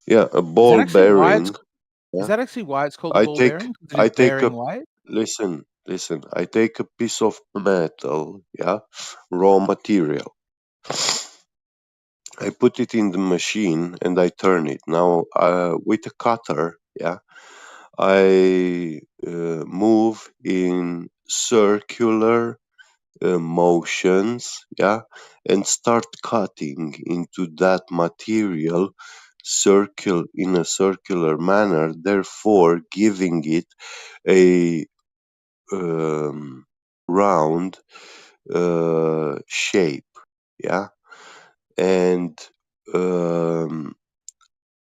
Yeah, a Is that ball actually why it's bearing. is Yeah. that actually why it's called a I ball take bearing? 'Cause it I is take a bearing weight? listen. I take a piece of metal, yeah, raw material. I put it in the machine and I turn it. Now, with a cutter, yeah, I move in circular motions, yeah, and start cutting into that material in a circular manner, therefore giving it a round shape, yeah, and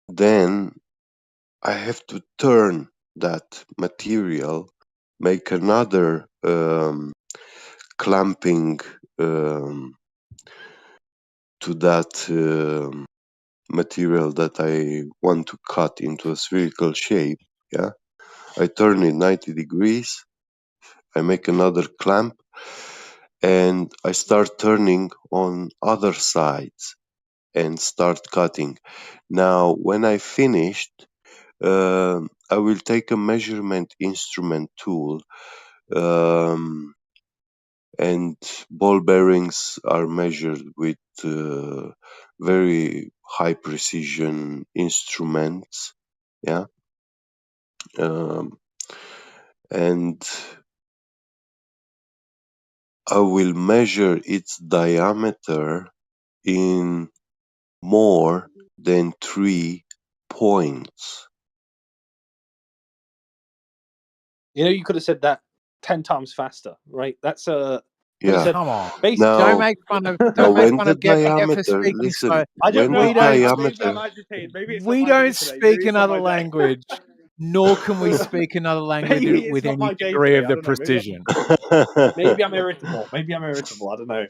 then I have to turn that material, make another clamping to that material that I want to cut into a spherical shape. Yeah, I turn it 90 degrees. I make another clamp, and I start turning on other sides and start cutting. Now, when I finished, I will take a measurement instrument tool, and ball bearings are measured with very high precision instruments. Yeah, um, and I will measure its diameter in more than 3 points. You know, you could have said that 10 times faster, right? That's a. Yeah. Come on. Basically, Don't Now, make fun of now when the Geppi here for diameter, speaking listen, slow. I don't when know. the We don't Maybe I'm diameter, agitated. Maybe it's we not my day don't today. speak Maybe it's not another my day. language, nor can we speak another language Maybe it's with not any my day degree today. of I the don't know. precision. Maybe I'm irritable. Maybe I'm irritable. I don't know.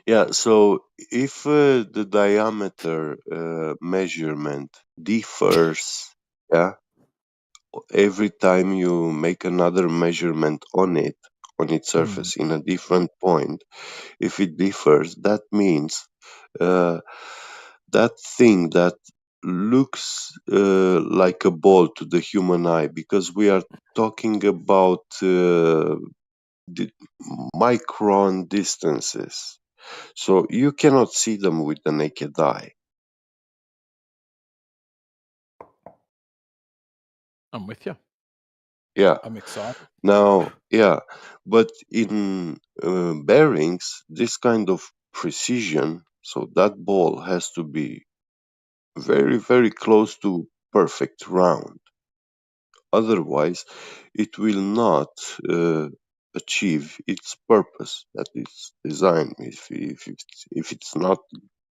yeah, so if the diameter measurement differs, yeah, every time you make another measurement on its surface in a different point, if it differs, that means uh, that thing that looks like a ball to the human eye, because we are talking about the micron distances, so you cannot see them with the naked eye. I'm with you. Yeah. I'm excited. Now, yeah, but in bearings, this kind of precision, so that ball has to be very, very close to perfect round. Otherwise, it will not achieve its purpose that it's designed. If it's not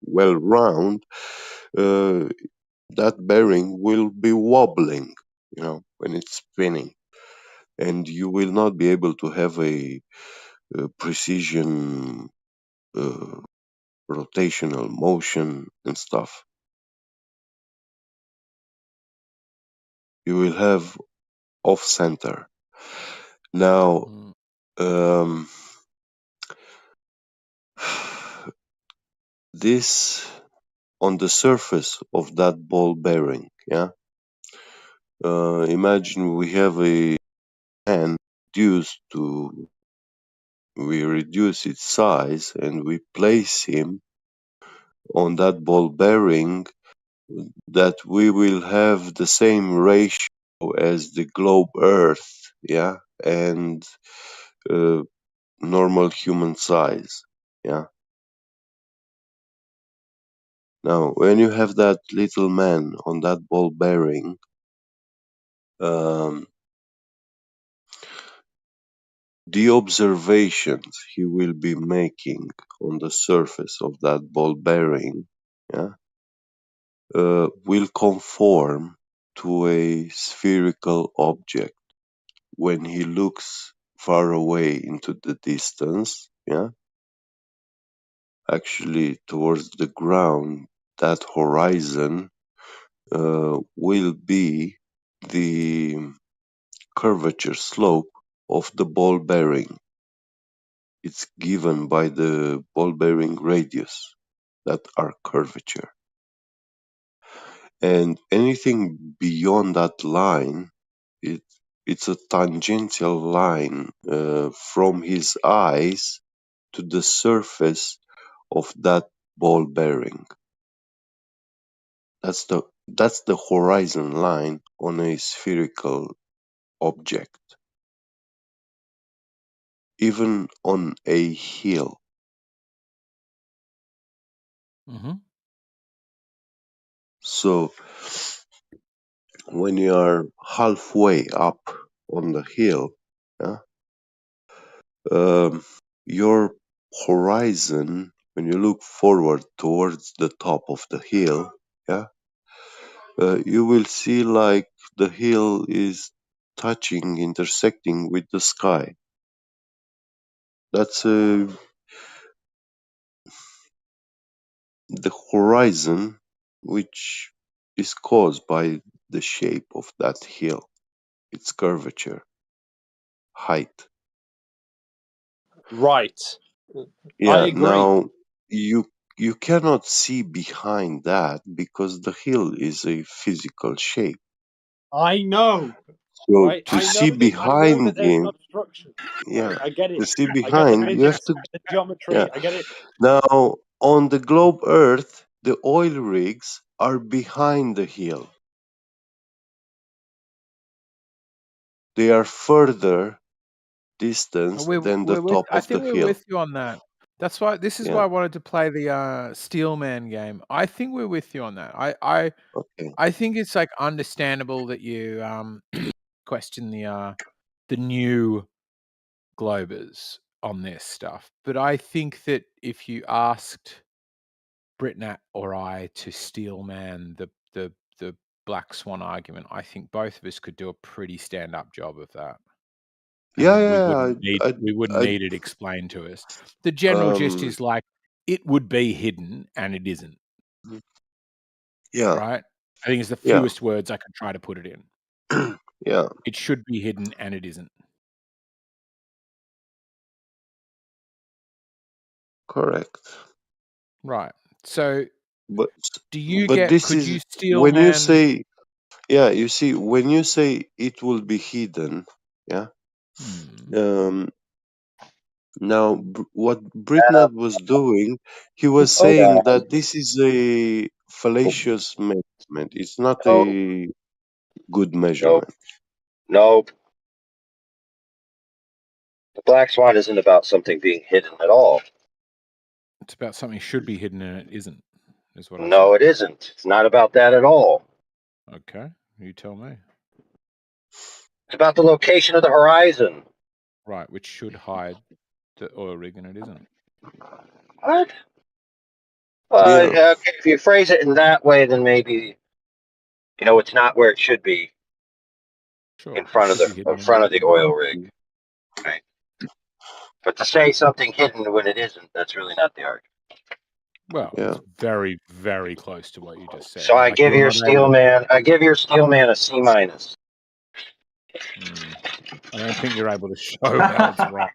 well round, uh, that bearing will be wobbling, when it's spinning, and you will not be able to have a precision uh, rotational motion and stuff. You will have off center. Now, um, this on the surface of that ball bearing, yeah. Imagine we have a hand we reduce its size and we place him on that ball bearing, that we will have the same ratio as the globe Earth, yeah, and uh, normal human size, yeah. Now, when you have that little man on that ball bearing, um, the observations he will be making on the surface of that ball bearing, yeah, will conform to a spherical object when he looks far away into the distance, yeah, actually towards the ground. That horizon will be the curvature slope of the ball bearing. It's given by the ball bearing radius, that are curvature. and anything beyond that line, it's a tangential line from his eyes to the surface of that ball bearing. That's the horizon line on a spherical object, even on a hill. Mm-hmm. So when you are halfway up on the hill, yeah, your horizon, when you look forward towards the top of the hill, yeah, you will see like the hill is touching, intersecting with the sky. That's the horizon, which is caused by the shape of that hill, its curvature, height. Right. I Yeah, agree. now you cannot see behind that because the hill is a physical shape. I know. So Right. to I know see that. I know that behind there's an him, obstruction. yeah, Right. I get to it. see I get the behind, you have physics, to, the yeah. geometry. I get it. Now on the globe Earth, the oil rigs are behind the hill. They are further distance than the We're with. top I of the think we're hill. with you on that. That's why. This is why Yeah, I wanted to play the Steelman game. I think we're with you on that. okay. I think it's like understandable that you question the new Globers on this stuff, but I think that if you asked Britnat or I to Steelman the Black Swan argument, I think both of us could do a pretty stand-up job of that. Yeah, And yeah, we wouldn't I, need it explained to us. The general gist is like, it would be hidden and it isn't, yeah, right? I think it's the yeah, fewest words I could try to put it in. yeah, It should be hidden and it isn't. correct. Right. So But do you this could you is when you Steelman say, yeah, you see, when you say it will be hidden, yeah. Hmm. Now, what Britnat was doing, he was saying that this is a fallacious measurement. It's not No, a good nope, measurement. nope. The black swan isn't about something being hidden at all. It's about something should be hidden and it isn't, is what I No, said. it isn't. It's not about that at all. Okay. You tell me. It's about the location of the horizon. Right, which should hide the oil rig and it isn't. What? Yeah, Okay, if you phrase it in that way, then maybe it's not where it should be Sure. in It front of should the be hidden in and it front of isn't. the oil rig. Right. But to say something hidden when it isn't, that's really not the argument. Well, yeah. it's very, very close to what you just said. So I Like give you're your not able to steel man a C minus. I don't think you're able to show how it's wrong.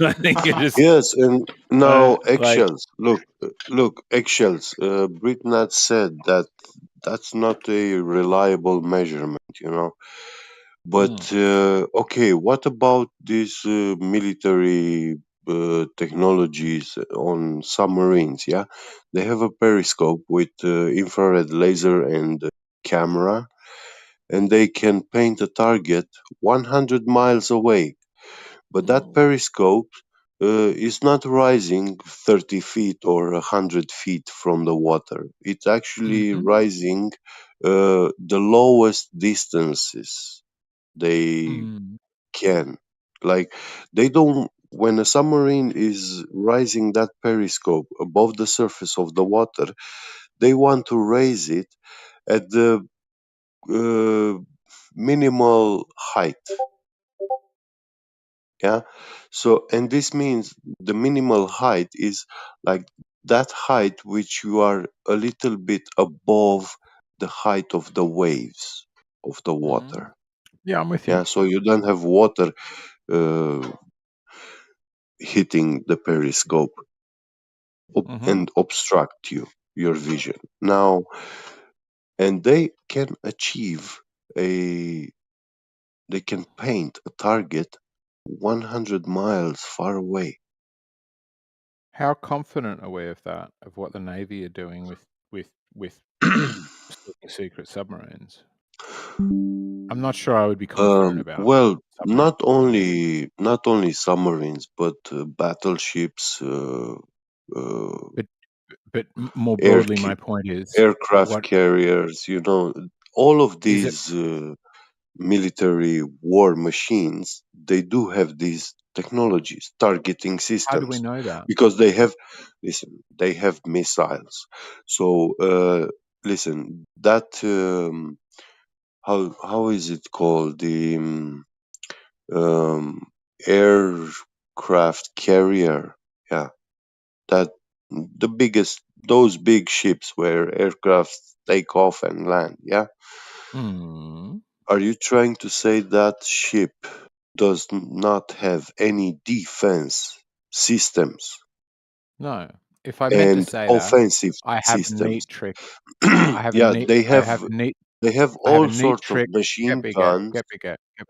I think you just Yes, and now like eggshells. Look, eggshells. Britnat said that that's not a reliable measurement. But okay, what about these military technologies on submarines? Yeah, they have a periscope with infrared laser and camera, and they can paint a target 100 miles away. But that periscope is not rising 30 feet or 100 feet from the water. It's actually Mhm. rising the lowest distances they Mm. can. Like, they don't, when a submarine is rising that periscope above the surface of the water, they want to raise it at the uh, minimal height. Yeah. So, and this means the minimal height is like that height which you are a little bit above the height of the waves of the Mm. water. Yeah, I'm with you. Yeah. So you don't have water uh, hitting the periscope Mhm. and obstruct your vision. Now, and they can achieve they can paint a target 100 miles far away. How confident are we of that? Of what the Navy are doing with secret submarines? I'm not sure I would be confident about Well, submarines. not only submarines, but battleships, But more air broadly, my point is, aircraft what carriers. All of is it? these military war machines, they do have these technologies, targeting How do we systems, know that? because they have missiles. So listen, that how is it called, the um, aircraft carrier? Yeah, that the biggest, those big ships where aircraft take off and land. Yeah, Hmm. are you trying to say that ship does not have any defense systems No. If I meant to and say that, offensive I have a systems? neat trick. I have a Yeah, neat. they I have have a neat. they have I have a all neat sorts of trick. machine Get guns.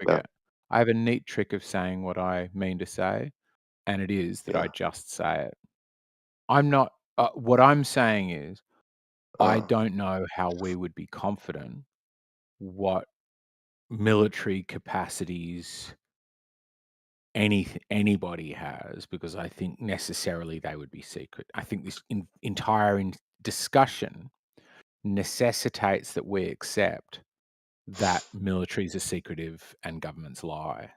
Yeah, I have a neat trick of saying what I mean to say, and it is that I yeah. just say it. I'm not. What I'm saying is, I Uh, don't know how we would be confident what military capacities anybody has, because I think necessarily they would be secret. I think this entire discussion necessitates that we accept that militaries are secretive and governments lie,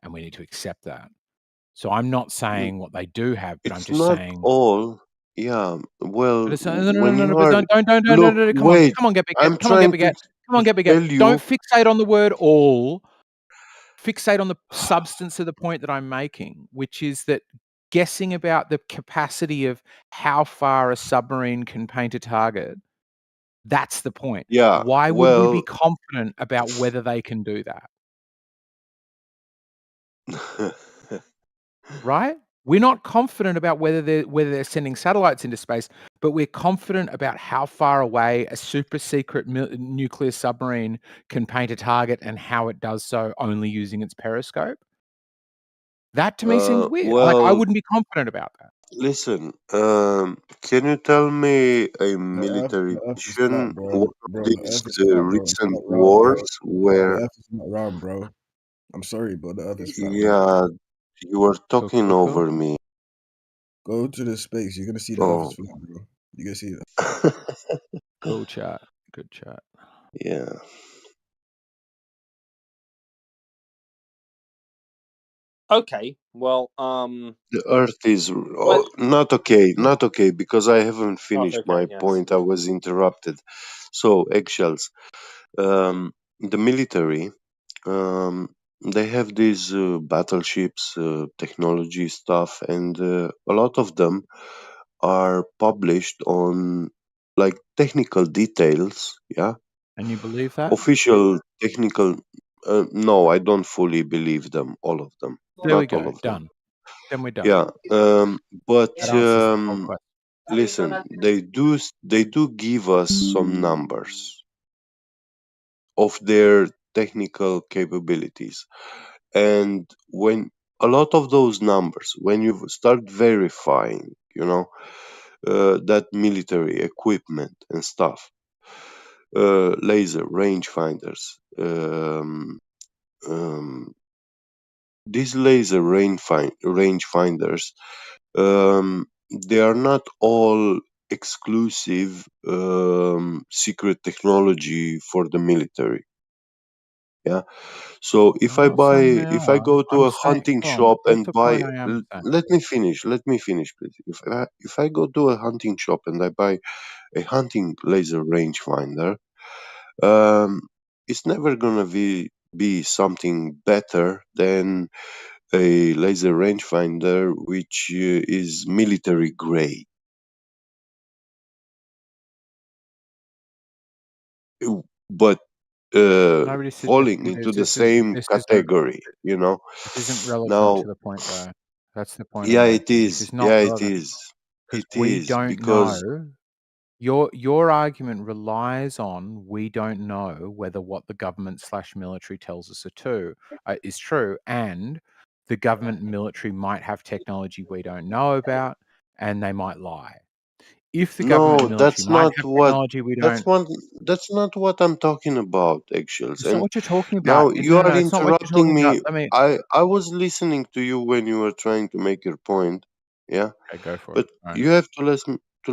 and we need to accept that. So I'm not n- saying what they do have, but I'm it's just not saying. all. Yeah, But well, it's no, no, no, when no, you no. But are, don't. look, Come on, wait, come on, get I'm come on, trying get come to on, get tell Don't you. fixate on the word all. Fixate on the substance of the point that I'm making, which is that guessing about the capacity of how far a submarine can paint a target, that's the point. Yeah, Why would we be well, confident about whether they can do that? Right? We're not confident about whether they're sending satellites into space, but we're confident about how far away a super secret nuclear submarine can paint a target and how it does so only using its periscope. That to me seems weird. Like, I well, wouldn't be confident about that. listen, can you tell me a The military Earth is flat, mission, one bro. of Bro, the these Earth is flat, bro. It's recent not round, bro. wars The where, Earth is not round, bro. I'm sorry, but the Earth is flat, bro. yeah, you were Cool, talking cool, cool. over me? Go to the space. You're gonna see the Earth is Oh, flat, bro. You're gonna see that. Cool chat. Good chat. yeah. Okay, well, The Earth is well, not okay, not okay, because I haven't not finished okay. my Yes. point. I was interrupted. So, eggshells. The military, they have these battleships, technology stuff, and a lot of them are published on like technical details. Yeah, And you believe that? official technical. No, I don't fully believe them. All of them, There we not all go. of them. Done. Then we're done. Yeah, but That answers the whole question. listen, they do give us some numbers of their technical capabilities, and when a lot of those numbers, when you start verifying, that military equipment and stuff, laser rangefinders, um, these laser rangefinders, they are not all exclusive secret technology for the military. Yeah. So I'm not saying they if I are. go to I'm a saying, hunting hold on. shop That's and the point buy, I am saying. let me finish, please. If I go to a hunting shop and I buy a hunting laser rangefinder, um, it's never gonna be something better than a laser rangefinder which is military grade. But Nobody's falling suggesting into the this is same this isn't category, this isn't relevant to now. the point though. That's the point I'm Yeah, it making. This is. is not Yeah, it relevant is. because It we is don't because know Your argument relies on we don't know whether what the government/military tells us is true, and the government and military might have technology we don't know about, and they might lie. If the government No, and military that's might not have what technology we that's don't, one that's not what I'm talking about, actually. it's not And what you're talking now about. you No, are it's not what you're talking interrupting about. me. Let me. I was listening to you when you were trying to make your point. Yeah. Okay, go for it. But All right. you have to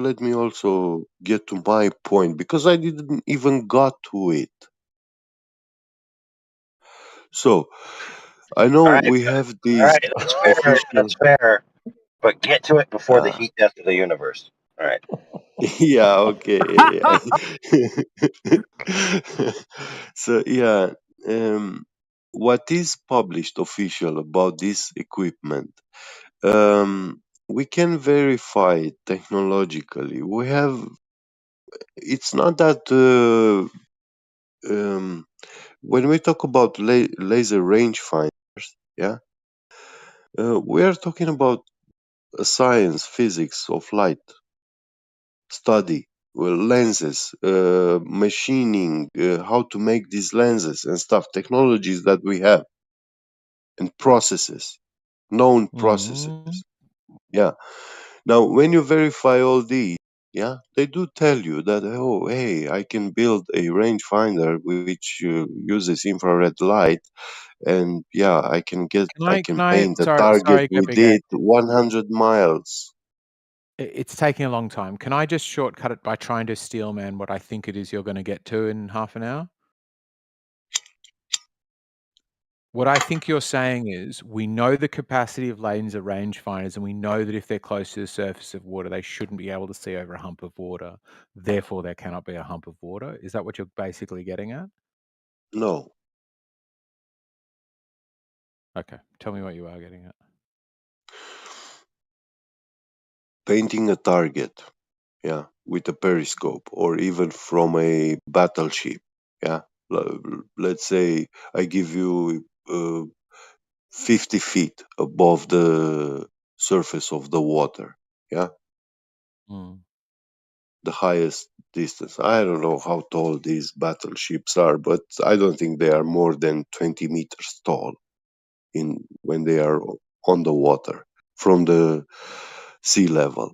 let me also get to my point because I didn't even got to it. So I know All right, we have all these right, that's fair. official. That's fair. But get to it before the Uh, heat death of the universe. All right. yeah. Okay. Yeah. So yeah. What is published official about this equipment? We can verify it technologically. We have. It's not that. When we talk about laser rangefinders, yeah, we are talking about science, physics of light study, lenses, machining, how to make these lenses and stuff, technologies that we have, and processes, known processes. Mm, Yeah. Now, when you verify all these, yeah, they do tell you that, oh, hey, I can build a rangefinder which uses infrared light, and yeah, I can can I? paint a target Sorry, with Get. it 100 miles. It's taking a long time. Can I just shortcut it by trying to steel man what I think it is you're going to get to in half an hour? What I think you're saying is we know the capacity of laser rangefinders, and we know that if they're close to the surface of water, they shouldn't be able to see over a hump of water. Therefore, there cannot be a hump of water. Is that what you're basically getting at? No, Okay, tell me what you are getting at. painting a target, yeah, with a periscope or even from a battleship, yeah. Let's say I give you 50 feet above the surface of the water, yeah, Mm. the highest distance. I don't know how tall these battleships are, but I don't think they are more than 20 meters tall in when they are on the water from the sea level.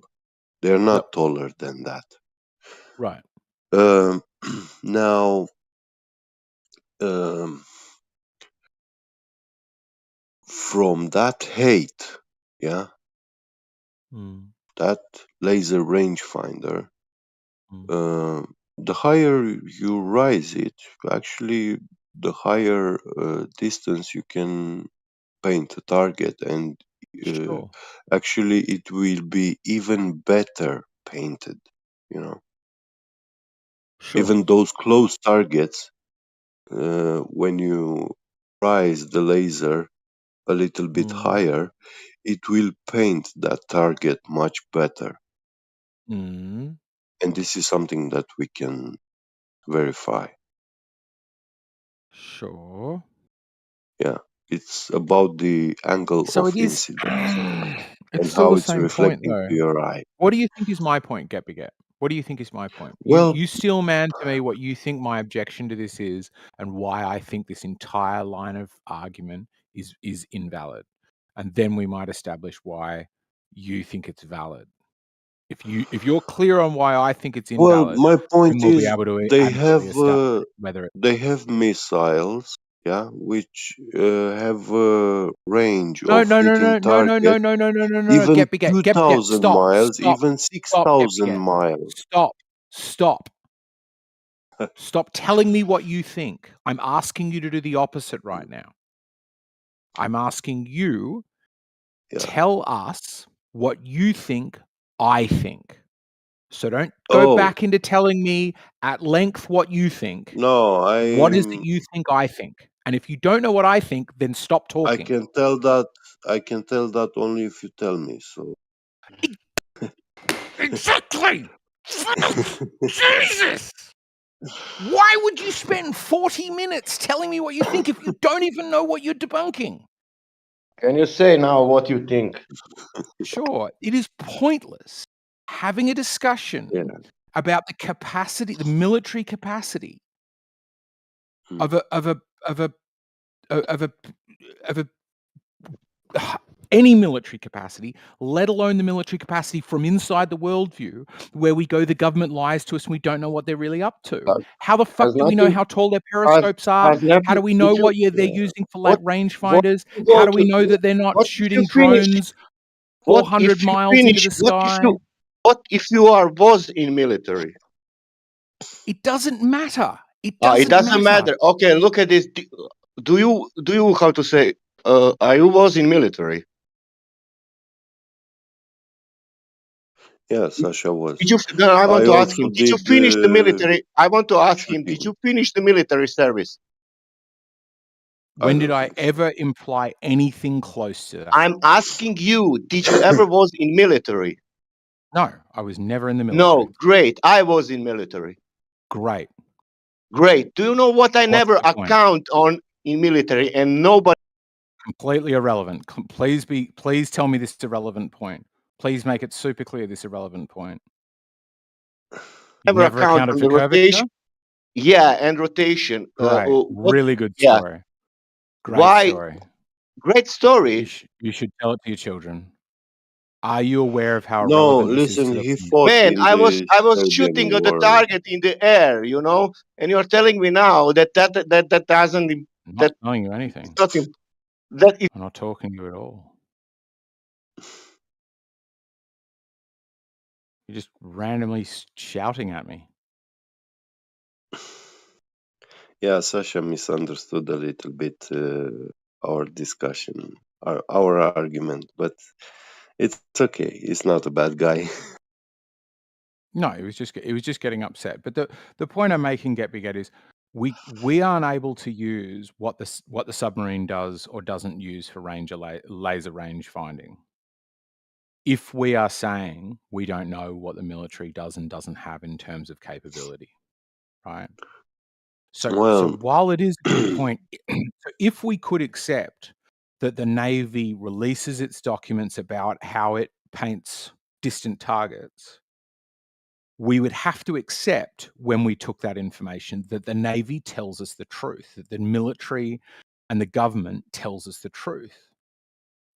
They're Yep. not taller than that. Right. Um, now, um, from that height, yeah, Mm. that laser rangefinder, Mm. the higher you rise it, actually, the higher distance you can paint a target, and uh, Sure. actually, it will be even better painted. You know, Sure. even those close targets, when you rise the laser a little bit Mm. higher, it will paint that target much better. Mm. And this is something that we can verify. Sure. Yeah. It's about the angle So of it is. incidence It's and still how the it's same point, reflecting though. to your eye. What do you think is my point, Get Beget? What do you think is my point? Well, You steel man to me what you think my objection to this is, and why I think this entire line of argument is invalid, and then we might establish why you think it's valid. If you're clear on why I think it's well, invalid, my then point we'll be is able to they adequately have establish whether it. missiles, yeah, which have a range No, of no, no, hitting no, no, no, no, target no, no, no, no, no. even Get Beget, Get Beget. 2,000 Stop, miles, stop, even stop. Get 6,000 Beget. miles. Stop, stop. Stop telling me what you think. I'm asking you to do the opposite right now. I'm asking you, Yeah. tell us what you think I think. So don't go Oh, back into telling me at length what you think. no, What is it you think I think? And if you don't know what I think, then stop I talking. can tell that only if you tell me. So Exactly. Jesus. Why would you spend 40 minutes telling me what you think if you don't even know what you're debunking? Can you say now what you think? Sure, it is pointless having a discussion yeah. about the capacity, the military capacity Mm. of any military capacity, let alone the military capacity from inside the worldview, where we go, the government lies to us and we don't know what they're really up to. Has How the fuck has do we know nothing. how tall their Has periscopes are? has never. How do we Did know you? what they're using for What? What? rangefinders? You How go do we to? know that they're not What if you shooting finish? drones What 400 if you miles into finish? the sky? What if you was in military? It doesn't matter. It It doesn't doesn't matter. matter. Okay, look at this. Do you how to say? Are you was in military? Yeah, Sasha was. Did you? No, I want I to ask also him. Did you did finish the military? I want to ask him. Did shooting. you finish the military service? I When did don't I think so. ever imply anything close to that? I'm asking you. Did you ever was in military? No, I was never in the No. military. Great. I was in military. Great. Great. Do you know what I What's never the point? account on in military and nobody Completely irrelevant. Please tell me this irrelevant point. Please make it super clear this irrelevant point. You've ever never account accounted on for the curvature? rotation? Yeah, and rotation. Great. What? Really good Yeah. story. Great Why? story. Great You, story. you should tell it to your children. Are you aware of how No, relevant this is listen, to the he fought Man, in I was the shooting Serbian at the war. target in the air, you know, and you're telling me now that doesn't I'm not that telling you anything. it's not that is I'm not talking to you at all. You're just randomly shouting at me. Yeah, Sasha misunderstood a little bit our discussion, our argument, but it's okay. He's not a bad guy. No, it was just getting upset. But the point I'm making, Get Big Ed, is we aren't able to use what the submarine does or doesn't use for laser range finding. If we are saying we don't know what the military does and doesn't have in terms of capability, right? So Well, while it is a good point, so if we could accept that the Navy releases its documents about how it paints distant targets, we would have to accept when we took that information that the Navy tells us the truth, that the military and the government tells us the truth.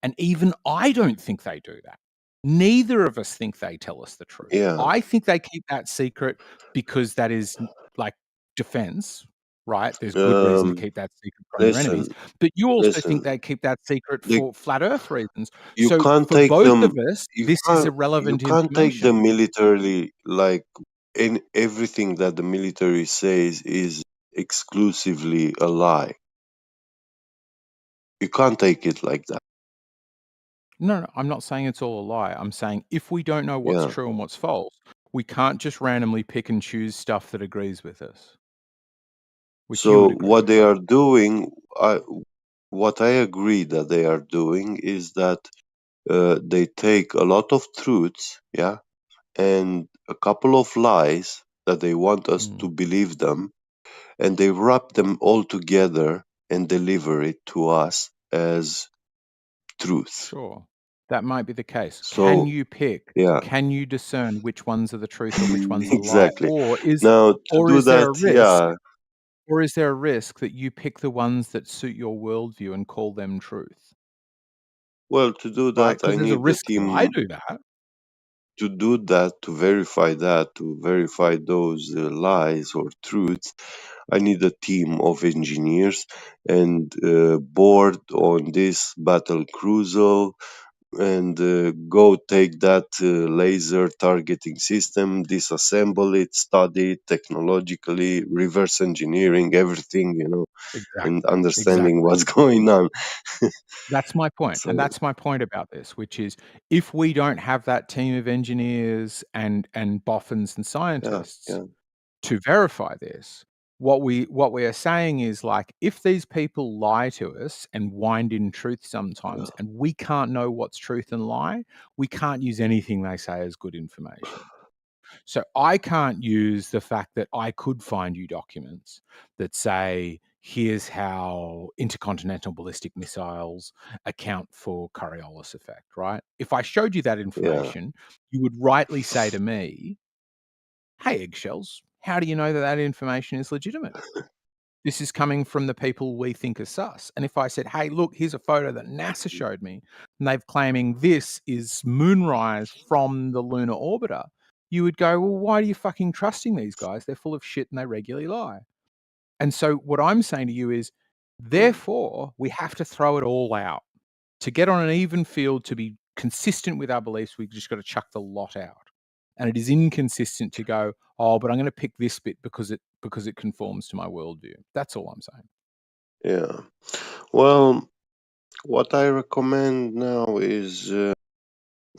And even I don't think they do that. Neither of us think they tell us the truth. yeah. I think they keep that secret because that is like defense, right? There's good reason to keep that secret from their enemies. Listen, But you also listen. think they keep that secret They, for flat Earth reasons. you So can't for take both them. of us, this is You irrelevant can't take the information. military like in everything that the military says is exclusively a lie. You can't take it like that. No, I'm not saying it's all a lie. I'm saying if we don't know what's Yeah. true and what's false, we can't just randomly pick and choose stuff that agrees with us, which you So would agree what with. they are doing, what I agree that they are doing is that they take a lot of truths, yeah, and a couple of lies that they want us to believe them, and they wrap them all together and deliver it to us as truth. Sure. That might be the case. Can So you pick? yeah, Can you discern which ones are the truth or which ones are the lie? exactly. Or Now to do is there that, a risk? yeah, Or is there a risk that you pick the ones that suit your worldview and call them truth? well, to do Right? that, I Because there's a need the risk that I team do that. to do that, to verify those lies or truths. I need a team of engineers and board on this battle cruiser and go take that laser targeting system, disassemble it, study it technologically, reverse engineering everything, and Exactly. understanding what's going on. That's my point. And So that's my point about this, which is if we don't have that team of engineers and boffins and yeah, scientists yeah, to verify this, what we are saying is like if these people lie to us and wind in truth sometimes yeah. and we can't know what's truth and lie, we can't use anything they say as good information. So I can't use the fact that I could find you documents that say, here's how intercontinental ballistic missiles account for Coriolis effect, right? If I showed you that Yeah. information, you would rightly say to me, hey, eggshells, how do you know that that information is legitimate? This is coming from the people we think are sus. And if I said, hey, look, here's a photo that NASA showed me, and they're claiming this is moonrise from the lunar orbiter, you would go, well, why are you fucking trusting these guys? They're full of shit and they regularly lie. And so what I'm saying to you is, therefore, we have to throw it all out. To get on an even field, to be consistent with our beliefs, we've just got to chuck the lot out. And it is inconsistent to go, oh, but I'm going to pick this bit because it conforms to my worldview. That's all I'm saying. Yeah. Well, what I recommend now is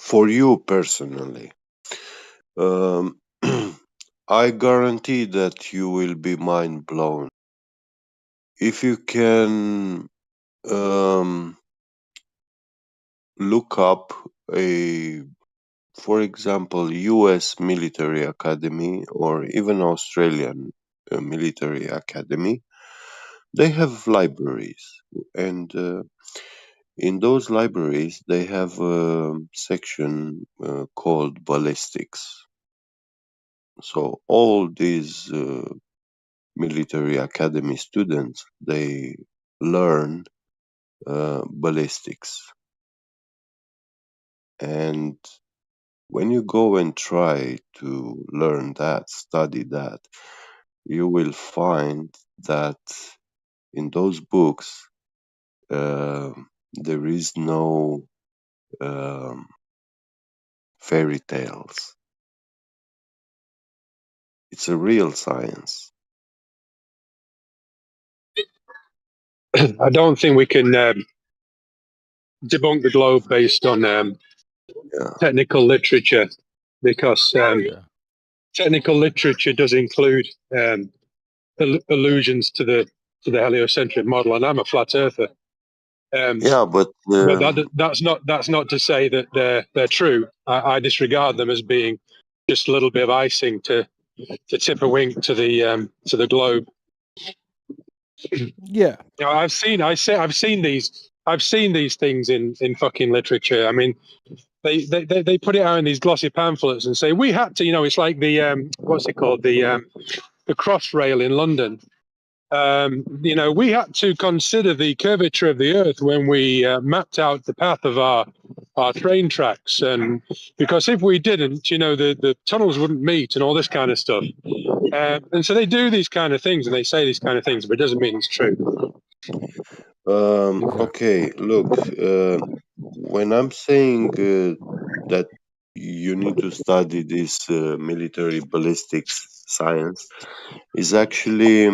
for you personally. I guarantee that you will be mind blown if you can look up for example, U.S. military academy or even Australian military academy. They have libraries, and in those libraries, they have a section called ballistics. So all these military academy students, they learn ballistics. And when you go and try to learn that, study that, you will find that in those books there is no fairy tales. It's a real science. I don't think we can debunk the globe based on Yeah. technical literature, because technical literature does include allusions to the heliocentric model, and I'm a flat earther. Yeah, but that's not to say that they're true. I disregard them as being just a little bit of icing to tip a wink to the globe. Yeah. You know, I've seen these things in fucking literature. I mean, they put it out in these glossy pamphlets and say we had to. You know, it's like the what's it called, the Crossrail in London. You know, we had to consider the curvature of the Earth when we mapped out the path of our train tracks, and because if we didn't, you know, the tunnels wouldn't meet and all this kind of stuff. And so they do these kind of things and they say these kind of things, but it doesn't mean it's true. okay, look, when I'm saying that you need to study this military ballistics science, is actually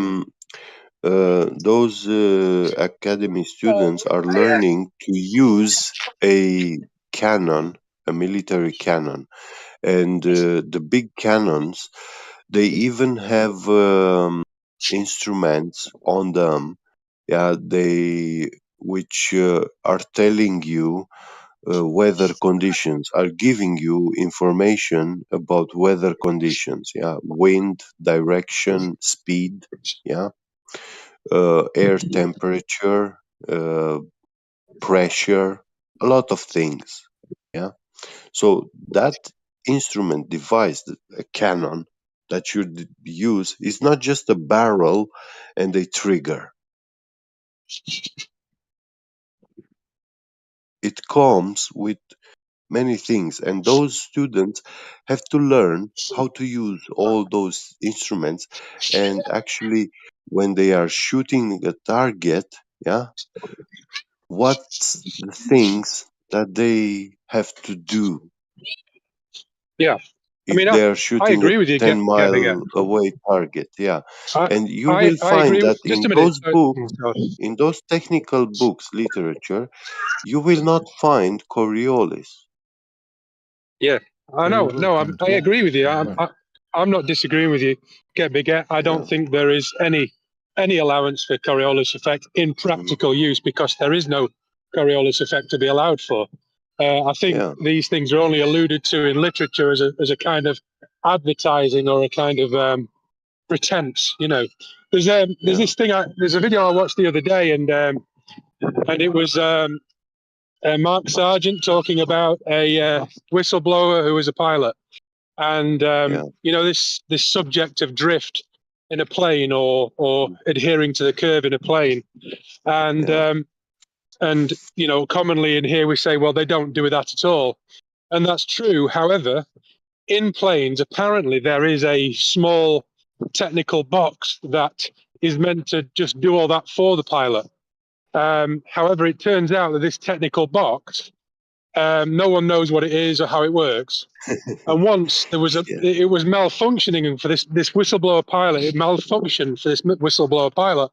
those academy students are learning to use a cannon, a military cannon, and the big cannons, they even have instruments on them, yeah, which are telling you weather conditions, are giving you information about weather conditions, yeah, wind, direction, speed, yeah, air temperature, pressure, a lot of things, yeah. So that instrument device, a cannon that you use, is not just a barrel and a trigger. It comes with many things, and those students have to learn how to use all those instruments. And actually, when they are shooting a target, yeah, what's the things that they have to do Yeah. I if mean, they are I shooting a agree with you, 10 Gabby. mile away target, yeah. And you I will find agree that with, just in a minute. those books, in those technical books, literature, you will not find Coriolis. Yeah, I know. No, I agree with you. I'm not disagreeing with you, Gabby. I don't think there is any allowance for Coriolis effect in practical use, because there is no Coriolis effect to be allowed for. I think these things are only alluded to in literature as a kind of advertising or a kind of pretense. You know, there's this thing. There's a video I watched the other day, and it was Mark Sargent talking about a whistleblower who was a pilot, And you know, this subject of drift in a plane or adhering to the curve in a plane, and you know, commonly in here we say, well, they don't do that at all, and that's true. However, in planes, apparently there is a small technical box that is meant to just do all that for the pilot. However, it turns out that this technical box, no one knows what it is or how it works. And once there was it was malfunctioning for this whistleblower pilot. It malfunctioned for this whistleblower pilot,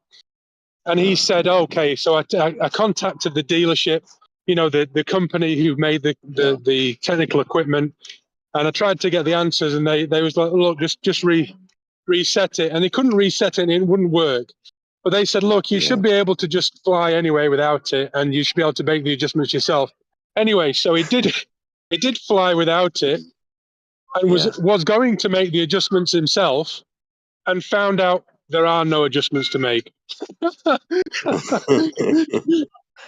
and he said, "Okay, so I contacted the dealership, you know, the company who made the technical equipment, and I tried to get the answers, and they was like, look, just reset it, and they couldn't reset it, and it wouldn't work. But they said, look, you should be able to just fly anyway without it, and you should be able to make the adjustments yourself. Anyway, so it did fly without it, and was going to make the adjustments himself, and found out there are no adjustments to make.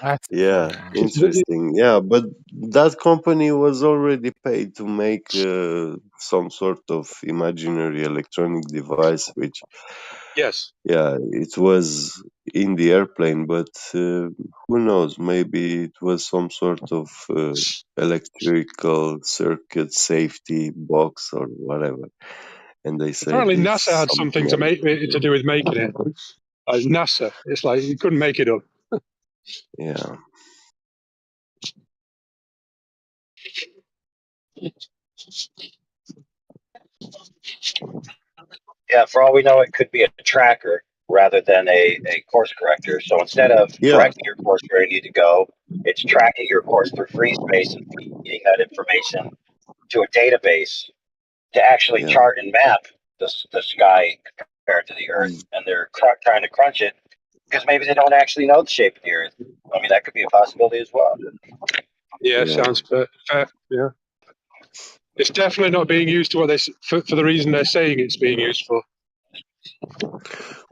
That's Yeah, funny. interesting. Yeah, but that company was already paid to make some sort of imaginary electronic device, which, Yes. yeah, it was in the airplane, but who knows? Maybe it was some sort of electrical circuit safety box or whatever. And they said Apparently, it's NASA had something to something else. to do with making it. NASA, it's like you couldn't make it up. Yeah. Yeah, for all we know, it could be a tracker rather than a course corrector. So instead of Yeah. correcting your course where you need to go, it's tracking your course through free space and feeding that information to a database to actually chart and map the sky compared to the Earth. And they're trying to crunch it because maybe they don't actually know the shape of the Earth. I mean, that could be a possibility as well. Yeah, sounds fair. Yeah. It's definitely not being used to what for the reason they're saying it's being used for.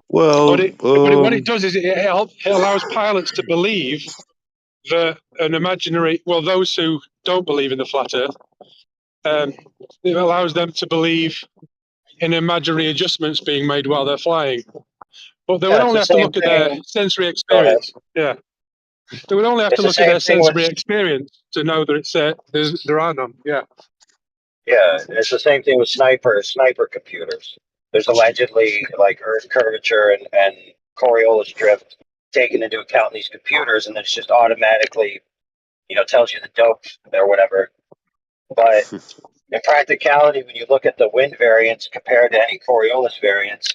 Well, But what it does is it allows pilots to believe that an imaginary, well, those who don't believe in the flat Earth, it allows them to believe in imaginary adjustments being made while they're flying. But they would only have to look at their sensory experience. Yeah. They would only have to look at their sensory experience to know that there are none. Yeah. Yeah, it's the same thing with sniper computers. There's allegedly like Earth curvature and Coriolis drift taken into account in these computers, and it's just automatically, you know, tells you the dope or whatever. But in practicality, when you look at the wind variance compared to any Coriolis variance,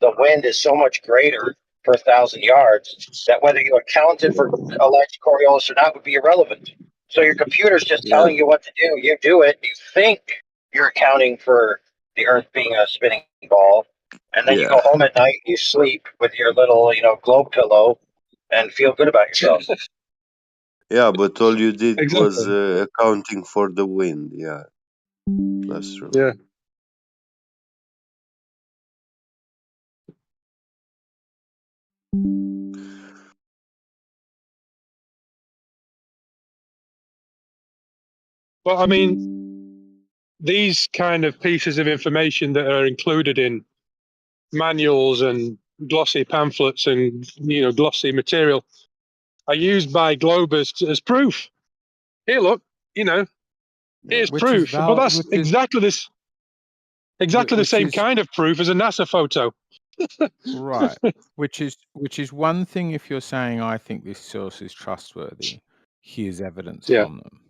the wind is so much greater per 1,000 yards that whether you accounted for alleged Coriolis or not would be irrelevant. So your computer's just telling you what to do. You do it. You think you're accounting for the Earth being a spinning ball, and then you go home at night, you sleep with your little, you know, globe pillow, and feel good about yourself. Yeah, but all you did was accounting for the wind. Yeah, that's true. Yeah. Well, I mean, these kind of pieces of information that are included in manuals and glossy pamphlets and, you know, glossy material are used by Globers as proof. Here, look, you know, here's proof. But that's exactly the same kind of proof as a NASA photo. Right. Which is one thing if you're saying, I think this source is trustworthy, here's evidence from them.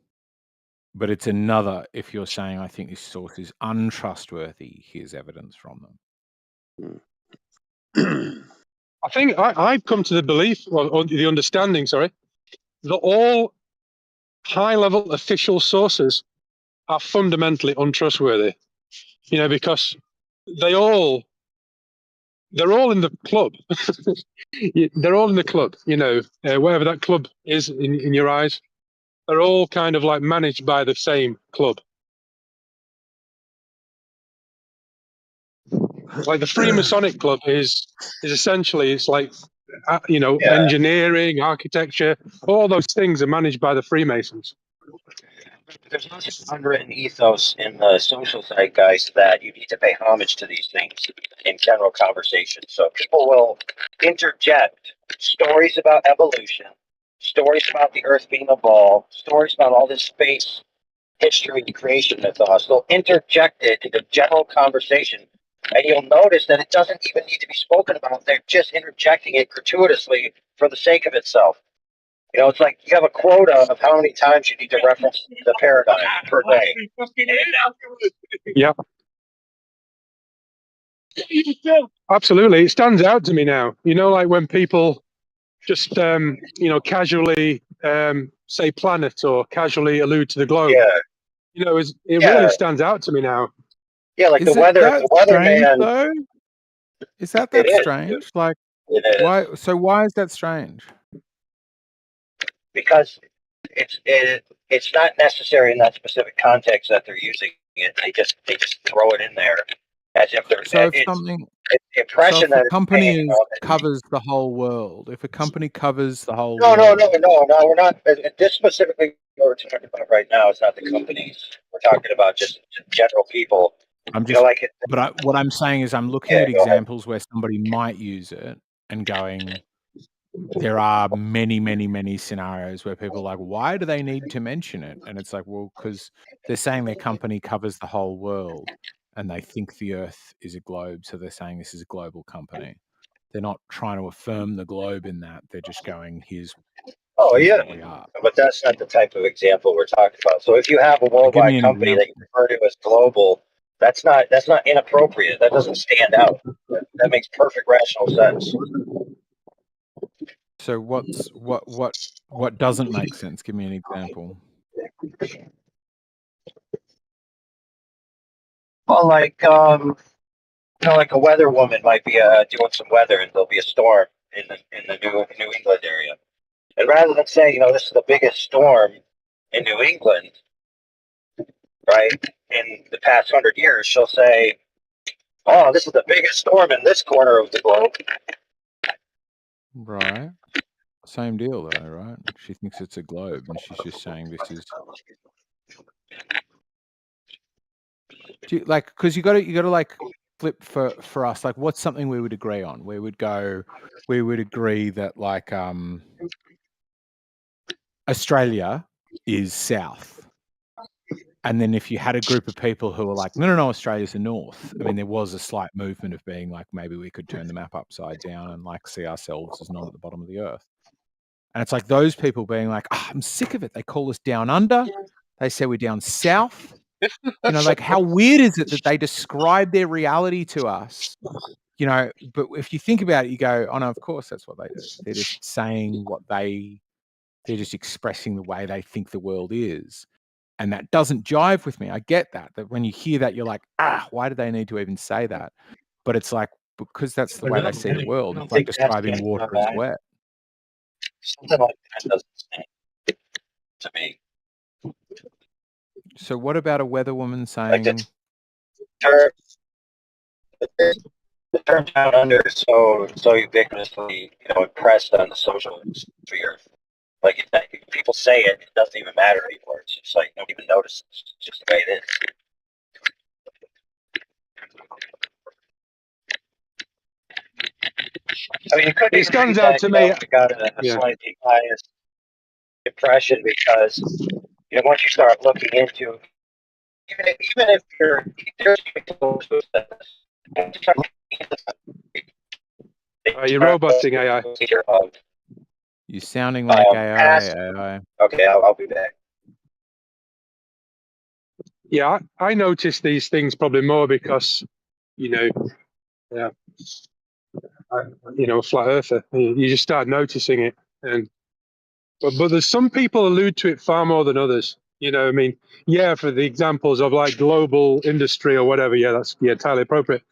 But it's another if you're saying, I think this source is untrustworthy, here's evidence from them. I think I've come to the belief, or the understanding, sorry, that all high-level official sources are fundamentally untrustworthy. You know, because they're all in the club. They're all in the club. You know, whatever that club is in your eyes, they're all kind of like managed by the same club. Like the Freemasonic Club is essentially, it's like, you know, engineering, architecture, all those things are managed by the Freemasons. There's also an unwritten ethos in the social zeitgeist that you need to pay homage to these things in general conversation. So people will interject stories about evolution, stories about the Earth being a ball, stories about all this space history and creation mythos. They'll interject it into general conversation, and you'll notice that it doesn't even need to be spoken about. They're just interjecting it gratuitously for the sake of itself. You know, it's like you have a quota of how many times you need to reference the paradigm per day. Yeah. Absolutely. It stands out to me now. You know, like when people just, casually say planet or casually allude to the globe. Yeah, You know, it Yeah. really stands out to me now. yeah, like Is the it weather. that The strange weatherman. though? Is that It is. strange? Like, It is why? So why is that strange? because it's not necessary in that specific context that they're using it. They just throw it in there as if they're. So if It's something, the impression if that a it's company saying, you know, covers the whole world, if a company covers the whole no, world, we're not. This specifically, what we're talking about right now is not the companies. We're talking about just general people. I'm You know, just. like it, But what I'm saying is, I'm looking yeah. at Go ahead. examples where somebody might use it and going. There are many, many, many scenarios where people are like, why do they need to mention it? And it's like, well, because they're saying their company covers the whole world and they think the Earth is a globe. So they're saying this is a global company. They're not trying to affirm the globe in that. They're just going, here's Oh yeah, what we are. but that's not the type of example we're talking about. So if you have a Give me worldwide an company that you example. refer to as global, that's not inappropriate. That doesn't stand out. That makes perfect rational sense. So what doesn't make sense? Give me an example. Well, like like a weather woman might be doing some weather, and there'll be a storm in the New England area. And rather than say, this is the biggest storm in New England, right, in the past 100 years, she'll say, "Oh, this is the biggest storm in this corner of the globe." Right. Same deal though, right? She thinks it's a globe and she's just saying this is because you got to like flip for us, like what's something we would agree on? We would agree that like Australia is south. And then if you had a group of people who were like, no, Australia's the north. I mean, there was a slight movement of being like, maybe we could turn the map upside down and like see ourselves as not at the bottom of the earth. And it's like those people being like, I'm sick of it. They call us down under. They say we're down south. Like how weird is it that they describe their reality to us? But if you think about it, you go, oh no, of course that's what they do. They're just saying they're just expressing the way they think the world is. And that doesn't jive with me. I get that when you hear that, you're like, why do they need to even say that? But it's like, because that's the way they see the world. It's like describing water as wet. Something like that doesn't stand to me. So what about a weather woman saying Like the term down under is so ubiquitously impressed on the social sphere. Like if people say it, it doesn't even matter anymore. It's just like nobody even notices. It's just the way it is. I mean, it could be It stands out to me. I got a slightly biased impression because once you start looking into even if there's people who say You're roboting AI. you're sounding like AI. Okay, I'll be back. Yeah, I notice these things probably more because, a flat earther. You just start noticing it, but there's some people allude to it far more than others. I mean, for the examples of like global industry or whatever, that's entirely appropriate.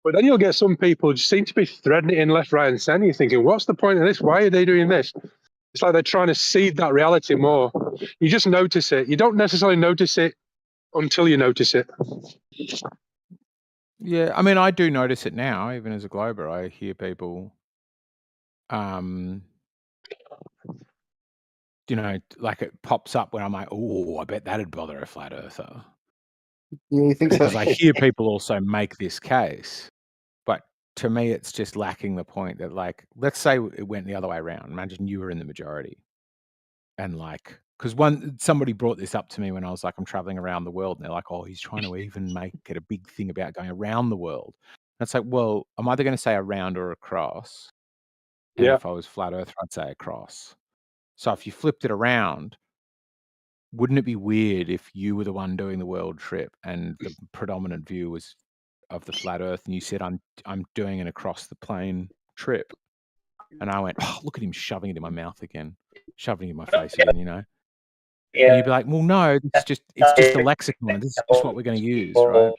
But then you'll get some people just seem to be threading it in left, right, and center. You're thinking, what's the point of this? Why are they doing this? It's like they're trying to seed that reality more. You just notice it. You don't necessarily notice it until you notice it. Yeah, I mean, I do notice it now, even as a glober. I hear people you know, like it pops up when I'm like, oh, I bet that'd bother a flat earther. Yeah, you think so? Because I hear people also make this case, but to me, it's just lacking the point that, like, let's say it went the other way around. Imagine you were in the majority, and like, because somebody brought this up to me when I was like, I'm traveling around the world, and they're like, oh, he's trying to even make it a big thing about going around the world. And it's like, well, I'm either going to say around or across, and Yeah. if I was flat earther, I'd say across. So if you flipped it around, wouldn't it be weird if you were the one doing the world trip and the predominant view was of the flat earth, and you said, I'm doing an across the plane trip, and I went, oh, look at him shoving it in my mouth again, shoving it in my face again, you know? And you'd be like, well, no, it's just a lexicon, and this is just what we're going to use, right?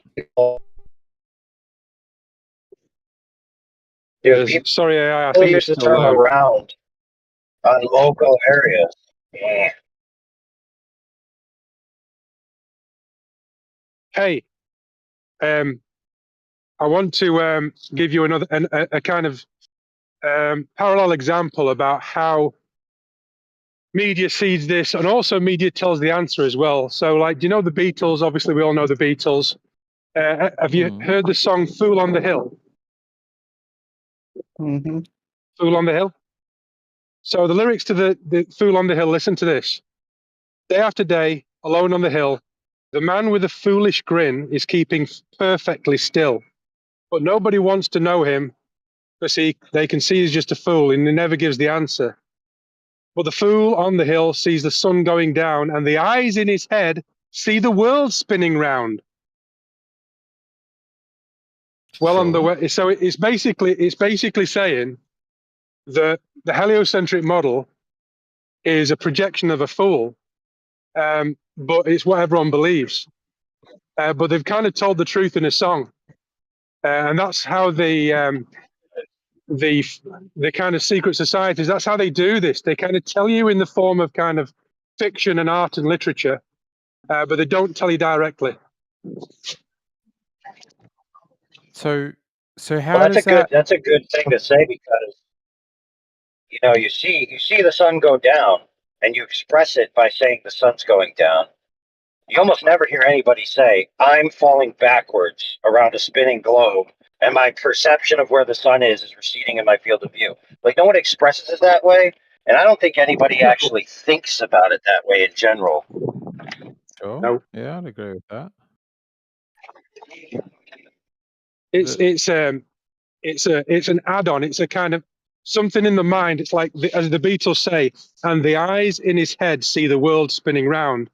Dude, Sorry, I people think use it's the still term low. around on local areas. Yeah. Hey, I want to give you a kind of parallel example about how media sees this, and also media tells the answer as well. So, like, do you know the Beatles? Obviously, we all know the Beatles. Have you heard the song "Fool on the Hill"? Mm-hmm. "Fool on the Hill." So the lyrics to the "Fool on the Hill." Listen to this: day after day, alone on the hill, the man with a foolish grin is keeping perfectly still, but nobody wants to know him because they can see he's just a fool, and he never gives the answer. But the fool on the hill sees the sun going down, and the eyes in his head see the world spinning round. Well, on the way, so it's basically saying that the heliocentric model is a projection of a fool, but it's what everyone believes. But they've kind of told the truth in a song, and that's how the kind of secret societies. That's how they do this. They kind of tell you in the form of kind of fiction and art and literature, but they don't tell you directly. So how Well, does that? that's a good thing to say, because you see the sun go down, and you express it by saying the sun's going down. You almost never hear anybody say, I'm falling backwards around a spinning globe, and my perception of where the sun is receding in my field of view. Like, no one expresses it that way, and I don't think anybody actually thinks about it that way in general. Sure. No. Yeah, I'd agree with that. It's an add-on. It's a kind of something in the mind. It's like, as the Beatles say, and the eyes in his head see the world spinning round.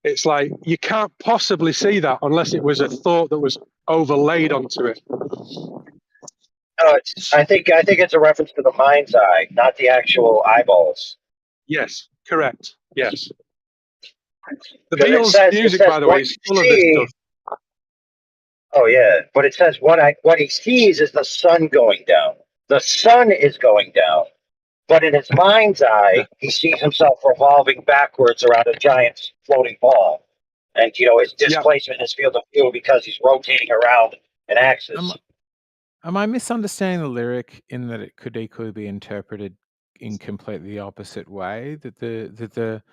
It's like, you can't possibly see that unless it was a thought that was overlaid onto it. No, I think it's a reference to the mind's eye, not the actual eyeballs. Yes, correct. Yes. The 'Cause Beatles' music, by the way, is full of this stuff. Oh yeah, but it says what he sees is the sun going down. The sun is going down, but in his mind's eye, he sees himself revolving backwards around a giant floating ball, and his displacement in his field of view because he's rotating around an axis. Am I misunderstanding the lyric in that it could equally be interpreted in completely the opposite way? That the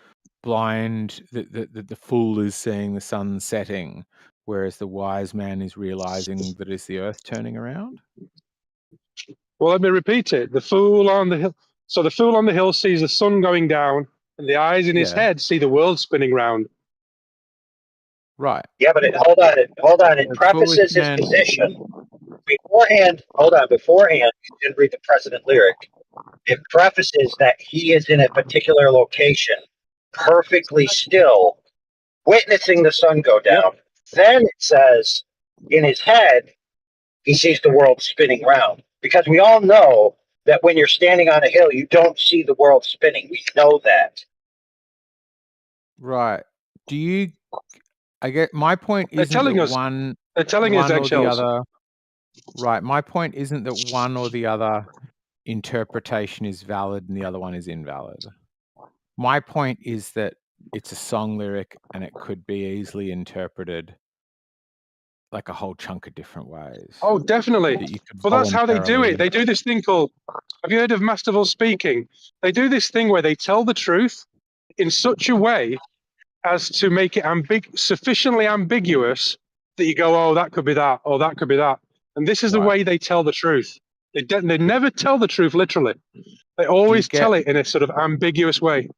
blind, that the fool is seeing the sun setting, whereas the wise man is realizing that it's the earth turning around? Well, let me repeat it. The fool on the hill. So the fool on the hill sees the sun going down, and the eyes in his head see the world spinning round. Right. Yeah, but hold on. It prefaces his position beforehand. Hold on, beforehand, you didn't read the precedent lyric. It prefaces that he is in a particular location, perfectly still, witnessing the sun go down. Yep. Then it says, in his head, he sees the world spinning round. Because we all know that when you're standing on a hill, you don't see the world spinning. We know that. Right. I get my point isn't telling that us, one they're telling us or the eggshells. other. Right. My point isn't that one or the other interpretation is valid and the other one is invalid. My point is that it's a song lyric and it could be easily interpreted like a whole chunk of different ways. Oh, definitely. Well, that's how they do it. They do this thing called, have you heard of masterful speaking? They do this thing where they tell the truth, in such a way as to make it sufficiently ambiguous that you go, oh, that could be that, or that could be that. And this is the Right. way they tell the truth. They never tell the truth literally. They always get- tell it in a sort of ambiguous way.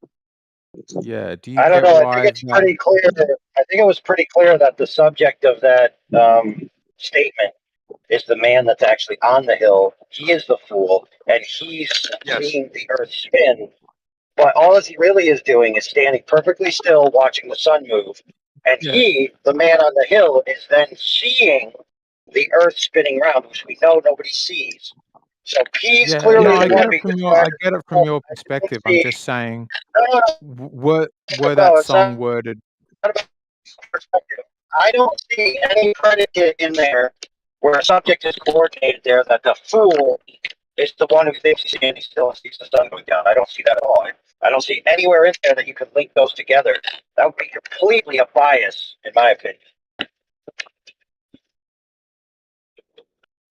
Yeah. Do you I don't get know. I why think it's that- pretty clear. I think it was pretty clear that the subject of that statement is the man that's actually on the hill. He is the fool, and he's seeing the earth spin. But all he really is doing is standing perfectly still, watching the sun move. And Yeah. he, the man on the hill, is then seeing the earth spinning around, which we know nobody sees. So he's Yeah, clearly no, the I get one it from being your I fired. get it from your perspective. I'm just saying, were No, that it's song not worded? about perspective. I don't see any predicate in there where a subject is coordinated there that the fool is the one who thinks he's standing still and sees the sun going down. I don't see that at all. I don't see anywhere in there that you could link those together. That would be completely a bias, in my opinion.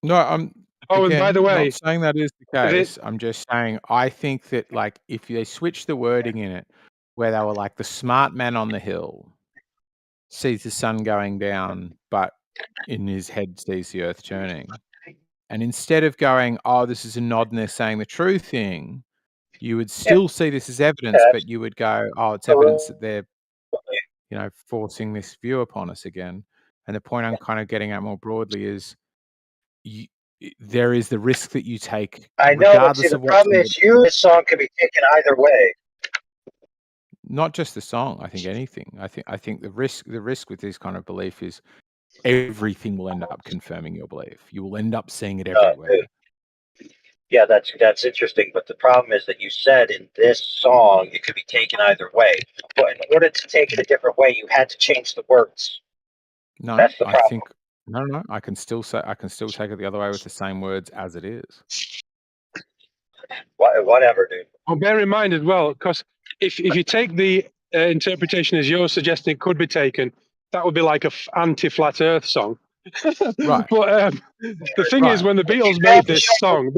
No, I'm Oh, and by again the way, not saying that is the case. I'm just saying I think that like if they switch the wording in it, where they were like the smart man on the hill sees the sun going down, but in his head sees the earth turning, and instead of going, oh, this is a nod and they're saying the true thing, you would still see this as evidence, Yeah, but you would go, oh, it's evidence that they're forcing this view upon us again. And the point I'm kind of getting at more broadly is there is the risk that you take, I know, but see, regardless the of what problem is this song could be taken either way. not just the song. I think anything. I think the risk with this kind of belief is everything will end up confirming your belief. You will end up seeing it everywhere. Yeah, that's interesting. But the problem is that you said in this song it could be taken either way. But in order to take it a different way, you had to change the words. No, That's the I problem. think no. I can still take it the other way with the same words as it is. Whatever, dude. Well, bear in mind as well, because if you take the interpretation as you're suggesting it could be taken, that would be like a anti-flat Earth song. Right. But the thing is, when the Beatles made this song,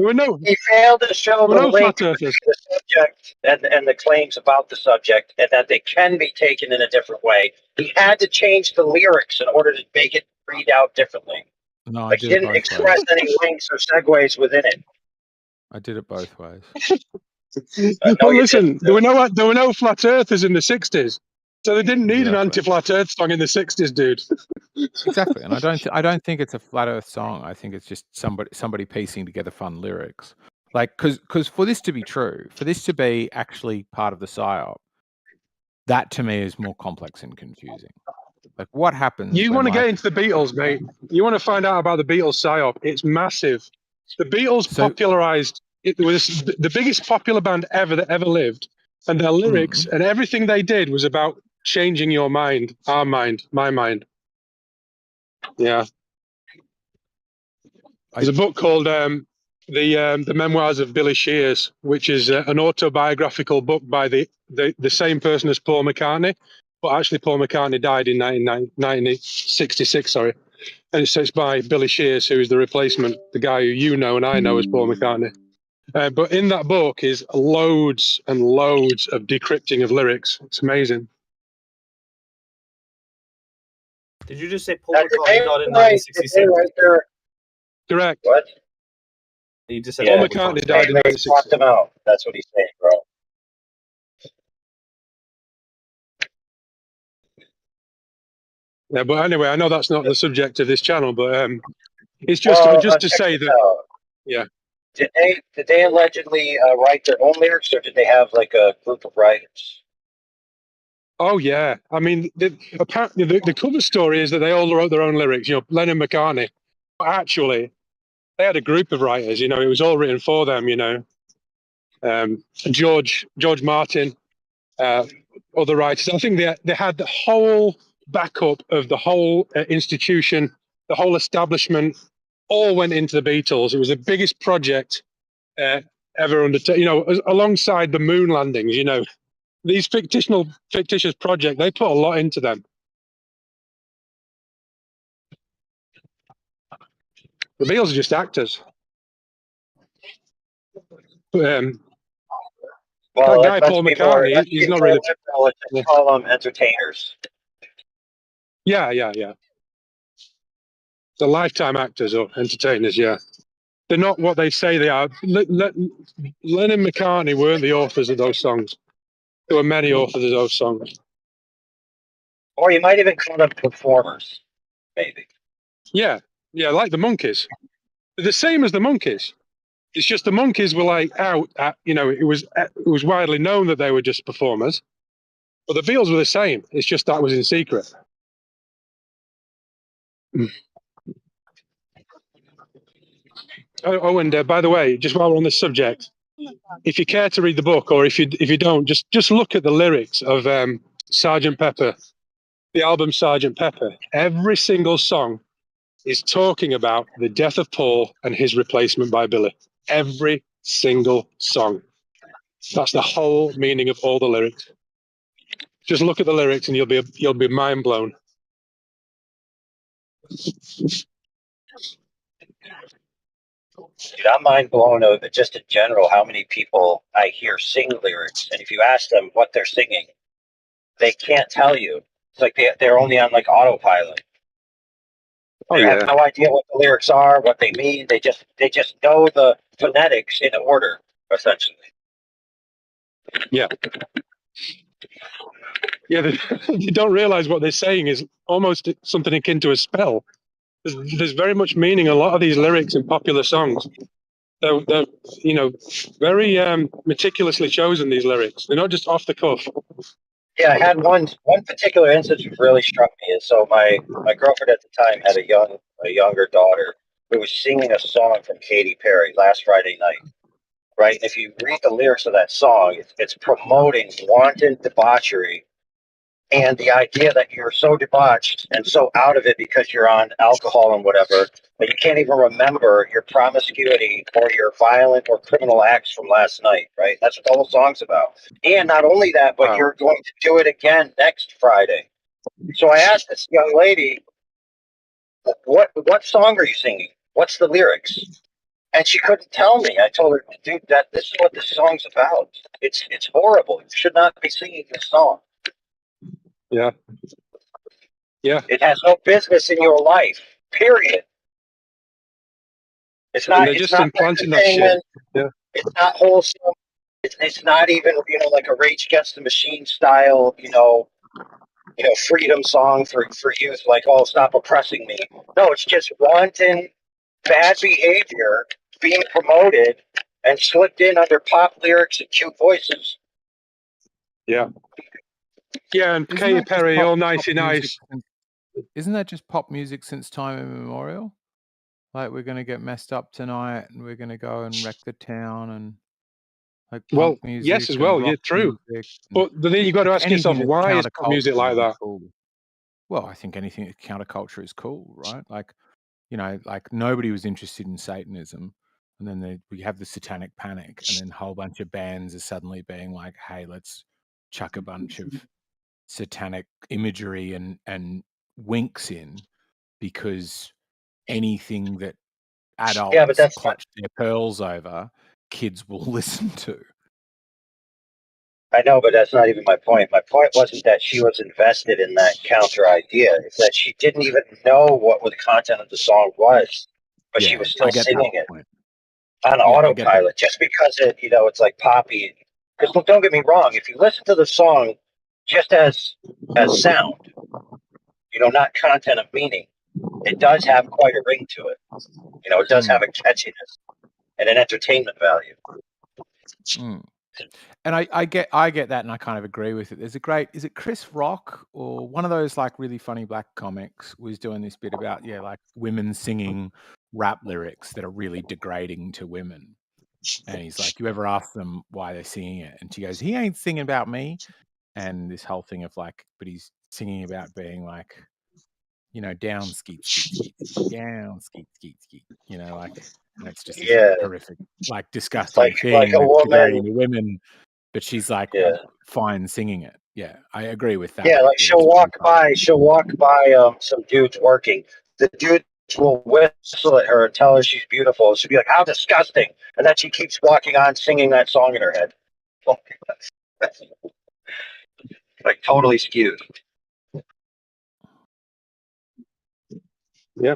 He failed to show the link flat between earthers. the subject and the claims about the subject, and that they can be taken in a different way. He had to change the lyrics in order to make it read out differently. No, I Like he did it didn't both express ways. any links or segues within it. I did it both ways. No, Well, you listen, didn't. there were no flat earthers in the '60s, so they didn't need an Exactly. anti-flat Earth song in the '60s, dude. Exactly, and I don't think it's a flat Earth song. I think it's just somebody piecing together fun lyrics. Like, because for this to be true, for this to be actually part of the psyop, that to me is more complex and confusing. Like, what happens? You when, want to like, get into the Beatles, mate? You want to find out about the Beatles psyop? It's massive. The Beatles popularized it. Was the biggest popular band ever that ever lived, and their lyrics and everything they did was about changing your mind, our mind, my mind. Yeah. There's a book called the Memoirs of Billy Shears, which is an autobiographical book by the same person as Paul McCartney, but actually Paul McCartney died in 1966. Sorry, and it's by Billy Shears, who is the replacement, the guy who you know and I know as Paul McCartney. But in that book is loads and loads of decrypting of lyrics. It's amazing. Did you just say Paul McCartney died in 1966? Correct. What? You just said Paul McCartney died in They swapped him out. That's what he's saying, bro. Yeah, but anyway, I know that's not the subject of this channel, but it's just to say that. Yeah. Did they allegedly write their own lyrics, or did they have like a group of writers? Oh yeah, I mean, apparently the cover story is that they all wrote their own lyrics. You know, Lennon, McCartney. But actually, they had a group of writers. You know, it was all written for them. You know, George Martin, other writers. I think they had the whole backup of the whole institution, the whole establishment, all went into the Beatles. It was the biggest project ever undertaken. You know, alongside the moon landings. You know, these fictitious projects, they put a lot into them. The Beatles are just actors. Well, That guy Paul let's be more McCartney, he's not really. liberal. Let's just Yeah, call them entertainers. yeah. The lifetime actors or entertainers. Yeah, they're not what they say they are. Lennon and McCartney weren't the authors of those songs. There were many authors of those songs. Or you might even call them performers, maybe. Yeah, like the Monkees. They're the same as the Monkees. It's just the Monkees were like out at, it was widely known that they were just performers. But the Beatles were the same. It's just that was in secret. Oh, and by the way, just while we're on this subject, if you care to read the book, or if you don't, just look at the lyrics of Sergeant Pepper, the album Sergeant Pepper. Every single song is talking about the death of Paul and his replacement by Billy. Every single song. That's the whole meaning of all the lyrics. Just look at the lyrics and you'll be mind blown. Dude, I'm mind blown over just in general how many people I hear sing lyrics, and if you ask them what they're singing, they can't tell you. It's like they're only on like autopilot. Oh They have yeah, no idea what the lyrics are, what they mean. They just know the phonetics in order, essentially. yeah. They, they don't realize what they're saying is almost something akin to a spell. There's very much meaning in a lot of these lyrics in popular songs. They're very meticulously chosen, these lyrics. They're not just off the cuff. Yeah, I had one particular instance that really struck me. And so my girlfriend at the time had a younger daughter who was singing a song from Katy Perry last Friday night. Right, and if you read the lyrics of that song, it's promoting wanton debauchery and the idea that you're so debauched and so out of it because you're on alcohol and whatever that you can't even remember your promiscuity or your violent or criminal acts from last night, right? That's what the whole song's about. And not only that, but Wow. you're going to do it again next Friday. So I asked this young lady, what song are you singing? What's the lyrics? And she couldn't tell me. I told her, dude, that this is what this song's about. It's horrible. You should not be singing this song. Yeah. It has no business in your life. Period. It's And not. they're It's just not implanting that shit. entertainment. Yeah. It's not wholesome. It's not even like a Rage Against the Machine style freedom song for youth. Like, oh, stop oppressing me. No, it's just wanton bad behavior being promoted and slipped in under pop lyrics and cute voices. Yeah, and Isn't Katy that just Perry, pop all nicey music nice. Isn't that just pop music since time immemorial? Like, we're gonna get messed up tonight, and we're gonna go and wreck the town, and like Well, punk music yes, as and well. Yeah, rock true. music. But then you got to ask yourself, Anything that's why is pop music like counterculture is that? cool. Well, I think anything that's counterculture is cool, right? Like, like nobody was interested in Satanism, and then we have the Satanic Panic, and then a whole bunch of bands are suddenly being like, "Hey, let's chuck a bunch of satanic imagery and winks in, because anything that Yeah, but adults that's clutch their pearls over, kids will listen to." I know, but that's not even my point. My point wasn't that she was invested in that counter idea. It's that she didn't even know what the content of the song was, but she Yeah, was I still get singing that it point. on Yeah, I get that. autopilot just because it's like poppy. Because don't get me wrong, if you listen to the song just as sound, not content of meaning, it does have quite a ring to it. It does have a catchiness and an entertainment value. And I get that, and I kind of agree with it. There's is it Chris Rock or one of those like really funny black comics was doing this bit about like women singing rap lyrics that are really degrading to women. And he's like, you ever ask them why they're singing it? And she goes, he ain't singing about me. And this whole thing of like, but he's singing about being like, down skeet skeet skeet skeet, down skeet skeet skeet, like, and it's just this Yeah, horrific, like disgusting like thing a that's degrading woman. to women. But she's like, Yeah. fine singing it. Yeah, I agree with that. Yeah, bit, like that she'll it's walk really by some dudes working. The dudes will whistle at her and tell her she's beautiful. She'll be like, "How disgusting!" And then she keeps walking on, singing that song in her head. That's like totally skewed. Yeah.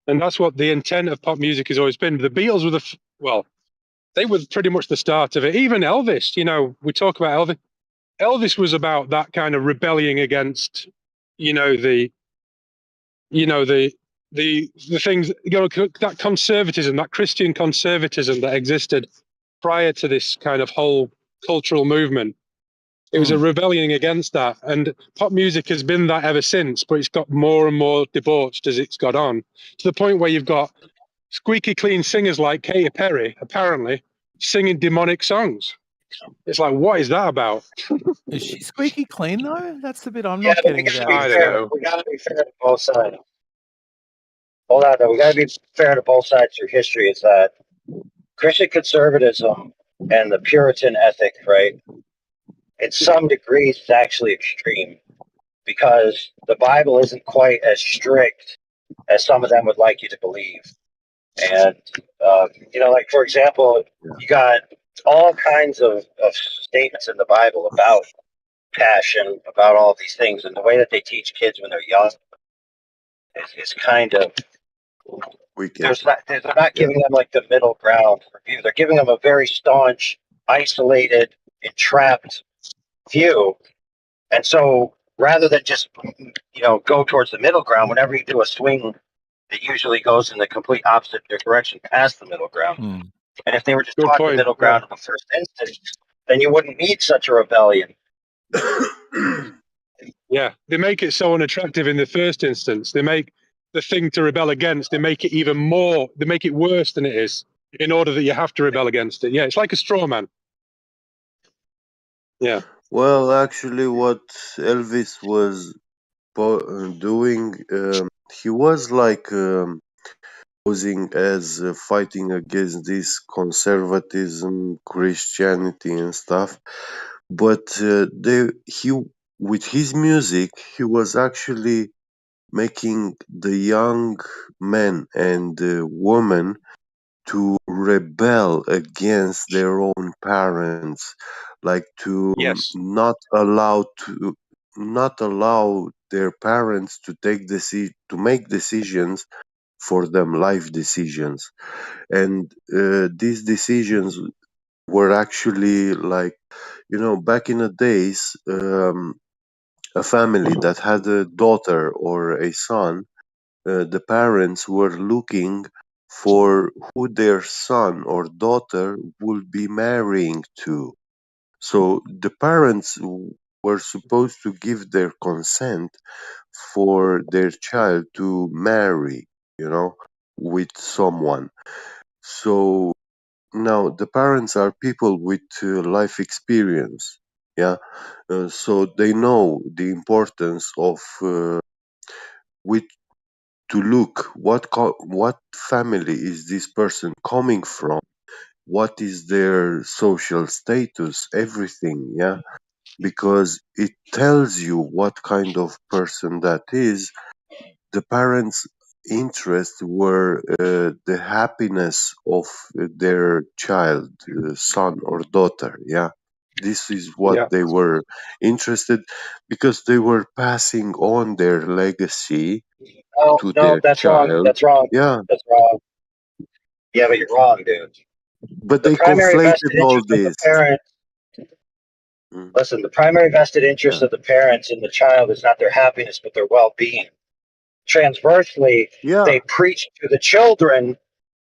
And that's what the intent of pop music has always been. The Beatles were well, they were pretty much the start of it. Even Elvis, you know, we talk about Elvis. Elvis was about that kind of rebelling against, you know, the things, you know, that conservatism, that Christian conservatism that existed prior to this kind of whole cultural movement. It was a rebellion against that, and pop music has been that ever since. But it's got more and more debauched as it's got on, to the point where you've got squeaky clean singers like Katy Perry, apparently singing demonic songs. It's like, what is that about? Is she squeaky clean though? That's the bit I'm Yeah, not but we getting gotta about be I this. don't fair. know. We gotta be fair to both sides. Hold on, though. We gotta be fair to both sides through history. Is that Christian conservatism and the Puritan ethic, right? In some degrees, it's actually extreme because the Bible isn't quite as strict as some of them would like you to believe. And, you know, like, for example, you got all kinds of statements in the Bible about passion, about all these things. And the way that they teach kids when they're young is kind of, Wicked. they're not giving them like the middle ground view. They're giving them a very staunch, isolated, entrapped view. And so rather than just, you know, go towards the middle ground, whenever you do a swing, it usually goes in the complete opposite direction past the middle ground. And if they were just Good taught the point. middle ground in the first instance, then you wouldn't need such a rebellion. Yeah, they make it so unattractive in the first instance. They make the thing to rebel against, they make it even more, they make it worse than it is in order that you have to rebel against it. Yeah, it's like a straw man. Yeah. Well, actually, what Elvis was doing, he was like posing as fighting against this conservatism, Christianity, and stuff. But he, with his music, he was actually making the young men and women to rebel against their own parents, like to Yes. not allow their parents to to make decisions for them, life decisions. And these decisions were actually like, you know, back in the days, a family that had a daughter or a son, the parents were looking for who their son or daughter would be marrying to. So the parents were supposed to give their consent for their child to marry, you know, with someone. So now the parents are people with life experience, yeah, so they know the importance of which to look what family is this person coming from, what is their social status, everything, yeah, because it tells you what kind of person that is. The parents' interests were the happiness of their child, son or daughter. Yeah, this is what Yeah. they were interested, because they were passing on their legacy No, to no, their that's wrong. child. That's wrong. Yeah, That's wrong. Yeah, but you're wrong, dude. but The they primary vested conflated all interest of the this. parent, Mm, listen, the primary vested interest yeah, of the parents in the child is not their happiness, but their well being. Transversely, yeah, they preach to the children,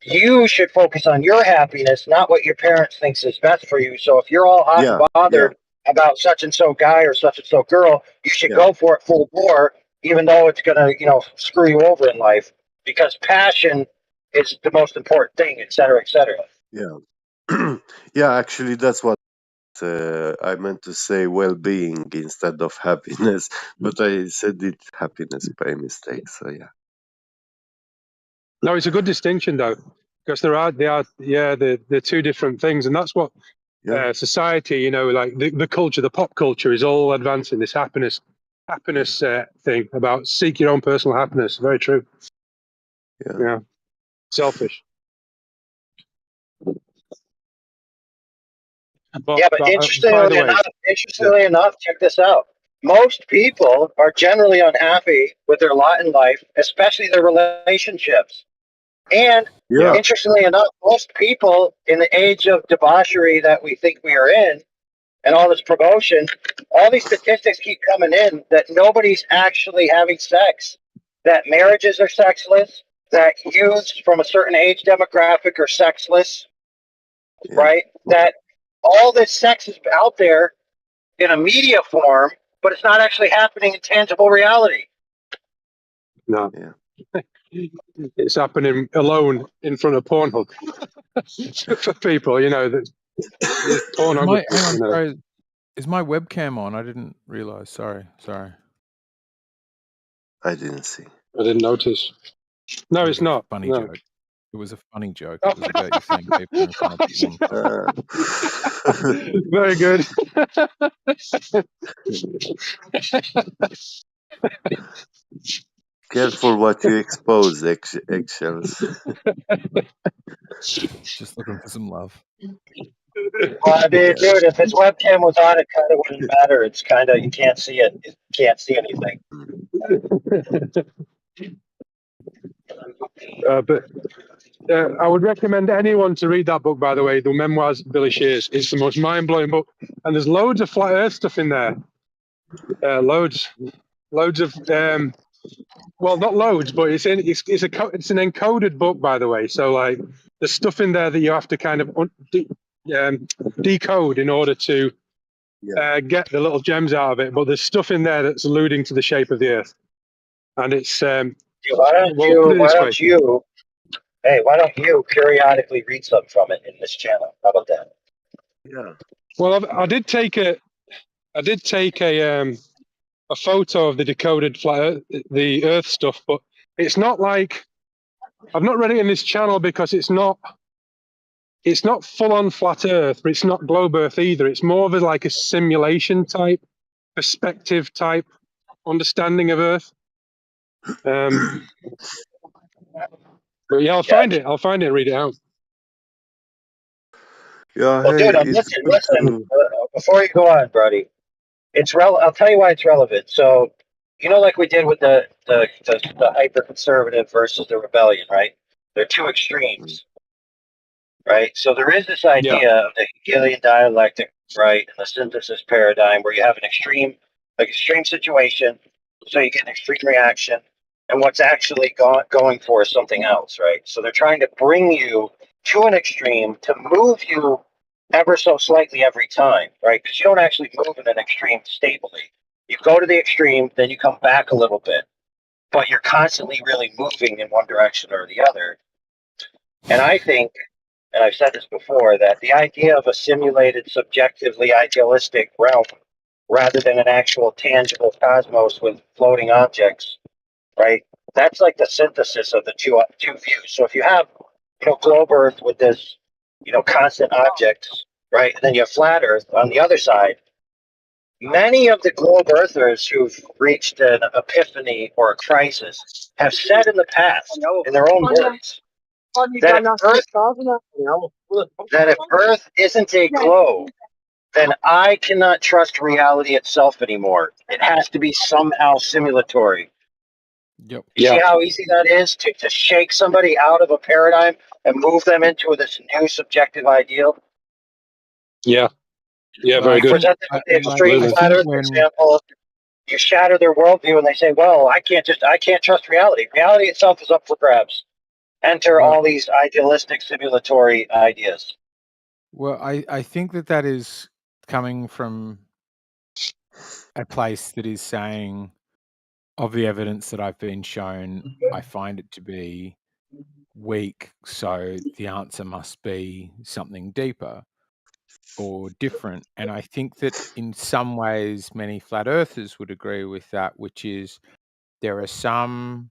you should focus on your happiness, not what your parents thinks is best for you. So if you're all hot and yeah, yeah, bothered about such and so guy or such and so girl, you should yeah, go for it full bore, even though it's gonna, you know, screw you over in life. Because passion is the most important thing, et cetera, et cetera. yeah. Yeah, actually, that's what I meant to say, well-being instead of happiness, but I said it happiness by mistake. So yeah, No, it's a good distinction though, because they're two different things, and that's what yeah, society, you know, like the culture, the pop culture is all advancing this happiness thing about seek your own personal happiness. Very true. yeah. Yeah, selfish. Yeah, but by the way, interestingly enough, check this out. Most people are generally unhappy with their lot in life, especially their relationships. And Yeah. interestingly enough, most people in the age of debauchery that we think we are in, and all this promotion, all these statistics keep coming in that nobody's actually having sex, that marriages are sexless, that youths from a certain age demographic are sexless, Yeah. right? That all this sex is out there in a media form, but it's not actually happening in tangible reality. no, Yeah. it's happening alone in front of Pornhub for people. You know that there's pornography. Hang on, You know. sorry. Is my webcam on? I didn't realize. Sorry. I didn't see. I didn't notice. No, It it's was a not. funny No. joke. It was a funny joke. It was about you seeing people in front of porn. Very good. Careful what you expose, eggshells. Just looking for some love. Well, I mean, Yeah. dude, if his webcam was on, it kind of wouldn't matter. It's kind of, you can't see it. You can't see anything. But I would recommend anyone to read that book, by the way, The Memoirs of Billy Shears. It's the most mind-blowing book. And there's loads of flat earth stuff in there. Loads of, well, not loads, but it's an encoded book, by the way. So like there's stuff in there that you have to kind of decode in order to get the little gems out of it. But there's stuff in there that's alluding to the shape of the earth. And it's, Why don't you periodically read something from it in this channel? How about that? Yeah. well, I did take a photo of the decoded the Earth stuff, but it's not like I've not read it in this channel because it's not full on flat Earth, but it's not globe Earth either. It's more of like a simulation type, perspective type understanding of Earth. But yeah, I'll find it and read it out. Yeah. Well, Hey, dude, it's listen. Before you go on, buddy, I'll tell you why it's relevant. So, like we did with the hyper conservative versus the rebellion, right? They're two extremes, right? So there is this idea of the Hegelian dialectic, right, and the synthesis paradigm, where you have an extreme situation, so you get an extreme reaction, and what's actually going for is something else, right? So they're trying to bring you to an extreme to move you ever so slightly every time, right? Because you don't actually move in an extreme stably. You go to the extreme, then you come back a little bit, but you're constantly really moving in one direction or the other. And I think, and I've said this before, that the idea of a simulated, subjectively idealistic realm rather than an actual tangible cosmos with floating objects, right? That's like the synthesis of the two views. So if you have, globe Earth with this, constant objects, right, and then you have flat Earth on the other side. Many of the globe Earthers who've reached an epiphany or a crisis have said in the past, in their own words, that if Earth isn't a globe, then I cannot trust reality itself anymore. It has to be somehow simulatory. Yep. You see how easy that is to shake somebody out of a paradigm and move them into this new subjective ideal? Yeah, Well, very I good. Present them with the extreme I flat think Earth example. You shatter their worldview and they say, well, I can't trust reality. Reality itself is up for grabs. Enter all these idealistic simulatory ideas. Well, I think that is coming from a place that is saying, of the evidence that I've been shown, I find it to be weak, so the answer must be something deeper or different. And I think that in some ways many flat earthers would agree with that, which is there are some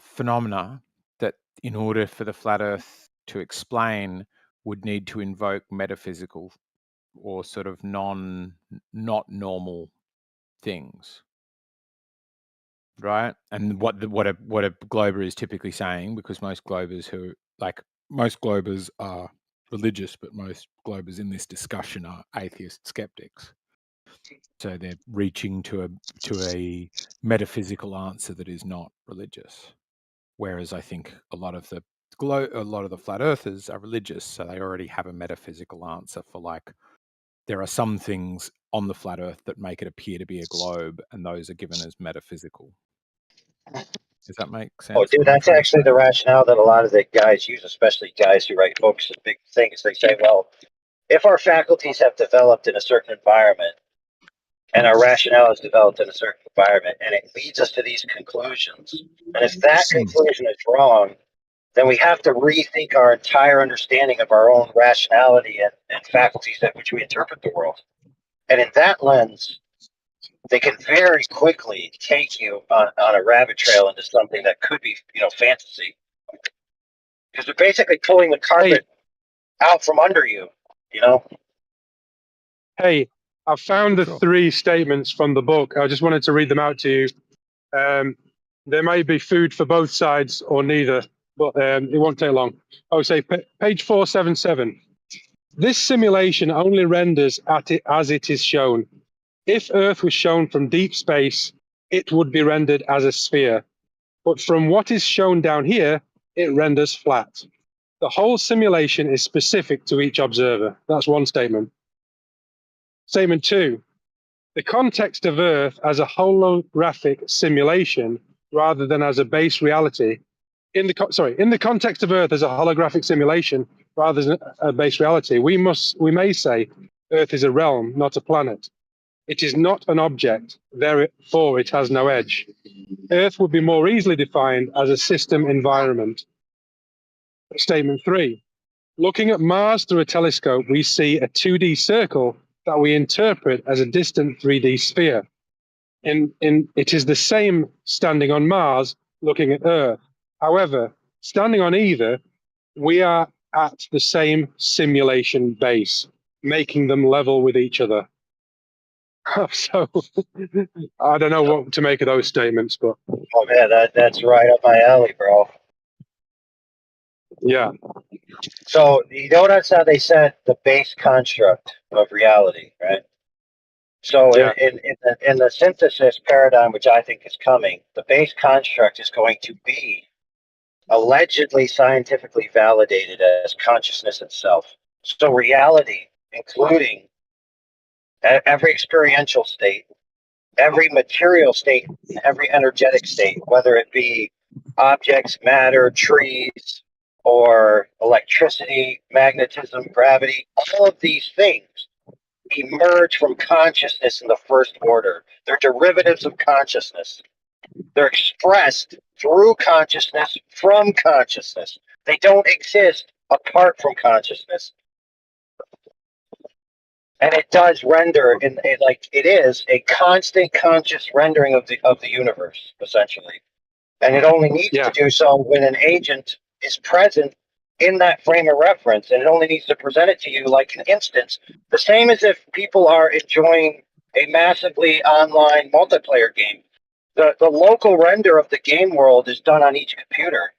phenomena that in order for the flat earth to explain would need to invoke metaphysical or sort of not normal things, right? And what a glober is typically saying, because most globers are religious, but most globers in this discussion are atheist skeptics. So they're reaching to a metaphysical answer that is not religious. Whereas I think a lot of the flat earthers are religious, so they already have a metaphysical answer for, like, there are some things on the flat earth that make it appear to be a globe, and those are given as metaphysical. Does that make sense? Oh, dude, that's actually the rationale that a lot of the guys use, especially guys who write books and big things. They say, well, if our faculties have developed in a certain environment, and our rationale is developed in a certain environment, and it leads us to these conclusions, and if that conclusion is wrong, then we have to rethink our entire understanding of our own rationality and faculties at which we interpret the world. And in that lens, they can very quickly take you on a rabbit trail into something that could be, fantasy. Because they're basically pulling the carpet out from under you, Hey, I found the Sure. 3 statements from the book. I just wanted to read them out to you. There may be food for both sides or neither, but it won't take long. I would say page 477. This simulation only renders at it as it is shown. If Earth was shown from deep space, it would be rendered as a sphere. But from what is shown down here, it renders flat. The whole simulation is specific to each observer. That's one statement. Statement 2. The context of Earth as a holographic simulation rather than as a base reality. In the context of Earth as a holographic simulation rather than a base reality, we may say Earth is a realm, not a planet. It is not an object, therefore it has no edge. Earth would be more easily defined as a system environment. Statement 3. Looking at Mars through a telescope, we see a 2D circle that we interpret as a distant 3D sphere. It is the same standing on Mars, looking at Earth. However, standing on either, we are at the same simulation base, making them level with each other. So, I don't know what to make of those statements, but oh man, that's right up my alley, bro. yeah. So you notice how they said the base construct of reality, right? So Yeah. in the synthesis paradigm, which I think is coming, the base construct is going to be allegedly scientifically validated as consciousness itself. So reality, including every experiential state, every material state, and every energetic state, whether it be objects, matter, trees, or electricity, magnetism, gravity, all of these things emerge from consciousness in the first order. They're derivatives of consciousness. They're expressed through consciousness, from consciousness. They don't exist apart from consciousness. And it does render it is a constant conscious rendering of the universe, essentially. And it only needs to do so when an agent is present in that frame of reference, and it only needs to present it to you like an instance. The same as if people are enjoying a massively online multiplayer game. The local render of the game world is done on each computer.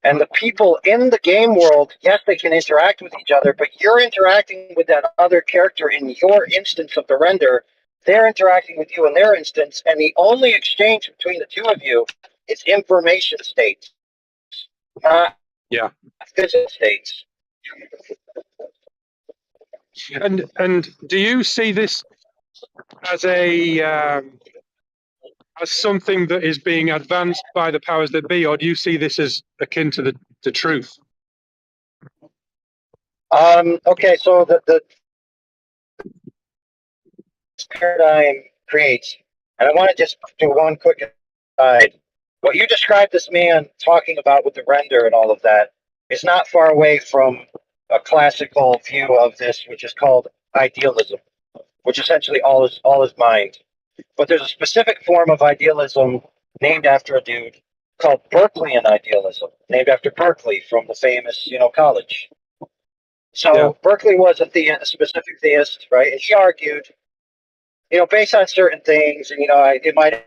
And the people in the game world, yes, they can interact with each other, but you're interacting with that other character in your instance of the render. They're interacting with you in their instance, and the only exchange between the two of you is information states, not physical states. And do you see this as as something that is being advanced by the powers that be, or do you see this as akin to the truth? Okay, so the paradigm creates, and I want to just do one quick aside. What you described this man talking about with the render and all of that is not far away from a classical view of this, which is called idealism, which essentially all is mind. But there's a specific form of idealism named after a dude called Berkeleyan idealism, named after Berkeley from the famous, college. So Berkeley was a specific theist, right? And he argued, based on certain things, and it might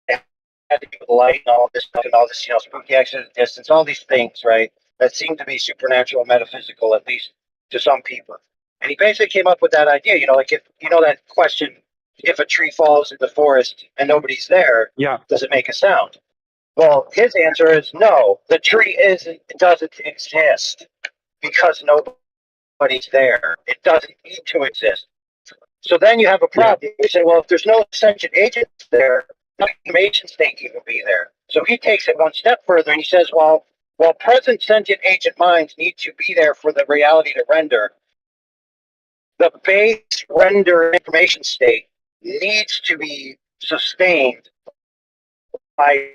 have to do with light and all this stuff and all this, spooky accident distance, all these things, right? that seemed to be supernatural and metaphysical, at least to some people. And he basically came up with that idea, like if that question, if a tree falls in the forest and nobody's there, Yeah. does it make a sound? Well, his answer is no. The tree doesn't exist because nobody's there. It doesn't need to exist. So then you have a problem. You say, well, if there's no sentient agents there, how can the information state even be there? So he takes it one step further and he says, well, present sentient agent minds need to be there for the reality to render, the base render information state needs to be sustained by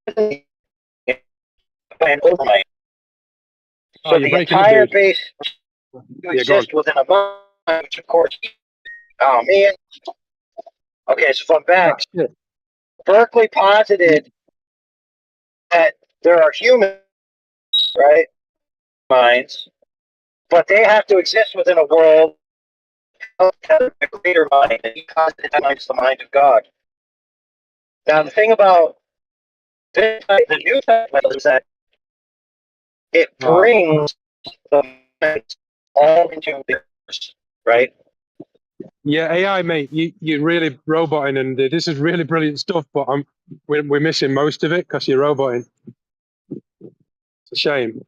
an overmind. So the entire base exists within a mind, which of course, oh man. Okay, so if I'm back, Berkeley posited that there are humans, right, minds, but they have to exist within a world of a greater mind, and he posited that mind is the mind of God. Now, the thing about the new Testament is that it brings the minds all into the universe, right? Yeah, AI, mate, you're really roboting, and this is really brilliant stuff, but we're missing most of it because you're roboting. It's a shame.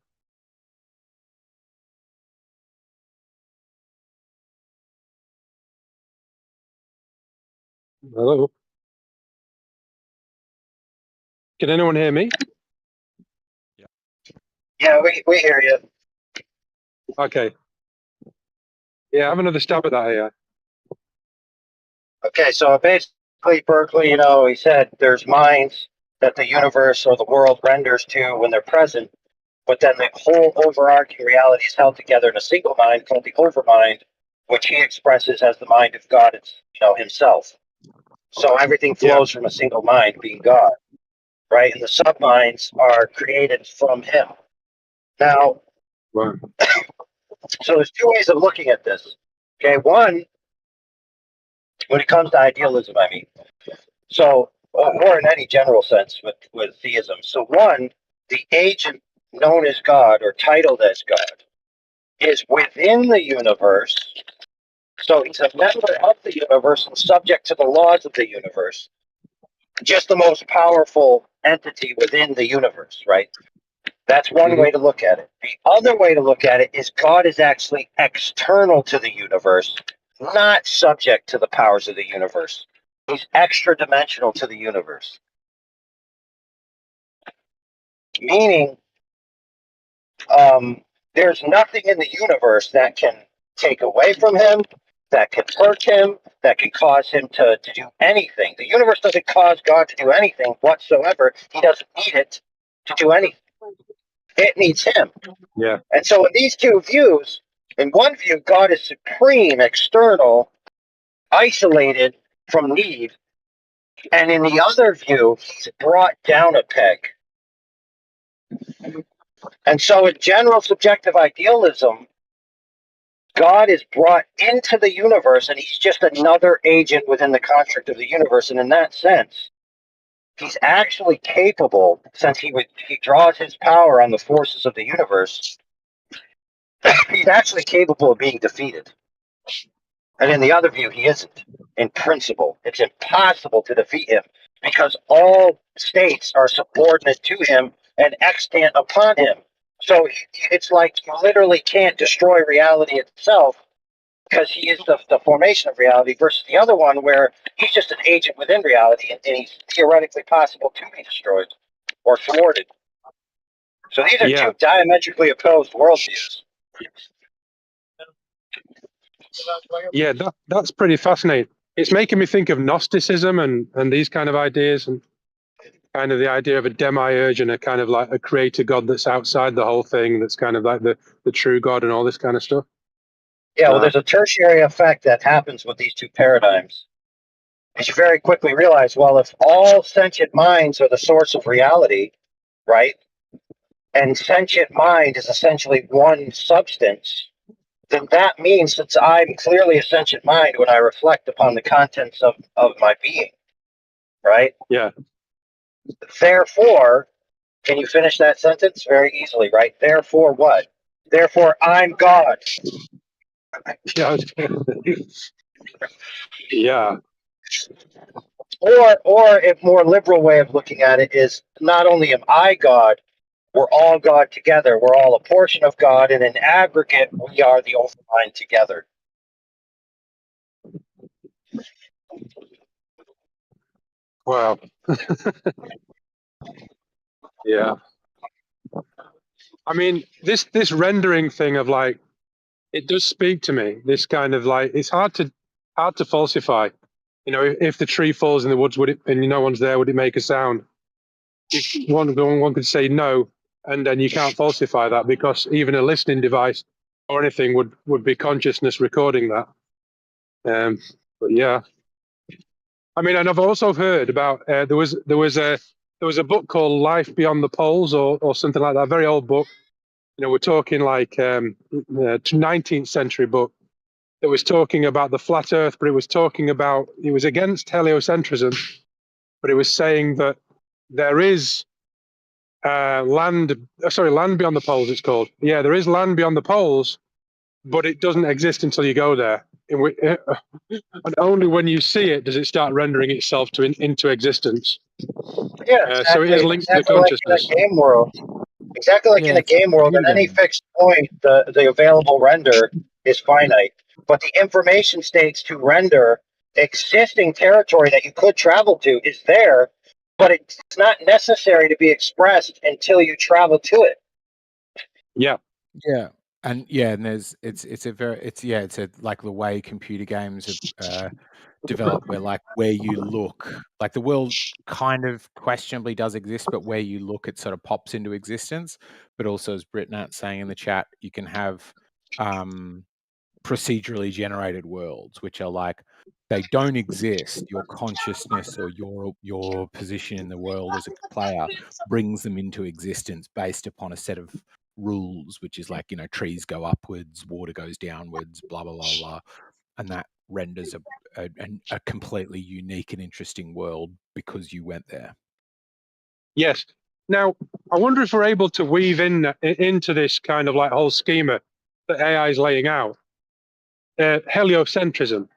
Hello? Can anyone hear me? Yeah, we hear you. Okay. Yeah, have another stab at that AI. Okay, so basically, Berkeley, he said there's minds that the universe or the world renders to when they're present, but then the whole overarching reality is held together in a single mind called the overmind, which he expresses as the mind of God, himself. So everything flows from a single mind, being God, right? And the subminds are created from him. Now, so there's two ways of looking at this. Okay, one, when it comes to idealism, I mean, so, or in any general sense with theism. So one, the agent known as God or titled as God is within the universe. So he's a member of the universe and subject to the laws of the universe. Just the most powerful entity within the universe, right? That's one way to look at it. The other way to look at it is God is actually external to the universe, not subject to the powers of the universe. He's extra dimensional to the universe. Meaning, there's nothing in the universe that can take away from him, that can hurt him, that can cause him to do anything. The universe doesn't cause God to do anything whatsoever. He doesn't need it to do anything. It needs him. Yeah. And so in these two views, in one view, God is supreme, external, isolated from need. And in the other view, he's brought down a peg. And so in general subjective idealism, God is brought into the universe and he's just another agent within the construct of the universe. And in that sense, he's actually capable, since he draws his power on the forces of the universe, he's actually capable of being defeated. And in the other view, he isn't. In principle, it's impossible to defeat him because all states are subordinate to him and extant upon him. So it's like you literally can't destroy reality itself because he is the formation of reality versus the other one where he's just an agent within reality and he's theoretically possible to be destroyed or thwarted. So these are two diametrically opposed worldviews. Yeah, that's pretty fascinating. It's making me think of Gnosticism and these kind of ideas, and kind of the idea of a demiurge and a kind of like a creator God that's outside the whole thing, that's kind of like the true God and all this kind of stuff. Yeah, well, there's a tertiary effect that happens with these two paradigms. As you very quickly realize, well, if all sentient minds are the source of reality, right, and sentient mind is essentially one substance, then that means that I'm clearly a sentient mind when I reflect upon the contents of my being, right? Yeah. Therefore, Can you finish that sentence? Very easily, right? Therefore what? Therefore I'm God. Yeah. Yeah. Or a more liberal way of looking at it is not only am I God, we're all God together. We're all a portion of God, and in aggregate, we are the overmind together. Wow. Yeah. I mean, this rendering thing of like, it does speak to me. This kind of like, it's hard to falsify. You know, if the tree falls in the woods, would it, and no one's there, would it make a sound? One could say no, and then you can't falsify that because even a listening device or anything would be consciousness recording that. But yeah, I mean, and I've also heard about there was a book called Life Beyond the Poles or something like that, a very old book. You know, we're talking like 19th century book that was talking about the flat Earth, but it was against heliocentrism, but it was saying that there is land beyond the poles. It's called. Yeah, there is land beyond the poles, but it doesn't exist until you go there. And only when you see it does it start rendering itself into existence. Yeah, So it is linked to the exactly like in a consciousness. game world. Exactly like Yeah, in a it's a game world, computer at any game. fixed point, the available render is finite. But the information states to render existing territory that you could travel to is there, but it's not necessary to be expressed until you travel to it. Yeah. Yeah, and there's it's a like the way computer games are developed, where you look, like the world kind of questionably does exist, but where you look, it sort of pops into existence. But also, as Britnat's saying in the chat, you can have procedurally generated worlds, which are like they don't exist. Your consciousness or your position in the world as a player brings them into existence based upon a set of rules, which is like, trees go upwards, water goes downwards, blah blah blah blah, and that renders a completely unique and interesting world because you went there. Yes. Now, I wonder if we're able to weave into this kind of like whole schema that AI is laying out, heliocentrism,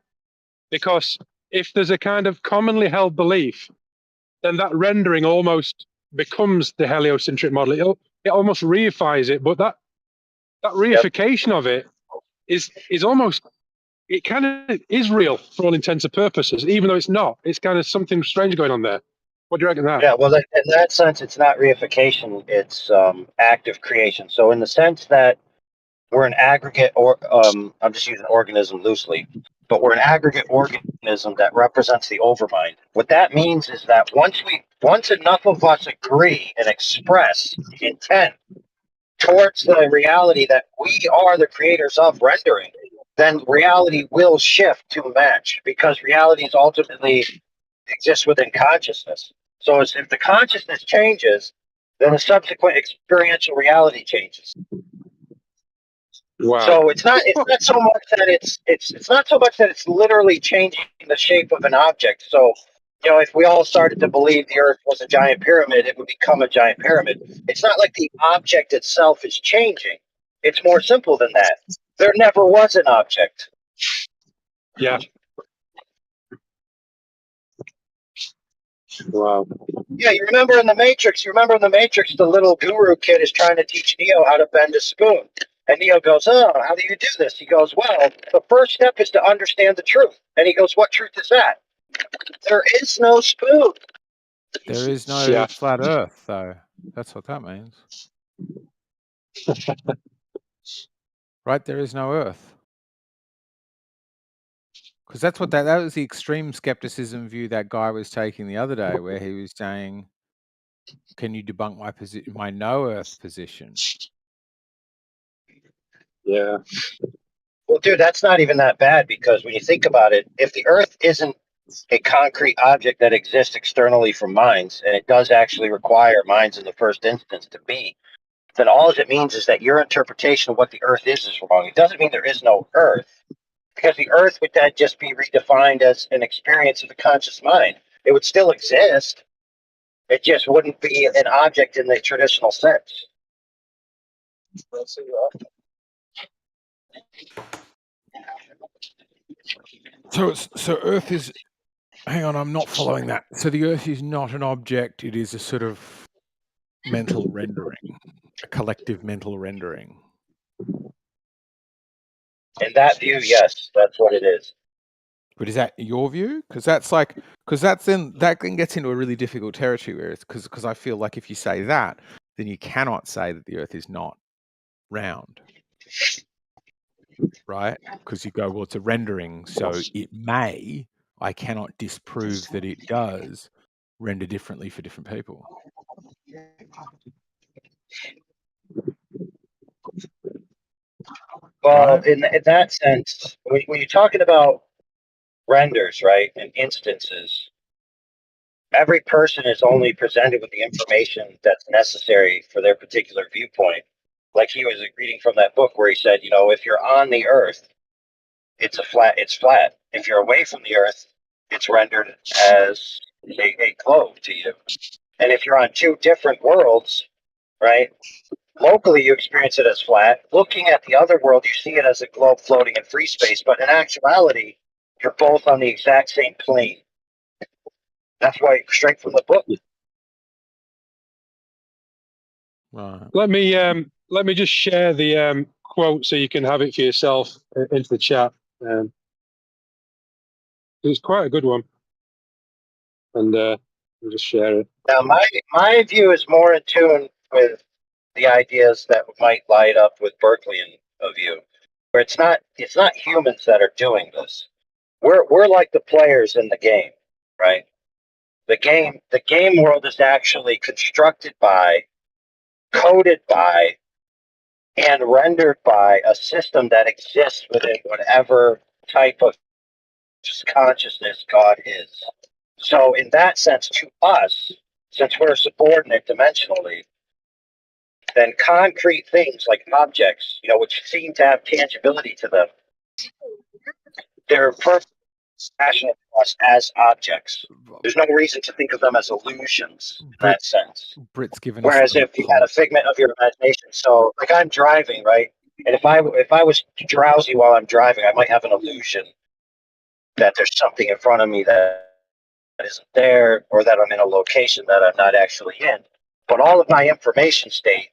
because if there's a kind of commonly held belief, then that rendering almost becomes the heliocentric model. It almost reifies it, but that reification of it is almost, it kind of is real for all intents and purposes, even though it's not. It's kind of something strange going on there. What do you reckon of that? Yeah, well, in that sense, it's not reification; it's active creation. So, in the sense that we're an aggregate, or I'm just using organism loosely, but we're an aggregate organism that represents the overmind. What that means is that once enough of us agree and express intent towards the reality that we are the creators of rendering, then reality will shift to match because reality is ultimately exists within consciousness. So if the consciousness changes, then the subsequent experiential reality changes. Wow. So it's not so much that it's not so much that it's literally changing the shape of an object. So, if we all started to believe the Earth was a giant pyramid, it would become a giant pyramid. It's not like the object itself is changing. It's more simple than that. There never was an object. Yeah. Wow. Yeah, you remember in the Matrix, the little guru kid is trying to teach Neo how to bend a spoon. And Neo goes, "Oh, how do you do this?" He goes, "Well, the first step is to understand the truth." And he goes, "What truth is that?" There is no spoon. There is no Yeah. flat Earth, though. That's what that means, right? There is no Earth. Because that's what that was the extreme skepticism view that guy was taking the other day, where he was saying, "Can you debunk my no Earth position?" Yeah. Well, dude, that's not even that bad because when you think about it, if the Earth isn't a concrete object that exists externally from minds, and it does actually require minds in the first instance to be, then all it means is that your interpretation of what the Earth is wrong. It doesn't mean there is no Earth, because the Earth would then just be redefined as an experience of the conscious mind. It would still exist. It just wouldn't be an object in the traditional sense. So Earth is. Hang on, I'm not following that. So the Earth is not an object; it is a sort of mental rendering, a collective mental rendering. In that view, yes, that's what it is. But is that your view? Because that then gets into a really difficult territory where it's because I feel like if you say that, then you cannot say that the Earth is not round, right? Because you go, well, it's a rendering, so it may. I cannot disprove that it does render differently for different people. Well, Right? in that sense, when you're talking about renders, right, and instances, every person is only presented with the information that's necessary for their particular viewpoint. Like he was reading from that book where he said, you know, if you're on the Earth, it's flat. If you're away from the Earth, it's rendered as a globe to you. And if you're on two different worlds, right, locally you experience it as flat. Looking at the other world, you see it as a globe floating in free space. But in actuality, you're both on the exact same plane. That's why, straight from the book. Right. Let me just share the quote so you can have it for yourself into the chat. It's quite a good one, and I'll just share it. Now, my view is more in tune with the ideas that might light up with Berkeleyan view, where it's not humans that are doing this. We're like the players in the game, right? The game world is actually constructed by, coded by, and rendered by a system that exists within whatever type of consciousness God is. So, in that sense, to us, since we're subordinate dimensionally, then concrete things like objects, you know, which seem to have tangibility to them, they're perfectly rational to us as objects. There's no reason to think of them as illusions in that sense. Brit's given us Whereas the if you had a figment of your imagination, so like I'm driving, right? And if I was drowsy while I'm driving, I might have an illusion that there's something in front of me that isn't there, or that I'm in a location that I'm not actually in. But all of my information state,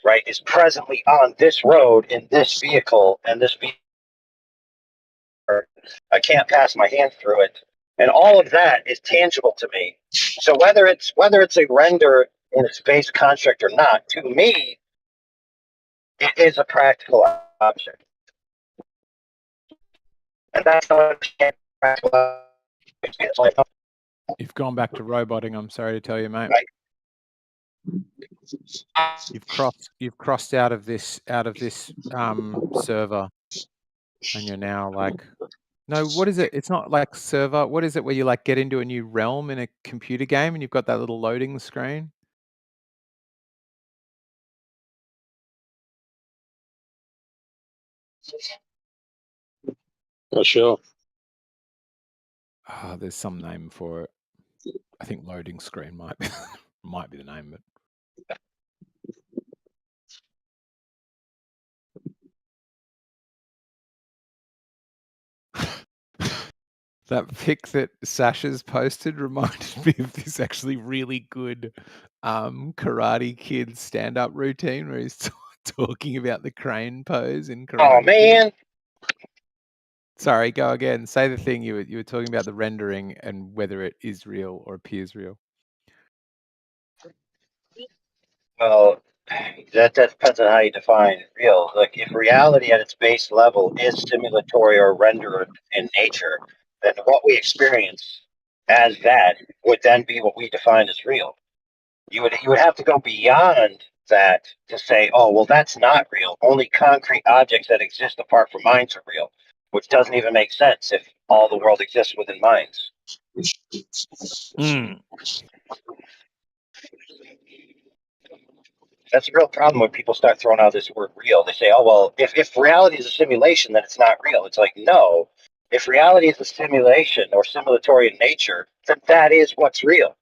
right, is presently on this road in this vehicle, and this vehicle, I can't pass my hand through it, and all of that is tangible to me. So whether it's a render in a space construct or not, to me, it is a practical object, and that's how I understand practical objects. It's like, You've gone back to roboting. I'm sorry to tell you, mate. right. You've crossed out of this server, and you're now like, no, what is it? It's not like server. What is it where you like get into a new realm in a computer game and you've got that little loading screen? Not sure. Oh, there's some name for it. I think loading screen might be might be the name, but that pic that Sasha's posted reminded me of this actually really good Karate Kid stand-up routine where he's talking about the crane pose in Karate Oh man. Kid. Sorry, go again. Say the thing you were talking about, the rendering and whether it is real or appears real. Well, that depends on how you define real. Like, if reality at its base level is simulatory or rendered in nature, then what we experience as that would then be what we define as real. You would have to go beyond that to say, oh, well, that's not real. Only concrete objects that exist apart from minds are real, which doesn't even make sense if all the world exists within minds. That's a real problem when people start throwing out this word real. They say, oh, well, if reality is a simulation, then it's not real. It's like, no. If reality is a simulation or simulatory in nature, then that is what's real.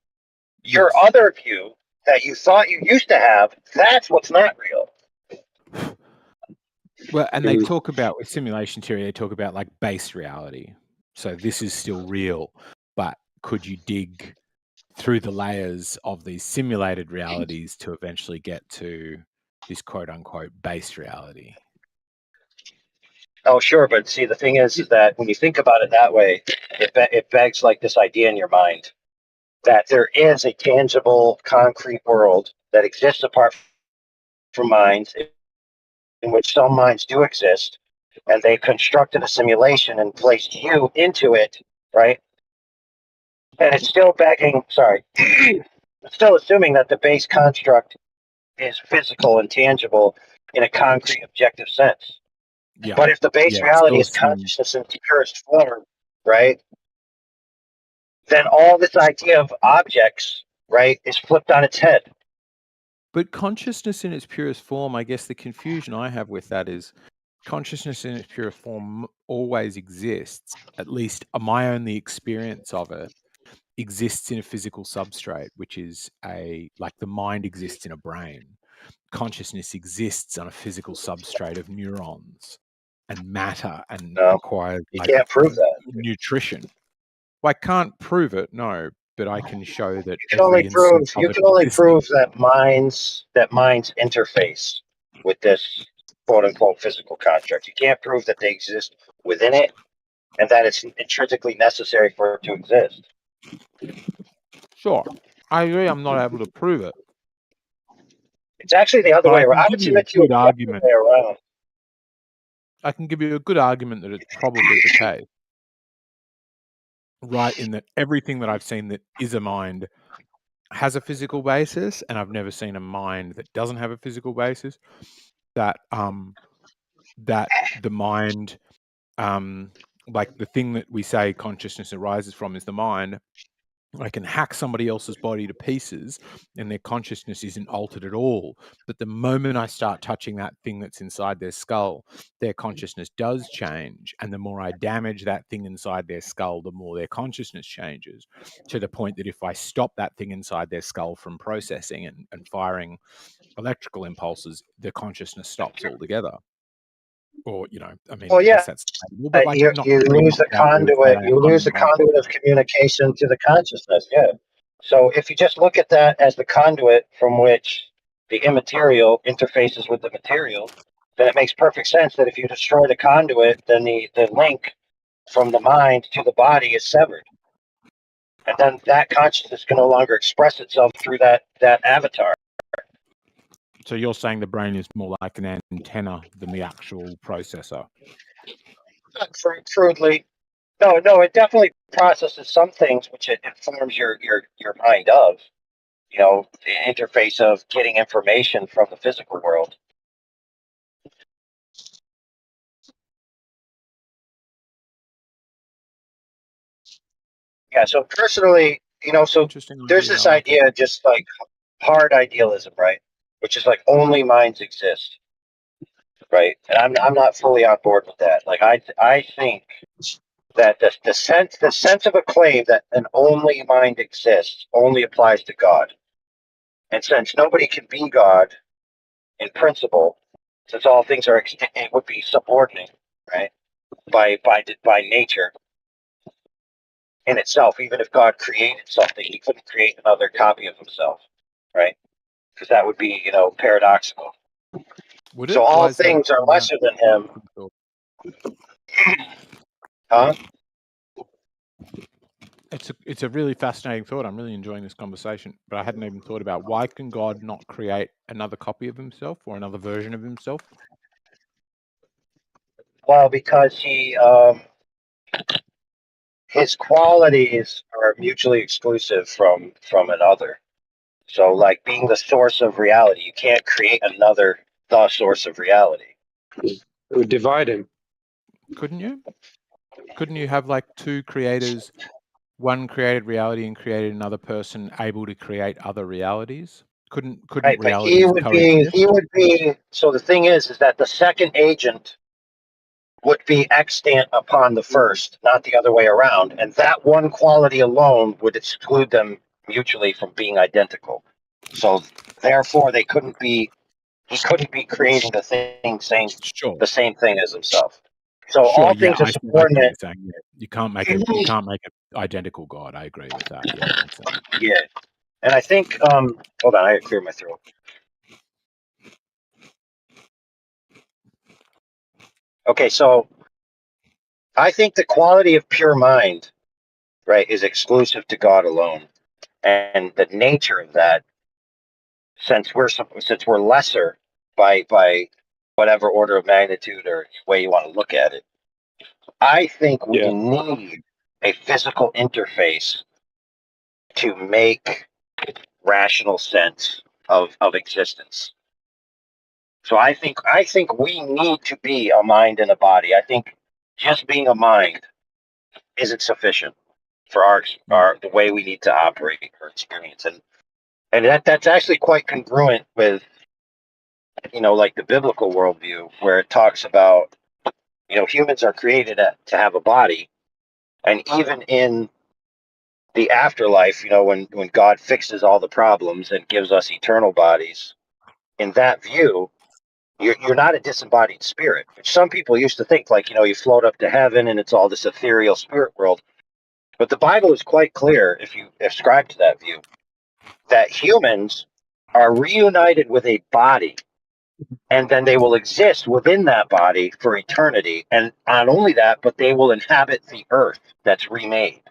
Your Yes. other view that you thought you used to have, that's what's not real. Well, and they talk about with simulation theory, they talk about like base reality. So this is still real, but could you dig through the layers of these simulated realities to eventually get to this quote unquote base reality? Oh, sure, but see, the thing is that when you think about it that way, it begs like this idea in your mind that there is a tangible, concrete world that exists apart from minds, in which some minds do exist, and they constructed a simulation and placed you into it, right? And it's still begging, sorry, it's still assuming that the base construct is physical and tangible in a concrete, objective sense. Yeah. But if the base Yeah, reality still is assuming- consciousness in its purest form, right, then all this idea of objects, right, is flipped on its head. But consciousness in its purest form, I guess the confusion I have with that is consciousness in its purest form always exists, at least my only experience of it exists in a physical substrate, which is like the mind exists in a brain. Consciousness exists on a physical substrate of neurons and matter and No, requires you like can't prove that. nutrition. Well, I can't prove it, no, but I can show that You can every only prove instance of it existing. that minds interface with this quote unquote physical construct. You can't prove that they exist within it and that it's intrinsically necessary for it to exist. Sure, I agree. I'm not able to prove it, It's actually the other but way I around. can I give would you a submit to you good it's the other argument. way around. I can give you a good argument that it's probably the case. Right, in that everything that I've seen that is a mind has a physical basis, and I've never seen a mind that doesn't have a physical basis. That that the mind, like the thing that we say consciousness arises from is the mind. I can hack somebody else's body to pieces and their consciousness isn't altered at all. But the moment I start touching that thing that's inside their skull, their consciousness does change. And the more I damage that thing inside their skull, the more their consciousness changes, to the point that if I stop that thing inside their skull from processing and firing electrical impulses, the consciousness stops altogether. Or, I mean, Well, I guess yeah, that's debatable, but like not you really lose the knocked out with conduit. You lose the undeniable. conduit of communication to the consciousness. Yeah. So if you just look at that as the conduit from which the immaterial interfaces with the material, then it makes perfect sense that if you destroy the conduit, then the link from the mind to the body is severed, and then that consciousness can no longer express itself through that avatar. So you're saying the brain is more like an antenna than the actual processor? Crudely, no, it definitely processes some things which it informs your mind of. The interface of getting information from the physical world. Yeah, so personally, so Interesting there's idea. this I like it. idea, just like hard idealism, right? Which is like only minds exist, right? And I'm not fully on board with that. Like I think that the sense of a claim that an only mind exists only applies to God. And since nobody can be God in principle, since all things are it would be subordinate, right? By nature in itself. Even if God created something, he couldn't create another copy of himself, right? Because that would be, paradoxical. Would So it? Why all is that? things are lesser than him, huh? It's a really fascinating thought. I'm really enjoying this conversation, but I hadn't even thought about why can God not create another copy of himself or another version of himself? Well, because his qualities are mutually exclusive from another. So, like being the source of reality, you can't create another the source of reality. It would divide him. Couldn't you? Couldn't you have like two creators? One created reality and created another person able to create other realities. Couldn't Right, but realities coexist? he would be. So the thing is that the second agent would be extant upon the first, not the other way around. And that one quality alone would exclude them mutually from being identical. So therefore, he couldn't be creating the Sure. same thing as himself. So Sure. all Yeah, things are I see what you're subordinate. saying. Yeah. You can't make an identical God. I agree with that. Yeah, that makes sense. Yeah, and I think hold on, I gotta clear my throat. Okay, so I think the quality of pure mind, right, is exclusive to God alone, and the nature of that, since we're lesser by whatever order of magnitude or way you want to look at it, I think we Yeah. need a physical interface to make rational sense of existence. So I think we need to be a mind and a body. I think just being a mind isn't sufficient for our the way we need to operate or experience, and that's actually quite congruent with like the biblical worldview, where it talks about humans are created to have a body, and even in the afterlife, when God fixes all the problems and gives us eternal bodies, in that view, you're not a disembodied spirit, which some people used to think, like, you float up to heaven and it's all this ethereal spirit world. But the Bible is quite clear, if you ascribe to that view, that humans are reunited with a body, and then they will exist within that body for eternity. And not only that, but they will inhabit the earth that's remade.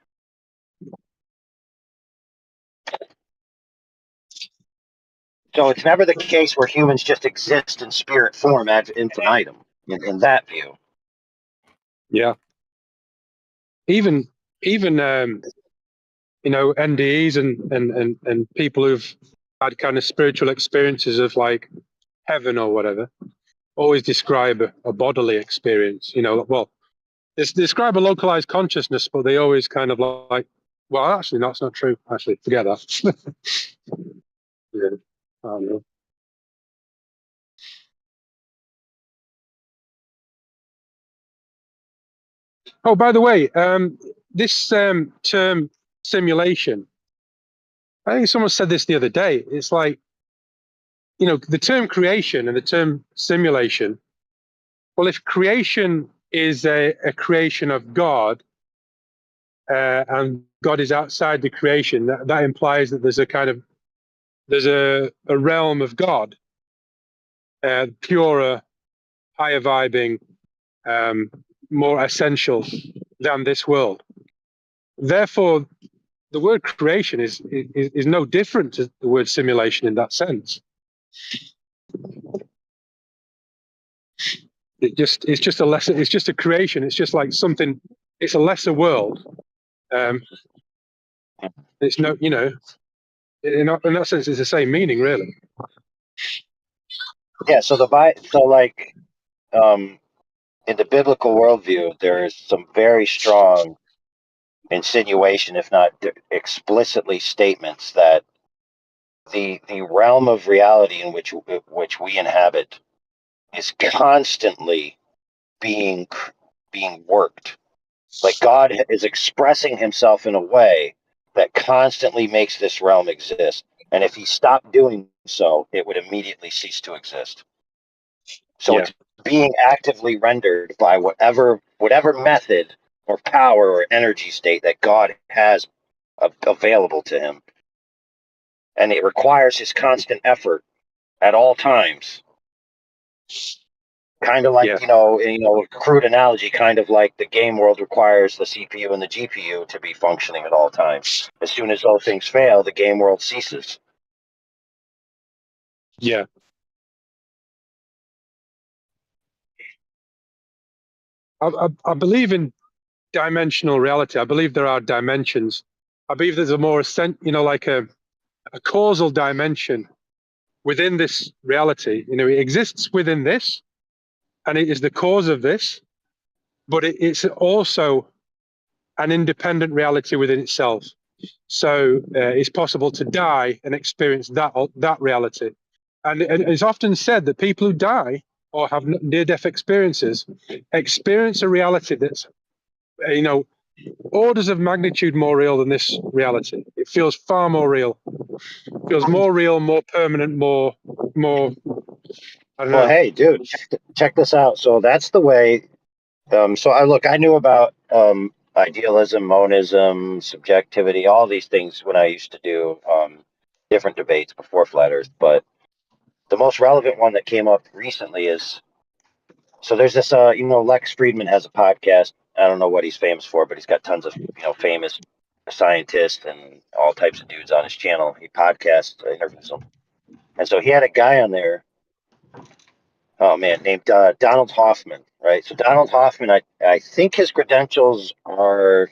So it's never the case where humans just exist in spirit form ad infinitum, in that view. Yeah. Even NDEs and people who've had kind of spiritual experiences of like heaven or whatever always describe a bodily experience. Well, it's describe a localized consciousness, but they always kind of like, well, actually, that's not true. Actually, forget that. Yeah. I don't know. Oh, by the way, this term simulation, I think someone said this the other day. It's like, the term creation and the term simulation. Well, if creation is a creation of God, and God is outside the creation, that implies that there's a realm of God, purer, higher vibing, more essential than this world. Therefore, the word creation is no different to the word simulation in that sense. It's just a creation. It's just like something. It's a lesser world. It's no, in that sense, it's the same meaning, really. Yeah. So like in the biblical worldview, there is some very strong insinuation, if not explicitly statements, that the realm of reality in which we inhabit is constantly being worked. Like, God is expressing himself in a way that constantly makes this realm exist. And if he stopped doing so, it would immediately cease to exist. So Yeah. it's being actively rendered by whatever method or power or energy state that God has available to him. And it requires his constant effort at all times. Kind of like, Yeah. a crude analogy, kind of like the game world requires the CPU and the GPU to be functioning at all times. As soon as those things fail, the game world ceases. Yeah. I believe in dimensional reality. I believe there are dimensions. I believe there's a more like a causal dimension within this reality. It exists within this, and it is the cause of this, but it's also an independent reality within itself. So it's possible to die and experience that reality. And it's often said that people who die or have near-death experiences experience a reality that's, orders of magnitude more real than this reality. It feels far more real. It feels more real, more permanent, more. I don't Well, know. hey, dude, check this out. So that's the way. I knew about idealism, monism, subjectivity, all these things when I used to do different debates before Flat Earth. But the most relevant one that came up recently is, so there's this, Lex Friedman has a podcast. I don't know what he's famous for, but he's got tons of, famous scientists and all types of dudes on his channel. He podcasts, interviews them. And so he had a guy on there, oh man, named Donald Hoffman, right? So Donald Hoffman, I think his credentials are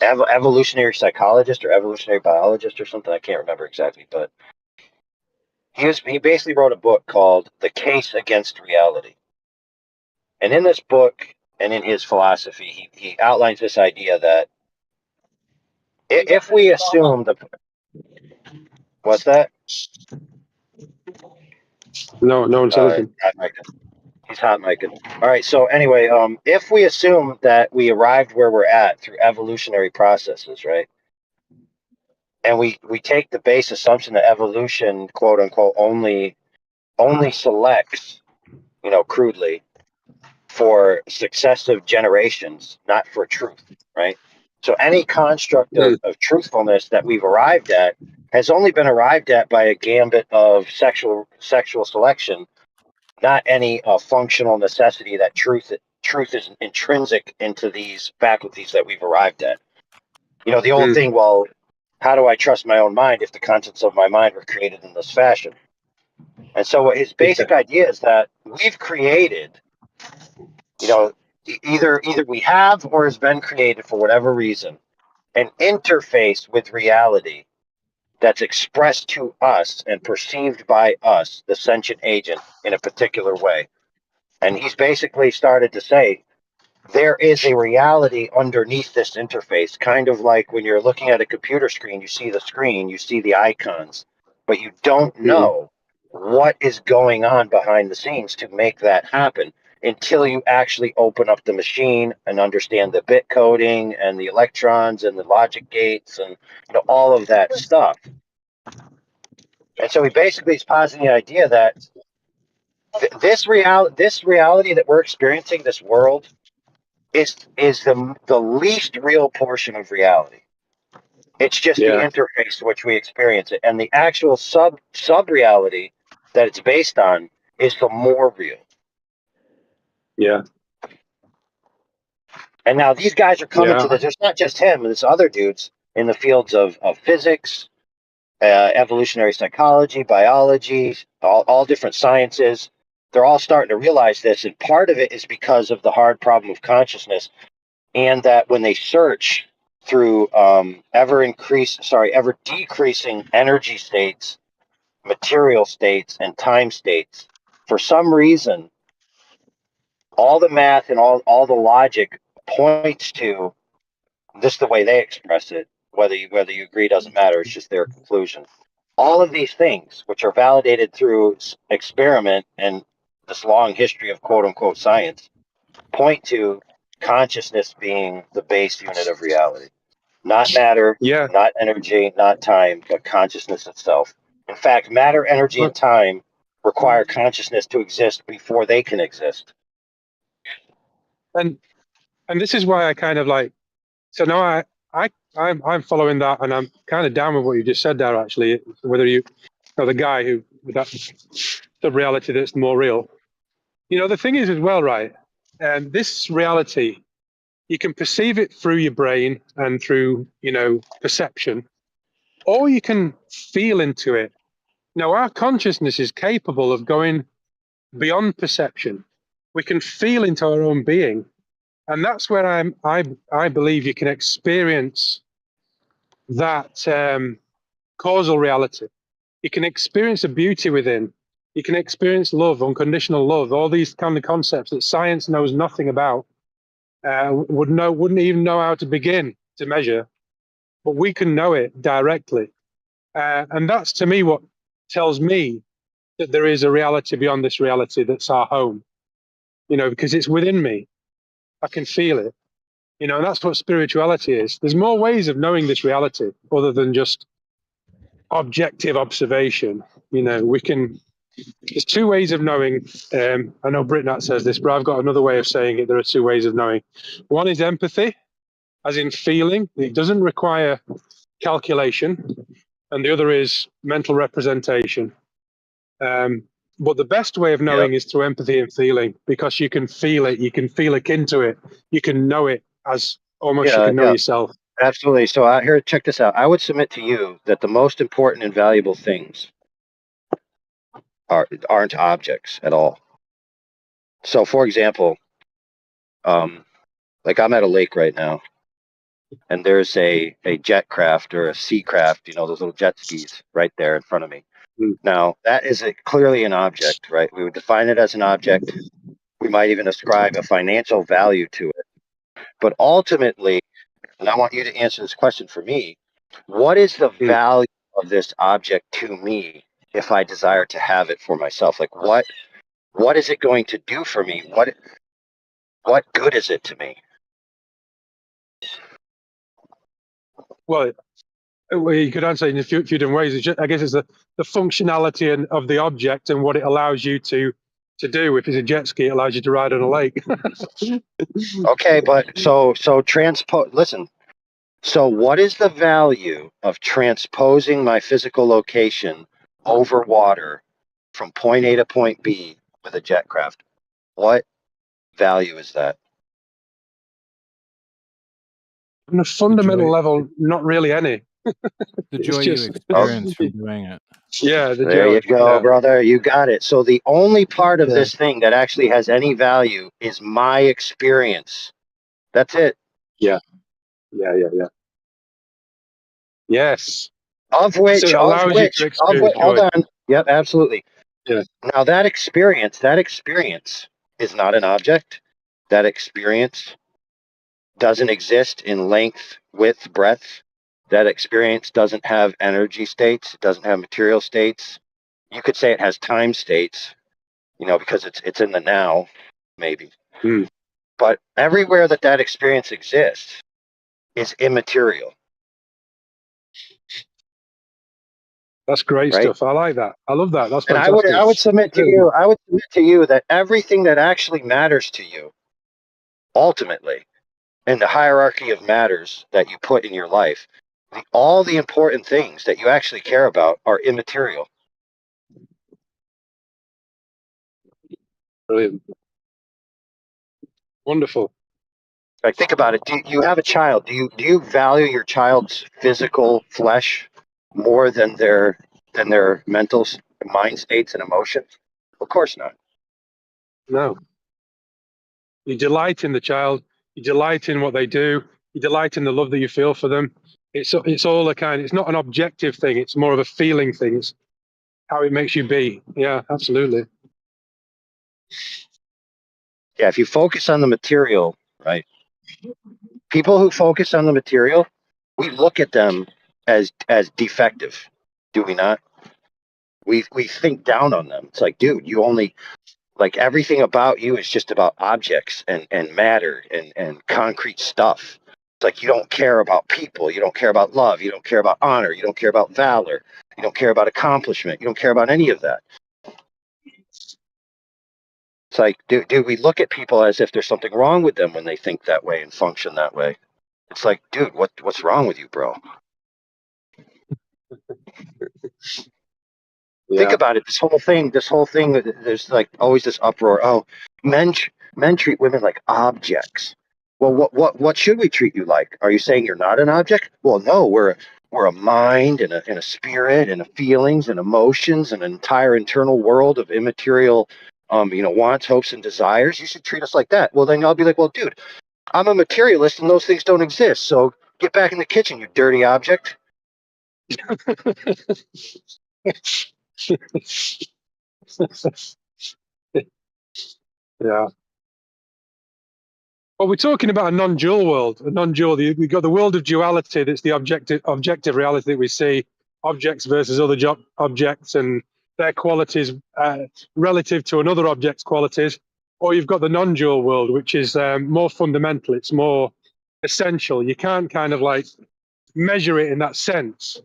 evolutionary psychologist or evolutionary biologist or something. I can't remember exactly, but he basically wrote a book called The Case Against Reality. And in this book and in his philosophy, he outlines this idea that if we assume what's that? No one said anything. Hot micing. He's hot micing. All right. So anyway, if we assume that we arrived where we're at through evolutionary processes, right? And we take the base assumption that evolution, quote unquote, only selects, crudely, for successive generations, not for truth, right? So any construct of truthfulness that we've arrived at has only been arrived at by a gambit of sexual selection, not any functional necessity that truth is intrinsic into these faculties that we've arrived at. The old thing, well, how do I trust my own mind if the contents of my mind were created in this fashion? And so his basic idea is that we've created, either we have or has been created for whatever reason, an interface with reality that's expressed to us and perceived by us, the sentient agent, in a particular way. And he's basically started to say, there is a reality underneath this interface, kind of like when you're looking at a computer screen, you see the screen, you see the icons, but you don't know what is going on behind the scenes to make that happen until you actually open up the machine and understand the bit coding and the electrons and the logic gates and all of that stuff. And so he basically is positing the idea that this reality that we're experiencing, this world, is the least real portion of reality. It's just the interface to which we experience it, and the actual sub reality that it's based on is the more real. Yeah. And now these guys are coming to this. There's not just him; there's other dudes in the fields of physics, evolutionary psychology, biology, all different sciences. They're all starting to realize this, and part of it is because of the hard problem of consciousness. And that when they search through ever decreasing energy states, material states, and time states, for some reason, all the math and all the logic points to this, the way they express it. Whether you agree doesn't matter. It's just their conclusion. All of these things, which are validated through experiment and this long history of quote unquote science, point to consciousness being the base unit of reality. Not matter, not energy, not time, but consciousness itself. In fact, matter, energy, and time require consciousness to exist before they can exist. And this is why I kind of like. So now I'm following that, and I'm kind of down with what you just said there. Actually, whether you know the guy who with that the reality that's more real. The thing is as well, right? And this reality, you can perceive it through your brain and through perception, or you can feel into it. Now, our consciousness is capable of going beyond perception. We can feel into our own being, and that's where I believe you can experience that causal reality. You can experience the beauty within. You can experience love, unconditional love, all these kind of concepts that science knows nothing about, wouldn't even know how to begin to measure, but we can know it directly. And that's, to me, what tells me that there is a reality beyond this reality that's our home, because it's within me. I can feel it. You know, and that's what spirituality is. There's more ways of knowing this reality other than just objective observation. You know, there's two ways of knowing. I know Britnat says this, but I've got another way of saying it. There are two ways of knowing. One is empathy, as in feeling. It doesn't require calculation. And the other is mental representation. But the best way of knowing is through empathy and feeling, because you can feel it. You can feel akin to it. You can know it as almost you can know yourself. Absolutely. So here, check this out. I would submit to you that the most important and valuable things aren't objects at all. So, for example, like I'm at a lake right now, and there's a jet craft or a sea craft, you know, those little jet skis right there in front of me. Now, that is clearly an object, right? We would define it as an object. We might even ascribe a financial value to it. But ultimately, and I want you to answer this question for me, what is the value of this object to me if I desire to have it for myself? Like what is it going to do for me? What good is it to me? Well, you could answer it in a few different ways. I guess it's the functionality of the object and what it allows you to do. If it's a jet ski, it allows you to ride on a lake. Okay, but listen. So what is the value of transposing my physical location over water from point A to point B with a jet craft? What value is that? On a fundamental level, not really any. The joy you just- experience from doing it. Yeah, There you go, brother. You got it. So the only part of this thing that actually has any value is my experience. That's it. Yeah. Yes. Of which, So it allows you to experience hold joy. on. Yep, absolutely. Yeah. Now that experience is not an object. That experience doesn't exist in length, width, breadth. That experience doesn't have energy states. It doesn't have material states. You could say it has time states, you know, because it's in the now, maybe. But everywhere that experience exists is immaterial. That's great stuff. I like that. I love that. That's and fantastic. I would submit to you. I would submit to you that everything that actually matters to you, ultimately, in the hierarchy of matters that you put in your life, all the important things that you actually care about are immaterial. Brilliant. Wonderful. Like, think about it. Do you have a child? Do you value your child's physical flesh more than their mental mind states and emotions? Of course not. No. You delight in the child. You delight in what they do. You delight in the love that you feel for them. It's all a kind. It's not an objective thing. It's more of a feeling thing. It's how it makes you be. Yeah, absolutely. Yeah, if you focus on the material, right? People who focus on the material, we look at them as defective, do we not? We think down on them. It's like, dude, you only, like, everything about you is just about objects and matter and concrete stuff. It's like you don't care about people, you don't care about love, you don't care about honor, you don't care about valor, you don't care about accomplishment, you don't care about any of that. It's like, do we look at people as if there's something wrong with them when they think that way and function that way? It's like, dude, what's wrong with you, bro? Yeah. Think about it. This whole thing. There's like always this uproar. Oh, men treat women like objects. Well, what should we treat you like? Are you saying you're not an object? Well, no, we're a mind and a spirit and feelings and emotions and an entire internal world of immaterial, wants, hopes, and desires. You should treat us like that. Well, then I'll be like, well, dude, I'm a materialist and those things don't exist. So get back in the kitchen, you dirty object. Yeah. Well, we're talking about a non-dual world. We've got the world of duality. That's the objective reality that we see, objects versus other objects and their qualities relative to another object's qualities. Or you've got the non-dual world, which is more fundamental. It's more essential. You can't kind of like measure it in that sense,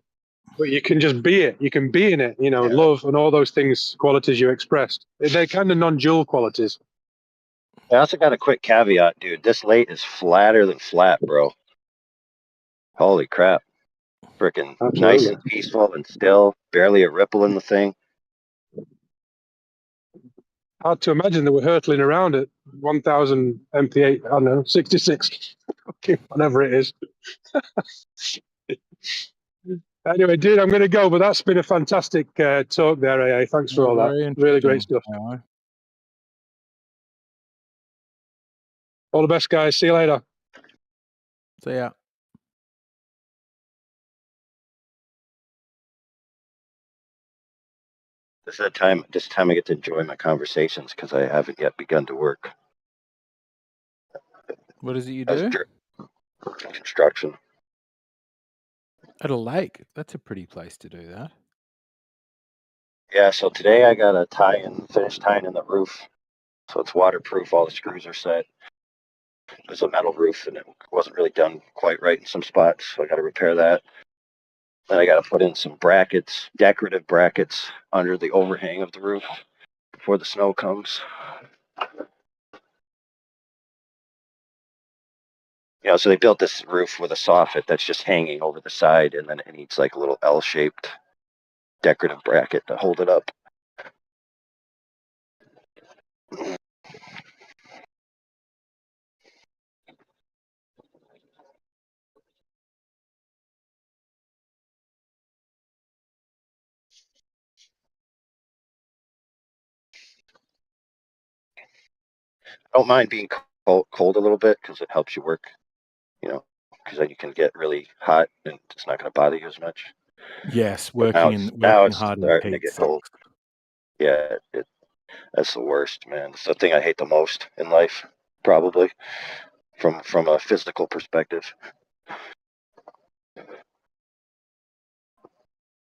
but you can just be it. You can be in it, you know, Yeah. love and all those things, qualities you expressed. They're kind of non-dual qualities. I also got a quick caveat, dude. This lake is flatter than flat, bro. Holy crap. Freaking nice Absolutely. and peaceful and still. Barely a ripple in the thing. Hard to imagine that we're hurtling around at 1,000 mph, I don't know, 66, whatever it is. Anyway, dude, I'm going to go, but that's been a fantastic talk there, AA. Thanks for all that. Very Really great interesting. stuff. All the best, guys. See you later. So yeah. This time I get to enjoy my conversations because I haven't yet begun to work. What is it you As do? construction. At a lake. That's a pretty place to do that. Yeah, so today I got to finish tying in the roof. So it's waterproof, all the screws are set. There's a metal roof and it wasn't really done quite right in some spots, so I got to repair that. Then I got to put in some brackets, decorative brackets, under the overhang of the roof before the snow comes. You know, so they built this roof with a soffit that's just hanging over the side, and then it needs like a little L-shaped decorative bracket to hold it up. I don't mind being cold a little bit because it helps you work, you know, because then you can get really hot and it's not going to bother you as much. Yes, But now working it's hard in starting to heat get cold. sucks. Yeah, that's the worst, man. It's the thing I hate the most in life, probably, from a physical perspective.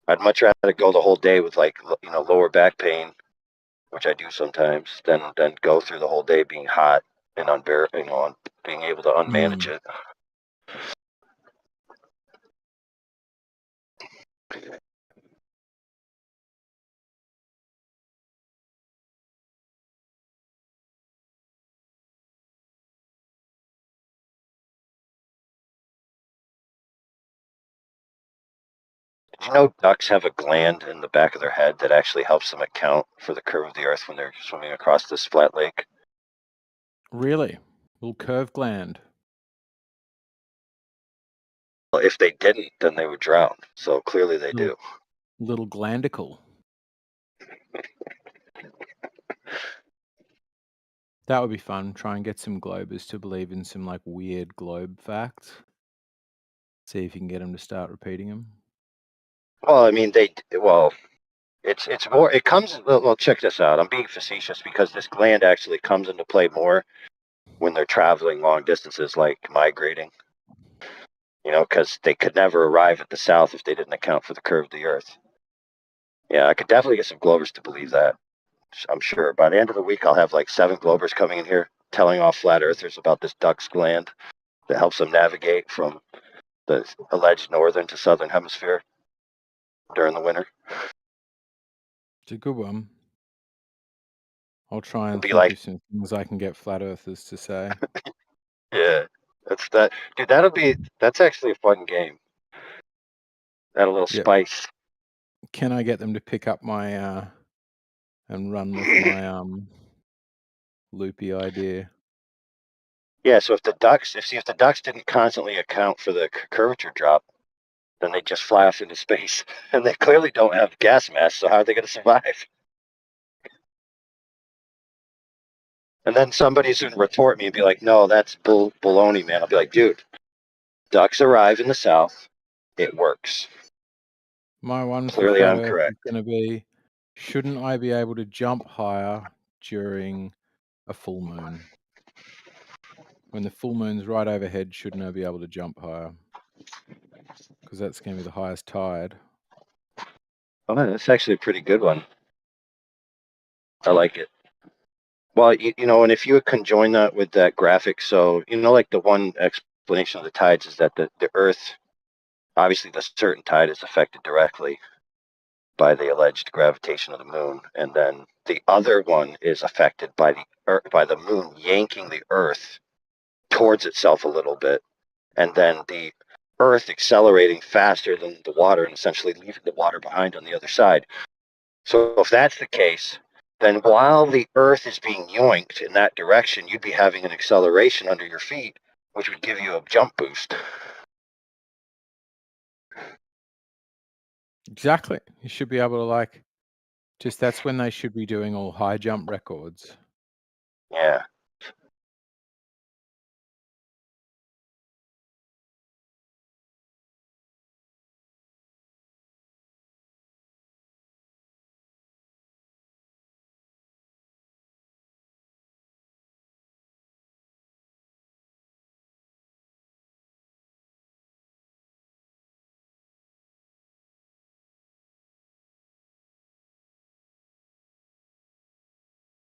I'd much rather go the whole day with like, you know, lower back pain, which I do sometimes, than go through the whole day being hot and being able to unmanage it. Did you know ducks have a gland in the back of their head that actually helps them account for the curve of the earth when they're swimming across this flat lake? Really? Little curve gland. Well, if they didn't, then they would drown. So clearly they do. Little glandicle. That would be fun. Try and get some globers to believe in some like weird globe facts. See if you can get them to start repeating them. Well, I mean, it's more. It comes. Well, check this out. I'm being facetious because this gland actually comes into play more when they're traveling long distances, like migrating. You know, because they could never arrive at the south if they didn't account for the curve of the earth. Yeah, I could definitely get some Glovers to believe that. I'm sure. By the end of the week, I'll have like 7 Glovers coming in here telling off flat earthers about this duck's gland that helps them navigate from the alleged northern to southern hemisphere during the winter. It's a good one. I'll try and It'll be think like, of some things I can get flat earthers to say. yeah, that's that, dude. That's actually a fun game. Add a little Yep. spice. Can I get them to pick up my and run with my loopy idea? Yeah. So if the ducks didn't constantly account for the curvature drop, then they just fly off into space, and they clearly don't have gas masks. So how are they going to survive? And then somebody's going to retort me and be like, "No, that's baloney, man." I'll be like, "Dude, ducks arrive in the south. It works." My one for Clearly, flat I'm earth is correct. going to be, shouldn't I be able to jump higher during a full moon? When the full moon's right overhead, shouldn't I be able to jump higher? Because that's going to be the highest tide. Oh, that's actually a pretty good one. I like it. Well, you know, and if you conjoin that with that graphic, so, you know, like the one explanation of the tides is that the Earth, obviously the certain tide is affected directly by the alleged gravitation of the moon, and then the other one is affected by the moon yanking the Earth towards itself a little bit, and then the Earth accelerating faster than the water and essentially leaving the water behind on the other side. So if that's the case, then while the Earth is being yoinked in that direction, you'd be having an acceleration under your feet, which would give you a jump boost. Exactly. You should be able to that's when they should be doing all high jump records. Yeah.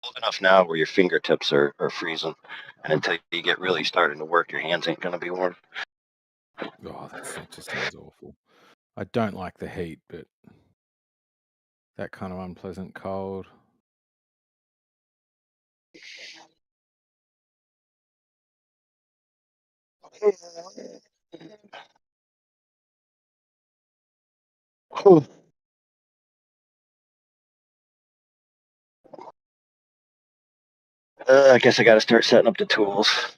Old enough now where your fingertips are freezing, and until you get really starting to work, your hands ain't gonna be warm. Oh, that just sounds awful. I don't like the heat, but that kind of unpleasant cold. I guess I got to start setting up the tools.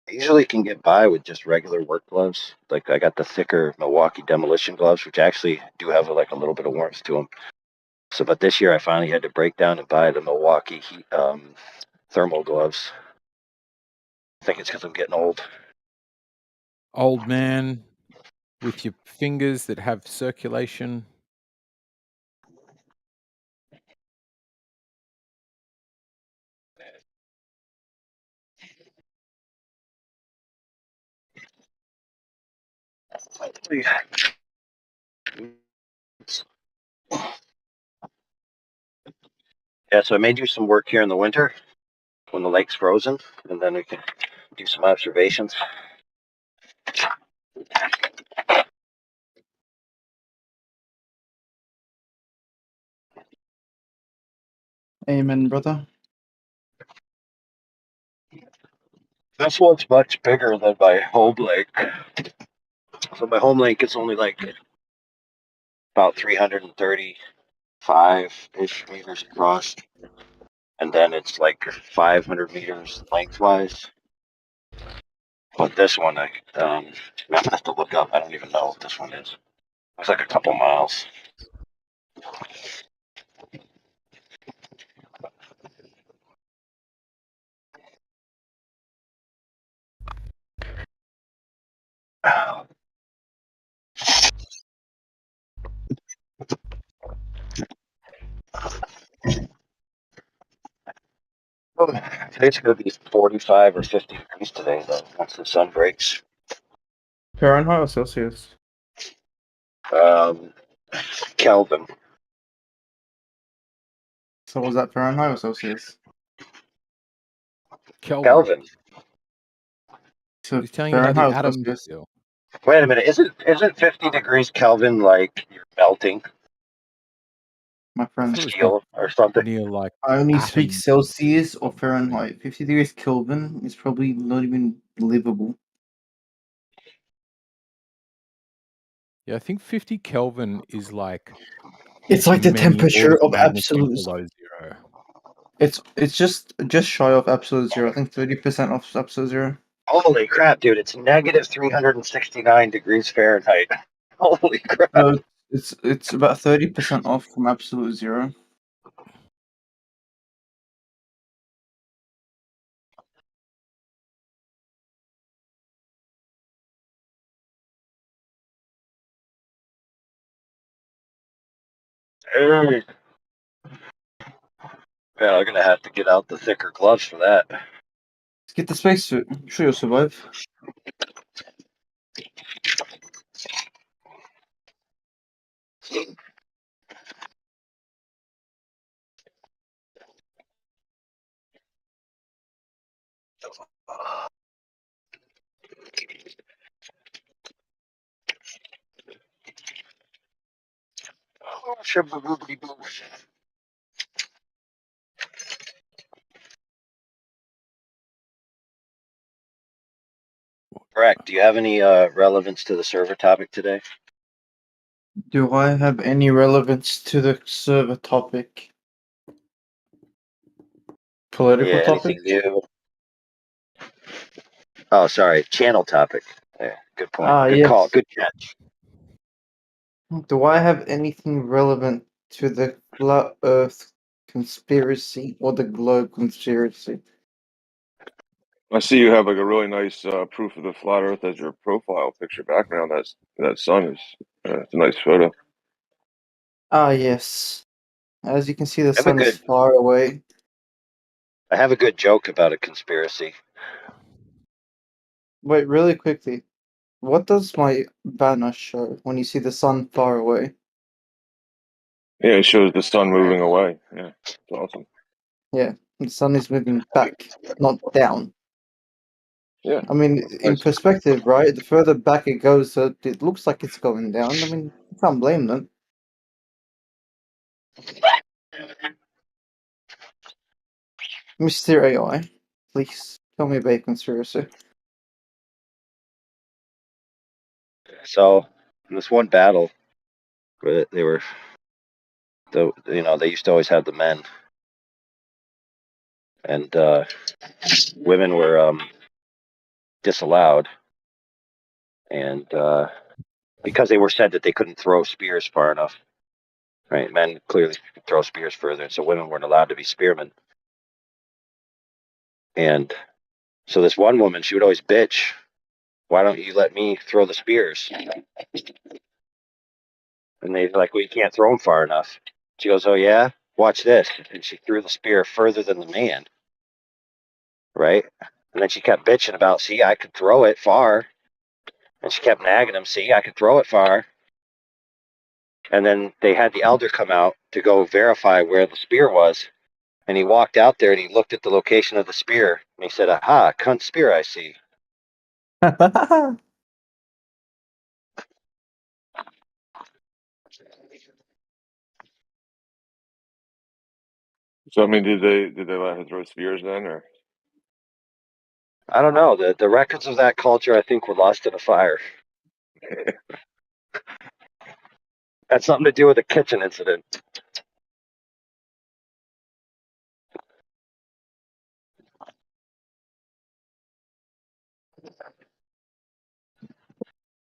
I usually can get by with just regular work gloves. Like I got the thicker Milwaukee demolition gloves, which actually do have a little bit of warmth to them. So, but this year I finally had to break down and buy the Milwaukee heat thermal gloves. I think it's because I'm getting old. Old man with your fingers that have circulation. Yeah, so I may do some work here in the winter when the lake's frozen, and then we can do some observations. Amen, brother. This one's much bigger than my home lake. So my home lake is only about 335-ish meters across, and then it's 500 meters lengthwise. But this one, I have to look up. I don't even know what this one is. It's like a couple miles. Today's going to be 45 or 50 degrees today, though, once the sun breaks. Fahrenheit or Celsius? Kelvin. So was that Fahrenheit or Celsius? Kelvin. So He's telling you how the Fahrenheit or atoms Celsius? feel. Wait a minute. Isn't 50 degrees Kelvin like you're melting My friend, steel or something? Near I only speak atoms. Celsius or Fahrenheit. 50 degrees Kelvin is probably not even livable. Yeah, I think 50 Kelvin is It's like the many temperature orders of magnitude absolute. below zero. It's just shy of absolute zero. I think 30% of absolute zero. Holy crap, dude! It's negative 369 degrees Fahrenheit. Holy crap! No, it's about 30% off from absolute zero. Yeah, I'm gonna have to get out the thicker gloves for that. Let's get the spacesuit. I'm sure you'll survive. Correct. Do you have any relevance to the server topic today? Do I have any relevance to the server topic? Political Yeah, topic? anything new? Oh, sorry, channel topic. Yeah, good point. Good call. Yes. Good catch. Do I have anything relevant to the flat Earth conspiracy or the globe conspiracy? I see you have like a really nice proof of the flat Earth as your profile picture background. That sun is it's a nice photo. Yes. As you can see, the I have a sun is good. far away. I have a good joke about a conspiracy. Wait, really quickly. What does my banner show when you see the sun far away? Yeah, it shows the sun moving away. Yeah, it's awesome. Yeah, the sun is moving back, not down. Yeah, I mean, in nice. perspective, right? The further back it goes, it looks like it's going down. I mean, you can't blame them. Mr. AI, please tell me about your conspiracy. So, in this one battle, where they were, they used to always have the men, and women were disallowed, and because they were said that they couldn't throw spears far enough. Right, men clearly could throw spears further, and so women weren't allowed to be spearmen. And so this one woman, she would always bitch, "Why don't you let me throw the spears?" And they're like, "Well, you can't throw them far enough." She goes, "Oh yeah, watch this," and she threw the spear further than the man. Right, and then she kept bitching about, "See, I could throw it far," and she kept nagging him, "See, I could throw it far." And then they had the elder come out to go verify where the spear was. And he walked out there and he looked at the location of the spear and he said, "Aha, cunt spear, I see." So I mean, did they let her throw spears then, or? I don't know. The records of that culture, I think, were lost in a fire. Had something to do with the kitchen incident.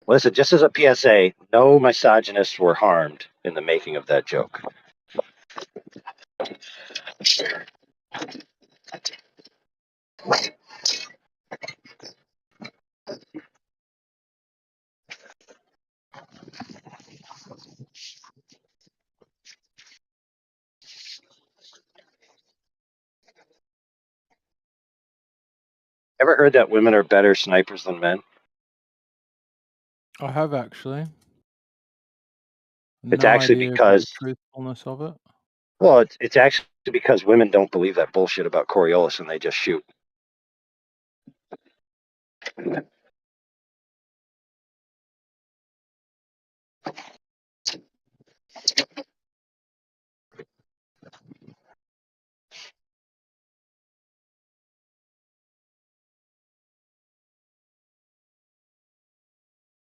Listen, just as a PSA, no misogynists were harmed in the making of that joke. Ever heard that women are better snipers than men? I have actually. It's No actually idea about the because, truthfulness of it. well, it's actually because women don't believe that bullshit about Coriolis and they just shoot.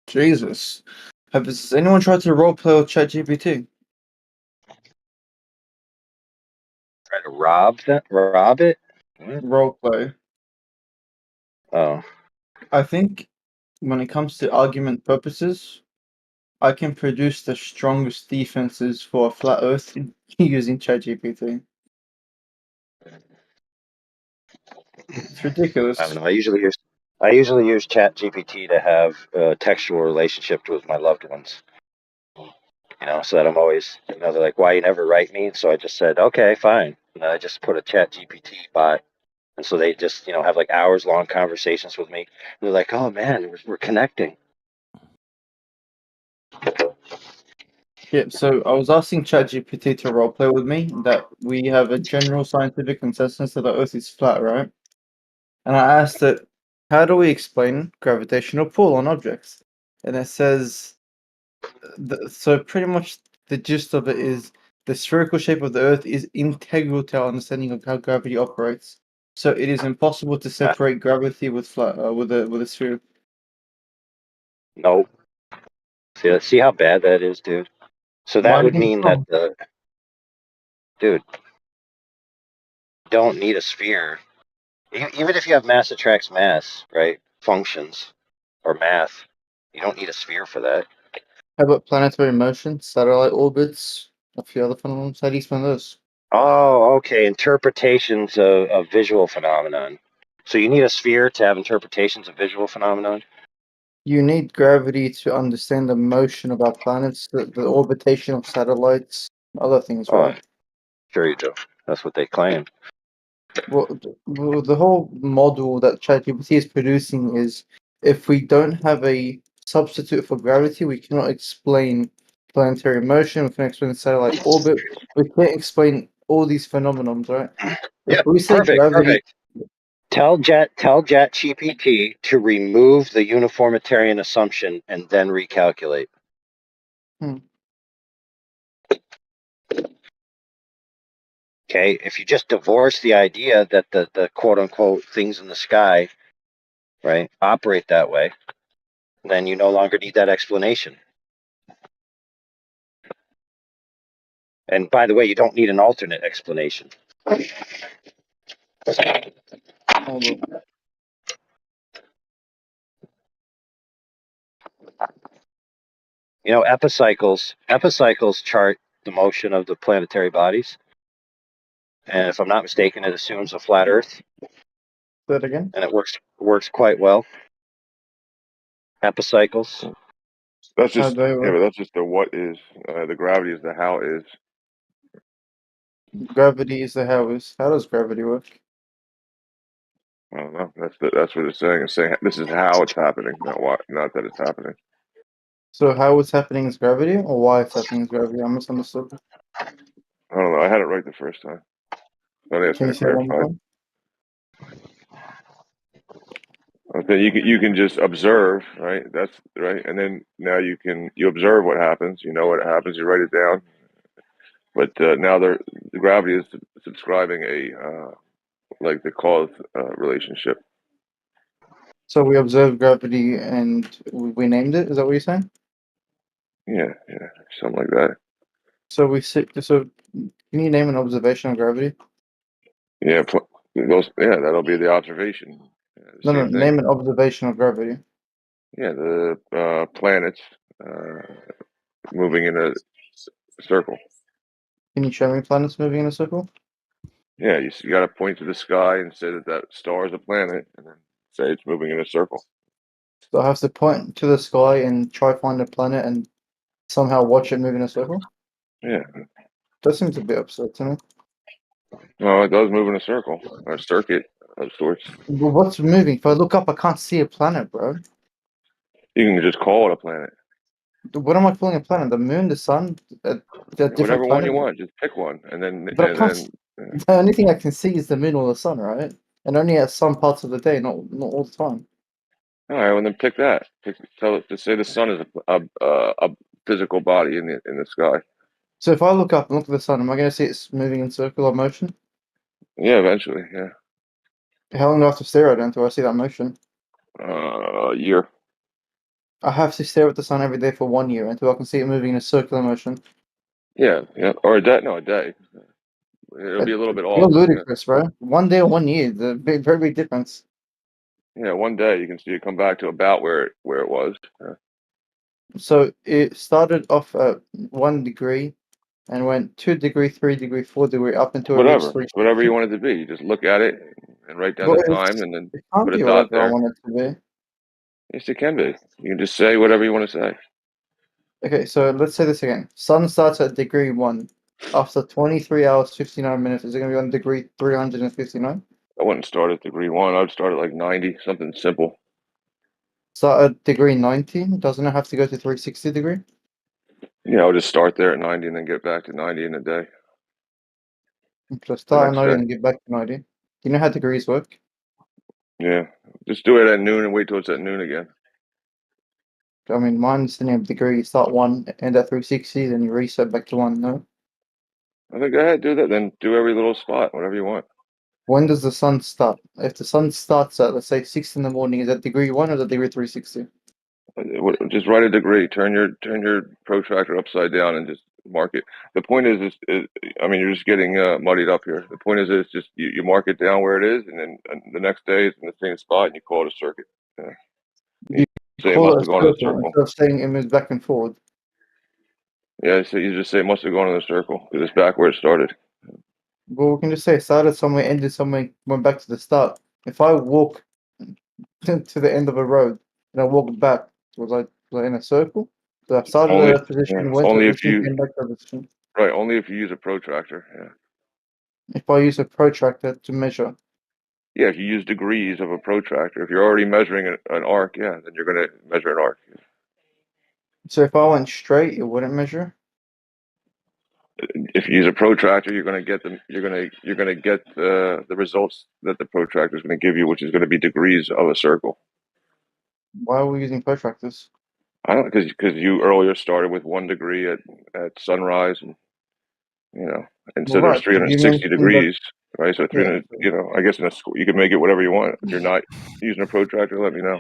Jesus. Has anyone tried to roleplay with ChatGPT? Try to rob it? What? Roleplay. Oh, I think when it comes to argument purposes, I can produce the strongest defenses for a flat Earth using ChatGPT. It's I don't ridiculous. know. I usually use ChatGPT to have a textual relationship with my loved ones. So that I'm always, they're like, "Why you never write me?" So I just said, "Okay, fine." And I just put a ChatGPT bot, and so they just, have like hours long conversations with me. And they're like, "Oh man, we're connecting." Yeah, so I was asking ChatGPT to roleplay with me that we have a general scientific consensus that the Earth is flat, right? and I asked it, how do we explain gravitational pull on objects? And it says, so pretty much the gist of it is the spherical shape of the Earth is integral to our understanding of how gravity operates. So it is impossible to separate gravity with a sphere. Nope. See how bad that is, dude. So Why that do you would think it's mean that wrong? dude, don't need a sphere. Even if you have mass attracts mass, right? Functions or math, you don't need a sphere for that. How about planetary motion, satellite orbits, a few other phenomena? How do you explain those? Oh, okay. Interpretations of visual phenomenon. So you need a sphere to have interpretations of visual phenomenon? You need gravity to understand the motion of our planets, the orbitation of satellites, other things, Oh, right? sure you do. That's what they claim. Well, the whole model that ChatGPT is producing is if we don't have a substitute for gravity, we cannot explain planetary motion, we can't explain satellite orbit, we can't explain all these phenomenons, right? If Yeah, we say perfect, gravity, perfect. Tell ChatGPT to remove the uniformitarian assumption and then recalculate. Hmm. Okay, if you just divorce the idea that the quote unquote things in the sky, right, operate that way, then you no longer need that explanation. And by the way, you don't need an alternate explanation. hold on. You know, epicycles chart the motion of the planetary bodies. And if I'm not mistaken, it assumes a flat Earth, Say that again. and it works quite well. Epicycles. That's How just do they yeah, work? but that's just the what is. The gravity is the how is. Gravity is the how is. How does gravity work? I don't know. That's what it's saying. It's saying this is how it's happening, not why, not that it's happening. So how it's happening is gravity, or why it's happening is gravity? I misunderstood. I don't know. I had it right the first time. Don't ask Can me you to say it one more clarify. time? Okay, you can just observe, right? That's right, and then now you observe what happens. You know what happens. You write it down. But now the gravity is subscribing a like the cause relationship. So we observed gravity and we named it. Is that what you're saying? Yeah, something like that. So So can you name an observation of gravity? Yeah, that'll be the observation. Yeah, the No, same thing. name an observation of gravity. Yeah, the planets uh, moving in a circle. Can you show me planets moving in a circle? Yeah, you got to point to the sky and say that star is a planet, and then say it's moving in a circle. So I have to point to the sky and try find a planet and somehow watch it move in a circle? Yeah, That seems a bit absurd to me. no, it does move in a circle, or a circuit of sorts. But what's moving? If I look up, I can't see a planet, bro. You can just call it a planet, What am I calling a planet? The moon, the sun, a different whatever one you planet? want. Just pick one, and then But I can't. The only thing I can see is the moon or the sun, right? And only at some parts of the day, not all the time. all right, well then pick that. Tell it to say the sun is a physical body in the sky. So if I look up and look at the sun, am I going to see it's moving in circular motion? Yeah, eventually. Yeah, How long do I have to stare at it until I see that motion? year. I have to stare at the sun every day for 1 year until I can see it moving in a circular motion. Yeah, or a day. No, a day. It'll Uh, be a little bit You're off. Yeah, ludicrous, bro. 1 day or 1 year, the very big difference. yeah. One day you can see it come back to about where it was. So it started off at 1 degree and went 2 degree, 3 degree, 4 degree, up until it reached Whatever, whatever you 360. want it to be. You just look at it and write down Well, the time, and then it can't put a be dot whatever I there. want it to be. Yes, it can be. You can just say whatever you want to say. Okay, so let's say this again. Sun starts at degree 1. After 23 hours, 59 minutes, is it going to be on degree 359? I wouldn't start at degree one. I'd start at like 90, something simple. Start at degree 90? Doesn't it have to go to 360 degree? Yeah, I'll just start there at 90 and then get back to 90 in a day, So the start at next 90 day. and get back to 90. Do you know how degrees work? Yeah, just do it at noon and wait till it's at noon again. I mean, my understanding of degree, you start 1, end at 360, then you reset back to 1, no? I think go ahead, do that. Then do every little spot, whatever you want. When does the sun start? If the sun starts at, let's say, 6 in the morning, is that degree 1 or is that degree 360? Just write a degree. Turn your protractor upside down and just mark it. The point is I mean, you're just getting muddied up here. The point is just you mark it down where it is, and then the next day it's in the same spot, and you call it a circuit. Yeah. You Say it call must it have a gone in a circle circle. instead of saying it moves back and forward. Yeah, so you just say it must have gone in a circle because it's back where it started. Well, we can just say it started somewhere, ended somewhere, went back to the start. If I walk to the end of a road and I walk back, was I in a circle? So I started Only at a position, went to a only if position, you came back to a position. right. Only if you use a protractor. Yeah. If I use a protractor to measure, Yeah, if you use degrees of a protractor, if you're already measuring an arc, yeah, then you're going to measure an arc. so if I went straight, it wouldn't measure. If you use a protractor, you're going to get the results that the protractor is going to give you, which is going to be degrees of a circle. Why are we using protractors? I don't because you earlier started with 1 degree at sunrise, and you know, and Well, so there's right, but you 360 mentioned that, degrees, right? So yeah. 300, I guess in a school you can make it whatever you want. If you're not using a protractor, let me know.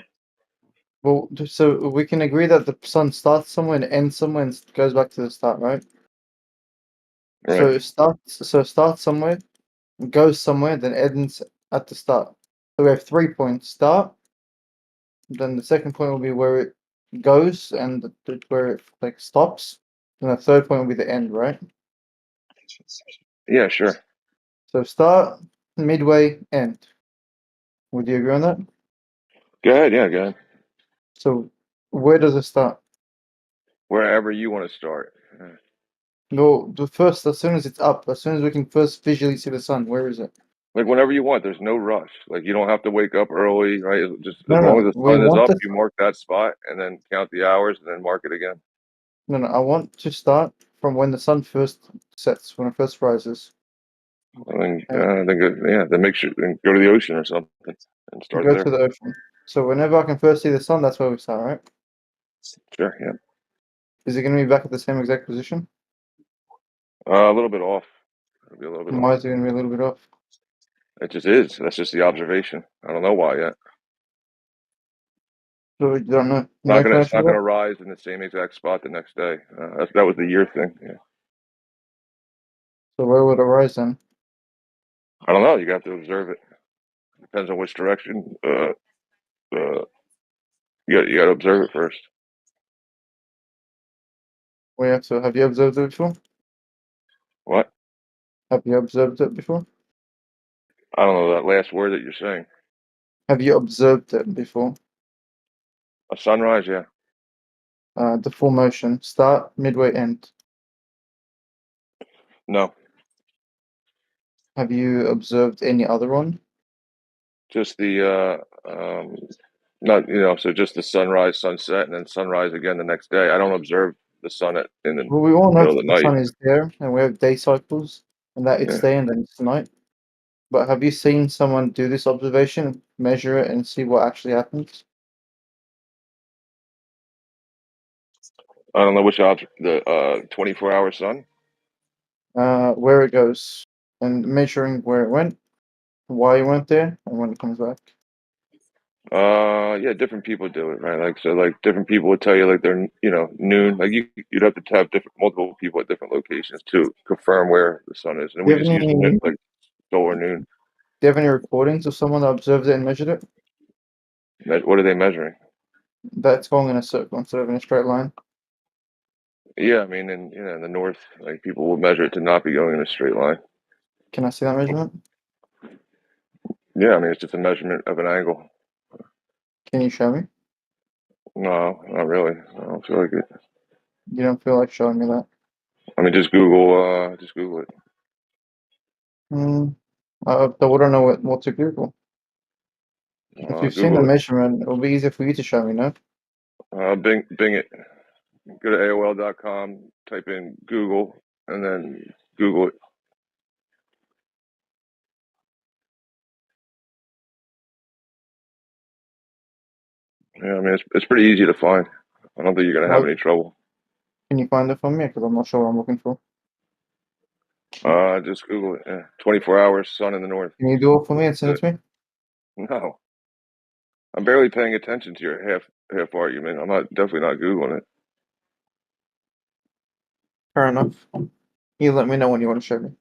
Well, so we can agree that the sun starts somewhere and ends somewhere and goes back to the start, right? So Right. it starts somewhere, goes somewhere, then ends at the start. So we have 3 points: start, then the second point will be where it goes and where it like stops, and the third point will be the end, right? Yeah, sure. So start, midway, end. Would you agree on that? Go ahead. Yeah, go ahead. So where does it start? Wherever you want to start. No, the first, as soon as it's up, as soon as we can first visually see the sun, where is it? Like whenever you want. There's no rush. Like you don't have to wake up early, right? Just as No, long no, as the we sun is want up, the you mark that spot and then count the hours and then mark it again. no, I want to start from when the sun first sets, when it first rises. And then, And then make sure then go to the ocean or something and start go there. to the ocean. So whenever I can first see the sun, that's where we start, right? Sure, yeah. Is it going to be back at the same exact position? A little bit off. It'll be a little bit off. Why is it going to be a little bit off? It just is. That's just the observation. I don't know why yet. So you don't know. It's No it's information not about gonna it? rise in the same exact spot the next day. That was the year thing. Yeah. So where would it rise then? I don't know. You got to observe it. Depends on which direction. You got to observe it first. We have to. Have you observed it before? What? Have you observed it before? I don't know that last word that you're saying. Have you observed it before? A sunrise, yeah. The full motion, start, midway, end. No, Have you observed any other one? just the not so just the sunrise, sunset, and then sunrise again the next day. I don't observe the sun in the Well, we all know middle of that the the night. sun is there, and we have day cycles, and that it's Yeah. day and then it's night. But have you seen someone do this observation, measure it, and see what actually happens? I don't know which the 24-hour sun. Where it goes, and measuring where it went, why it went there, and when it comes back. Yeah, different people do it, right? Like so, like different people would tell you like they're noon. Like you'd have to have different multiple people at different locations to confirm where the sun is, and Do we you have just use any? like solar noon. Do you have any recordings of someone that observed it and measured it? What are they measuring? That's going in a circle instead of in a straight line. Yeah, I mean, in the north, like people will measure it to not be going in a straight line. Can I see that measurement? Yeah, I mean it's just a measurement of an angle. Can you show me? No, not really. I don't feel like it. You don't feel like showing me that. I mean, just Google it. Hmm. I wouldn't know what to Google. If you've seen the Google it. measurement, it'll be easier for you to show me, no? Bing it. Go to AOL.com, type in Google, and then Google it. Yeah, I mean, it's pretty easy to find. I don't think you're gonna have What? any trouble. Can you find it for me? Because I'm not sure what I'm looking for. Just Google it. Yeah. 24 hours, sun in the north. Can you do it for me and send it to me? No, I'm barely paying attention to your half argument. I'm definitely not Googling it. Fair enough. You let me know when you want to show me.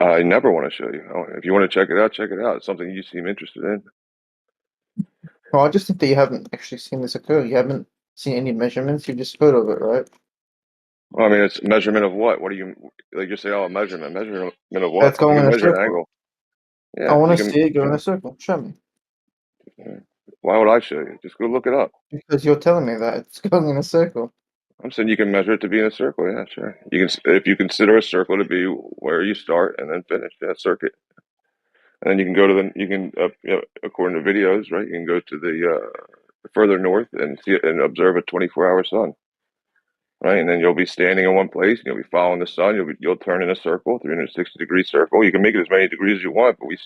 I never want to show you. If you want to check it out, check it out. It's something you seem interested in. Well, I just think that you haven't actually seen this occur. You haven't seen any measurements. You've just heard of it, right? Well, I mean, it's measurement of what? What do you like? You say, oh, measurement of what? That's You going can in a measure an circle. angle. I Yeah, want you to can. see it go in a circle. Show me. Why would I show you? Just go look it up. Because you're telling me that it's going in a circle. I'm saying you can measure it to be in a circle. Yeah, sure. You can, if you consider a circle to be where you start and then finish that circuit, and then you can go to according to videos, right? You can go to the further north and see it and observe a 24-hour sun, right? And then you'll be standing in one place and you'll be following the sun. You'll turn in a circle, 360-degree circle. You can make it as many degrees as you want, but you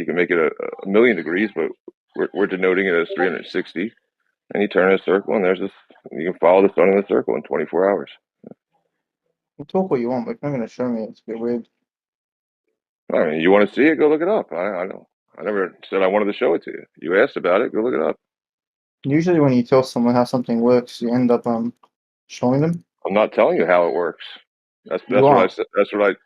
can make it a million degrees, but we're denoting it as 360. And you turn in a circle, and you can follow the sun in the circle in 24 hours. You talk what you want, but if you're not going to show me, it's a bit weird. I mean, you want to see it? Go look it up. I know. I never said I wanted to show it to you. You asked about it. Go look it up. Usually, when you tell someone how something works, you end up showing them. I'm not telling you how it works. That's You what I are. said.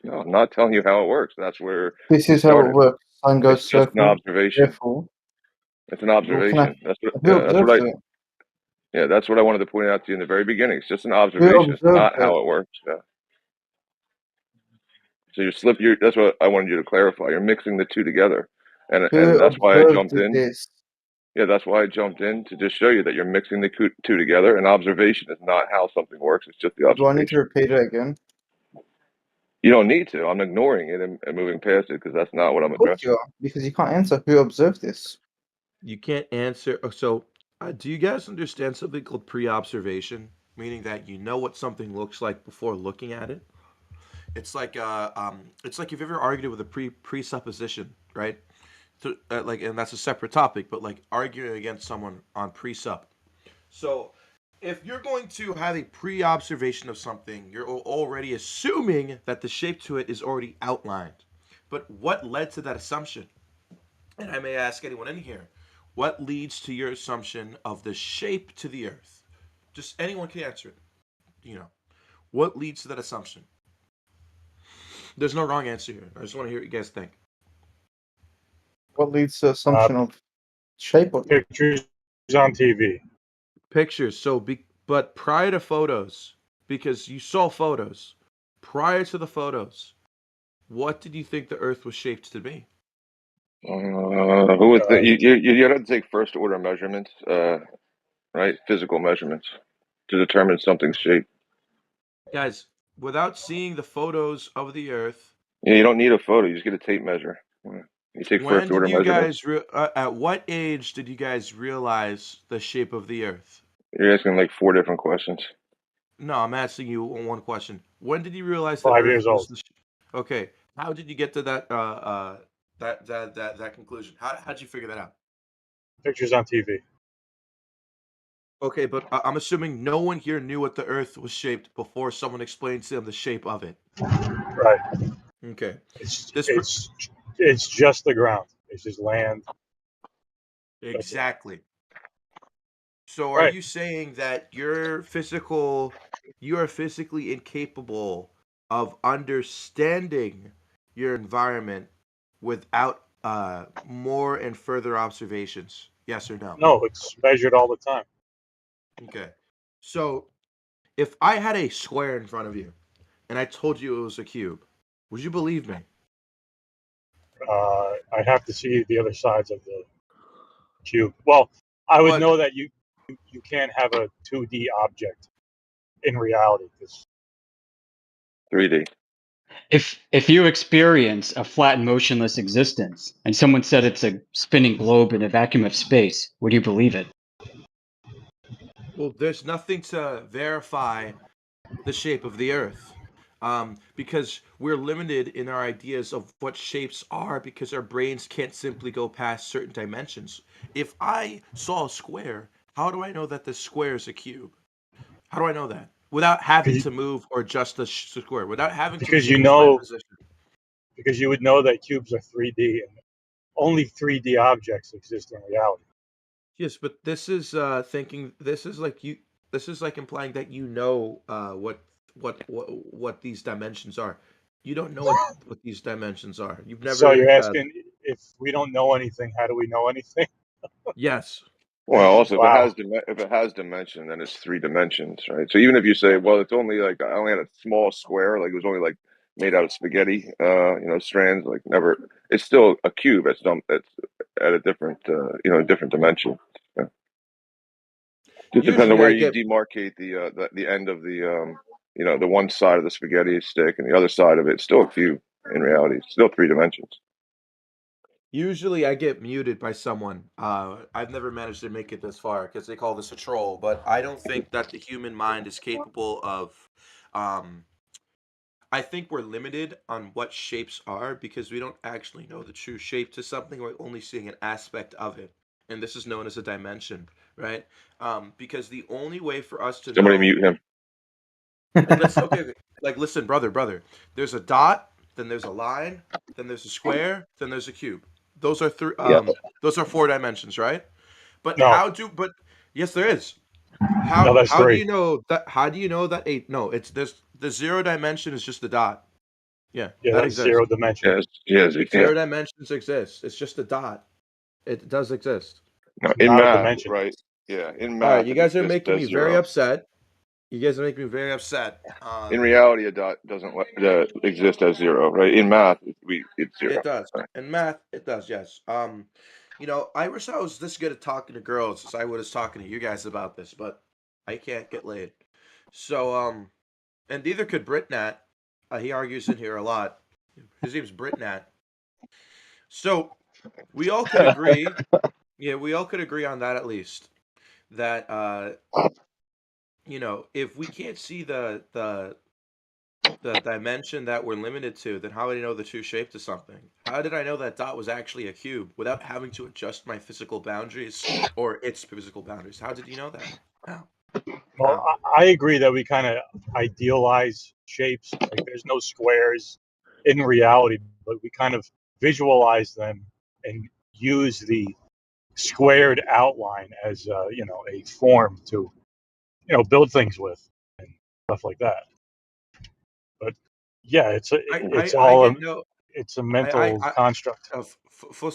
No, I'm not telling you how it works. That's where This we is how it started. works. Sun goes It's just an circle. observation. Therefore, It's an well, can I? observation. Who observed it? Yeah, that's what I wanted to point out to you in the very beginning. It's just an Who observation. It's observed not it? how it works. Yeah. So that's what I wanted you to clarify. You're mixing the two together. And Who that's why I observed jumped in. this? Yeah, that's why I jumped in to just show you that you're mixing the two together. An observation is not how something works. It's just the Do I need to observation. repeat it again? You don't need to. I'm ignoring it and moving past it because that's not what I'm Of course addressing. you are, because you can't answer who observed this. You can't answer. So, do you guys understand something called pre-observation? Meaning that you know what something looks like before looking at it. It's like you've ever argued with a presupposition, right? And that's a separate topic, but like arguing against someone on presup. So, if you're going to have a pre-observation of something, you're already assuming that the shape to it is already outlined. But what led to that assumption? And I may ask anyone in here, what leads to your assumption of the shape to the earth? Just anyone can answer it. What leads to that assumption? There's no wrong answer here. I just want to hear what you guys think. What leads to assumption of shape of it? Pictures on TV. Pictures. But prior to photos, because you saw photos, prior to the photos, what did you think the earth was shaped to be? Who would you have to take first order measurements, right? Physical measurements to determine something's shape. Guys, without seeing the photos of the earth. Yeah, you don't need a photo. You just get a tape measure. You take When first did order you measurements. guys, at what age did you guys realize the shape of the earth? You're asking like 4 different questions. No, I'm asking you one question. When did you realize the 5 earth years was old. Okay, how did you get to that conclusion? How'd you figure that out? Pictures on TV. Okay, but I'm assuming no one here knew what the earth was shaped before someone explained to them the shape of it. Right. Okay. It's just the ground. It's just land. Exactly. So are Right. you saying that you are physically incapable of understanding your environment without more and further observations? Yes or no? No, it's measured all the time. Okay. So if I had a square in front of you and I told you it was a cube, would you believe me? I'd have to see the other sides of the cube. Well, I would But- know that you can't have a 2D object in reality. 3D. If you experience a flat and motionless existence and someone said it's a spinning globe in a vacuum of space, would you believe it? Well, there's nothing to verify the shape of the earth. because we're limited in our ideas of what shapes are because our brains can't simply go past certain dimensions. If I saw a square, how do I know that the square is a cube? How do I know that? Without having to move or adjust the square, without having to Because you change my know, position. because you would know that cubes are 3D and only 3D objects exist in reality. Yes, but this is thinking. This is like you. This is like implying that you know what these dimensions are. You don't know what these dimensions are. You've So never. you're asking, if we don't know anything, how do we know anything? Yes. Well, also Wow. if it has dimension, then it's 3 dimensions, right? So even if you say, well, it's only like I only had a small square, like it was only like made out of spaghetti, strands, like never. It's still a cube. It's at a different, different dimension. Yeah. Just depends on Usually, where I you get. demarcate the end of the one side of the spaghetti stick and the other side of it. It's still a cube in reality. It's still 3 dimensions. Usually, I get muted by someone. I've never managed to make it this far because they call this a troll. But I don't think that the human mind is capable of. Um, I think we're limited on what shapes are because we don't actually know the true shape to something. We're only seeing an aspect of it, and this is known as a dimension, right? Because the only way for us to Somebody know, mute him. like, okay, like, listen, brother. There's a dot, then there's a line, then there's a square, then there's a cube. Those are three. Yeah. Those are 4 dimensions, right? But No, but yes, there is. no, that's How do you 3. know that? How do you know that eight? No, it's this. The 0 dimension is just the dot. Yeah, Yeah, that that's exists. 0 dimension. Yes, yes, yeah. 0 dimensions exist. It's just a dot. It does exist. No, It's in not a math, dimension. right? Yeah, in All right, math, you it guys are exists making as me very 0. upset. You guys are making me very upset. In reality, a dot doesn't exist as 0, right? In math, it's 0. It does. Right? In math, it does. Yes. I wish I was this good at talking to girls as I was talking to you guys about this, but I can't get laid. So, and neither could Britnat. He argues in here a lot. His name's Britnat. So we all could agree. Yeah, we all could agree on that at least. That if we can't see the dimension that we're limited to, then how would I know the true shape to something? How did I know that dot was actually a cube without having to adjust my physical boundaries or its physical boundaries? How did you know that? How? Well, How? I agree that we kind of idealize shapes. Like there's no squares in reality, but we kind of visualize them and use the squared outline as a form to build things with and stuff like that. But yeah, it's I all get no. it's a I mental construct. For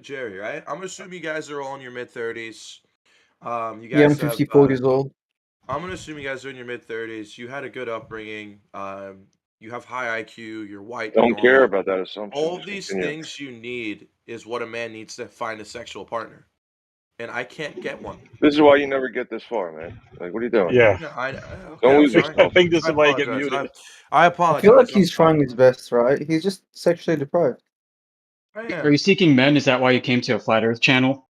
Jerry, right? I'm assuming you guys are all in your mid 30s. You Yeah, I'm guys have 54 years old. I'm gonna assume you guys are in your mid 30s. You had a good upbringing. You have high IQ. You're white. You're Don't care normal. about that assumption. All Just these continue. things you need is what a man needs to find a sexual partner, and I can't get one. This is why you never get this far, man. Like, what are you doing? Yeah, Yeah, okay. Don't I'm lose sorry. I yourself. think this I is why you get apologize. muted. I I feel like apologize. I'm he's sorry. trying his best, right? He's just sexually deprived. I Are you am. seeking men? Is that why you came to a flat Earth channel?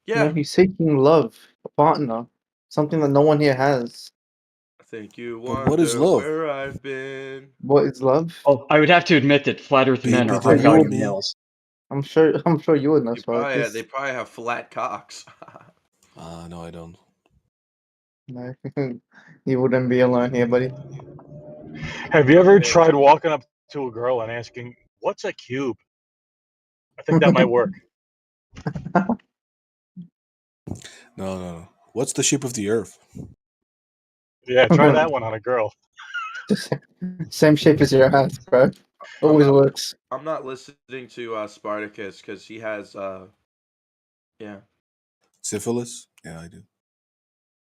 No, Yeah. he's seeking love, a partner, something that no one here has. I think you But what is wonder love? where I've been. What is love? Oh, I would have to admit that flat Earth men Baby, are Yeah, high don't you hurt value would. me. males. I'm sure you would know, They Spartacus. probably have flat cocks. No, I don't. No, you wouldn't be alone here, buddy. Have you ever Yeah. tried walking up to a girl and asking, "What's a cube?" I think that might work. No. What's the shape of the earth? Yeah, try that one on a girl. Same shape as your ass, bro. Always works. I'm not listening to Spartacus because he has yeah, Syphilis? Yeah, I do.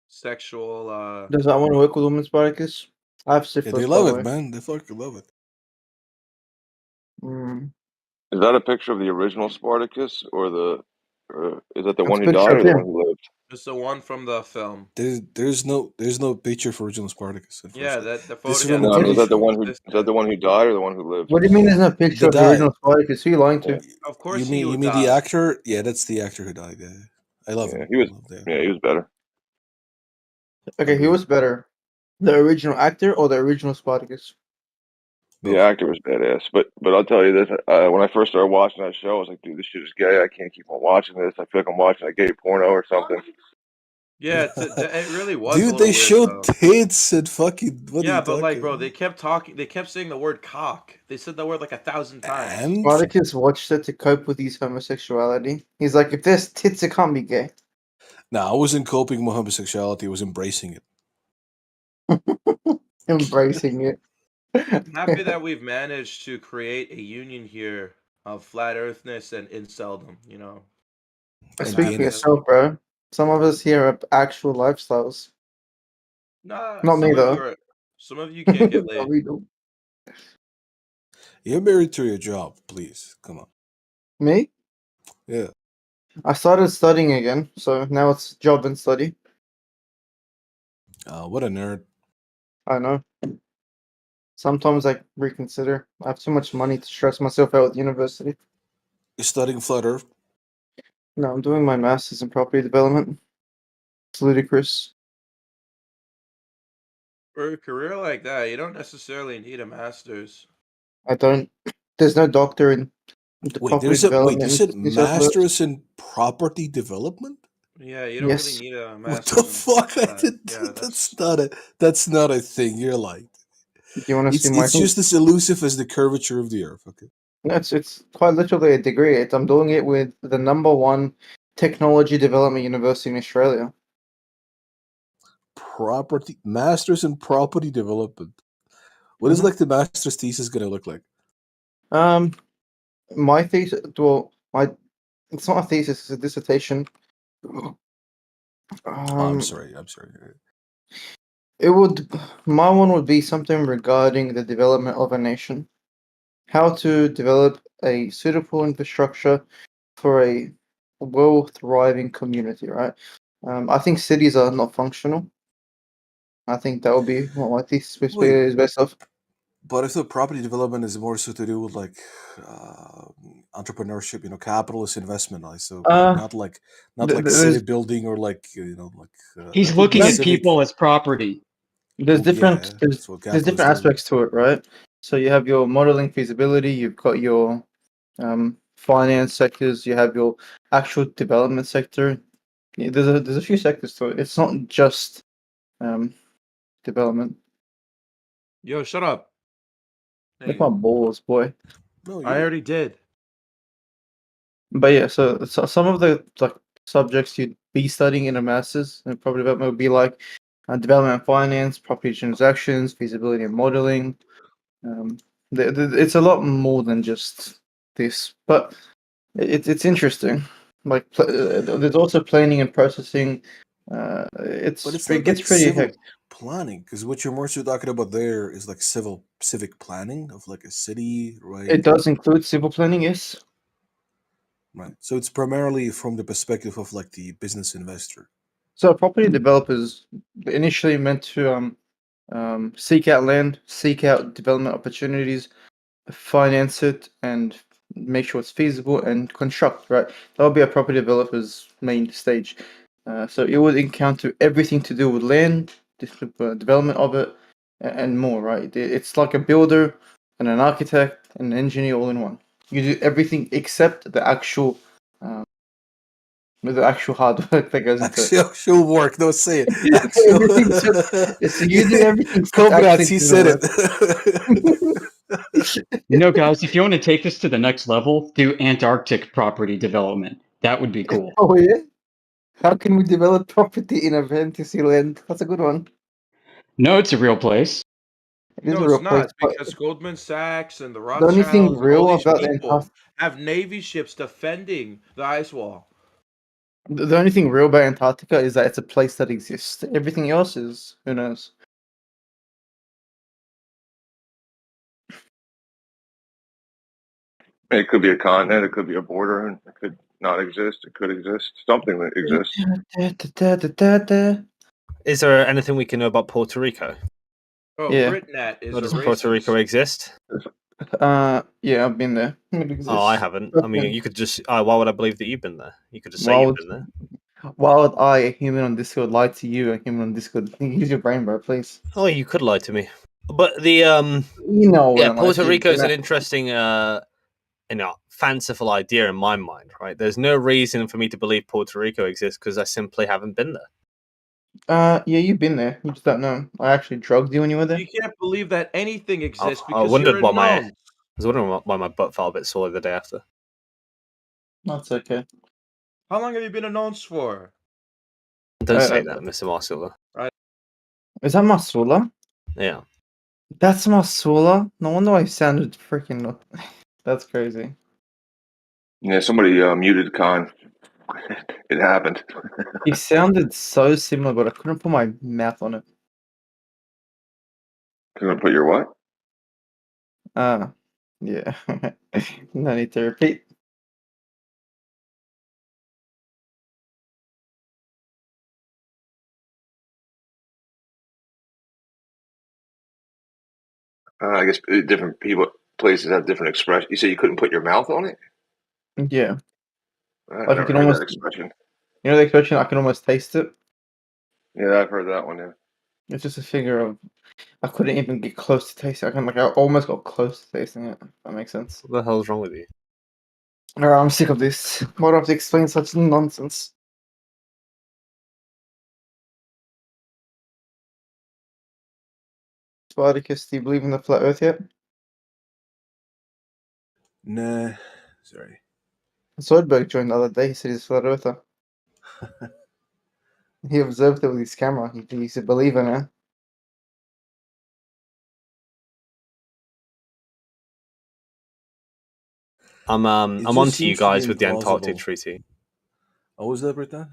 sexual Does that one work with women, Spartacus? I have Yeah, syphilis, they by love the it, way. man. They fucking love it. Is that a picture of the original Spartacus, or is that the That's one a who picture died, or of the one him. who lived? It's the one from the film. There's no picture for original Spartacus, Yeah, unfortunately. that the This photo. is Yeah, from a the No, What is do TV you, that the show. one who died, or the one who lived? what do you mean there's no picture The of the die. original Spartacus? Who are you lying Yeah, to? of You course mean he you would mean the die. actor? Yeah, that's the actor who died. I love yeah, him. he I was. love that. Yeah, he was better. Okay, he Agreed. was better. The original actor or the original Spartacus? The actor was badass, but I'll tell you this: when I first started watching that show, I was like, "Dude, this shit is gay. I can't keep on watching this. I feel like I'm watching a gay porno or something." Yeah, it really was a Dude, little they weird showed though. tits and fucking. What are Yeah, you but like, talking bro, about? they kept saying the word cock. They said the word like 1,000 times. And Spartacus watched it to cope with his homosexuality. He's like, if there's tits, it can't be gay. no, I wasn't coping with homosexuality. I was embracing it. Embracing it. I'm happy that we've managed to create a union here of flat earthness and inceldom, you know. I'm And Speak for happy gayness. that we yourself, bro. Some of us here are actual lifestyles. Nah, Not me though. some of you can't get Not laid. me, though. You're married to your job, please. Come on. Me? Yeah. I started studying again, so now it's job and study. What a nerd. I know. Sometimes I reconsider. I have too much money to stress myself out at university. You're studying flat earth? No, I'm doing my master's in property development. It's ludicrous. For a career like that, you don't necessarily need a master's. I don't. There's no doctor in the Wait, property you development said in New South Wales. masters in property development? Yeah, you don't really Yes. need a What the master's in fuck? I that. didn't. Yeah, That's not a thing. You're like Do you want to see my? it's just as elusive as the curvature of the earth. Okay. No, it's quite literally a degree. I'm doing it with the #1 technology development university in Australia. Property masters in property development. What is Mhm. like the master's thesis gonna look like? My thesis. Well, it's not a thesis. It's a dissertation. Oh, I'm Um, sorry. I'm sorry. it would. My one would be something regarding the development of a nation. How to develop a suitable infrastructure for a well thriving community. Right. I think cities are not functional. I think that would be what my thesis Wait, is based off. but I thought property development is more so to do with like entrepreneurship, capitalist investment. Like, so Uh, not like city there's building or like He's like looking at depends. civic. people as property. Well, yeah, There's that's what there's capitalists different do. aspects to it, right? So you have your modeling feasibility, you've got your finance sectors, you have your actual development sector. Yeah, there's a few sectors to it. It's not just um development. yo, shut up. There Like you my go. balls, boy. No, I already did. But yeah, so some of the like subjects you'd be studying in a master's in property development would be like development and finance, property transactions, feasibility and modeling. Um, it's a lot more than just this, but it's interesting. Like there's also planning and processing. but it's It not gets like pretty civil hectic. planning because what you're more so talking about there is like civic planning of like a city, right? It does include civil planning, yes. Right. So it's primarily from the perspective of like the business investor. So property developers initially meant to seek out land, seek out development opportunities, finance it, and make sure it's feasible and construct. Right, that would be a property developer's main stage. So it would encounter everything to do with land, development of it, and more. Right, it's like a builder and an architect and an engineer all in one. You do everything except um, the actual hard work that goes into it. Actual work. Don't say it. Actual. Everything except so you do everything except Congrats, actually he do the said work. it. You know, guys, if you want to take this to the next level, do Antarctic property development. That would be cool. Oh yeah. How can we develop property in a fantasy land? That's a good one. No, it's a real place. It is No, a it's real place, not but because Goldman Sachs and the the only thing Rothschilds and all real these about the people Antarctica, have navy ships defending the ice wall. the only thing real about Antarctica is that it's a place that exists. Everything else is who knows. It could be a continent, it could be a border, and it could not exist. It could exist. Something that exists. Is there anything we can know about Puerto Rico? Oh, Yeah. Britnat is Or a does Puerto racist. Rico exist? Yeah, I've been there. It exists. Oh, I haven't. I mean, you could just. Why would I believe that you've been there? You could just say Why you've would been there. Why would I, a human on Discord, lie to you, a human on Discord? Use your brain, bro, please. Oh, you could lie to me, but the You know, I yeah, wouldn't lie Puerto to you. Rico is Can an interesting fanciful idea in my mind. Right? There's no reason for me to believe Puerto Rico exists because I simply haven't been there. Yeah, you've been there. You just don't know. I actually drugged you when you were there. You can't believe that anything exists I because wondered you're why a known. I was wondering why my butt felt a bit sore the day after. That's okay. How long have you been a nonce for? Don't say that, Mr. Marcilla. Right. Is that Masula? Yeah. That's Masula? No wonder I sounded freaking. That's crazy. Yeah, somebody muted Khan. It happened. He sounded so similar, but I couldn't put my mouth on it. Gonna put your what? Yeah. No need to repeat. I guess different places have different expressions. You said you couldn't put your mouth on it? Yeah. I've Like you never can heard almost, that expression. you know the expression, I can almost taste it? Yeah, I've heard that one. Yeah. It's just a figure of, I couldn't even get close to tasting it. I almost got close to tasting it. If that makes sense. What the hell's wrong with you? Alright, I'm sick of this. Why do I have to explain such nonsense? Spartacus, do you believe in the flat earth yet? Nah, sorry. Zoidberg joined the other day, he said he's a flat earther. He observed it with his camera. He's a believer now. I'm It on just to you seems to be guys with the Antarctic implausible. Treaty. What was that, Britain?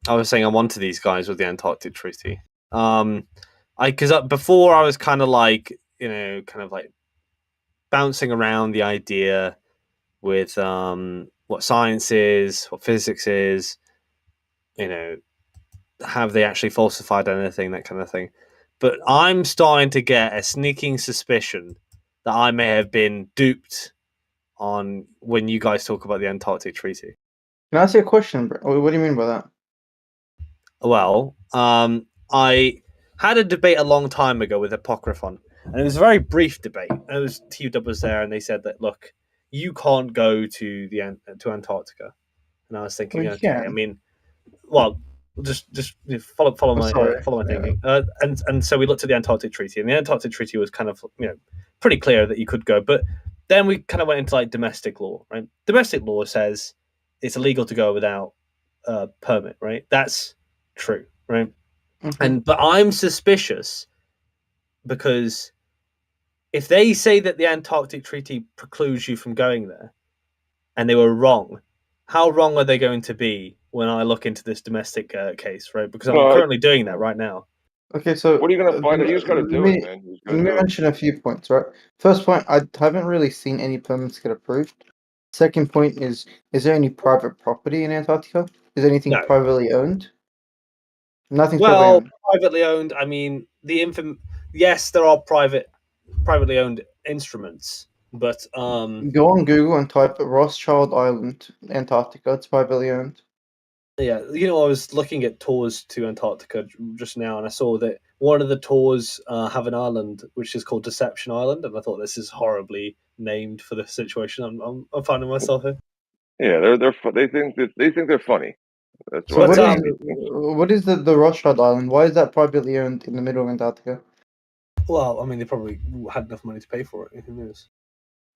I was saying I'm on to these guys with the Antarctic Treaty. Because before I was kind of like, bouncing around the idea with what science is, what physics is, have they actually falsified anything, that kind of thing. But I'm starting to get a sneaking suspicion that I may have been duped on when you guys talk about the Antarctic Treaty. Can I ask you a question, bro? What do you mean by that? Well, I had a debate a long time ago with Apocryphon, and it was a very brief debate. It was TUW was there, and they said that, look, you can't go to Antarctica. And I was thinking, Well, you okay, I can. mean, well, just follow my sorry. thinking. And so we looked at the Antarctic Treaty, and the Antarctic Treaty was kind of pretty clear that you could go, but then we kind of went into like domestic law, right? Domestic law says it's illegal to go without a permit, right? That's true, right? Mm-hmm. But I'm suspicious because if they say that the Antarctic Treaty precludes you from going there, and they were wrong, how wrong are they going to be when I look into this domestic case, right? Because I'm currently doing that right now. Okay, so what are you gonna find out? You just gotta do it, man. Let me mention a few points, right? First point, I haven't really seen any permits get approved. Second point is there any private property in Antarctica? Is anything privately owned? Nothing's privately owned. I mean, yes, there are privately owned instruments, but go on Google and type Rothschild Island, Antarctica. It's privately owned. Yeah, I was looking at tours to Antarctica just now, and I saw that one of the tours have an island which is called Deception Island, and I thought this is horribly named for the situation I'm finding myself in. Yeah, they think they're funny. That's So what is the Rothschild Island? Why is that privately owned in the middle of Antarctica? Well, I mean, they probably had enough money to pay for it. Who knows?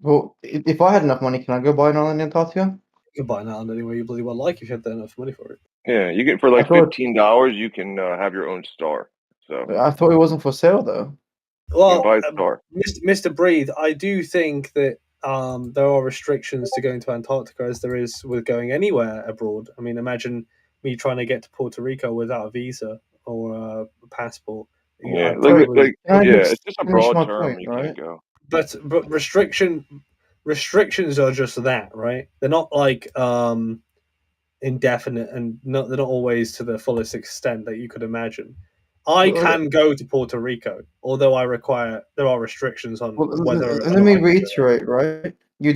Well, if I had enough money, can I go buy an island in Antarctica? You can buy an island anywhere you bloody well like if you had enough money for it. Yeah, you get for like $15, you can have your own star. So I thought it wasn't for sale though. Well, buy a star. Mr. Breathe, I do think that there are restrictions to going to Antarctica as there is with going anywhere abroad. I mean, imagine me trying to get to Puerto Rico without a visa or a passport. Yeah, it's just a broad term. Point, you right? can't go. But restrictions are just that, right? They're not like indefinite, and they're not always to the fullest extent that you could imagine. I can go to Puerto Rico, although there are restrictions on whether. Let me reiterate, right? You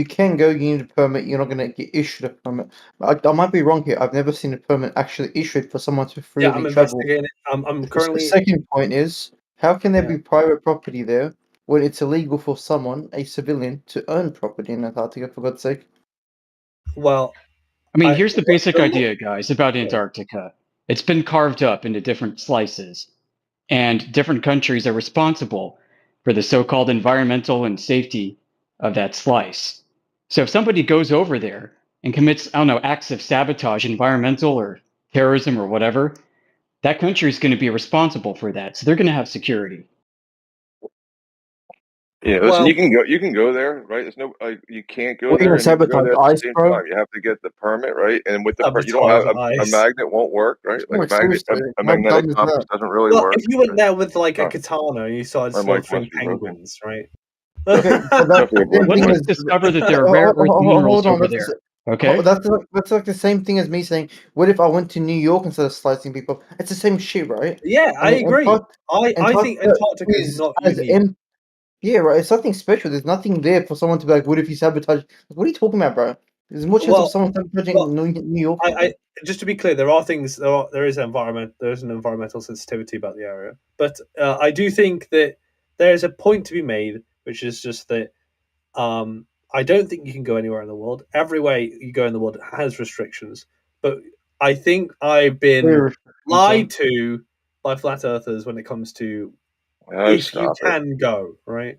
can go. You need a permit. You're not going to get issued a permit. I might be wrong here. I've never seen a permit actually issued for someone to Yeah, freely I'm travel. investigating it. I'm The currently. second point is, how can there Yeah. be private property there when it's illegal for someone, a civilian, to own property in Antarctica? For God's sake. Well, I mean, here's the basic the- idea, guys, about Yeah. Antarctica. It's been carved up into different slices, and different countries are responsible for the so-called environmental and safety of that slice. So if somebody goes over there and commits, I don't know, acts of sabotage, environmental or terrorism or whatever, that country is going to be responsible for that. So they're going to have security. Yeah, listen, Well- you can go there, right? There's no you can't go What are you there, gonna and you can go sabotage there at the ice, same bro? time. You have to get the permit, right? And with the you don't Sabotage have a ice. magnet won't work, right? Like No, seriously, a how magnetic dumb is compass that? doesn't really Well, work. if you went there with like a Oh. katana and you started My mic slaughtering must be broken. penguins, right? Okay, but that's Definitely a the same blood thing Let's as. discover that there are rare earth minerals Hold on, over that's there. Okay. that's like the same thing as me saying, what if I went to New York instead of slicing people? It's the same shit, right? Yeah, I mean, agree. I think Antarctica Antarctica is not as unique. yeah, right. It's nothing special. There's nothing there for someone to be like, what if you sabotage? What are you talking about, bro? There's more chance of someone sabotaging New York. I just to be clear, there is an environmental sensitivity about the area, but I do think that there is a point to be made, which is just that I don't think you can go anywhere in the world. Everywhere you go in the world has restrictions, but I think I've been lied to by flat earthers when it comes to if you can go, right?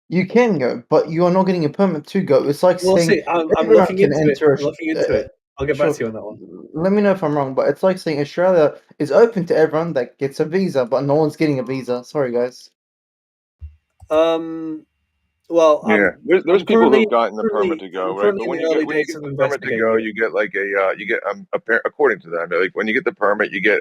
You can go, but you are not getting a permit to go. It's like We'll saying see. I'm everyone looking can into it. enter. I'm looking into it. I'll get back to you on that one. Let me know if I'm wrong, but it's like saying Australia is open to everyone that gets a visa, but no one's getting a visa. Sorry, guys. Well, Yeah, there's people who've gotten the permit to go, right? currently But in when the you early get days of the permit to go, investigating it. you get like according to them, like when you get the permit, you get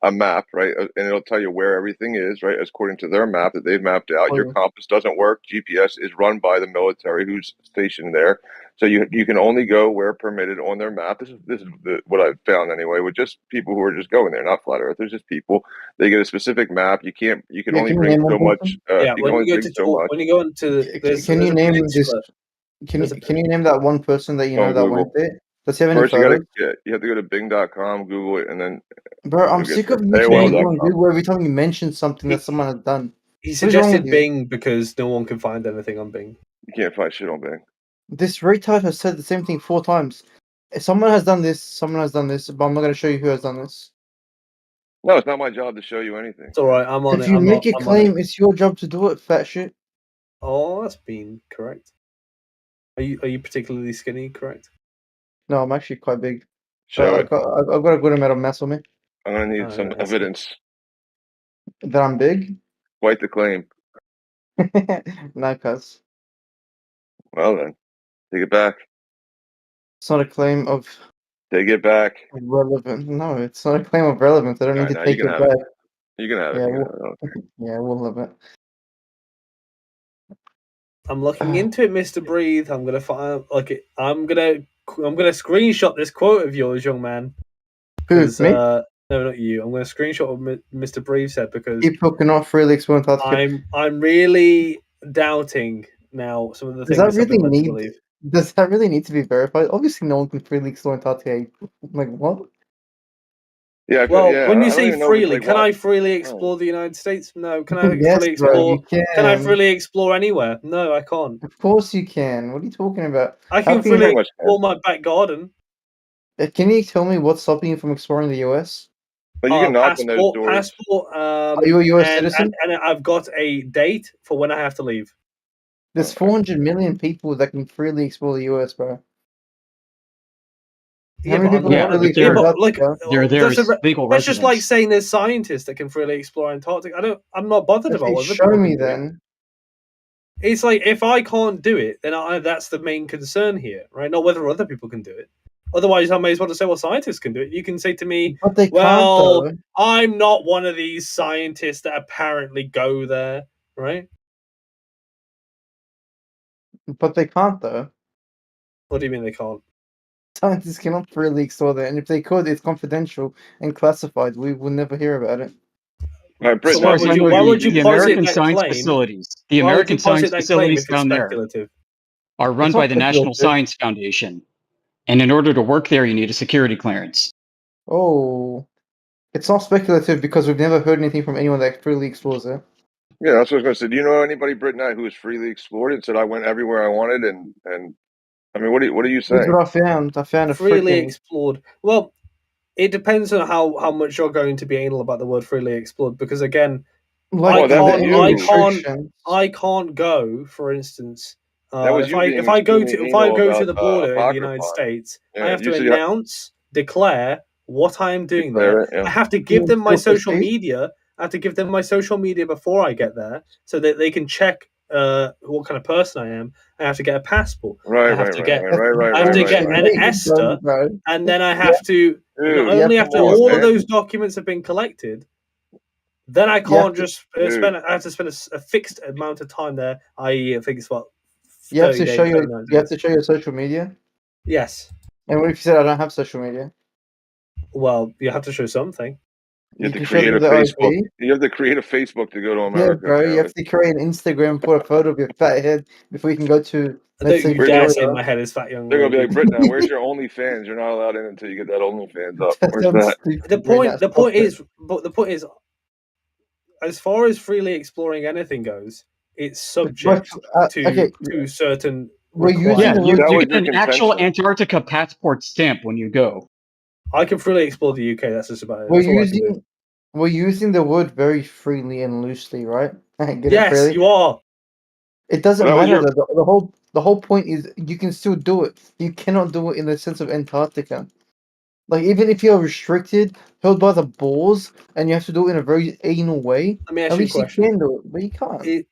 a map, right? And it'll tell you where everything is, right? According to their map that they've mapped out. Your compass doesn't work. GPS is run by the military who's stationed there, so you can only go where permitted on their map. This is what I've found anyway, with just people who are just going there, not flat earthers, just people. They get a specific map. You can only bring so much. Yeah, you can only bring so much. when you go into Can you name this? Can you name that one person that you know On that Google. went there? Does he have any First, photos? you have to go to Bing.com, Google it, and then. Bro, I'm you'll get sick to of mentioning Google on AOL.com. Google every time you mention something that someone has done. He What is wrong with suggested you? Bing because no one can find anything on Bing. You can't find shit on Bing. This retard has said the same thing 4 times. Someone has done this, but I'm not going to show you who has done this. No, it's not my job to show you anything. It's all right. I'm on If it. you I'm make a on claim, it. it's your job to do it, fat shit. Oh, that's been correct. Are you particularly skinny? Correct. No, I'm actually quite big. Show I've it. got a good amount of mass on me. I'm gonna need some evidence. That I'm big? Quite the claim. No, cuz. Well then, take it back. It's not a claim of Take it back. relevance. No, it's not a claim of relevance. I don't need Alright, to now you take can it have back. it. You can have it. Yeah, You can have it. Okay. yeah, we'll have it. I'm looking into it, Mr. Breathe. I'm gonna find I'm gonna screenshot this quote of yours, young man. Because me? no, not you. I'm gonna screenshot what Mr. Breathe said because People cannot freely explore Antarctica. I'm really doubting now some of the Does things that I've been really led to need? believe. Does that really need to be verified? Obviously, no one can freely explore Antarctica. Like what? Yeah. Well, Yeah. when I you don't say even know if it's freely, like can I watch. freely explore the United States? No. Can I Yes, freely bro, explore? you Can I can. freely explore anywhere? No, I can't. Of course you can. What are you talking about? I How can can you freely much explore my back garden. Can you tell me what's stopping you from exploring the US? But you can knock on those doors. Passport. Are you a US citizen? And I've got a date for when I have to leave. There's 400 million people that can freely explore the US, bro. How many people can freely explore Antarctica? That's just like saying there's scientists that can freely explore Antarctica. I'm not bothered about Okay, what other show people me can do. then. It's like if I can't do it, then that's the main concern here, right? Not whether other people can do it. Otherwise, I may as well just say, well, scientists can do it. You can say to me, But they well, can't, though. I'm not one of these scientists that apparently go there, right? But they can't, though. What do you mean they can't? Scientists cannot freely explore that, and if they could, it's confidential and classified. We will never hear about it. As far as I know, the American science facilities, the Why would American you posit science that claim facilities if it's down there. speculative? are run It's by not the National speculative. Science Foundation. And in order to work there, you need a security clearance. Oh, it's not speculative because we've never heard anything from anyone that freely explores it. Yeah, that's what I was going to say. Do you know anybody, Britt and I, who has freely explored it? Said I went everywhere I wanted, and I mean, what are you Here's saying? what I found. I found a Freely freaking. explored. Well, it depends on how much you're going to be anal about the word freely explored, because again, Like Well, that's you. I can't go, for instance. That was If you I being if I go extremely to about the border in the United Apocryphon. States, I Yeah, have you to said declare what I am doing declare there. it, yeah. I have to You give can them my still social proceed. media. I have to give them my social media before I get there, so that they can check what kind of person I am. I have to get a passport. Right, I have right, to right, get right, right, I have right, to right, get right. an ESTA, Bro. and then I Yeah. have to not Dude, only Yeah, after come on, all of man. those documents have been collected, then I You have can't to- just Dude. spend. I have to spend a fixed amount of time there. I think it's what You have 30 to show days, your 39 you have days. to show your social media. Yes. And what if you said I don't have social media? Well, you have to show something. You have to can show create them a the Facebook. ID. You have to create a Facebook to go to Yeah, America, bro. You have apparently. to create an Instagram, put a photo of your fat head before you can go to, let's say, Don't you dare say Victoria. my head is fat, young They're gonna be lady. like, Britt, now where's your OnlyFans? You're not allowed in until you get that OnlyFans up. That Where's sounds that? stupid. The Bring point. that stuff The point is, as far as freely exploring anything goes, it's subject okay, to certain we're using Yeah, the requirements. word. you was get your an actual contention. Antarctica passport stamp when you go. I can freely explore the UK. That's just about it. We're That's all I can do. using the word very freely and loosely, right? Get it Yes, freely. you are. It doesn't That was matter. your The whole point is you can still do it. You cannot do it in the sense of Antarctica. Like even if you're restricted, held by the balls, and you have to do it in a very anal way, Let me ask at you a least you question. can do it, but you can't.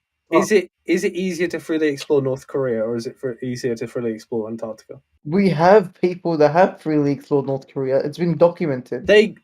Is it easier to freely explore North Korea, or is it easier to freely explore Antarctica? We have people that have freely explored North Korea. It's been documented. They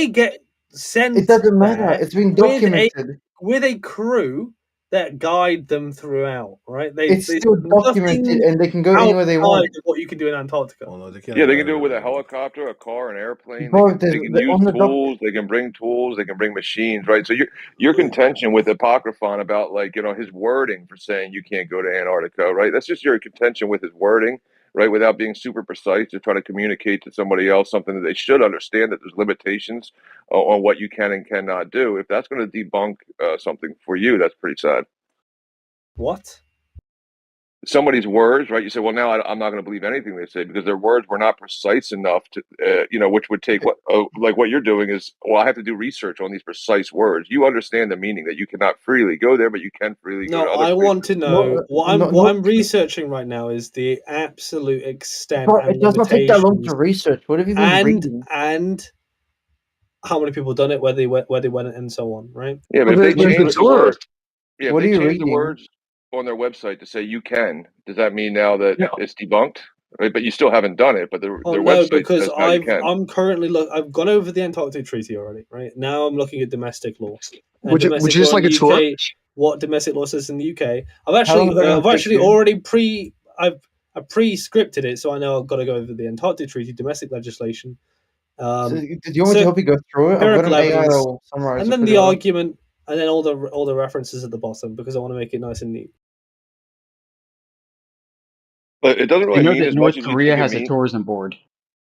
get sent. It doesn't matter. there It's been with documented. a crew that guide them throughout. Right? It's still documented, nothing and they can go anywhere they outside want. of what you can do in Antarctica. Oh no, they can't. Yeah, they can do it with a helicopter, a car, an airplane. They Bro, can use on the doc. tools. They can bring tools. They can bring machines, right? So your contention with Apocryphon about his wording for saying you can't go to Antarctica, right? That's just your contention with his wording, right? Without being super precise to try to communicate to somebody else something that they should understand that there's limitations on what you can and cannot do. If that's going to debunk something for you, that's pretty sad. What? Somebody's words, right? You say, well, now I'm not going to believe anything they say because their words were not precise enough to, which would take like what you're doing is, well, I have to do research on these precise words. You understand the meaning that you cannot freely go there, but you can freely go No, to other I places. want to know what I'm researching right now is the absolute extent Bro, and it does not take that long limitations to research. What have you been reading? and how many people done it, where they went, and so on. Right? Yeah, but if they change the word, yeah, if What they are you change the reading? words on their website to say you can, does that mean now that it's debunked? Right? But you still haven't done it, but their Oh no, website because says now you can. I'm currently I've gone over the Antarctic Treaty already. Right now, I'm looking at domestic law. And Would you just like a tour? What domestic law says in the UK? I've How long is that gonna take you? already I've pre-scripted it, so I know I've got to go over the Antarctic Treaty domestic legislation. So, do you want me to help you go through it? I've got an empirical AI evidence, that'll summarize and it then pretty the well. argument, and then all the references at the bottom because I want to make it nice and neat. But it doesn't I really know mean that as North much as you Korea think it has a means. tourism board.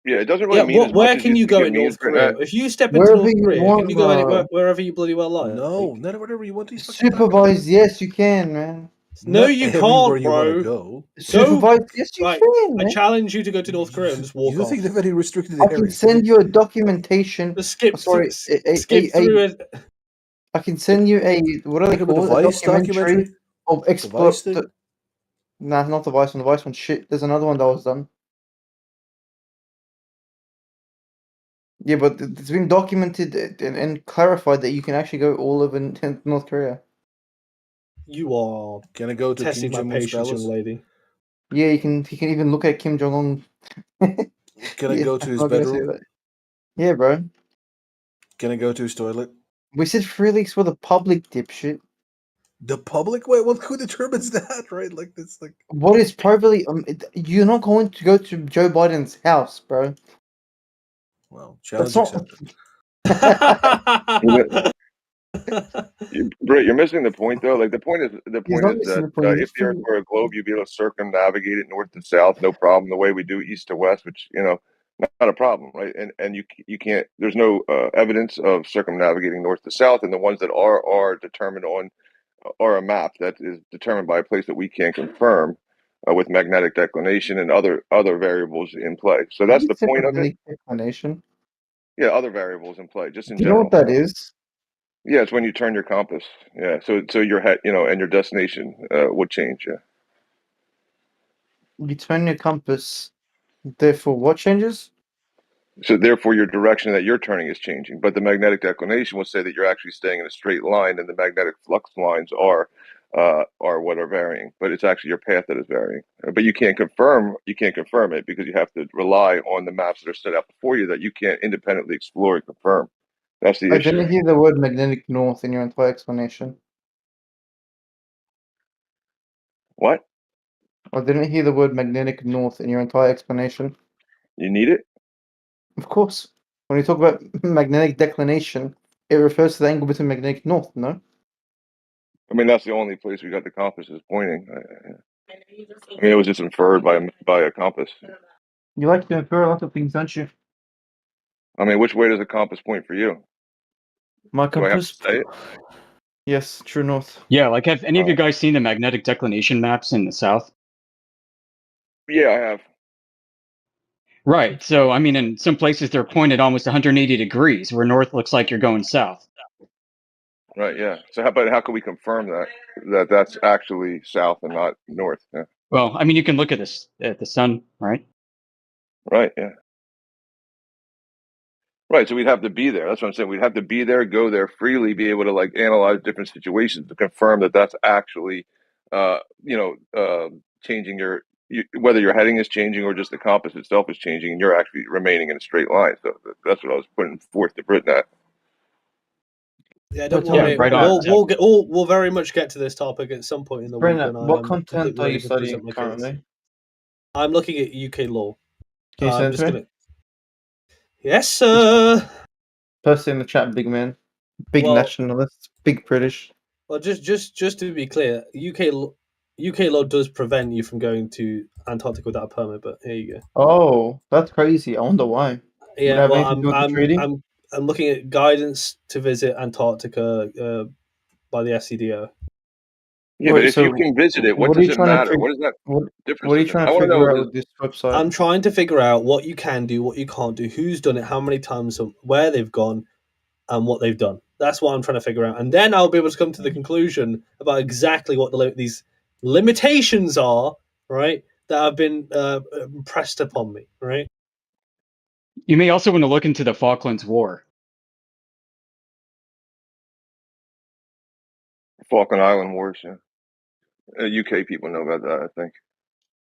Yeah, it doesn't really mean as Where much as can you think go it in means. North Korea? If you step into Wherever North you Korea, want, can you go bro. wherever you bloody well like? No, not whatever you want. These fucking Supervised, yes, you can, man. No, Not you everywhere can't, you want to bro. go. Supervised, yes, you Right, can, I man. challenge you to go to North Korea and just walk You don't off. think they're very restricted I can send you a documentation. Just skip Sorry, skip through it. I can send you a what do they Talking about call the it? A Vice documentary documentary? of The Vice thing? Nah, not the Vice one. The Vice one, shit. There's another one that was done. Yeah, but it's been documented and clarified that you can actually go all over North Korea. You are Can I go to testing Kim my Jong-un's patience, young palace? lady. Yeah, you can even look at Kim Jong Un. Can I go to his I'm not gonna say bedroom? that. Yeah, bro. Can I go to his toilet? We said freely for the public, dipshit. The public? Wait, well, who determines that, right? Like, this, like... What is privately? You're not going to go to Joe Biden's house, bro. Well, That's challenge not. accepted. Britt, you're missing the point though. Like the point is He's not missing that the point. if He's the Earth trying. were a globe, you'd be able to circumnavigate it north to south, no problem. The way we do east to west, which not a problem, right? And you can't. There's no evidence of circumnavigating north to south, and the ones that are determined on are a map that is determined by a place that we can't confirm with magnetic declination and other variables in play. So Did that's you the say point of it. magnetic declination? Yeah, other variables in play, just in Do you know what general. that is? Yeah, it's when you turn your compass. Yeah, so your head, and your destination would change. Yeah. You turn your compass. Therefore, what changes? So therefore, your direction that you're turning is changing. But the magnetic declination will say that you're actually staying in a straight line, and the magnetic flux lines are what are varying. But it's actually your path that is varying. But you can't confirm it because you have to rely on the maps that are set out before you that you can't independently explore and confirm. That's the I issue. didn't hear the word magnetic north in your entire explanation. What? I didn't hear the word magnetic north in your entire explanation. You need it? Of course. When you talk about magnetic declination, it refers to the angle between magnetic north, no? I mean, that's the only place we got the compasses pointing. I mean, it was just inferred by a compass. You like to infer a lot of things, don't you? I mean, which way does a compass point for you? My Do I have to compass? say it? Yes, true north. Yeah, like have any of you guys seen the magnetic declination maps in the south? Yeah, I have. Right. So I mean, in some places they're pointed almost 180 degrees, where north looks like you're going south. Right. Yeah. So, how can we confirm that's actually south and not north? Yeah. Well, I mean, you can look at this at the sun, right? Right. Yeah. Right. So we'd have to be there. That's what I'm saying. We'd have to be there, go there freely, be able to like analyze different situations to confirm that that's actually, changing whether your heading is changing or just the compass itself is changing, and you're actually remaining in a straight line. So that's what I was putting forth to Britain. That. Yeah, don't But, worry. right on. We'll very much get to this topic at some point in the week Brenna, when I what am content completely are you ready to present studying my case. currently? I'm looking at UK law. Can you I'm send just it to me? gonna. Yes, sir. Post it in the chat, big man. Big Well- nationalist. Big British. Well, just to be clear, UK law does prevent you from going to Antarctica without a permit. But here you go. Oh, that's crazy. I wonder why. Would it Yeah, have well, anything to do with the treaty? I'm looking at guidance to visit Antarctica by the SCDO. Yeah, Wait, but if so you can visit it, what what are does you it trying to matter? fig- What is that What difference are you in it? trying I to want to figure out know. with this website? I'm trying to figure out what you can do, what you can't do, who's done it, how many times, where they've gone, and what they've done. That's what I'm trying to figure out, and then I'll be able to come to the conclusion about exactly what these limitations are, right? That have been pressed upon me, right? You may also want to look into the Falklands War. Falkland Island Wars. Yeah. UK people know about that, I think.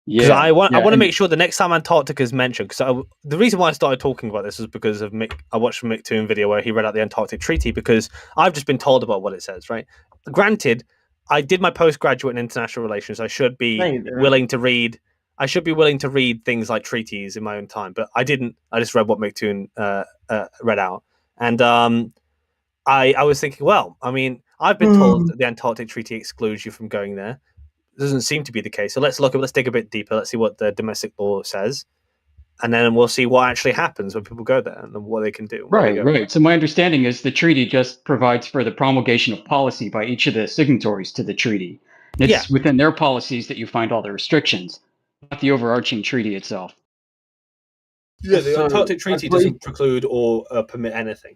Because I want to and- make sure the next time Antarctica is mentioned. Because the reason why I started talking about this is because of Mick. I watched a Mick Toon video where he read out the Antarctic Treaty because I've just been told about what it says. Right. Granted, I did my postgraduate in international relations. I should be willing to read. I should be willing to read things like treaties in my own time, but I didn't. I just read what Mick Toon read out, and I was thinking, well, I mean, I've been told that the Antarctic Treaty excludes you from going there. Doesn't seem to be the case. So let's dig a bit deeper. Let's see what the domestic law says, and then we'll see what actually happens when people go there and what they can do. Right. So my understanding is the treaty just provides for the promulgation of policy by each of the signatories to the treaty. And it's within their policies that you find all the restrictions, not the overarching treaty itself. Yeah, the Antarctic Treaty doesn't preclude or permit anything.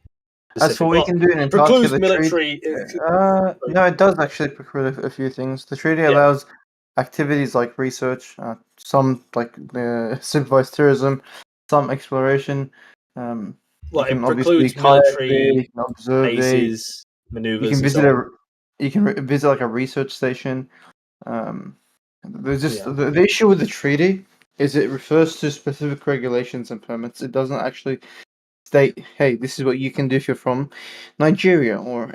As for what we can do in Antarctica, precludes the military. no, it does actually preclude a few things. The treaty allows activities like research, some like supervised tourism, some exploration. Well, you it can precludes obviously kayak military there, you can observe bases, there, maneuvers. you can and visit so on. you can visit like a research station. There's just the issue with the treaty is it refers to specific regulations and permits. It doesn't actually state, hey, this is what you can do if you're from Nigeria or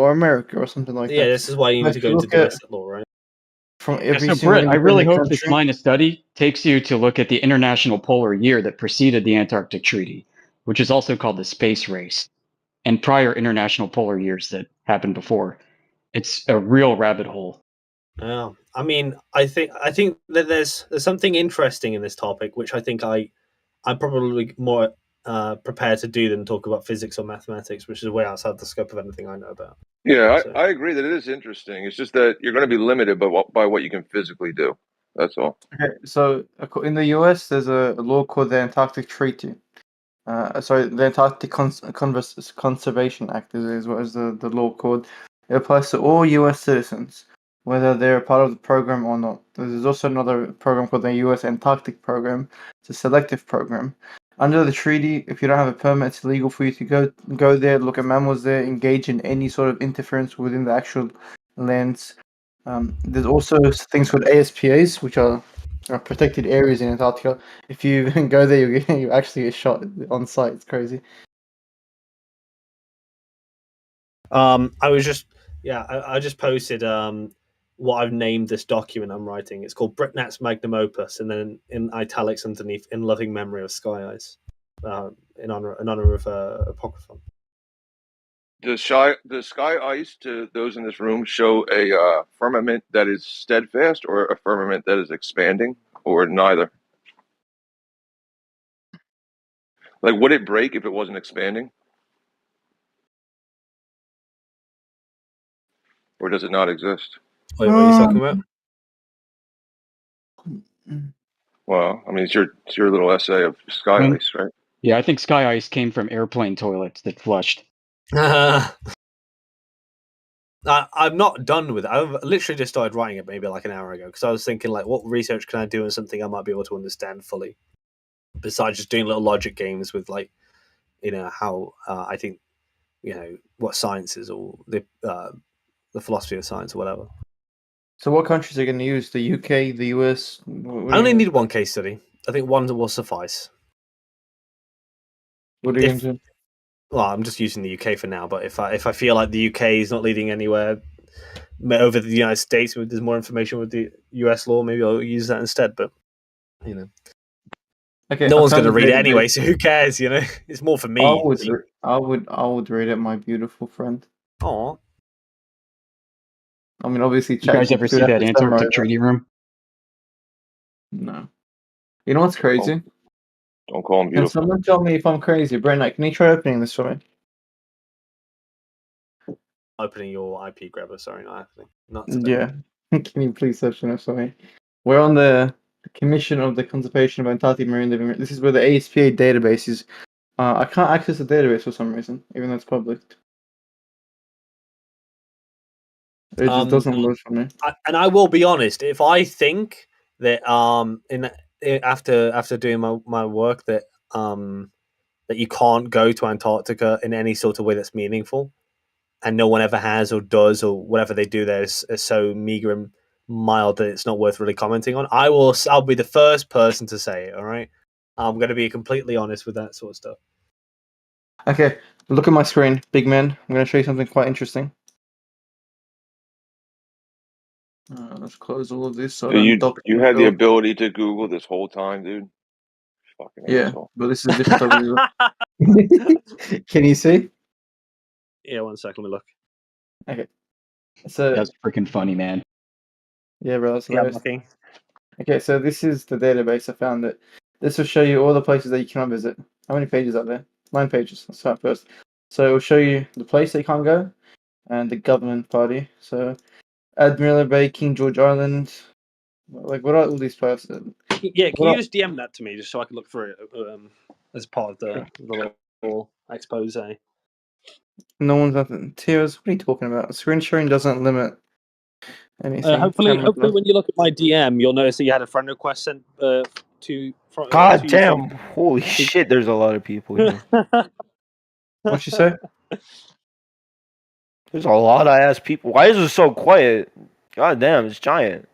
America or something like that. Yeah, this is why you need to go into domestic law, right? From every So single Britt, I really independent hope this country. line of study takes you to look at the international polar year that preceded the Antarctic Treaty, which is also called the space race. and prior international polar years that happened before. It's a real rabbit hole. Yeah, I mean, I think that there's something interesting in this topic, which I think I'm probably more prepared to do than talk about physics or mathematics, which is way outside the scope of anything I know about. Yeah, So. I agree that it is interesting. It's just that you're going to be limited by what you can physically do. That's all. Okay, so in the US, there's a law called the Antarctic Treaty. The Antarctic Conservation Act is what is the law called. It applies to all US citizens, whether they're part of the program or not. There's also another program called the US Antarctic Program. It's a selective program. Under the treaty, if you don't have a permit, it's illegal for you to go there, look at mammals there, engage in any sort of interference within the actual lands. There's also things called ASPAs, which are protected areas in Antarctica. If you go there, you actually get shot on site. It's crazy. I was just I just posted what I've named this document I'm writing. It's called Britnat's Magnum Opus, and then in italics underneath, in loving memory of Sky Ice, in honor of Apocryphon. Does sky ice to those in this room show a firmament that is steadfast or a firmament that is expanding, or neither? Like, would it break if it wasn't expanding? Or does it not exist? Wait, what are you talking about? Well, I mean, it's your little essay of sky ice, right? Yeah, I think sky ice came from airplane toilets that flushed. I'm not done with it. I've literally just started writing it maybe like an hour ago because I was thinking like, what research can I do on something I might be able to understand fully, besides just doing little logic games with like, how I think, what science is or the philosophy of science or whatever. So what countries are going to use? The UK, the US? I only need one case study. I think one will suffice. What are you going to do? Well, I'm just using the UK for now, but if I feel like the UK is not leading anywhere over the United States, there's more information with the US law, maybe I'll use that instead. But okay, no one's going to read it anyway, so who cares? It's more for me. I would read it, my beautiful friend. Aw. I mean, obviously, you guys ever see that Antarctic Treaty Room? No. You know what's crazy? Don't call him Can beautiful. someone tell me if I'm crazy? Brent, can you try opening this for me? Opening your IP grabber, sorry, not happening. Not today. Yeah. Can you please open it for me? We're on the Commission of the Conservation of Antarctic Marine Living. This is where the ASPA database is. I can't access the database for some reason, even though it's public. It just doesn't load for me. And I will be honest, if I think that after doing my work that that you can't go to Antarctica in any sort of way that's meaningful, and no one ever has or does, or whatever they do there is so meager and mild that it's not worth really commenting on, I'll be the first person to say it. All right, I'm going to be completely honest with that sort of stuff. Okay, look at my screen, big man. I'm going to show you something quite interesting. Let's close all of this. So you had the ability to Google this whole time, dude. Fucking asshole. But this is a different. Can you see? Yeah, 1 second, let me look. Okay. So that's freaking funny, man. Yeah, bro. That's hilarious. Yeah, okay, so this is the database. I found it. This will show you all the places that you cannot visit. How many pages are there? 9 pages. Let's start first. So it will show you the place that you can't go and the government party. So Admiral Bay, King George Island. Like, what are all these places? Yeah, can you just DM that to me just so I can look through it as part of the little expose? No one's nothing. Tears, what are you talking about? Screen sharing doesn't limit anything. Hopefully, when you look at my DM, you'll notice that you had a friend request sent to. God damn! Holy shit! There's a lot of people here. What'd you say? There's a lot of ass people. Why is it so quiet? God damn! It's giant.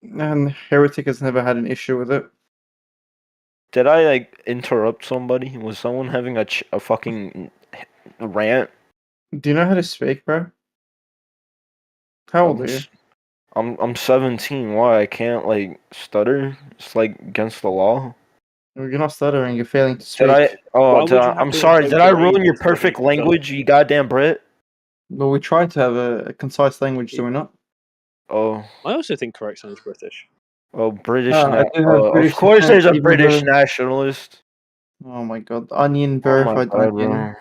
And Heretic has never had an issue with it. Did I like interrupt somebody? Was someone having a fucking rant? Do you know how to speak, bro? How old are you? I'm 17. Why I can't like stutter? It's like against the law. You're not stuttering. You're failing to Did speak. I? Oh, Why would you have I'm to sorry. go Did I berate ruin me your for something perfect you've done? language, you goddamn Brit? But we try to have a concise language, do we not? Oh, I also think correct sounds British. oh, British. I do have Of British course, descent, there's a even British though. nationalist. Oh my god, onion, Oh my verified god, onion. bro.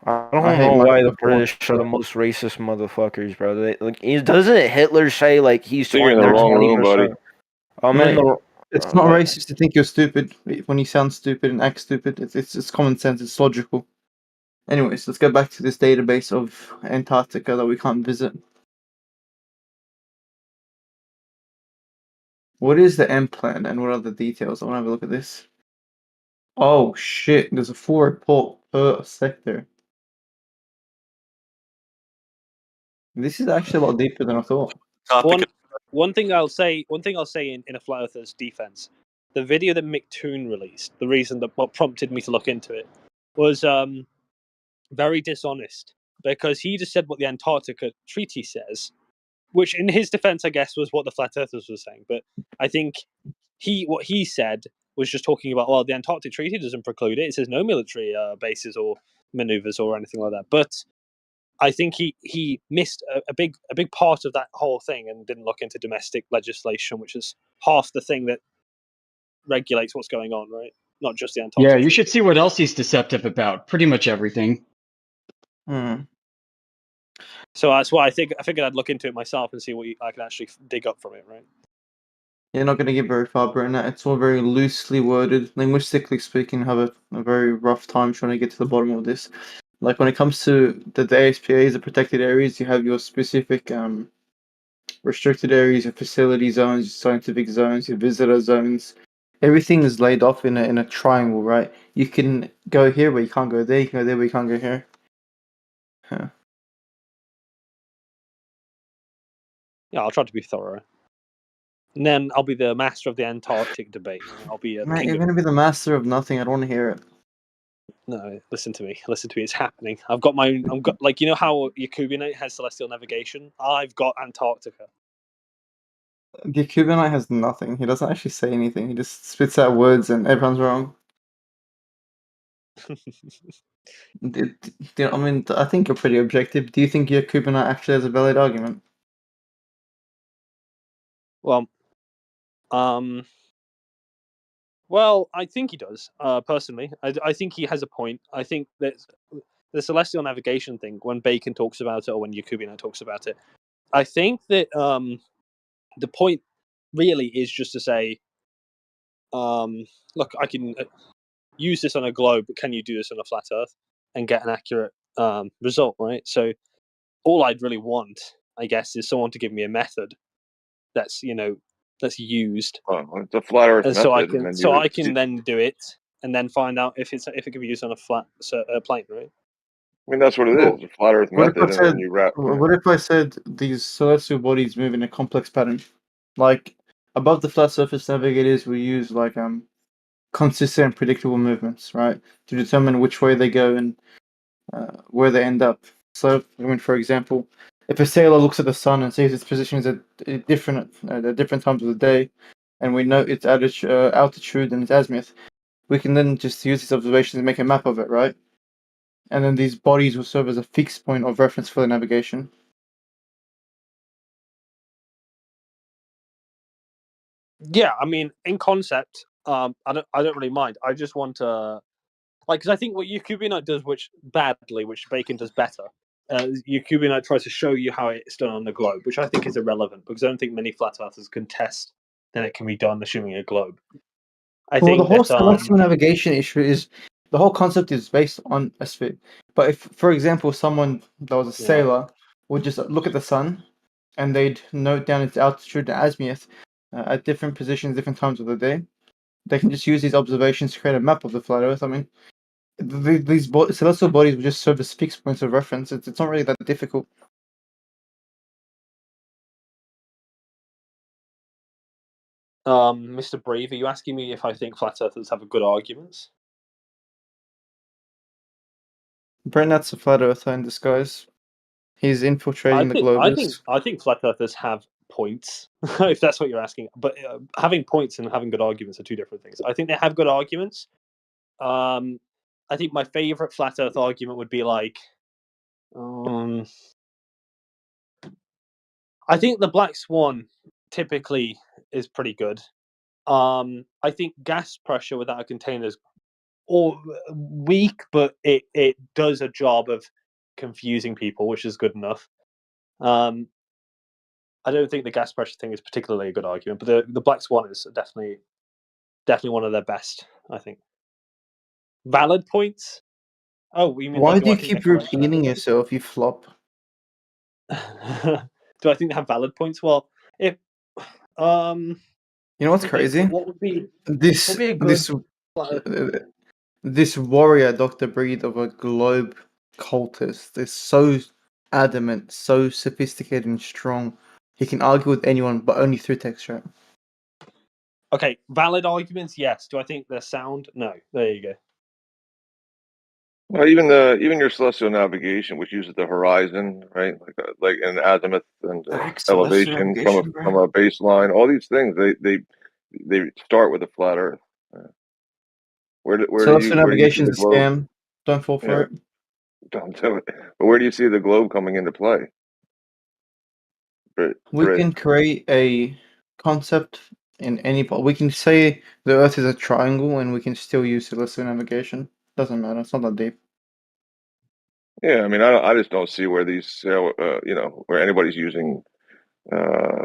I I don't hate know why the myself for British are the most racist motherfuckers, bro. Doesn't Hitler say like he's So you're in the they're wrong room, 20%? budde. I'm in Mate, the. it's not Like, racist to think you're stupid when you sound stupid and act stupid. It's common sense. It's logical. Anyways, let's go back to this database of Antarctica that we can't visit. What is the M plan and what are the details? I want to have a look at this. Oh shit! There's a full report per sector. This is actually a lot deeper than I thought. One thing I'll say in a flat earther's defense, the video that Mick Toon released, the reason that what prompted me to look into it was very dishonest, because he just said what the Antarctica Treaty says, which in his defense I guess was what the flat earthers were saying, but I think what he said was just talking about, well, the Antarctic Treaty doesn't preclude it. It says no military bases or maneuvers or anything like that. But I think he missed a big part of that whole thing and didn't look into domestic legislation, which is half the thing that regulates what's going on, right? Not just the Antarctic Yeah, you Treaty. should see what else he's deceptive about. Pretty much everything. So that's why I figured I'd look into it myself and see what I can actually dig up from it, right? You're not going to get very far, Brenda. It's all very loosely worded. Linguistically speaking, I have a very rough time trying to get to the bottom of this. Like when it comes to the ASPAs, the protected areas, you have your specific restricted areas, your facility zones, your scientific zones, your visitor zones. Everything is laid off in a triangle, right? You can go here, but you can't go there. You can go there, but you can't go here. Huh. Yeah, I'll try to be thorough. And then I'll be the master of the Antarctic debate. I'll be the Mate, king you're of going to be the master of nothing. I don't want to hear it. No, listen to me. Listen to me. It's happening. I've got my own. Like, you know how Yakubinate has celestial navigation. I've got Antarctica. The Cubanite has nothing. He doesn't actually say anything. He just spits out words, and everyone's wrong. I mean, I think you're pretty objective. Do you think your Cubanite actually has a valid argument? Well, well, I think he does. Personally, I think he has a point. I think that the celestial navigation thing, when Bacon talks about it or when Yakubinate talks about it, I think that the point really is just to say, look, I can use this on a globe, but can you do this on a flat Earth and get an accurate result, right? So all I'd really want, I guess, is someone to give me a method that's that's used, Well, it's a flat Earth and method, and then I can then do it and then find out if it can be used on a flat plane, right? I mean, that's what it Well, is, a flat Earth what if method, I and then said, you wrap. what if I said these celestial bodies move in a complex pattern? Like above the flat surface navigators, we use like consistent and predictable movements, right, to determine which way they go and where they end up. So, I mean, for example, if a sailor looks at the sun and sees its positions at different times of the day, and we know its altitude and its azimuth, we can then just use these observations and make a map of it, right? And then these bodies will serve as a fixed point of reference for the navigation. Yeah, I mean, in concept, I don't really mind. I just want to because I think what Yakubinite does, which Bacon does better. Yakubinite tries to show you how it's done on the globe, which I think is irrelevant because I don't think many flat earthers can test that it can be done assuming a globe. I Well, the think whole that celestial navigation issue is the whole concept is based on a sphere. But if, for example, someone that was a Yeah. sailor would just look at the sun and they'd note down its altitude and azimuth at different positions, different times of the day, they can just use these observations to create a map of the flat Earth. I mean, these celestial bodies would just serve as fixed points of reference. It's not really that difficult. Mr. Brave, are you asking me if I think flat earthers have a good arguments? Brennat's a flat earther in disguise. He's infiltrating the globalists. I think flat earthers have points, if that's what you're asking. But having points and having good arguments are two different things. I think they have good arguments. I think my favorite flat Earth argument would be like, I think the black swan typically is pretty good. I think gas pressure without a container is or weak, but it does a job of confusing people, which is good enough. I don't think the gas pressure thing is particularly a good argument, but the black swan is definitely one of their best. I think. Valid points. Oh, we mean Why like do do I you think they're keep correct? repeating yourself, you flop? Do I think they have valid points? Well, if You know what's let me think. crazy? What would be This a good this this warrior Dr. Breed of a globe cultist is so adamant, so sophisticated and strong. He can argue with anyone, but only through text chat. okay, valid arguments? Yes. Do I think they're sound? No. There you go. Well, even your celestial navigation, which uses the horizon, right? Like an azimuth and Celestial elevation from navigation, bro. a baseline. All these things they start with a flat Earth. Celestial Where do you see navigation the is a globe? scam. Don't fall for Yeah, it. don't do it. But where do you see the globe coming into play? We Brit. can create a concept in any part. We can say the Earth is a triangle, and we can still use celestial navigation. Doesn't matter. It's not that deep. Yeah, I mean, I just don't see where these, where anybody's uh,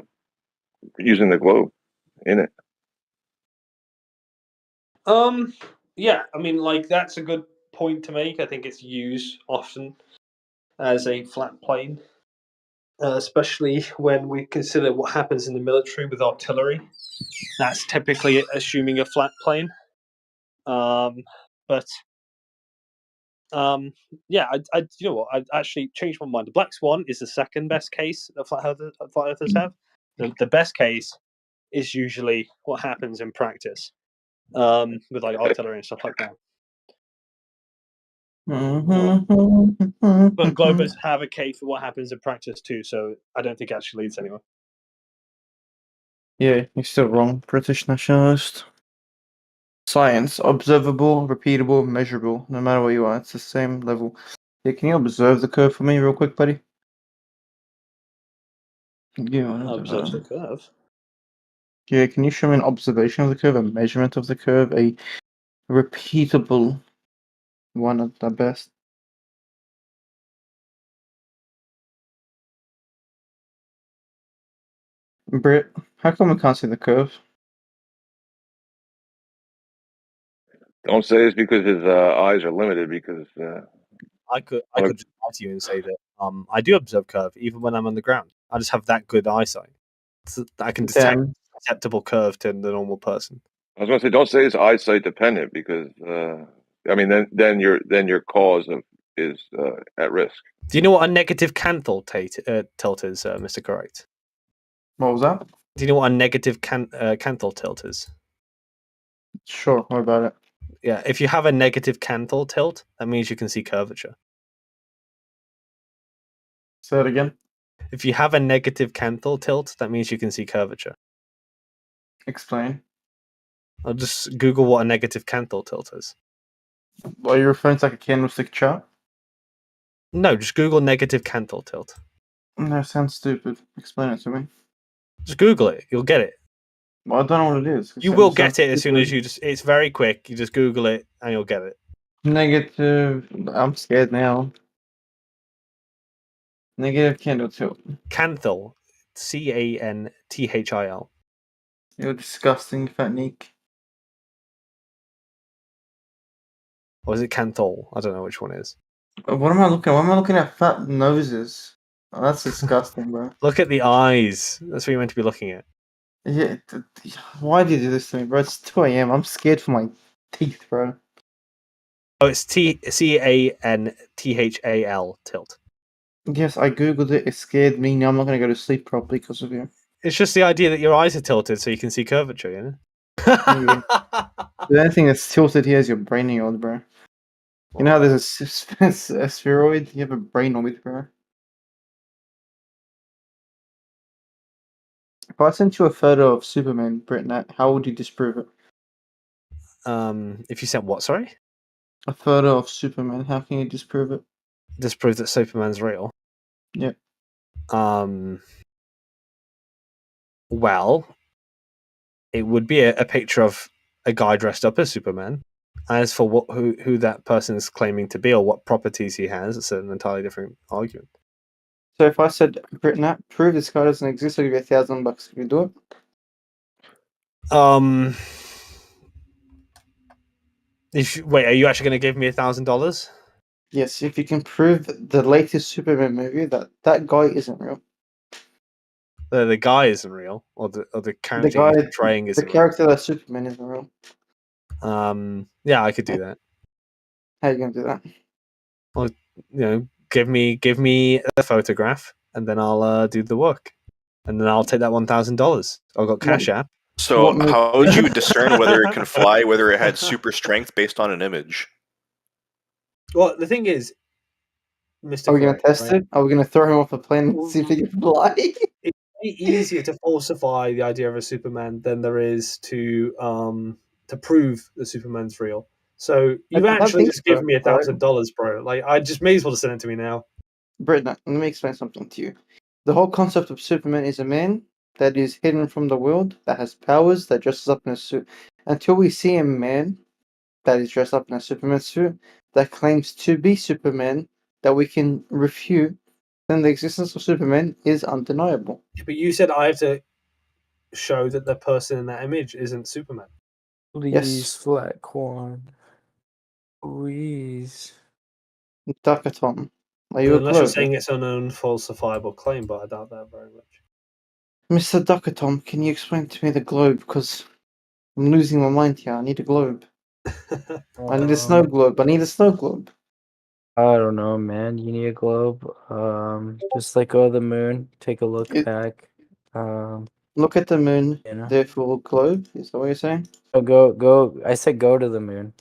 using the globe in it. Yeah, I mean, like that's a good point to make. I think it's used often as a flat plane, especially when we consider what happens in the military with artillery. That's typically assuming a flat plane. But yeah, you know what? I actually changed my mind. The Black Swan is the second best case that flat earthers have. The best case is usually what happens in practice, with like artillery and stuff like that. But Globers have a case for what happens in practice too, so I don't think it actually leads anywhere. Yeah, you're still wrong. British nationalist. Science, observable, repeatable, measurable. No matter where you are, it's the same level. Yeah, can you observe the curve for me real quick, buddy? Yeah, I Observe the curve. Yeah, can you show me an observation of the curve, a measurement of the curve, a repeatable one at the best? Britt, how come we can't see the curve? Don't say it's because his eyes are limited because I could just lie to you and say that I do observe curve even when I'm on the ground. I just have that good eyesight. So I can detect Damn. acceptable curve to the normal person. I was going to say, don't say it's eyesight dependent because I mean then your cause is at risk. Do you know what a negative Canthal tilt is, Mr. Correct? What was that? Do you know what a negative Canthal tilt is? Sure, what about it? Yeah, if you have a negative Canthal tilt, that means you can see curvature. Say it again. If you have a negative Canthal tilt, that means you can see curvature. Explain. I'll just Google what a negative Canthal tilt is. Are you referring to like a candlestick chart? No, just Google negative Canthal tilt. No, sounds stupid. Explain it to me. Just Google it. You'll get it. Well, I don't know what it is. You will get it as soon as you just. It's very quick. You just Google it and you'll get it. Negative. I'm scared now. Negative candle tilt. Canthal, Canthil. You're disgusting, Fatnik. Or is it Canthol? I don't know which one is. What am I looking at? Why am I looking at fat noses? Oh, that's disgusting, bro. Look at the eyes. That's what you're meant to be looking at. Yeah, why do you do this to me, bro? It's 2 a.m. I'm scared for my teeth, bro. Oh, it's Canthal tilt. Yes, I googled it. It scared me. Now I'm not gonna go to sleep properly because of you. It's just the idea that your eyes are tilted so you can see curvature, you know? Yeah. The only thing that's tilted here is your brain orbit, bro. You know how there's a spheroid? You have a brain orbit, bro. If I sent you a photo of Superman, Britnett, how would you disprove it? If you sent what? Sorry, A photo of Superman. How can you disprove it? disprove that Superman's real. Yeah. Well, it would be a picture of a guy dressed up as Superman. As for who that person is claiming to be or what properties he has, it's an entirely different argument. So if I said, Britnett, prove this guy doesn't exist, I'll give you $1,000. Can you do it? Wait, are you actually going to give me $1,000? Yes, if you can prove the latest Superman movie that guy isn't real. The guy isn't real, or the The character guy, he's portraying the isn't real. character that Superman isn't real. Yeah, I could do that. How are you gonna do that? Well, give me a photograph, and then I'll do the work, and then I'll take that $1,000. I've got Cash App. So how would you discern whether it can fly, whether it had super strength based on an image? Well, the thing is, Mr. Are we gonna Correct, test right? it? Are we gonna throw him off a plane and see if he can fly? It's way easier to falsify the idea of a Superman than there is to prove that Superman's real. So you've I actually think just given so, me right? $1,000, bro. Like, I just may as well send it to me now. Britnett, let me explain something to you. The whole concept of Superman is a man that is hidden from the world, that has powers, that dresses up in a suit. Until we see a man that is dressed up in a Superman suit that claims to be Superman that we can refute, then the existence of Superman is undeniable. But you said I have to show that the person in that image isn't Superman. Please, Yes. flat corn. Please. Duckaton. Are you a Unless you're Globe? saying it's an unfalsifiable claim, but I doubt that very much. Mr. Duckaton, can you explain to me the globe? Because I'm losing my mind here. I need a globe. I need a snow globe. I need a snow globe. I don't know, man. You need a globe. Just like go to the moon, take a look back. Look at the moon, You know? therefore globe. Is that what you're saying? Oh, go. I said go to the moon.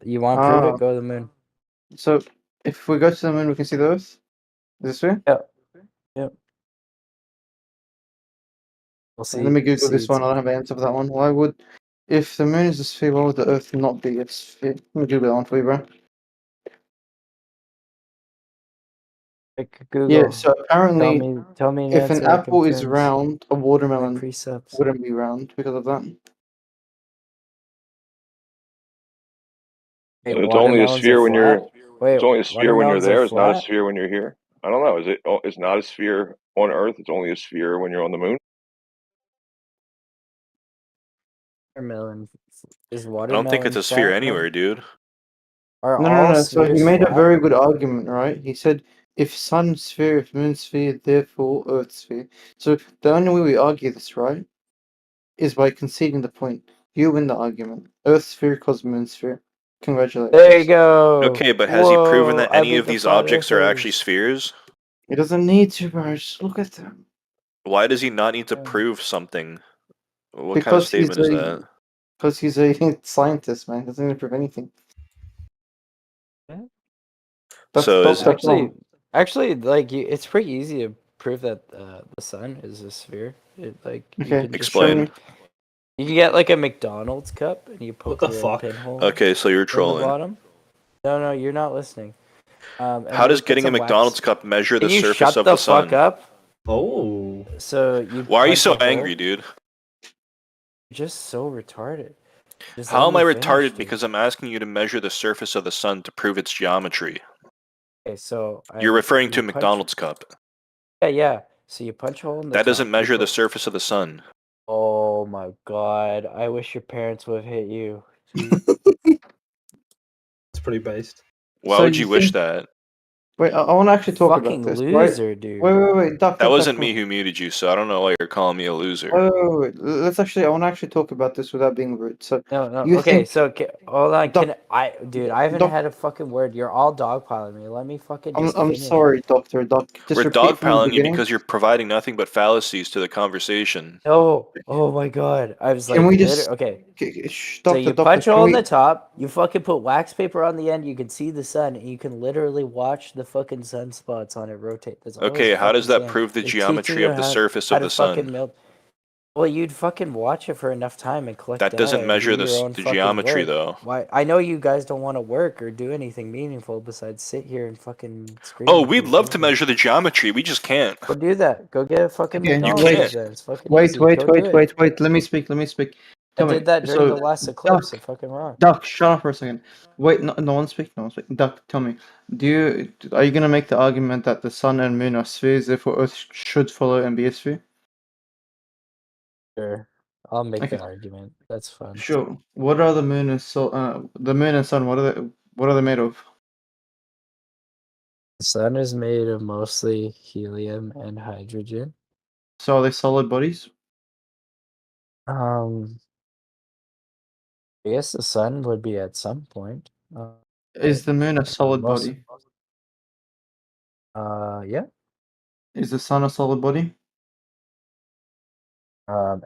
You want to prove it? Go to the moon. So, if we go to the moon, we can see the Earth? Is this fair? Yep. Yep. We'll see. Let me Google see this it's- one. I don't have an answer for that one. Why would, if the moon is a sphere, why would the Earth not be a sphere? Let me Google that one for you, bro. Google. Yeah, so apparently, tell me an if an answer that apple is confirms round, a watermelon precepts. wouldn't be round because of that. Hey, It's only a watermelons sphere are when flat? you're. Wait, It's only a sphere when you're watermelons are there. It's not a flat? sphere when you're here. I don't know. Is it? It's not a sphere on Earth. It's only a sphere when you're on the moon. Watermelon. Is I watermelon don't think it's a sphere flat, bro? anywhere, dude. Are No. all So he spheres made a flat? very good argument, right? He said, if sun sphere, if moon sphere, therefore Earth sphere. So the only way we argue this, right, is by conceding the point. You win the argument. Earth sphere equals moon sphere. Congratulations. There you go. Okay, but has he proven Whoa, that I any beat of the these flat objects are actually earthers. spheres? He doesn't need to, bro. Just look at them. Why does he not need to prove something? What kind of Because statement is that? he's a scientist, man. He doesn't need to prove anything. That's So is Dr. Actually, like it's pretty easy to prove that the sun is a sphere. You Okay, can just explain. You can get like a McDonald's cup and you poke What the your fuck? pinhole. Okay, so you're in the trolling. bottom. No, you're not listening. And How then does you put getting a some wax- McDonald's cup measure the Can you surface shut of the the sun? fuck up? Oh. So you. Why are you punch so a hole. angry, dude? You're just so retarded. Just How let am I me finish, retarded? dude. Because I'm asking you to measure the surface of the sun to prove its geometry. Okay, so You're referring to you a punch- McDonald's cup. Yeah. So you punch a hole in the That top, doesn't you measure the put- surface of the sun. Oh my god! I wish your parents would have hit you. It's pretty based. Why So would you you wish think- that? Wait, I want to actually talk Fucking about this. loser, right? dude. Wait, Duck. That wasn't me who muted you, so I don't know why you're calling me a loser. Wait. Let's actually. I want to actually talk about this without being rude. So No. you Okay, think- so hold on. Doc- Can I, dude? I haven't Doc- had a fucking word. You're all dogpiling me. Let me fucking just I'm finish. sorry, Doctor. Doc. Just We're repeat from the dogpiling you beginning. because you're providing nothing but fallacies to the conversation. No. Oh my god. I was Can like, we just- okay. Shh, So Doctor, you Doctor, punch a can hole in we- the top. You fucking put wax paper on the end. You can see the sun, and you can literally watch the fucking sunspots on it rotate. That's all Okay, it's how does fucking that saying. prove the It's teaching geometry you of the how- surface how of to the sun? fucking melt- Well, you'd fucking watch it for enough time and collect That doesn't data and do measure your own the fucking geometry, work. though. Why? I know you guys don't want to work or do anything meaningful besides sit here and fucking scream Oh, at we'd these love to games. measure the geometry. We just can't. Go do that. Go get a fucking Okay, You McDonald's can't. then. It's fucking wait, easy. wait, Go wait, do wait, it. wait. Let me speak. Let me speak. I Tell me. did that during the So, last eclipse. Duck, It fucking rocked. Duck, shut up for a second. Wait, no one speak. No one speak. Duck, tell me. Are you gonna make the argument that the sun and moon are spheres, therefore Earth should follow and be a sphere? Sure. I'll make Okay, that argument. That's fun. sure. What are the moon and the moon and sun? What are they made of? The sun is made of mostly helium and hydrogen. So are they solid bodies? Um, I guess the sun would be at some point. Is the moon a solid Most. body? Yeah. Is the sun a solid body?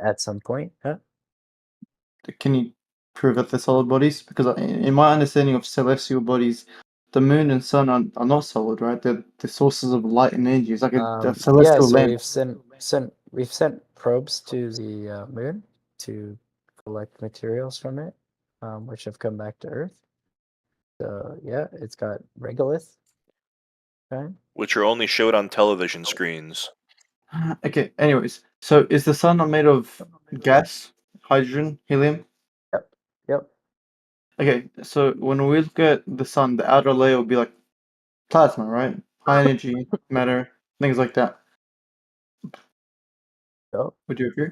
At some point. Huh? Can you prove that they're solid bodies? Because in my understanding of celestial bodies, the moon and sun are not solid, right? They're the sources of light and energy. It's like a Yeah. celestial So lamp. we've sent probes to the moon to collect materials from it, which have come back to Earth. So yeah, it's got regolith. Okay. Which are only showed on television screens. Okay, anyways. So is the sun not made of gas, hydrogen, helium? Yep. Yep. Okay, so when we look at the sun, the outer layer will be like plasma, right? High energy, matter, things like that. Yep. Would you agree?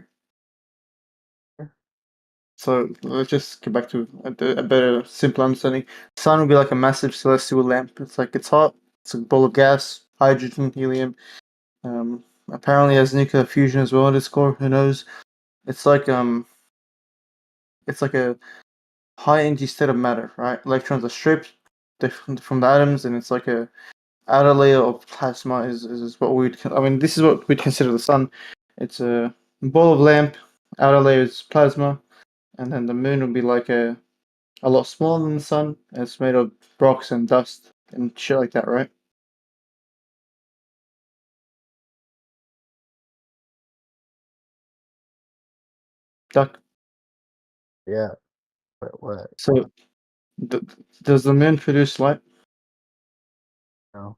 So let's just get back to a better, simpler understanding. Sun would be like a massive celestial lamp. It's hot. It's a ball of gas, hydrogen, helium. Apparently has nuclear fusion as well at its core. Who knows? It's like it's like a high energy state of matter, right? Electrons are stripped from the atoms, and it's like a outer layer of plasma is what I mean, this is what we'd consider the sun. It's a ball of lamp. Outer layer is plasma, and then the moon would be like a lot smaller than the sun, and it's made of rocks and dust and shit like that, right? Duck. Yeah. What? So, th- does the moon produce light? No.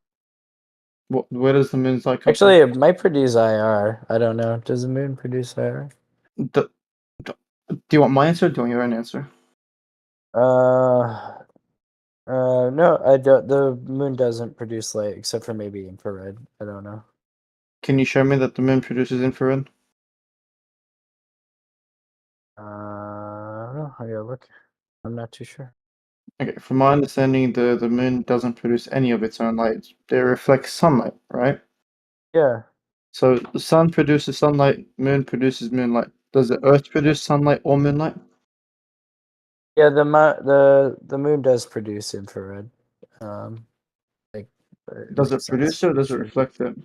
Where does the moon's light come Actually, it might produce IR. I don't know. Does the moon produce IR? from? Do you want my answer or do you want your own answer? No, I don't. The moon doesn't produce light except for maybe infrared. I don't know. Can you show me that the moon produces infrared? I don't know. I gotta look. I'm not too sure. Okay, from my understanding, the moon doesn't produce any of its own light. It reflects sunlight, right? Yeah. So the sun produces sunlight, moon produces moonlight. Does the Earth produce sunlight or moonlight? Yeah, the moon does produce infrared. Like it Does makes it sense. produce it or does it Sure. reflect it?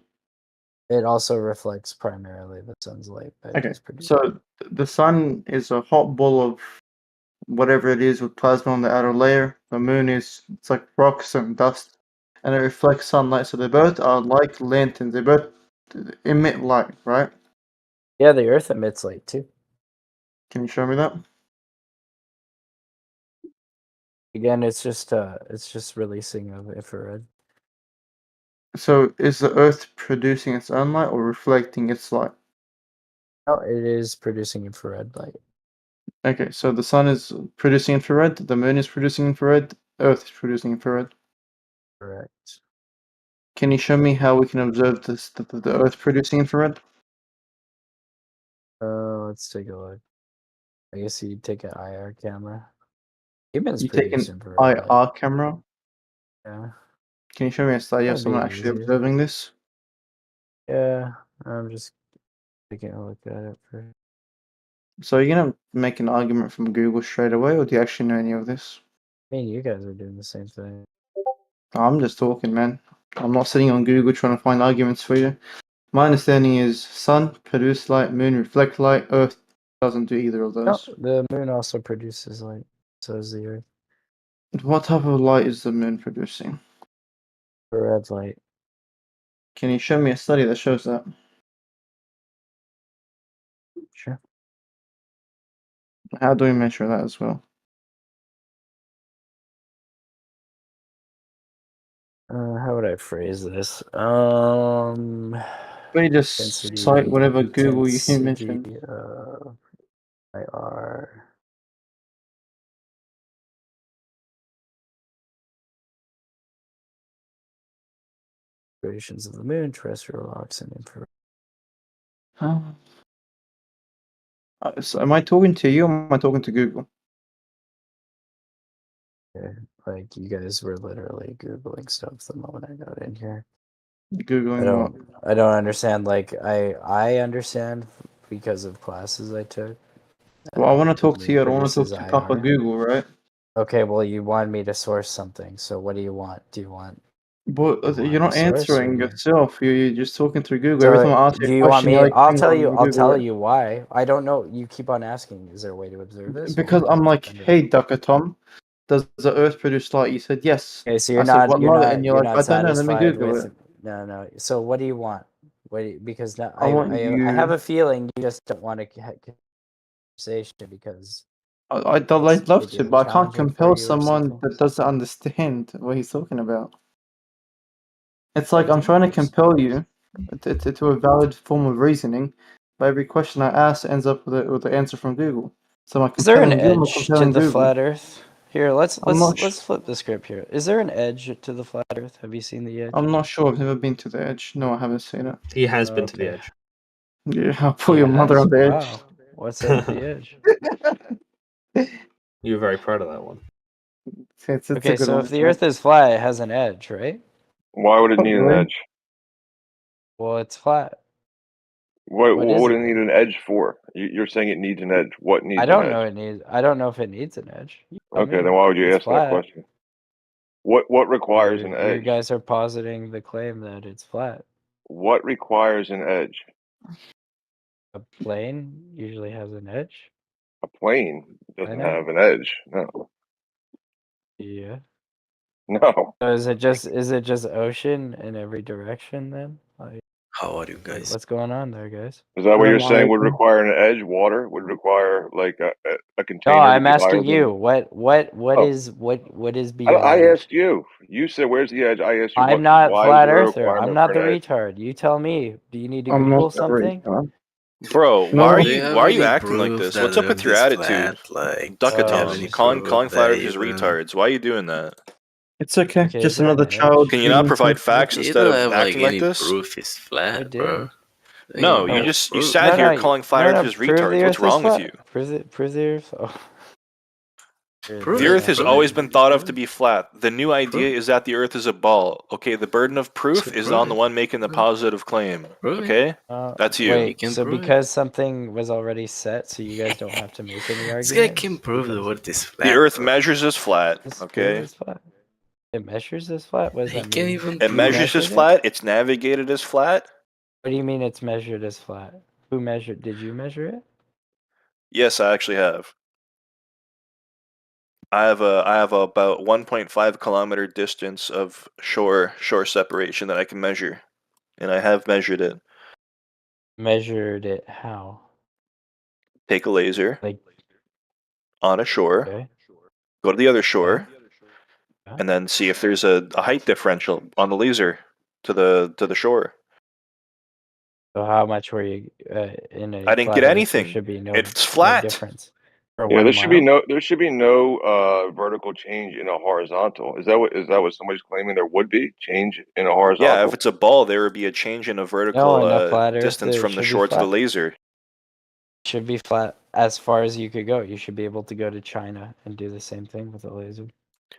It also reflects primarily the sun's light, but it Okay, does produce. so the sun is a hot ball of whatever it is with plasma on the outer layer. The moon it's like rocks and dust, and it reflects sunlight. So they both are like lanterns. They both emit light, right? Yeah, the Earth emits light too. Can you show me that? Again, it's just releasing of infrared. So is the Earth producing its own light or reflecting its light? No, it is producing infrared light. Okay, so the sun is producing infrared, the moon is producing infrared, Earth is producing infrared. Correct. Can you show me how we can observe the Earth producing infrared? Let's take a look. I guess you take an IR camera. Humans You take produce an infrared light. IR camera. Yeah. Can you show me a study of That'd be someone actually easier. observing this? Yeah, I'm just taking a look at it for. So you're gonna make an argument from Google straight away, or do you actually know any of this? I mean, you guys are doing the same thing. I'm just talking, man. I'm not sitting on Google trying to find arguments for you. My understanding is sun produce light, moon reflect light, Earth doesn't do either of No, those. the moon also produces light. So does the Earth. What type of light is the moon producing? Red light. Can you show me a study that shows that? Sure. How do we measure that as well? How would I phrase this? We just cite whatever Google you mentioned. IR. Observations of the moon, terrestrial rocks, and infrared. So am I talking to you or am I talking to Google? Okay. Like you guys were literally Googling stuff the moment I got in here. Googling I don't understand. Like I understand because of classes I took. Well, I want to talk to Moon you. I don't want to produces talk to Papa IR. Google, right? Okay, well, you want me to source something. So what do you want? Do you want? But you you're want not a source, or answering do you- yourself. You're just talking through Google. Every So time I ask you do a you want question, me? you're like, I'll "Hang tell on, you. let me I'll Google tell it." you why. I don't know. You keep on asking. Is there a way to observe this? Well, Because we I'm can like, find it. "Hey, Dr. Tom, does the Earth produce light?" You said yes. Okay, so I you're said, not "What you're light?" not And you're you're like, not "I don't know. Let me satisfied Google with it." no. So what do you want? Because now I want I have you. a feeling you just don't want a conversation because I'd it's love maybe to, but I can't challenging for compel you or someone something. that doesn't understand what he's talking about. It's I like I'm do trying to understand. compel you to a valid form of reasoning, but every question I ask ends up with the answer from Google. So am I Is there an compelling you or am I edge to compelling the Google? flat Earth? Here, let's I'm not. flip the script here. Is there an edge to the flat Earth? Have you seen the edge? I'm not sure. I've never been to the edge. No, I haven't seen it. He has been to the Okay. edge. Yeah, I'll put your mother on the edge. Wow. What's at the edge? You were very proud of that one. It's a Okay, good so one. if the Earth is flat, it has an edge, right? Why would it need an Probably. edge? Well, it's flat. What What is would it it need then? an edge for? You're saying it needs an edge. What needs I an don't edge? know I don't know if it needs an edge. You tell Okay, me. then why would you It's ask that flat. question? What requires an You edge? guys are positing the claim that it's flat. What requires an edge? A plane usually has an edge. A plane I doesn't know. have an edge. No. Yeah. No. So is it just ocean in every direction then? Like, How are you guys? what's going on there, guys? Is that what you're saying would Assalamualaikum. require an edge? Water would require like a No, container to I'm be higher asking than. you. What Oh, is I beyond? asked you. You said where's the edge? I asked you I'm what. not Why is flat there a earther. I'm requirement for not the an edge? retard. You tell me. Do you need to I'm not Google the something? retard. Bro, No. Do you have why are you any acting like proof this? that What's up the with Earth your is attitude? flat? Like, do you have any Duckatom, proof calling that flat earthers even? retards. Why are you doing that? It's okay. Okay, is Just there an another edge? child Can you not being provide sensitive. facts You instead don't of have like acting like any this? proof it's I flat, bro. do. No, You you have just you proof. sat here No, calling flat no. earthers Prove the retards. What's Earth is wrong with you? flat. Prove the Earth. Oh. Prove The it. Earth has Prove always it. been thought of Prove to it. be flat. The new idea Prove it. is that the Earth is a ball. Okay, the burden of proof So is prove on the it. one making the Prove it. positive claim. Prove it. Okay? That's you. You Wait, can so prove it. because something was already set, so you guys don't have to make any This guy arguments? can prove the Because Earth is The flat, Earth bro. measures as flat. just prove Okay? it's flat. It measures as flat? What does He that can't mean? even It You prove measures it. as measured it? flat. It's navigated as flat. What do you mean it's measured as flat? Who measured? Did you measure it? Yes, I actually have. I have about 1.5 kilometer distance of shore separation that I can measure, and I have measured it. Measured it how? Take a laser Like, on a shore, okay. go to the other Yeah. shore, and then see if there's a height differential on the laser to the shore. So how much were you in a I didn't flat get Earth? There anything. should be It's flat. difference. For Yeah, 1 mile? there should be no vertical change in a horizontal. Is that what somebody's claiming there would be change in a Yeah, if horizontal? it's a ball, there would be a change in a No, vertical in a flat Earth, distance it from the should be shore to the flat. laser. Should be flat as far as you could go. You should be able to go to China and do the same thing with a laser.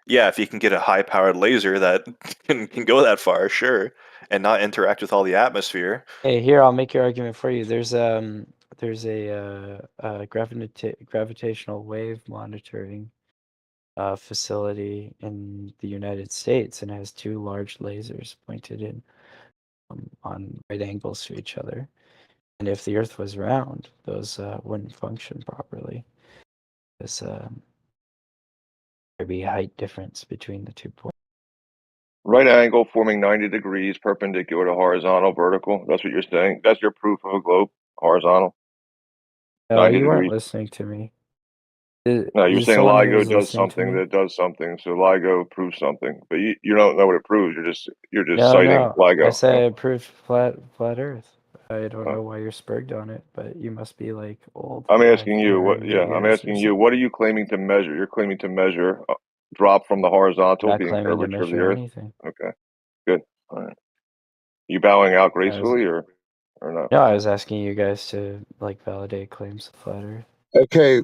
Yeah, if you can get a high-powered laser that can go that far, sure, and not interact with all the atmosphere. Hey, here I'll make your argument for you. There's a gravitational wave monitoring facility in the United States, and has 2 large lasers pointed in on right angles to each other. And if the Earth was round, those wouldn't function properly. Because there'd be a height difference between the 2 points. Right angle forming 90 degrees perpendicular to horizontal vertical. That's what you're saying. That's your proof of a globe horizontal. No, 90 you weren't degrees. listening to me. No, you're saying someone who LIGO was does listening to something me. that does something. So LIGO proves something, but you don't know what it proves. You're just No, citing no. I LIGO. said I proved flat Earth. I don't Oh. know why you're spurred on it, but you must be like old. I'm and asking have you hair what. in your Yeah, I'm ears or asking you something. what are you claiming to measure? You're claiming to measure drop from the horizontal, Not being claiming to curvature of the measure Earth. anything. Okay, good. All right. You bowing out I was, gracefully or not? no, I was asking you guys to like validate claims of flat Earth. Okay,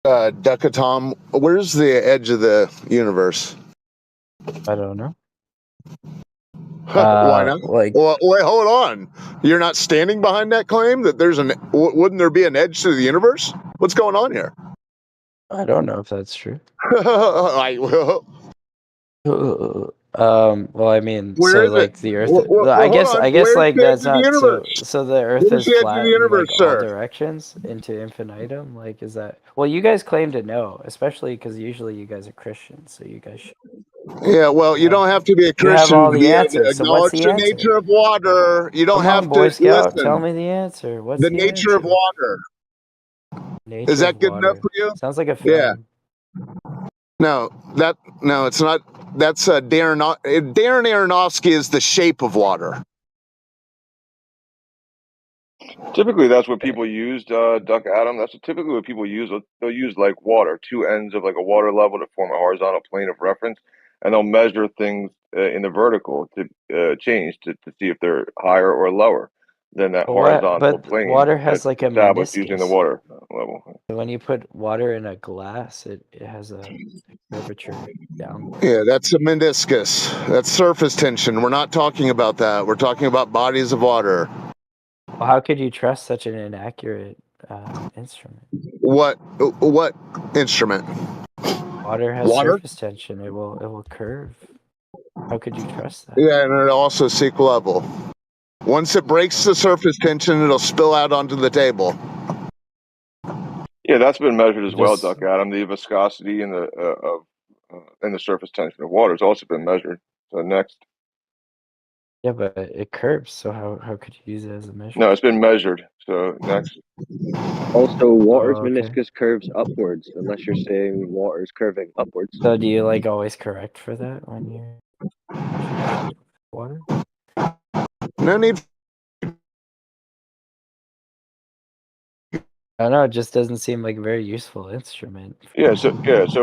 Duckatom, where's the edge of the universe? I don't know. Why not? Like, Well, wait, hold on. You're not standing behind that claim that there's an. Wouldn't there be an edge to the universe? What's going on here? I don't know if that's true. Well, I mean, where so is it? like the Earth. Well, I hold guess, on. I guess Where's like the edge that's of the not so. universe? So the Earth Where's is the edge of flat the in like universe, all sir? directions into infinitum. Like, is that? Well, you guys claim to know, especially because usually you guys are Christians, so you guys should. Yeah, well, you don't have to be a You have Christian all to the be able to answers. So what's acknowledge the the answer? nature of water. You don't Come on, have Boy to Scout, tell listen. me the answer. What's The the nature of answer? water. Nature Is that of good enough water. for you? Sounds like a Yeah. film. No, it's not. That's Darren Aronofsky is the shape of water. Typically, that's what people used, Duck Adam. That's typically what people use. They'll use like water, two ends of like a water level to form a horizontal plane of reference, and they'll measure things in the vertical to change to see if they're higher or lower than that horizontal But plane water has that's like a established using the meniscus. water level. So when you put water in a glass, it has a curvature downward. Yeah, that's a meniscus. That's surface tension. We're not talking about that. We're talking about bodies of water. Well, how could you trust such an inaccurate instrument? What instrument? Water has Water? surface tension. It will curve. How could you trust that? Yeah, and it also seek level. Once it breaks the surface tension, it'll spill out onto the table. Yeah, that's been measured as well, Just Duck Adam. The viscosity and the surface tension of water has also been measured. So next. yeah, but it curves. So how could you use it as a measure? No, it's been measured. So next. Also, water's Oh, okay. meniscus curves upwards, unless you're saying water is curving upwards. So do you like always correct for that when you measure the shape of water? No need. I don't know. It just doesn't seem like a very useful instrument. Yeah, so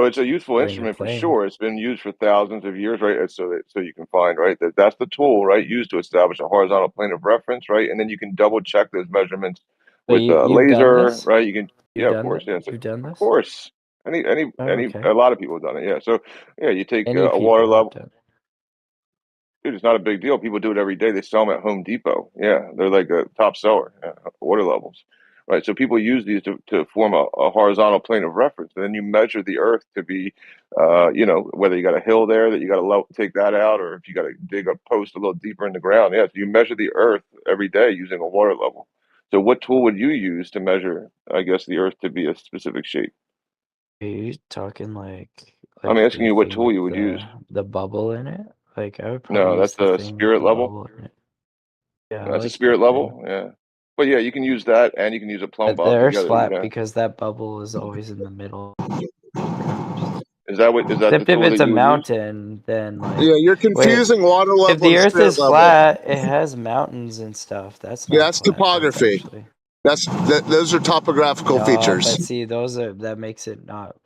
it's a useful During the instrument for claim. sure. It's been used for thousands of years, right? And so you can find, right, that's the tool, right, used to establish a horizontal plane of reference, right? And then you can double check those measurements So with a you've done laser, this? right? You can, You've yeah, of done course, that? yeah, You've done of this? course. Oh, okay. A lot of people have done it, yeah. So yeah, you take Many a water people have level. done it. Dude, it's not a big deal. People do it every day. They sell them at Home Depot. Yeah, they're like a top seller, water levels, right? So people use these to form a horizontal plane of reference. And then you measure the Earth to be, whether you got a hill there that you got to take that out, or if you got to dig a post a little deeper in the ground. Yeah, so you measure the Earth every day using a water level. So what tool would you use to measure, I guess, the Earth to be a specific shape? Are you talking like I'm asking the you what thing tool with you would use. the bubble in it? Like I would probably No, use that's the the thing with spirit the level. bubble in it. Yeah, I That's a like that spirit thing. level, yeah. But yeah, you can use that and you can use a plumb But the bob Earth's together. flat because that bubble is always in the middle. Is that the Except if tool it's that a you would use? mountain, then like Yeah, you're wait, confusing water if level the and Earth spirit is level. flat, it has mountains and stuff. That's Yeah, not that's flat. That's topography. actually Those are topographical no, features. but see, that makes it not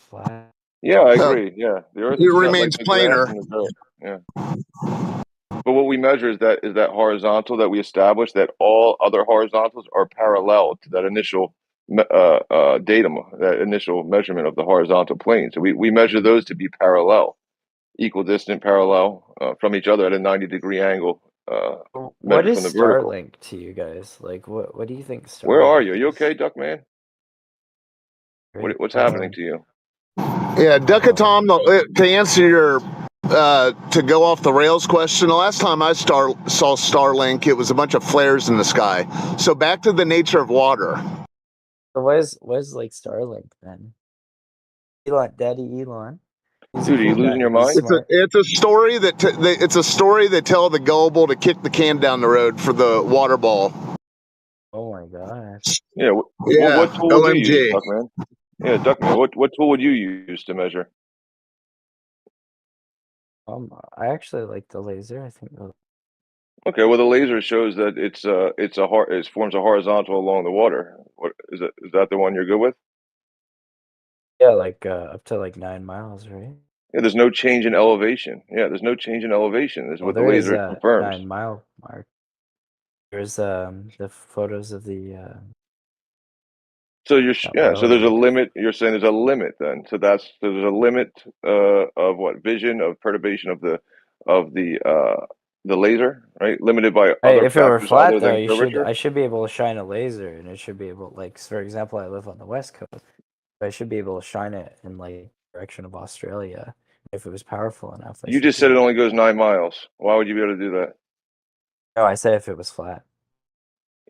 flat. Yeah, I agree. Yeah, the Earth is It set like remains the grass planar. and the dirt. Yeah. But what we measure is that horizontal that we establish that all other horizontals are parallel to that initial datum, that initial measurement of the horizontal plane. So we measure those to be parallel, equidistant, parallel from each other at a 90-degree angle, What measured is from the vertical. Starlink to you guys? Like, what do you think Starlink Where are you? Are is? you okay, Duckman? Right? What's happening to you? Yeah, Duckatom, to answer your to go off the rails question, the last time I saw Starlink, it was a bunch of flares in the sky. So back to the nature of water. So what is like Starlink then? Daddy Elon. He's a Dude, are you cool losing guy. your He's mind? smart. It's a story that tell the gullible to kick the can down the road for the water ball. Oh my gosh. Yeah. What tool would you use, Duckman? Yeah, Duckman. What tool would you use to measure? I actually like the laser. I think. Okay, well, the laser shows that it forms a horizontal along the water. What is it? Is that the one you're good with? Yeah, like up to like 9 miles, right? Yeah, there's no change in elevation. Yeah, there's no change in elevation. This is Well, what the there is laser a confirms. 9 mile mark. There's the photos of the So so there's a well, limit. You're saying there's a limit then. So there's a limit of what vision of perturbation of the laser, right? Limited by Hey, other if it were factors flat other though, than curvature. I should be able to shine a laser, and it should be able, like, for example, I live on the West Coast, I should be able to shine it in like direction of Australia. If it was powerful enough, I You should just be said it able. only goes 9 miles. Why would you be able to do that? No, I said if it was flat.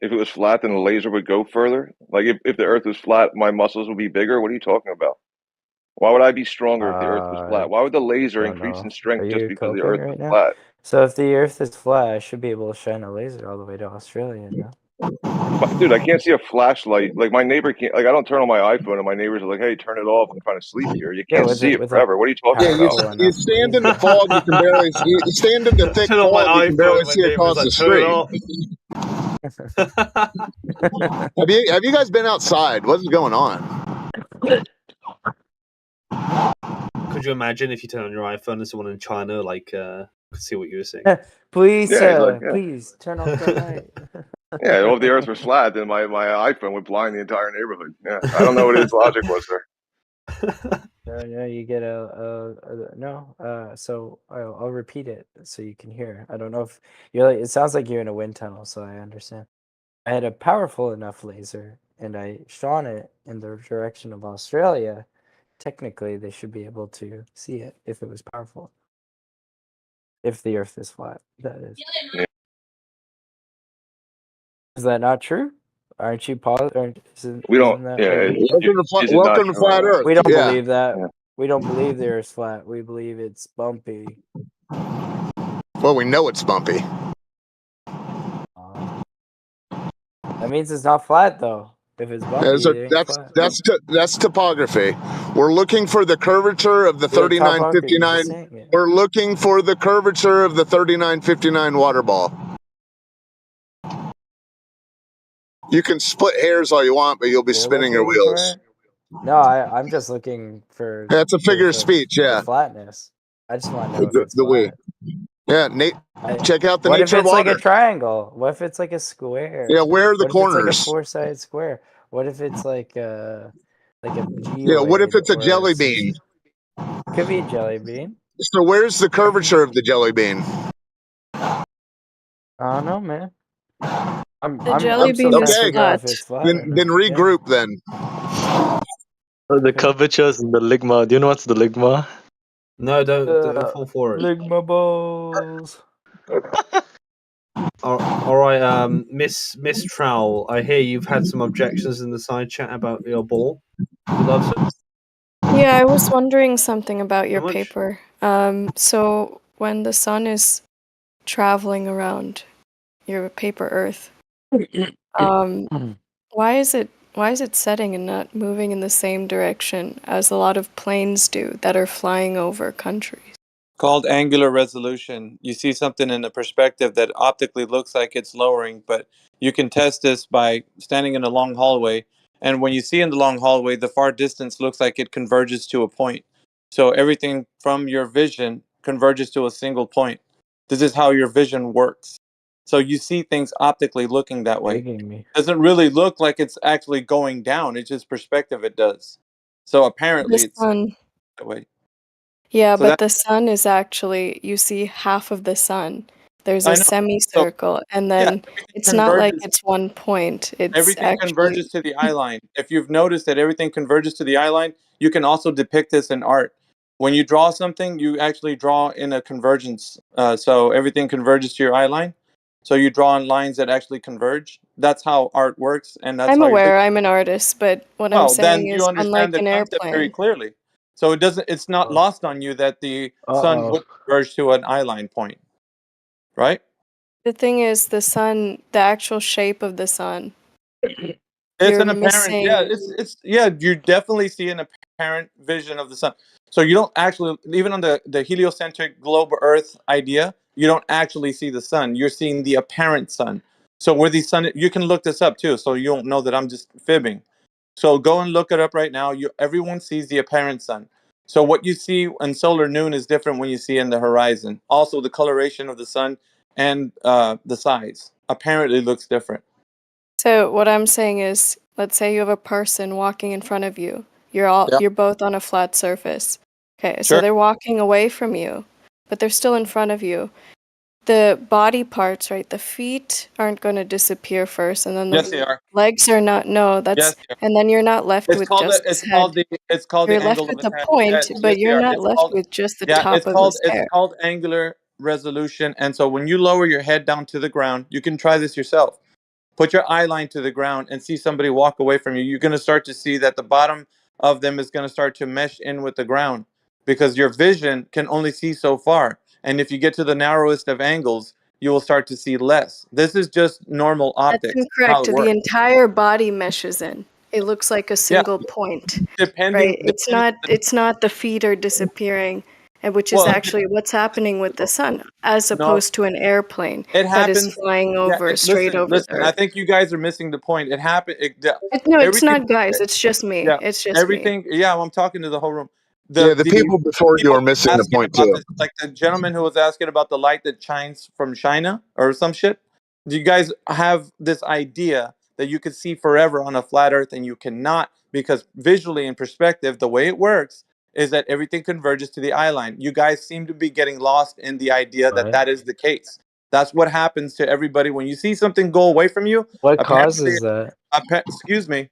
If it was flat, then the laser would go further. Like if the Earth was flat, my muscles would be bigger. What are you talking about? Why would I be stronger if the Earth was flat? Why would the laser Don't increase know. in Are strength just you because the coping Earth was right now? flat? So if the Earth is flat, I should be able to shine a laser all the way to Australia. No. But, dude, I can't see a flashlight. Like my neighbor can't. Like I don't turn on my iPhone, and my neighbors are like, "Hey, turn it off. I'm trying to sleep here." You Yeah, can't see it with a forever. What are you talking Yeah, about? powerful you enough stand in the laser. fog, you can barely see. You stand in the thick Turn on my fog, you can iPhone. barely My see neighbor's across like, the turn it street. off. Have you guys been outside? What's going on? Could you imagine if you turn on your iPhone and someone in China could see what you were seeing? Please, Yeah, he's like, yeah, please turn off the light. yeah. Well, if the Earth was flat, then my iPhone would blind the entire neighborhood. Yeah, I don't know what his logic was there. No, you get no. So I'll repeat it so you can hear. I don't know if you're like. It sounds like you're in a wind tunnel, so I understand. I had a powerful enough laser, and I shone it in the direction of Australia. Technically, they should be able to see it if it was powerful. If the Earth is flat, that is. Yeah. Is that not true? Aren't you positive? We don't. Isn't that Yeah, what you? is it not Welcome to true? Flat Earth. We don't Yeah. believe that. Yeah. We don't believe the Earth's flat. We believe it's bumpy. Well, we know it's bumpy. That means it's not flat, though. If it's bumpy, it ain't flat. That's topography. We're looking for the curvature of the Yeah, topography, you're 3959. just saying it. We're looking for the curvature of the 3959 water ball. You can split hairs all you want, but you'll be You're spinning your looking for wheels. it? No, I'm just looking for That's a figure of speech, the yeah. flatness. I just want to know if it's The we. flat. Yeah, Nate, check out the What if nature of it's like water. a triangle? What if it's like a square? Yeah, where are the What if it's like a corners? four-sided square? What if it's like a geoid? Yeah, what if it's a or jelly some bean? Could be a jelly bean. So where's the curvature of the jelly bean? I don't know, man. The jelly bean is okay. flat. Then regroup then. The curvatures in the ligma. Do you know what's the ligma? No, don't fall for it. Ligma balls. All right, Miss Trowell, I hear you've had some objections in the side chat about your ball. Would love to. Yeah, I was wondering something about your How much? paper. So when the sun is traveling around your paper Earth, why is it setting and not moving in the same direction as a lot of planes do that are flying over countries? Called angular resolution. You see something in a perspective that optically looks like it's lowering, but you can test this by standing in a long hallway. And when you see in the long hallway, the far distance looks like it converges to a point. So everything from your vision converges to a single point. This is how your vision works. So you see things optically looking that way. Doesn't really look like it's actually going down. It's just perspective it does. So apparently The it's sun. that way. Yeah, So but that the sun is actually, you see half of the sun. There's I a know. So semicircle, and yeah, then everything it's not like converges. it's one point. It's Everything actually converges to the eye line. If you've noticed that everything converges to the eye line, you can also depict this in art. When you draw something, you actually draw in a convergence. So everything converges to your eye line. So you draw in lines that actually converge. That's how art works, and that's I'm how your aware, vision. I'm an artist, but what I'm Well, then saying you is unlike understand the an concept very airplane. clearly. So it's not lost on you that the sun Uh-oh. would converge to an eye line point, right? The thing is, the sun, the actual shape of the sun It's you're an apparent, yeah. missing. It's yeah. You definitely see an apparent vision of the sun. So you don't actually, even on the heliocentric globe Earth idea, you don't actually see the sun. You're seeing the apparent sun. So where the sun, you can look this up too. So you don't know that I'm just fibbing. So go and look it up right now. Everyone sees the apparent sun. So what you see in solar noon is different when you see in the horizon. Also, the coloration of the sun and the size apparently looks different. So what I'm saying is, let's say you have a person walking in front of you. Yeah. You're both on a flat surface. Okay, so Sure. they're walking away from you, but they're still in front of you. The body parts, right? The feet aren't going to disappear first, and then Yes, they are. legs are not. No, Yes, that's, they are. and then you're not left with just his head. It's called You're the left angle of with the attack. point, Yes, but yes, they you're are. not It's left called, with just the yeah, top of his it's hair. called angular resolution. And so when you lower your head down to the ground, you can try this yourself. Put your eye line to the ground and see somebody walk away from you. You're going to start to see that the bottom of them is going to start to mesh in with the ground because your vision can only see so far. And if you get to the narrowest of angles, you will start to see less. This is just normal That's optics, how incorrect. it The works. entire body meshes in. It looks like a Yeah, single point, depending. right? It's not the feet are disappearing, and which is Well, actually what's happening with the sun, as no, opposed to an airplane it that is happens. flying Yeah, over straight over the listen. I earth. think you guys are missing the point. It happened. No, it's Everything. not guys. It's just me. Yeah, It's just me. everything. Yeah, I'm talking to the whole room. Yeah, the The people before you people are missing the asking point about too. this, like the gentleman who was asking about the light that shines from China or some shit. Do you guys have this idea that you could see forever on a flat Earth and you cannot because visually in perspective, the way it works is that everything converges to the eye line. You guys seem to be getting lost in the idea that Right. that is the case. That's what happens to everybody when you see something go away from you. What Apparently, causes that? excuse me.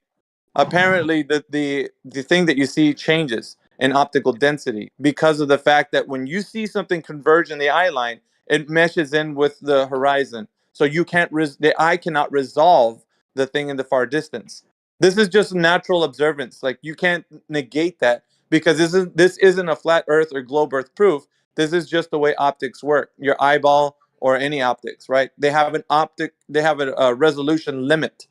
Apparently, the thing that you see changes in optical density because of the fact that when you see something converge in the eye line, it meshes in with the horizon. So you can't the eye cannot resolve the thing in the far distance. This is just natural observance. Like you can't negate that because this isn't a flat Earth or globe Earth proof. This is just the way optics work. Your eyeball or any optics, right? They have a resolution limit.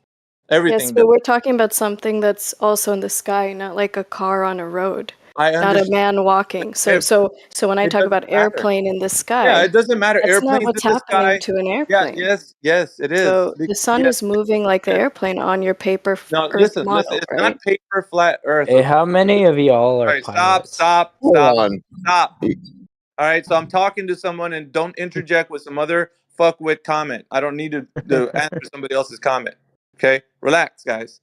Yes, Everything but does. we're talking about something that's also in the sky, not like a car on a road, I not a understand. man walking. So, If so when I it talk doesn't about matter. airplane in the Yeah, sky, it doesn't matter. that's not Airplanes in what's the happening sky. to an Yeah, airplane. yes, it is. So the sun Yes, is moving like the yes. airplane on your paper No, Earth listen. model, It's right? not paper flat Earth. Hey, Okay. how many of y'all All are right. Stop. pilots? Stop. Hold Stop. on. Stop. All right. So I'm talking to someone, and don't interject with some other fuckwit comment. I don't need to answer somebody else's comment. Okay. Relax, guys.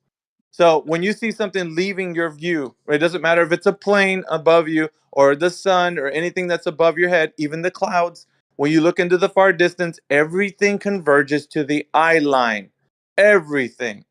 So when you see something leaving your view, it doesn't matter if it's a plane above you or the sun or anything that's above your head, even the clouds. When you look into the far distance, everything converges to the eye line. Everything.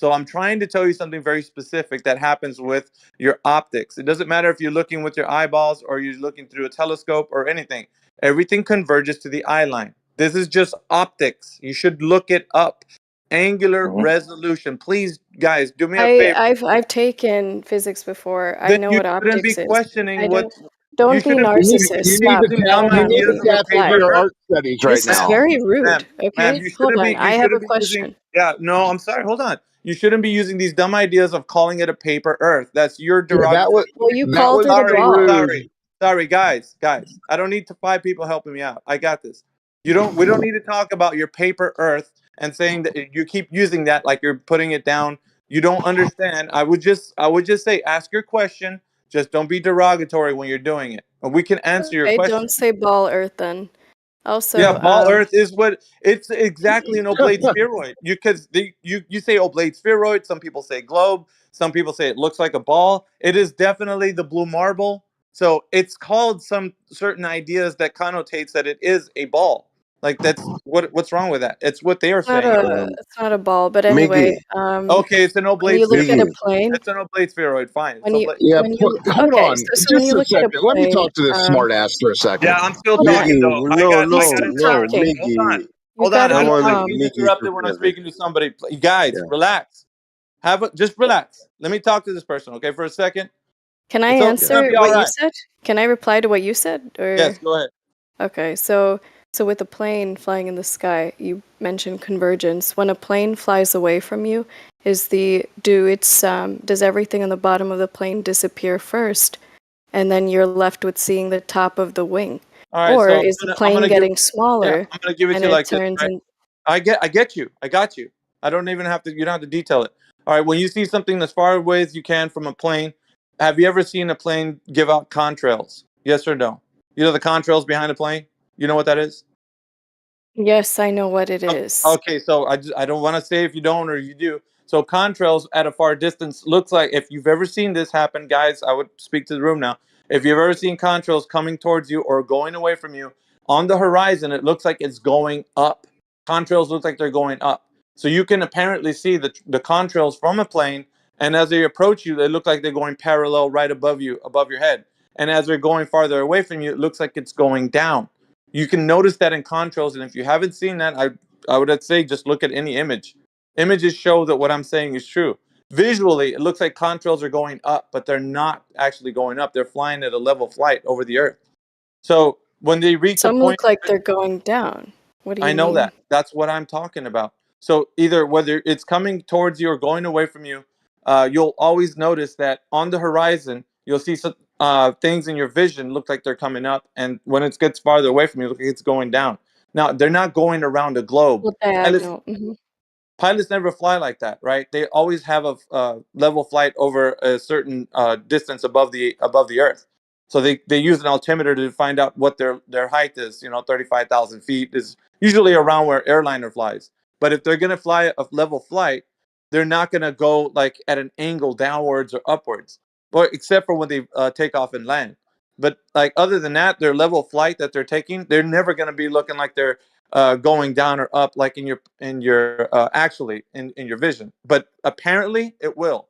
So I'm trying to tell you something very specific that happens with your optics. It doesn't matter if you're looking with your eyeballs or you're looking through a telescope or anything. Everything converges to the eye line. This is just optics. You should look it up. Angular resolution. Please, guys, do me a favor. I've taken physics before. I Then know you what shouldn't optics be is. questioning I what you don't be shouldn't be narcissist. You need Stop. to using tap. dumb Hold You on. need Let ideas to me of your tap into reply. paper your earth. art studies right This is now. very rude. Ma'am, Okay, you hold shouldn't on. be you I have a shouldn't be using question. no, I'm sorry, hold on. You shouldn't be using these dumb ideas of calling it a paper earth. That's your Yeah, derogatory. Well, you that called was it a Sorry, ball. sorry. Sorry, guys. I don't need 5 people helping me out. I got this. We don't need to talk about your paper earth and saying that you keep using that like you're putting it down. You don't understand. I would just say ask your question. Just don't be derogatory when you're doing it. And we can answer your Okay, question. don't say ball earth then. Yeah, Also, ball earth is what it's exactly an oblate spheroid. You say oblate spheroid, some people say globe, some people say it looks like a ball. It is definitely the blue marble. So it's called some certain ideas that connotates that it is a ball. Like that's what's wrong with that? It's what they are saying. it's not a ball, but Miggy, anyway, Okay, it's an when oblate you look at spheroid. a Miggy. plane, It's an oblate spheroid. Fine. It's when you oblate. Yeah, when you hold okay, on, so when just you a look at a second. Let me plane, talk to this smart ass for a Yeah, second. I'm still hold on, talking Miggy, though. no, you I no, got stop to no, interrupt. talking. Hold on. Miggy. You Hold on. gotta I I don't want like being Miggy to interrupted when I'm finish. speaking to somebody. You guys, Yeah. relax. Just relax. Let me talk to this person, okay, for a second. Can I It's gonna answer be all what you right. said? Can I reply to what you said, or Yes, go ahead. okay? So So with a plane flying in the sky, you mentioned convergence. When a plane flies away from you, does everything on the bottom of the plane disappear first, and then you're left with seeing the top of the wing? All right, Or so is the I'm plane gonna give getting smaller I'm gonna give it and to you it like this, turns right? in? I get you. I got you. I don't even have to. You don't have to detail it. All right. When you see something as far away as you can from a plane, have you ever seen a plane give out contrails? Yes or no? You know the contrails behind a plane. You know what that is? Yes, I know what it is. Okay, so I don't want to say if you don't or you do. So contrails at a far distance looks like, if you've ever seen this happen, guys, I would speak to the room now. If you've ever seen contrails coming towards you or going away from you on the horizon, it looks like it's going up. Contrails look like they're going up. So you can apparently see the contrails from a plane, and as they approach you, they look like they're going parallel right above you, above your head. And as they're going farther away from you, it looks like it's going down. You can notice that in contrails, and if you haven't seen that, I would say just look at any image. Images show that what I'm saying is true. Visually, it looks like contrails are going up, but they're not actually going up. They're flying at a level flight over the earth. So when they reach a Some point, look like they're going down. What do I you know mean? that. That's what I'm talking about. So either whether it's coming towards you or going away from you, you'll always notice that on the horizon, you'll see some things in your vision look like they're coming up, and when it gets farther away from you, look like it's going down. Now they're not going around a globe. Well, Pilots, diagonal. pilots never fly like that, right? They always have a level flight over a certain distance above the earth. So they use an altimeter to find out what their height is. 35,000 feet is usually around where airliner flies. But if they're gonna fly a level flight, they're not gonna go like at an angle downwards or upwards, or except for when they take off and land. But like other than that, their level flight that they're taking, they're never gonna be looking like they're going down or up like in your actually in your vision, but apparently it will.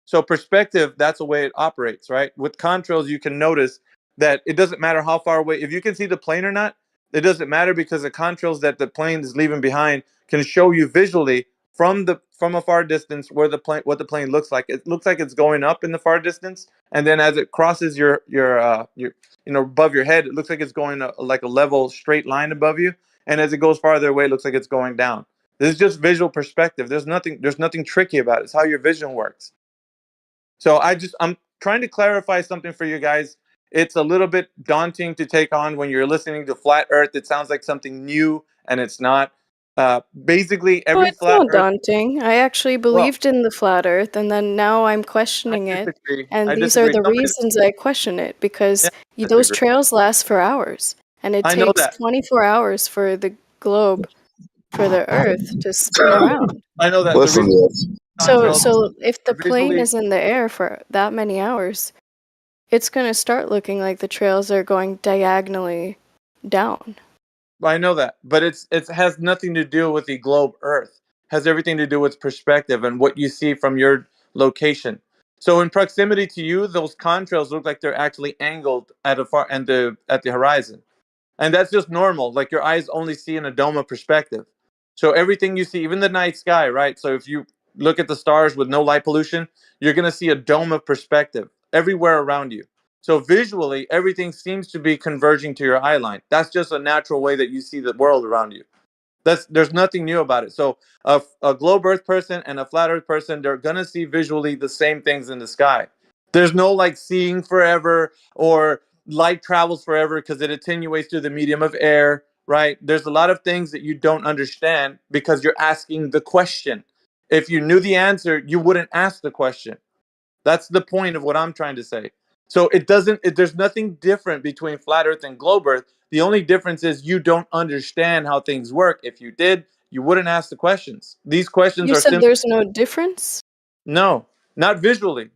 So perspective, that's the way it operates, right? With contrails, you can notice that it doesn't matter how far away, if you can see the plane or not, it doesn't matter, because the contrails that the plane is leaving behind can show you visually from a far distance where the plane what the plane looks like. It looks like it's going up in the far distance, and then as it crosses your above your head, it looks like it's going like a level straight line above you, and as it goes farther away, it looks like it's going down. This is just visual perspective. There's nothing tricky about it. It's how your vision works. So I'm trying to clarify something for you guys. It's a little bit daunting to take on when you're listening to flat Earth. It sounds like something new, and it's not. Basically, Oh, every it's flat not Earth. daunting. I actually Well, believed in the flat Earth, and then now I'm I questioning it. disagree. And I these are disagree. the Somebody, reasons I question it, yeah, because I those disagree. trails last for hours, and it I know takes that. 24 hours for the globe, for the Earth to spin around. I know that. The Listen reason to this. So, contrails so if the plane visually, is in the air for that many hours, it's going to start looking like the trails are going diagonally down. I know that, but it has nothing to do with the globe Earth. It has everything to do with perspective and what you see from your location. So in proximity to you, those contrails look like they're actually angled at a far and at the horizon. And that's just normal. Like your eyes only see in a dome of perspective. So everything you see, even the night sky, right? So if you look at the stars with no light pollution, you're going to see a dome of perspective everywhere around you. So visually, everything seems to be converging to your eye line. That's just a natural way that you see the world around you. There's nothing new about it. So a globe Earth person and a flat Earth person, they're gonna see visually the same things in the sky. There's no like seeing forever or light travels forever because it attenuates through the medium of air, right? There's a lot of things that you don't understand because you're asking the question. If you knew the answer, you wouldn't ask the question. That's the point of what I'm trying to say. So there's nothing different between flat Earth and globe Earth. The only difference is you don't understand how things work. If you did, you wouldn't ask the questions. These questions You are said simple. there's no difference? No, not visually.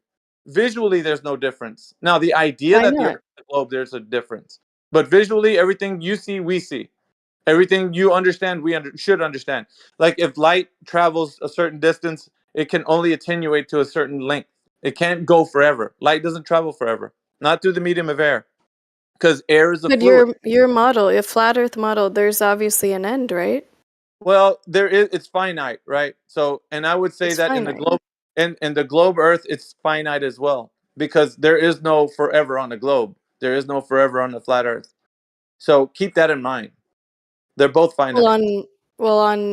Visually, there's no difference. Now, the idea Why that the Earth not? is a globe, there's a difference. But visually, everything you see, we see. Everything you understand, should understand. Like if light travels a certain distance, it can only attenuate to a certain length. It can't go forever. Light doesn't travel forever, not through the medium of air, because air is a But fluid. your model, your flat Earth model, there's obviously an end, right? Well, it's finite, right? So, and I would say It's that in the finite. globe, in the globe Earth, it's finite as well, because there is no forever on the globe. There is no forever on the flat Earth. So keep that in mind. They're both finite. Well, on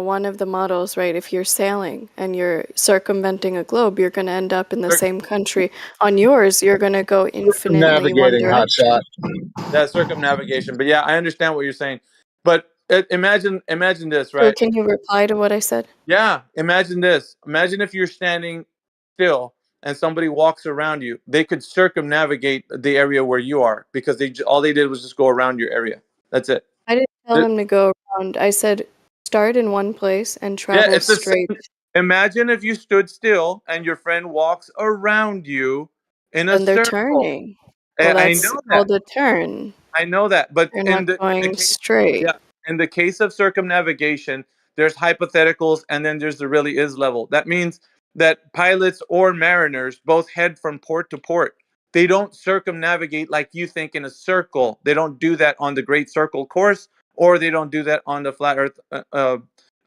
one of the models, right? If you're sailing and you're circumventing a globe, you're going to end up in the same country. On yours, you're going to go infinitely one Navigating direction. hotshot. That's circumnavigation. But yeah, I understand what you're saying. But imagine this, So right? can you reply to what I said? Yeah, imagine this. Imagine if you're standing still and somebody walks around you. They could circumnavigate the area where you are because all they did was just go around your area. That's it. I didn't tell him to go around. I said start in one place and Yeah, travel it's the straight. same. Imagine if you stood still and your friend walks around you in a And they're circle. turning. Well, I that's know that. called a turn. I know that. But They're in not the going case, straight. yeah, in the case of circumnavigation, there's hypotheticals and then there's the really is level. That means that pilots or mariners both head from port to port. They don't circumnavigate like you think in a circle. They don't do that on the Great Circle course, or they don't do that on the flat Earth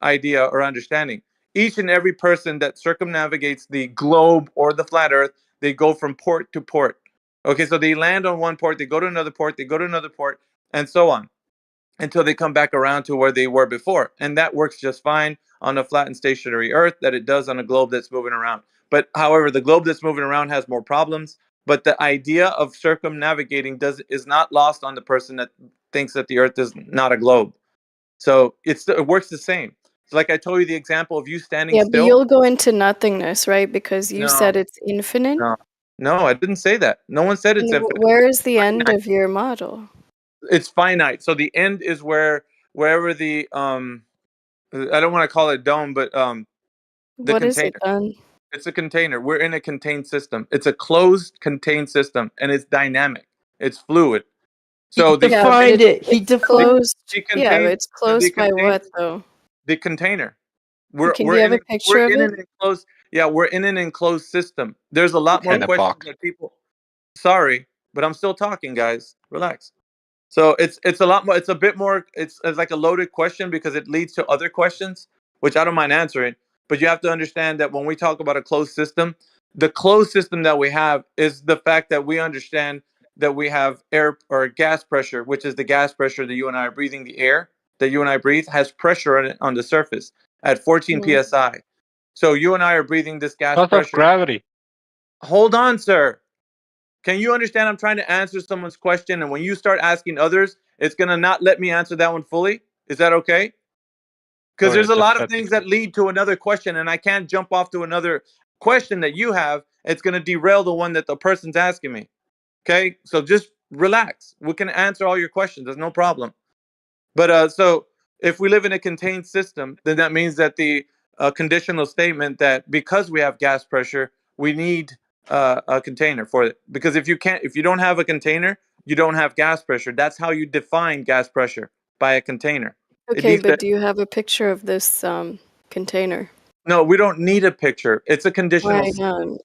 idea or understanding. Each and every person that circumnavigates the globe or the flat Earth, they go from port to port. Okay, so they land on one port, they go to another port, they go to another port, and so on until they come back around to where they were before. And that works just fine on a flat and stationary Earth that it does on a globe that's moving around. But however, the globe that's moving around has more problems. But the idea of circumnavigating is not lost on the person that thinks that the Earth is not a globe. So it works the same. So like I told you the example of you standing Yeah, but still. you'll go into nothingness, right? Because you No, said it's infinite. no, I didn't say that. No one said it's And infinite. where is the end Finite. of your model? It's finite. So the end is wherever the I don't want to call it dome, but the What is it container. then? It's a container. We're in a contained system. It's a closed contained system and it's dynamic. It's fluid. So the Yeah, but it's closed. the Yeah, but contained it's closed by what though? the container. Can you have a We're picture of in it? an enclosed we're in an enclosed system. There's a lot more Okay. questions that people sorry, but I'm still talking, guys. Relax. So it's a lot more. It's a bit more. It's like a loaded question because it leads to other questions, which I don't mind answering. But you have to understand that when we talk about a closed system, the closed system that we have is the fact that we understand that we have air or gas pressure, which is the gas pressure that you and I are breathing. The air that you and I breathe has pressure on it on the surface at 14 psi. So you and I are breathing this gas Because of pressure. gravity. Hold on, sir. Can you understand I'm trying to answer someone's question, and when you start asking others, it's going to not let me answer that one fully? Is that okay? Because there's a lot of things that lead to another question, and I can't jump off to another question that you have. It's going to derail the one that the person's asking me. Okay? So just relax. We can answer all your questions. There's no problem. But so if we live in a contained system, then that means that the conditional statement that because we have gas pressure, we need a container for it. Because if you don't have a container, you don't have gas pressure. That's how you define gas pressure, by a container. It Okay, needs but to. do you have a picture of this container? No, we don't need a picture. It's a conditional. Why not?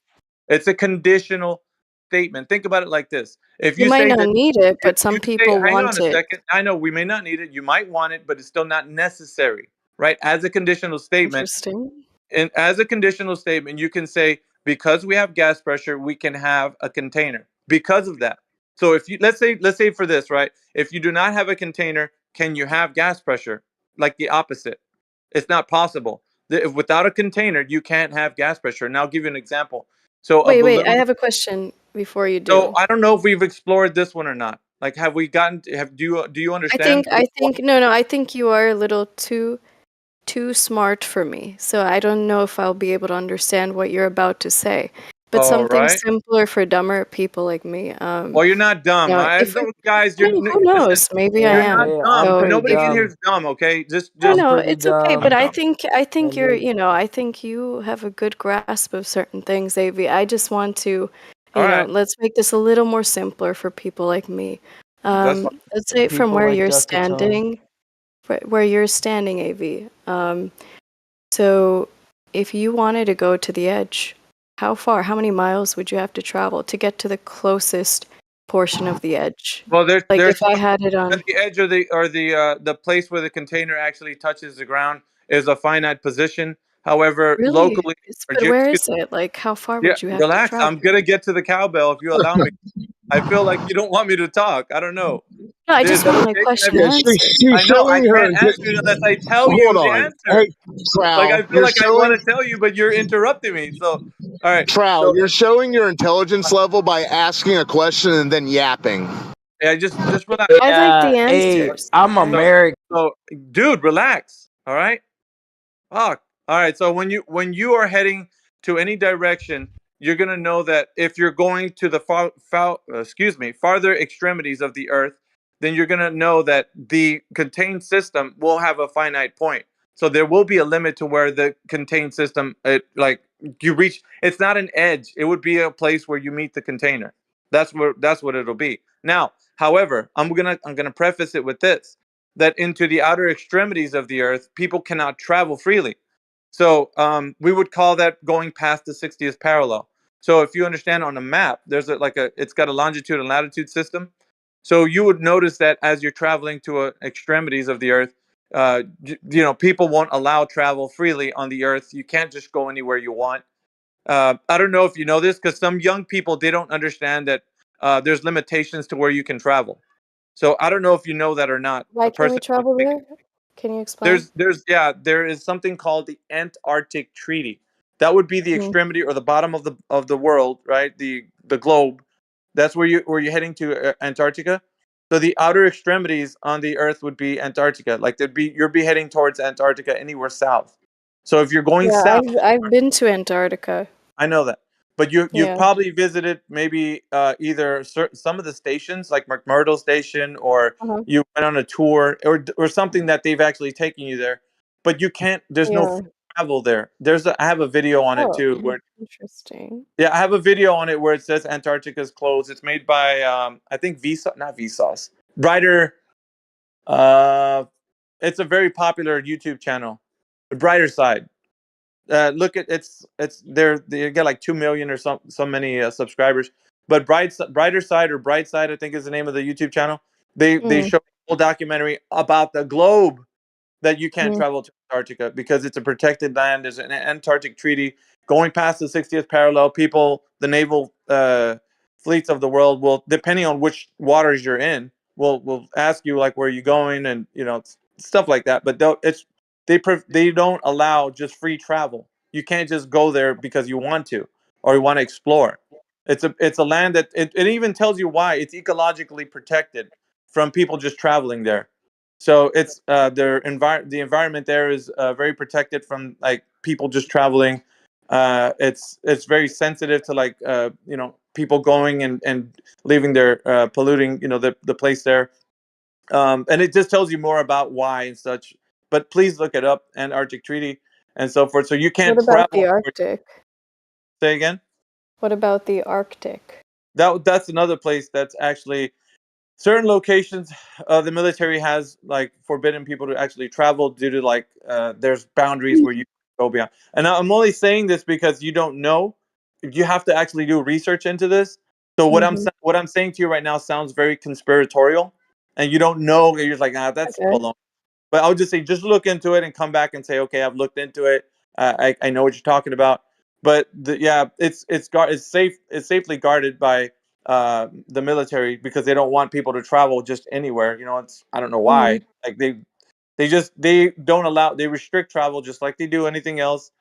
It's a conditional statement. Think about it like this: if You you might say not that, need it, if but some you say, people hang want on a it. second. I know we may not need it. You might want it, but it's still not necessary, right? As a conditional statement, Interesting. and as a conditional statement, you can say because we have gas pressure, we can have a container because of that. So if you let's say for this, right? If you do not have a container, can you have gas pressure? Like the opposite. It's not possible. If without a container, you can't have gas pressure. And I'll give you an example. So a Wait, I balloon. have a question before you So do. I don't know if we've explored this one or not. Like, have we gotten? Do you understand? I think no, I think you are a little too smart for me. So I don't know if I'll be able to understand what you're about to say. But All something right. simpler for dumber people like me. Well, you're not dumb. If we, Guys, who knows? Maybe I you're am. not dumb. So Nobody if in here you, is dumb. Okay, just no, no, it's okay. But I'm I dumb. think you're, I think you have a good grasp of certain things, AV. I just want to, All right. let's make this a little more simpler for people like me. That's fine. Let's say from People where like you're Duck Tom. standing, where you're standing, AV. So if you wanted to go to the edge, how many miles would you have to travel to get to the closest portion of the edge? Well, Like there's if I had it on. at the edge of the place where the container actually touches the ground is a finite position. However, Really? locally, But where is it? Like how far yeah, would you have to relax. travel? I'm gonna get to the cowbell if you allow me. I feel like you don't want me to talk. I don't know. No, I Dude, just is that want my okay? Can I question Yeah, finish? answered. I she's know I showing her. can't answer it unless I tell Hold you the on. answer. Hey, Like I Trow, feel you're like I want showing. to tell you, but you're interrupting me. So, all right. Trow, So you're showing your intelligence level by asking a question and then yapping. yeah, just relax. I like the Hey, answers. I'm Okay. American. So, dude, relax. All right. Fuck. All right. So when you are heading to any direction, you're gonna know that if you're going to the farther extremities of the Earth, then you're gonna know that the contained system will have a finite point. So there will be a limit to where the contained system, you reach. It's not an edge. It would be a place where you meet the container. That's what it'll be. Now, however, I'm gonna preface it with this: that into the outer extremities of the Earth, people cannot travel freely. So we would call that going past the 60th parallel. So if you understand on a map, there's it's got a longitude and latitude system. So you would notice that as you're traveling to extremities of the Earth, people won't allow travel freely on the Earth. You can't just go anywhere you want. I don't know if you know this, because some young people, they don't understand that there's limitations to where you can travel. So I don't know if you know that or not. Why A can't we person travel there? Can you explain? there is something called the Antarctic Treaty. That would be the Mhm. extremity or the bottom of the world, right? The globe. That's where you're heading to, Antarctica. So the outer extremities on the Earth would be Antarctica. Like you'd be heading towards Antarctica anywhere south. So if you're going Yeah, south, I've been to Antarctica. I know that, but you've Yeah. probably visited maybe either some of the stations like McMurdo Station, or Uh-huh. you went on a tour, or something that they've actually taken you there. But you can't. There's no Yeah. free travel there. I have a video on it Oh, too. Where interesting. Yeah, I have a video on it where it says Antarctica's closed. It's made by I think not Vsauce. Brighter. Uh, it's a very popular YouTube channel. The Brighter Side. Look at they get like 2 million or so many subscribers. But Brighter Side, or Bright Side, I think is the name of the YouTube channel. They Mm. show a whole documentary about the globe, that you can't Mm. travel to Antarctica because it's a protected land. There's an Antarctic treaty going past the 60th parallel. The naval fleets of the world will, depending on which waters you're in, will ask you like where you're going, and stuff like that. But they don't allow just free travel. You can't just go there because you want to, or you want to explore. It's a land that it even tells you why it's ecologically protected from people just traveling there. So it's the environment there is very protected from like people just traveling. It's very sensitive to people going and leaving their polluting the place there. And it just tells you more about why and such. But please look it up, Antarctic Treaty and so forth. So you What can't about the travel. Arctic? Say again. What about the Arctic? That's another place that's actually certain locations. The military has like forbidden people to actually travel due to there's boundaries where you go beyond. And I'm only saying this because you don't know. You have to actually do research into this. So Mhm. what I'm saying to you right now sounds very conspiratorial, and you don't know. You're just like, that's Okay. baloney. But I would just say, just look into it and come back and say, okay, I've looked into it. I know what you're talking about. But it's safe. It's safely guarded by the military because they don't want people to travel just anywhere. I don't know why. Mhm. Like they don't allow, they restrict travel just like they do anything else,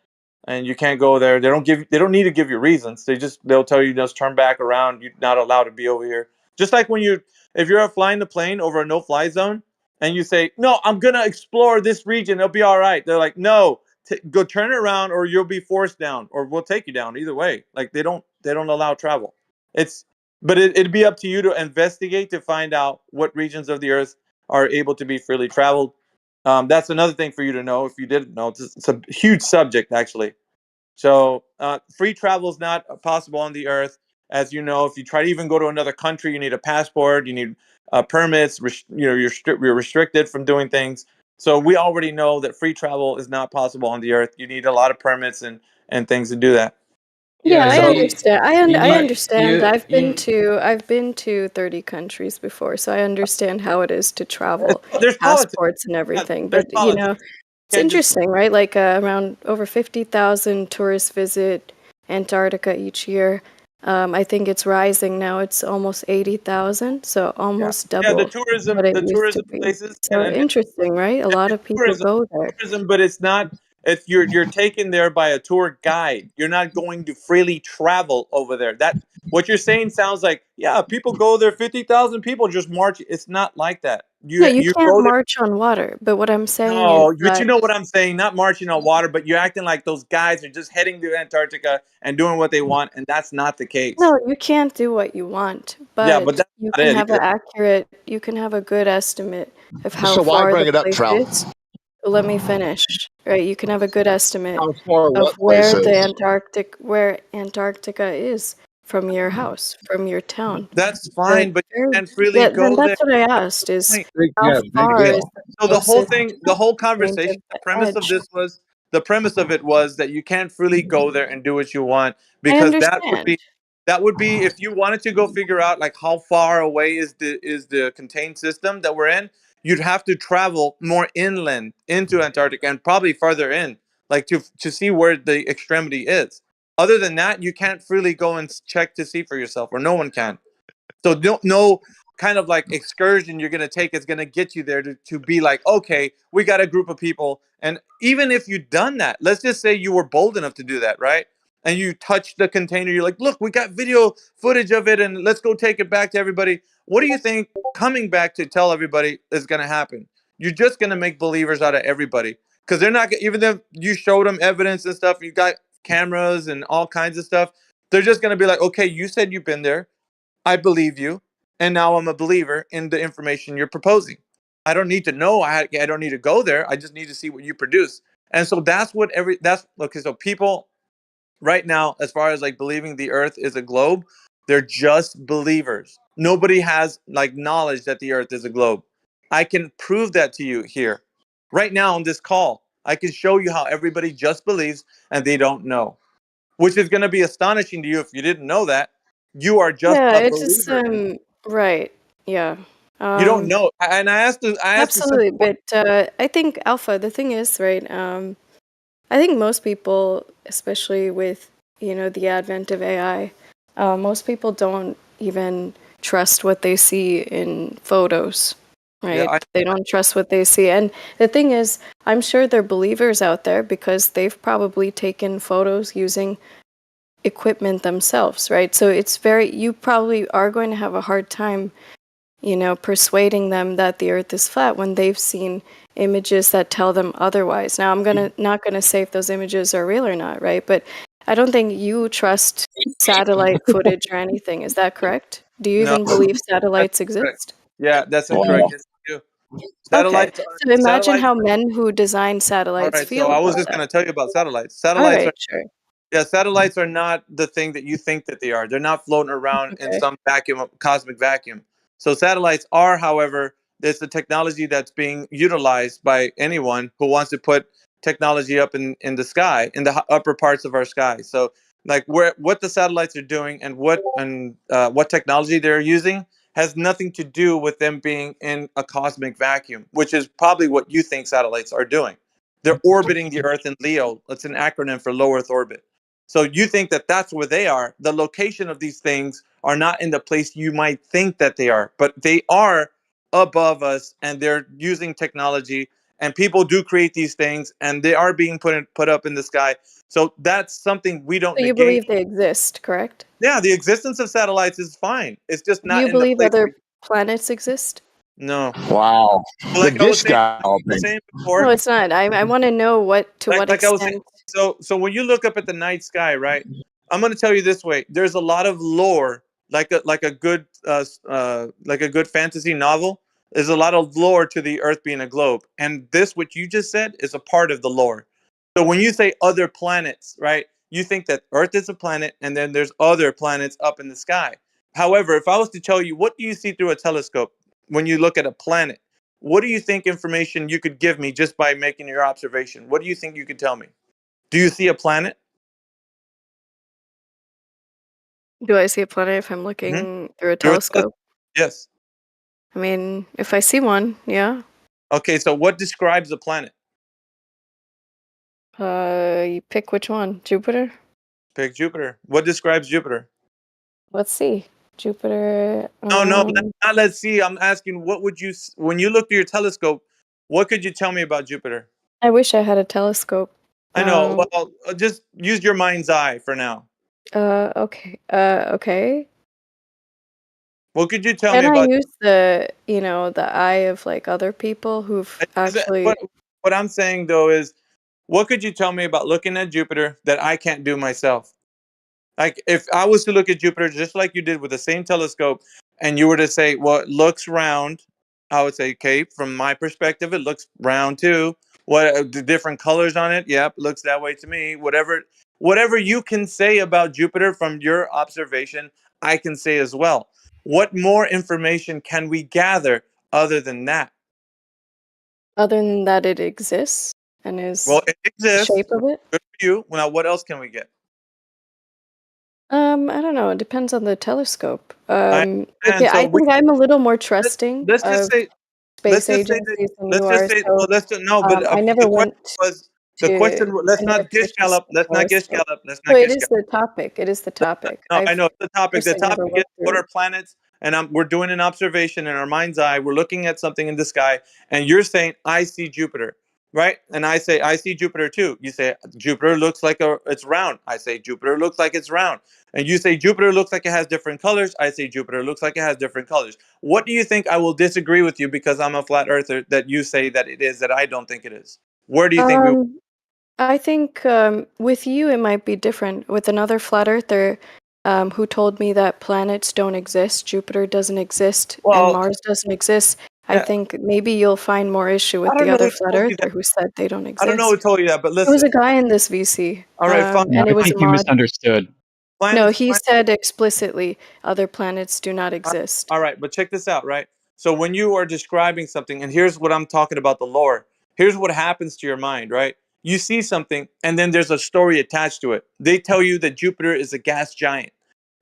and you can't go there. They don't need to give you reasons. They'll tell you just turn back around. You're not allowed to be over here. Just like if you're flying the plane over a no-fly zone and you say, no, I'm gonna explore this region, it'll be all right. They're like, no, go turn it around or you'll be forced down, or we'll take you down. Either way, like they don't allow travel. It's but it'd be up to you to investigate to find out what regions of the earth are able to be freely traveled. That's another thing for you to know if you didn't know. It's a huge subject, actually. So free travel is not possible on the earth. As you know, if you try to even go to another country, you need a passport, you need permits. You're restricted from doing things. So we already know that free travel is not possible on the earth. You need a lot of permits and things to do that. Yeah, I So, understand. I understand. you I've been to 30 countries before, so I understand how it is to travel, there's politics. passports and Yeah, everything. there's But politics. it's Can't just interesting, right? Like around over 50,000 tourists visit Antarctica each year. I think it's rising now. It's almost 80,000, so almost Yeah, double what it the used to tourism be. places So interesting, right? A lot of people tourism, go there. but it's not. It's you're taken there by a tour guide. You're not going to freely travel over there. That what you're saying sounds like, yeah, people go there. 50,000 people just march. It's not like that. Yeah, you You can't go there. march on water, but what I'm saying is No, but you that know what I'm saying. Not marching on water, but you're acting like those guys are just heading to Antarctica and doing what they want, and that's not the case. no, you can't do what you want, Yeah, but but that's you not can it have either. you can have a good estimate of how So why far the bring it up, place Trout? is. Let me finish. Right, you can have a good estimate How far of what place is? where Antarctica is from your house, from your town. That's So it's fine, but you very can't freely yeah, then go there. that's what I asked is Point. how Big far gap. is the So closest the whole point conversation, of the the premise of edge? this was the premise of it was that you can't freely go there and do what you want I because understand. that would be if you wanted to go figure out like how far away is the contained system that we're in, you'd have to travel more inland into Antarctica and probably further in, like to see where the extremity is. Other than that, you can't freely go and check to see for yourself, or no one can. So no kind of like excursion you're gonna take is gonna get you there to be like, okay, we got a group of people. And even if you'd done that, let's just say you were bold enough to do that, right? And you touch the container, you're like, look, we got video footage of it, and let's go take it back to everybody. What do you think coming back to tell everybody is gonna happen? You're just gonna make believers out of everybody. Because they're not even if you showed them evidence and stuff, you got cameras and all kinds of stuff, they're just gonna be like, okay, you said you've been there. I believe you, and now I'm a believer in the information you're proposing. I don't need to know. I don't need to go there. I just need to see what you produce. And so that's okay. So people right now, as far as like believing the Earth is a globe, they're just believers. Nobody has like knowledge that the Earth is a globe. I can prove that to you here, right now on this call. I can show you how everybody just believes and they don't know, which is going to be astonishing to you if you didn't know that. You are just Yeah, a it's just believer. right. Yeah. You don't Um know. And I asked a simple Absolutely, but I think Alpha, the thing is, right, I think most people, especially with, the advent of AI, most people don't even trust what they see in photos, Yeah, right? They don't trust what they see. And the thing is, I'm sure there are believers out there because they've probably taken photos using equipment themselves, right? So you probably are going to have a hard time persuading them that the earth is flat when they've seen images that tell them otherwise. Now, not gonna say if those images are real or not, right? But I don't think you trust satellite footage or anything. Is that correct? Do you no, even believe that's satellites incorrect. exist? Yeah, that's incorrect. Wow. Yes, I do. Okay. So imagine Satellites. how men who design All satellites right, so feel I was about just that. going to tell you about satellites. All right, sure. Yeah, satellites are not the thing that you think that they are. They're not floating around in Okay. some vacuum, cosmic vacuum. So satellites are, however, there's the technology that's being utilized by anyone who wants to put technology up in the sky, in the upper parts of our sky. So like what the satellites are doing and what technology they're using has nothing to do with them being in a cosmic vacuum, which is probably what you think satellites are doing. They're orbiting the Earth in LEO. It's an acronym for low Earth orbit. So you think that that's where they are. The location of these things are not in the place you might think that they are, but they are above us and they're using technology and people do create these things and they are being put up in the sky. So that's something we don't So you negate. believe they exist, correct? Yeah, the existence of satellites is fine. It's just Do not you in the believe place. other planets exist? No. Wow. Like Look, I was this saying, guy all thing. saying No, before, it's not. I want to know to what like I was saying, extent. so when you look up at the night sky, right? I'm going to tell you this way: there's a lot of lore, like a good like a good fantasy novel. There's a lot of lore to the Earth being a globe, and this what you just said is a part of the lore. So when you say other planets, right? You think that Earth is a planet, and then there's other planets up in the sky. However, if I was to tell you what do you see through a telescope when you look at a planet, what do you think information you could give me just by making your observation? What do you think you could tell me? Do you see a planet? Do I see a planet if I'm Hmm. looking through a Through a telescope? telescope? Yes. I mean, if I see one, yeah. Okay, so what describes a planet? You pick which one? Jupiter? Pick Jupiter. What describes Jupiter? Let's see. Jupiter. No, not let's see. I'm asking, what would you when you look through your telescope? What could you tell me about Jupiter? I wish I had a telescope. I know. Well, just use your mind's eye for now. Okay. Okay. What could you tell Can me I about? use the the eye of like other people who've actually? What I'm saying though is, what could you tell me about looking at Jupiter that I can't do myself? Like if I was to look at Jupiter just like you did with the same telescope, and you were to say, well, it looks round, I would say, okay, from my perspective, it looks round too. What the different colors on it? Yep, looks that way to me. Whatever you can say about Jupiter from your observation, I can say as well. What more information can we gather other than that? Other than that, it exists and Well, is it the exists. shape of it. Good for you. Now, what else can we get? I don't know. It depends on the telescope. And Okay, I so think I'm a little more trusting let's just of say space agencies than you let's just are. say So, well, let's no, but I never the question went was to. I let's never not gish purchased gallop. a Let's not gish telescope. gallop. Let's No, not it gish is gallop. the topic. It is the topic. No, I I've know the topic. The personally never topic is went what through. are planets, and we're doing an observation in our mind's eye. We're looking at something in the sky, and you're saying, "I see Jupiter," right? And I say, "I see Jupiter too." You say, "Jupiter looks like it's round." I say, "Jupiter looks like it's round," and you say, "Jupiter looks like it has different colors." I say, "Jupiter looks like it has different colors." What do you think I will disagree with you because I'm a flat earther that you say that it is that I don't think it is? Where do you think we? I think with you it might be different. With another flat earther who told me that planets don't exist, Jupiter doesn't exist, and Well, Mars doesn't exist, I yeah. think maybe you'll find more issue with I the don't know other who flat told you that. earther who said they don't I don't know who exist. told you that, but It was listen. a guy in this VC, All right, fine. No, and I it was think a you mod. misunderstood. No, Planets, he said explicitly other planets do not exist. all right, but check this out, right? So when you are describing something, and here's what I'm talking about the lore, here's what happens to your mind, right? You see something, and then there's a story attached to it. They tell you that Jupiter is a gas giant,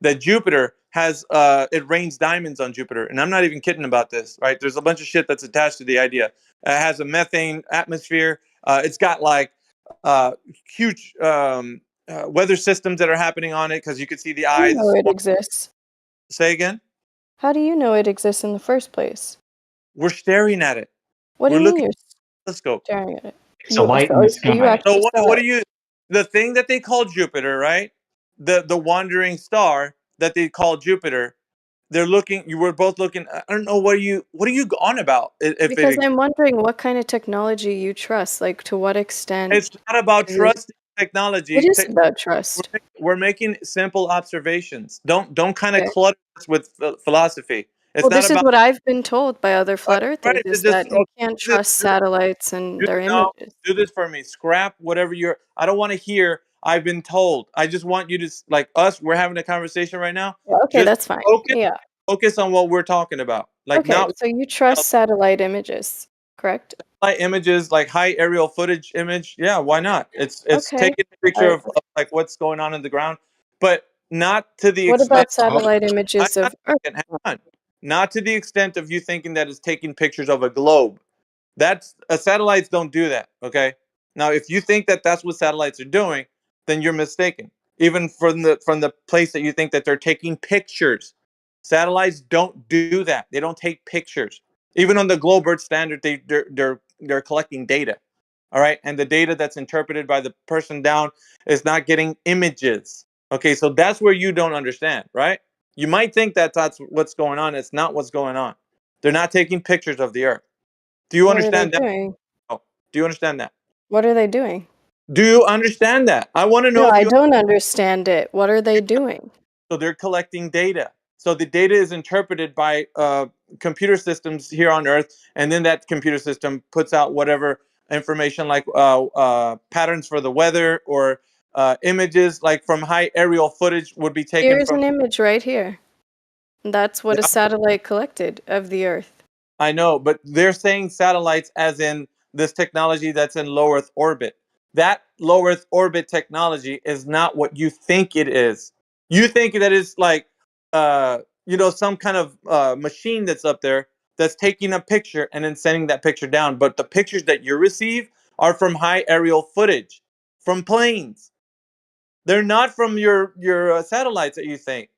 that Jupiter has, it rains diamonds on Jupiter. And I'm not even kidding about this, right? There's a bunch of shit that's attached to the idea. It has a methane atmosphere. It's got like uh, huge weather systems that are happening on it because you can see the How do you eyes. know it exists? Say again? How do you know it exists in the first place? We're staring at it. What do We're you mean looking you're at the telescope. staring at it? It's a light in the You sky. So actually saw what it? do you the thing that they call Jupiter, right? The wandering star that they call Jupiter. They're looking. You were both looking. I don't know what are you on about? If Because it I'm wondering what kind of technology you trust. Like, to what it's extent not about is it? trusting It technology. is about trust. We're making simple observations. Don't kind of Okay. clutter us with philosophy. It's Well, not this is about what I've been told by other flat earthers right. is Just that you can't do trust satellites and their no, images. do this for me. Scrap whatever you're. I don't want to hear. I've been told. I just want you to like us. We're having a conversation right now. Yeah, okay, Just that's fine. focus. Yeah. Focus on what we're talking about. Like Okay, not so you trust satellite images, correct? like images, like high aerial footage image. Yeah, why not? It's Okay. taking a picture Alright. of like what's going on in the ground, but not to the What extent. about satellite I'm images not of Earth? thinking, hang on. Not to the extent of you thinking that it's taking pictures of a globe. That's satellites don't do that. Okay. Now, if you think that that's what satellites are doing, then you're mistaken. Even from the place that you think that they're taking pictures, satellites don't do that. They don't take pictures. Even on the globe Earth standard, they're collecting data. All right, and the data that's interpreted by the person down is not getting images. Okay, so that's where you don't understand, right? You might think that that's what's going on. It's not what's going on. They're not taking pictures of the Earth. Do you What are they understand that? doing? Oh, do you understand that? What are they doing? Do you understand that? I want to know No, if I you. don't understand it. What are they doing? So they're collecting data. So the data is interpreted by computer systems here on Earth, and then that computer system puts out whatever information, like patterns for the weather or images, like from high aerial footage, would be taken Here's from. an image right here. That's what a Yeah, satellite collected of the Earth. I know, but they're saying satellites as in this technology that's in low Earth orbit. That low Earth orbit technology is not what you think it is. You think that it's like, some kind of machine that's up there that's taking a picture and then sending that picture down. But the pictures that you receive are from high aerial footage, from planes. They're not from your satellites that you think.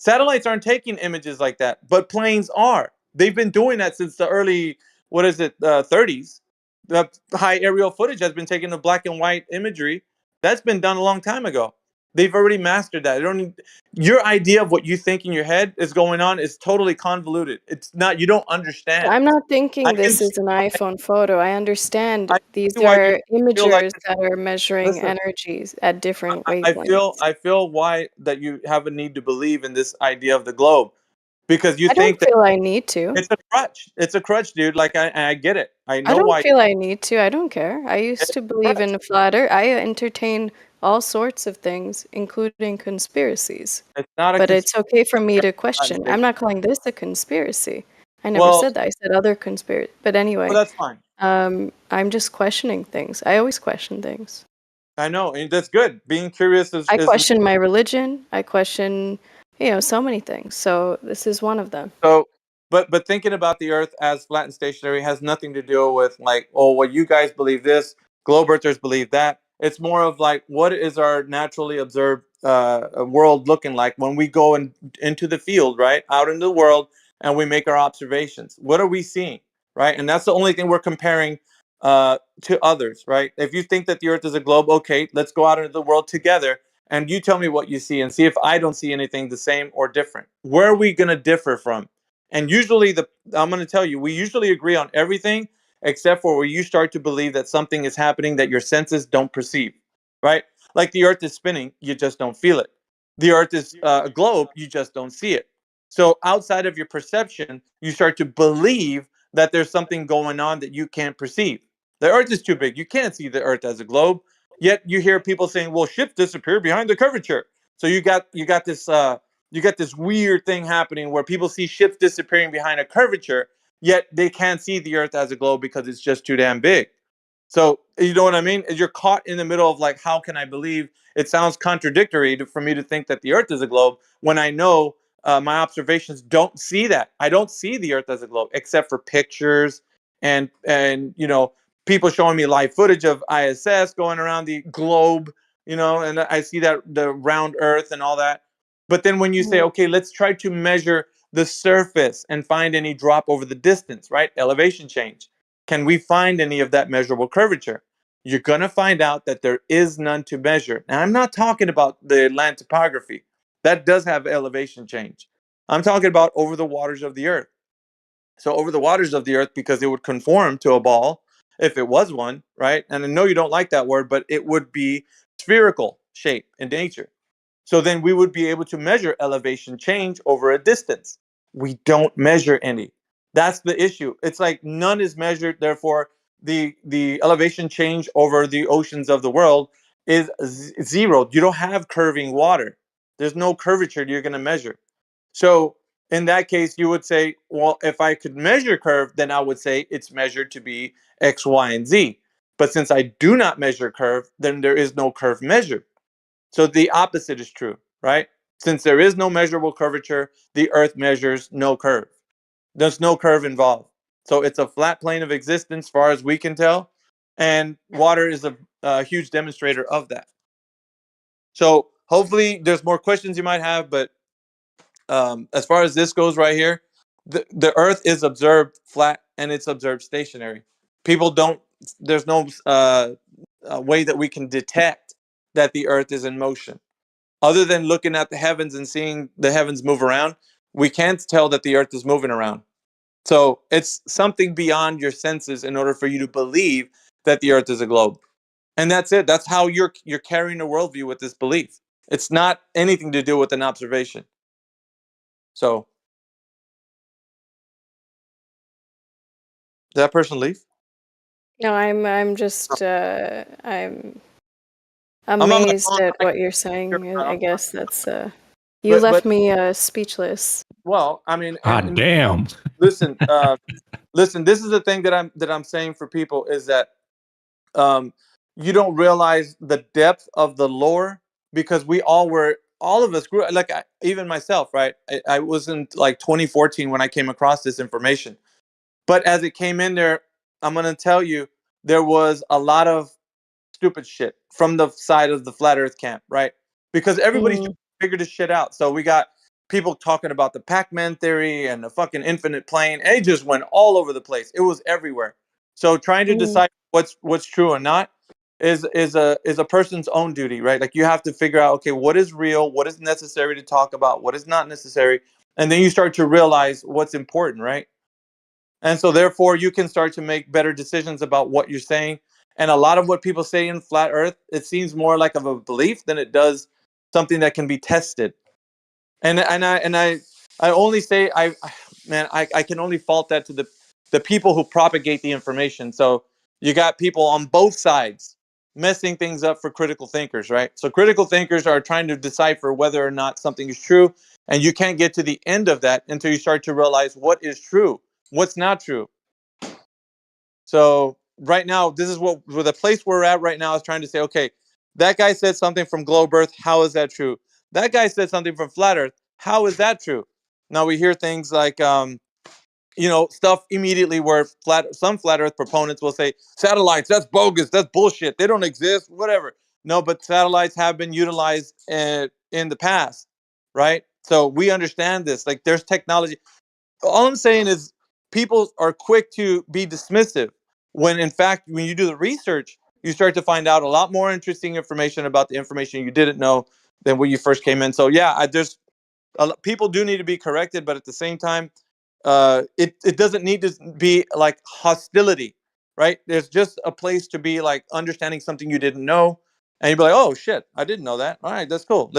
Satellites aren't taking images like that, but planes are. They've been doing that since the early, 30s. The high aerial footage has been taken to black and white imagery. That's been done a long time ago. They've already mastered that. Your idea of what you think in your head is going on is totally convoluted. It's not. You don't understand. I'm not I thinking can this see is an iPhone photo. I understand I these see why you are feel like imagers that are measuring listen. energies at different I feel wavelengths. I feel why that you have a need to believe in this idea of the globe, because you I don't think that feel I need to. it's a crutch. It's a crutch, dude. Like I get it. I I know don't why feel I need to. I don't care. I used it's to a believe crutch. in a flat earth. I entertain all sorts of things, including conspiracies. It's not a But it's okay for me to conspiracy. question. I'm not calling this a conspiracy. I never Well, said that. I said other conspiracy. But anyway, that's fine. I'm just questioning things. I always question things. I know, and that's good. Being curious I is question my religion. I question, so many things. So this is one of them. so. But thinking about the Earth as flat and stationary has nothing to do with like, oh, well, you guys believe this, globe earthers believe that. It's more of like, what is our naturally observed world looking like when we go into the field, right, out into the world, and we make our observations? What are we seeing, right? And that's the only thing we're comparing to others, right? If you think that the Earth is a globe, okay, let's go out into the world together, and you tell me what you see, and see if I don't see anything the same or different. Where are we going to differ from? And usually, I'm going to tell you, we usually agree on everything except for where you start to believe that something is happening that your senses don't perceive, right? Like the Earth is spinning, you just don't feel it. The Earth is a globe, you just don't see it. So outside of your perception, you start to believe that there's something going on that you can't perceive. The Earth is too big; you can't see the Earth as a globe. Yet you hear people saying, "Well, ships disappear behind the curvature." So you got this weird thing happening where people see ships disappearing behind a curvature, yet they can't see the Earth as a globe because it's just too damn big. So you know what I mean? You're caught in the middle of like, how can I believe? It sounds contradictory for me to think that the Earth is a globe when I know my observations don't see that. I don't see the Earth as a globe except for pictures and people showing me live footage of ISS going around the globe. And I see that the round Earth and all that. But then when you say, okay, let's try to measure the surface and find any drop over the distance, right? Elevation change. Can we find any of that measurable curvature? You're going to find out that there is none to measure. Now, I'm not talking about the land topography. That does have elevation change. I'm talking about over the waters of the Earth. So over the waters of the Earth, because it would conform to a ball if it was one, right? And I know you don't like that word, but it would be spherical shape in nature. So then we would be able to measure elevation change over a distance. We don't measure any. That's the issue. It's like none is measured. Therefore, the elevation change over the oceans of the world is zero. You don't have curving water. There's no curvature you're going to measure. So in that case, you would say, well, if I could measure curve, then I would say it's measured to be X, Y, and Z. But since I do not measure curve, then there is no curve measured. So the opposite is true, right? Since there is no measurable curvature, the Earth measures no curve. There's no curve involved. So it's a flat plane of existence, as far as we can tell. And water is a huge demonstrator of that. So hopefully there's more questions you might have, but as far as this goes right here, the Earth is observed flat and it's observed stationary. People don't, there's no way that we can detect that the Earth is in motion. Other than looking at the heavens and seeing the heavens move around, we can't tell that the Earth is moving around. So it's something beyond your senses in order for you to believe that the Earth is a globe. And that's it. That's how you're carrying a worldview with this belief. It's not anything to do with an observation. So did that person leave? No, I'm just I'm I'm on my amazed phone. at what you're saying. I I'm- guess that's you left me speechless. Well, I mean, God damn. Listen, listen. This is the thing that I'm saying for people is that you don't realize the depth of the lore because all of us grew like even myself, right? I was in like 2014 when I came across this information, but as it came in there, I'm gonna tell you there was a lot of stupid shit from the side of the flat Earth camp, right? Because everybody's trying to figure this shit out. So we got people talking about the Pac-Man theory and the fucking infinite plane. It just went all over the place. It was everywhere. So trying to decide what's true or not is a person's own duty, right? Like you have to figure out, okay, what is real, what is necessary to talk about, what is not necessary, and then you start to realize what's important, right? And so therefore you can start to make better decisions about what you're saying. And a lot of what people say in flat earth, it seems more like of a belief than it does something that can be tested. And I only say I can only fault that to the people who propagate the information. So you got people on both sides messing things up for critical thinkers, right? So critical thinkers are trying to decipher whether or not something is true, and you can't get to the end of that until you start to realize what is true, what's not true. So right now, this is what the place we're at right now is trying to say, okay, that guy said something from Globe Earth. How is that true? That guy said something from Flat Earth. How is that true? Now we hear things like, stuff immediately where some Flat Earth proponents will say, satellites, that's bogus, that's bullshit, they don't exist, whatever. No, but satellites have been utilized in the past, right? So we understand this. Like there's technology. All I'm saying is people are quick to be dismissive when in fact when you do the research you start to find out a lot more interesting information about the information you didn't know than when you first came in. So yeah, people do need to be corrected, but at the same time it doesn't need to be like hostility, right? There's just a place to be like understanding something you didn't know, and you'd be like, oh shit, I didn't know that. All right, that's cool.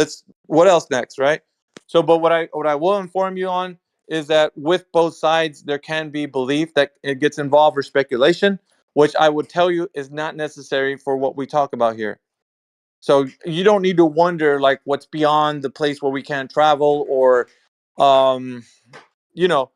What else next, right? So but what I will inform you on is that with both sides, there can be belief that it gets involved or speculation, which I would tell you is not necessary for what we talk about here. So you don't need to wonder like what's beyond the place where we can't travel or, you know,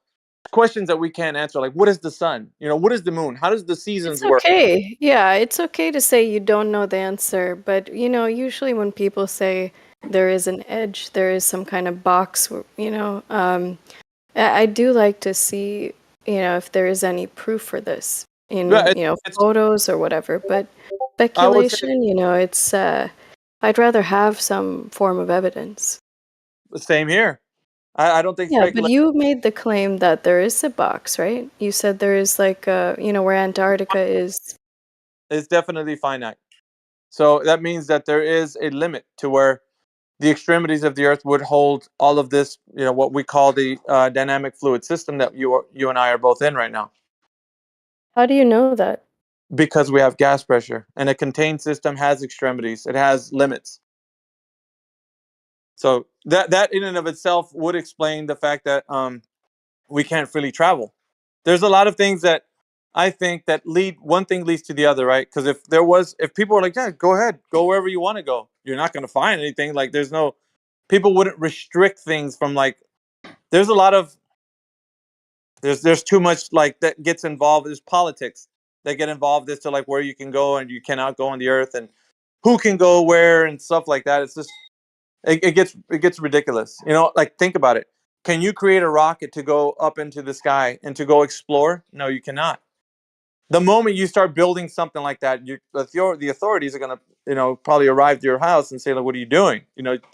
questions that we can't answer. Like what is the sun? What is the moon? How does the seasons It's work? okay. Yeah, it's okay to say you don't know the answer, but usually when people say there is an edge, there is some kind of box, I do like to see, if there is any proof for this Yeah, in, photos or whatever, but I would say speculation, it's I'd rather have some form of evidence. the same here. I don't think Yeah, but speculation you made the claim that there is a box, right? You said there is like where Antarctica is. is definitely finite. So that means that there is a limit to where the extremities of the Earth would hold all of this, what we call the dynamic fluid system that you and I are both in right now. How do you know that? Because we have gas pressure, and a contained system has extremities. It has limits. So that in and of itself would explain the fact that we can't freely travel. There's a lot of things that I think that one thing leads to the other, right? Because if people were like, yeah, go ahead, go wherever you want to go, you're not going to find anything. Like people wouldn't restrict things from like, there's a lot of, there's too much like that gets involved. There's politics that get involved as to like where you can go and you cannot go on the earth and who can go where and stuff like that. It's just, it gets ridiculous. Like think about it. Can you create a rocket to go up into the sky and to go explore? No, you cannot. The moment you start building something like that, the authorities are going to, probably arrive to your house and say, like, what are you doing?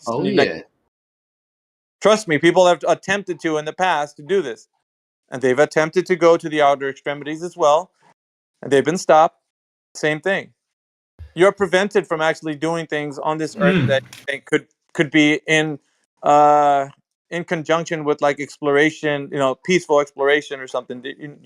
Oh yeah. Trust me, people have attempted to in the past to do this. And they've attempted to go to the outer extremities as well. And they've been stopped. Same thing. You're prevented from actually doing things on this earth that you think could be in conjunction with like exploration, peaceful exploration or something.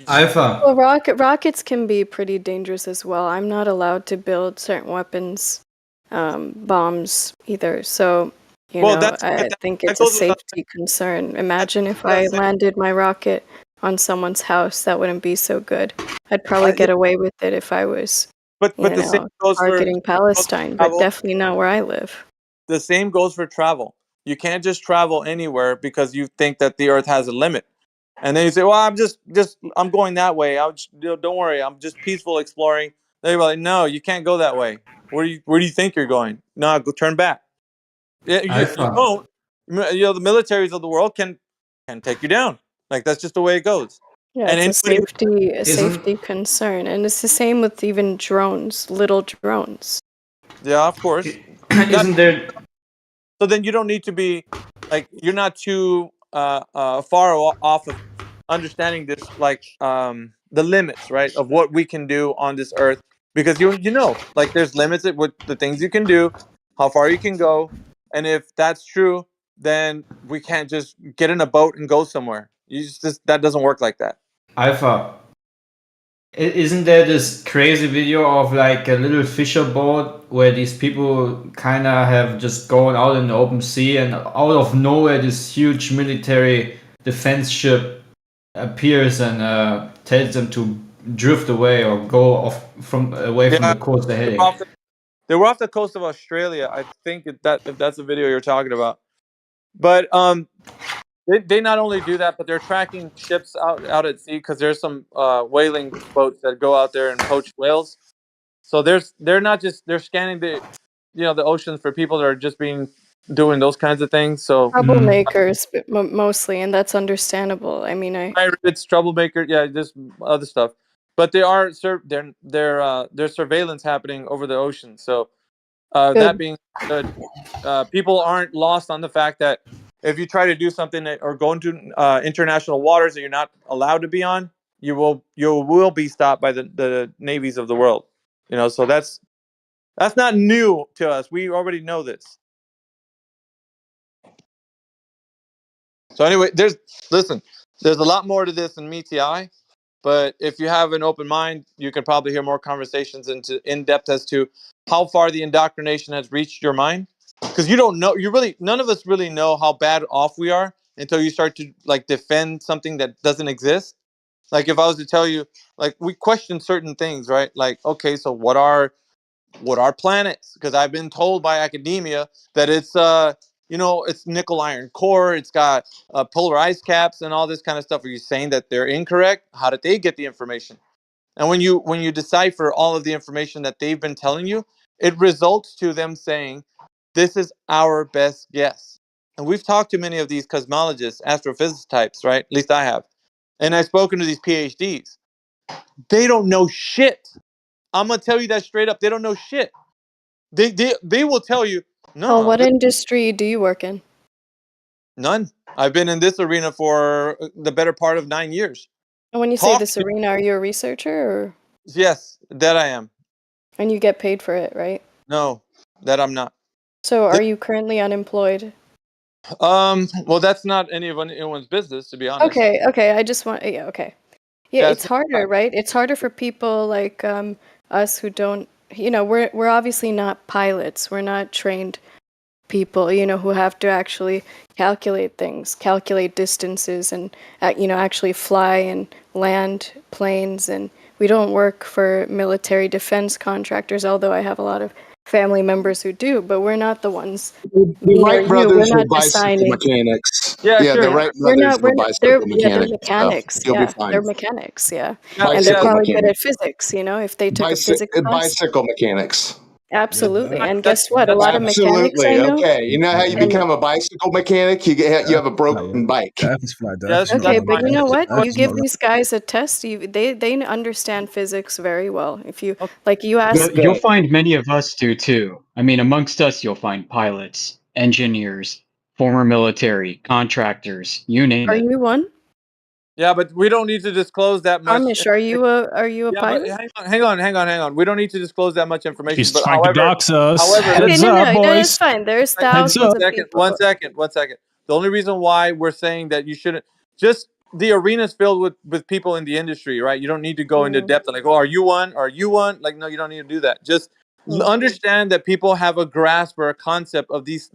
Well, rockets can be pretty dangerous as well. I'm not allowed to build certain weapons, bombs either. So, I think it's a safety concern. Imagine if I landed my rocket on someone's house, that wouldn't be so good. I'd probably get away with it if I was, but the same goes targeting Palestine, but definitely not where I live. The same goes for travel. You can't just travel anywhere because you think that the earth has a limit. And then you say, well, I'm going that way. Don't worry. I'm just peaceful exploring. They're like, no, you can't go that way. Where do you think you're going? No, go turn back. Yeah, you don't. The militaries of the world can take you down. Like that's just the way it goes. Yeah, And it's a safety concern, and it's the same with even drones, little drones. Yeah, of course. Isn't there? So then you don't need to be like you're not too far off of understanding this, like the limits, right, of what we can do on this earth, because you know, like there's limits with the things you can do, how far you can go, and if that's true, then we can't just get in a boat and go somewhere. You just that doesn't work like that. Alpha, isn't there this crazy video of like a little fisher boat where these people kind of have just gone out in the open sea and out of nowhere this huge military defense ship appears and tells them to drift away or go off from away from the course they're heading? They were off the coast of Australia, I think, if that's the video you're talking about. But they not only do that, but they're tracking ships out at sea, because there's some whaling boats that go out there and poach whales. So they're not just, they're scanning the the oceans for people that are just doing those kinds of things. So Troublemakers, but mostly, and that's understandable. I mean, pirates, troublemaker, yeah, just other stuff. But they are there's surveillance happening over the ocean. So that being said, people aren't lost on the fact that if you try to do something or go into international waters that you're not allowed to be on, you will be stopped by the navies of the world. So that's not new to us. We already know this. So anyway, there's a lot more to this than meets the eye, but if you have an open mind, you can probably hear more conversations in depth as to how far the indoctrination has reached your mind, because you don't know, none of us really know how bad off we are until you start to like defend something that doesn't exist. Like if I was to tell you, like we question certain things, right? Like, okay, so what are planets? Because I've been told by academia that it's it's nickel iron core, it's got polar ice caps and all this kind of stuff. Are you saying that they're incorrect? How did they get the information? And when you decipher all of the information that they've been telling you, it results to them saying, this is our best guess. And we've talked to many of these cosmologists, astrophysics types, right? At least I have. And I've spoken to these PhDs. They don't know shit. I'm going to tell you that straight up. They don't know shit. They will tell you, no. What industry do you work in? None. I've been in this arena for the better part of 9 years. And when you say this arena, are you a researcher or? Yes, that I am. And you get paid for it, right? No, that I'm not. So are you currently unemployed? Well, that's not anyone's business, to be honest. Okay. I just want, okay. Yeah, it's harder, right? It's harder for people like us who don't, we're obviously not pilots. We're not trained people, who have to actually calculate things, calculate distances, and actually fly and land planes. And we don't work for military defense contractors, although I have a lot of family members who do, but we're not the ones. The Wright brothers we're are not bicycle designing. mechanics. Yeah, Yeah, sure. the Wright brothers were bicycle They're mechanics. mechanics. You'll be Yeah, fine. they're mechanics. Yeah, and they're Bicycle probably good at mechanics. physics. If they took a physics class. Bicycle mechanics. Absolutely, and guess what? A lot of mechanics I know. Okay, you know how you become a bicycle mechanic? You have a broken bike. Okay, but you know what? You give these guys a test. They understand physics very well. If you you ask. You'll find many of us do too. I mean, amongst us, you'll find pilots, engineers, former military, contractors, you name Are it. you one? Yeah, but we don't need to disclose that much. Amish, are you a pilot? But hang on. We don't need to disclose that much information. He's but trying to dox us. Heads no, up, boys. it's fine. There's thousands of people. One second. The only reason why we're saying that you shouldn't, just the arena's filled with people in the industry, right? You don't need to go into depth and like, oh, are you one? Are you one? Like, no, you don't need to do that. Just understand that people have a grasp or a concept of these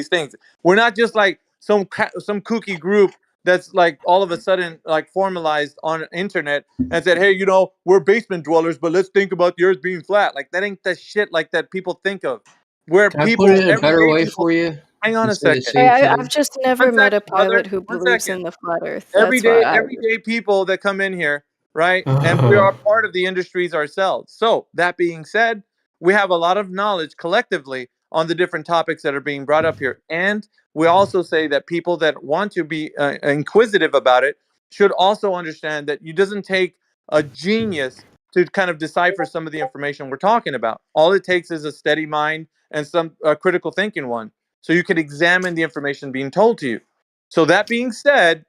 things. We're not just like some kooky group that's like all of a sudden like formalized on internet and said, hey, we're basement dwellers, but let's think about the earth being flat. Like that ain't the shit like that people think of. Where Can people I put it in a better everyday way people- for you? Hang on a Instead of second. saying I've just never met a pilot who believes in the flat Earth. That's why Everyday people that come in here, right? And we are part of the industries ourselves. So that being said, we have a lot of knowledge collectively on the different topics that are being brought up here. And we also say that people that want to be inquisitive about it should also understand that it doesn't take a genius to kind of decipher some of the information we're talking about. All it takes is a steady mind and some critical thinking one. so you can examine the information being told to you. So that being said,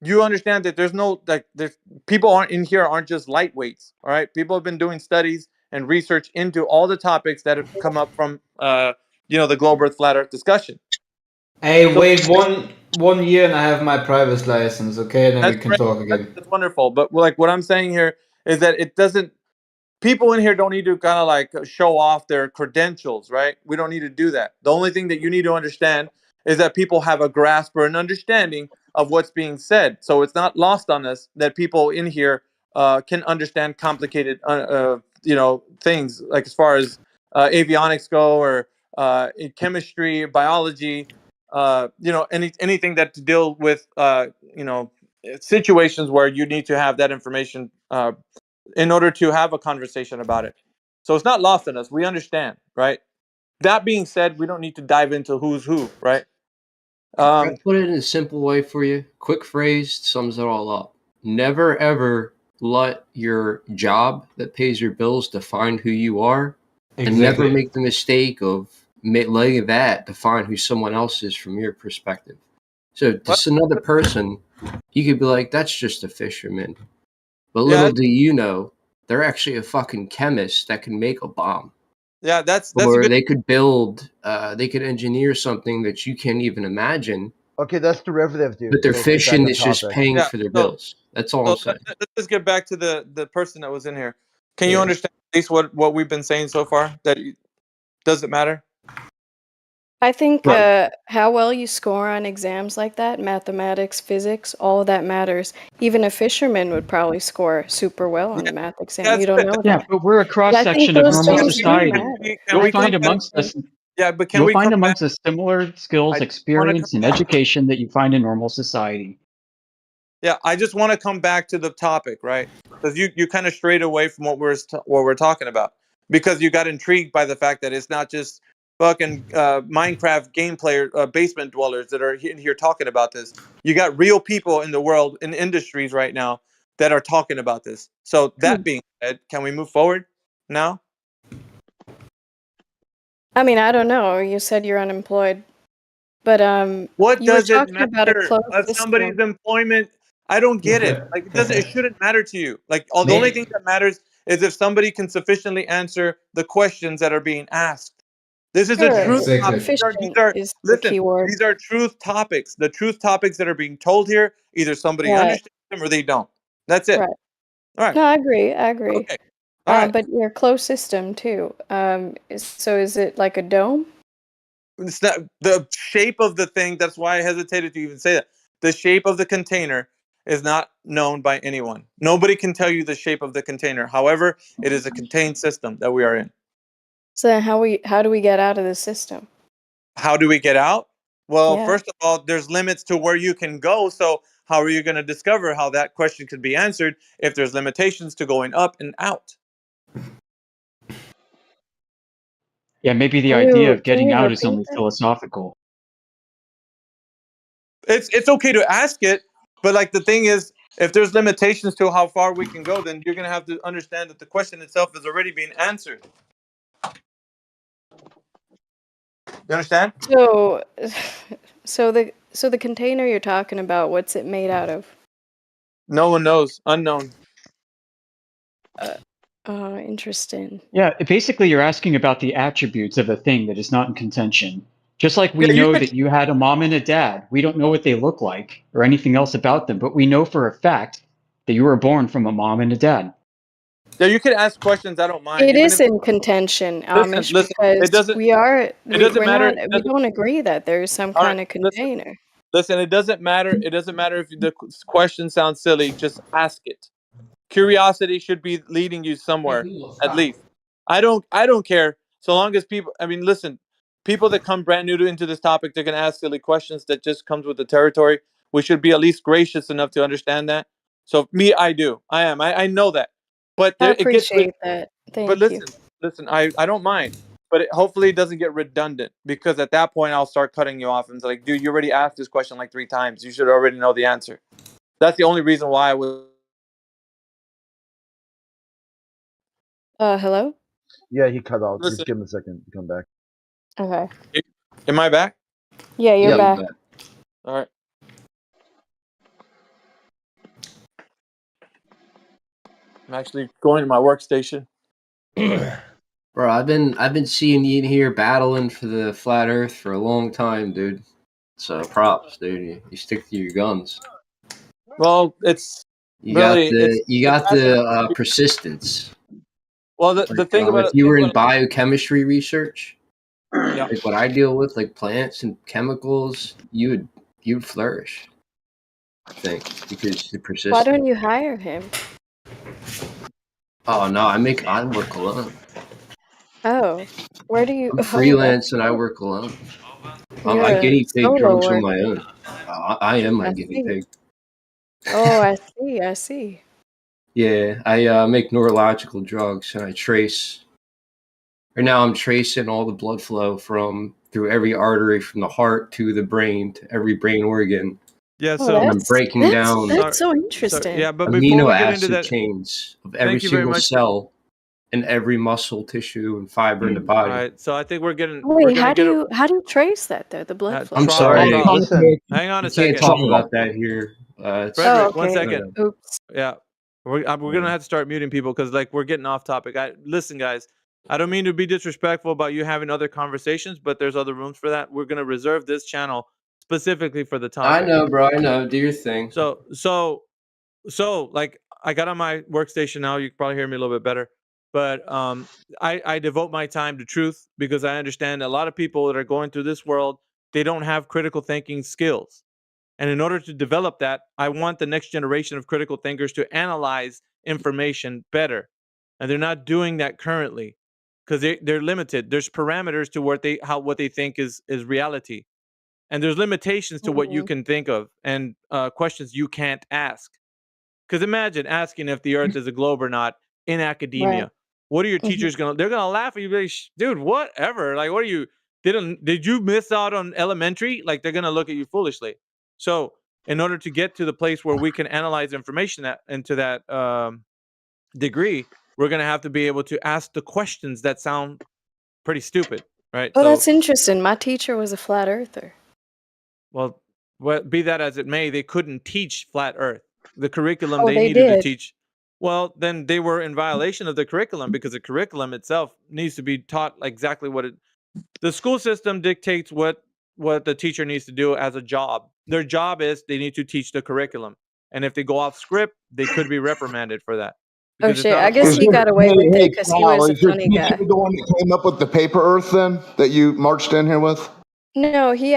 you understand that there's no like there's people aren't in here aren't just lightweights. All right, people have been doing studies and research into all the topics that have come up from the globe Earth flat Earth discussion. Hey, So wait 1 year and I have my private license, okay? Then we that's can great. talk again. That's wonderful. But like what I'm saying here is that it doesn't. People in here don't need to kind of like show off their credentials, right? We don't need to do that. The only thing that you need to understand is that people have a grasp or an understanding of what's being said. So it's not lost on us that people in here can understand complicated, things like as far as avionics go or in chemistry, biology, anything that to deal with, situations where you need to have that information in order to have a conversation about it. So it's not lost on us. We understand, right? That being said, we don't need to dive into who's who, right? Can I put it in a simple way for you? Quick phrase sums it all up. Never ever let your job that pays your bills define who you are, and never Exactly. make the mistake of letting that define who someone else is from your perspective. So, just another person, you could be like, that's just a fisherman. But Yeah, little do you know, they're actually a fucking chemist that can make a bomb. yeah, that's a Or good. they could build, they could engineer something that you can't even imagine. Okay, that's derivative, dude. But their So get back fishing on is just topic. paying Yeah. for their So, bills. That's all so I'm saying. let's just get back to the person that was in here. Can you Yeah. understand at least what we've been saying so far? Does it matter? I think Right. how well you score on exams like that, mathematics, physics, all of that matters. Even a fisherman would probably score super well on a math exam. You don't know Yeah, that. but we're a cross But I think section of those normal things do society. matter. You'll we find come back? amongst us. Yeah, but can You'll we find come back? amongst us similar skills, I want to come experience, and back. education that you find in normal society. Yeah, I just want to come back to the topic, right? Because you kind of strayed away from what we're talking about because you got intrigued by the fact that it's not just fucking Minecraft game player basement dwellers that are in here talking about this. You got real people in the world in industries right now that are talking about this. So that being said, can we move forward now? I mean, I don't know. You said you're unemployed, but What you were does it talking about a matter closed of somebody's system. employment? I don't get it. Like it doesn't. It shouldn't matter to you. Like the only thing that matters is if somebody can sufficiently answer the questions that are being asked. This is a Sure, truth topic. Exactly. These sufficient are is the listen. key word. These are truth topics. The truth topics that are being told here. Either somebody Right, understands them or they don't. That's it. right. All right. No, I agree. I agree. Okay. All right. But you're a closed system too. So is it like a dome? It's not the shape of the thing. That's why I hesitated to even say that. The shape of the container is not known by anyone. Nobody can tell you the shape of the container. However, it is a contained system that we are in. So then how do we get out of the system? How do we get out? Well, Yeah. first of all, there's limits to where you can go. So how are you going to discover how that question could be answered if there's limitations to going up and out? Yeah, maybe the Can idea you of can getting you out is repeat only that? philosophical. It's okay to ask it, but like the thing is, if there's limitations to how far we can go, then you're gonna have to understand that the question itself is already being answered. You understand? So so the container you're talking about, what's it made out of? No one knows. Unknown. Interesting. Yeah, basically you're asking about the attributes of a thing that is not in contention. Just like we Yeah, you know could. that you had a mom and a dad. We don't know what they look like or anything else about them, but we know for a fact that you were born from a mom and a dad. Yeah, you could ask questions. I don't mind. It Even is if in contention, listen, Amish, listen. because It doesn't we're matter. not It we doesn't. don't agree that there's some All right. kind of Listen. container. Listen. It doesn't matter. It doesn't matter if the question sounds silly. Just ask it. Curiosity should be leading you somewhere, at least. I don't care. So long as people, I mean, listen, people that come brand new into this topic, they're gonna ask silly questions that just comes with the territory. We should be at least gracious enough to understand that. So me, I do. I am. I know that. But I there it gets appreciate that. but Thank you. listen, I don't mind. But hopefully it doesn't get redundant because at that point I'll start cutting you off and it's like, dude, you already asked this question like 3 times. You should already know the answer. That's the only reason why I was. Hello? Yeah, he cut out. Listen. Just give him a second to come back. Okay. Am I back? Yeah, you're back. All right. I'm actually going to my workstation. Bro, I've been seeing you in here battling for the flat Earth for a long time, dude. So props, dude. You stick to your guns. Well, it's You really got the persistence. Well, the thing about if it, you were in biochemistry research, yeah, like what I deal with, like plants and chemicals, you'd flourish. I think because you're Why persistent. don't you hire him? Oh no, I work alone. Oh, where do you? I'm Oh, freelance and I work alone. you're I a guinea pig solo drugs on my worker. own. I am my I guinea see. pig. Oh, I see. I see. Yeah, I make neurological drugs and I trace. Right now, I'm tracing all the blood flow through every artery from the heart to the brain to every brain organ. Yeah, Oh, so And I'm breaking down that's so sorry, interesting. yeah, but before amino we get into acid that, chains of every thank you very single much. cell and every muscle, tissue, and fiber in the All body. right, so I think we're Wait, gonna get a. how do you trace that though? The blood flow. I'm sorry. Hang on a We can't second. talk about that here. Frederick, Oh, one okay. second. Oops. Yeah, we're gonna have to start muting people because like we're getting off topic. Listen, guys. I don't mean to be disrespectful about you having other conversations, but there's other rooms for that. We're gonna reserve this channel specifically for the I topic. know, bro. I know. Do your thing. So, like I got on my workstation now. You can probably hear me a little bit better. But I devote my time to truth because I understand a lot of people that are going through this world, they don't have critical thinking skills. And in order to develop that, I want the next generation of critical thinkers to analyze information better. And they're not doing that currently because they're limited. There's parameters to what they think is reality. And there's limitations to what you can think of and questions you can't ask. Because imagine asking if the Earth is a globe or not in academia. Right. What are your teachers gonna? They're gonna laugh at you, like, dude, whatever. Like, what are you? Did you miss out on elementary? Like, they're gonna look at you foolishly. So, in order to get to the place where we can analyze information into that degree, we're gonna have to be able to ask the questions that sound pretty stupid, right? Oh, So, that's interesting. My teacher was a flat earther. well, be that as it may, they couldn't teach flat Earth. The curriculum Oh, they they needed to did. teach, well, then they were in violation of the curriculum because the curriculum itself needs to be taught exactly what it. The school system dictates what the teacher needs to do as a job. Their job is they need to teach the curriculum, and if they go off script, they could be reprimanded for that Oh because it's shit! not I a guess part of he the got away Hey, with hey, it because he Kyle, was a is your funny teacher guy. the one that came up with the paper Earth then that you marched in here with? No, he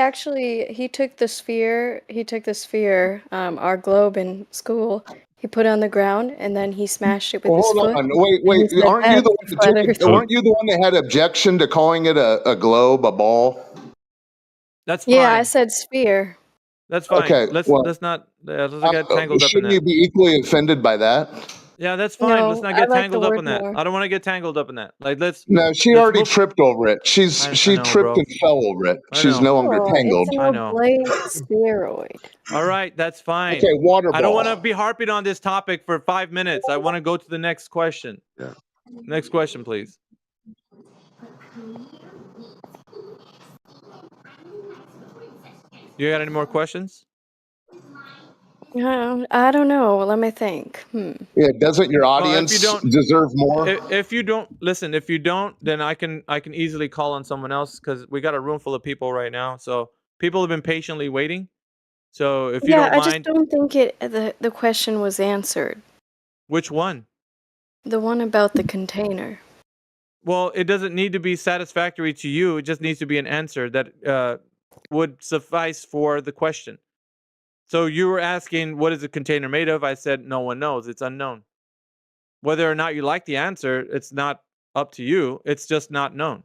took the sphere. He took the sphere, our globe in school. He put it on the ground and then he smashed it with Well, his hold foot. on. Wait, And he wait. said, Aren't you the "That's one the that flat took it? Earth." Weren't you the one that had objection to calling it a globe, a ball? That's Yeah, I fine. said sphere. That's fine. Okay. Let's Well, not get tangled up in shouldn't you that. be equally offended by that? Yeah, that's fine. Let's No, not I get like the tangled up word in that. more. I don't want to get tangled up in that. Like No, she let's already move. tripped over it. I She know, tripped bro. and fell over it. I She's know. no longer Oh, it's tangled. an I know. oblate spheroid. All right, that's fine. Okay, water I don't want to ball. be harping on this topic for 5 minutes. I want to go to the next question. Yeah. Next question, please. You got any more questions? I don't know. Let me think. Yeah, doesn't your Well, if you audience don't, deserve more? if you don't listen, if you don't, then I can easily call on someone else because we got a room full of people right now. So people have been patiently waiting. So if you Yeah, don't I just mind, don't think the question was answered. which one? The one about the container. Well, it doesn't need to be satisfactory to you. It just needs to be an answer that would suffice for the question. So you were asking, what is a container made of? I said, no one knows. It's unknown. Whether or not you like the answer, it's not up to you. It's just not known.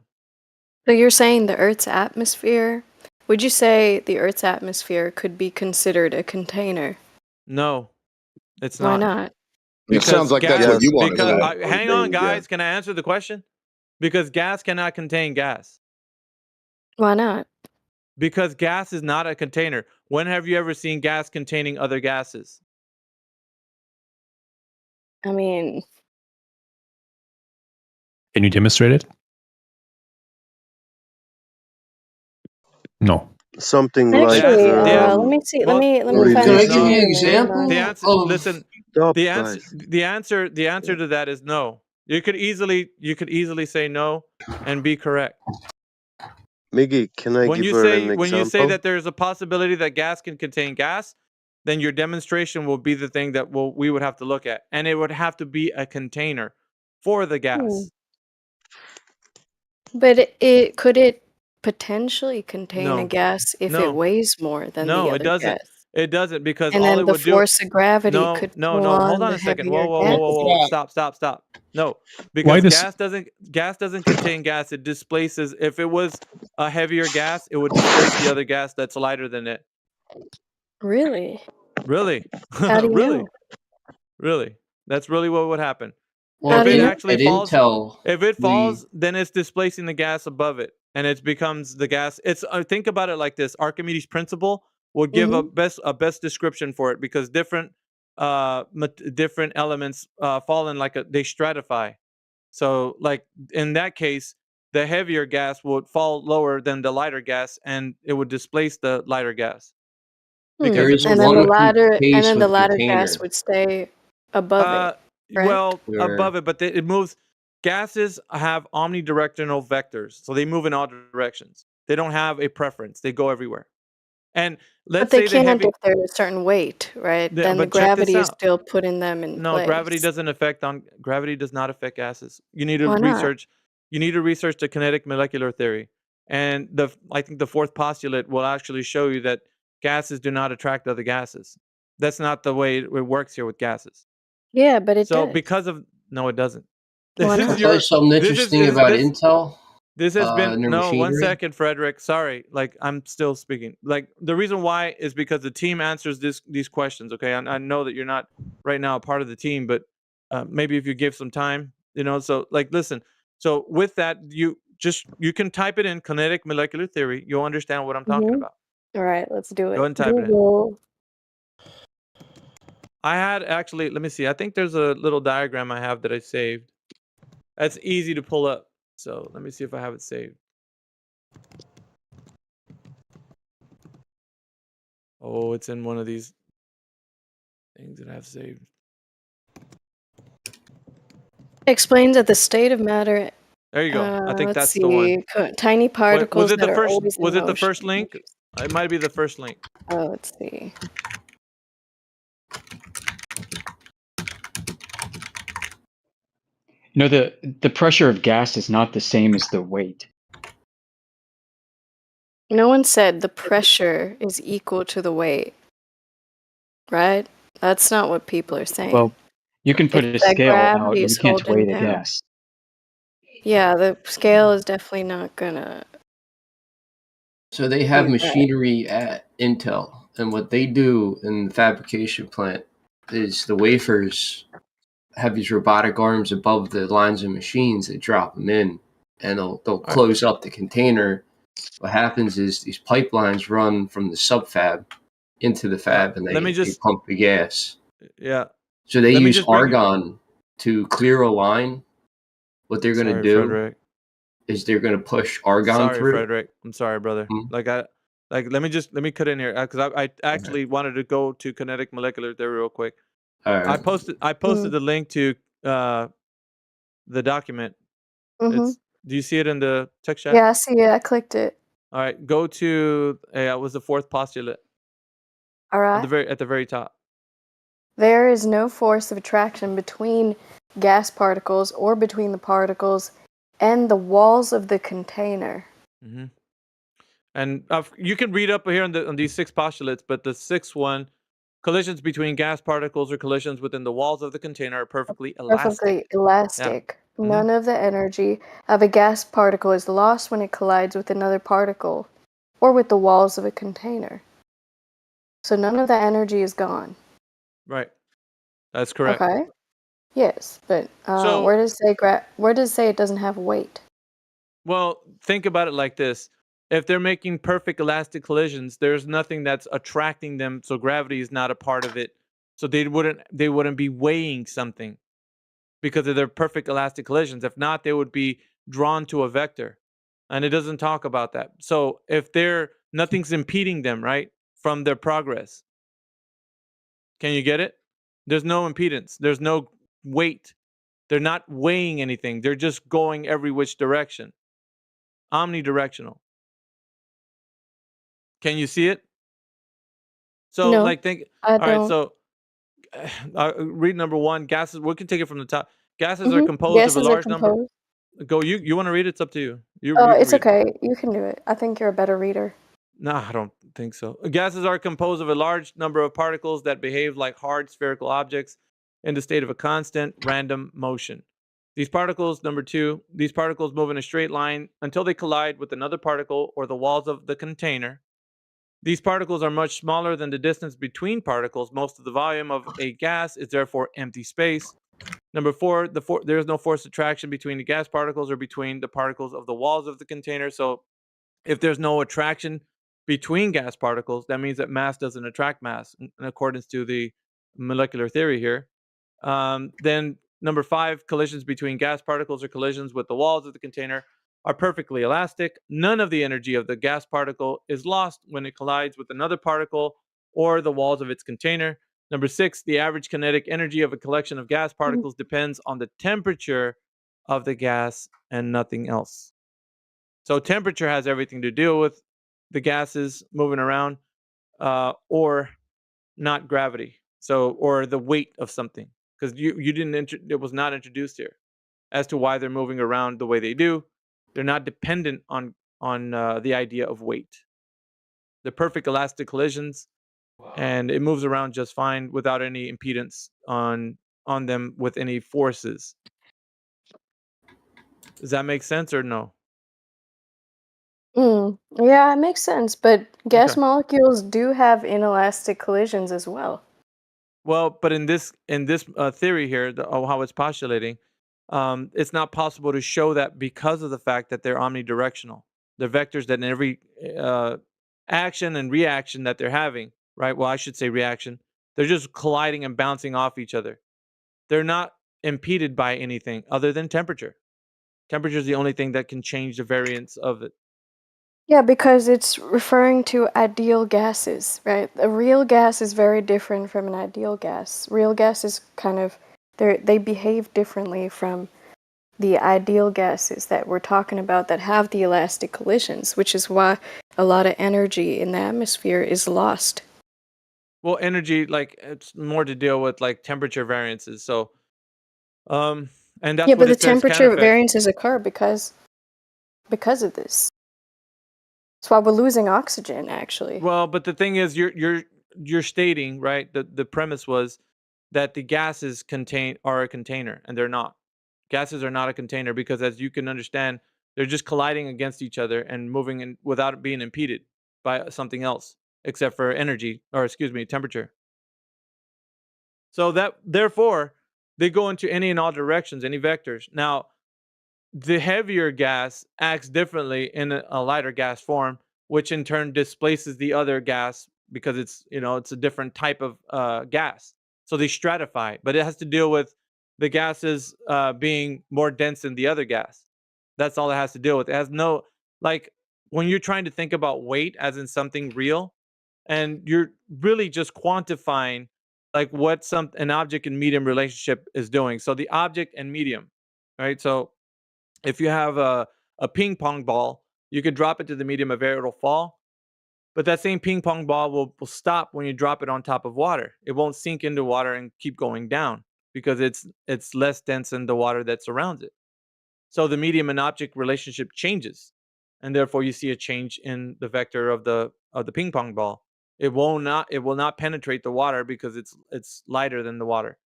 So you're saying the Earth's atmosphere? Would you say the Earth's atmosphere could be considered a container? No, it's Why not. not? It sounds like that's what you want to say. Hang on, guys. Can I answer the question? Because gas cannot contain gas. Why not? Because gas is not a container. When have you ever seen gas containing other gases? I mean, Can you demonstrate it? No. something like Actually, let me see. well, let me Can find I this give you an document. Hold example on. the answer. of? Listen, Stop, the guys. answer to that is no. You could easily say no and be correct. Miggy, can I When give you her an say example? that there's a possibility that gas can contain gas, then your demonstration will be the thing that we would have to look at, and it would have to be a container for the gas. But it could it potentially contain a No, gas if it no, weighs more than the no, it other doesn't. gas? It doesn't, because And all then it the would do. force of gravity No, could no, pull no. Hold on on the a second. Whoa, heavier whoa, whoa, gas. whoa, whoa. Stop. No, Why because does gas doesn't contain gas. It displaces. If it was a heavier gas, it would displace the other gas that's lighter than it. Really? Really, How do you know? really. That's really what would happen. Well, If it in, actually at falls, Intel, we then it's displacing the gas above it, and it becomes the gas. It's think about it like this: Archimedes' principle would give Mm-hmm. a best description for it, because different different elements fall in they stratify. So, like in that case, the heavier gas would fall lower than the lighter gas, and it would displace the lighter gas. there Because is a And then the one-two ladder, and case then the with ladder gas container would stay above it, correct? well, above where it, but it moves. Gases have omnidirectional vectors, so they move in all directions. They don't have a preference; they go everywhere. And But let's they say the can't heavy, if they're a certain weight, right? Then the but check this gravity is out. still putting them in No, place. gravity does not affect gases. You need to Why not? research. You need to research the kinetic molecular theory, and I think the fourth postulate will actually show you that gases do not attract other gases. That's not the way it works here with gases. Yeah, but it So does. because of no, it doesn't. Why This I'll is not? tell you your something this interesting is about Intel this has been and their no, one machinery. second, Frederick. Sorry, like I'm still speaking. Like the reason why is because the team answers these questions. Okay, I know that you're not right now a part of the team, but maybe if you give some time, So like, listen. So with that, you can type it in kinetic molecular theory. You'll understand what I'm talking Mm-hmm. about. All right, let's do Go it. ahead and type it in. Google. I had actually. Let me see. I think there's a little diagram I have that I saved. That's easy to pull up. So let me see if I have it saved. Oh, it's in one of these things that I have saved. Explains that the state of matter. There you go. I think Let's that's the one. see. Tiny Wait, was particles it that the are first? always in Was it the motion. first link? It might be the first link. Oh, let's see. The pressure of gas is not the same as the weight. No one said the pressure is equal to the weight, right? That's not what people are saying. Well, you can put It's a that scale out, gravity but is you can't holding weigh the down. gas. Yeah, the scale is definitely not gonna So they have do that. machinery at Intel, and what they do in the fabrication plant is the wafers have these robotic arms above the lines of machines that drop them in, and they'll close up the container. What happens is these pipelines run from the subfab into the fab, and Let me they just. pump the gas. Yeah. So they Let me use just bring you. argon to clear a line. What they're going to Sorry, do Frederick. is they're going to push argon Sorry, through. Frederick. I'm sorry, brother. Let me cut in here because I actually wanted to go to kinetic molecular theory real quick. All right. I posted the link to the document. Mm-hmm. Do you see it in the text chat? Yeah, I see it. I clicked it. All right, go to it was the fourth postulate. All right. At the very top. There is no force of attraction between gas particles or between the particles and the walls of the container. Mm-hmm. And you can read up here on these six postulates, but the sixth one, collisions between gas particles or collisions within the walls of the container are perfectly elastic. Perfectly elastic. Yeah. None of the energy of a gas particle is lost when it collides with another particle or with the walls of a container. So none of that energy is gone. Right. That's correct. Okay. Yes, but where does it say it doesn't have weight? Well, think about it like this. If they're making perfect elastic collisions, there's nothing that's attracting them, so gravity is not a part of it. So they wouldn't be weighing something because of their perfect elastic collisions. If not, they would be drawn to a vector. And it doesn't talk about that. So if they're Nothing's impeding them, right, from their progress. Can you get it? There's no impedance. There's no weight. They're not weighing anything. They're just going every which direction. Omnidirectional. Can you see it? So, No, like, think. I All right. don't. So, read number one. Gases. We can take it from the top. Gases are Hmm. composed of a Gases are large number. composed. Go. You want to read it? It's up to you. You can It's read it. okay. You can do it. I think you're a better reader. No, I don't think so. Gases are composed of a large number of particles that behave like hard spherical objects in the state of a constant random motion. These particles, number two, these particles move in a straight line until they collide with another particle or the walls of the container. These particles are much smaller than the distance between particles. Most of the volume of a gas is therefore empty space. Number four, there is no force attraction between the gas particles or between the particles of the walls of the container. So if there's no attraction between gas particles, that means that mass doesn't attract mass in accordance to the molecular theory here. Then number five, collisions between gas particles or collisions with the walls of the container are perfectly elastic. None of the energy of the gas particle is lost when it collides with another particle or the walls of its container. Number six, the average kinetic energy of a collection of gas particles depends on the temperature of the gas and nothing else. So temperature has everything to do with the gases moving around, or not gravity. So, or the weight of something, because you didn't it was not introduced here as to why they're moving around the way they do. They're not dependent on the idea of weight. They're perfect elastic collisions, and it moves around just fine without any impedance on them with any forces. Does that make sense or no? Yeah, it makes sense. But gas Okay. molecules do have inelastic collisions as well. Well, but in this theory here, how it's postulating, it's not possible to show that because of the fact that they're omnidirectional. They're vectors that in every action and reaction that they're having, right? Well, I should say reaction. They're just colliding and bouncing off each other. They're not impeded by anything other than temperature. Temperature is the only thing that can change the variance of it. Yeah, because it's referring to ideal gases, right? A real gas is very different from an ideal gas. Real gas is kind of they behave differently from the ideal gases that we're talking about that have the elastic collisions, which is why a lot of energy in the atmosphere is lost. Well, energy, like, it's more to deal with like temperature variances. So, and that's Yeah, what but the it says can temperature affect. variances occur because of this. That's why we're losing oxygen, actually. Well, but the thing is, you're stating, right? The premise was that the gases are a container, and they're not. Gases are not a container because, as you can understand, they're just colliding against each other and moving in without being impeded by something else, except for energy, or excuse me, temperature. So that therefore they go into any and all directions, any vectors. Now, the heavier gas acts differently in a lighter gas form, which in turn displaces the other gas because it's a different type of gas. So they stratify, but it has to deal with the gases being more dense than the other gas. That's all it has to deal with. It has no, like, when you're trying to think about weight as in something real, and you're really just quantifying like what an object and medium relationship is doing. So the object and medium, right? So if you have a ping pong ball, you could drop it to the medium of air, it'll fall. But that same ping pong ball will stop when you drop it on top of water. It won't sink into water and keep going down because it's less dense than the water that surrounds it. So the medium and object relationship changes, and therefore you see a change in the vector of the ping pong ball. It will not penetrate the water because it's lighter than the water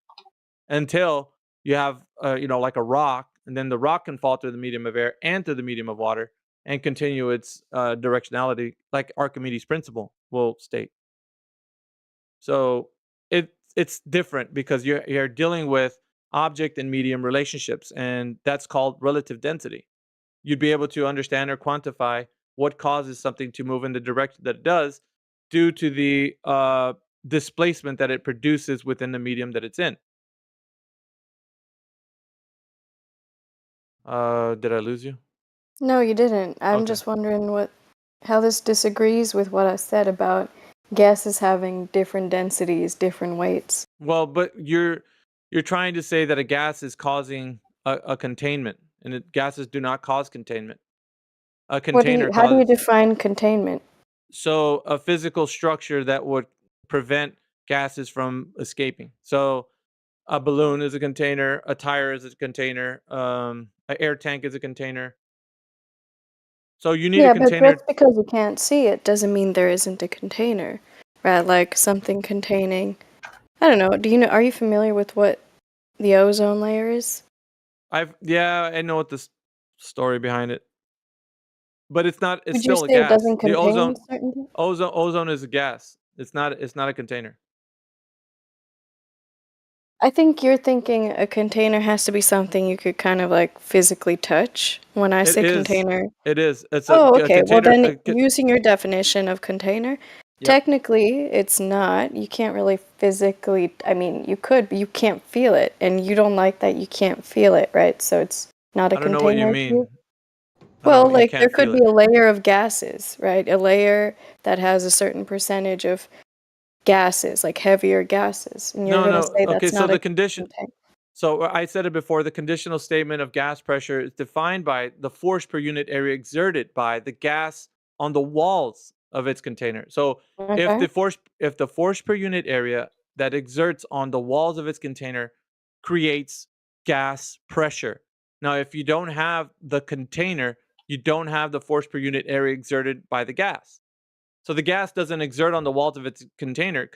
until you have like a rock, and then the rock can fall through the medium of air and through the medium of water and continue its directionality, like Archimedes' principle will state. So it's different because you're dealing with object and medium relationships, and that's called relative density. You'd be able to understand or quantify what causes something to move in the direction that it does due to the displacement that it produces within the medium that it's in. Did I lose you? No, you didn't. I'm Okay. just wondering what how this disagrees with what I said about gases having different densities, different weights. Well, but you're trying to say that a gas is causing a containment, and gases do not cause containment. A container How do you causes define containment? so a physical structure that would prevent gases from escaping. So a balloon is a container, a tire is a container, an air tank is a container. So you need a Yeah, but container. just because you can't see it doesn't mean there isn't a container, right? Like something containing, I don't know. Are you familiar with what the ozone layer is? I know what the story behind it. But it's not. It's Would you still a say it gas. doesn't The contain certain things? ozone is a gas. It's not a container. I think you're thinking a container has to be something you could kind of like physically touch. When I It say is. container, It is. It's oh, a okay. Well, container. then using your definition of container, Yep. technically it's not. You can't really physically, I mean, you could, but you can't feel it. And you don't like that you can't feel it, right? So it's not a I don't know what you container to you? mean. I don't Well, know. You like there can't could feel be it. a layer of gases, right? A layer that has a certain percentage of gases, like heavier gases. And you're No, going to no. say Okay, that's so not a the condition. container. So I said it before. The conditional statement of gas pressure is defined by the force per unit area exerted by the gas on the walls of its container. So if Okay. the force per unit area that exerts on the walls of its container creates gas pressure. Now, if you don't have the container, you don't have the force per unit area exerted by the gas. So the gas doesn't exert on the walls of its container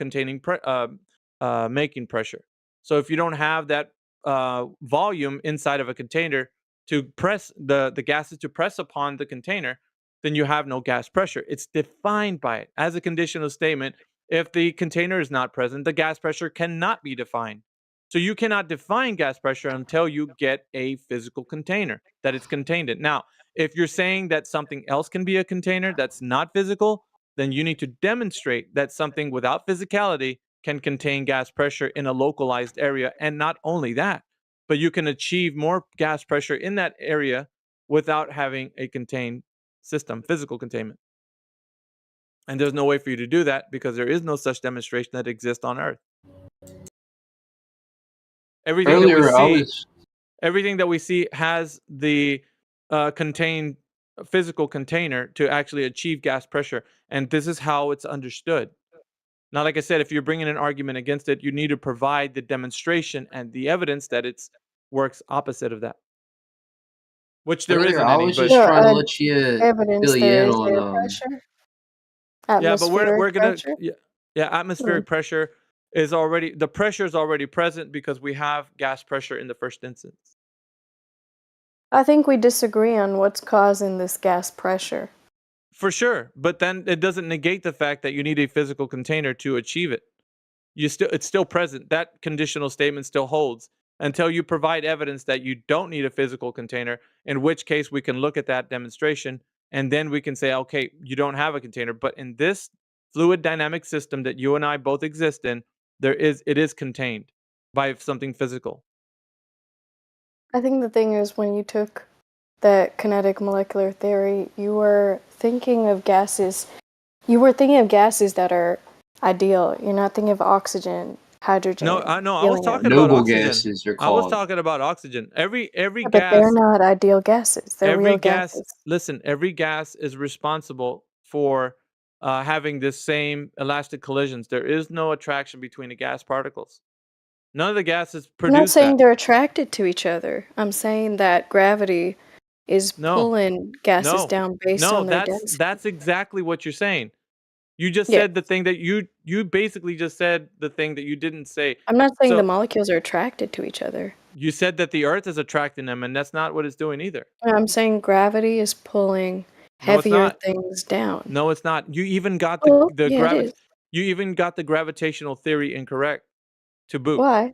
making pressure. So if you don't have that volume inside of a container to press the gases to press upon the container, then you have no gas pressure. It's defined by it as a conditional statement. If the container is not present, the gas pressure cannot be defined. So you cannot define gas pressure until you get a physical container that it's contained in. Now, if you're saying that something else can be a container that's not physical, then you need to demonstrate that something without physicality can contain gas pressure in a localized area. And not only that, but you can achieve more gas pressure in that area without having a contained system, physical containment. And there's no way for you to do that because there is no such demonstration that exists on Earth. Everything that we see has the contained physical container to actually achieve gas pressure, and this is how it's understood. Now, like I said, if you're bringing an argument against it, you need to provide the demonstration and the evidence that it works opposite of that, which there Earlier, isn't I any. was But just trying to let you Evidence fill you there in is air on pressure, yeah, but we're atmospheric gonna pressure. atmospheric pressure is already the pressure is already present because we have gas pressure in the first instance. I think we disagree on what's causing this gas pressure. For sure, but then it doesn't negate the fact that you need a physical container to achieve it. It's still present. That conditional statement still holds until you provide evidence that you don't need a physical container, in which case we can look at that demonstration and then we can say, okay, you don't have a container. But in this fluid dynamic system that you and I both exist in, it is contained by something physical. I think the thing is when you took the kinetic molecular theory, you were thinking of gases that are ideal. You're not thinking of oxygen, hydrogen, No, I was helium. talking about oxygen. I was talking about oxygen. Every Yeah, but they're gas, not ideal gases. They're every real gas. gases. Listen, every gas is responsible for having this same elastic collisions. There is no attraction between the gas particles. None of the gases I'm not produce saying that. they're attracted to each other. I'm saying that gravity is No, pulling gases no, down based no. on their That's density. exactly what you're saying. You just Yeah. said the thing that you basically just said the thing that you didn't say. I'm not saying the So molecules are attracted to each other. you said that the Earth is attracting them, and that's not what it's doing either. I'm saying gravity is pulling No, it's heavier not. things down. No, it's not. You even got Oh, yeah, it is. you even got the gravitational theory incorrect to boot. Why?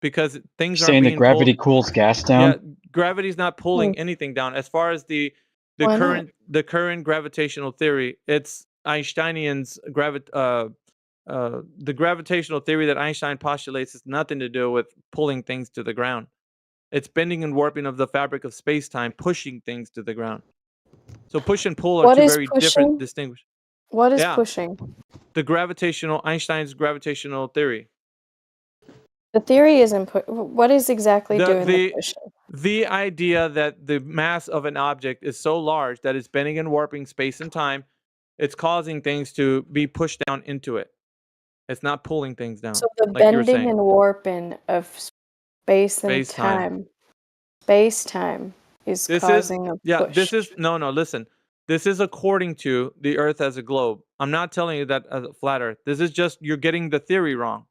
Because things aren't Saying that being gravity pulled. cools gas Yeah, down. gravity's not pulling anything down. As far as the Why not? current gravitational theory, it's Einsteinian's the gravitational theory that Einstein postulates has nothing to do with pulling things to the ground. It's bending and warping of the fabric of space-time, pushing things to the ground. So push and pull are What two is very different, pushing? distinguished. What is Yeah, pushing? the Einstein's gravitational theory. The theory isn't what is exactly doing the The pushing? the idea that the mass of an object is so large that it's bending and warping space and time, it's causing things to be pushed down into it. It's not pulling things down, So the like you were bending saying. and warping of space and Space-time. time, space-time is This is causing a push. no, listen. This is according to the Earth as a globe. I'm not telling you that as a flat Earth. This is just you're getting the theory wrong.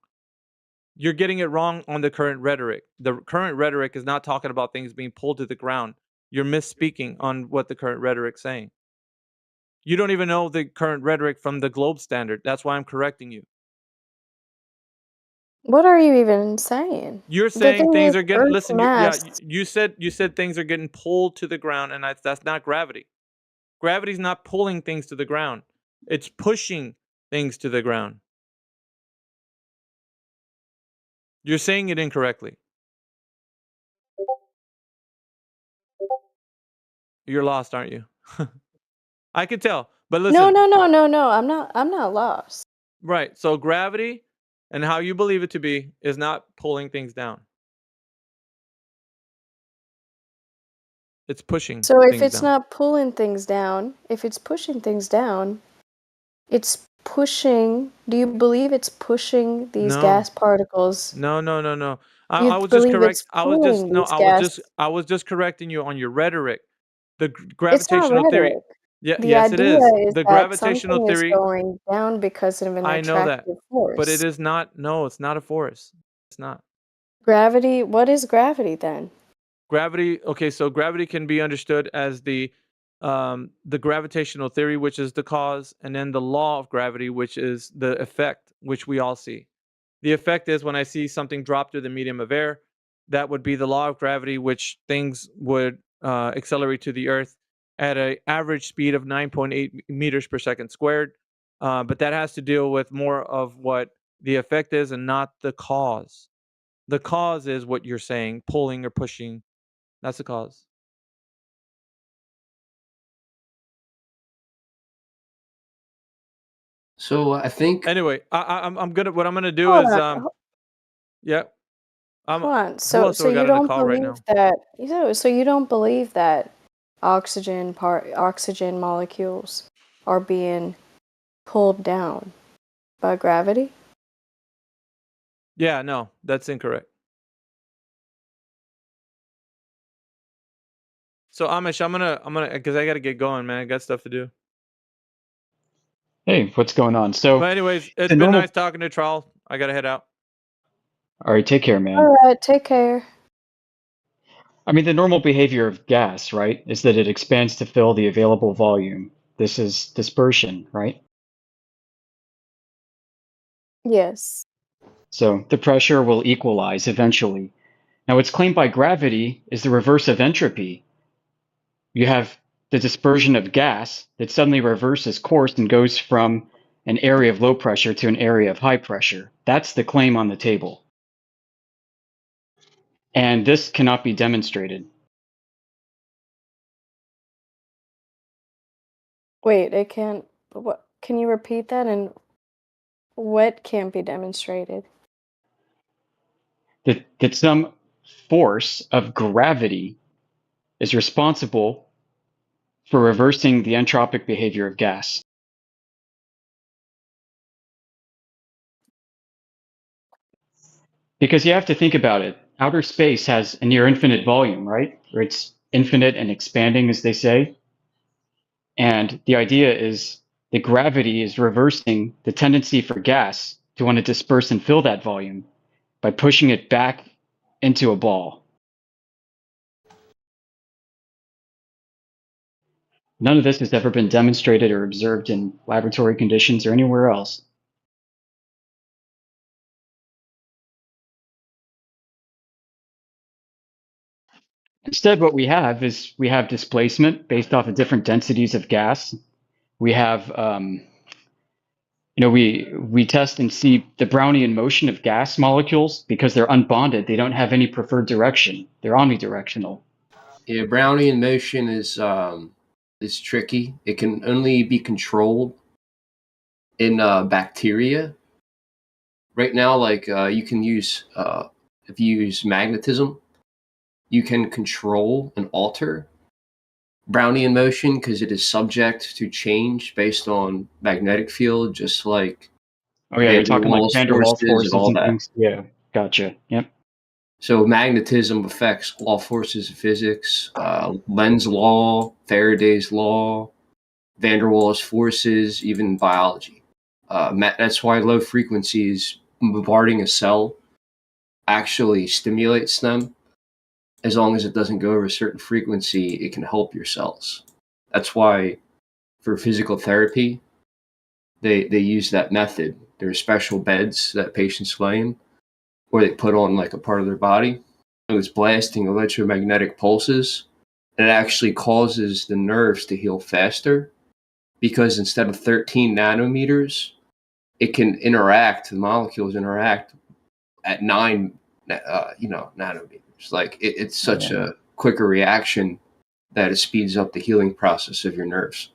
You're getting it wrong on the current rhetoric. The current rhetoric is not talking about things being pulled to the ground. You're misspeaking on what the current rhetoric's saying. You don't even know the current rhetoric from the globe standard. That's why I'm correcting you. What are you even saying? You're The saying thing things is, are getting Earth's listen, mass. you said things are getting pulled to the ground, and that's not gravity. Gravity's not pulling things to the ground. It's pushing things to the ground. You're saying it incorrectly. You're lost, aren't you? I can tell. But listen. No. I'm not lost. Right. So gravity and how you believe it to be is not pulling things down. It's pushing So if things it's down. not pulling things down, if it's pushing things down, it's pushing. Do you believe it's pushing these gas particles? No. You I was just believe correct. it's pulling these gas? I was just correcting you on your rhetoric. The It's not gravitational theory. rhetoric. Yeah, The yes it idea is. is The that gravitational something is theory, going down because of an I know that. attractive But it force. is not. No, it's not a force. It's not. Gravity, what is gravity then? Gravity, okay, so gravity can be understood as the gravitational theory, which is the cause, and then the law of gravity, which is the effect, which we all see. The effect is when I see something drop through the medium of air, that would be the law of gravity, which things would accelerate to the earth at an average speed of 9.8 meters per second squared. But that has to deal with more of what the effect is and not the cause. The cause is what you're saying, pulling or pushing. That's the cause. So I think. Anyway, I'm gonna. What I'm gonna do Hold is on. yeah. Hold on. Who So else do I you got on the don't call right believe now? that so you don't believe that oxygen molecules are being pulled down by gravity? Yeah, no, that's incorrect. So Amish, I'm gonna because I gotta get going, man. I got stuff to do. Hey, what's going on? So, But anyways, it's the been normal. nice talking to Trawl. I gotta head out. All right, take care, man. All right, take care. I mean, the normal behavior of gas, right, is that it expands to fill the available volume. This is dispersion, right? Yes. So the pressure will equalize eventually. Now, what's claimed by gravity is the reverse of entropy. You have the dispersion of gas that suddenly reverses course and goes from an area of low pressure to an area of high pressure. That's the claim on the table. And this cannot be demonstrated. Wait, it can't. What? Can you repeat that? And what can't be demonstrated? That some force of gravity is responsible for reversing the entropic behavior of gas. Because you have to think about it. Outer space has a near infinite volume, right? Or it's infinite and expanding, as they say. And the idea is that gravity is reversing the tendency for gas to want to disperse and fill that volume by pushing it back into a ball. None of this has ever been demonstrated or observed in laboratory conditions or anywhere else. Instead, what we have is we have displacement based off of different densities of gas. We have, we test and see the Brownian motion of gas molecules because they're unbonded. They don't have any preferred direction. They're omnidirectional. Yeah, Brownian motion is is tricky. It can only be controlled in bacteria. Right now, like you can use if you use magnetism, you can control and alter Brownian motion because it is subject to change based on magnetic field, just like Oh yeah, van you're der talking like Waals van der Waals forces and forces all and that. things. Yeah, gotcha. Yep. So magnetism affects all forces of physics, Lenz's law, Faraday's law, van der Waals forces, even biology. That's why low frequencies bombarding a cell actually stimulates them. As long as it doesn't go over a certain frequency, it can help your cells. That's why for physical therapy, they use that method. There are special beds that patients lay in where they put on like a part of their body. And it's blasting electromagnetic pulses. And it actually causes the nerves to heal faster because instead of 13 nanometers, it can interact, the molecules interact at 9 nanometers. Like it's such a quicker reaction that it speeds up the healing process of your nerves.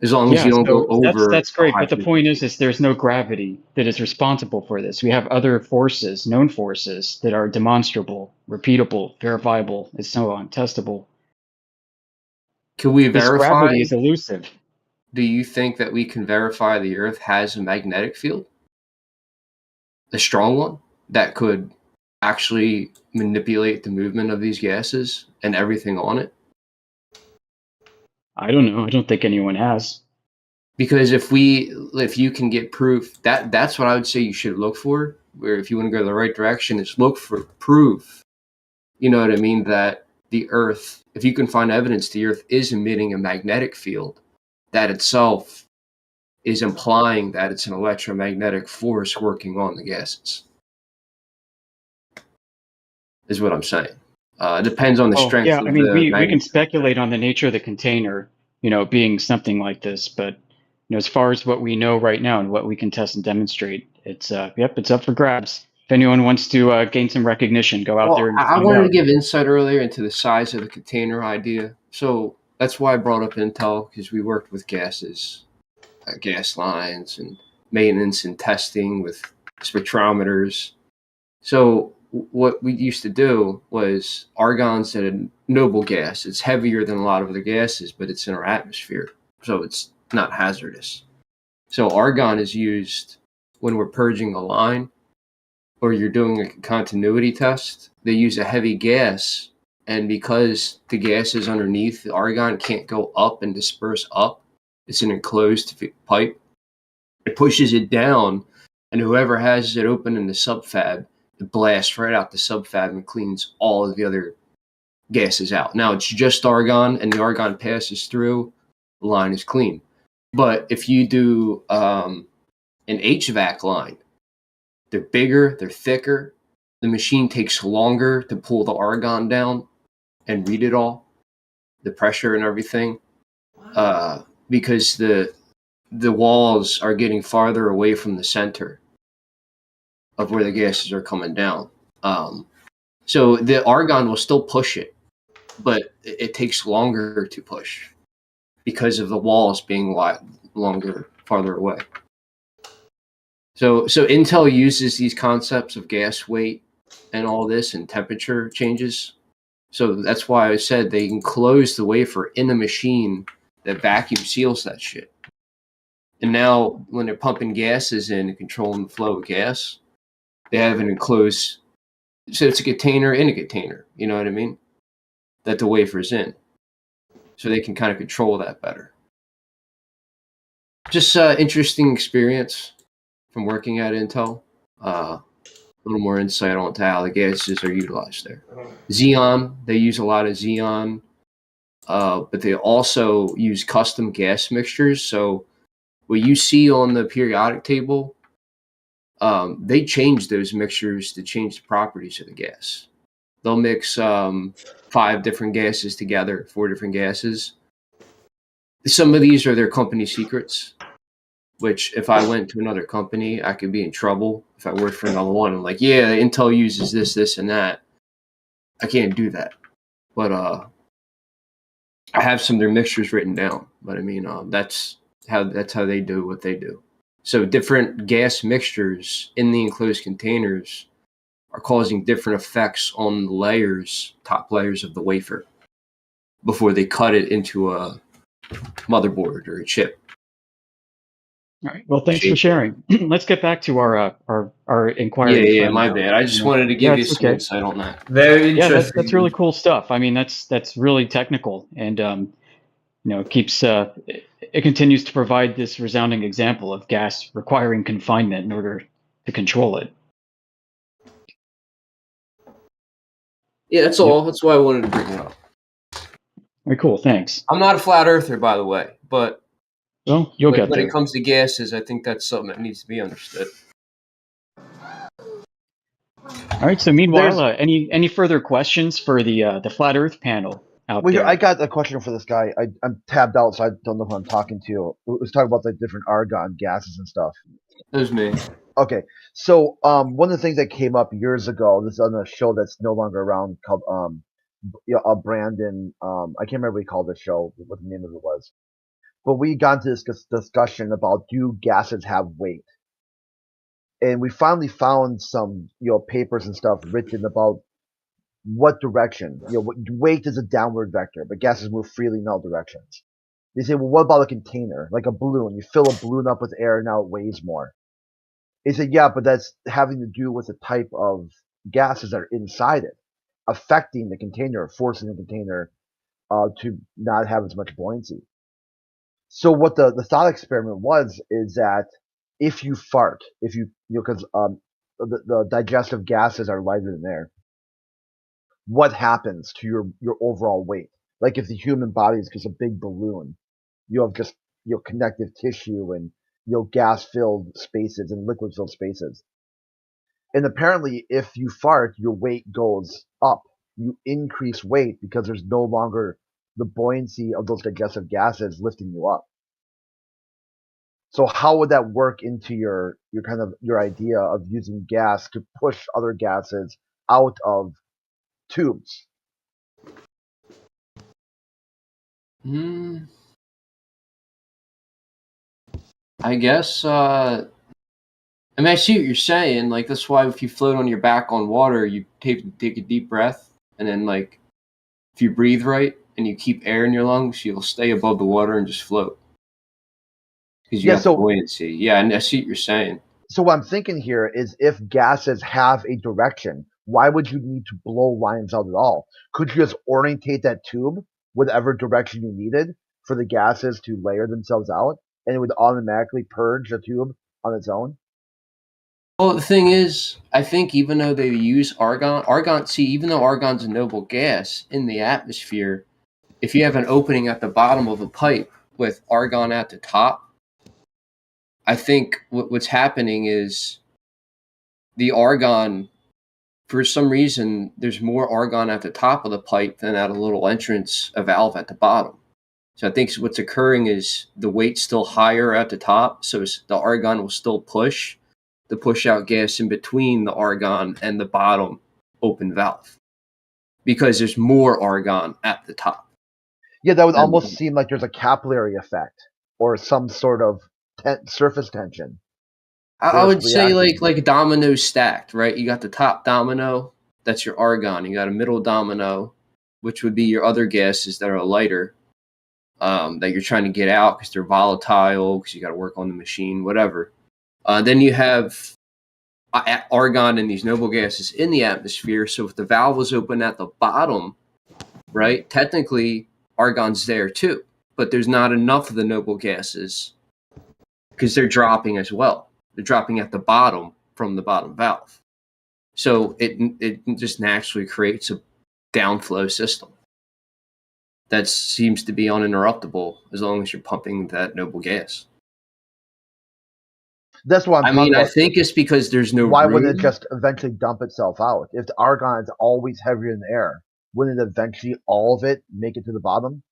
As long as you don't go over that's a great. high But the point frequency. is there's no gravity that is responsible for this. We have other forces, known forces, that are demonstrable, repeatable, verifiable, and so on, testable. Can we This verify? gravity is elusive. Do you think that we can verify the Earth has a magnetic field? A strong one that could actually manipulate the movement of these gases and everything on it? I don't know. I don't think anyone has. Because if you can get proof, that's what I would say you should look for. Where if you want to go the right direction, is look for proof. You know what I mean? That the Earth, if you can find evidence the Earth is emitting a magnetic field, that itself is implying that it's an electromagnetic force working on the gases. Is what I'm saying. It depends on the Oh, strength yeah. I of mean, the we can magnet. speculate on the nature of the container, being something like this, but as far as what we know right now and what we can test and demonstrate, it's it's up for grabs. If anyone wants to gain some recognition, go out Well, there and I find wanted to out. give insight earlier into the size of the container idea. So that's why I brought up Intel, because we worked with gases, gas lines, and maintenance and testing with spectrometers. So what we used to do was argon's a noble gas. It's heavier than a lot of other gases, but it's in our atmosphere, so it's not hazardous. So argon is used when we're purging a line or you're doing a continuity test. They use a heavy gas, and because the gas is underneath, the argon can't go up and disperse up. It's an enclosed pipe. It pushes it down, and whoever has it open in the subfab, it blasts right out the subfab and cleans all of the other gases out. Now it's just argon, and the argon passes through, the line is clean. But if you do an HVAC line, they're bigger, they're thicker. The machine takes longer to pull the argon down and read it all, the pressure and everything, because the walls are getting farther away from the center of where the gases are coming down. So the argon will still push it, but it takes longer to push because of the walls being longer, farther away. So Intel uses these concepts of gas weight and all this and temperature changes. So that's why I said they enclose the wafer in a machine that vacuum seals that shit. And now when they're pumping gases in and controlling the flow of gas, they have an enclosed, so it's a container in a container, you know what I mean? That the wafer's in. So they can kind of control that better. Just interesting experience from working at Intel. A little more insight onto how the gases are utilized there. Xeon, they use a lot of Xeon, but they also use custom gas mixtures. So what you see on the periodic table, they change those mixtures to change the properties of the gas. They'll mix 5 different gases together, 4 different gases. Some of these are their company secrets, which if I went to another company, I could be in trouble. If I worked for another one, I'm like, yeah, Intel uses this, this, and that. I can't do that. But I have some of their mixtures written down, but I mean, that's how they do what they do. So different gas mixtures in the enclosed containers are causing different effects on the layers, top layers of the wafer, before they cut it into a motherboard or a chip. All right. Well, thanks for sharing. Let's get back to our inquiry. Yeah, friend my now. bad. I just wanted to give you some insight on that. Very Yeah, interesting. that's really cool stuff. I mean, that's really technical, and it keeps it continues to provide this resounding example of gas requiring confinement in order to control it. Yeah, that's all. That's why I wanted to bring it up. Very cool. Thanks. I'm not a flat earther, by the way, but well, you'll get when there. it comes to gases, I think that's something that needs to be understood. All right. So meanwhile, any further questions for the flat Earth panel out there? I got a question for this guy. I'm tabbed out, so I don't know who I'm talking to. Let's talk about the different argon gases and stuff. It was me. Okay, so one of the things that came up years ago, this is on a show that's no longer around, called Brandon. I can't remember what he called the show, what the name of it was, but we got into this discussion about, do gases have weight? And we finally found some papers and stuff written about what direction. Weight is a downward vector, but gases move freely in all directions. They say, well, what about a container, like a balloon? You fill a balloon up with air, now it weighs more. He said, yeah, but that's having to do with the type of gases that are inside it, affecting the container, forcing the container to not have as much buoyancy. So what the thought experiment is that if you fart, because the digestive gases are lighter than air, what happens to your overall weight? Like if the human body is just a big balloon, you have just connective tissue and gas-filled spaces and liquid-filled spaces. And apparently, if you fart, your weight goes up. You increase weight because there's no longer the buoyancy of those digestive gases lifting you up. So how would that work into your idea of using gas to push other gases out of tubes? I guess. I mean, I see what you're saying. Like, that's why if you float on your back on water, you take a deep breath, and then like, if you breathe right and you keep air in your lungs, you'll stay above the water and just float because you have buoyancy. Yeah, and I see what you're saying. So what I'm thinking here is, if gases have a direction, why would you need to blow lines out at all? Could you just orientate that tube whatever direction you needed for the gases to layer themselves out, and it would automatically purge the tube on its own? Well, the thing is, I think even though they use argon, even though argon's a noble gas in the atmosphere, if you have an opening at the bottom of a pipe with argon at the top, I think what's happening is the argon, for some reason, there's more argon at the top of the pipe than at a little entrance, a valve at the bottom. So I think what's occurring is the weight's still higher at the top, so the argon will still push out gas in between the argon and the bottom open valve, because there's more argon at the top. Yeah, that would almost seem like there's a capillary effect or some sort of surface tension. I would say like dominoes stacked, right? You got the top domino, that's your argon. You got a middle domino, which would be your other gases that are lighter, that you're trying to get out because they're volatile, because you got to work on the machine, whatever. Then you have argon and these noble gases in the atmosphere. So if the valve was open at the bottom, right, technically argon's there too, but there's not enough of the noble gases because they're dropping as well. They're dropping at the bottom from the bottom valve. So it just naturally creates a downflow system that seems to be uninterruptible as long as you're pumping that noble gas. That's what I mean, I think it's because there's no Why room. wouldn't it just eventually dump itself out? If the argon is always heavier in the air, wouldn't it eventually, all of it, make it to the bottom?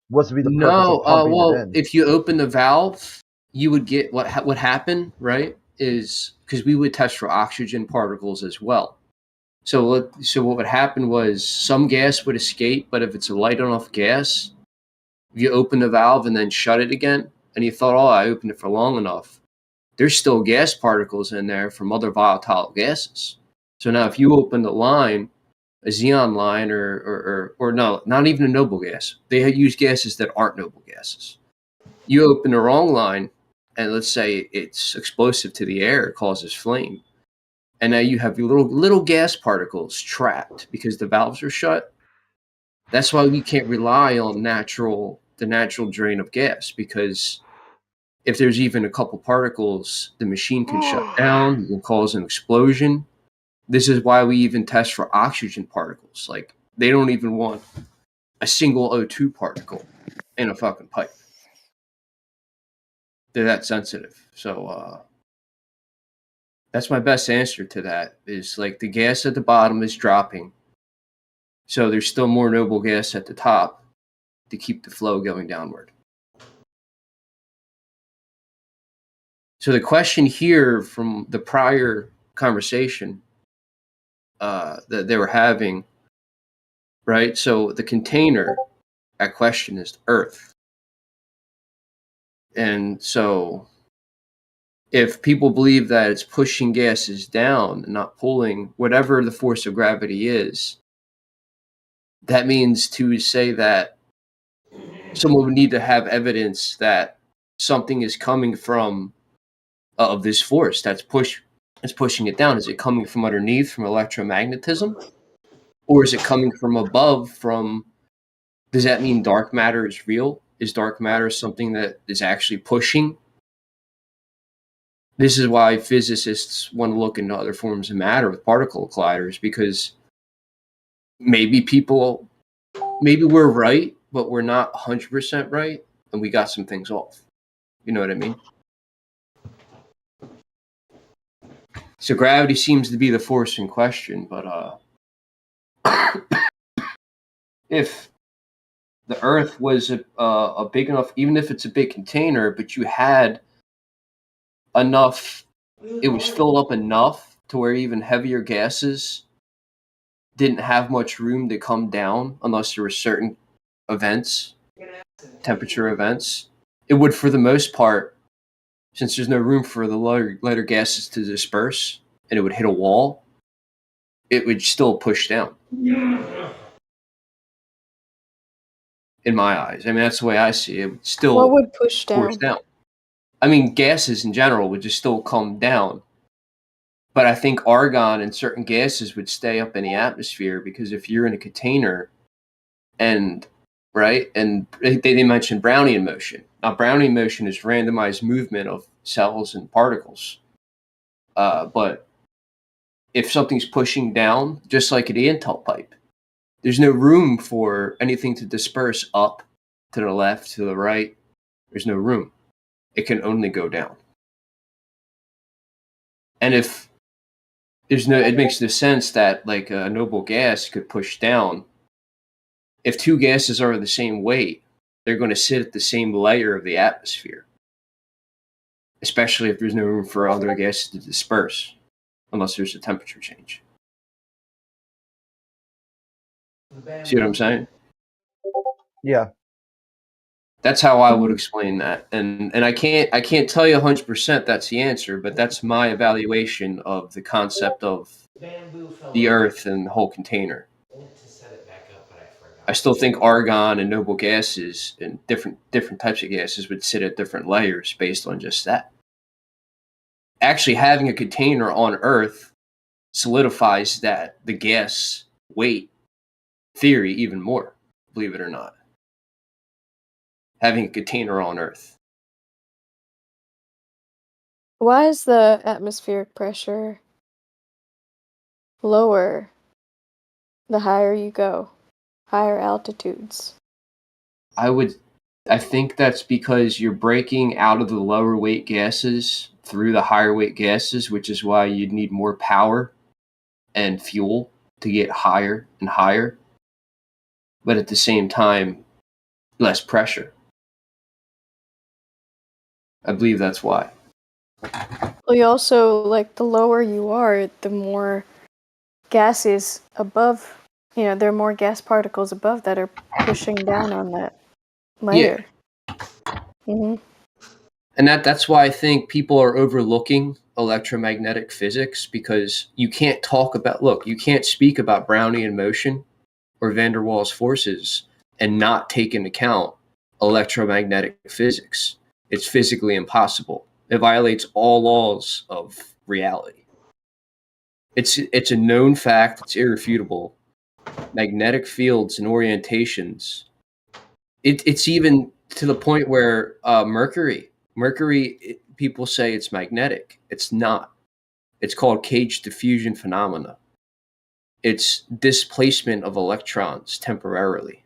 What's to be the purpose of pumping it in? If you open the valve, you would get what happened, right? Is because we would test for oxygen particles as well. So what would happen was some gas would escape, but if it's a light enough gas, if you open the valve and then shut it again, and you thought, oh, I opened it for long enough, there's still gas particles in there from other volatile gases. So now if you open the line, a xenon line, or no, not even a noble gas, they use gases that aren't noble gases. You open the wrong line, and let's say it's explosive to the air, it causes flame. And now you have little gas particles trapped because the valves are shut. That's why we can't rely on the natural drain of gas, because if there's even a couple particles, the machine can shut down, it can cause an explosion. This is why we even test for oxygen particles. Like, they don't even want a single O2 particle in a fucking pipe. They're that sensitive. So that's my best answer to that, is like the gas at the bottom is dropping. So there's still more noble gas at the top to keep the flow going downward. So the question here from the prior conversation that they were having, right? So the container at question is Earth. And so if people believe that it's pushing gases down and not pulling, whatever the force of gravity is, that means to say that someone would need to have evidence that something is coming from of this force that's pushing it down. Is it coming from underneath from electromagnetism, or is it coming from above? Does that mean dark matter is real? Is dark matter something that is actually pushing? This is why physicists want to look into other forms of matter with particle colliders, because maybe we're right, but we're not 100% right, and we got some things off. You know what I mean? So gravity seems to be the force in question, but if the Earth was a big enough, even if it's a big container, but you had enough, it was filled up enough to where even heavier gases didn't have much room to come down unless there were certain events, temperature events, it would, for the most part, since there's no room for the lighter gases to disperse and it would hit a wall, it would still push down. In my eyes. I mean, that's the way I see it. It would still What would push force down? down. I mean, gases in general would just still come down. But I think argon and certain gases would stay up in the atmosphere, because if you're in a container and, right, and they mentioned Brownian motion. Now, Brownian motion is randomized movement of cells and particles. But if something's pushing down, just like an Intel pipe, there's no room for anything to disperse up, to the left, to the right. There's no room. It can only go down. And if it makes no sense that like a noble gas could push down. If two gases are the same weight, they're going to sit at the same layer of the atmosphere, especially if there's no room for other gases to disperse, unless there's a temperature change. See what I'm saying? Yeah. That's how I would explain that. And I can't tell you 100% that's the answer, but that's my evaluation of the concept of the Earth and the whole container. I still think argon and noble gases and different types of gases would sit at different layers based on just that. Actually, having a container on Earth solidifies that the gas weight theory even more, believe it or not. Having a container on Earth. Why is the atmospheric pressure lower the higher you go, higher altitudes? I think that's because you're breaking out of the lower weight gases through the higher weight gases, which is why you'd need more power and fuel to get higher and higher. But at the same time, less pressure. I believe that's why. Well, you also, like, the lower you are, the more gases above, there are more gas particles above that are pushing down on that layer. And that's why I think people are overlooking electromagnetic physics, because you can't speak about Brownian motion or van der Waals forces and not take into account electromagnetic physics. It's physically impossible. It violates all laws of reality. It's a known fact. It's irrefutable. Magnetic fields and orientations. It's even to the point where Mercury, people say it's magnetic. It's not. It's called cage diffusion phenomena. It's displacement of electrons temporarily,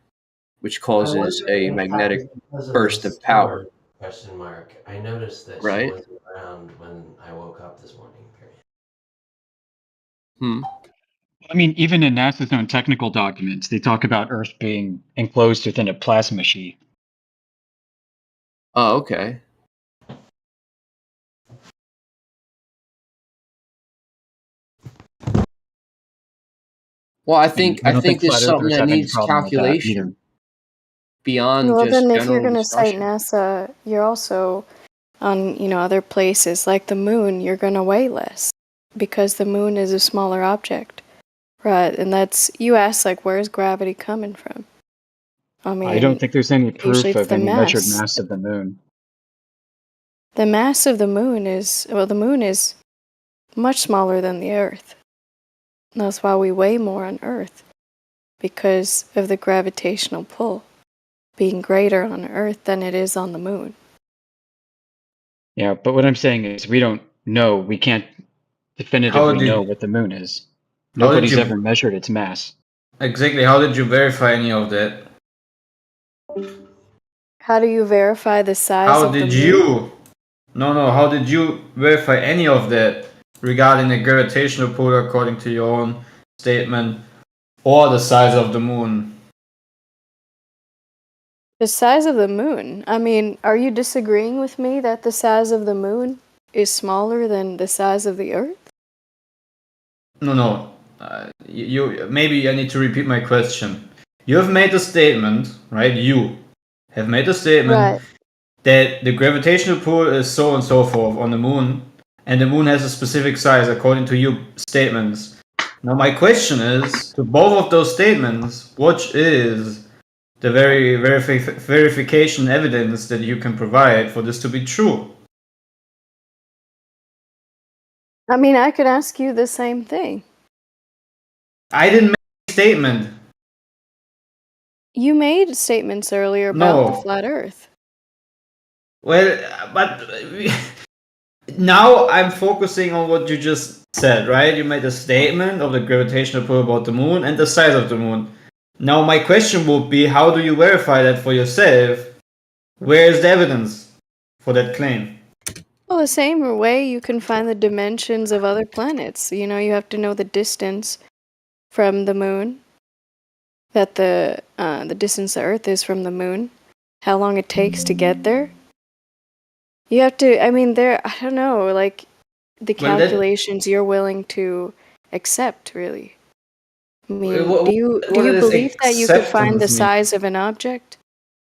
which causes a magnetic burst of power. Question mark. I noticed that Right? she wasn't around when I woke up this morning. I mean, even in NASA's own technical documents, they talk about Earth being enclosed within a plasma sheet. Oh, okay. Well, I think there's something that needs calculation beyond Well, just then if you're general going to cite discussion. NASA, you're also on, other places like the moon, you're going to weigh less because the moon is a smaller object. Right, and you asked, like, where's gravity coming from? I don't think there's any usually proof it's of the any measured mass. mass of the moon. The mass of the moon the moon is much smaller than the Earth. That's why we weigh more on Earth, because of the gravitational pull being greater on Earth than it is on the moon. Yeah, but what I'm saying is we don't know. We can't definitively know what the moon is. Nobody's ever measured its mass. Exactly. How did you verify any of that? How do you verify the size How of the did moon? you? No. How did you verify any of that regarding the gravitational pull according to your own statement, or the size of the moon? The size of the moon? I mean, are you disagreeing with me that the size of the moon is smaller than the size of the Earth? No. You maybe I need to repeat my question. You have made a statement, right? You have made a statement that the gravitational pull is so and so forth on the moon, and the moon has a specific size according to your statements. Now my question is, to both of those statements, what is the verification evidence that you can provide for this to be true? I mean, I could ask you the same thing. I didn't make a statement. You made statements earlier about the No. flat Earth. Well, but now I'm focusing on what you just said, right? You made a statement of the gravitational pull about the moon and the size of the moon. Now my question would be, how do you verify that for yourself? Where is the evidence for that claim? Well, the same way you can find the dimensions of other planets. You have to know the distance from the moon, that the distance the Earth is from the moon, how long it takes to get there. You have to, I don't know, like the calculations you're willing to accept, really. I mean, do you believe that you could find the size of an object?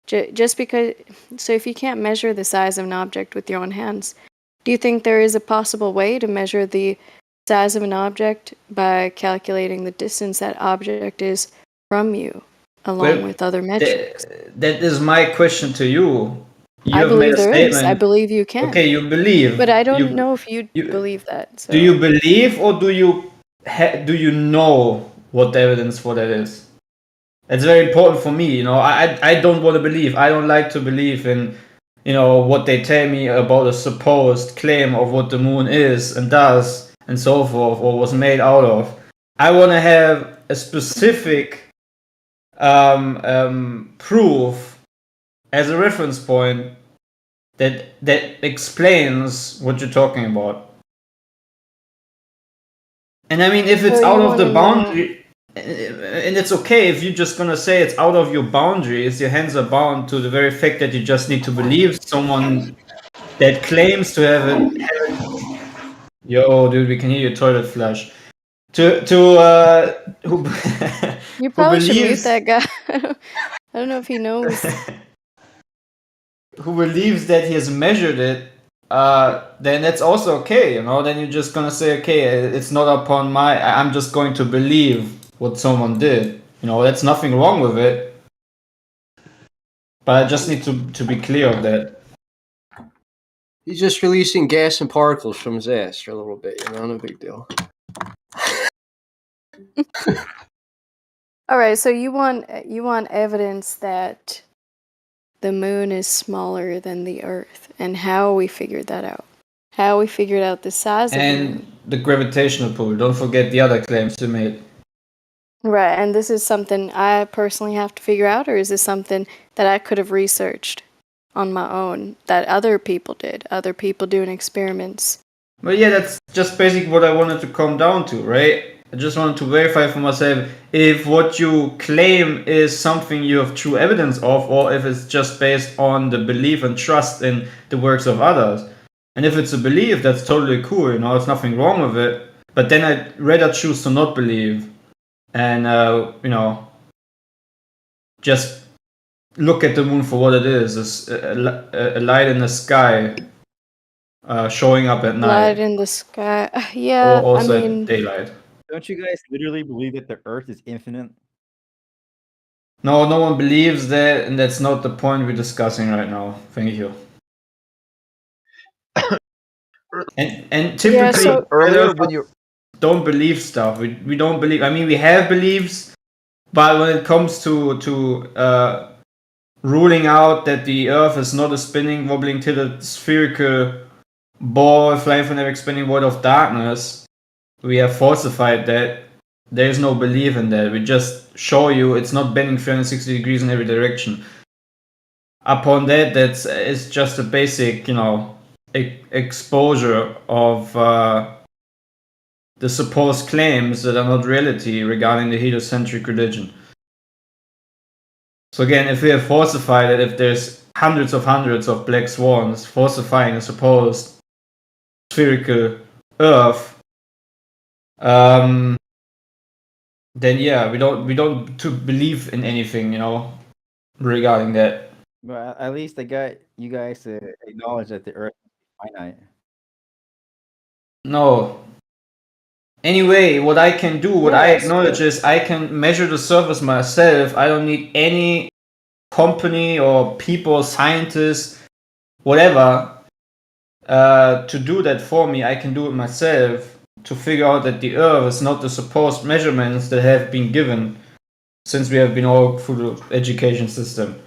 Just because, so if you can't measure the size of an object with your own hands, do you think there is a possible way to measure the size of an object by calculating the distance that object is from you, along with other metrics? That is my question to you. I believe there is. I believe you can. Okay, you believe. But I don't know if you believe that. So. Do you believe, or do you know what the evidence for that is? It's very important for me. I don't want to believe. I don't like to believe in, what they tell me about a supposed claim of what the moon is and does and so forth, or was made out of. I want to have a specific proof as a reference point that explains what you're talking about. And I mean, if it's out of the boundary, and it's okay if you're just gonna say it's out of your boundaries, your hands are bound to the very fact that you just need to believe someone that claims to have it. Yo, dude, we can hear your toilet flush. who You who probably should mute believes that guy. I don't know if he knows. who believes that he has measured it, then that's also okay, you know. Then you're just gonna say, okay, it's not upon I'm just going to believe what someone did. You know, that's nothing wrong with it. But I just need to be clear of that. He's just releasing gas and particles from his ass for a little bit, you know, no big deal. All right, so you want evidence that the moon is smaller than the Earth, and how we figured that out. How we figured out the size of the moon. And the gravitational pull. Don't forget the other claims you made. Right, and this is something I personally have to figure out, or is this something that I could have researched on my own that other people did, other people doing experiments? Well, yeah, that's just basically what I wanted to come down to, right? I just wanted to verify for myself if what you claim is something you have true evidence of, or if it's just based on the belief and trust in the works of others. And if it's a belief, that's totally cool, you know, there's nothing wrong with it. But then I'd rather choose to not believe and, you know, just look at the moon for what it is. It's a light in the sky showing up at night. Light in the sky. Yeah, Or also I mean, at daylight. Don't you guys literally believe that the Earth is infinite? No, no one believes that, and that's not the point we're discussing right now. Thank you. and typically, yeah, so earlier when you don't believe stuff. We don't believe. I mean, we have beliefs, but when it comes to ruling out that the Earth is not a spinning, wobbling, tilted spherical ball flying from an spinning void of darkness, we have falsified that. There is no belief in that. We just show you it's not bending 360 degrees in every direction. Upon that, it's just a basic, you know, exposure of the supposed claims that are not reality regarding the heliocentric religion. So again, if we have falsified it, if there's hundreds of black swans falsifying a supposed spherical Earth, then yeah, we don't to believe in anything, you know, regarding that. But at least I got you guys to acknowledge that the Earth is finite. No. Anyway, what I can do, what I Yes, acknowledge but is I can measure the surface myself. I don't need any company or people, scientists, whatever, to do that for me. I can do it myself to figure out that the Earth is not the supposed measurements that have been given since we have been all through the education system.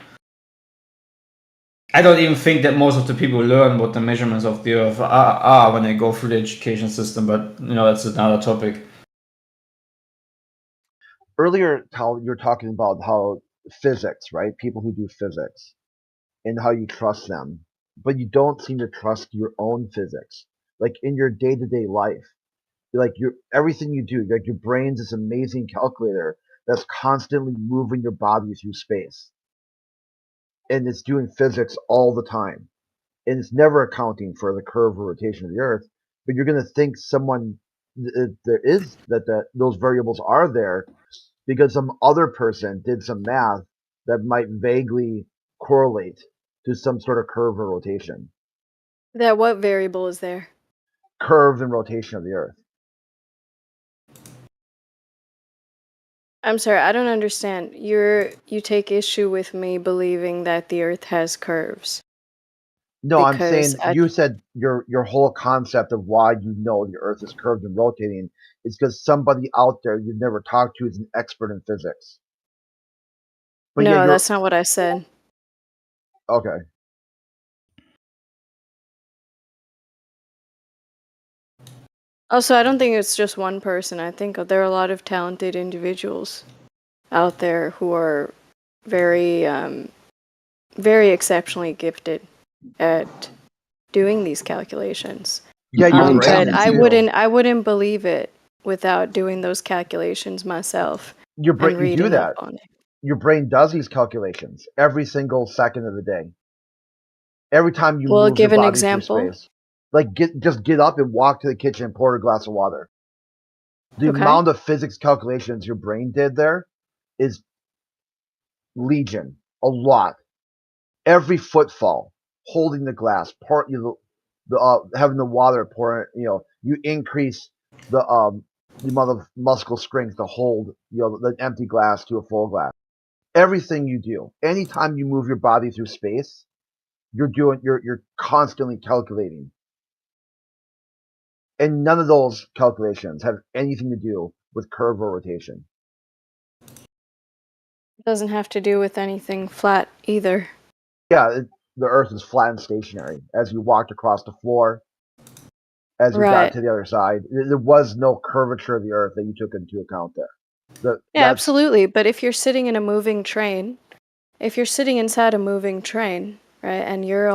I don't even think that most of the people learn what the measurements of the Earth are when they go through the education system, but you know, that's another topic. earlier how you're talking about how physics, right? People who do physics and how you trust them, but you don't seem to trust your own physics. Like in your day-to-day life, like your everything you do, like your brain's this amazing calculator that's constantly moving your body through space, and it's doing physics all the time, and it's never accounting for the curve or rotation of the Earth. But you're going to think there is that those variables are there because some other person did some math that might vaguely correlate to some sort of curve or rotation. that what variable is there? Curve and rotation of the Earth. I'm sorry, I don't understand. You take issue with me believing that the Earth has curves. No, I'm Because saying you said your whole concept of why you know the Earth is curved and rotating is because somebody out there you've never talked to is an expert in physics. But yeah, no, that's not what I said. okay. Also, I don't think it's just one person. I think there are a lot of talented individuals out there who are very, very exceptionally gifted at doing these calculations. Yeah, your brain but is I too. wouldn't believe it without doing those calculations myself Your brain, and you do reading up that. on it. Your brain does these calculations every single second of the day. Every time you Well, move your give an body through example. space. Like just get up and walk to the kitchen and pour a glass of water. The Okay. amount of physics calculations your brain did there is legion, a lot. Every footfall, holding the glass, having the water pour. You increase the amount of muscle strength to hold the empty glass to a full glass. Everything you do, anytime you move your body through space, you're constantly calculating, and none of those calculations have anything to do with curve or rotation. It doesn't have to do with anything flat either. Yeah, the Earth is flat and stationary. As you walked across the floor, as you got Right. to the other side, there was no curvature of the Earth that you took into account there. Yeah, absolutely. But if you're sitting in a moving train, if you're sitting inside a moving train, right, and you're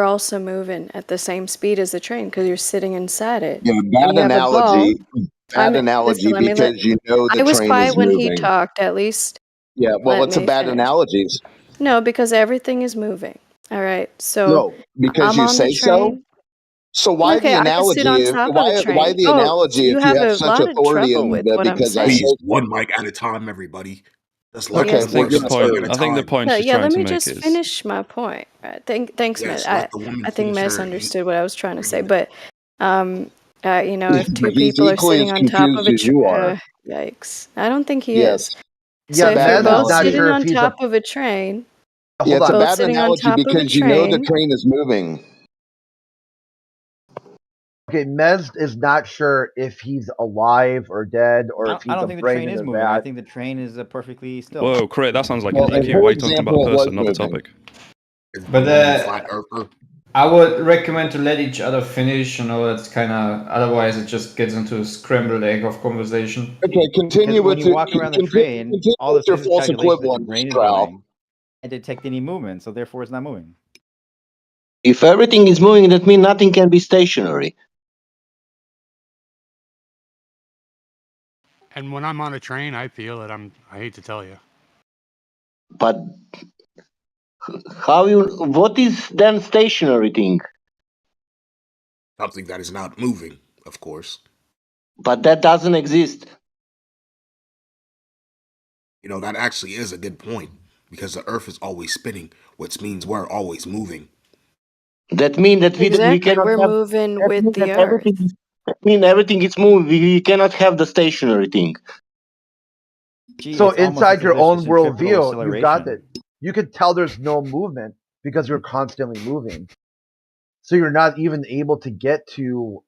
also moving at the same speed as the train because you're sitting inside it, Yeah, and bad you have a ball. analogy. Bad analogy Listen, because you know the I was train is quiet when he moving. talked. At least Yeah, well, let it's a me bad finish. analogy. No, because everything is moving. All right, so No, because I'm you on the say so. train. So why Okay, the I can sit analogy? on top of the Why train. the Oh, so analogy you if you have have a such lot of authority trouble in with that? what I'm Because I saying. say Please, one mic at a time, everybody. That's Well, like yes, one but person speaking at a I think the time. point No, she's yeah, trying let to me make just is finish my point. Right. Thanks, Yes, Mez. let the woman I think finish Mez her. understood what I was trying to say. But, if two he's people are equally sitting as on top confused of a as you are. yikes. I don't think he is. Yes. So Yeah, if bad you're both analogy. sitting on top of a train, Yeah, it's a both bad sitting on analogy top of a because you know the train, train is moving. Okay, Mez is not sure if he's alive or dead or if I he's don't a think the brain train in is a moving. I vat. think the train is perfectly still. whoa, Crit, that sounds like Well, an and EQ. for Why are you talking about example, a it was person, not the moving. topic? But flat earther. I would recommend to let each other finish. That's kind of, otherwise it just gets into a scrambled egg of conversation. Okay, continue When with you your walk around the continue train, all the with your physics false calculations that your equivalence, brain is Strauss. doing, and detect any movement, so therefore it's not moving. If everything is moving, that means nothing can be stationary. And when I'm on a train, I feel it. I hate to tell you. But what is then stationary thing? Something that is not moving, of course. But that doesn't exist. That actually is a good point because the Earth is always spinning, which means we're always moving. That means that we exactly, cannot we're have. moving That with means the that earth. everything is moving. We cannot have the stationary thing. Gee, So it's almost inside as if your there's own just centripetal worldview, you've got acceleration. that. You could tell there's no movement because you're constantly moving. So you're not even able to get to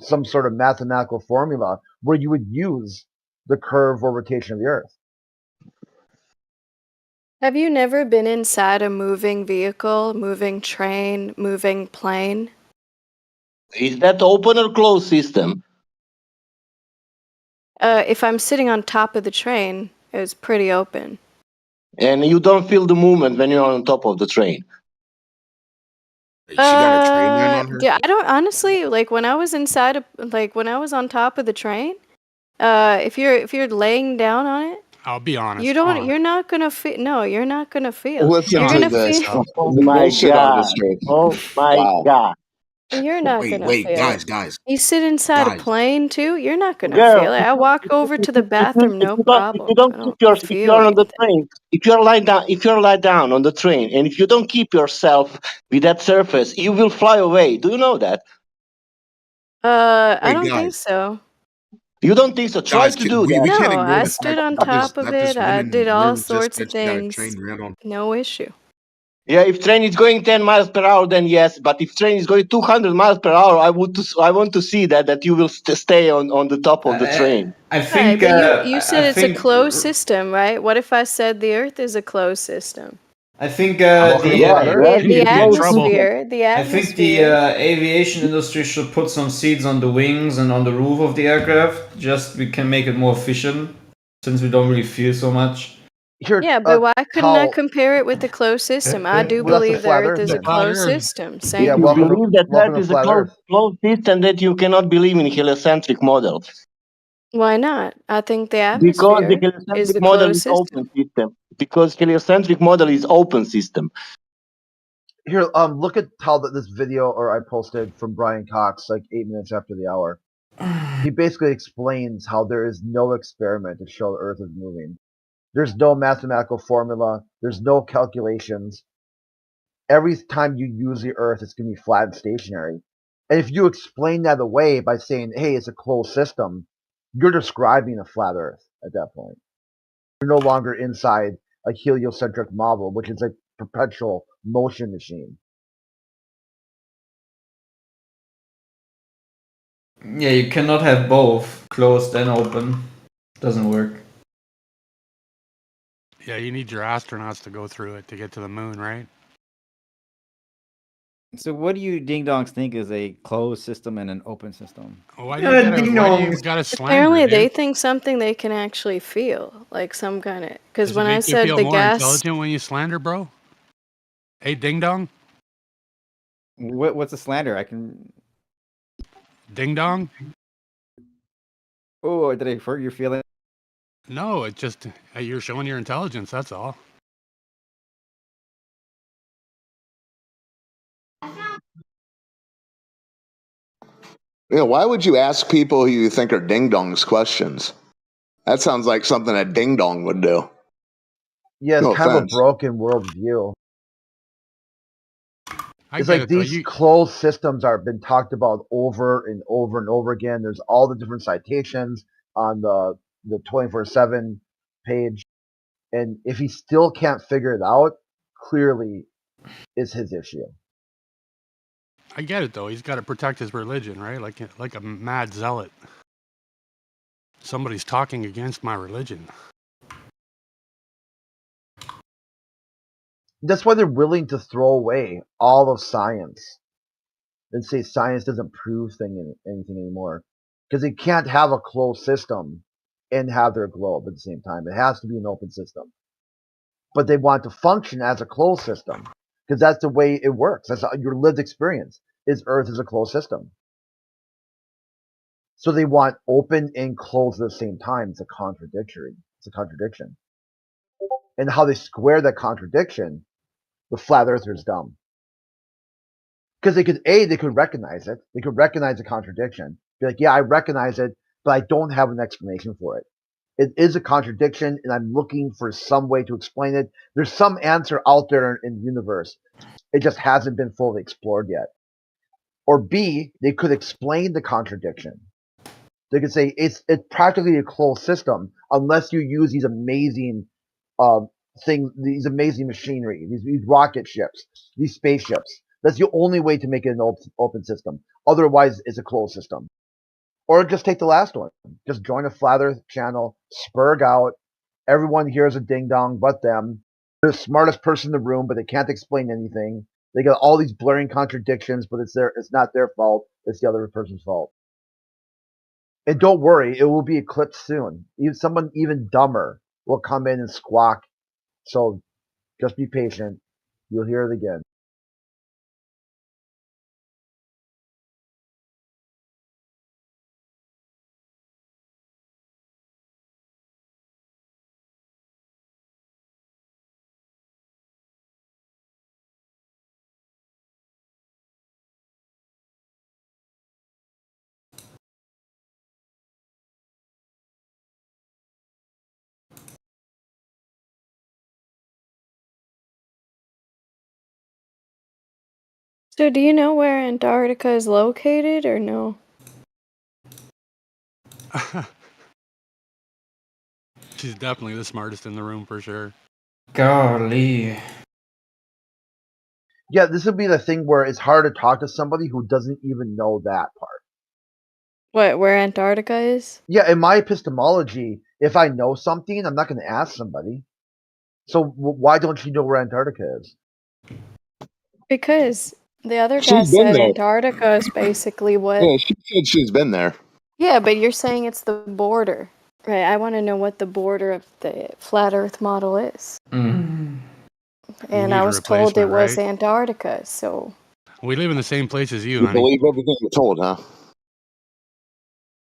some sort of mathematical formula where you would use the curve or rotation of the Earth. Have you never been inside a moving vehicle, moving train, moving plane? Is that open or closed system? If I'm sitting on top of the train, it's pretty open. And you don't feel the movement when you're on top of the train. She got a train man on her. Yeah, I don't honestly like when I was when I was on top of the train. If you're laying down on it, I'll be honest. you're not gonna feel. No, you're not gonna feel. Listen You're to gonna this. feel. Oh The my bullshit god! artistry. Oh my Wow. god! You're not gonna Wait, feel guys, it. You sit inside a guys. plane too. You're not gonna Girl, feel it. I walk over to the bathroom, no if you problem. don't I keep don't your, if feel you're on the anything. train, if you're lie down on the train, and if you don't keep yourself with that surface, you will fly away. Do you know that? I Wait, don't think guys. so. You don't think so? Try Guys, to do we that. can't No, ignore I the fact stood on that top of this it. I woman did all literally just sorts of said she got a things. train ran on. No issue. Yeah, if train is going 10 miles per hour, then yes. But if train is going 200 miles per hour, I want to see that you will stay on the top of the train. I Right, think. but you said I it's a think. closed system, right? What if I said the Earth is a closed system? I think Welcome to flat Earth. The trouble. I think the aviation industry should put some seats on the wings and on the roof of the aircraft. Just we can make it more efficient, since we don't really feel so much. Here, Yeah, but why couldn't I Tal, compare it with the closed system? I do well, that's the believe the flat Earth Earth is a thing. closed system. If Same you thing. believe that welcome Earth to is a flat Earth. closed system, that you cannot believe in heliocentric model. Why not? I think the Because the atmosphere is heliocentric the model closed is system. open system. Because heliocentric model is open system. Here, look at how this video or I posted from Brian Cox like 8 minutes after the hour. He basically explains how there is no experiment to show the Earth is moving. There's no mathematical formula. There's no calculations. Every time you use the Earth, it's going to be flat and stationary. And if you explain that away by saying, hey, it's a closed system, you're describing a flat Earth at that point. You're no longer inside a heliocentric model, which is a perpetual motion machine. Yeah, you cannot have both closed and open. Doesn't work. Yeah, you need your astronauts to go through it to get to the moon, right? So what do you ding-dongs think is a closed system and an open system? Why do you gotta slander, Apparently, they dude? think something they can actually feel, like some kind of. Because Does it when I make you said feel the more gas, intelligent when you slander, bro? Hey, ding dong. What's a slander? I can. Ding dong. Oh, did I hurt your feeling? No, it just you're showing your intelligence. That's all. Why would you ask people who you think are ding dongs questions? That sounds like something a ding dong would do. Yeah, it's No kind of a offense. broken worldview. It's like though. these closed systems are been talked about over and over and over again. There's all the different citations on the 24/7 page, and if he still can't figure it out, clearly is his issue. I get it though. He's got to protect his religion, right? Like a mad zealot. Somebody's talking against my religion. That's why they're willing to throw away all of science and say science doesn't prove anything anymore, because they can't have a closed system and have their globe at the same time. It has to be an open system. But they want to function as a closed system because that's the way it works. That's your lived experience. Is Earth is a closed system. So they want open and closed at the same time. It's a contradiction. And how they square that contradiction, the flat earthers dumb. Because they could recognize it. They could recognize the contradiction. Be like, yeah, I recognize it, but I don't have an explanation for it. It is a contradiction, and I'm looking for some way to explain it. There's some answer out there in the universe. It just hasn't been fully explored yet. Or B, they could explain the contradiction. They could say it's practically a closed system unless you use these amazing things, these amazing machinery, these rocket ships, these spaceships. That's the only way to make it an open system. Otherwise, it's a closed system. Or just take the last one. Just join a flat Earth channel, spurg out. Everyone here is a ding dong but them. They're the smartest person in the room, but they can't explain anything. They got all these blaring contradictions, but it's not their fault. It's the other person's fault. And don't worry, it will be eclipsed soon. Someone even dumber will come in and squawk. So just be patient. You'll hear it again. So do you know where Antarctica is located or no? She's definitely the smartest in the room for sure. Golly. Yeah, this would be the thing where it's hard to talk to somebody who doesn't even know that part. What, where Antarctica is? Yeah, in my epistemology, if I know something, I'm not going to ask somebody. So why don't you know where Antarctica is? Because the other guy She's been said there. Antarctica is basically what... Yeah, she said she's been there. Yeah, but you're saying it's the border. Right, I want to know what the border of the flat Earth model is. Mm. And I was told it was Antarctica, so... We live in the same place as you, You honey. believe everything you're told, huh?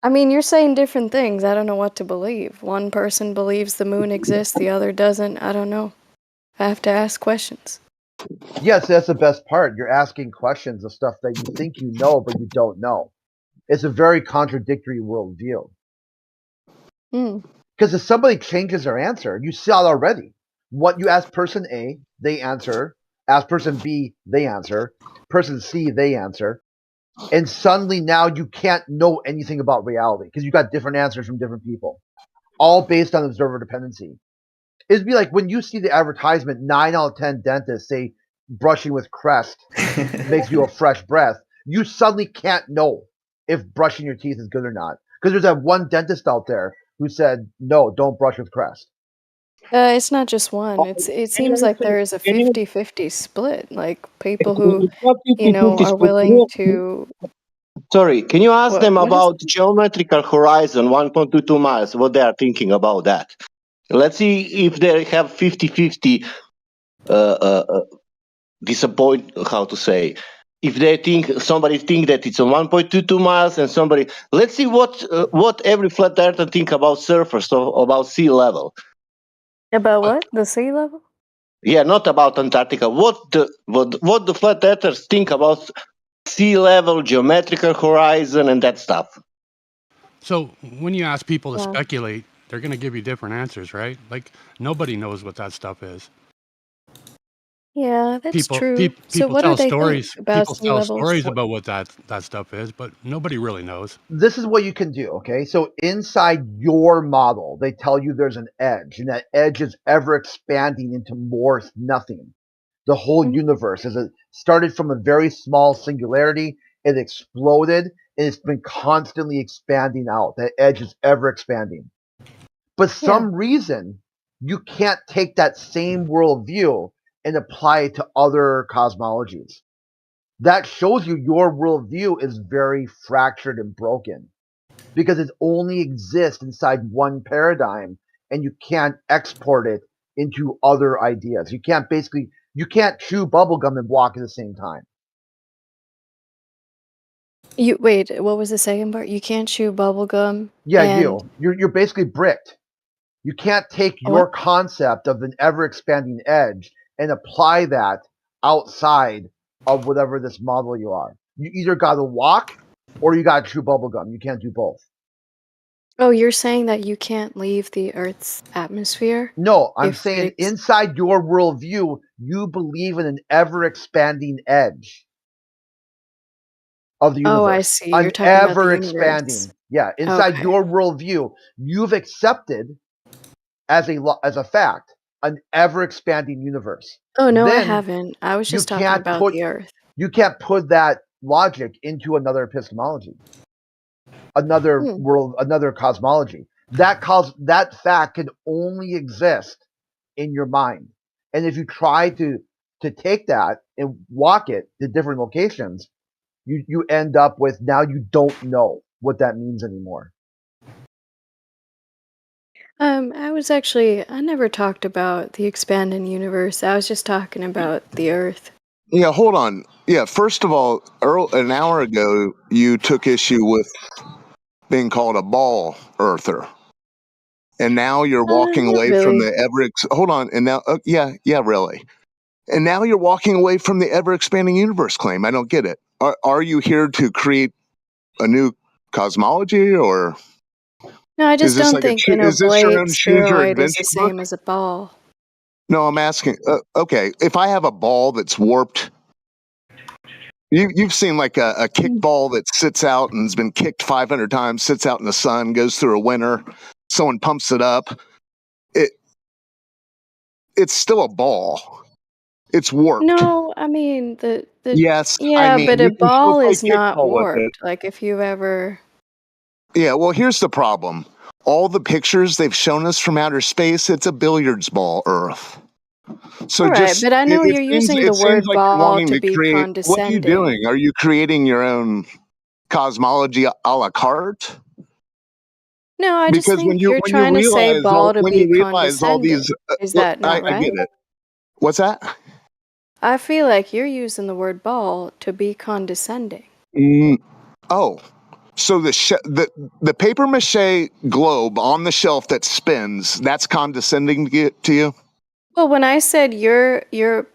I mean, you're saying different things. I don't know what to believe. One person believes the moon exists, the other doesn't. I don't know. I have to ask questions. Yes, that's the best part. You're asking questions of stuff that you think you know, but you don't know. It's a very contradictory worldview. Mm. Because if somebody changes their answer, you saw it already. What you ask person A, they answer. Ask person B, they answer. Person C, they answer. And suddenly now you can't know anything about reality because you got different answers from different people, all based on observer dependency. It'd be like when you see the advertisement, 9 out of 10 dentists say brushing with Crest makes you a fresh breath. You suddenly can't know if brushing your teeth is good or not because there's that one dentist out there who said, no, don't brush with Crest. It's not just one. It seems like there is a 50-50 split. Like people who, are willing to. Sorry, can you ask them What is about geometrical horizon 1.22 miles, what they are thinking about that? Let's see if they have 50-50 disappoint, how to say, if they think, somebody think that it's on 1.22 miles and somebody, let's see what every flat earther think about surface, or about sea level. About what? The sea level? Yeah, not about Antarctica. What the flat earthers think about sea level, geometrical horizon, and that stuff. So when you ask people to Yeah. speculate, they're going to give you different answers, right? Like nobody knows what that stuff is. Yeah, that's People, true. people, So people what do tell they think stories. about People sea tell levels? stories about what that stuff is, but nobody really knows. This is what you can do, okay? So inside your model, they tell you there's an edge, and that edge is ever expanding into more nothing. The whole universe started from a very small singularity, it exploded, and it's been constantly expanding out. That edge is ever expanding. But some reason, you can't take that same worldview and apply it to other cosmologies. That shows you your worldview is very fractured and broken because it only exists inside one paradigm and you can't export it into other ideas. You can't chew bubblegum and walk at the same time. You wait, what was the second part? You can't chew bubblegum. Yeah, and you're basically bricked. You can't take your concept of an ever expanding edge and apply that outside of whatever this model you are. You either got to walk or you got to chew bubblegum. You can't do both. Oh, you're saying that you can't leave the Earth's atmosphere? No, I'm saying inside your worldview, you believe in an ever expanding edge of the universe. Oh, I see. You're An talking about the ever universe. expanding. Yeah, inside your worldview, you've accepted as a fact an ever expanding universe. Oh no, I Then haven't. I was you just talking can't about put the Earth. you can't put that logic into another epistemology, another world, another cosmology. That fact can only exist in your mind. And if you try to take that and walk it to different locations, you end up with now you don't know what that means anymore. I never talked about the expanding universe. I was just talking about the Earth. Yeah, hold on. Yeah, first of all, an hour ago, you took issue with being called a ball earther. And now you're walking away from the hold on. And now, yeah, really. And now you're walking away from the ever expanding universe claim. I don't get it. Are you here to create a new cosmology or? No, I just don't think an is this your oblate own choose your spheroid is adventure the book? same as a ball. No, I'm asking. Okay, if I have a ball that's warped, you've seen like a kickball that sits out and has been kicked 500 times, sits out in the sun, goes through a winter. Someone pumps it up. It's still a ball. It's warped. No, I mean Yes, yeah, but you a can still ball play is not kickball with it. warped. Like if you've ever. Yeah, well, here's the problem. All the pictures they've shown us from outer space, it's a billiards ball Earth. So All right, but I know you're using the it seems word like you're ball wanting to to be create. What are you condescending. doing? Are you creating your own cosmology a la carte? No, I just Because think you're trying to say ball to be all these, condescending. Is that not I right? get it. What's that? I feel like you're using the word ball to be condescending. Oh, so the paper mache globe on the shelf that spins, that's condescending to you? Well, when I said your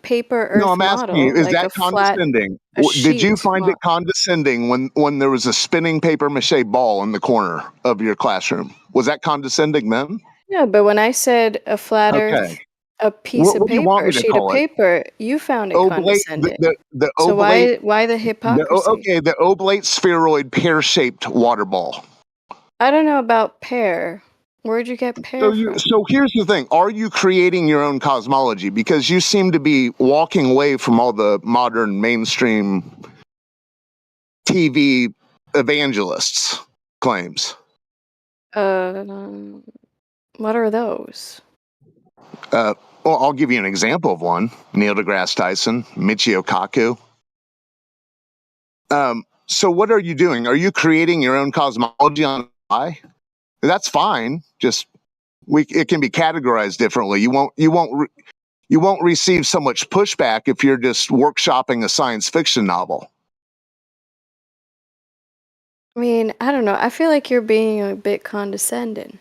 paper No, Earth I'm asking you, model, is like that a flat, condescending? a Did you sheet find it model. condescending when there was a spinning paper mache ball in the corner of your classroom? Was that condescending then? No, but when I said a flat Okay. Earth, a piece of What do you want paper, a me to sheet of call it? paper, you found it Oblate, condescending. the So oblate, why the hypocrisy? okay, the oblate spheroid pear-shaped water ball. I don't know about pear. Where'd you get pear from? So here's the thing: are you creating your own cosmology? Because you seem to be walking away from all the modern mainstream TV evangelists' claims. What are those? Well, I'll give you an example of one: Neil deGrasse Tyson, Michio Kaku. So what are you doing? Are you creating your own cosmology on the fly? That's fine. Just it can be categorized differently. You won't receive so much pushback if you're just workshopping a science fiction novel. I mean, I don't know. I feel like you're being a bit condescending.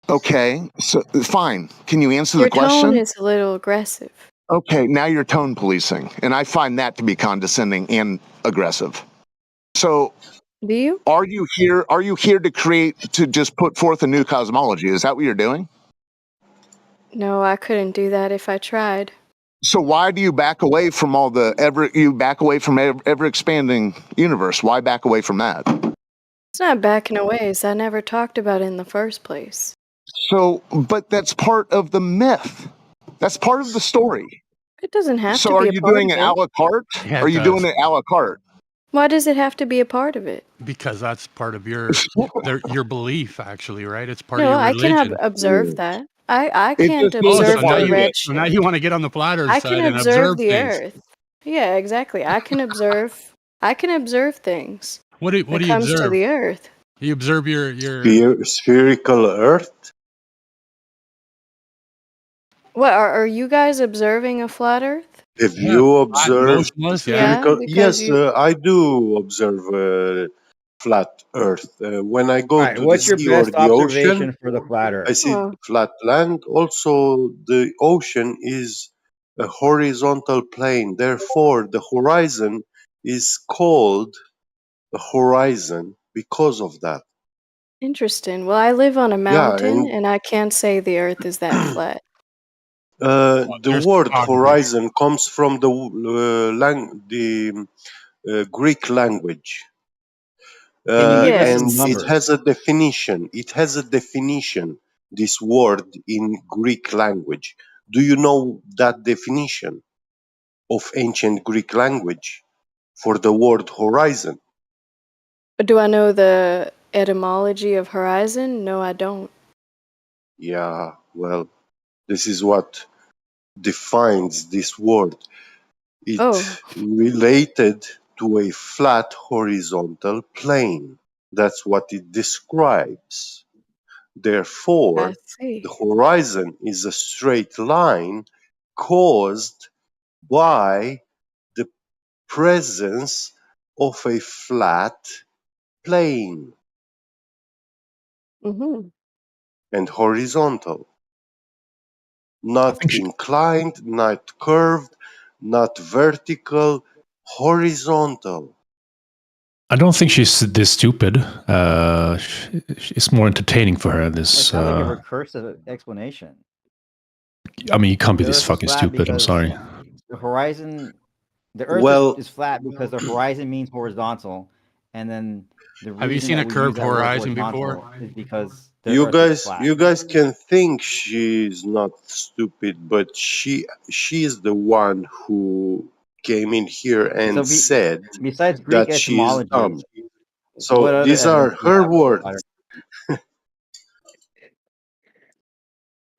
Okay, so fine. Can you answer Your the question? tone is a little aggressive. Okay, now you're tone policing, and I find that to be condescending and aggressive. So, do you? Are you here to just put forth a new cosmology? Is that what you're doing? No, I couldn't do that if I tried. So why do you back away from ever expanding universe? Why back away from that? It's not backing away, as I never talked about it in the first place. So, but that's part of the myth. That's part of the story. It doesn't have So to be are a you part doing of it it. a la carte? Yeah, Are it you does. doing it a la carte? Why does it have to be a part of it? Because that's part of your belief, actually, right? It's part of No, your I can religion. observe that. I It can't just goes observe so now the you red so now you want to get on the flat Earth I can side and observe observe the things. Earth. Yeah, exactly. I can observe things. What do when it you comes to observe? the Earth. You observe your Spherical Earth. What are you guys observing a flat Earth? If Yeah, you flat, observe motionless, yeah. spherical, because yes, you. I do observe flat Earth. When I go Alright, to the what's your sea or best the ocean, observation for the flat I Earth? see flat land. Also, the ocean is a horizontal plane. Therefore, the horizon is called the horizon because of that. Interesting. Well, I live on a Yeah, mountain, and and I can't say the Earth is that flat. the There's word topography. horizon comes from the Greek language. Can you give us And some it has numbers? a definition. It has a definition, this word in Greek language. Do you know that definition of ancient Greek language for the word horizon? But do I know the etymology of horizon? No, I don't. Yeah, well, this is what defines this word. It Oh, related to a flat horizontal plane. That's what it describes. I Therefore, the see. horizon is a straight line caused by the presence of a flat plane Mm-hmm. and horizontal, not inclined, not curved, not vertical, horizontal. I don't think she's this stupid. It's more entertaining for her. It This, sounds like a recursive explanation. I mean, you can't be The this Earth is fucking flat stupid. I'm because sorry. the horizon, the Earth Well, is flat because the horizon means horizontal, and then the Have you reason seen that a we use curved that word horizon before? horizontal is because the Earth is flat. you guys can think she's not stupid, but she is the one who came in here So and said besides Greek that she is etymology, dumb. what So other these evidence are do you her have for the flat words. Earth?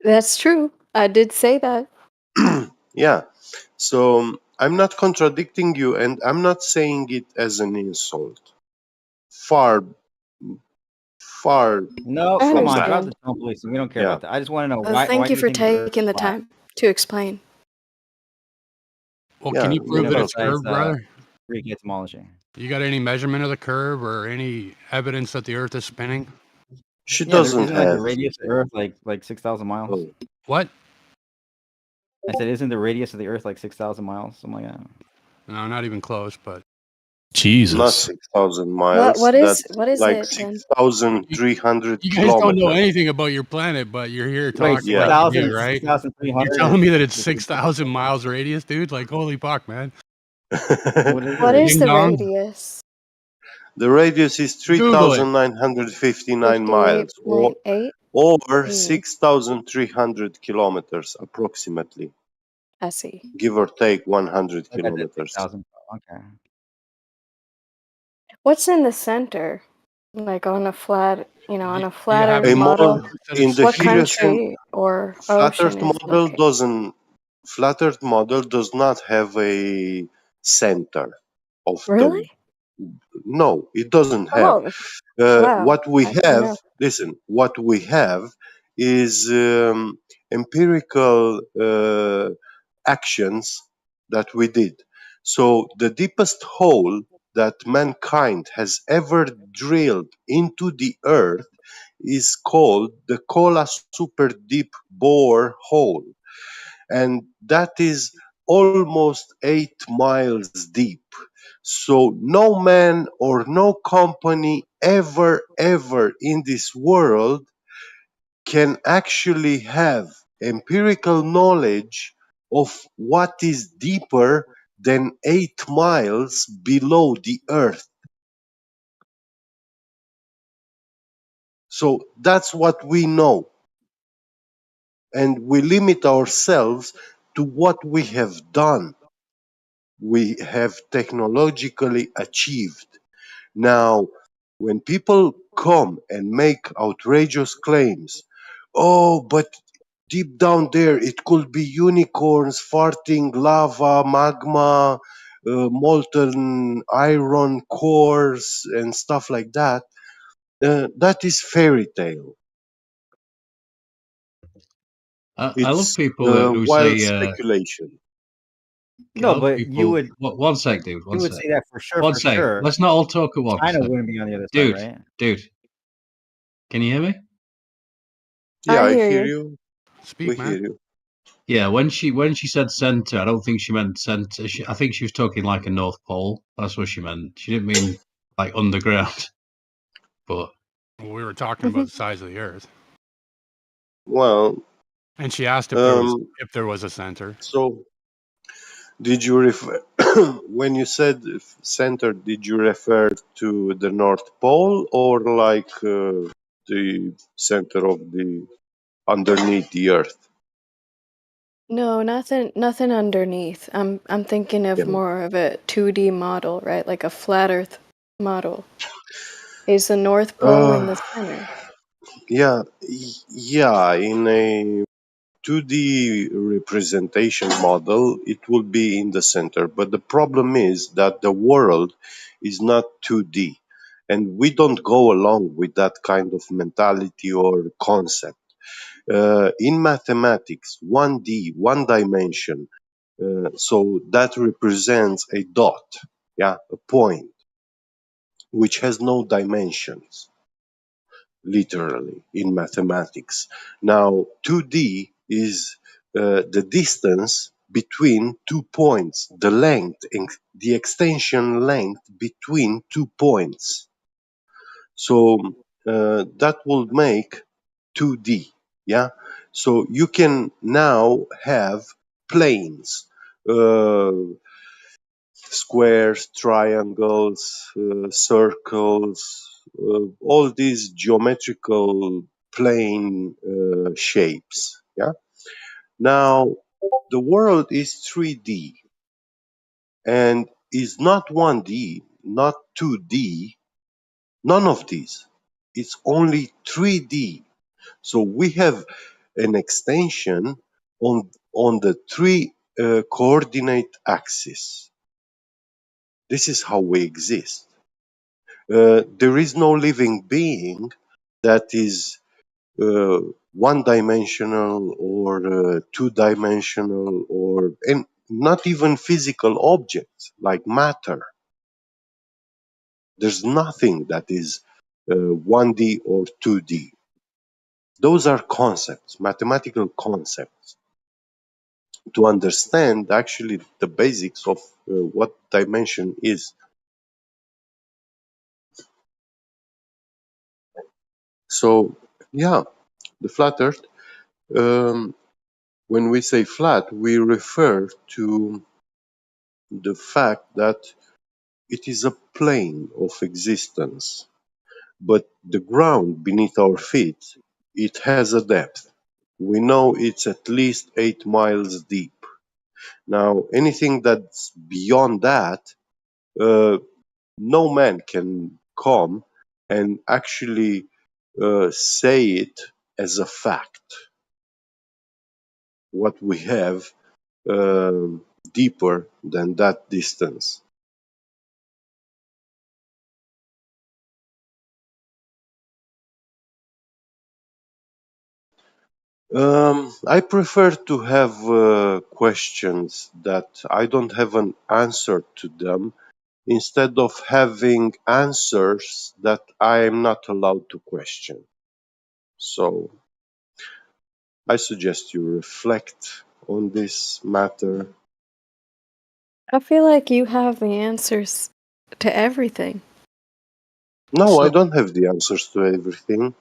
That's true. I did say that. Yeah. So I'm not contradicting you, and I'm not saying it as an insult. Far, far No, I come from on, that. drop understand. the tone, please. We don't care Yeah. about that. I just want to know why Thank do you you for think the Earth taking is the flat? time to explain. Well, Yeah. can you No prove that it's problem. Besides curved, brother? Greek etymology. You got any measurement of the curve or any evidence that the Earth is spinning? She Yeah, doesn't isn't like the have. radius of the Earth like 6,000 miles? Oh. What? I said, isn't the radius of the Earth like 6,000 miles? Something like that. No, not even close, but Not Jesus. 6,000 miles. What That's is like it then? 6,300 you guys don't know kilometers. anything about your planet, but you're here Wait, talking like Yeah. you do, right? 6,300 You're telling me that it's is 6,000 miles radius, dude? Like, holy fuck, man. what is What it? is Ding the dong. radius? The radius is Google it. 3,959 miles, or 58.8? 6,300 kilometers approximately, I see. give or take 100 Like I did kilometers. 6,000. Okay. What's in the center? Like on a flat, on a flat have Earth A model. model in the What Heliocent country or flat ocean Earth is model located? flat Earth model does not have a center of Really? no, it doesn't have. Oh, wow. What we I didn't have, know. listen, what we have is empirical actions that we did. So the deepest hole that mankind has ever drilled into the earth is called the Kola Super Deep Bore Hole. And that is almost 8 miles deep. So no man or no company ever in this world can actually have empirical knowledge of what is deeper than 8 miles below the earth. So that's what we know. And we limit ourselves to what we have done, we have technologically achieved. Now, when people come and make outrageous claims, oh, but deep down there it could be unicorns farting lava, magma, molten iron cores, and stuff like that, that is fairy tale. I love It's people who wild say, speculation. I No, love but you people. would One sec, dude. One you would sec. say that for sure, One for sec. sure. Let's not all talk at once. China wouldn't be on the other side, Dude, right? dude. Can you hear me? Yeah, I I hear hear you. you. Speak, We man. hear you. Yeah, when she said center, I don't think she meant center. I think she was talking like a North Pole. That's what she meant. She didn't mean like underground. But Well, we were talking about the size of the Earth, Well, and she asked if there was a center. so did you refer when you said center? Did you refer to the North Pole or like the center of the underneath the Earth? No, nothing underneath. I'm thinking of Yeah. more of a 2D model, right? Like a flat Earth model. Is the North Pole in the center? Yeah, yeah. In a 2D representation model, it will be in the center. But the problem is that the world is not 2D. And we don't go along with that kind of mentality or concept. In mathematics, 1D, one dimension, so that represents a dot, yeah, a point, which has no dimensions, literally, in mathematics. Now, 2D is the distance between 2 points, the length, the extension length between 2 points. So that will make 2D. Yeah. So you can now have planes, uh, squares, triangles, circles, all these geometrical plane shapes. Yeah. Now the world is 3D and is not 1D, not 2D, none of these. It's only 3D. So we have an extension on the three coordinate axis. This is how we exist. There is no living being that is uh, one dimensional or two dimensional and not even physical objects like matter. There's nothing that is 1D or 2D. Those are concepts, mathematical concepts. to understand actually the basics of what dimension is. So, yeah, the flat Earth, when we say flat, we refer to the fact that it is a plane of existence, but the ground beneath our feet, it has a depth. We know it's at least 8 miles deep. Now, anything that's beyond that, no man can come and actually say it as a fact. What we have deeper than that distance. I prefer to have questions that I don't have an answer to them instead of having answers that I am not allowed to question. So I suggest you reflect on this matter. I feel like you have the answers to everything. No, I don't have the answers to everything.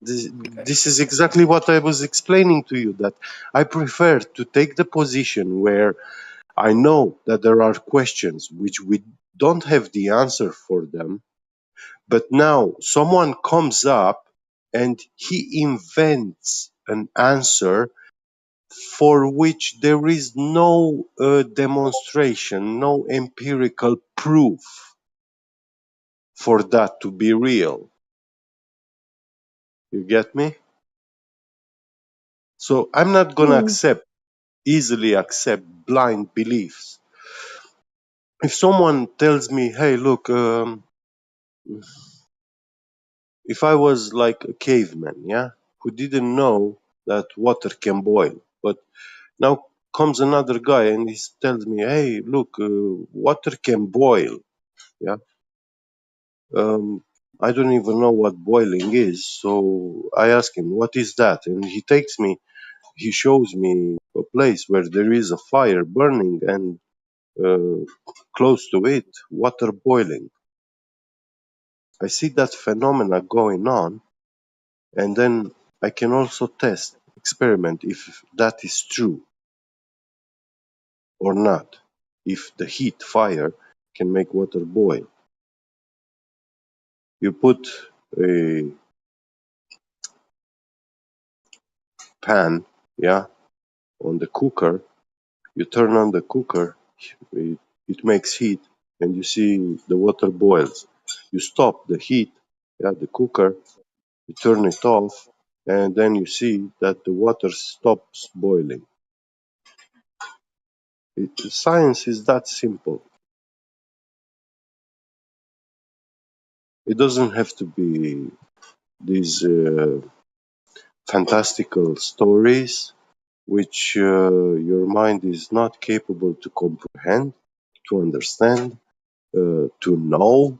This is exactly what I was explaining to you, that I prefer to take the position where I know that there are questions which we don't have the answer for them, but now someone comes up and he invents an answer for which there is no demonstration, no empirical proof for that to be real. You get me? So I'm not going to easily accept blind beliefs. If someone tells me, hey, look, if I was like a caveman, yeah, who didn't know that water can boil, but now comes another guy and he tells me, hey, look, water can boil, yeah. I don't even know what boiling is, so I ask him, what is that? And he shows me a place where there is a fire burning and close to it, water boiling. I see that phenomena going on, and then I can also experiment if that is true or not, if the heat, fire, can make water boil. You put a pan, yeah, on the cooker, you turn on the cooker, it makes heat, and you see the water boils. You stop the heat, yeah, the cooker, you turn it off, and then you see that the water stops boiling. Science is that simple. It doesn't have to be these fantastical stories which your mind is not capable to comprehend, to understand, to know.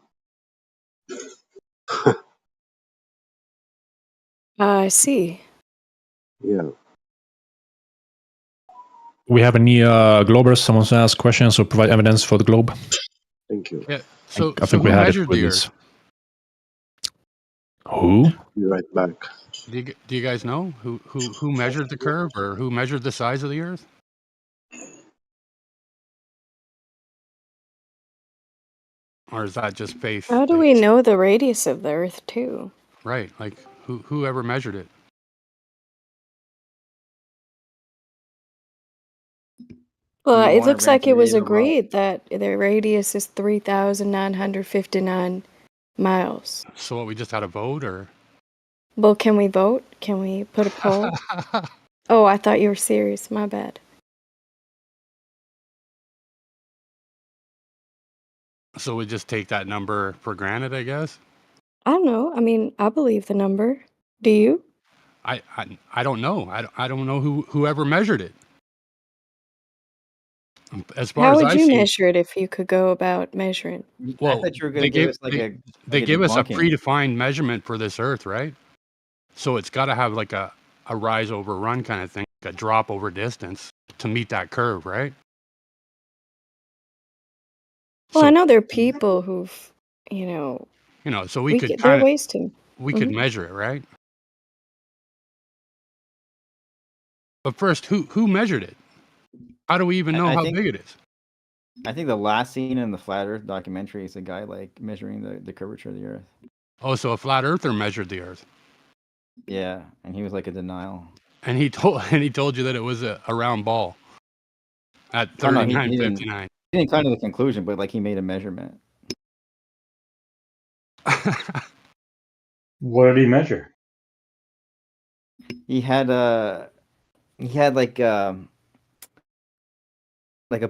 I see. Yeah. We have any globers? Someone wants to ask questions or provide evidence for the globe? Thank you. Yeah. I think we who had it measured with the this. Earth? Who? Be right back. Do you guys know who measured the curve or who measured the size of the Earth? Or is that just faith? How do we know the radius of the Earth, too? Right. Like whoever measured it? Well, You it wanna looks like it was rank it about agreed that the radius is 3,959 miles. So what, we just had a vote, or? Well, can we vote? Can we put a poll? Oh, I thought you were serious. My bad. So we just take that number for granted, I guess. I don't know. I mean, I believe the number. Do you? I don't know. I don't know whoever measured it. As far How as would I you see, measure it if you could go about measuring? I well, thought you were gonna they give give us like a they give us a debunking. predefined measurement for this Earth, right? So it's got to have like a rise over run kind of thing, a drop over distance. to meet that curve, right? Well, I know there are people who've, you know, So we could there are kind of ways to. could measure it, right? But first, who measured it? How do we even know how big it is? I think the last scene in the Flat Earth documentary is a guy like measuring the curvature of the Earth. Oh, so a flat earther measured the Earth. Yeah, and he was like a denial. And he told you that it was a round ball at Oh, no, he 39.59. didn't come to the conclusion, but like he made a measurement. What did he measure? He had like a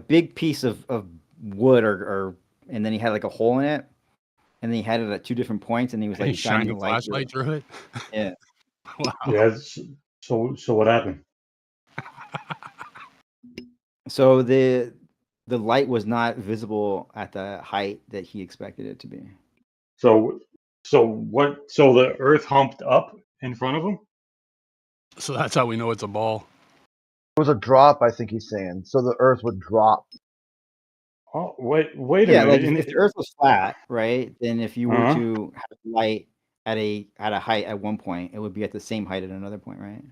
big piece of wood or and then he had like a hole in it, and then he had it at 2 different points, and he was like shining the light flashlight through it. Yeah. Wow. Yeah. So what happened? So the light was not visible at the height that he expected it to be. So what? So the Earth humped up in front of him. So that's how we know it's a ball. It was a drop, I think he's saying. So the Earth would drop. Oh, wait a Yeah, minute. like if the Earth was flat, right? Then if you were Uh-huh. to have light at a height at one point, it would be at the same height at another point, right?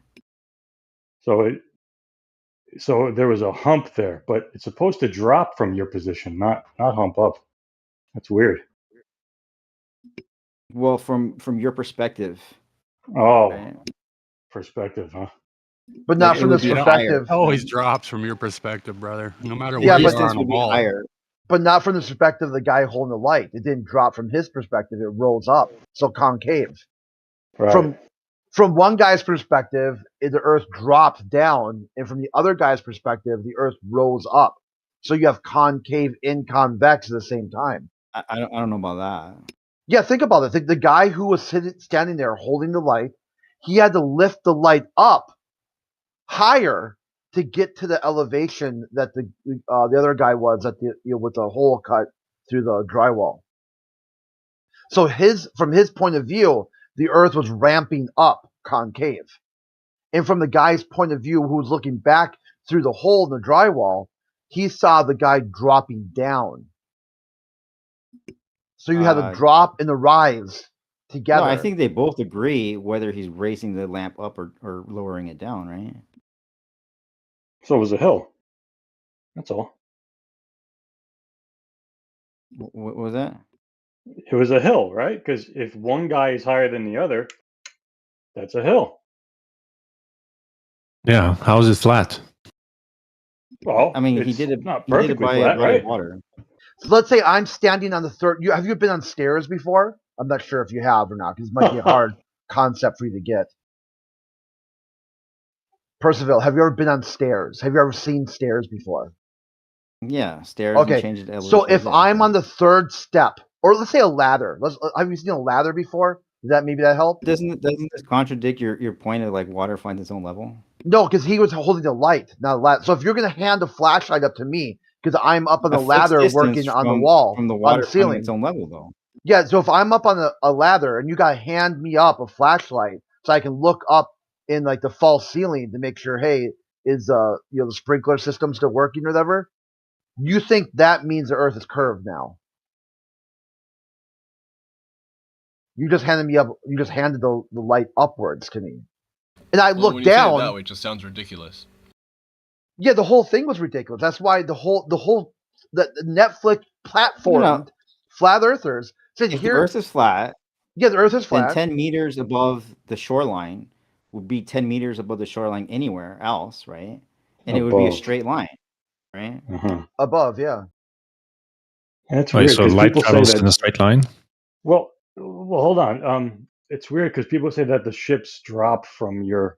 So there was a hump there, but it's supposed to drop from your position, not hump up. That's weird. Well, from your perspective. Oh, right? perspective, huh? But not from this perspective. It always drops from your perspective, brother. No matter Yeah, where you but are on a ball. But not from the perspective of the guy holding the light. It didn't drop from his perspective. It rolls up, so concave. Right. From one guy's perspective, the Earth dropped down, and from the other guy's perspective, the Earth rose up. So you have concave and convex at the same time. I don't know about that. Yeah, think about it. The guy who was standing there holding the light, he had to lift the light up higher to get to the elevation that the other guy was at with the hole cut through the drywall. So from his point of view, the Earth was ramping up concave, and from the guy's point of view, who was looking back through the hole in the drywall, he saw the guy dropping down. So you had the drop and the rise together. No, I think they both agree whether he's raising the lamp up or lowering it down, right? So it was a hill. That's all. What was that? It was a hill, right? Because if one guy is higher than the other, that's a hill. Yeah. How is it flat? Well, I mean, he it's did it. not He did it perfectly by flat, right? water. So let's say I'm standing on the third. Have you been on stairs before? I'm not sure if you have or not, because it might be a hard concept for you to get. Percival, have you ever been on stairs? Have you ever seen stairs before? Yeah, stairs. Okay, And changed it so if I'm on the third step, or let's say a ladder. Have you seen a ladder before? Maybe that help? Doesn't this contradict your point of like water finds its own level? No, because he was holding the light, not a ladder. So if you're going to hand a flashlight up to me, because I'm up on the ladder working on the wall, from the on water the ceiling, finding its own level, though. Yeah, so if I'm up on a ladder and you got to hand me up a flashlight so I can look up in like the false ceiling to make sure, hey, is the sprinkler system still working or whatever? You think that means the Earth is curved now? You just handed me up. You just handed the light upwards to me, and I looked when you down. say it that way, it just sounds ridiculous. Yeah, the whole thing was ridiculous. That's why the Netflix platform, flat earthers said If the Earth is flat, yeah, the Earth is flat. Then 10 meters above the shoreline would be 10 meters above the shoreline anywhere else, right? And it would be a Above. straight line, right? Above, yeah. That's Wait, weird. so 'Cause light people say travels that. in a straight line? Well, hold on. It's weird because people say that the ships drop from your,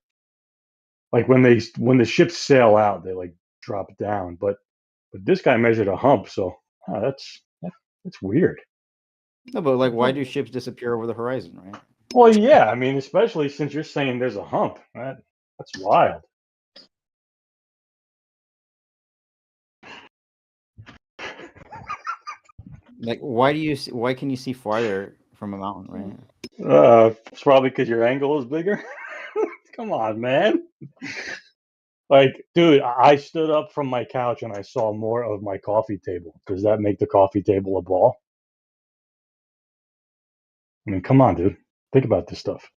like when the ships sail out, they like drop down. But this guy measured a hump, so that's weird. No, but like, why do ships disappear over the horizon, right? Well, yeah, I mean, especially since you're saying there's a hump. That's wild. Like, why can you see farther from a mountain, right? It's probably because your angle is bigger. Come on, man. Like, dude, I stood up from my couch and I saw more of my coffee table. Does that make the coffee table a ball? I mean, come on, dude. Think about this stuff.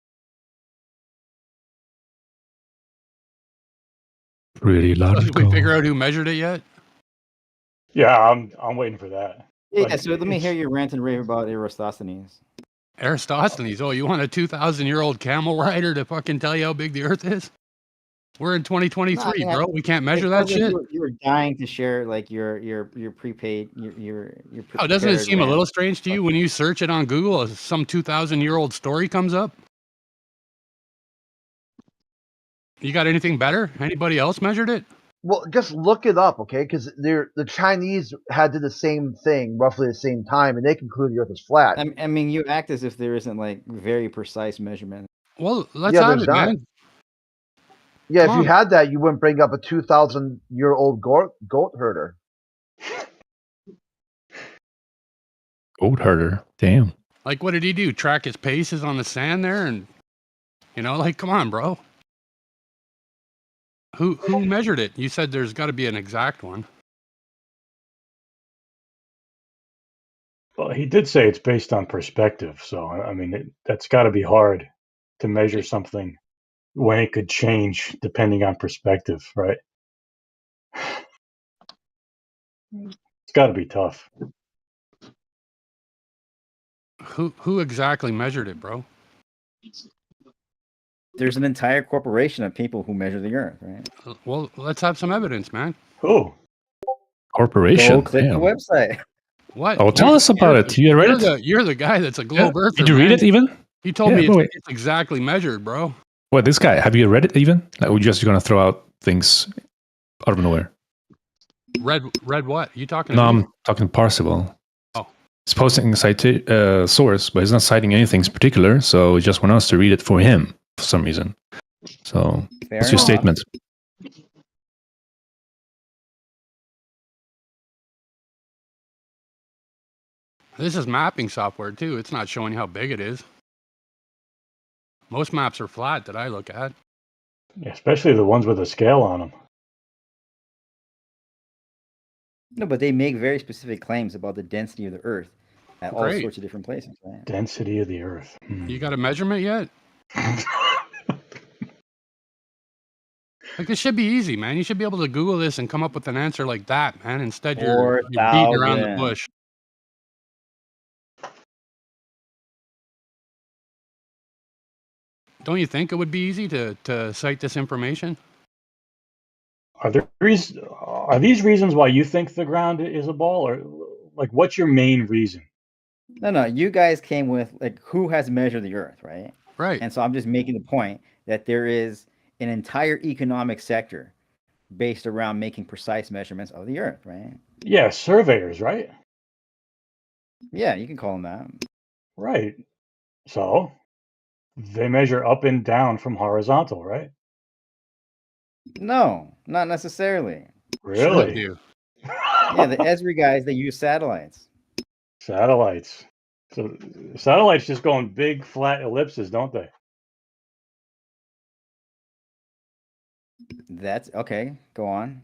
Pretty So did we logical. figure out who measured it yet? Yeah, I'm waiting for that. Yeah, Like, so let me hear your rant and rave about Eratosthenes. Aristosthenes. Oh, you want a 2,000-year-old camel rider to fucking tell you how big the Earth is? We're in 2023, bro. We can't measure that shit. You were dying to share like your prepaid your Oh, doesn't it prepared seem a rant. little strange to you when you search it on Google? Some 2,000-year-old story comes up. You got anything better? Anybody else measured it? Well, just look it up, okay? Because the Chinese had did the same thing roughly the same time, and they concluded the Earth is flat. I mean, you act as if there isn't like very precise measurement. Well, let's Yeah, have there's it, not. man. Yeah, Come if you on. had that, you wouldn't bring up a 2,000-year-old goat herder. Goat herder. Damn. Like, what did he do? Track his paces on the sand there, and like, come on, bro. Who measured it? You said there's got to be an exact one. Well, he did say it's based on perspective. So, I mean, that's got to be hard to measure something when it could change depending on perspective, right? It's got to be tough. Who exactly measured it, bro? There's an entire corporation of people who measure the Earth, right? Well, let's have some evidence, man. Who? Corporation. Go click Damn. the website. What? Oh, tell us about it. You read it? You're the guy that's a globe earther. Did you read man. it even? He told Yeah, me no, it's exactly measured, bro. What, this guy? Have you read it even? Like, we're just going to throw out things out of nowhere. Read what? You talking? No, to me? I'm talking Parsival. Oh. He's posting a source, but he's not citing anything in particular, so he just want us to read it for him for some reason. So, what's your statement? This is mapping software too. It's not showing you how big it is. Most maps are flat that I look at. Yeah, especially the ones with a scale on them. No, but they make very specific claims about the density of the Earth at all Great. sorts of different places, right? Density of the Earth. You got a measurement yet? Like, this should be easy, man. You should be able to Google this and come up with an answer like that, man. Instead, you're beating around the 4,000. bush. Don't you think it would be easy to cite this information? Are these reasons why you think the ground is a ball, or like what's your main reason? No, you guys came with like who has measured the Earth, right? Right. And so I'm just making the point that there is an entire economic sector based around making precise measurements of the Earth, right? Yeah, surveyors, right? Yeah, you can call them that. Right. So they measure up and down from horizontal, right? No, not necessarily. Really? Yeah, the Esri guys, they use satellites. Satellites. So satellites just go in big flat ellipses, don't they? That's okay. Go on.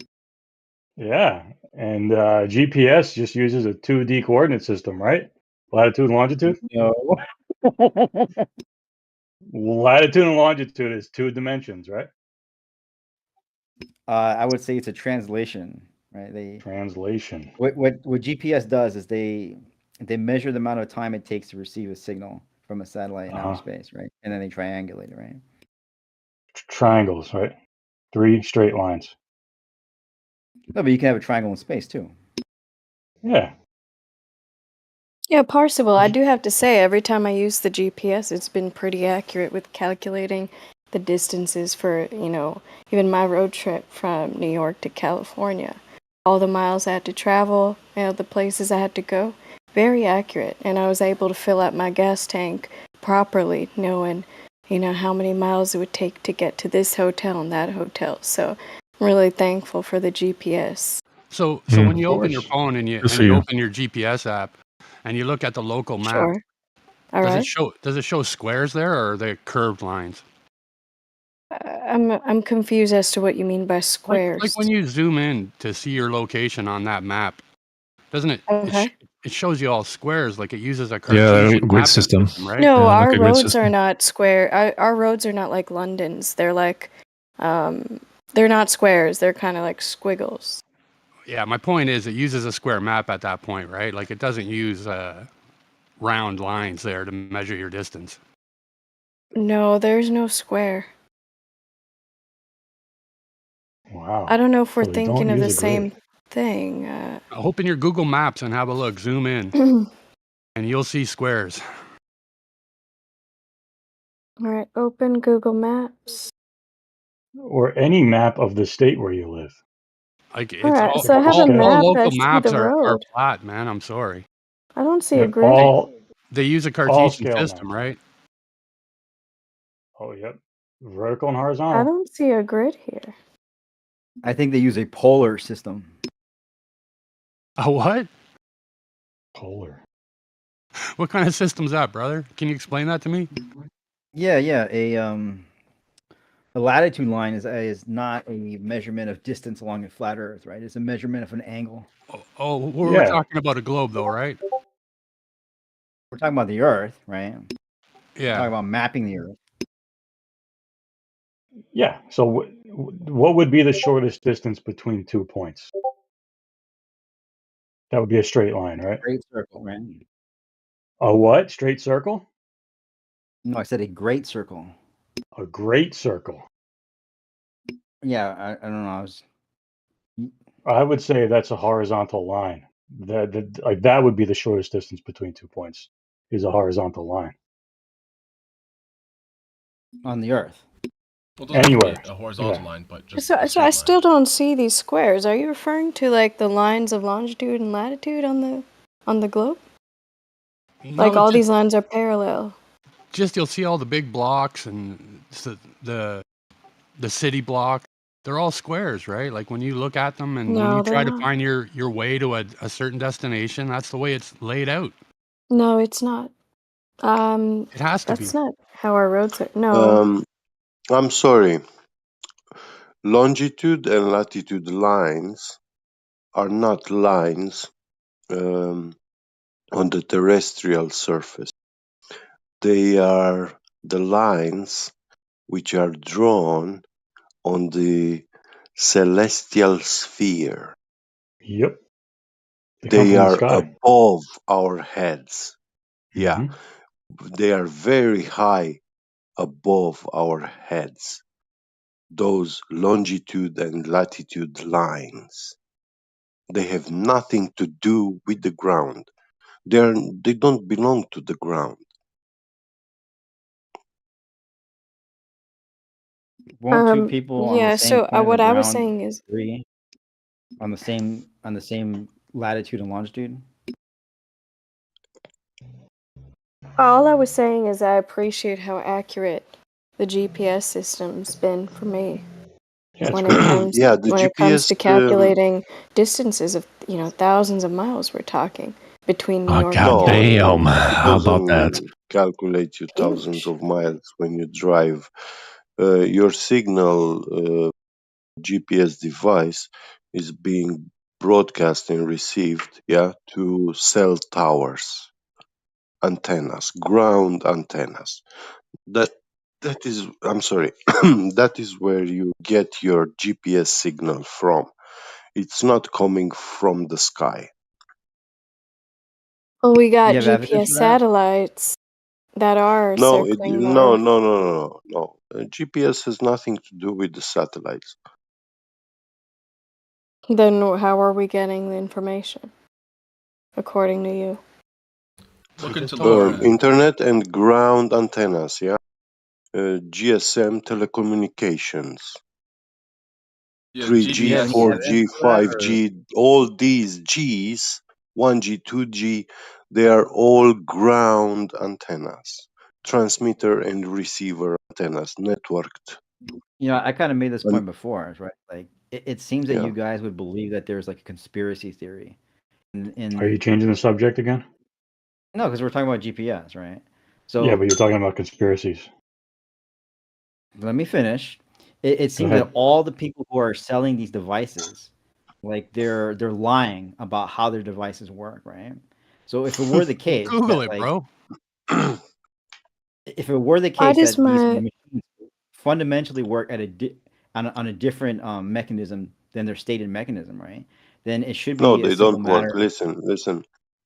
Yeah, and GPS just uses a 2D coordinate system, right? Latitude and longitude? No. Latitude and longitude is 2 dimensions, right? I would say it's a translation, right? Translation. What GPS does is they measure the amount of time it takes to receive a signal from a satellite in outer space, right? And then they triangulate it, right? Triangles, right? 3 straight lines. No, but you can have a triangle in space too. Yeah. Yeah, Parsable, I do have to say, every time I use the GPS, it's been pretty accurate with calculating the distances for, even my road trip from New York to California. All the miles I had to travel, the places I had to go, very accurate. And I was able to fill up my gas tank properly, knowing, how many miles it would take to get to this hotel and that hotel. So I'm really thankful for the GPS. So when you open your phone and you open your GPS app and you look at the local map, Sure. All right. does it show squares there or are they curved lines? I'm confused as to what you mean by squares. Like when you zoom in to see your location on that map, doesn't it? Okay. It shows you all squares, like it uses a Yeah, Cartesian grid mapping system. right? No, Yeah, our like a grid roads are system. not square. Our roads are not like London's. They're like, they're not squares. They're kind of like squiggles. Yeah, my point is it uses a square map at that point, right? Like it doesn't use round lines there to measure your distance. No, there's no square. Wow. I don't know if we're So they don't thinking of the use a grid. same thing. Open your Google Maps and have a look. Zoom in, and you'll see squares. All right, open Google Maps. Or any map of the state where you live. Like it's Alright, so I have a all map. I local see maps the are road. flat, man. I'm sorry. I don't see a They're grid. They use a all Cartesian scale system, maps. right? Oh, yep. Vertical and I horizontal. don't see a grid here. I think they use a polar system. A what? Polar. What kind of system's that, brother? Can you explain that to me? Yeah. A latitude line is not a measurement of distance along a flat Earth, right? It's a measurement of an angle. Oh, we're talking about a globe, though, right? We're talking about the Earth, right? Yeah. We're talking about mapping the Earth. Yeah. So what would be the shortest distance between 2 points? That would be a straight line, right? Great circle, right? A what? Straight circle? No, I said a great circle. A great circle. Yeah, I don't know. I would say that's a horizontal line. That would be the shortest distance between 2 points. Is a horizontal line. On the Earth. Well, it doesn't have to Anywhere. be a horizontal Yeah. line, but just So, a so straight I line. still don't see these squares. Are you referring to like the lines of longitude and latitude on the globe? Like all these lines are parallel. Just you'll see all the big blocks and the city block. They're all squares, right? Like when you look at them and when No, you they're try to not. find your way to a certain destination, that's the way it's laid out. No, it's not. It has to That's be. not how our roads are. No. I'm sorry. Longitude and latitude lines are not lines on the terrestrial surface. They are the lines which are drawn on the celestial sphere. Yep. They are above our heads. Yeah. They are very high above our heads. Those longitude and latitude lines. They have nothing to do with the ground. They don't belong to the ground. Won't two people on the Yeah, same so point of the what I was ground saying is agree on the same latitude and longitude? all I was saying is I appreciate how accurate the GPS system's been for me. Yeah, when it comes Yeah, the when it comes GPS. to calculating distances of thousands of miles, we're talking between New York and No, California. it How about that? doesn't calculate you thousands of miles when you drive. Your signal GPS device is being broadcast and received, to cell towers, antennas, ground antennas. That is, I'm sorry, that is where you get your GPS signal from. It's not coming from the sky. Well, we got You have evidence GPS for that? satellites that are No, circling the no, Earth. no, no, no, no. GPS has nothing to do with the satellites. Then how are we getting the information, according to you? Look into the Internet and ground antennas, GSM telecommunications. Yeah, 3G, GPS. 4G, 5G, all these Gs, 1G, 2G, they are all ground antennas, transmitter and receiver antennas, networked. I kind of made this And- point before, right? Like it seems that Yeah. you guys would believe that there's like a conspiracy theory. Are you changing the subject again? No, because we're talking about GPS, right? Yeah, but you're talking about conspiracies. Let me finish. It seems ahead. that all the people who are selling these devices, like they're lying about how their devices work, right? So if it were the case Google that it, like bro. if it were the Why case does that these my machines fundamentally work at on a different mechanism than their stated mechanism, right? Then it should No, be a they simple don't work. matter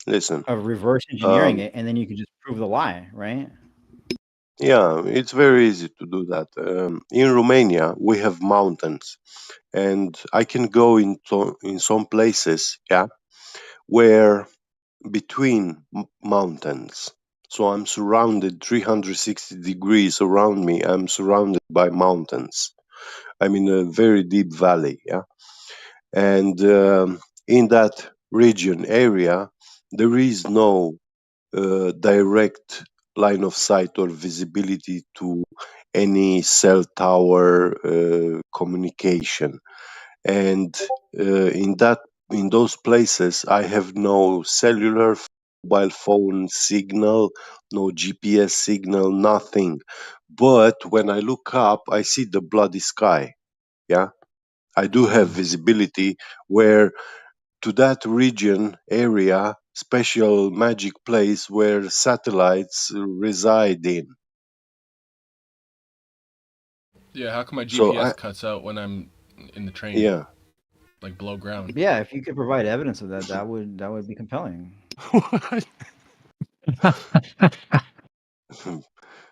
Listen. of reverse engineering Um, it, and then you can just prove the lie, right? yeah, it's very easy to do that. In Romania, we have mountains, and I can go into in some places, yeah, where between mountains. So I'm surrounded 360 degrees around me. I'm surrounded by mountains. I'm in a very deep valley, yeah, and in that region area, there is no direct line of sight or visibility to any cell tower communication. And in those places, I have no cellular mobile phone signal, no GPS signal, nothing. But when I look up, I see the bloody sky. Yeah, I do have visibility where to that region area special magic place where satellites reside in. Yeah, how come my So GPS cuts out when I'm in the train? yeah. Like below ground. Yeah, if you could provide evidence of that, that would be compelling. What?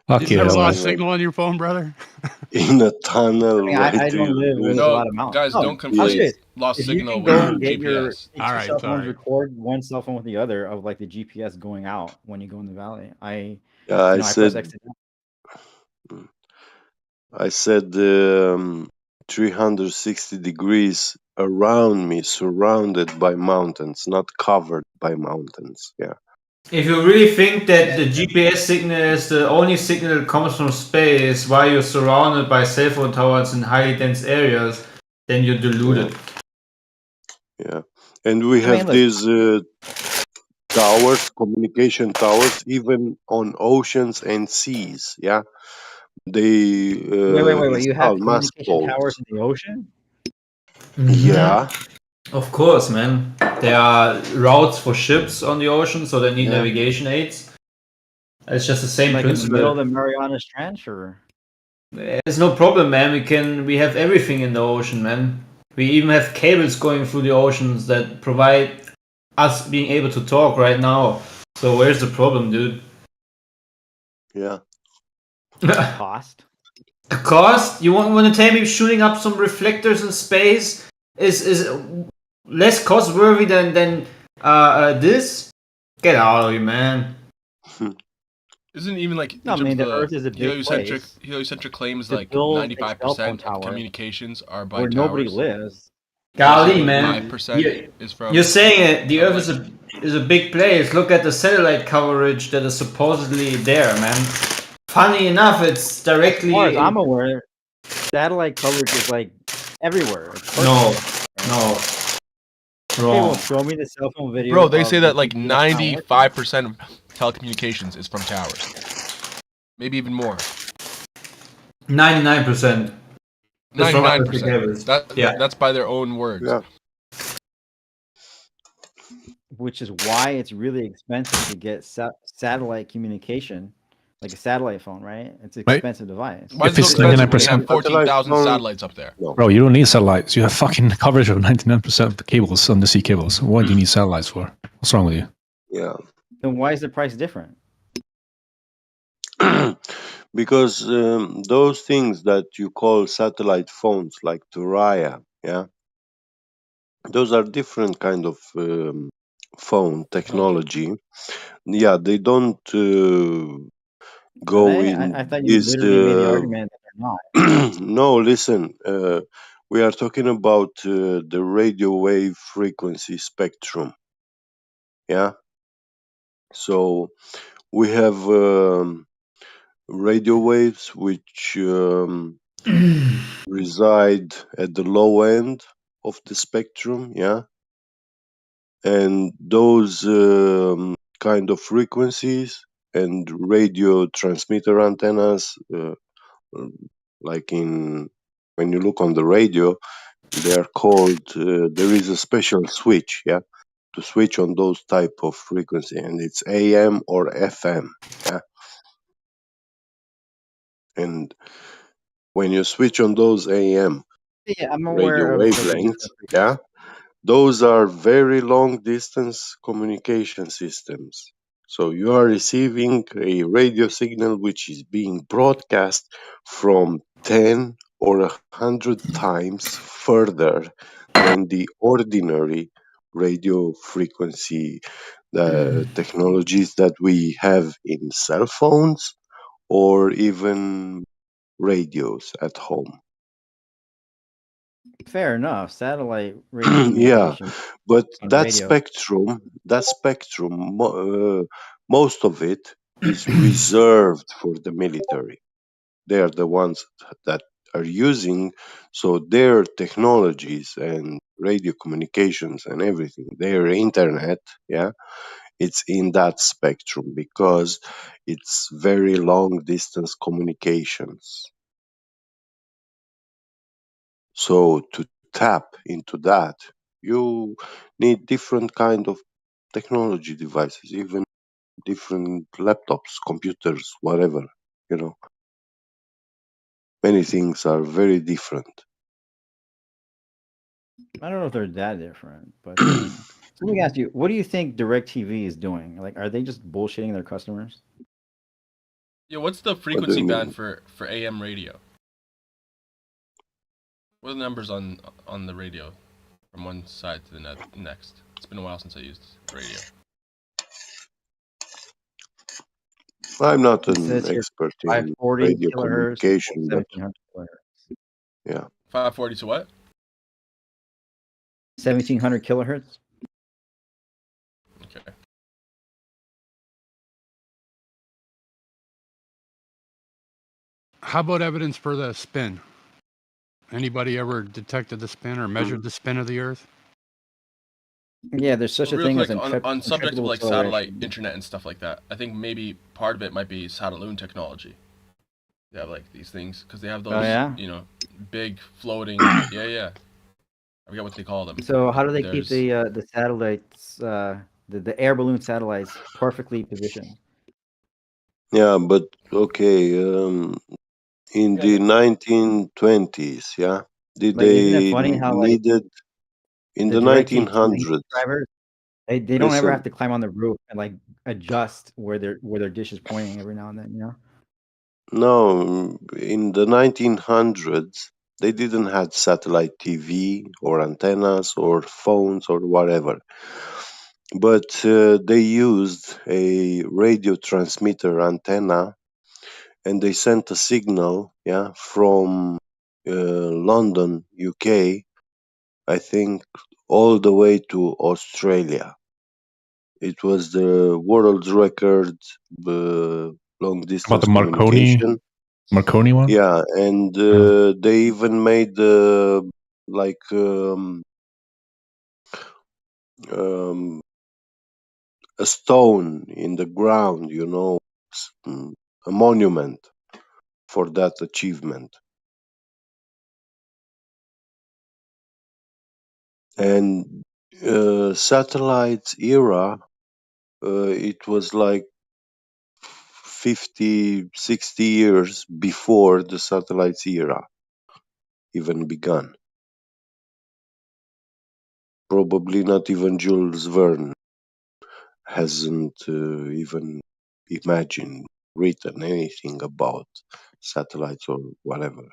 Fuck You've never yeah, lost man. signal on your phone, brother? In a tunnel I mean, right I don't live with a No, lot of mountains. guys, No, don't I'm conflate serious. lost If you signal can with go and get GPS. take All two right, cell phones, sorry. record one cell phone with the other of like the GPS going out when you go in the valley. Yeah, I I press said X to down. I said 360 degrees around me, surrounded by mountains, not covered by mountains. Yeah. If you really think that the GPS signal is the only signal that comes from space while you're surrounded by cell phone towers in highly dense areas, then you're deluded. Yeah. And we have these towers, communication towers, even on oceans and seas. Yeah. They Wait. You have install mass communication poles. towers in the ocean? Yeah. Of course, man. There are routes for ships on the ocean, so they need Yeah. navigation aids. It's just the same Like principle. in the middle of the Marianas Trench, or It's no problem, man. We have everything in the ocean, man. We even have cables going through the oceans that provide us being able to talk right now. So where's the problem, dude? Yeah. cost? The cost? You want to tell me shooting up some reflectors in space is less cost worthy than this? Get out of here, man. Isn't even like No, I mean, the Earth is a big heliocentric claims to like build a cell phone 95% of tower communications are by where nobody towers. lives. Golly, Only man. 5% is from You're saying it. The Earth satellites. is a big place. Look at the satellite coverage that is supposedly there, man. Funny enough, it's directly. As far as I'm aware, satellite coverage is like everywhere. It's No, perfect. no. Okay, Wrong. well, show me the cell phone video. Bro, they say of that the like GPS not working. 95% of telecommunications is from towers. Maybe even more. 99%. 99%. That's by their own words. Yeah. Which is why it's really expensive to get satellite communication, like a satellite phone, right? It's an expensive device. Why is it so expensive when you have 14,000 satellites up there? Bro, you don't need satellites. You have fucking coverage of 99% of the cables, undersea cables. What do you need satellites for? What's wrong with you? Yeah. Then why is the price different? Because those things that you call satellite phones, like Turaya, yeah, those are different kind of phone technology. Yeah, they don't go in I thought you this. literally made the argument that they're not. No, listen. We are talking about the radio wave frequency spectrum. Yeah. So we have radio waves which reside at the low end of the spectrum. Yeah. And those kind of frequencies and radio transmitter antennas like when you look on the radio, they are called. There is a special switch, yeah, to switch on those type of frequency, and it's AM or FM, yeah. And when you switch on those AM Yeah, I'm radio aware of like the wavelengths, different yeah, those are very long distance communication systems. So you are receiving a radio signal which is being broadcast from 10 or 100 times further than the ordinary radio frequency technologies that we have in cell phones or even radios at home. Fair enough. Satellite radio Yeah, communication but on that radio. spectrum, most of it is reserved for the military. They are the ones that are using, so their technologies and radio communications and everything, their internet, yeah, it's in that spectrum because it's very long distance communications. So to tap into that, you need different kind of technology devices, even different laptops, computers, whatever, you know. Many things are very different. I don't know if they're that different, but so let me ask you, what do you think DirecTV is doing? Like, are they just bullshitting their customers? Yeah, what's the What do frequency you band mean? for AM radio? What are the numbers on the radio from one side to the next? It's been a while since I used radio. I'm not It an says here expert in 540 radio kilohertz to communication, but 1700 kilohertz. yeah. 540 to what? 1700 kilohertz. Okay. How about evidence for the spin? Anybody ever detected the spin or measured the spin of the Earth? Yeah, there's such a Real thing quick, as on subject of intractable like satellite acceleration. internet and stuff like that, I think maybe part of it might be Satelloon technology. They have like these things because they have those, yeah? big floating. Yeah. I forget what they call them. So how do they keep There's the satellites, the air balloon satellites perfectly positioned? Yeah, but okay, in the 1920s, yeah, did Like, isn't it they funny how like needed in the the DirecTV 1900s? subscribers they don't ever have Listen, to climb on the roof and like adjust where their dish is pointing every now and then, you know? no, in the 1900s, they didn't have satellite TV or antennas or phones or whatever. But they used a radio transmitter antenna and they sent a signal, yeah, from London, UK, I think, all the way to Australia. It was the world's record long About distance the communication. Marconi one? Yeah, and they even made like a stone in the ground, a monument for that achievement. And satellites era, it was like 50, 60 years before the satellites era even begun. Probably not even Jules Verne hasn't even imagined, written anything about satellites or whatever.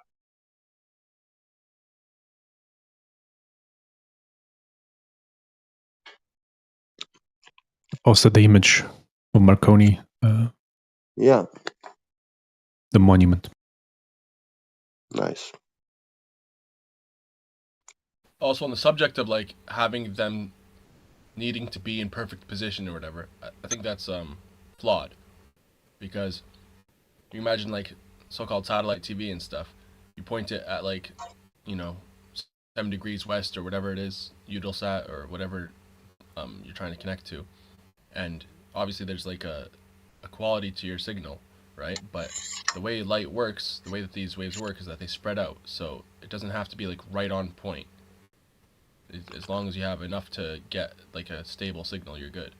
Posted the image of Marconi, Yeah, the monument. nice. also on the subject of like having them needing to be in perfect position or whatever. I think that's flawed because you imagine like so-called satellite TV and stuff. You point it at like 7 degrees west or whatever it is, Eutelsat or whatever you're trying to connect to, and obviously there's like a quality to your signal, right? But the way light works, the way that these waves work, is that they spread out, so it doesn't have to be like right on point. As long as you have enough to get like a stable signal, you're good.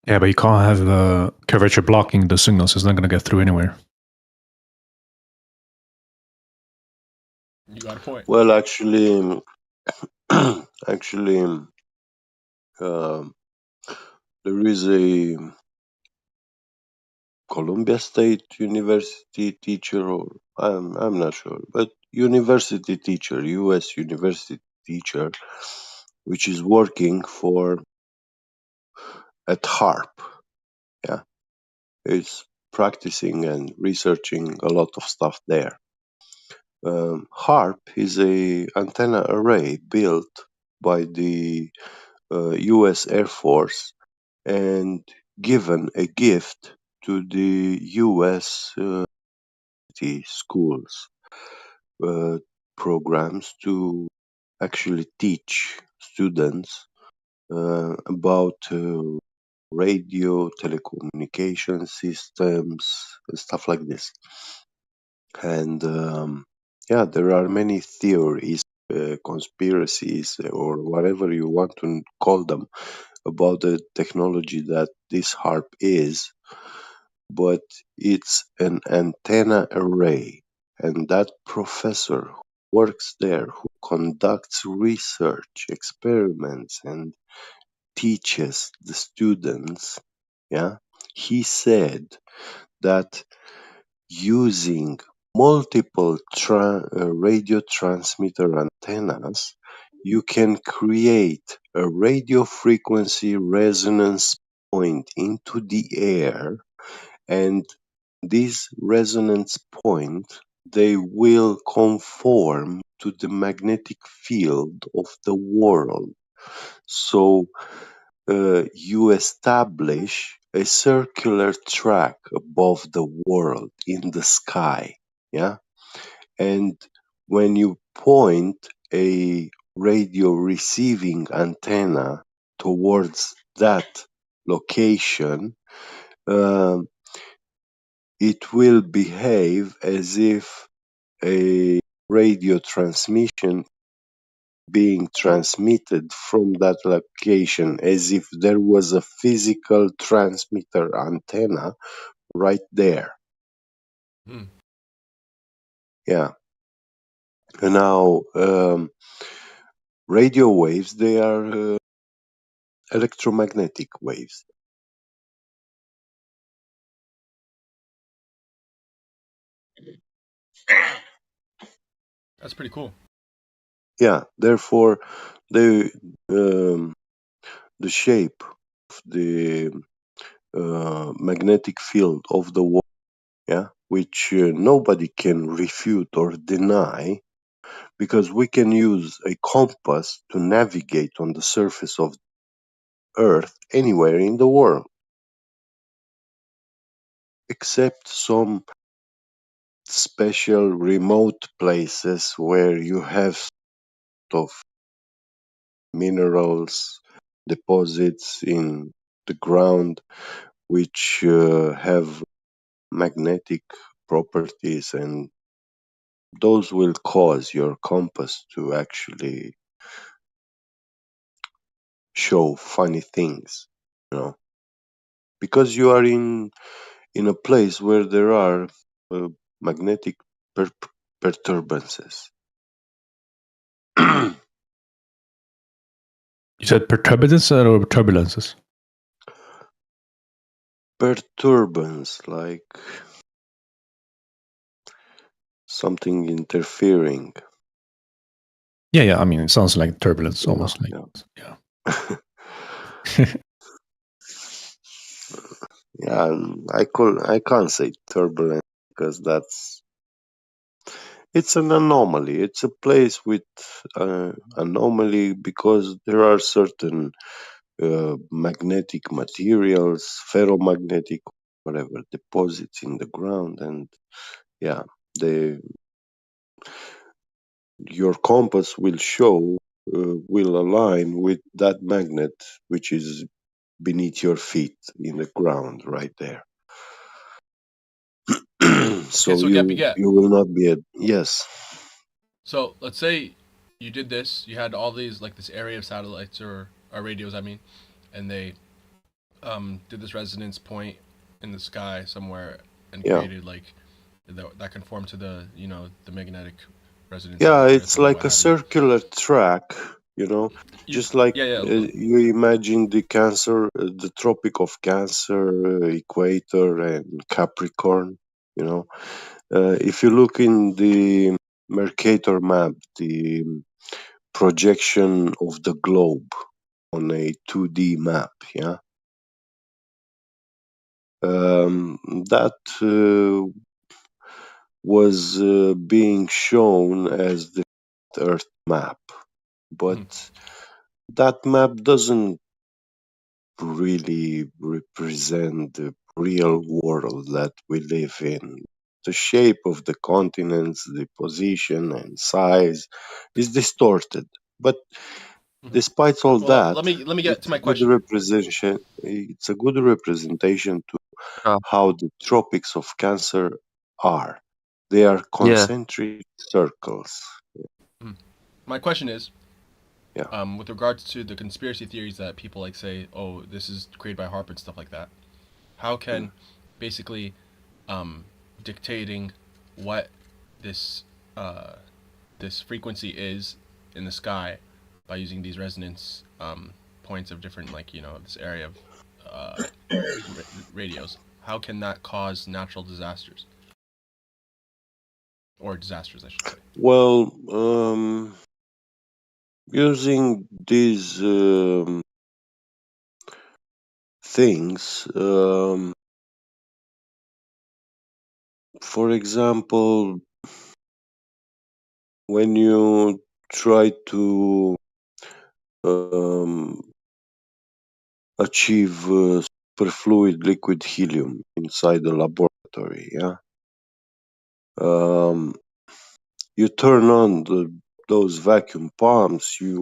Yeah, but you can't have curvature blocking the signals. It's not going to get through anywhere. You got a point. Well, actually, actually, there is a Columbia State University teacher, or I'm not sure, but university teacher, U.S. university teacher, which is working for at HARP. Yeah, is practicing and researching a lot of stuff there. HARP is a antenna array built by the U.S. Air Force and given a gift to the U.S. Schools programs to actually teach students about radio, telecommunication systems, stuff like this. And yeah, there are many theories, conspiracies, or whatever you want to call them, about the technology that this HARP is, but it's an antenna array. And that professor who works there, who conducts research, experiments, and teaches the students, yeah, he said that using multiple radio transmitter antennas, you can create a radio frequency resonance point into the air, and this resonance point, they will conform to the magnetic field of the world. So you establish a circular track above the world in the sky, yeah? And when you point a radio receiving antenna towards that location, it will behave as if a radio transmission being transmitted from that location, as if there was a physical transmitter antenna right there. Yeah. And now, radio waves, they are electromagnetic waves. That's pretty cool. Yeah. Therefore, the shape of the magnetic field of the world, yeah, which nobody can refute or deny, because we can use a compass to navigate on the surface of Earth anywhere in the world, except some special remote places where you have of minerals deposits in the ground which have magnetic properties, and those will cause your compass to actually show funny things, you know, because you are in a place where there are magnetic perturbances. You said perturbances or turbulences? Perturbance, like something interfering. Yeah. I mean, it sounds like turbulence, almost like. Yeah. Yeah, I can't say turbulence because it's an anomaly. It's a place with anomaly because there are certain magnetic materials, ferromagnetic, whatever, deposits in the ground, and yeah, your compass will show will align with that magnet which is beneath your feet in the ground right there. So Okay, so you will not be at yes. So let's say you did this. You had all these like this area of satellites or radios, I mean, and they did this resonance point in the sky somewhere and Yeah. created like that conformed to the the magnetic resonance Yeah, of the it's Earth or like what a have you. circular track, you know, just like Yeah. you imagine the Cancer, the Tropic of Cancer, Equator, and Capricorn. You know, if you look in the Mercator map, the projection of the globe on a 2D map, yeah, that was being shown as the Earth map, but that map doesn't really represent the real world that we live in. The shape of the continents, the position and size is distorted. But despite all Well, that, let me get to it's my a good question. representation. It's a good representation to how the tropics of Cancer are. They are concentric circles. My question is, Yeah. with regards to the conspiracy theories that people like say, oh, this is created by HAARP and stuff like that. How can basically dictating what this this frequency is in the sky by using these resonance points of different, like this area of radios, how can that cause natural disasters or disasters, I should say? Well, using these things, for example, when you try to achieve superfluid liquid helium inside the laboratory, yeah, you turn on those vacuum pumps, you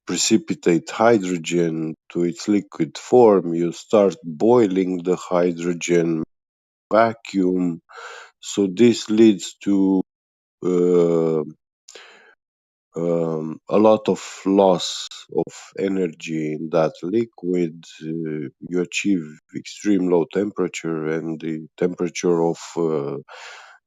precipitate hydrogen to its liquid form, you start boiling the hydrogen vacuum. So this leads to a lot of loss of energy in that liquid. You achieve extreme low temperature and the temperature of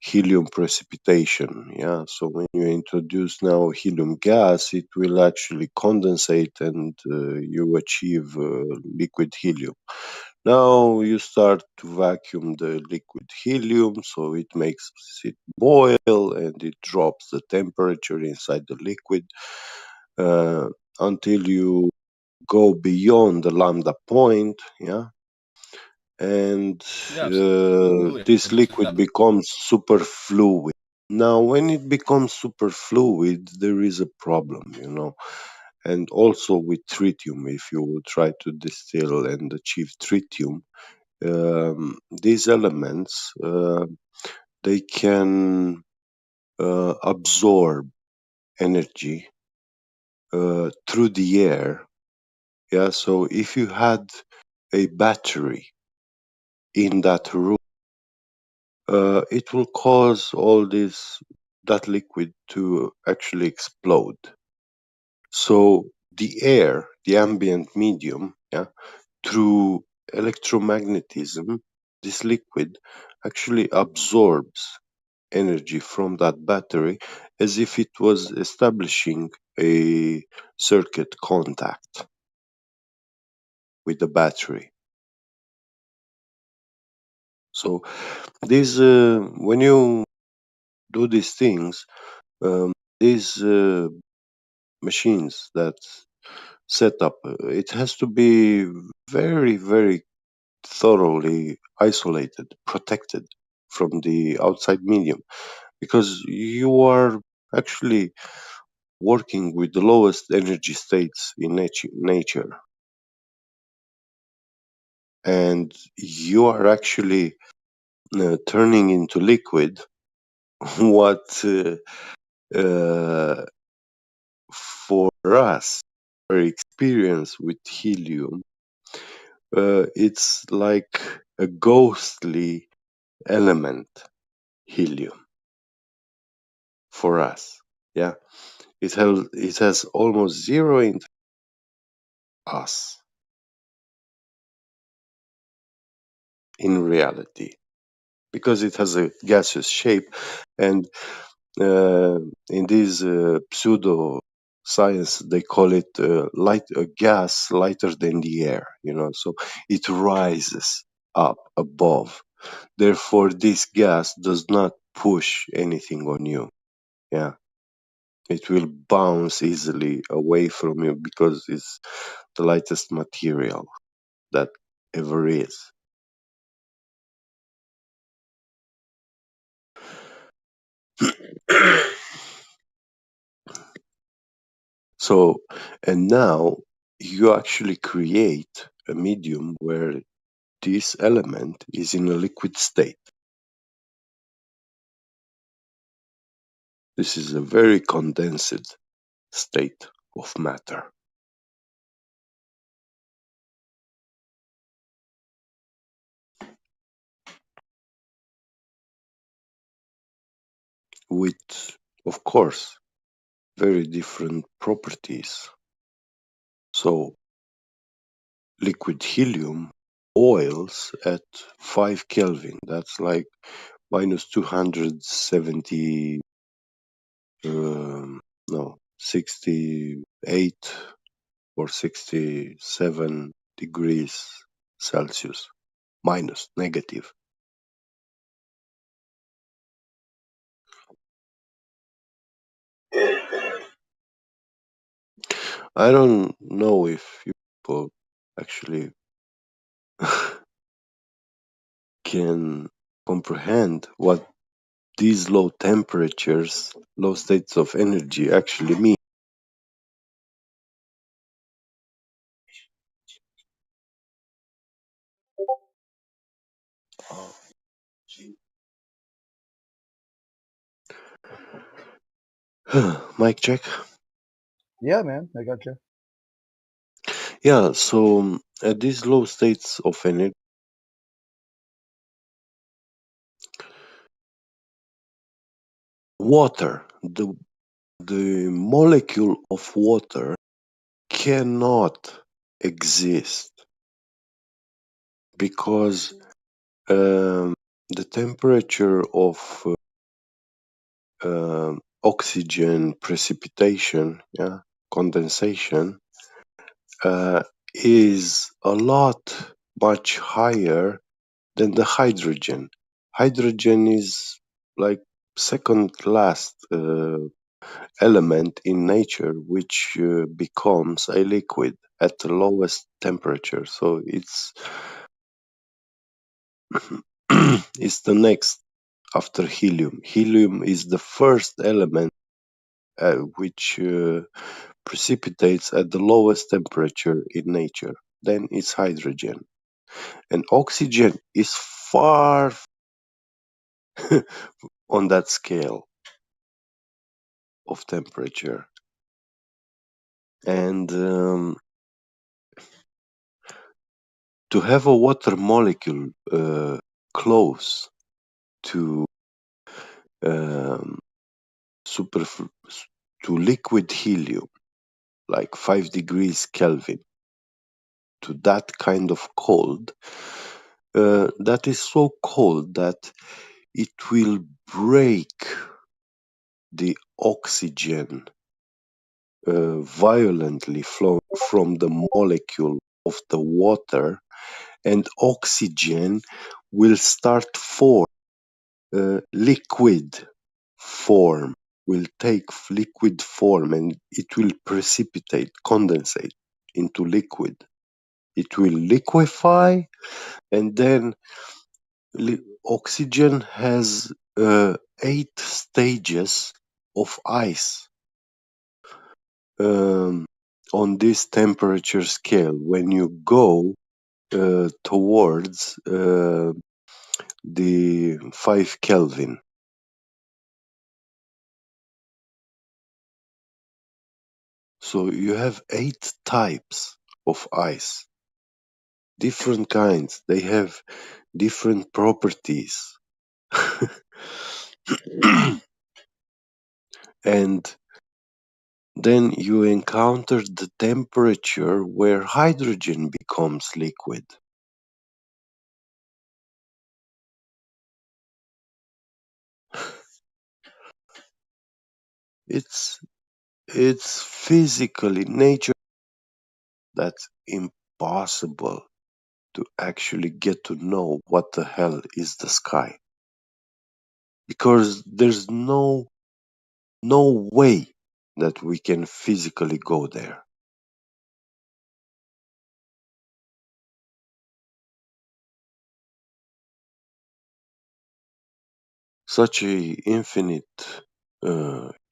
helium precipitation. Yeah, so when you introduce now helium gas, it will actually condensate and you achieve liquid helium. Now you start to vacuum the liquid helium, so it makes it boil and it drops the temperature inside the liquid until you go beyond the lambda point, yeah, and this liquid becomes superfluid. Now, when it becomes superfluid, there is a problem, and also with tritium, if you try to distill and achieve tritium, these elements they can absorb energy through the air. Yeah, so if you had a battery in that room, it will cause all that liquid to actually explode. So the air, the ambient medium, yeah, through electromagnetism, this liquid actually absorbs energy from that battery as if it was establishing a circuit contact with the battery. So these, when you do these things, these machines that set up, it has to be very, very thoroughly isolated, protected from the outside medium, because you are actually working with the lowest energy states in nature, and you are actually turning into liquid what for us, our experience with helium, it's like a ghostly element, helium, for us. Yeah, it has almost zero interest in us in reality, because it has a gaseous shape, and in this pseudo science they call it a gas lighter than the air, so it rises up above. Therefore this gas does not push anything on you. Yeah, it will bounce easily away from you because it's the lightest material that ever is. So, and now you actually create a medium where this element is in a liquid state. This is a very condensed state of matter. With, of course, very different properties. So, liquid helium boils at 5 Kelvin. That's like minus 270, no, 68 or 67 degrees Celsius, minus, negative. I don't know if people actually can comprehend what these low temperatures, low states of energy actually mean. Mic check. Yeah, man, I got you. Yeah, so at these low states of energy, water, the molecule of water cannot exist because the temperature of oxygen precipitation, yeah, condensation, is a lot much higher than the hydrogen. Hydrogen is like second last element in nature, which becomes a liquid at the lowest temperature. So it's it's the next after helium. Helium is the first element which precipitates at the lowest temperature in nature. Then it's hydrogen. And oxygen is far on that scale of temperature. And to have a water molecule close to super to liquid helium, like 5 degrees Kelvin, to that kind of cold, that is so cold that it will break the oxygen violently from the molecule of the water, and oxygen will start form, liquid form, will take liquid form, and it will precipitate, condensate into liquid. It will liquefy, and then oxygen has 8 stages of ice on this temperature scale when you go towards the 5 Kelvin. So you have 8 types of ice, different kinds. They have different properties. And then you encounter the temperature where hydrogen becomes liquid. It's physically nature that's impossible to actually get to know what the hell is the sky, because there's no way that we can physically go there. Such a infinite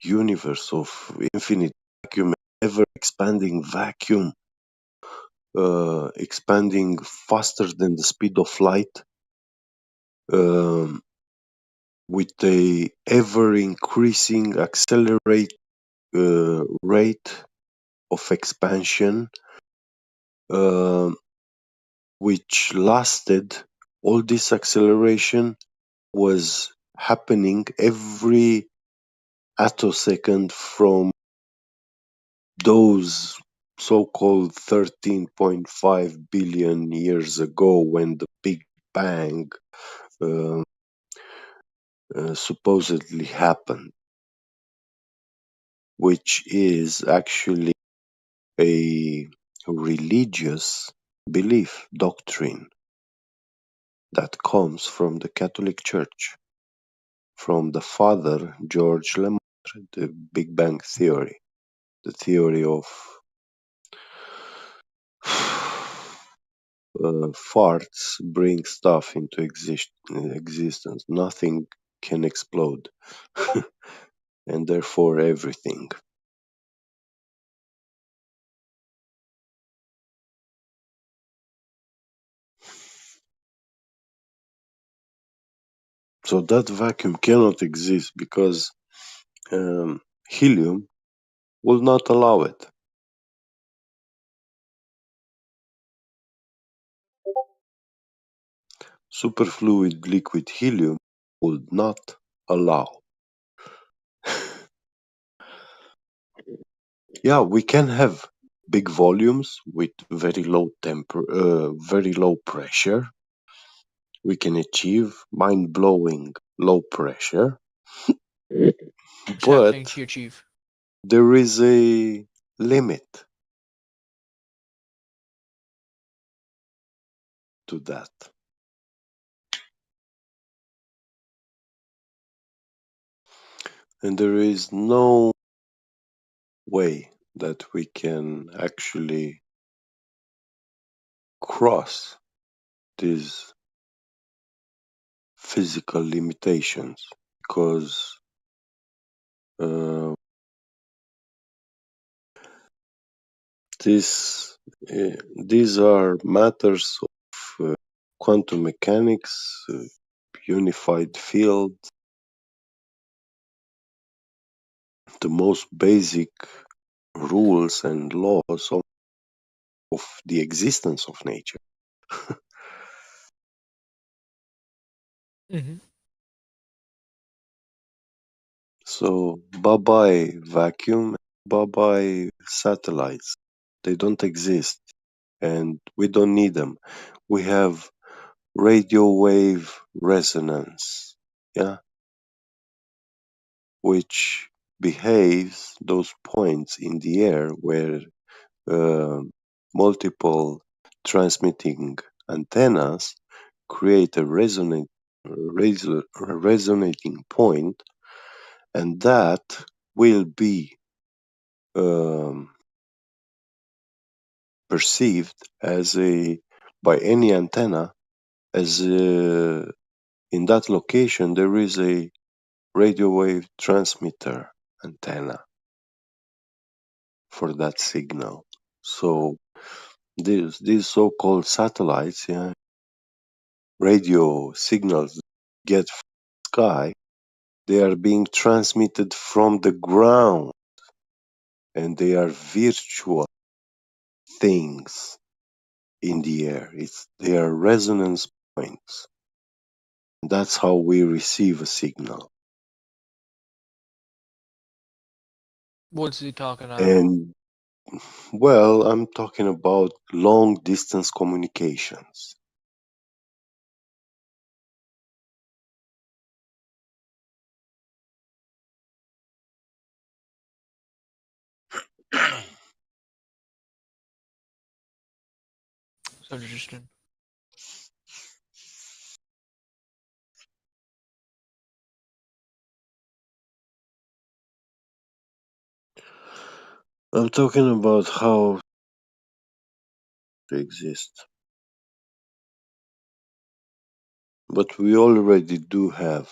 universe of infinite vacuum, ever expanding vacuum, expanding faster than the speed of light, with a ever increasing accelerate rate of expansion, which lasted. All this acceleration was happening every attosecond from those so-called 13.5 billion years ago, when the Big Bang supposedly happened, which is actually a religious belief doctrine that comes from the Catholic Church, from the father George Lemaitre, the Big Bang theory, the theory of farts bring stuff into existence. Nothing can explode, and therefore everything. So that vacuum cannot exist because helium will not allow it. Superfluid liquid helium would not allow. Yeah, we can have big volumes with very low very low pressure. We can achieve mind-blowing low pressure, Which happening but to achieve? there is a limit to that. And there is no way that we can actually cross these physical limitations, because these are matters of quantum mechanics, unified field, the most basic rules and laws of the existence of nature. Mm-hmm. So bye-bye vacuum, bye-bye satellites. They don't exist, and we don't need them. We have radio wave resonance, yeah, which behaves those points in the air where multiple transmitting antennas create a resonating point, and that will be perceived as by any antenna as in that location there is a radio wave transmitter antenna for that signal. So these so-called satellites, yeah, radio signals get from the sky, they are being transmitted from the ground and they are virtual things in the air. They are resonance points. That's how we receive a signal. What's he talking about? And well, I'm talking about long distance communications. So interesting. I'm talking about how they exist. But we already do have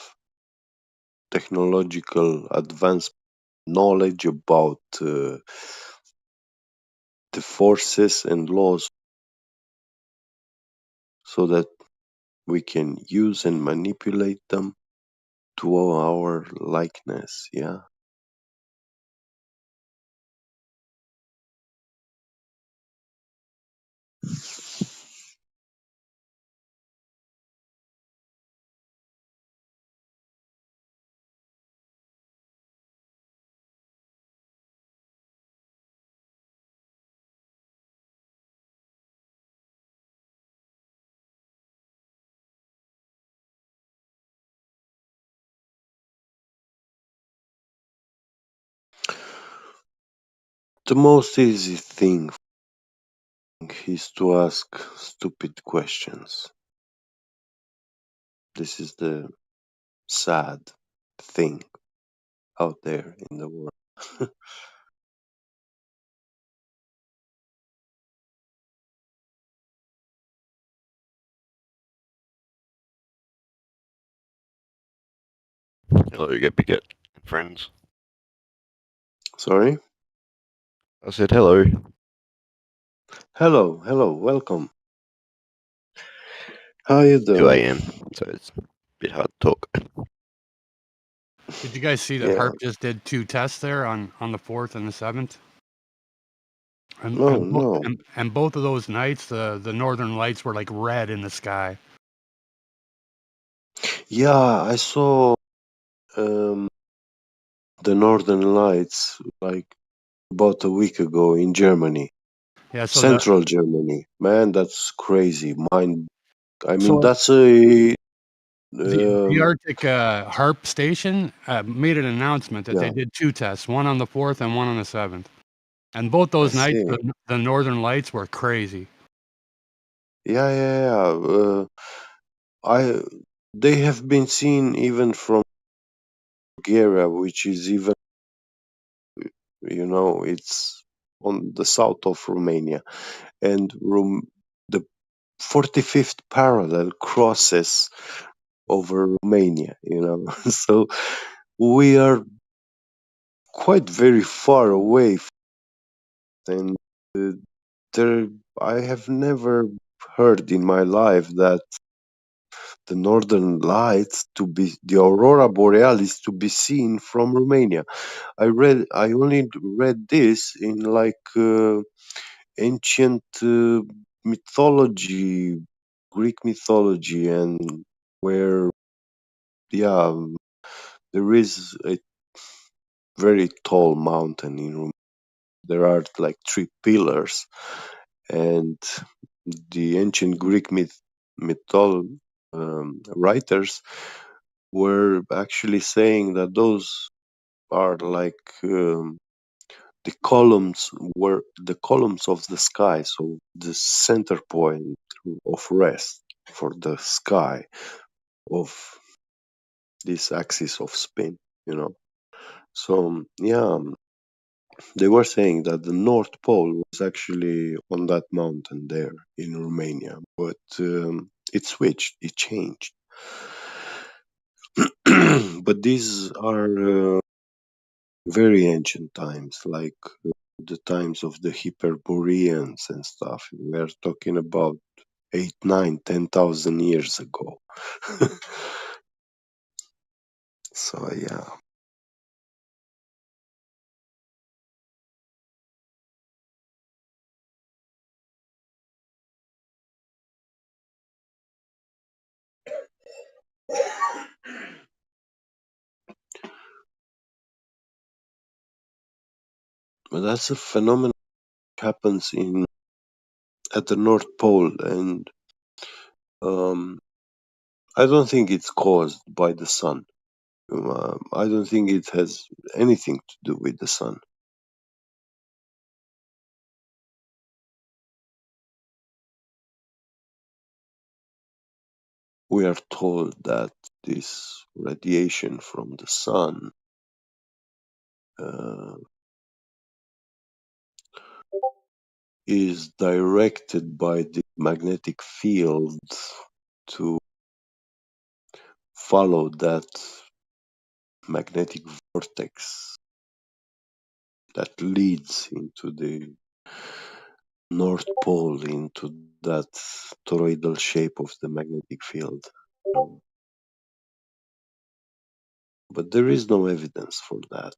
technological advanced knowledge about the forces and laws so that we can use and manipulate them to our likeness. Yeah. The most easy thing is to ask stupid questions. This is the sad thing out there in the world. Hello, you get friends. Sorry? I said hello. Hello, welcome. How you 2 doing? a.m. So it's a bit hard to talk. Did you guys see that Yeah. Harp just did 2 tests there on the 4th and the 7th? And, No, and, bo- no. and both of those nights, the northern lights were like red in the sky. Yeah, I saw the Northern Lights like about a week ago in Germany. Yeah, so Central Germany. Man, that's crazy. I mean, so that's a the Arctic Harp station made an announcement that they yeah, did 2 tests, one on the 4th and one on the 7th. And both I those nights, see. the northern lights were crazy. Yeah. I they have been seen even from Bulgaria, which is even it's on the south of Romania, and the 45th parallel crosses over Romania. So we are quite very far away, and uh, there I have never heard in my life that the northern lights the aurora borealis to be seen from Romania. I only read this in like ancient mythology, Greek mythology, and where yeah, there is a very tall mountain in Romania. There are like 3 pillars, and the ancient Greek writers were actually saying that those are like the columns of the sky, so the center point of rest for the sky of this axis of spin. So yeah, they were saying that the North Pole was actually on that mountain there in Romania, but it switched, it changed. But these are very ancient times, like the times of the Hyperboreans and stuff. We're talking about 8, 9, 10,000 years ago. So yeah. But that's a phenomenon that happens at the North Pole, and I don't think it's caused by the sun. I don't think it has anything to do with the sun. We are told that this radiation from the sun is directed by the magnetic field to follow that magnetic vortex that leads into the North Pole, into that toroidal shape of the magnetic field. But there is no evidence for that.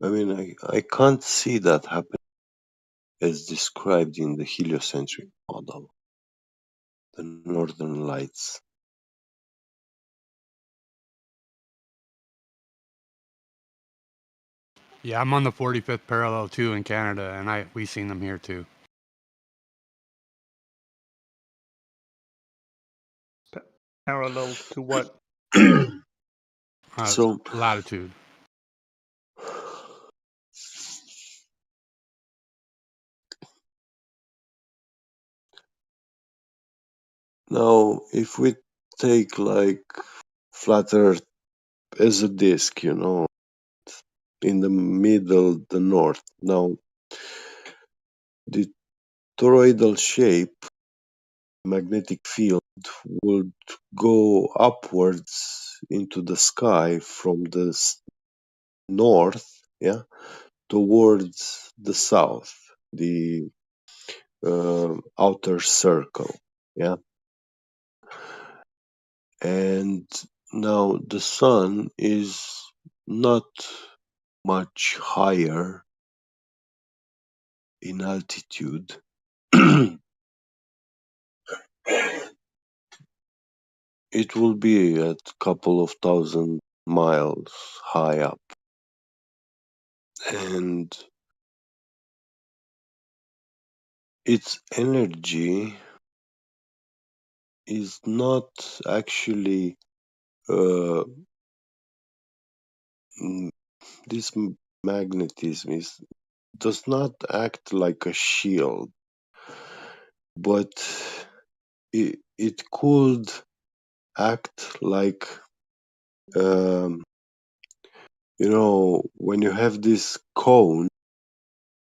I mean, I can't see that happen as described in the heliocentric model, the northern lights. Yeah, I'm on the 45th parallel too in Canada, and we seen them here too. Parallel to what? So latitude. Now, if we take like flat Earth as a disk, in the middle, the north. Now, the toroidal shape, magnetic field, would go upwards into the sky from the north, towards the south, the outer circle, and now the sun is not much higher in altitude. It will be at a couple of thousand miles high up, and its energy is not actually this magnetism does not act like a shield, but it could act like when you have this cone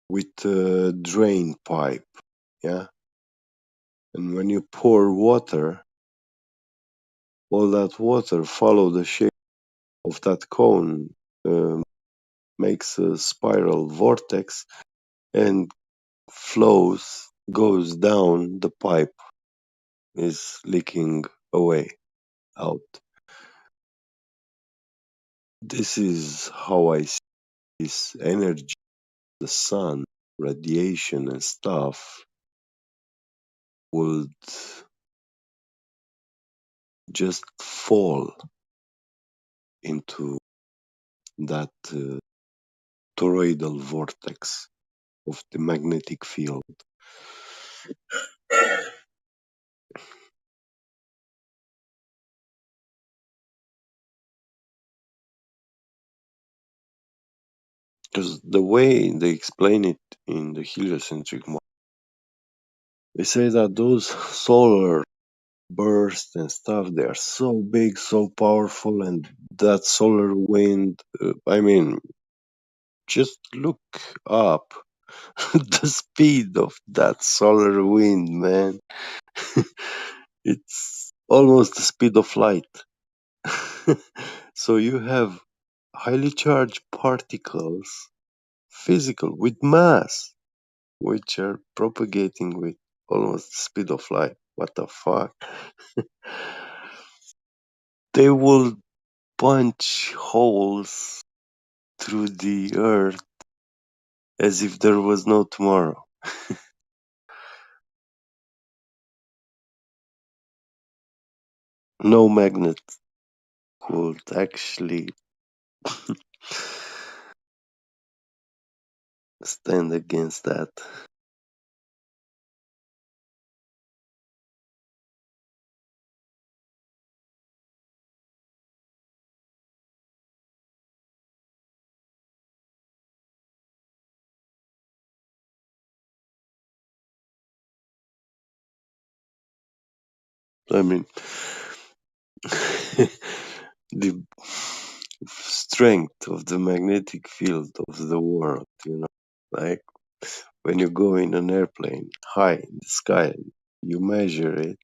with a drain pipe, and when you pour water, all that water follow the shape of that cone, makes a spiral vortex and goes down the pipe, is leaking away out. This is how I see this energy, the sun, radiation and stuff would just fall into that toroidal vortex of the magnetic field. Because the way they explain it in the heliocentric model, they say that those solar bursts and stuff, they are so big, so powerful, and that solar wind, just look up The speed of that solar wind, man. It's almost the speed of light. So you have highly charged particles, physical, with mass, which are propagating with almost the speed of light. What the fuck? They will punch holes through the earth as if there was no tomorrow. No magnet could actually stand against that. I mean, the strength of the magnetic field of the world, like when you go in an airplane high in the sky, you measure it,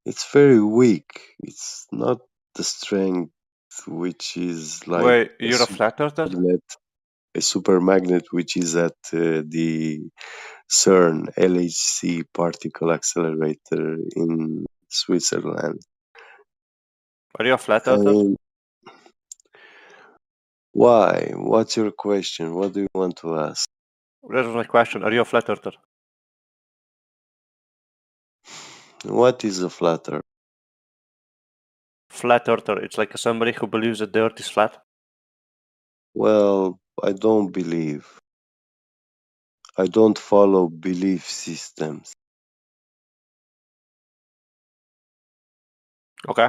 it's very weak. It's not the strength which is like Wait, you're a flat earther? a super magnet which is at the CERN LHC particle accelerator in Switzerland. Are you a flat earther? Why? What's your question? What do you want to ask? That was my question. Are you a flat earther? What is a flat earth? Flat earther. It's like somebody who believes that the earth is flat. Well, I don't believe. I don't follow belief systems. Okay.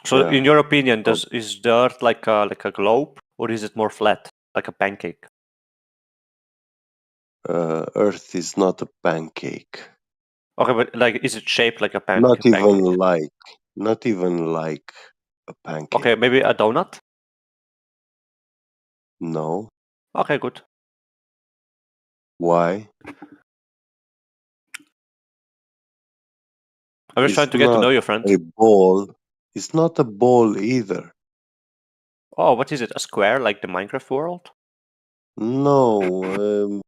So, Yeah. in your opinion, is the earth like a globe, or is it more flat, like a pancake? Earth is not a pancake. Okay, but like, is it shaped like a Not pancake? not even like a pancake. Okay, maybe a donut? No. Okay, good. Why? I'm just trying to get to know your friend. A ball. It's not a ball either. Oh, what is it? A square, like the Minecraft world? No,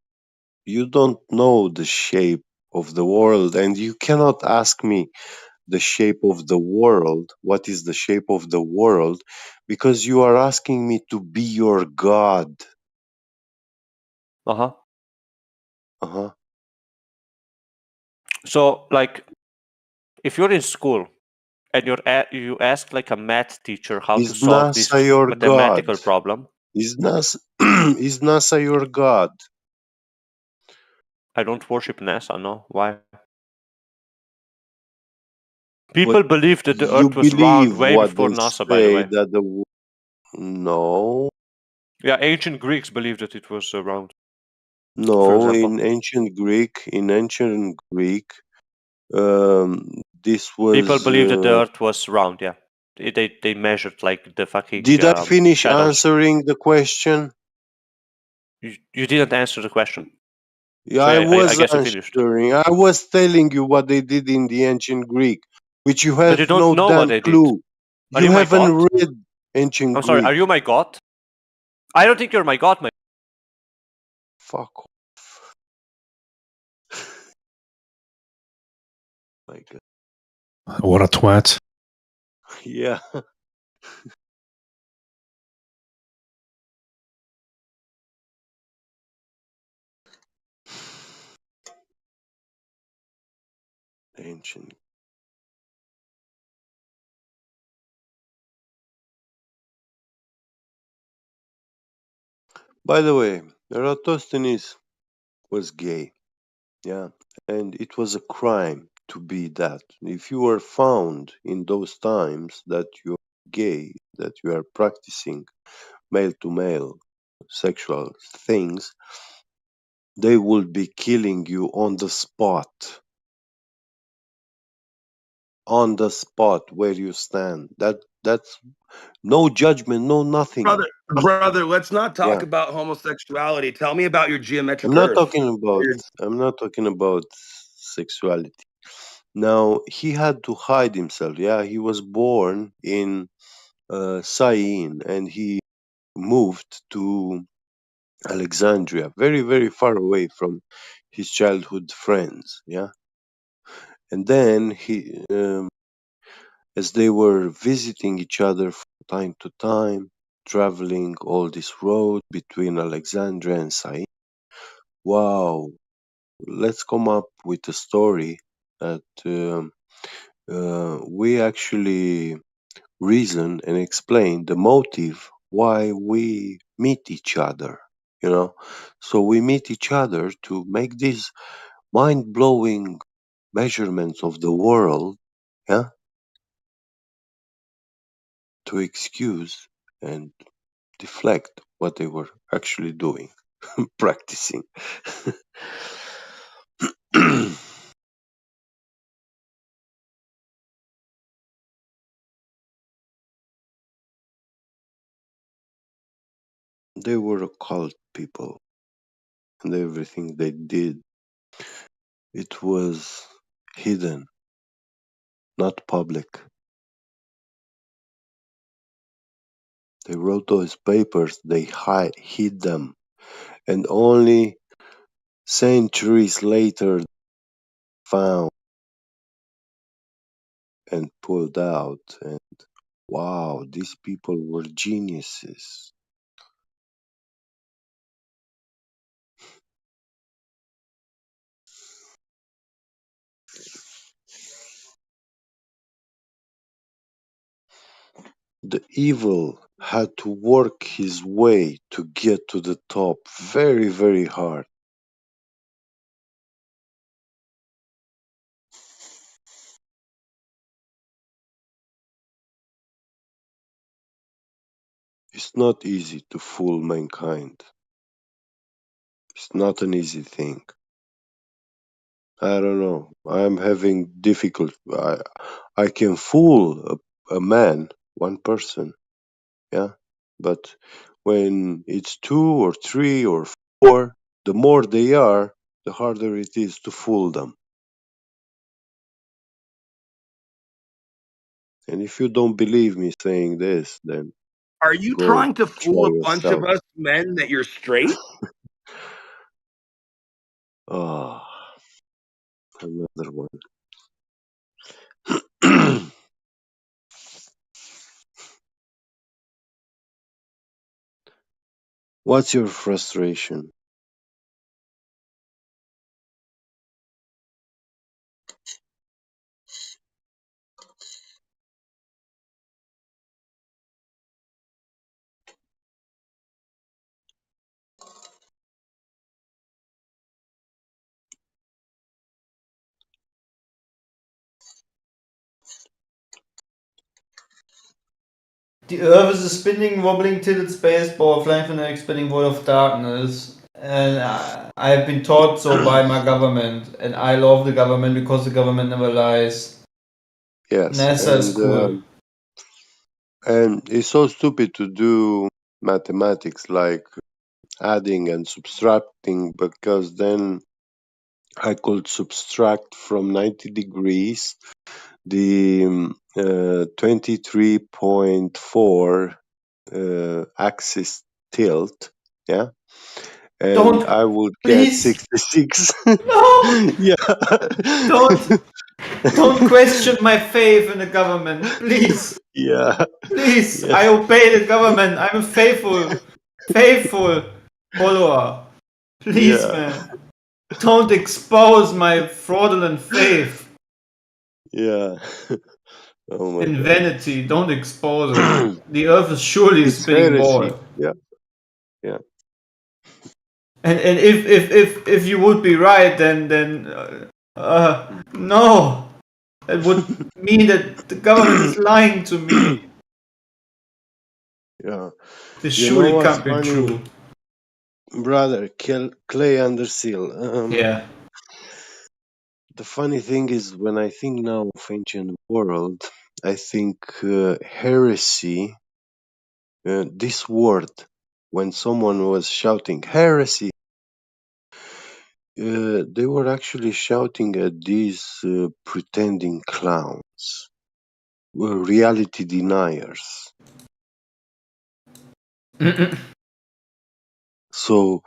you don't know the shape of the world, and you cannot ask me the shape of the world. What is the shape of the world? Because you are asking me to be your god. Uh-huh. Uh-huh. So, like, if you're in school and you ask like a math teacher how to Is solve this NASA your mathematical god? problem, Is NASA is NASA your god? I don't worship NASA. No, why? People believe that the You Earth was round believe way what before they NASA. By the say way, that no. yeah, ancient Greeks believed that it was round. For No, example, in ancient Greek, this people was. believed that the Earth was round. Yeah, they measured like the fucking. Did I finish shadows. answering the question? You didn't answer the question. Yeah, So I was I guess you finished. answering. I was telling you what they did in the ancient Greek, which you But have you don't no know what damn they clue. did. Are You you my haven't god? read ancient I'm sorry. Greek. Are you my god? I don't think you're my god, my. Fuck off. My God. What a twat. Yeah. Ancient. By the way, Eratosthenes was gay. Yeah. And it was a crime to be that. If you were found in those times that you're gay, that you are practicing male to male sexual things, they will be killing you on the spot. On the spot where you stand. That That's no judgment, no nothing. Brother, let's not talk Yeah. about homosexuality. Tell me about your geometric I'm not Earth. talking about sexuality. Now he had to hide himself. Yeah, he was born in Syene, and he moved to Alexandria, very very far away from his childhood friends. Yeah, and then he, as they were visiting each other from time to time, traveling all this road between Alexandria and Syene. Wow, let's come up with a story that we actually reason and explain the motive why we meet each other, you know. So we meet each other to make these mind-blowing measurements of the world, yeah, to excuse and deflect what they were actually doing, practicing. They were occult people, and everything they did, it was hidden, not public. They wrote those papers, they hid them, and only centuries later found and pulled out. And wow, these people were geniuses. The evil had to work his way to get to the top very, very hard. It's not easy to fool mankind. It's not an easy thing. I don't know. I'm having difficult. I can fool a man, one person, yeah. But when it's two or three or four, the more they are, the harder it is to fool them. And if you don't believe me saying this, then Are you go trying to try fool a bunch of yourself. us men that you're straight? Ah, another one. What's your frustration? The Earth is a spinning, wobbling, tilted space ball flying from the spinning void of darkness. And I have been taught so by my government, and I love the government because the government never lies. Yes, NASA is cool. and it's so stupid to do mathematics like adding and subtracting, because then I could subtract from 90 degrees the 23.4 axis tilt, yeah, and Don't, I would please. get 66. No! Yeah. Don't question my faith in the government, please. Yeah. Please, Yeah. I obey the government. I'm a faithful follower. Please, Yeah. man. Don't expose my fraudulent faith Yeah. Oh my in God. vanity. Don't expose it. The earth is surely a It's spinning heresy. ball. Yeah. Yeah. And if you would be right, then no, that would mean that the government is lying to me. Yeah. This You know surely what's can't be funny, true. brother? Clay Underseal. Yeah. The funny thing is, when I think now of ancient world, I think heresy, this word, when someone was shouting heresy, they were actually shouting at these pretending clowns, reality deniers. So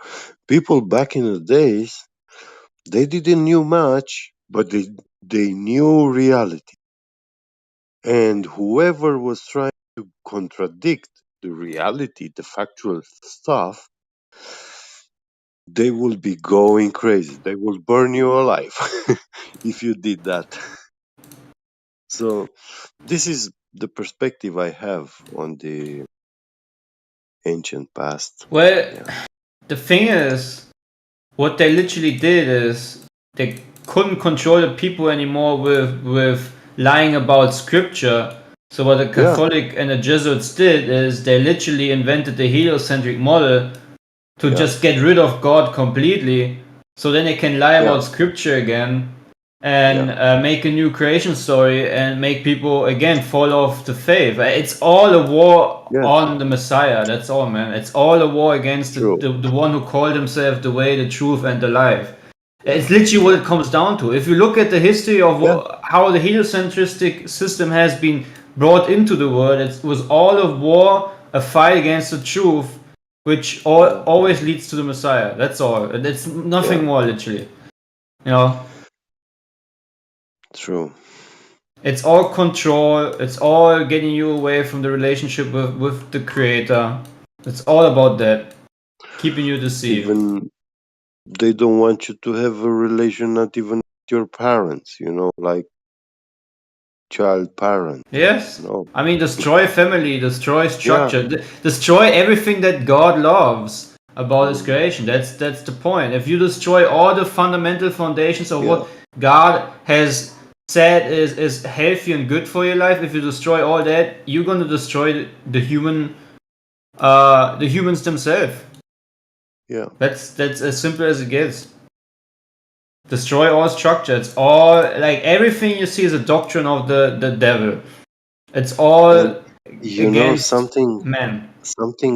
people back in the days, they didn't knew much, but they knew reality. And whoever was trying to contradict the reality, the factual stuff, they will be going crazy. They will burn you alive if you did that. So this is the perspective I have on the ancient past. Well, Yeah. the thing is, what they literally did is they couldn't control the people anymore with lying about scripture. So what the Catholic and the Jesuits did is they literally invented the heliocentric model to just get rid of God completely. So then they can lie about scripture again and make a new creation story and make people again fall off the faith. It's all a war on the Messiah. That's all, man. It's all a war against the one who called himself the way, the truth, and the life. It's literally what it comes down to. If you look at the history of how the heliocentristic system has been brought into the world, it was all a war, a fight against the truth, which always leads to the Messiah. That's all. It's nothing more, literally. You know? True. It's all control. It's all getting you away from the relationship with the Creator. It's all about that. Keeping you deceived. Even they don't want you to have a relation, not even with your parents, like child parent. Yes. No. I mean, destroy family, destroy structure, destroy everything that God loves about His creation. That's the point. If you destroy all the fundamental foundations of what God has said is healthy and good for your life, if you destroy all that, you're gonna destroy the humans themselves. Yeah. That's as simple as it gets. Destroy all structure. It's all like everything you see is a doctrine of the devil. It's all against something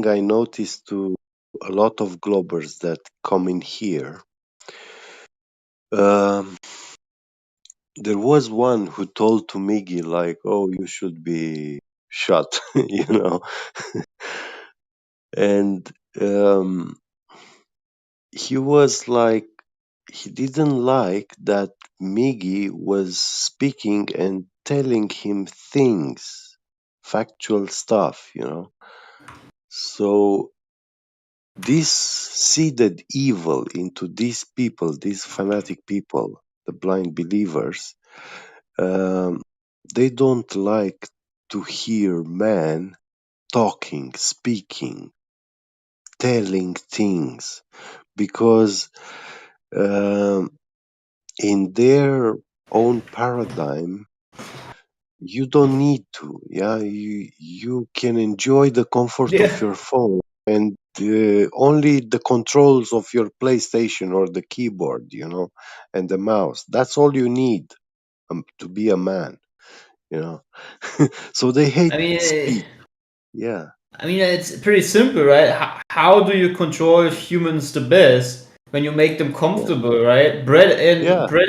I noticed to a lot of globbers that come in here. There was one who told to Miggy like, "Oh, you should be shot," and he was like, he didn't like that Miggy was speaking and telling him things, factual stuff, So this seeded evil into these people, these fanatic people, the blind believers. They don't like to hear man talking, speaking, telling things, because in their own paradigm, you don't need to. You can enjoy the comfort of your phone and only the controls of your PlayStation or the keyboard, and the mouse. That's all you need to be a man, So they hate speech. Yeah. I mean, it's pretty simple, right? How do you control humans the best when you make them comfortable, right? Bread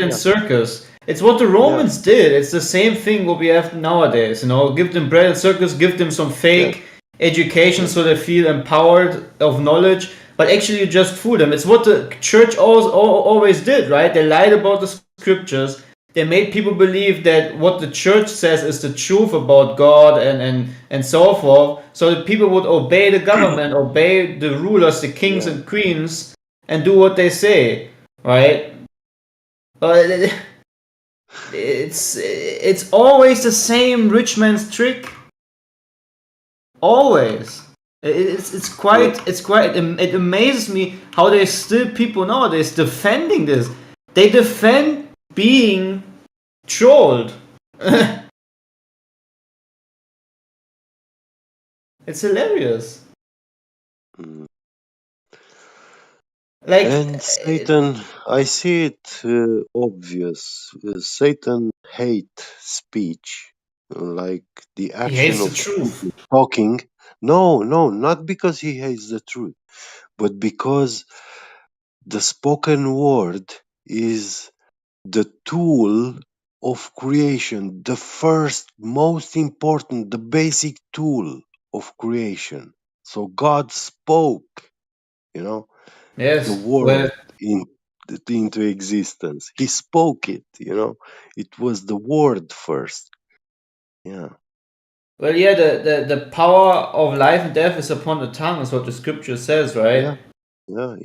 and circus. It's what the Romans did. It's the same thing what we have nowadays. Give them bread and circus, give them some fake education so they feel empowered of knowledge, but actually you just fool them. It's what the church always did, right? They lied about the scriptures. They made people believe that what the church says is the truth about God and so forth, so that people would obey the government, obey the rulers, the kings and queens, and do what they say, right? But it's always the same rich man's trick. Always. It's quite it amazes me how there's still people nowadays defending this. They defend being trolled. It's hilarious. And Satan, I see it obvious. Satan hate speech like the He action hates the of truth. talking. No, not because he hates the truth, but because the spoken word is the tool of creation, the first, most important, the basic tool of creation. So God spoke, the Yes. Well, world into existence. He spoke it, it was the word first. Yeah. well, yeah. The power of life and death is upon the tongue, is what the scripture says, right? Yeah. So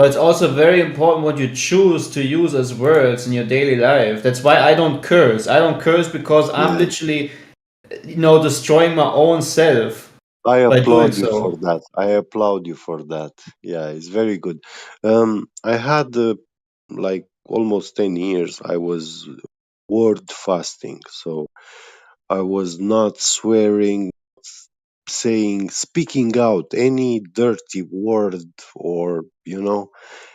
it's also very important what you choose to use as words in your daily life. That's why I don't curse. I don't curse because I'm Yeah. literally, destroying my own self I by doing applaud you for so. that. I applaud you for that. Yeah, it's very good. I had like almost 10 years. I was word fasting, so I was not swearing, speaking out any dirty word or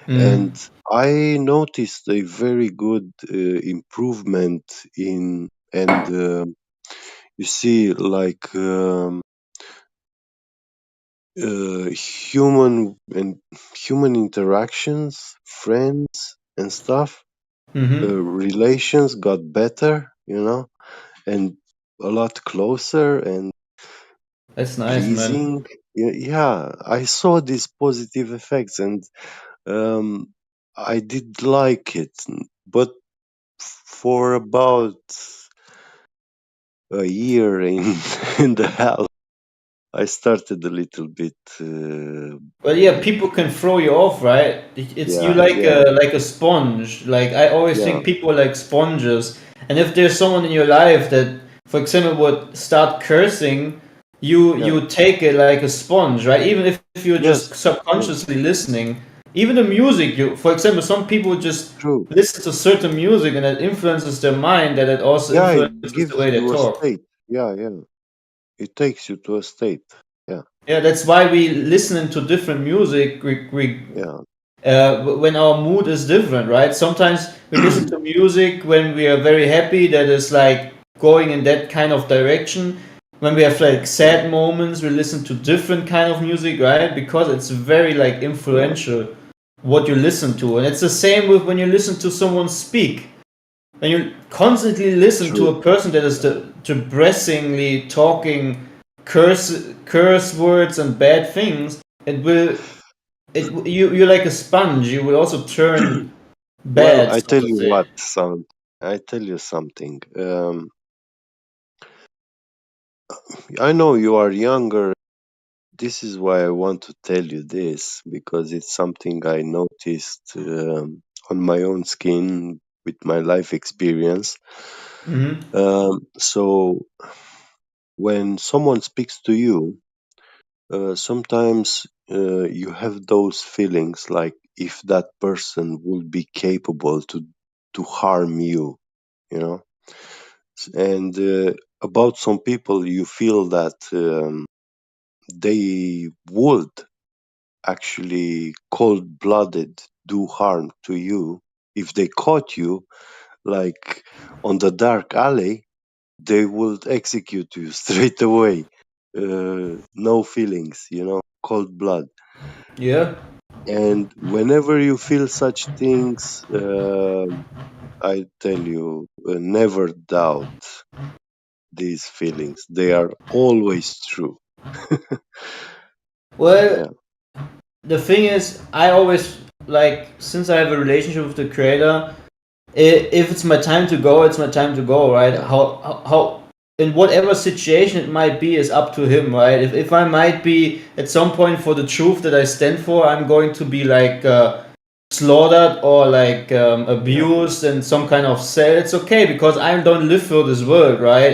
and I noticed a very good improvement in and you see like human interactions, friends and stuff, relations got better, and a lot closer and That's nice, man. pleasing. Yeah, I saw these positive effects, and I did like it, but for about a year in the hell, I started a little bit. Well, yeah, people can throw you off, right? It's you Yeah. like a sponge. Like I always Yeah. think people are like sponges, and if there's someone in your life that, for example, would start cursing, you take it like a sponge, right? Even if you're just Yes. subconsciously listening, even the music. For example, some people just True. listen to certain music and it influences their mind, that it also Yeah, it influences the gives way they you a talk. state. Yeah. It takes you to a state. Yeah. Yeah, that's why we listen to different music. Yeah. When our mood is different, right? Sometimes we listen to music when we are very happy, that is like going in that kind of direction. When we have like sad moments, we listen to different kind of music, right? Because it's very like influential what you listen to, and it's the same with when you listen to someone speak. When you constantly listen to a person that is depressingly talking curse words and bad things, you're like a sponge. You will also turn Well, bad, I so tell to you say. what, son. I tell you something. I know you are younger. This is why I want to tell you this, because it's something I noticed on my own skin with my life experience. So when someone speaks to you, sometimes you have those feelings like if that person would be capable to harm you, you know. And about some people, you feel that they would actually cold-blooded do harm to you if they caught you, like on the dark alley. They would execute you straight away. No feelings, cold blood. Yeah. And whenever you feel such things, I tell you, never doubt these feelings. They are always true. Well, Yeah. the thing is, I always like, since I have a relationship with the creator, if it's my time to go, it's my time to go, right? How in whatever situation it might be is up to him, right? If I might be at some point for the truth that I stand for, I'm going to be like slaughtered or like abused in some kind of cell. It's okay because I don't live for this world, right?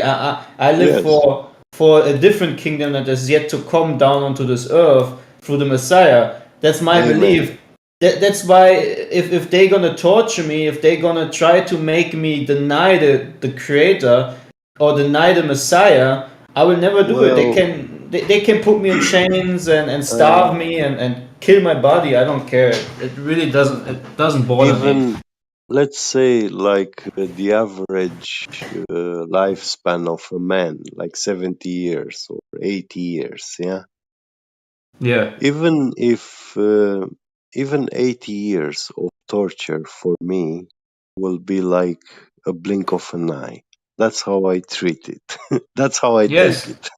I live Yes. for a different kingdom that is yet to come down onto this earth through the Messiah. That's my Amen. belief. That's why if they're gonna torture me, if they're gonna try to make me deny the creator or deny the Messiah, I will never do it. Well, They can put me in chains and starve me and kill my body. I don't care. It really doesn't bother me. let's say like the average lifespan of a man, like 70 years or 80 years, yeah? Yeah. Even if, even 80 years of torture for me will be like a blink of an eye. That's how I treat it. That's how I Yes. take it.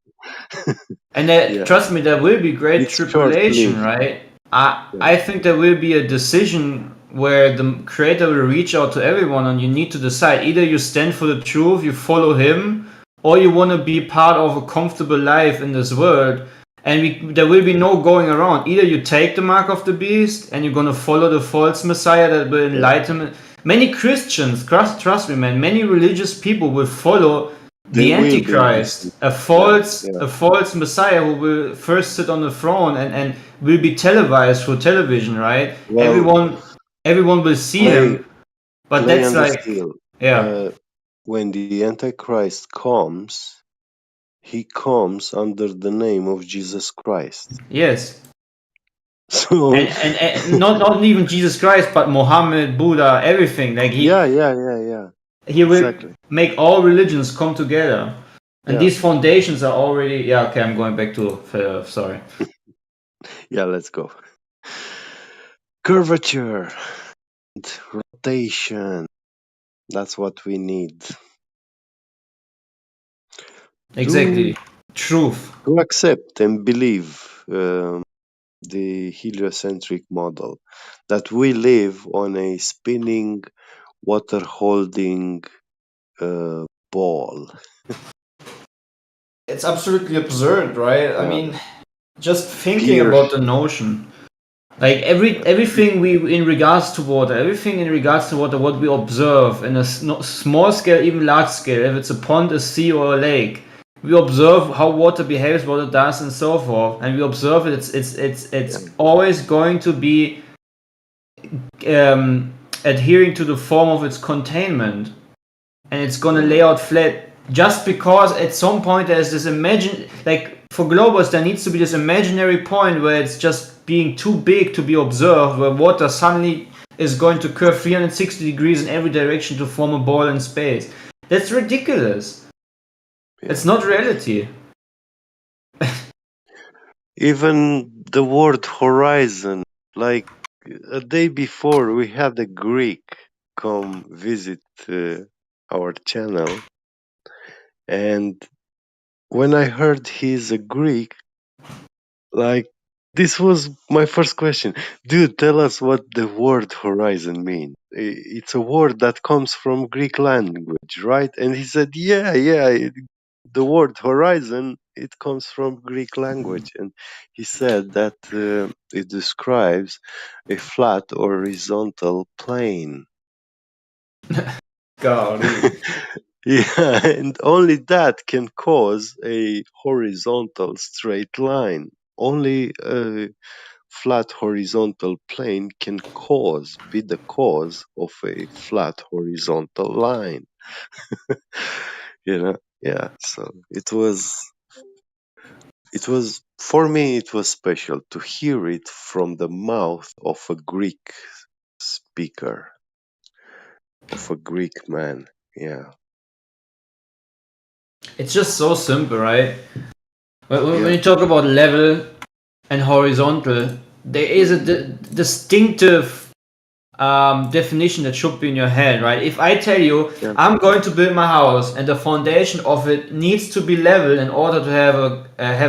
And Yeah. trust me, there will be great It's tribulation, short-lived. right? I think there will be a decision where the creator will reach out to everyone and you need to decide. Either you stand for the truth, you follow him, or you want to be part of a comfortable life in this world. And there will be no going around. Either you take the mark of the beast and you're going to follow the false messiah that will enlighten. Many Christians, trust me, man, many religious people will follow They the will be Antichrist, deceived. a false Yeah. a false messiah who will first sit on the throne and will be televised through television, right? Well, Everyone will see Clay, him, but Clay that's and like, Steel. yeah, When the Antichrist comes, he comes under the name of Jesus Christ. yes. So And not even Jesus Christ, but Mohammed, Buddha, everything. Like he yeah. will Exactly. make all religions come together. And Yeah. these foundations are already, yeah, okay, I'm going back to sorry. Yeah, let's go. Curvature and rotation. That's what we need. Exactly. Truth. To accept and believe the heliocentric model that we live on a spinning, water holding ball. It's absolutely absurd, right? I Yeah. mean, just thinking about the notion, like everything we in regards to water, everything in regards to water, what we observe in a small scale, even large scale, if it's a pond, a sea, or a lake, we observe how water behaves, what it does, and so forth, and we observe it. It's always going to be adhering to the form of its containment, and it's gonna lay out flat. Just because at some point there's this like for globus there needs to be this imaginary point where it's just being too big to be observed, where water suddenly is going to curve 360 degrees in every direction to form a ball in space. That's ridiculous. It's not reality. Even the word horizon, like a day before we had a Greek come visit our channel, and when I heard he's a Greek, like this was my first question. Dude, tell us what the word horizon means. It's a word that comes from Greek language, right? And he said, yeah, the word horizon, it comes from Greek language. And he said that it describes a flat horizontal plane. Golly. Yeah, and only that can cause a horizontal straight line. Only a flat horizontal plane can be the cause of a flat horizontal line. Yeah. So for me, it was special to hear it from the mouth of a Greek speaker, of a Greek man. Yeah. It's just so simple, right? When you talk about level and horizontal, there is a distinctive definition that should be in your head, right? If I tell you I'm going to build my house and the foundation of it needs to be level in order to have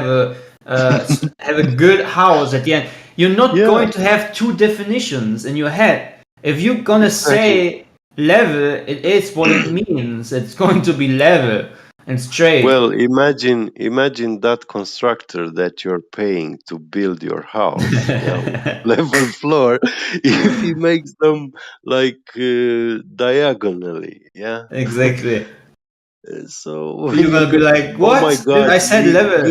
a good house at the end, you're not going to have two definitions in your head. If you're gonna say level, it is what it means. It's going to be level and straight. Well, imagine that constructor that you're paying to build your house, level floor, if he makes them like diagonally, yeah. Exactly. So you're gonna be like, what? Oh my God! I said level.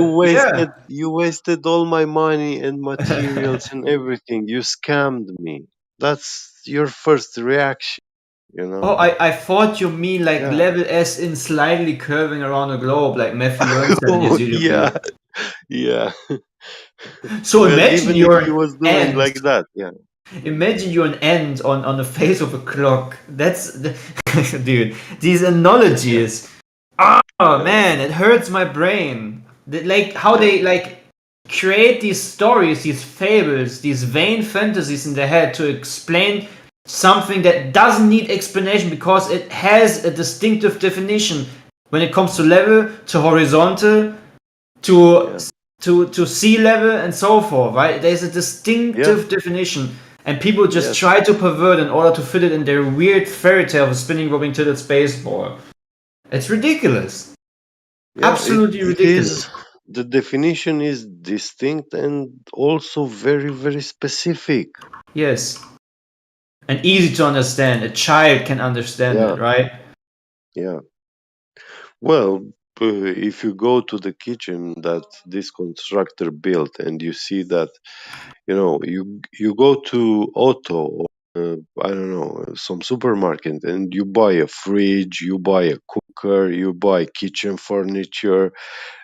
You wasted all my money and materials and everything. You scammed me. That's your first reaction, Oh, I thought you mean like level S in slightly curving around the globe, like Matthew Learn said in his YouTube yeah. So Well, imagine even if he was doing like that, Imagine you're an ant on the face of a clock. That's dude. These analogies. Oh man, it hurts my brain. Like how they like create these stories, these fables, these vain fantasies in their head to explain something that doesn't need explanation because it has a distinctive definition when it comes to level, to horizontal, to sea level, and so forth. Right? There's a distinctive definition, and people just try to pervert in order to fit it in their weird fairy tale of a spinning robing tilted space ball. It's ridiculous. Absolutely ridiculous. The definition is distinct and also very, very specific. Yes. And easy to understand. A child can understand it, right? Yeah. Well, if you go to the kitchen that this constructor built and you see that, you go to Auto or I don't know, some supermarket and you buy a fridge, you buy a cooker, you buy kitchen furniture,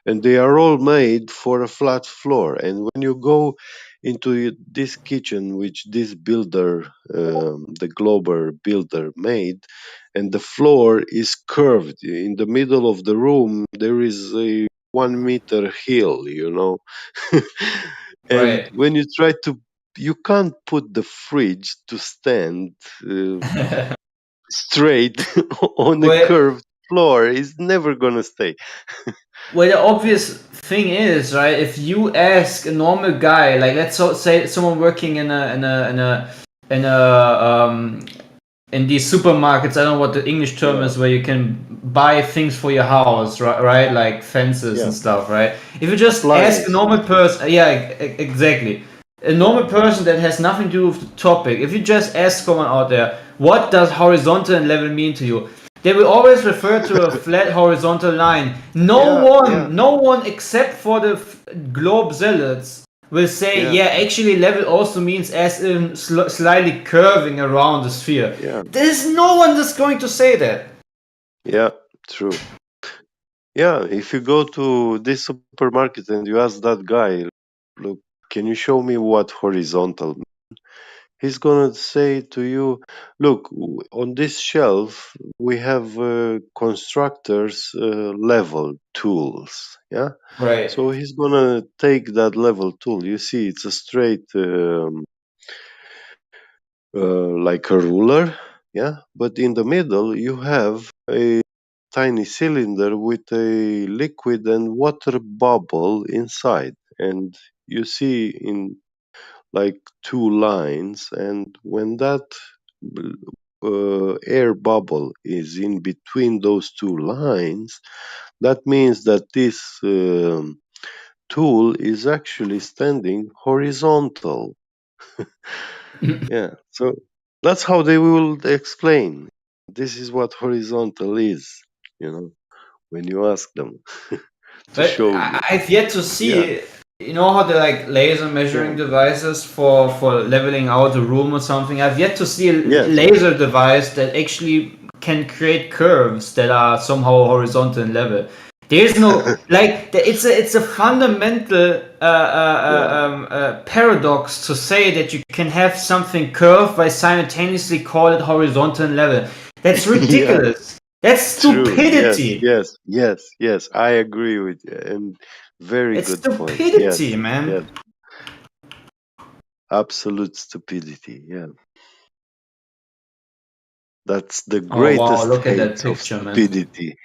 and they are all made for a flat floor. And when you go into this kitchen which this builder, the Glober builder made, and the floor is curved in the middle of the room, there is a 1 meter hill, and Right. when you try to, you can't put the fridge to stand straight on a curved floor. It's never gonna stay. Well, the obvious thing is, right? If you ask a normal guy, like let's say someone working in these supermarkets, I don't know what the English term is, where you can buy things for your house, right? Like fences and stuff, right? If you just ask a normal person, exactly. A normal person that has nothing to do with the topic, if you just ask someone out there, what does horizontal and level mean to you? They will always refer to a flat horizontal line. No one except for the globe zealots will say, actually level also means as in slightly curving around the sphere. There's no one that's going to say that. Yeah, true. Yeah, if you go to this supermarket and you ask that guy, look, can you show me what horizontal means? He's gonna say to you, look, on this shelf we have constructors level tools. Yeah, right. So he's gonna take that level tool. You see, it's a straight like a ruler. Yeah, but in the middle you have a tiny cylinder with a liquid and water bubble inside, and you see in like two lines, and when that air bubble is in between those two lines, that means that this tool is actually standing horizontal. Yeah, so that's how they will explain. This is what horizontal is, when you ask them to But show you. I've yet to see, you know how they're like laser measuring devices for leveling out a room or something. I've yet to see a laser device that actually can create curves that are somehow horizontal and level. There's no like it's a fundamental paradox to say that you can have something curved by simultaneously call it horizontal and level. That's ridiculous. That's stupidity. True. Yes. I agree with you. And very It's good point. stupidity, man. Yes. Absolute stupidity. Yeah. That's the greatest look at that hate of picture, man. stupidity.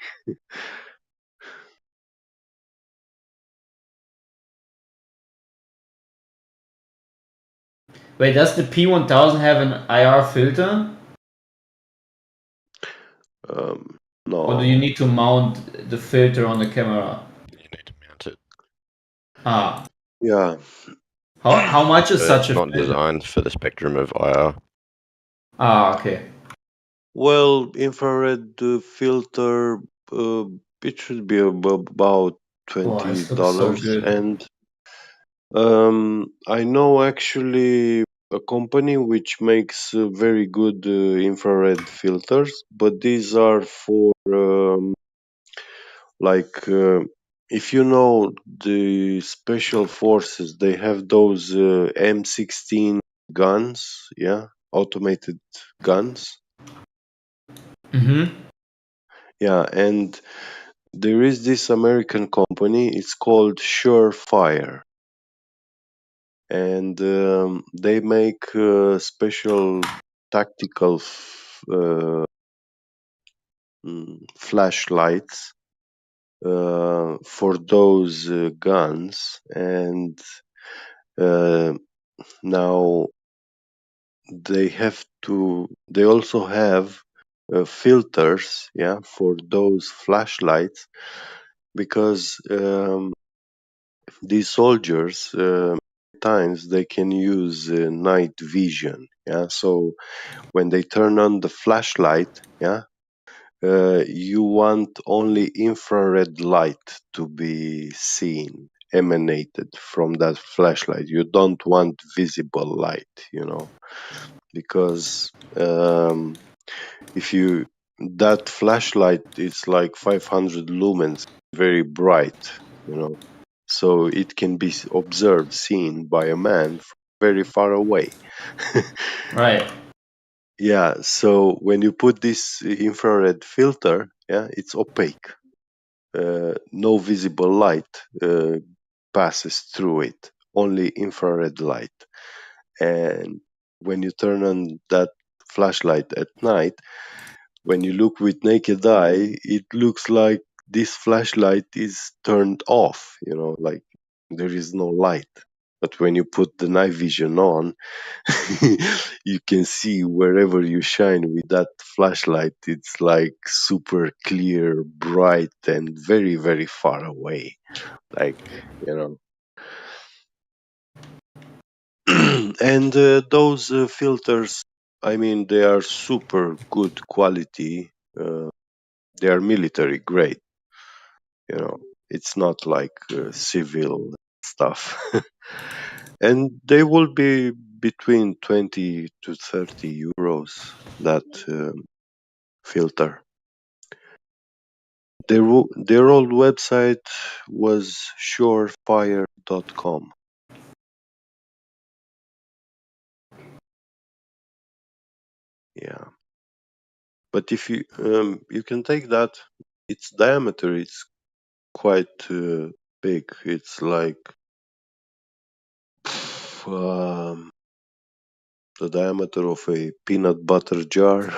Wait, does the P1000 have an IR filter? No. Or do you need to mount the filter on the camera? You need to mount it. Ah. Yeah. How much is such a not filter? designed for the spectrum of IR. Ah, okay. Well, infrared filter, it should be about this $20, looks so good. and I know actually a company which makes very good infrared filters, but these are for if you know the special forces, they have those M16 guns, yeah, automated guns. Mm-hmm. Yeah, and there is this American company. It's called Surefire, and they make special tactical flashlights for those guns, and now they also have filters, yeah, for those flashlights, because these soldiers times they can use night vision, yeah. So when they turn on the flashlight, yeah, you want only infrared light to be seen emanated from that flashlight. You don't want visible light, because if you that flashlight is like 500 lumens, very bright, so it can be observed, seen by a man from very far away. Right. Yeah, so when you put this infrared filter, yeah, it's opaque. No visible light passes through it, only infrared light. And when you turn on that flashlight at night, when you look with naked eye, it looks like this flashlight is turned off, like there is no light. But when you put the night vision on, you can see wherever you shine with that flashlight, it's like super clear, bright, and very, very far away. Like, and those filters, I mean, they are super good quality. They are military grade. It's not like civil stuff. And they will be between 20 to 30 euros, that filter. Their old website was surefire.com. Yeah. But if you can take that, its diameter is quite big. It's like um, the diameter of a peanut butter jar,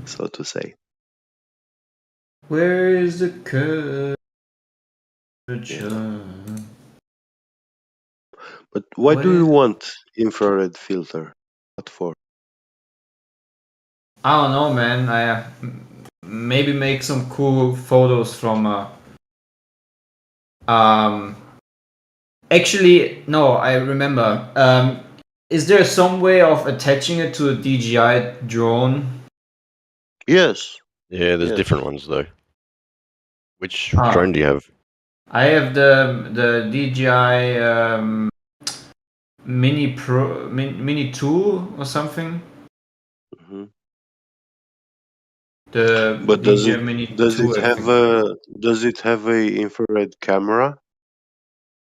so to say. Where is the curvature? But why do you want infrared filter? What for? I don't know, man. I maybe make some cool photos from. Actually, no. I remember. Is there some way of attaching it to a DJI drone? Yes. Yeah, there's different ones though. Which drone do you have? I have the DJI Mini Pro Mini 2 or something. Mm-hmm. The DJI Mini 2. Does it have a infrared camera?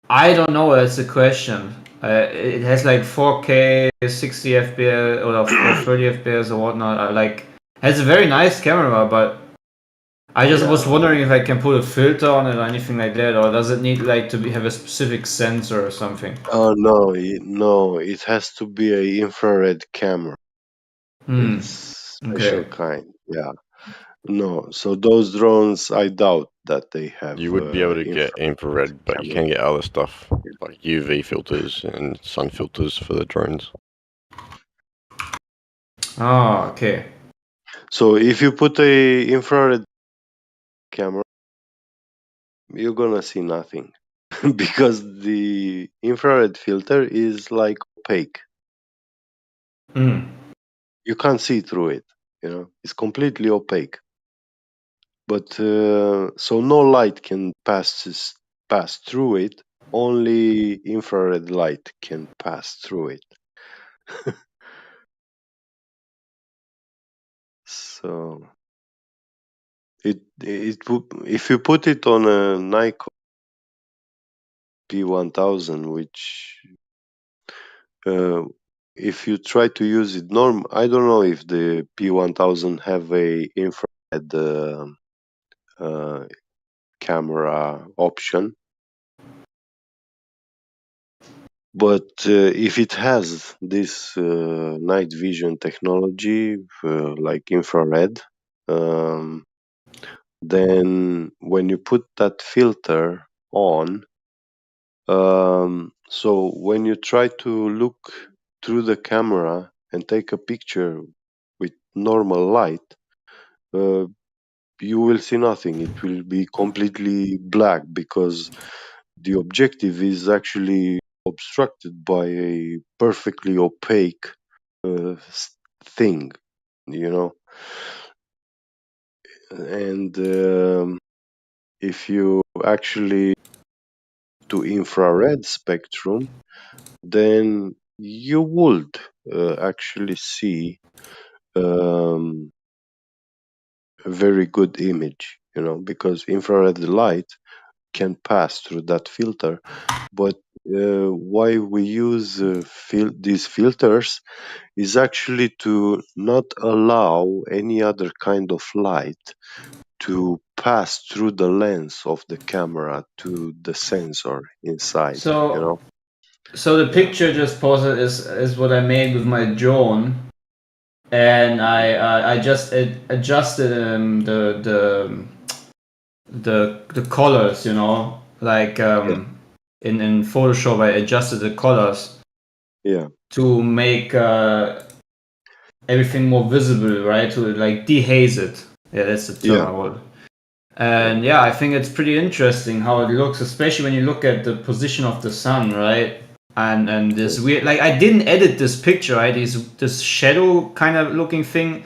I don't know. That's the question. It has like 4K, 60 FPS or 30 FPS or whatnot. Has a very nice camera, but I just was wondering if I can put a filter on it or anything like that, or does it need like to have a specific sensor or something? Oh no, it has to be a infrared camera. It's special kind. Yeah. No, so those drones, I doubt that they have. You would be able to get infrared, but you can get other stuff like UV filters and sun filters for the drones. Oh, okay. So if you put a infrared camera, you're gonna see nothing because the infrared filter is like opaque. You can't see through it. It's completely opaque. But so no light can pass through it. Only infrared light can pass through it. So if you put it on a Nikon, P1000, which if you try to use it I don't know if the P1000 have a infrared camera option, but if it has this night vision technology like infrared, then when you put that filter on, so when you try to look through the camera and take a picture with normal light, you will see nothing. It will be completely black because the objective is actually obstructed by a perfectly opaque thing, you know. And if you actually to infrared spectrum, then you would actually see um, a very good image, you know, because infrared light can pass through that filter. But why we use these filters is actually to not allow any other kind of light to pass through the lens of the camera to the sensor inside, you know. So the picture just posted is what I made with my drone, and I just adjusted the colors, you know, like in Photoshop I adjusted the colors to make everything more visible, right? To like dehaze it. Yeah, that's the term I would. And yeah, I think it's pretty interesting how it looks, especially when you look at the position of the sun, right? And this weird, like I didn't edit this picture, right? This shadow kind of looking thing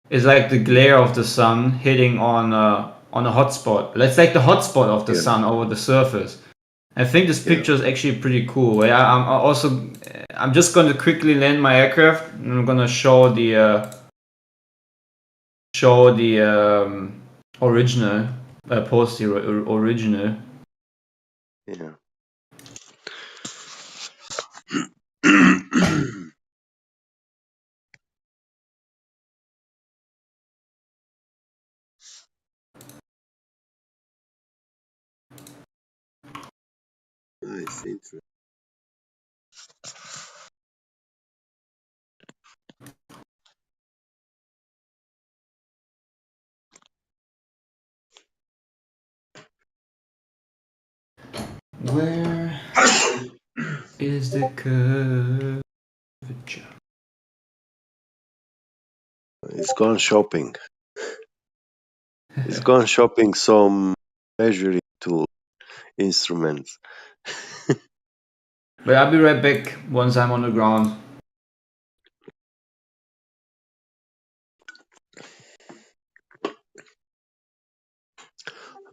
is like the glare of the sun hitting on a hotspot. It's like the hotspot of the sun over the surface. I think this picture is actually pretty cool. Yeah, I'm just going to quickly land my aircraft and I'm going to show the original, post the original. Yeah. Nice, interesting. Where is the curvature? It's gone shopping. It's gone shopping some measuring tool instruments. But I'll be right back once I'm on the ground.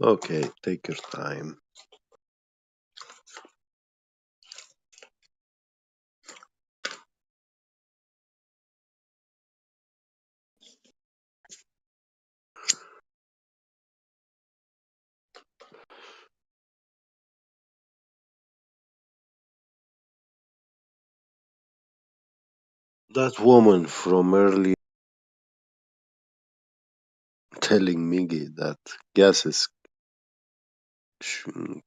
Okay, take your time. That woman from early telling Miggy that gases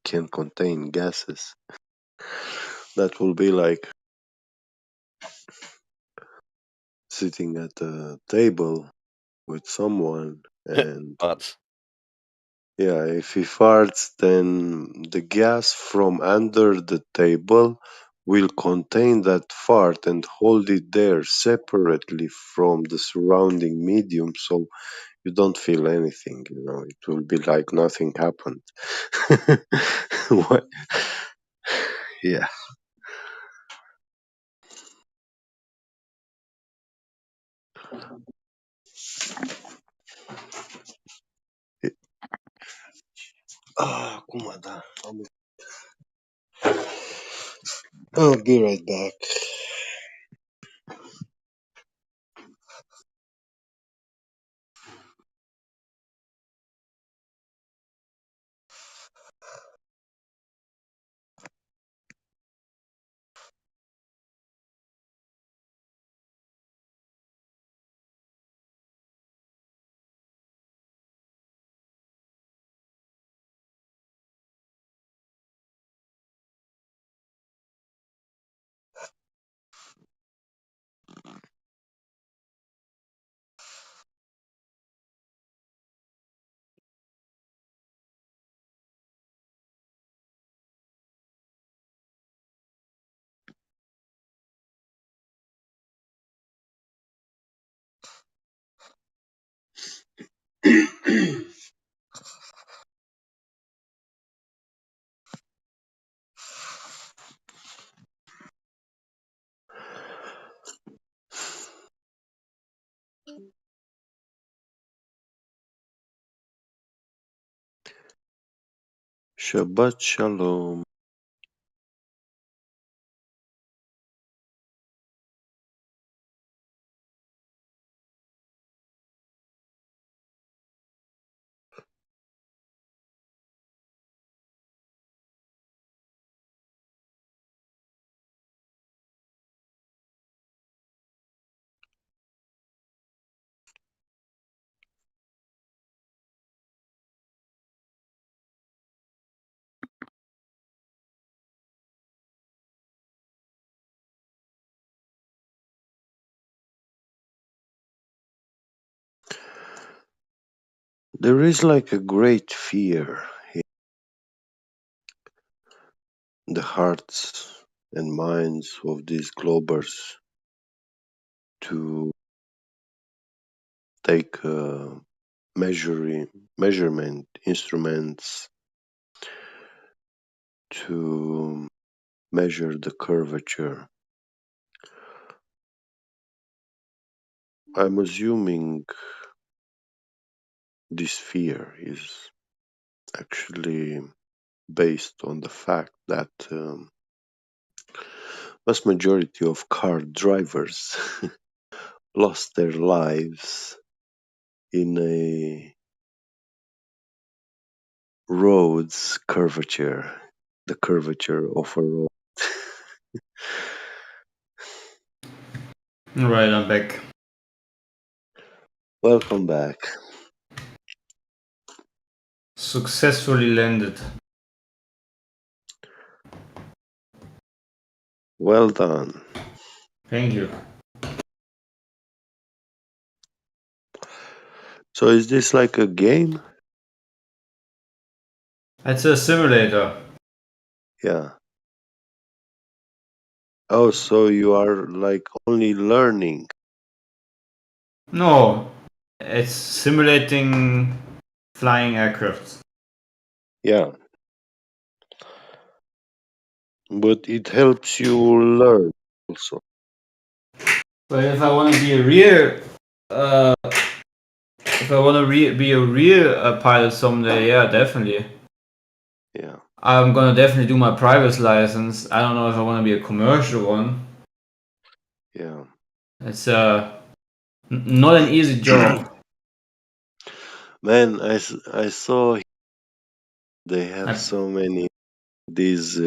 can contain gases. That will be like sitting at a table with someone and yeah, if he farts, then the gas from under the table will contain that fart and hold it there separately from the surrounding medium so you don't feel anything, you know, it will be like nothing happened. What? Yeah. Acum da. I'll be right back. Shabbat Shalom. There is like a great fear in the hearts and minds of these globers to take measurement instruments to measure the curvature. I'm assuming this fear is actually based on the fact that vast majority of car drivers lost their lives in a road's curvature, the curvature of a road. Right, I'm back. Welcome back. Successfully landed. Well done. Thank you. So is this like a game? It's a simulator. Yeah. Oh, so you are like only learning. No, it's simulating flying aircraft. Yeah. But it helps you learn also. But if I want to be a real, if I want to be a real pilot someday, yeah, definitely. Yeah. I'm gonna definitely do my private license. I don't know if I want to be a commercial one. Yeah. It's not an easy job. Man, I saw they have so many these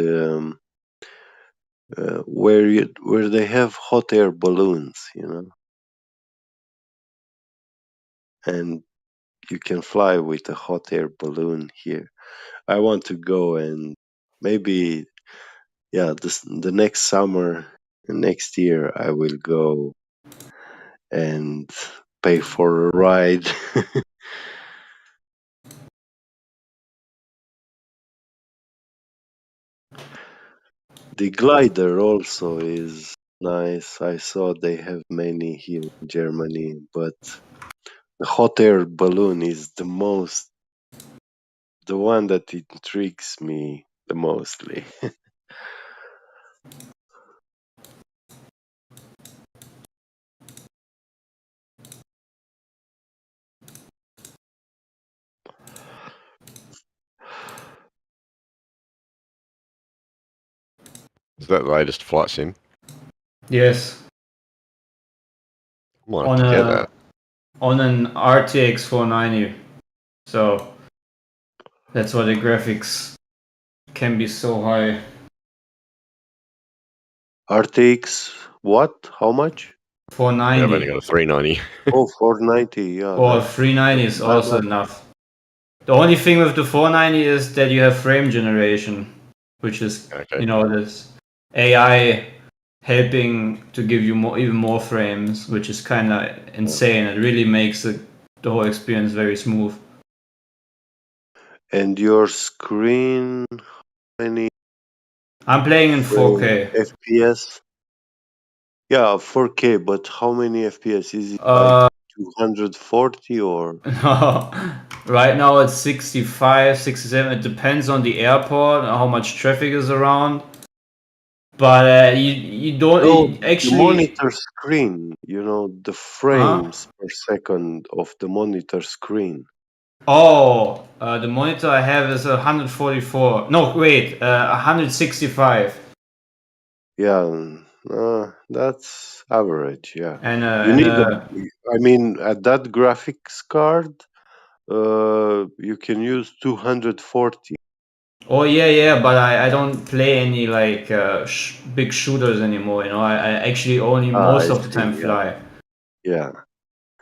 where they have hot air balloons, you know, and you can fly with a hot air balloon here. I want to go and maybe, yeah, the next summer, next year, I will go and pay for a ride. The glider also is nice. I saw they have many here in Germany, but the hot air balloon is the one that intrigues me the mostly. Is that the latest flight sim? Yes. I might have to get that. On an RTX 490. So that's why the graphics can be so high. RTX what? How much? 490. Yeah, I've only got a 390. Oh, 490. Yeah. Or 390 is also enough. The only thing with the 490 is that you have frame generation, which is, you know, this AI helping to give you even more frames, which is kind of insane. It really makes the whole experience very smooth. And your screen, how many? I'm playing in 4K. FPS? Yeah, 4K, but how many FPS? Is it like Uh, 240 or? No, right now it's 65, 67. It depends on the airport and how much traffic is around. But you don't No, the actually. monitor screen, you know, the frames per second of the monitor screen. Oh, the monitor I have is 144. No, wait, 165. Yeah, that's average, yeah. And You need I mean, at that graphics card, you can use 240. oh yeah, but I don't play any like big shooters anymore. You know, I actually only most I of the see, time yeah. fly. Yeah.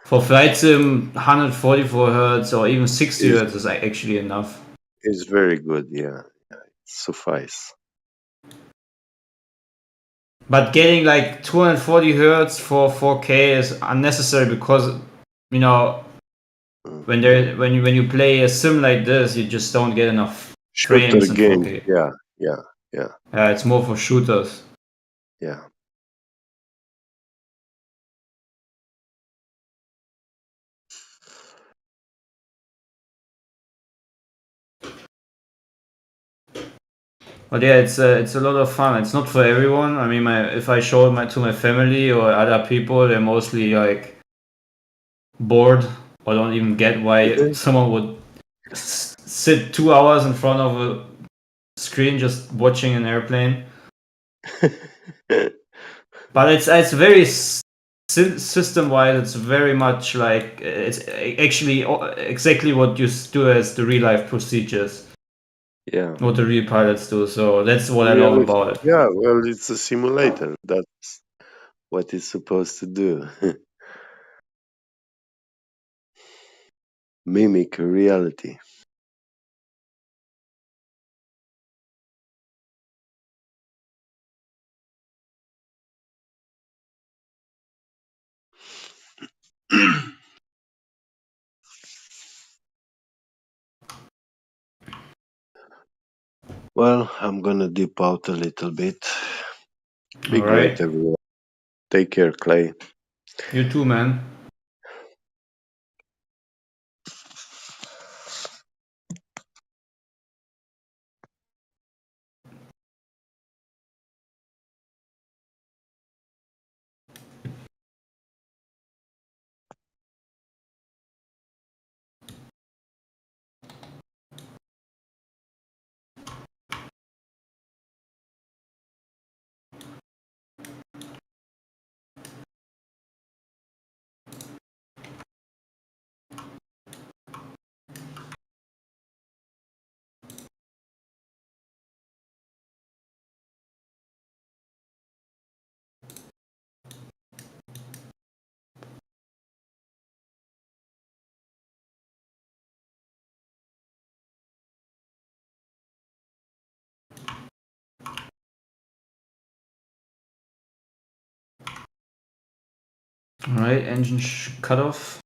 For flight sim, 144 hertz or even 60 Is hertz is actually enough. is very good, yeah. Suffice. But getting like 240 hertz for 4K is unnecessary because, you know, when you play a sim like this, you just don't get enough Shooter frames in game, 4K. yeah. It's more for shooters. Yeah. But yeah, it's a lot of fun. It's not for everyone. I mean, if I show it to my family or other people, they're mostly like bored or don't even get why someone would sit 2 hours in front of a screen just watching an airplane. But it's very system wise. It's very much like it's actually exactly what you do as the real life procedures. Yeah. What the real pilots do. So that's what I love Reality, about it. yeah, well, it's a simulator. That's what it's supposed to do. Mimic reality. Well, I'm gonna dip out a little bit. Be All right. great, everyone. Take care, Clay. You too, man. All right, engine cut off.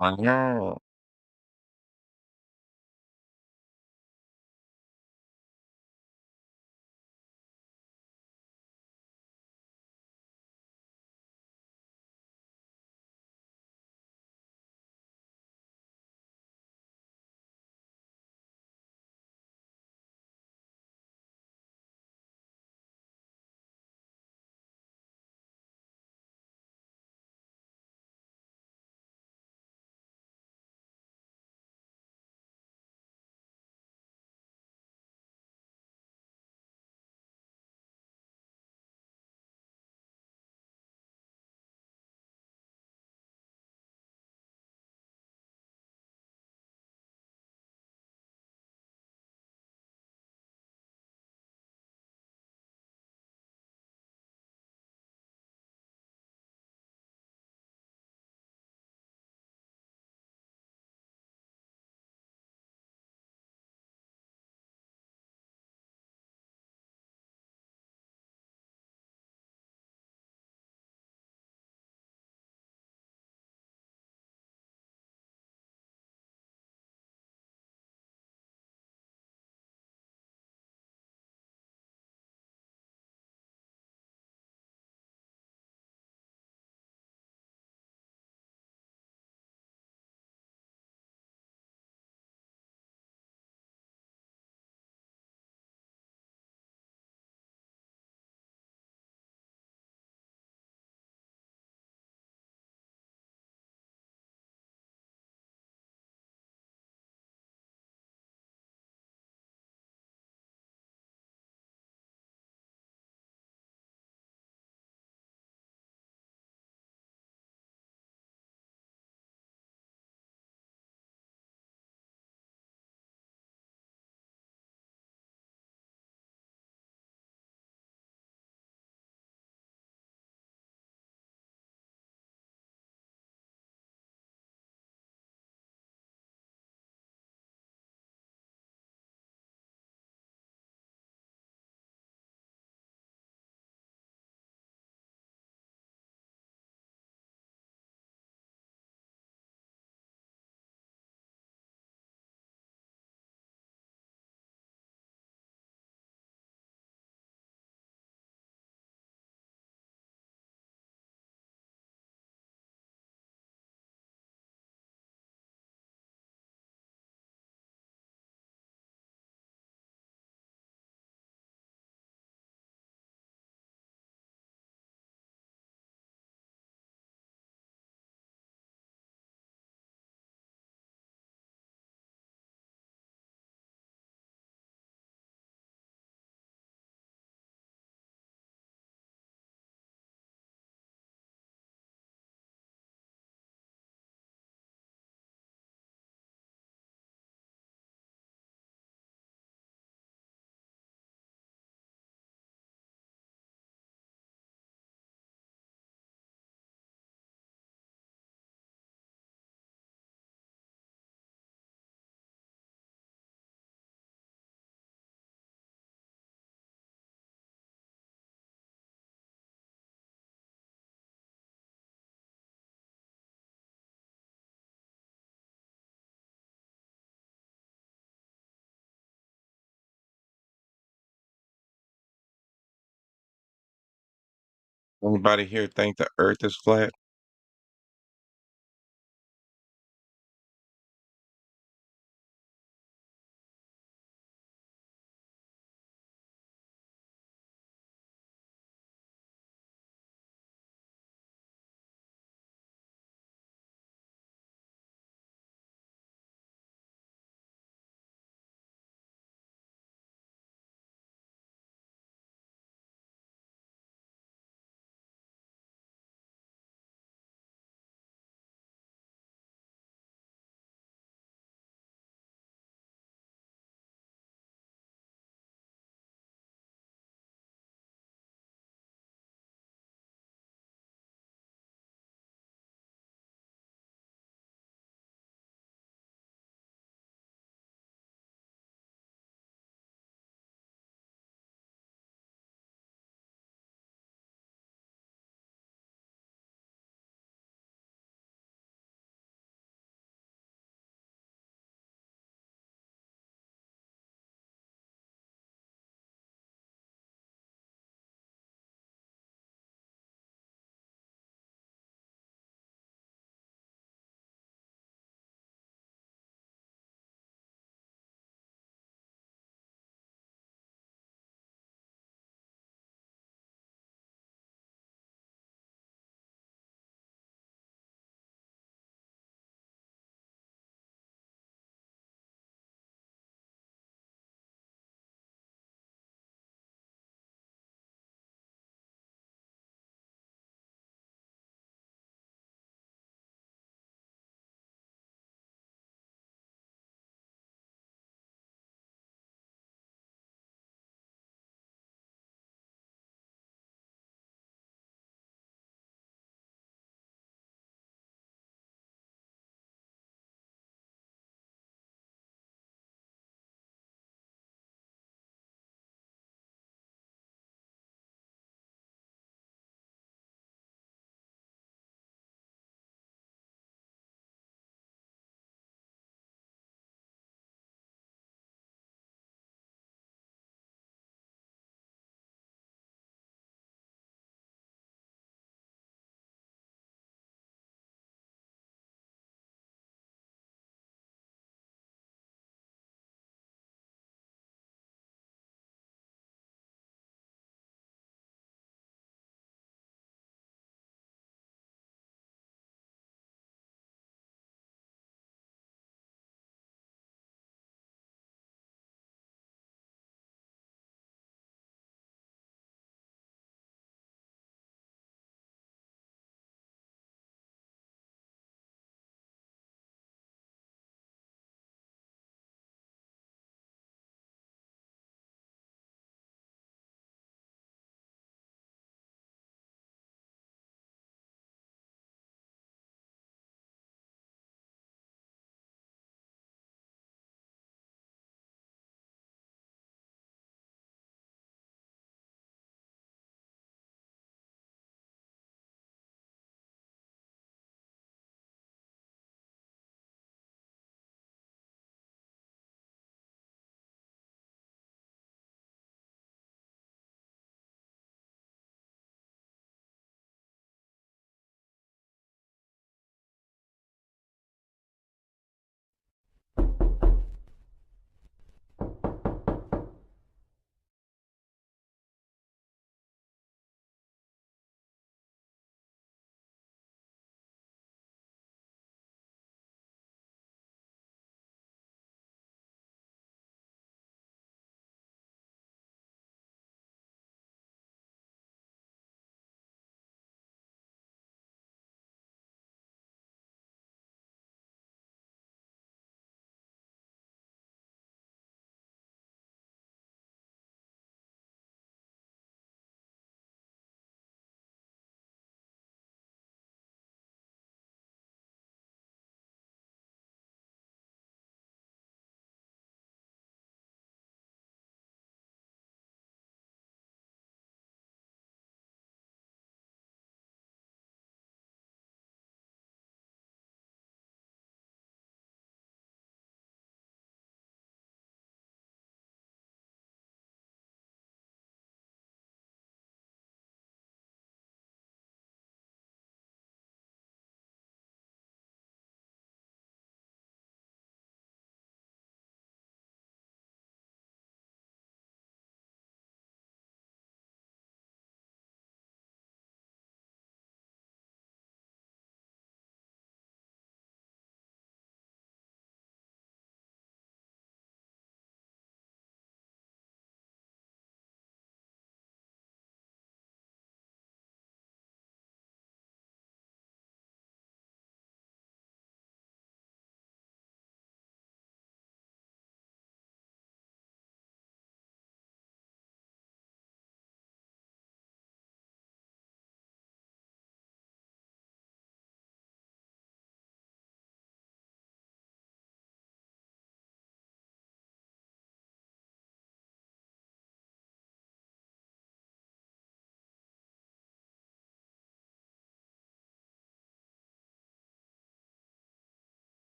I know. Anybody here think the Earth is flat?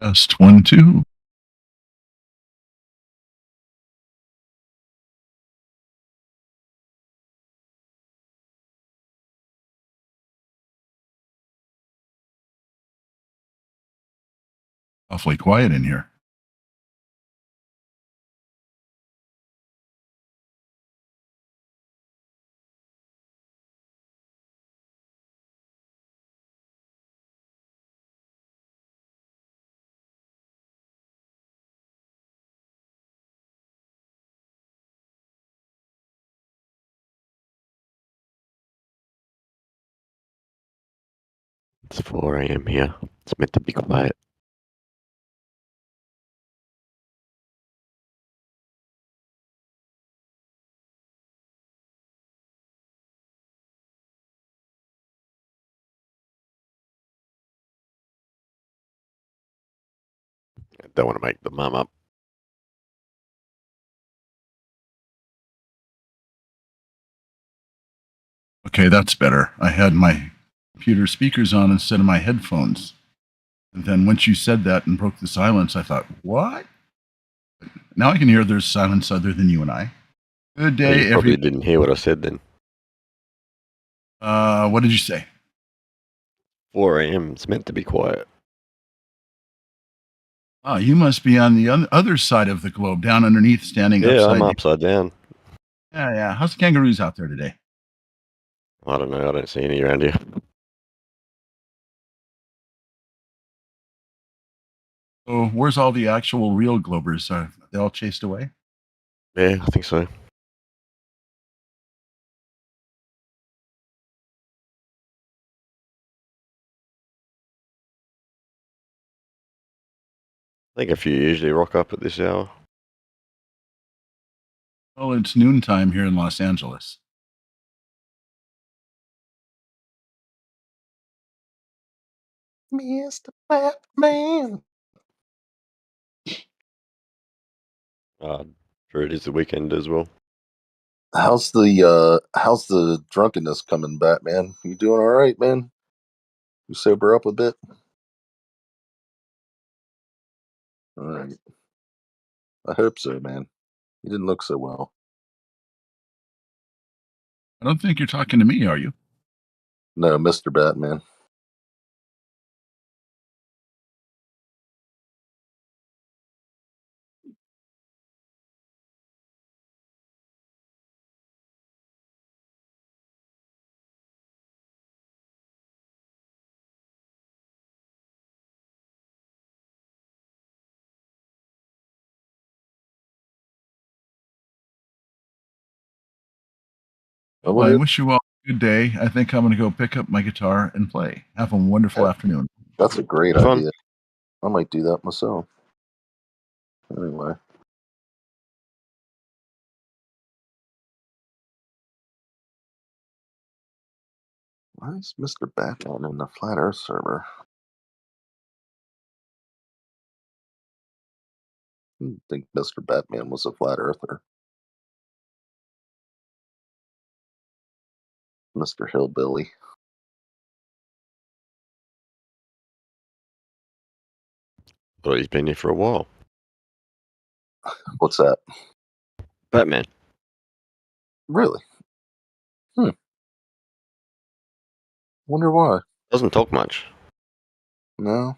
Test 1, 2. Awfully quiet in here. It's 4 a.m. here. It's meant to be quiet. I don't want to make the mum up. Okay, that's better. I had my computer speakers on instead of my headphones. And then once you said that and broke the silence, I thought, what? Now I can hear there's silence other than you and I. Good Well, day, you probably didn't hear what I said then. What did you say? 4 a.m. It's meant to be quiet. Ah, you must be on the other side of the globe, down underneath, standing Yeah, upside I'm down. upside down. Yeah. How's the kangaroos out there today? I don't know. I don't see any around here. So where's all the actual real globers? Are they all chased away? Yeah, I think so. I think a few usually rock up at this hour. Well, it's noontime here in Los Angeles. Mr. Batman. Sure, it is the weekend as well. How's the drunkenness coming, Batman? You doing all right, man? You sober up a bit? All right. I hope so, man. You didn't look so well. I don't think you're talking to me, are you? No, Mr. Batman. Well, I wish you all a good day. I think I'm going to go pick up my guitar and play. Have a wonderful afternoon. That's a great Fun. idea. I might do that myself. Anyway. Why is Mr. Batman in the Flat Earth server? I didn't think Mr. Batman was a flat earther. Mr. Hillbilly. Well, he's been here for a while. What's that? Batman. Really? Wonder why. Doesn't talk much. No.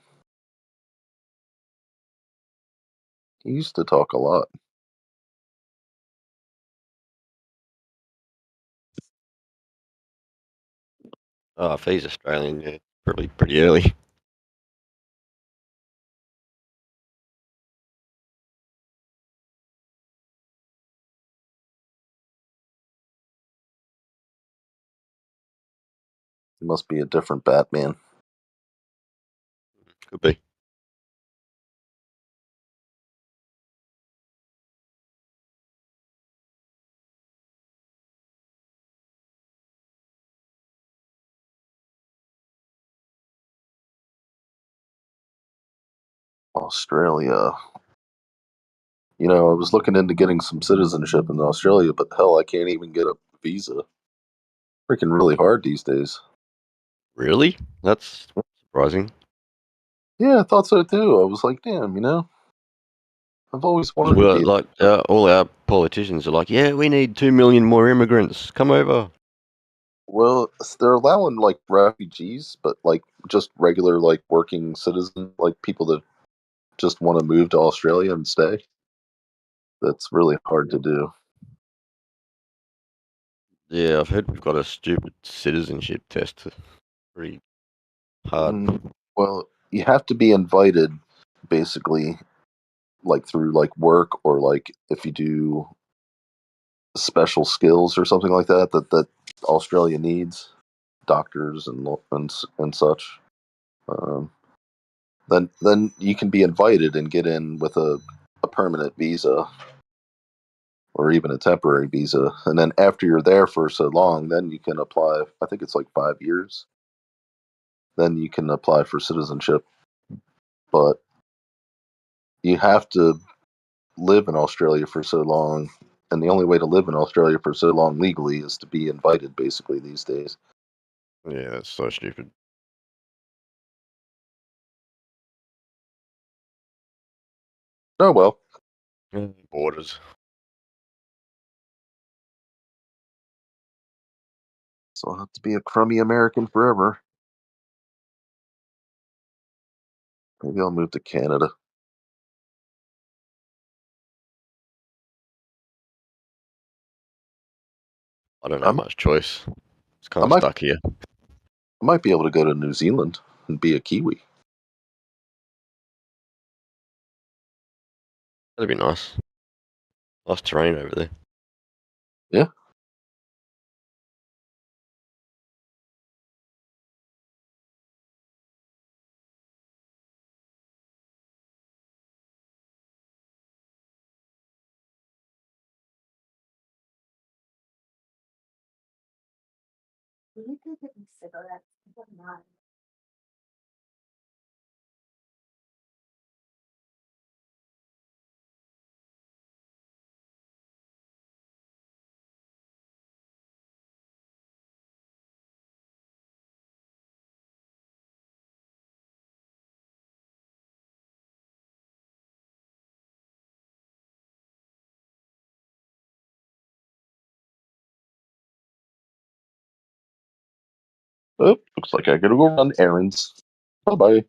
He used to talk a lot. Oh, if he's Australian, yeah, probably pretty early. He must be a different Batman. Could be. Australia. You know, I was looking into getting some citizenship in Australia, but hell, I can't even get a visa. Freaking really hard these days. Really? That's surprising. Yeah, I thought so too. I was like, damn, I've always wanted to Well, be. like all our politicians are like, yeah, we need 2 million more immigrants. Come over. Well, they're allowing like refugees, but like just regular like working citizens, like people that just want to move to Australia and stay. That's really hard to do. Yeah, I've heard we've got a stupid citizenship test. Pretty hard. Well, you have to be invited, basically, like through like work or like if you do special skills or something like that Australia needs, doctors and such. Um, then you can be invited and get in with a permanent visa or even a temporary visa, and then after you're there for so long, then you can apply. I think it's like 5 years. Then you can apply for citizenship, but you have to live in Australia for so long, and the only way to live in Australia for so long legally is to be invited, basically these days. Yeah, that's so stupid. Oh well. Borders. So I'll have to be a crummy American forever. Maybe I'll move to Canada. I don't have much choice. It's kind I of might, stuck here. I might be able to go to New Zealand and be a Kiwi. That'd be nice. Nice terrain over there. Yeah. Oh, looks like I gotta go run errands. Bye bye.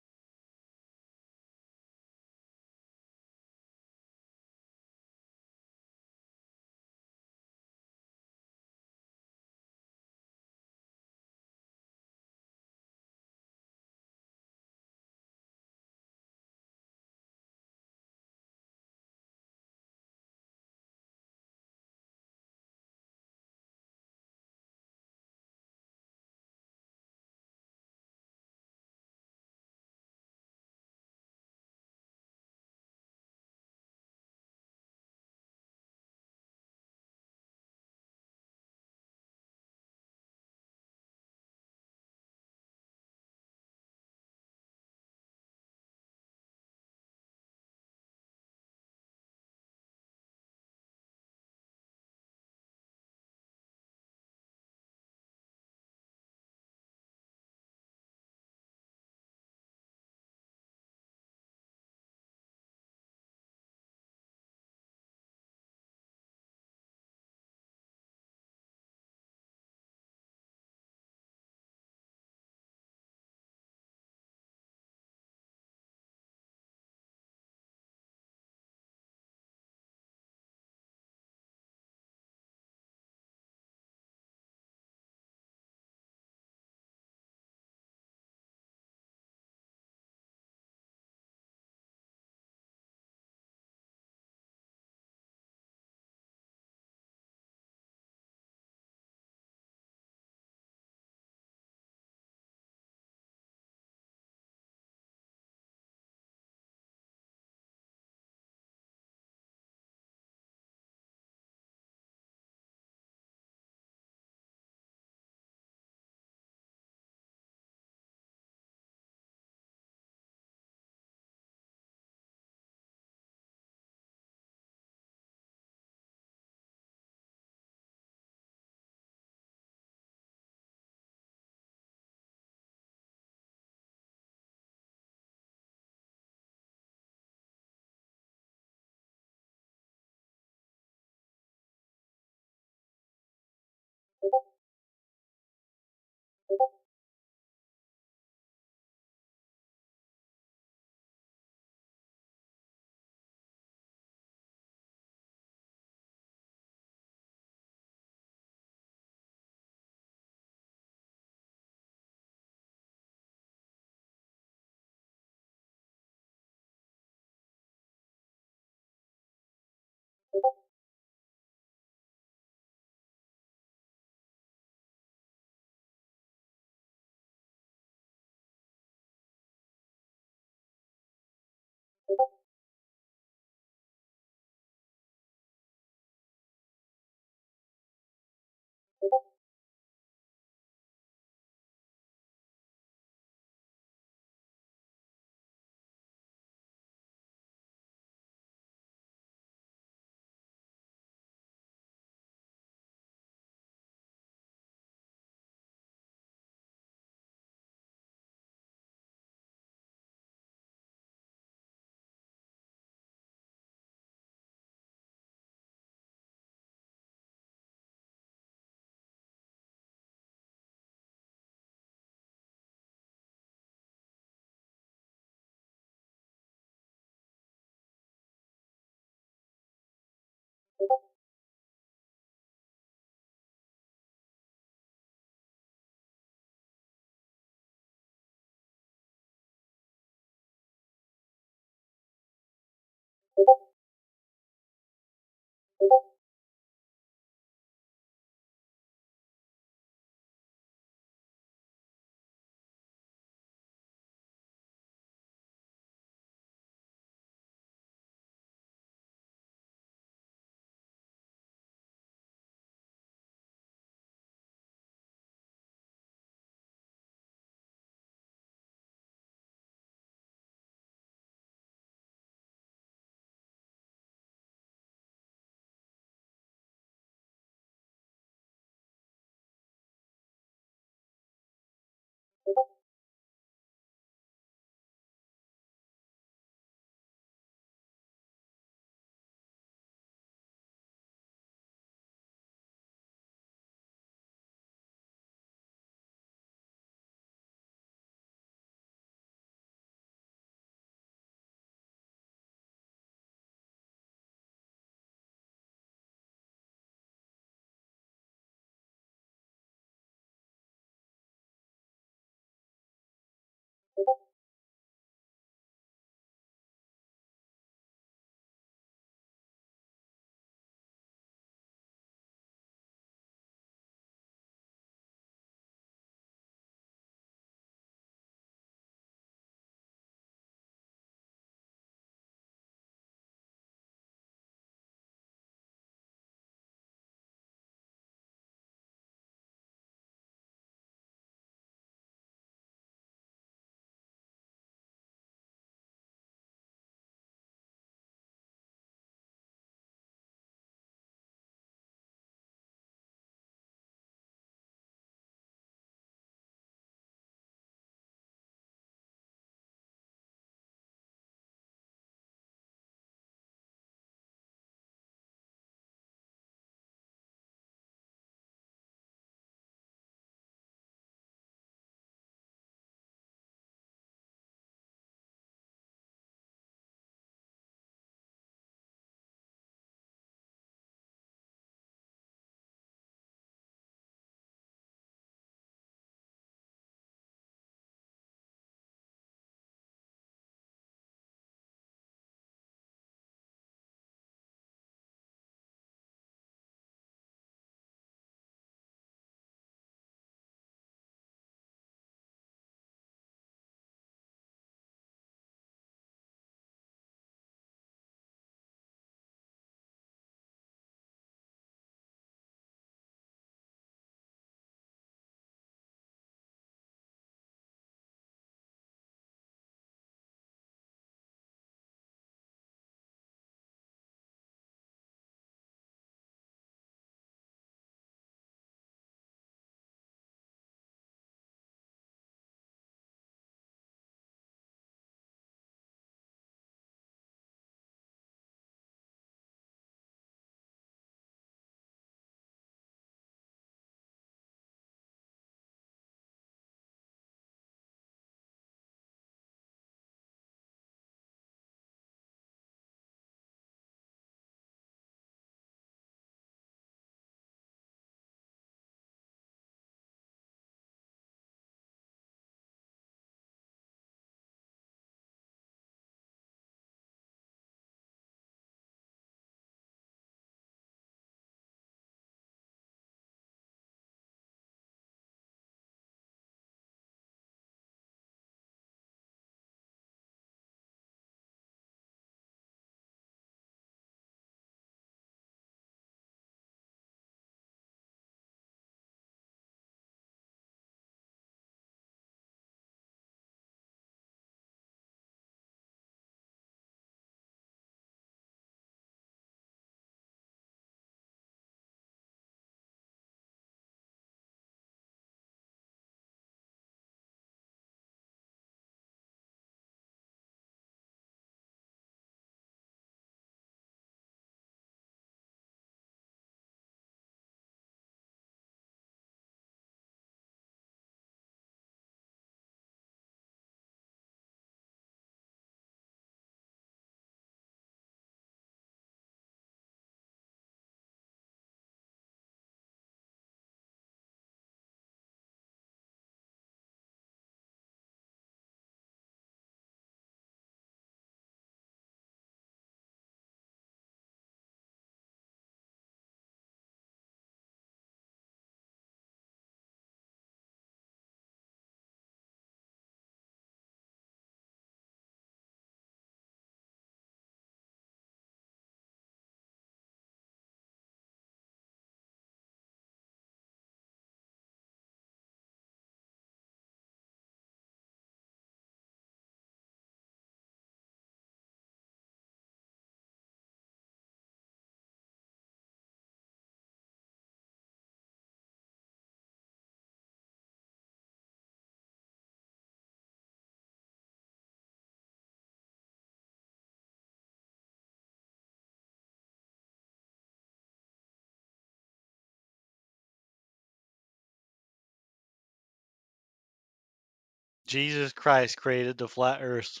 Jesus Christ created the flat Earth.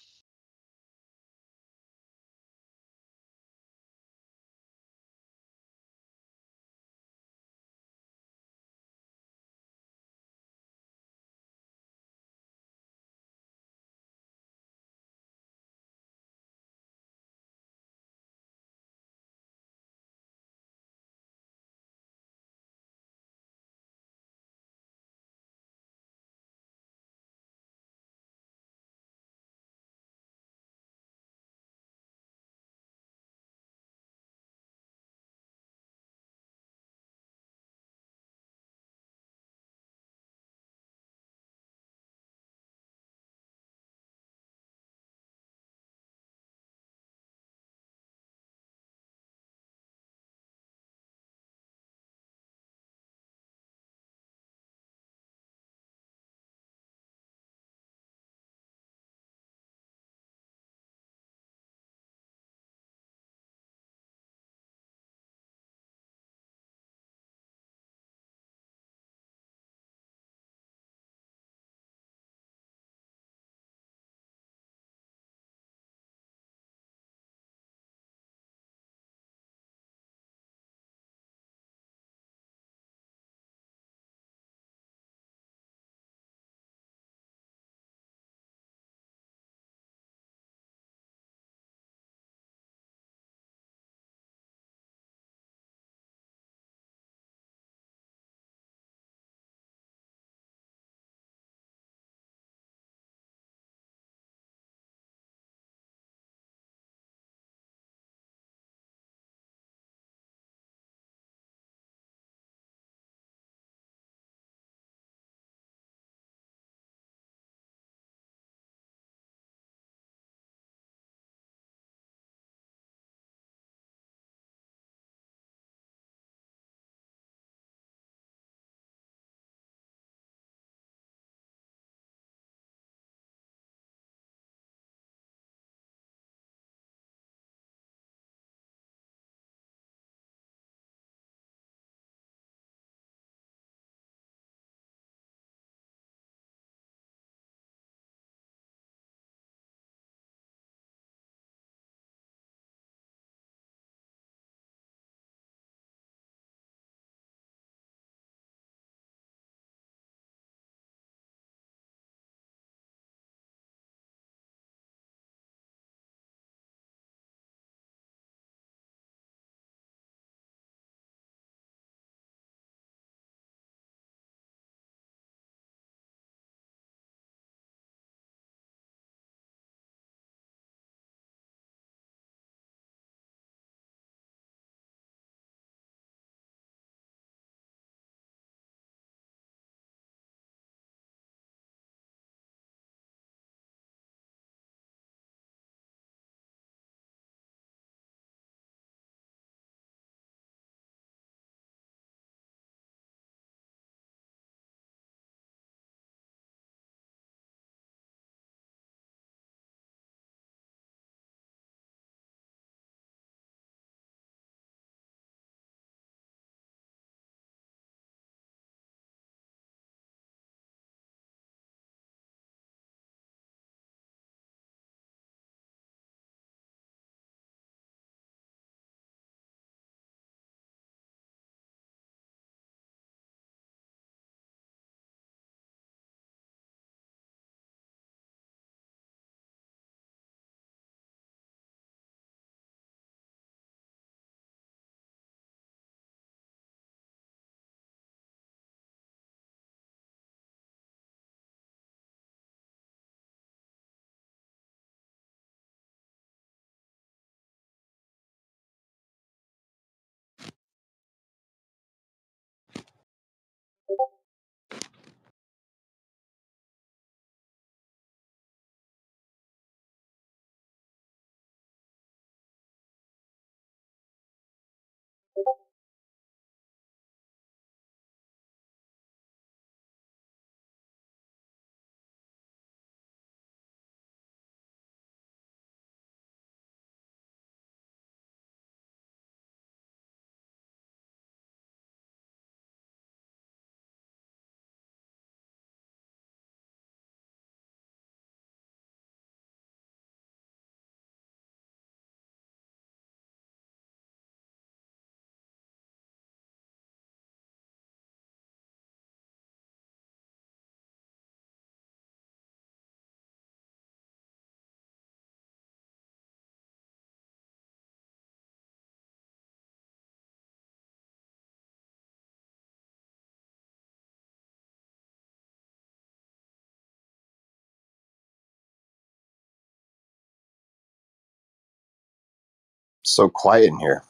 So quiet in here.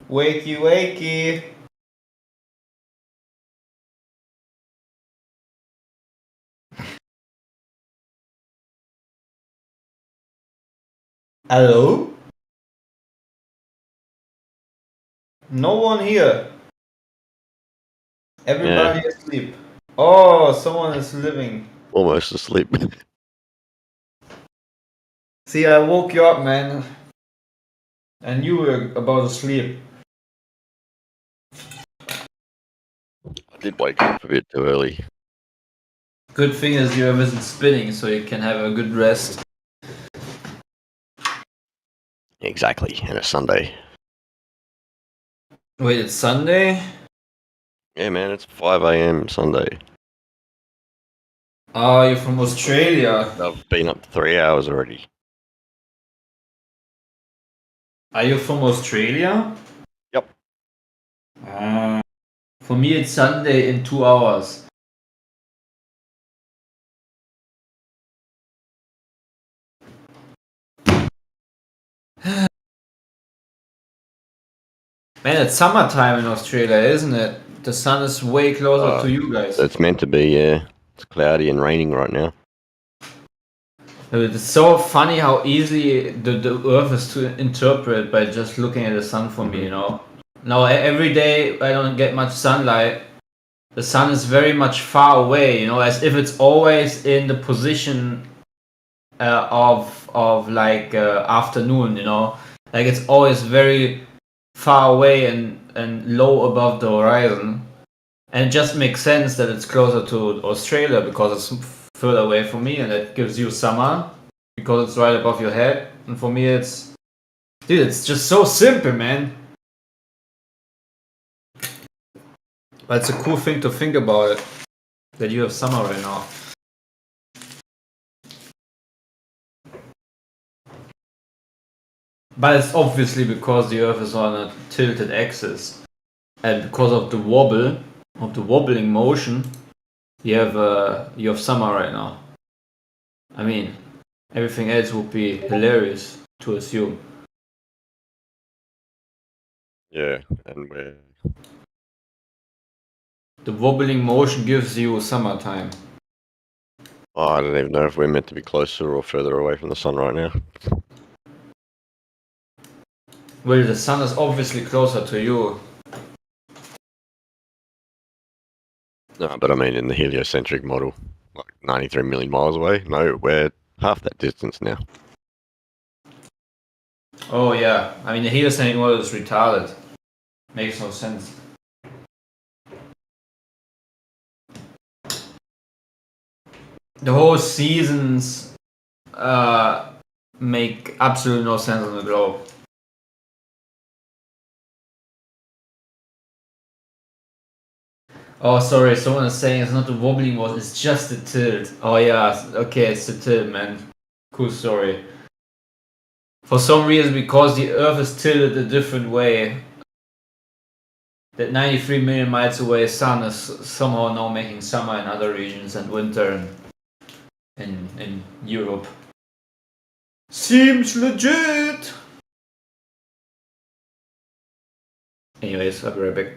Wakey, wakey. Hello? No one here. Everybody asleep. Oh, someone is living. Almost asleep. See, I woke you up, man. And you were about to sleep. did wake up a bit too early. Good thing is your Earth isn't spinning, so you can have a good rest. Exactly, and it's Sunday. Wait, it's Sunday? Yeah, man, it's 5 a.m. Sunday. Oh, you're from Australia. I've been up 3 hours already. Are you from Australia? Yep. For me, it's Sunday in 2 hours. Man, it's summertime in Australia, isn't it? The sun is way closer to you guys. It's meant to be, yeah. It's cloudy and raining right now. It's so funny how easy the Earth is to interpret by just looking at the sun for me, you know? Now, every day I don't get much sunlight. The sun is very much far away, you know, as if it's always in the position of like afternoon, you know? Like it's always very far away and low above the horizon. And it just makes sense that it's closer to Australia because it's further away from me, and that gives you summer because it's right above your head. And for me, it's dude, it's just so simple, man. But it's a cool thing to think about it that you have summer right now. But it's obviously because the Earth is on a tilted axis, and because of the wobble, of the wobbling motion, you have summer right now. I mean, everything else would be hilarious to assume. Yeah, and the wobbling motion gives you summertime. Oh, I don't even know if we're meant to be closer or further away from the sun right now. Well, the sun is obviously closer to you. No, but I mean in the heliocentric model, like 93 million miles away. No, we're half that distance now. Oh yeah, I mean the heliocentric model is retarded. Makes no sense. The whole seasons make absolutely no sense on the globe. Oh, sorry, someone is saying it's not the wobbling motion, it's just the tilt. Oh yeah, okay, it's the tilt, man. Cool story. For some reason, because the Earth is tilted a different way, that 93 million miles away sun is somehow now making summer in other regions and winter in Europe. Seems legit! Anyways, I'll be right back.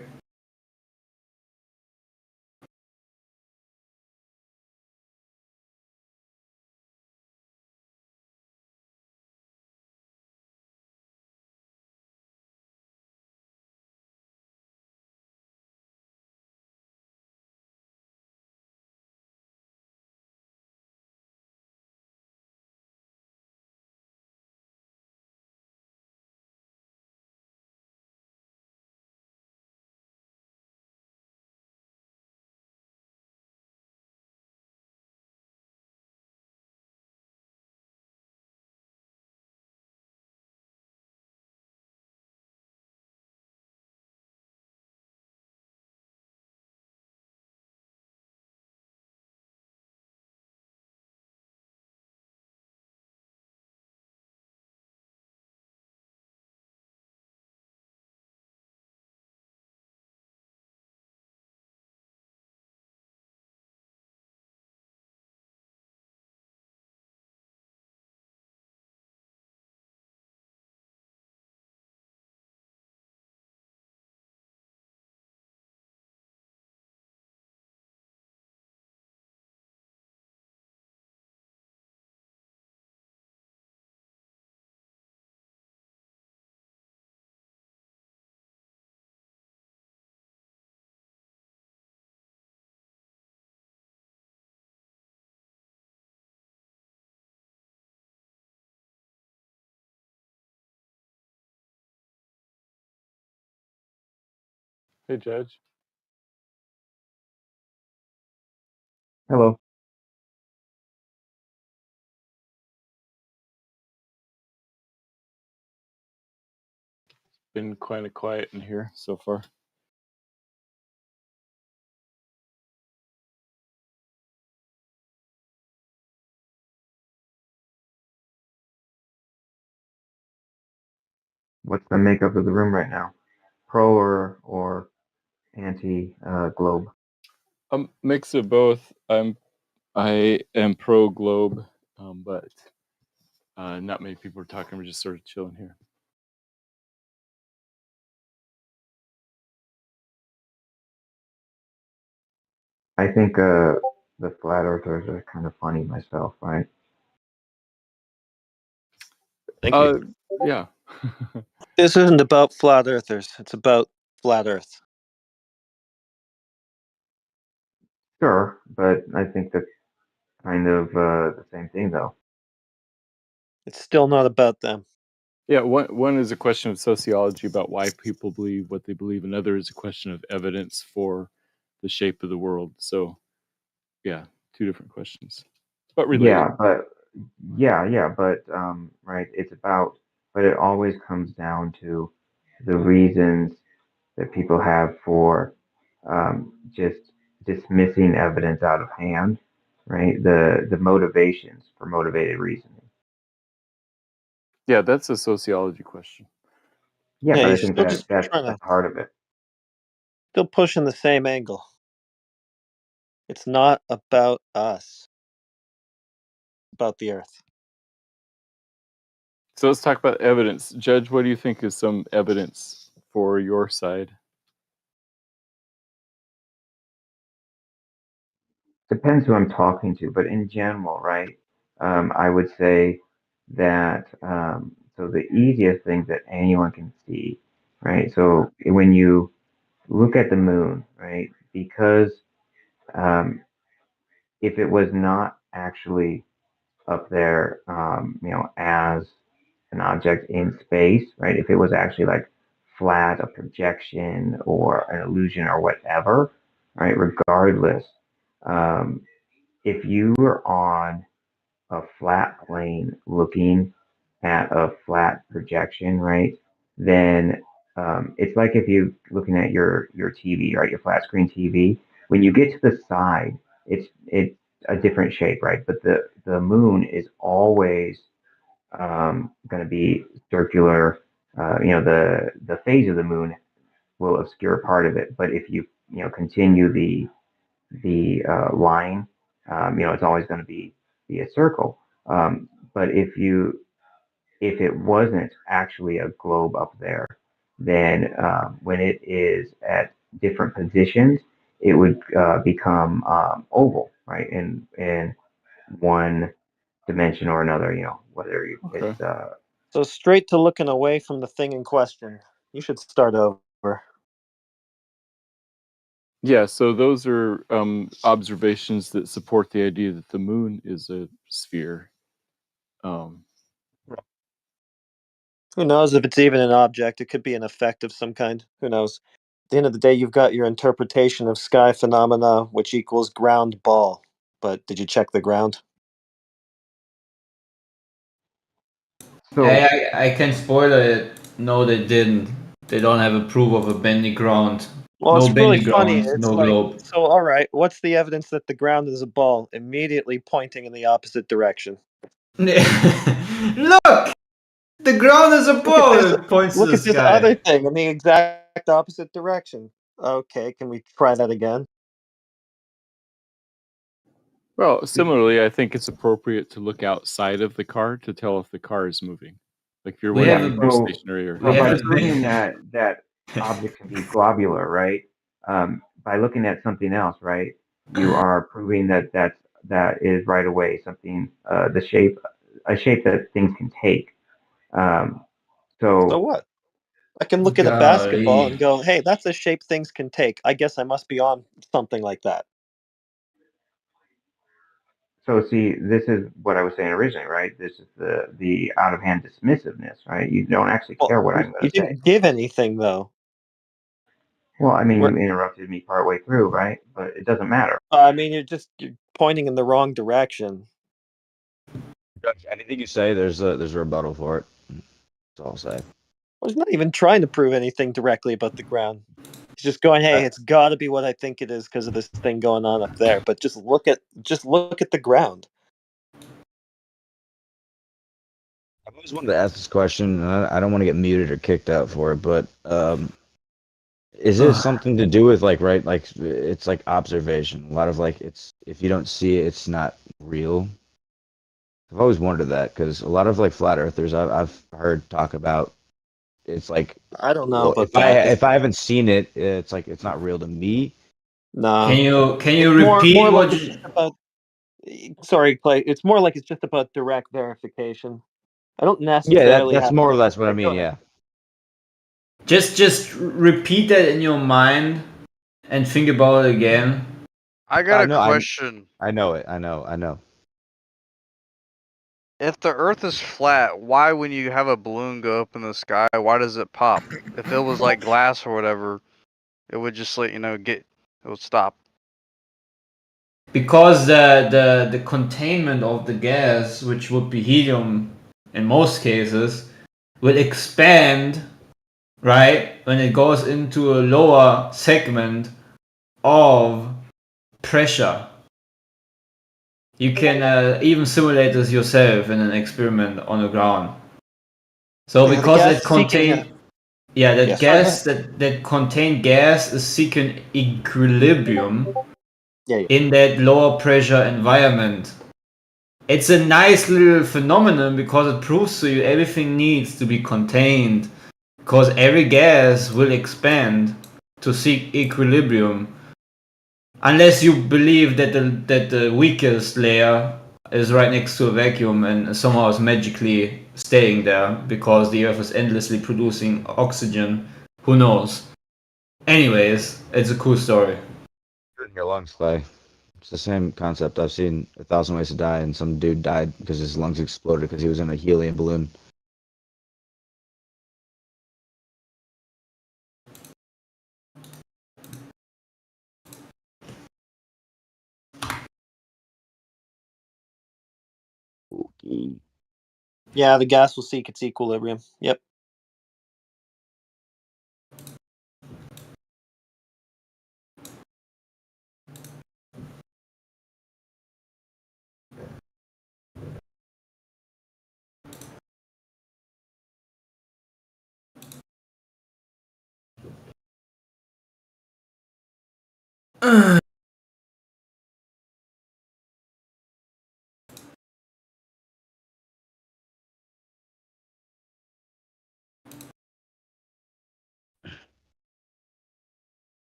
Hey, Judge. Hello. Been kind of quiet in here so far. What's the makeup of the room right now? Pro or anti globe? Mix of both. I am pro globe, but not many people are talking. We're just sort of chilling here. I think the flat earthers are kind of funny myself, right? Thank you. Yeah. This isn't about flat earthers. It's about flat Earth. Sure, but I think that's kind of the same thing, though. It's still not about them. Yeah, one is a question of sociology about why people believe what they believe. Another is a question of evidence for the shape of the world. So, yeah, two different questions, but related. But right, it's about, but it always comes down to the reasons that people have for just dismissing evidence out of hand, right? The motivations for motivated reasoning. Yeah, that's a sociology question. Yeah, but you're I think still just that's trying to part of it. still pushing the same angle. It's not about us. It's about the Earth. So let's talk about evidence. Judge, what do you think is some evidence for your side? Depends who I'm talking to, but in general, right? I would say that so the easiest things that anyone can see, right? So when you look at the moon, right? Because um, if it was not actually up there, as an object in space, right? If it was actually like flat, a projection, or an illusion, or whatever, right? Regardless, um, if you were on a flat plane looking at a flat projection, right? Then it's like if you looking at your TV, right? Your flat screen TV. When you get to the side, it's a different shape, right? But the moon is always going to be circular. The phase of the moon will obscure part of it, but if you continue the line, it's always going to be a circle. But if it wasn't actually a globe up there, then when it is at different positions, it would become oval, right? In one dimension or another, whether it's So straight to looking away from the thing in question. You should start over. Yeah, so those are observations that support the idea that the moon is a sphere. Who knows if it's even an object? It could be an effect of some kind. Who knows? At the end of the day, you've got your interpretation of sky phenomena, which equals ground ball. But did you check the ground? I can spoil it. No, they didn't. They don't have a proof of a bendy ground. Well, No it's really bendy funny. ground, It's no like, globe. so all right, what's the evidence that the ground is a ball immediately pointing in the opposite direction? Look! The ground is a ball. It points to Look the at this other sky. thing in the exact opposite direction. Okay, can we try that again? Well, similarly, I think it's appropriate to look outside of the car to tell if the car is moving. Like if you're We wondering have if a- you're so stationary or we by have a proving big- that object can be globular, right? By looking at something else, right? You are proving that is right away something a shape that things can take. Um, So so what? I can look at a basketball and go, hey, that's a shape things can take. I guess I must be on something like that. So see, this is what I was saying originally, right? This is the out of hand dismissiveness, right? You don't actually Well, care what I'm you going to say. didn't give anything, though. Well, I mean, you interrupted me partway through, right? But it doesn't matter. I mean, you're pointing in the wrong direction. Judge, anything you say, there's a rebuttal for it. That's all I'll say. I was not even trying to prove anything directly about the ground. He's just going, "Hey, it's got to be what I think it is because of this thing going on up there." But just look at the ground. I've always wanted to ask this question, and I don't want to get muted or kicked out for it, but is it something to do with like it's like observation? A lot of like it's if you don't see it, it's not real. I've always wondered that because a lot of like flat earthers I've heard talk about it's like I don't know about if that. if I haven't seen it, it's like it's not real to me. No. Can you repeat more what like you... it's just about? Sorry, Clay. It's more like it's just about direct verification. I don't Yeah, necessarily that's have more to, or less what I like, mean. go ahead. Yeah. Just repeat that in your mind and think about it again. I got a No, question. I know it. I know. If the Earth is flat, why, when you have a balloon go up in the sky, why does it pop? If it was like glass or whatever, it would just let it would stop. Because the containment of the gas, which would be helium in most cases, will expand, right, when it goes into a lower segment of pressure. You can even simulate this yourself in an experiment on the ground. So Yeah, the because gas it is seeking contain, yeah, that Yeah, sorry, go gas that contain gas is seeking equilibrium Yeah. in that lower pressure environment. It's a nice little phenomenon because it proves to you everything needs to be contained, because every gas will expand to seek equilibrium, unless you believe that the weakest layer is right next to a vacuum and somehow is magically staying there because the earth is endlessly producing oxygen. Who knows? Anyways, it's a cool story. You're in your lungs, Clay. It's the same concept. I've seen 1,000 Ways to Die, and some dude died because his lungs exploded because he was in a helium balloon. Okay. Yeah, the gas will seek its equilibrium. Yep.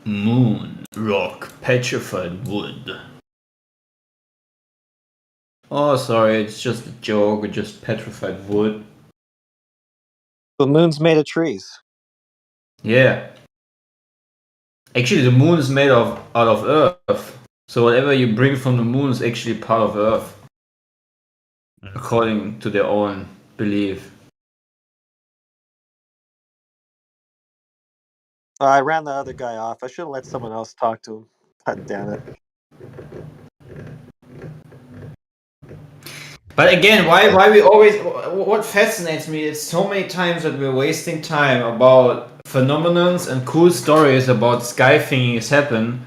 Moon, rock, petrified wood. Oh, sorry, it's just a joke, just petrified wood. The moon's made of trees. Yeah. Actually, the moon is made out of Earth. So whatever you bring from the moon is actually part of Earth. According to their own belief. I ran the other guy off. I should have let someone else talk to him. God damn it. But again, why we always... What fascinates me is so many times that we're wasting time about phenomenons and cool stories about sky thingies happen,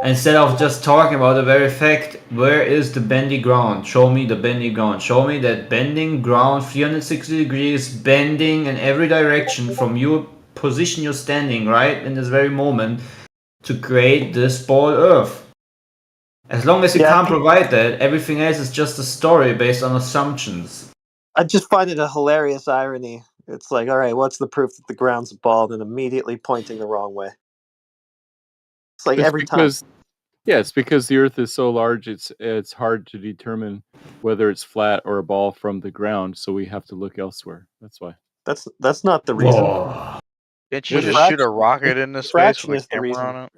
instead of just talking about the very fact, where is the bendy ground? Show me the bendy ground. Show me that bending ground 360 degrees, bending in every direction from your position you're standing right in this very moment to create this ball Earth. As long as you can't provide that, everything else is just a story based on assumptions. I just find it a hilarious irony. It's like, all right, what's the proof that the ground's a ball? And immediately pointing the wrong way. It's like every time. Yeah, it's because the Earth is so large. It's hard to determine whether it's flat or a ball from the ground. So we have to look elsewhere. That's why. That's not the reason. Can't you just shoot a rocket into space with a camera on it?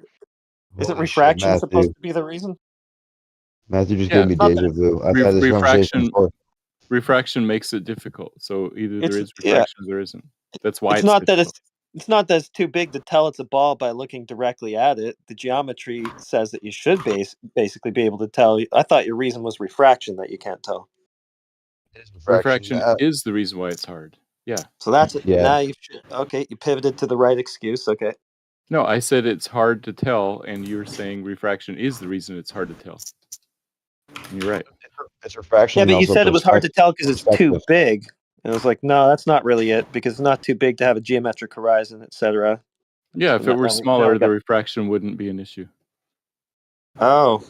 Isn't Holy shit, refraction supposed Matthew. to be the reason? Matthew just Yeah, gave me it's not deja that- vu. I've had this conversation refraction. before. Refraction makes it difficult. So either there is Yeah. refraction or there isn't. That's why It's not that it's not that it's too big to tell it's a ball by looking directly at it. The geometry says that you should basically be able to tell. I thought your reason was refraction that you can't tell. refraction is the reason why it's hard. Yeah. So that's it. Yeah. Now you pivoted to the right excuse. Okay. No, I said it's hard to tell, and you're saying refraction is the reason it's hard to tell. And you're right. It's refraction. Yeah, but and you also said it was hard to tell because it's too perspective. big. And I was like, no, that's not really it because it's not too big to have a geometric horizon, etc. Yeah, if it were smaller, the refraction wouldn't be an issue. Oh.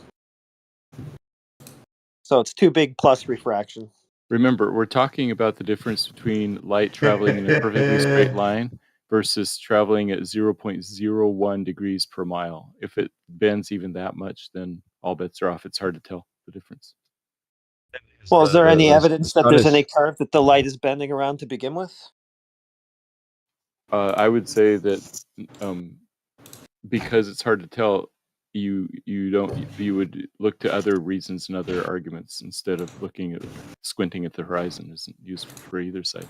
So it's too big plus refraction. Remember, we're talking about the difference between light traveling in a perfectly straight line versus traveling at 0.01 degrees per mile. If it bends even that much, then all bets are off. It's hard to tell the difference. Well, is there any evidence that there's any is- curve that the light is bending around to begin with? I would say that because it's hard to tell, you would look to other reasons and other arguments instead of squinting at the horizon isn't useful for either side.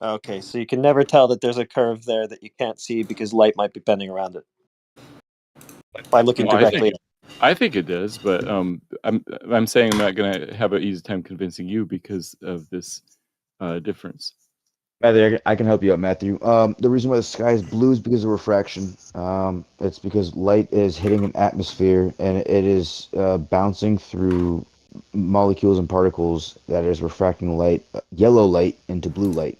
Okay, so you can never tell that there's a curve there that you can't see because light might be bending around it by looking directly. I think it does, but I'm saying I'm not going to have an easy time convincing you because of this difference. Matthew, I can help you out, Matthew. The reason why the sky is blue is because of refraction. It's because light is hitting an atmosphere and it is bouncing through molecules and particles that is refracting light, yellow light into blue light.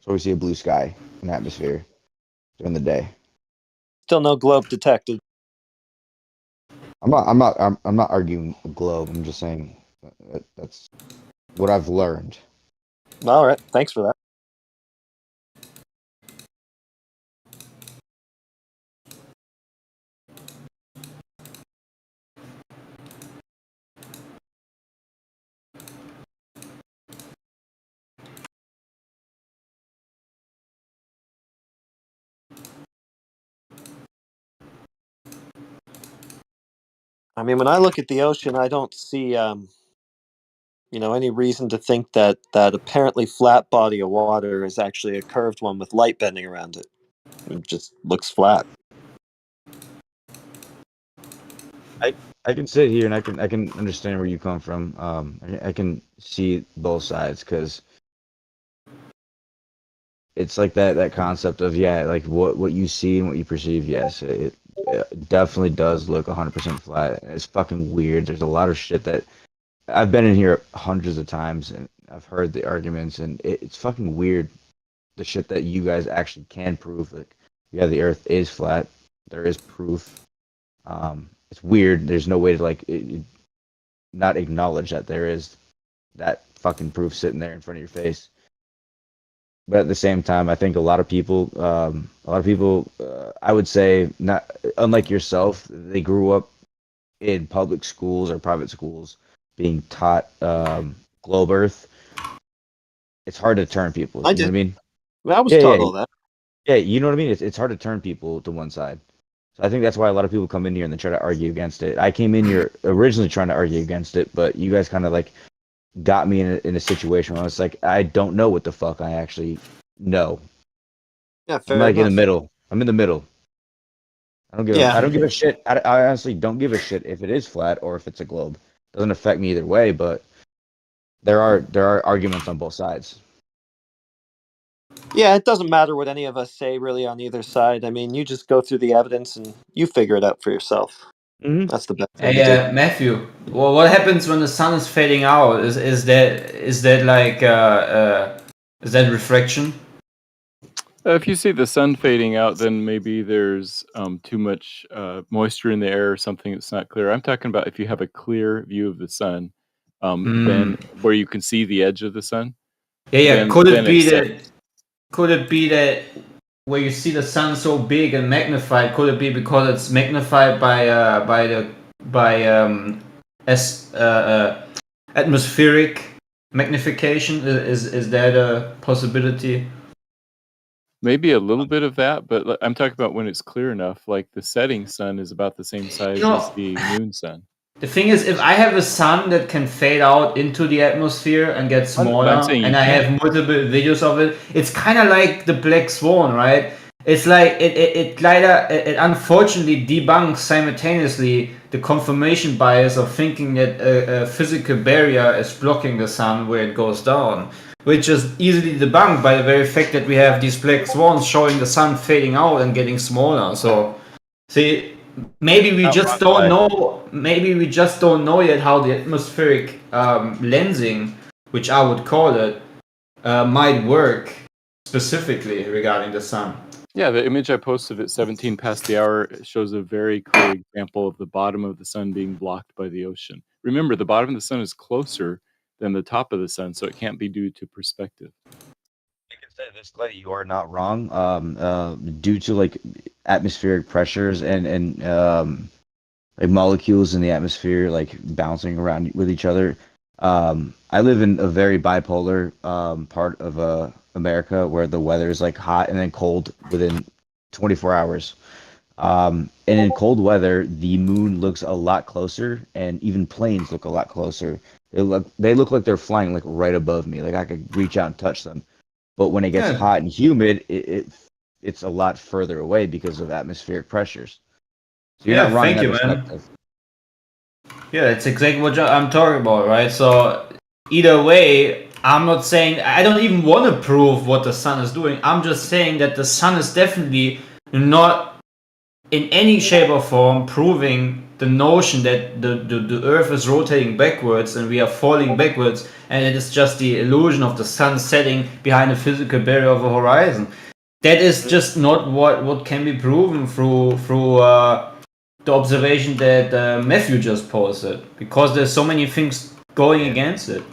So we see a blue sky, an atmosphere during the day. Still no globe detected. I'm not arguing a globe. I'm just saying that's what I've learned. All right, thanks for that. I mean, when I look at the ocean, I don't see, any reason to think that apparently flat body of water is actually a curved one with light bending around it. It just looks flat. I can sit here and I can understand where you come from. I can see both sides because it's like that concept of like what you see and what you perceive. Yes, it definitely does look 100% flat. It's fucking weird. There's a lot of shit that I've been in here hundreds of times and I've heard the arguments and it's fucking weird. The shit that you guys actually can prove. Like, yeah, the Earth is flat. There is proof. It's weird. There's no way to not acknowledge that there is that fucking proof sitting there in front of your face. But at the same time, I think a lot of people, I would say, not unlike yourself, they grew up in public schools or private schools being taught globe Earth. It's hard to turn people. You know what I mean? I was taught all that. Yeah, you know what I mean? It's hard to turn people to one side. So I think that's why a lot of people come in here and they try to argue against it. I came in here originally trying to argue against it, but you guys kind of got me in a situation where I was like, I don't know what the fuck I actually know. Yeah, fair I'm in the enough. middle. I'm in the middle. I don't give a shit. I honestly don't give a shit if it is flat or if it's a globe. It doesn't affect me either way, but there are arguments on both sides. Yeah, it doesn't matter what any of us say really on either side. I mean, you just go through the evidence and you figure it out for yourself. Mm-hmm. That's the best thing to do. Matthew, well, what happens when the sun is fading out? Is that is that refraction? If you see the sun fading out, then maybe there's too much moisture in the air or something that's not clear. I'm talking about if you have a clear view of the sun, then where you can see the edge of the sun. Yeah. Could it be that where you see the sun so big and magnified? Could it be because it's magnified by atmospheric magnification? Is that a possibility? Maybe a little bit of that, but I'm talking about when it's clear enough. Like the setting sun is about the same size as the noon sun. The thing is, if I have a sun that can fade out into the atmosphere and get smaller, saying you and I can't. have multiple videos of it, it's kind of like the black swan, right? It's like it unfortunately debunks simultaneously the confirmation bias of thinking that a physical barrier is blocking the sun where it goes down, which is easily debunked by the very fact that we have these black swans showing the sun fading out and getting smaller. So, see, maybe we just don't know. Maybe we just don't know yet how the atmospheric lensing, which I would call it, might work specifically regarding the sun. Yeah, the image I posted at 17 past the hour shows a very clear example of the bottom of the sun being blocked by the ocean. Remember, the bottom of the sun is closer than the top of the sun, so it can't be due to perspective. I can say this, Clay, you are not wrong. Due to like atmospheric pressures and like molecules in the atmosphere like bouncing around with each other. I live in a very bipolar part of America where the weather is like hot and then cold within 24 hours. And in cold weather, the moon looks a lot closer, and even planes look a lot closer. They look like they're flying like right above me, like I could reach out and touch them. But when it gets hot and humid, it's a lot further away because of atmospheric pressures. So you're not wrong in that perspective. Yeah, that's exactly what I'm talking about, right? So either way, I'm not saying I don't even want to prove what the sun is doing. I'm just saying that the sun is definitely not in any shape or form proving the notion that the Earth is rotating backwards and we are falling backwards, and it is just the illusion of the sun setting behind a physical barrier of a horizon. That is just not what can be proven through the observation that Matthew just posted, because there's so many things going against it.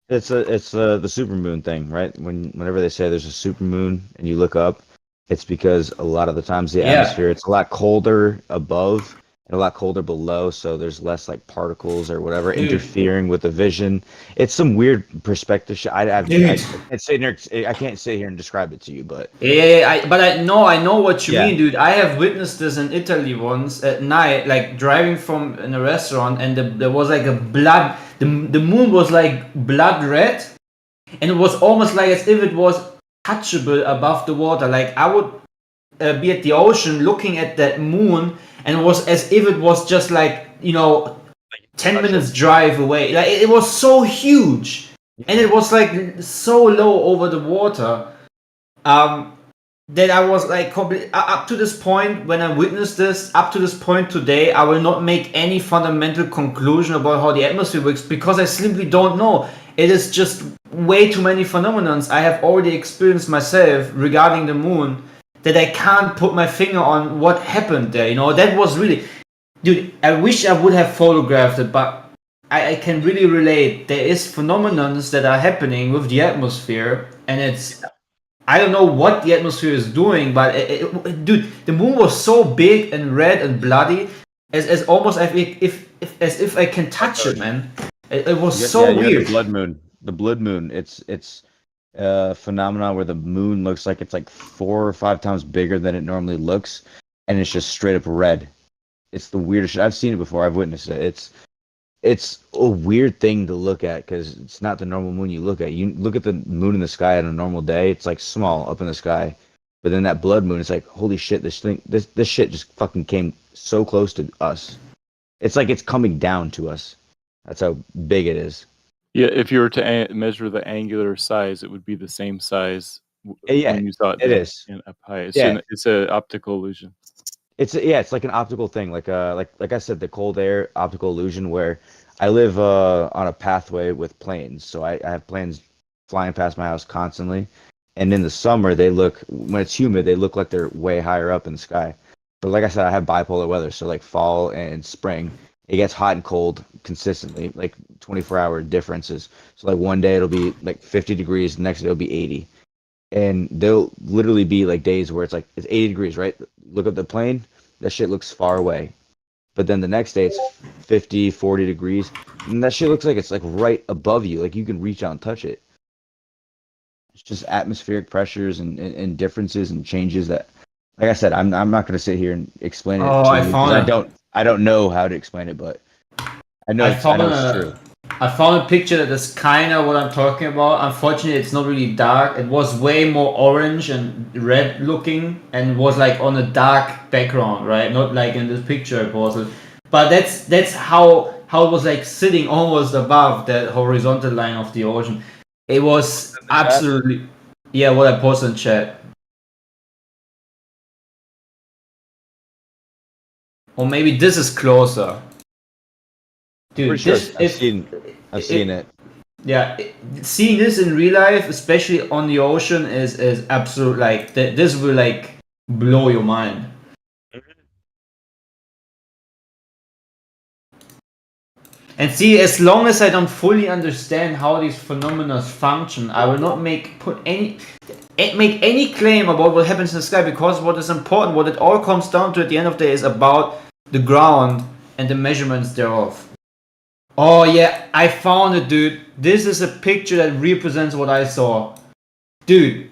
It's the supermoon thing, right? Whenever they say there's a supermoon and you look up, it's because a lot of the times the atmosphere, it's a lot colder above and a lot colder below, so there's less like particles or whatever interfering with the vision. It's some weird perspective. I can't sit here and describe it to you, but I know what you mean, dude. I have witnessed this in Italy once at night, like driving from in a restaurant, and there was like the moon was like blood red, and it was almost like as if it was touchable above the water. Like I would be at the ocean looking at that moon, and it was as if it was just like 10 minutes drive away. Like it was so huge, and it was like so low over the water. That I was like up to this point when I witnessed this, up to this point today, I will not make any fundamental conclusion about how the atmosphere works, because I simply don't know. It is just way too many phenomenons I have already experienced myself regarding the moon that I can't put my finger on what happened there. That was really, dude, I wish I would have photographed it, but I can really relate. There is phenomenons that are happening with the atmosphere, and it's, I don't know what the atmosphere is doing, but dude, the moon was so big and red and bloody, as almost as if I can touch it, man. It was so weird. The blood moon. It's a phenomenon where the moon looks like it's like 4 or 5 times bigger than it normally looks, and it's just straight up red. It's the weirdest shit. I've seen it before. I've witnessed it. It's a weird thing to look at because it's not the normal moon you look at. You look at the moon in the sky on a normal day, it's like small up in the sky. But then that blood moon, it's like, holy shit, this shit just fucking came so close to us. It's like it's coming down to us. That's how big it is. Yeah, if you were to measure the angular size, it would be the same size when you saw it. It is. Up high. It's an optical illusion. It's like an optical thing, like I said, the cold air optical illusion, where I live on a pathway with planes, so I have planes flying past my house constantly, and in the summer when it's humid, they look like they're way higher up in the sky. But like I said, I have bipolar weather, so like fall and spring, it gets hot and cold consistently, like 24-hour differences. So like one day it'll be like 50 degrees, the next day it'll be 80. And there'll literally be like days where it's 80 degrees, right? Look at the plane, that shit looks far away. But then the next day it's 50, 40 degrees, and that shit looks like it's like right above you, like you can reach out and touch it. It's just atmospheric pressures and differences and changes that, like I said, I'm not going to sit here and explain it to you, because I don't know how to explain it, but I know it's true. I found a picture that is kind of what I'm talking about. Unfortunately, it's not really dark. It was way more orange and red looking, and was like on a dark background, right? Not like in this picture it was. But that's how it was like sitting almost above that horizontal line of the ocean. It was absolutely, yeah. What I posted in chat, or maybe this is closer. Dude, Pretty sure this I've seen it. Yeah, seeing this in real life, especially on the ocean, is absolute. Like this will like blow your mind. And see, as long as I don't fully understand how these phenomena function, I will not make any claim about what happens in the sky, because what is important, what it all comes down to at the end of the day, is about the ground and the measurements thereof. Oh yeah, I found it, dude. This is a picture that represents what I saw. Dude,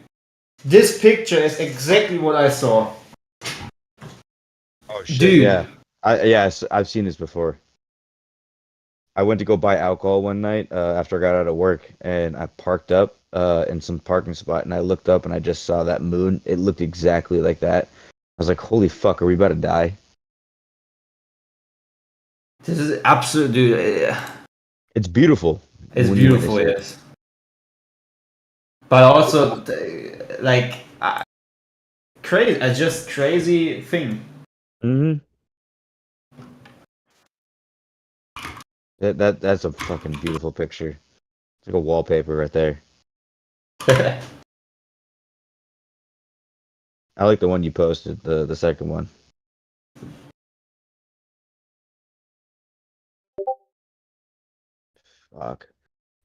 this picture is exactly what I saw. Oh shit! Dude. Yeah, I've seen this before. I went to go buy alcohol one night after I got out of work, and I parked up in some parking spot, and I looked up and I just saw that moon. It looked exactly like that. I was like, "Holy fuck, are we about to die?" This is absolute, dude. It's beautiful. It's beautiful, yes. But also, like, crazy. It's just crazy thing. Mm-hmm. That's a fucking beautiful picture. It's like a wallpaper right there. I like the one you posted, the second one. Fuck.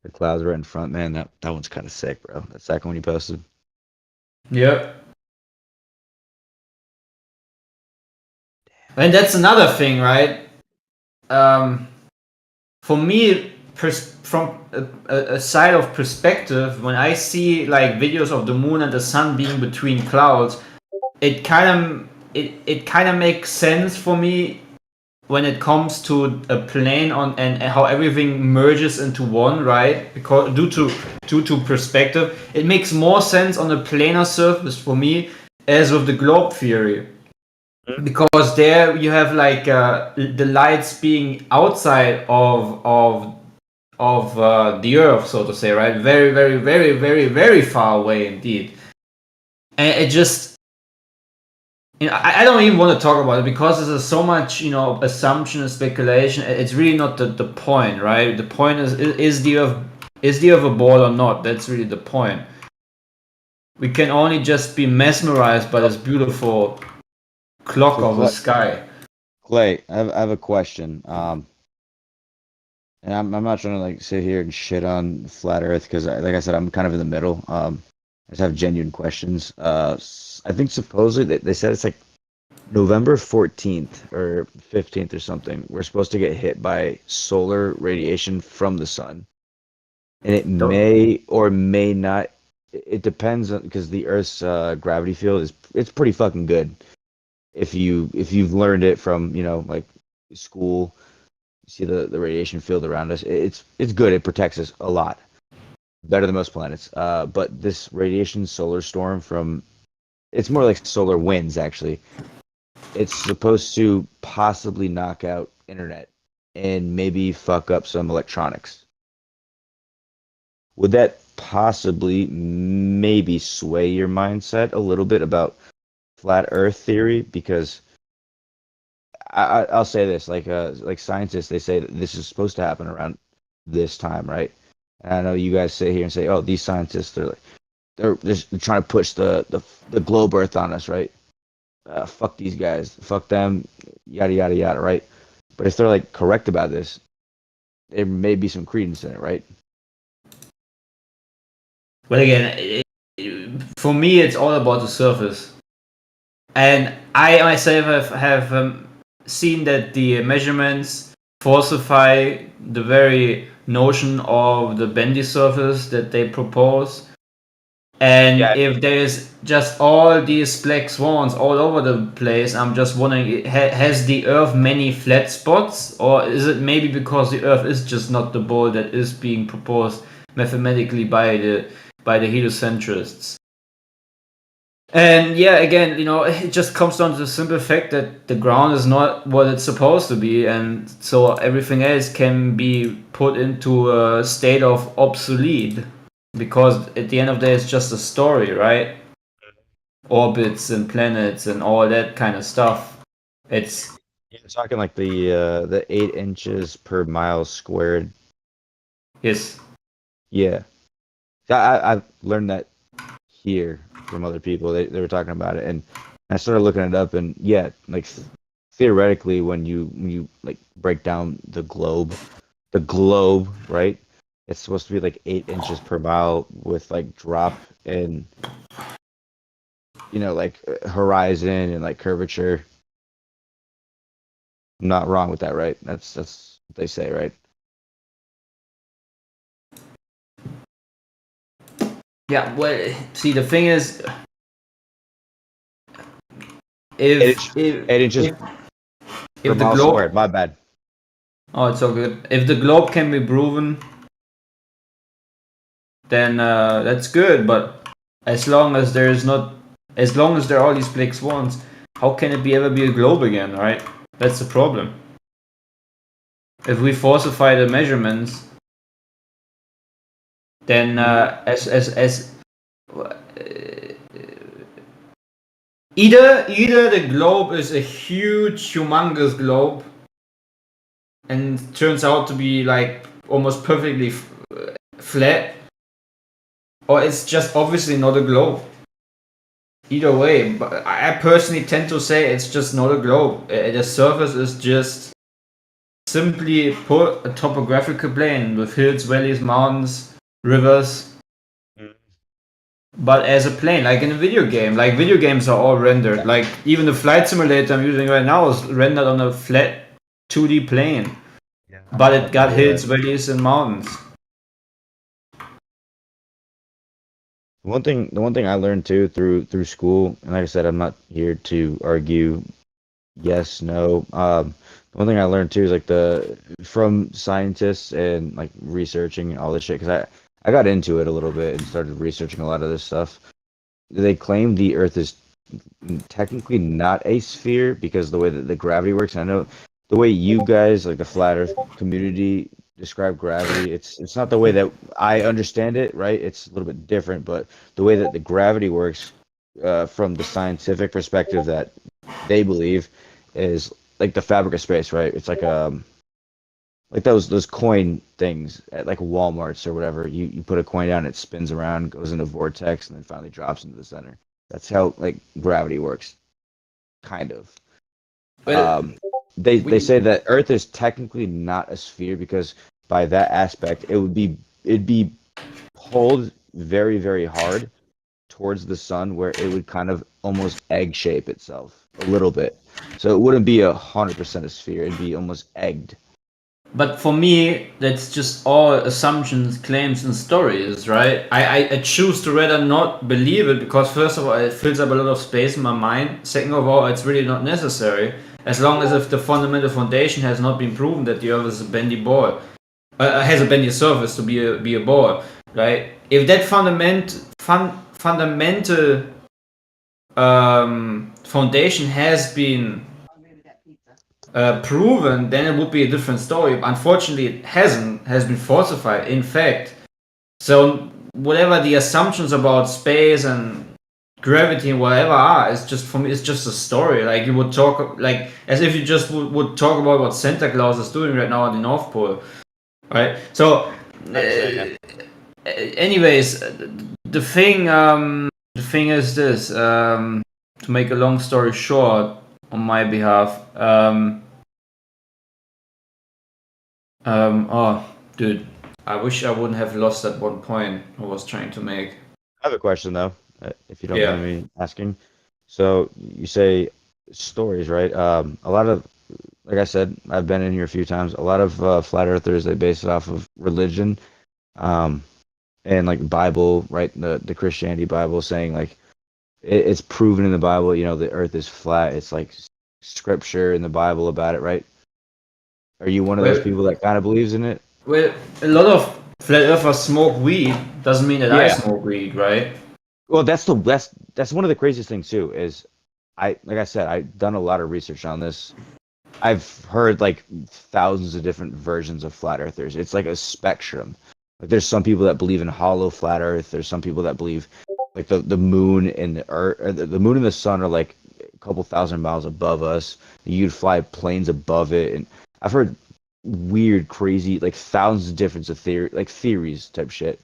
The clouds right in front, man. That one's kind of sick, bro. That second one you posted. Yep. And that's another thing, right? For me, from a side of perspective, when I see like videos of the moon and the sun being between clouds, it kind of makes sense for me when it comes to a plane on and how everything merges into one, right? Because due to perspective, it makes more sense on a planar surface for me as with the globe theory. Because there you have like the lights being outside of the Earth, so to say, right? Very, very, very, very, very far away indeed. And it just, I don't even want to talk about it because there's so much, assumption and speculation. It's really not the point, right? The point is the Earth a ball or not? That's really the point. We can only just be mesmerized by this beautiful clock of the sky. Clay, I have a question. And I'm not trying to like sit here and shit on flat Earth because, like I said, I'm kind of in the middle. I just have genuine questions. I think supposedly they said it's like November 14th or 15th or something. We're supposed to get hit by solar radiation from the sun, and it may or may not. It depends on, because the Earth's gravity field it's pretty fucking good. If you've learned it from like school, you see the radiation field around us. It's good. It protects us a lot, better than most planets. But this radiation solar storm it's more like solar winds actually. It's supposed to possibly knock out internet and maybe fuck up some electronics. Would that possibly maybe sway your mindset a little bit about flat Earth theory? Because I'll say this, like scientists, they say that this is supposed to happen around this time, right? And I know you guys sit here and say, "Oh, these scientists, they're trying to push the globe Earth on us, right? Fuck these guys, fuck them, yada yada yada, right?" But if they're like correct about this, there may be some credence in it, right? Well, again, for me, it's all about the surface, and I myself have seen that the measurements falsify the very notion of the bendy surface that they propose. And if there's just all these black swans all over the place, I'm just wondering, has the Earth many flat spots, or is it maybe because the Earth is just not the ball that is being proposed mathematically by the heliocentrists? And yeah, again, it just comes down to the simple fact that the ground is not what it's supposed to be, and so everything else can be put into a state of obsolete. Because at the end of the day, it's just a story, right? Orbits and planets and all that kind of stuff. It's talking like the 8 inches per mile squared. Yes. Yeah. I've learned that here from other people. They were talking about it, and I started looking it up, and yeah, like theoretically, when you like break down the globe, right? It's supposed to be like 8 inches per mile with like drop in, like horizon and like curvature. I'm not wrong with that, right? That's what they say, right? Yeah, well, see, the thing is, if the globe squared, my bad. Oh, it's all good. If the globe can be proven, then that's good. But as long as there are all these black swans, how can it ever be a globe again, right? That's the problem. If we falsify the measurements, then either the globe is a huge, humongous globe, and turns out to be like almost perfectly flat, or it's just obviously not a globe. Either way, but I personally tend to say it's just not a globe. The surface is just simply put a topographical plane with hills, valleys, mountains, rivers. But as a plane, like in a video game, like video games are all rendered. Like even the flight simulator I'm using right now is rendered on a flat 2D plane. But it got hills, valleys, and mountains. The one thing I learned too through school, and like I said, I'm not here to argue yes, no. The one thing I learned too is like from scientists and like researching all this shit, because I got into it a little bit and started researching a lot of this stuff. They claim the Earth is technically not a sphere because the way that the gravity works. I know the way you guys, like the flat Earth community, describe gravity. It's not the way that I understand it, right? It's a little bit different, but the way that the gravity works, from the scientific perspective that they believe, is like the fabric of space, right? It's like those coin things at like Walmart's or whatever. You put a coin down, it spins around, goes into a vortex, and then finally drops into the center. That's how like gravity works, kind of. They say that Earth is technically not a sphere because by that aspect it'd be pulled very, very hard towards the sun, where it would kind of almost egg shape itself a little bit. So it wouldn't be 100% a sphere. It'd be almost egged. But for me, that's just all assumptions, claims, and stories, right? I choose to rather not believe it because, first of all, it fills up a lot of space in my mind. Second of all, it's really not necessary. As long as if the fundamental foundation has not been proven that the Earth is a bendy ball, has a bendy surface to be a ball, right? If that fundamental foundation has been proven, then it would be a different story. Unfortunately, it hasn't, has been falsified, in fact. So whatever the assumptions about space and gravity and whatever are, it's just, for me, it's just a story. Like you would talk, like as if you just would talk about what Santa Claus is doing right now at the North Pole, right? So anyways, the thing is this, to make a long story short on my behalf, oh dude, I wish I wouldn't have lost that one point I was trying to make. I have a question though, if you don't mind me asking. So you say stories, right? A lot of, like I said, I've been in here a few times. A lot of flat earthers, they base it off of religion. and like Bible, right? The Christianity Bible saying like it's proven in the Bible, the Earth is flat. It's like scripture in the Bible about it, right? Are you one of those Well, people that kind of believes in it? well, a lot of flat earthers smoke weed. Doesn't mean that I Yeah. smoke weed, right? Well, that's one of the craziest things too. Is like I said, I've done a lot of research on this. I've heard like thousands of different versions of flat earthers. It's like a spectrum. Like there's some people that believe in hollow flat earth. There's some people that believe like the moon and the earth, or the moon and the sun are like a couple thousand miles above us. You'd fly planes above it, and I've heard weird, crazy, like thousands of different theories type shit.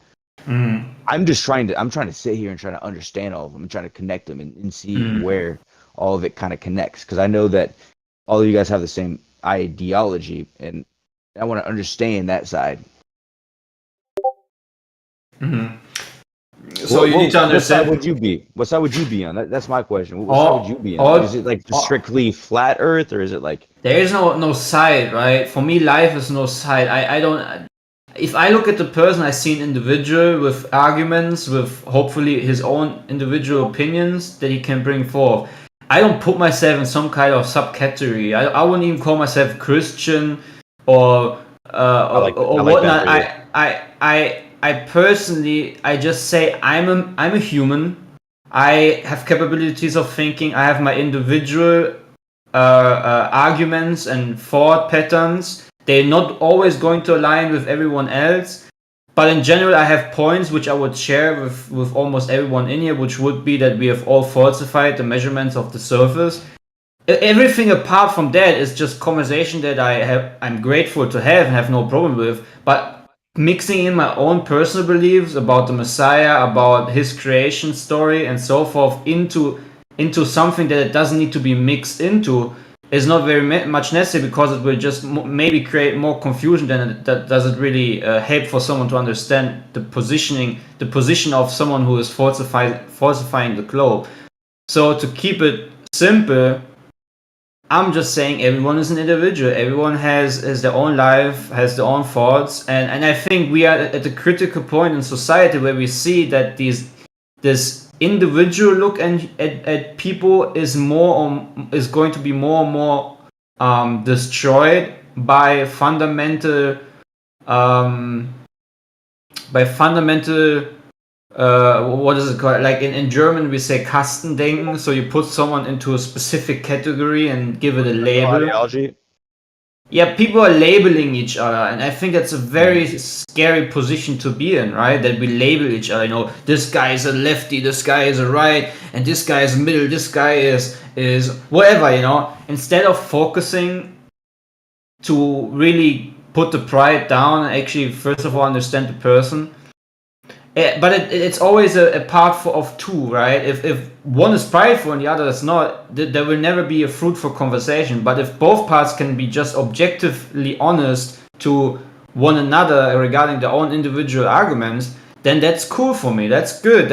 Mm. I'm trying to sit here and try to understand all of them and trying to connect them and see where all of it kind of connects, because I know that all of you guys have the same ideology, and I want to understand that side. Mm-hmm. So you need to understand. What side would you be on? That's my question. What side would you be on? Is it like strictly flat Earth, or is it like there is no side, right? For me, life is no side. I don't. If I look at the person, I see an individual with arguments, with hopefully his own individual opinions that he can bring forth. I don't put myself in some kind of subcategory. I wouldn't even call myself Christian or whatnot. I personally, I just say I'm a human. I have capabilities of thinking. I have my individual arguments and thought patterns. They're not always going to align with everyone else, but in general, I have points which I would share with almost everyone in here, which would be that we have all falsified the measurements of the surface. Everything apart from that is just conversation that I'm grateful to have no problem with, but mixing in my own personal beliefs about the Messiah, about his creation story and so forth into something that it doesn't need to be mixed into is not very much necessary, because it will just maybe create more confusion than that does it really help for someone to understand the position of someone who is falsifying the globe. So to keep it simple, I'm just saying everyone is an individual. Everyone has their own life, has their own thoughts, and I think we are at a critical point in society where we see that this individual look at people is going to be more and more destroyed by fundamental what is it called? Like in German, we say Kastendenken. So you put someone into a specific category and give it a label. ideology? Yeah, people are labeling each other, and I think that's a very scary position to be in, right? That we label each other. This guy is a lefty, this guy is a right, and this guy is middle, this guy is whatever. Instead of focusing to really put the pride down and actually first of all understand the person. But it's always a part of two, right? If one is prideful and the other is not, there will never be a fruitful conversation. But if both parts can be just objectively honest to one another regarding their own individual arguments, then that's cool for me. That's good.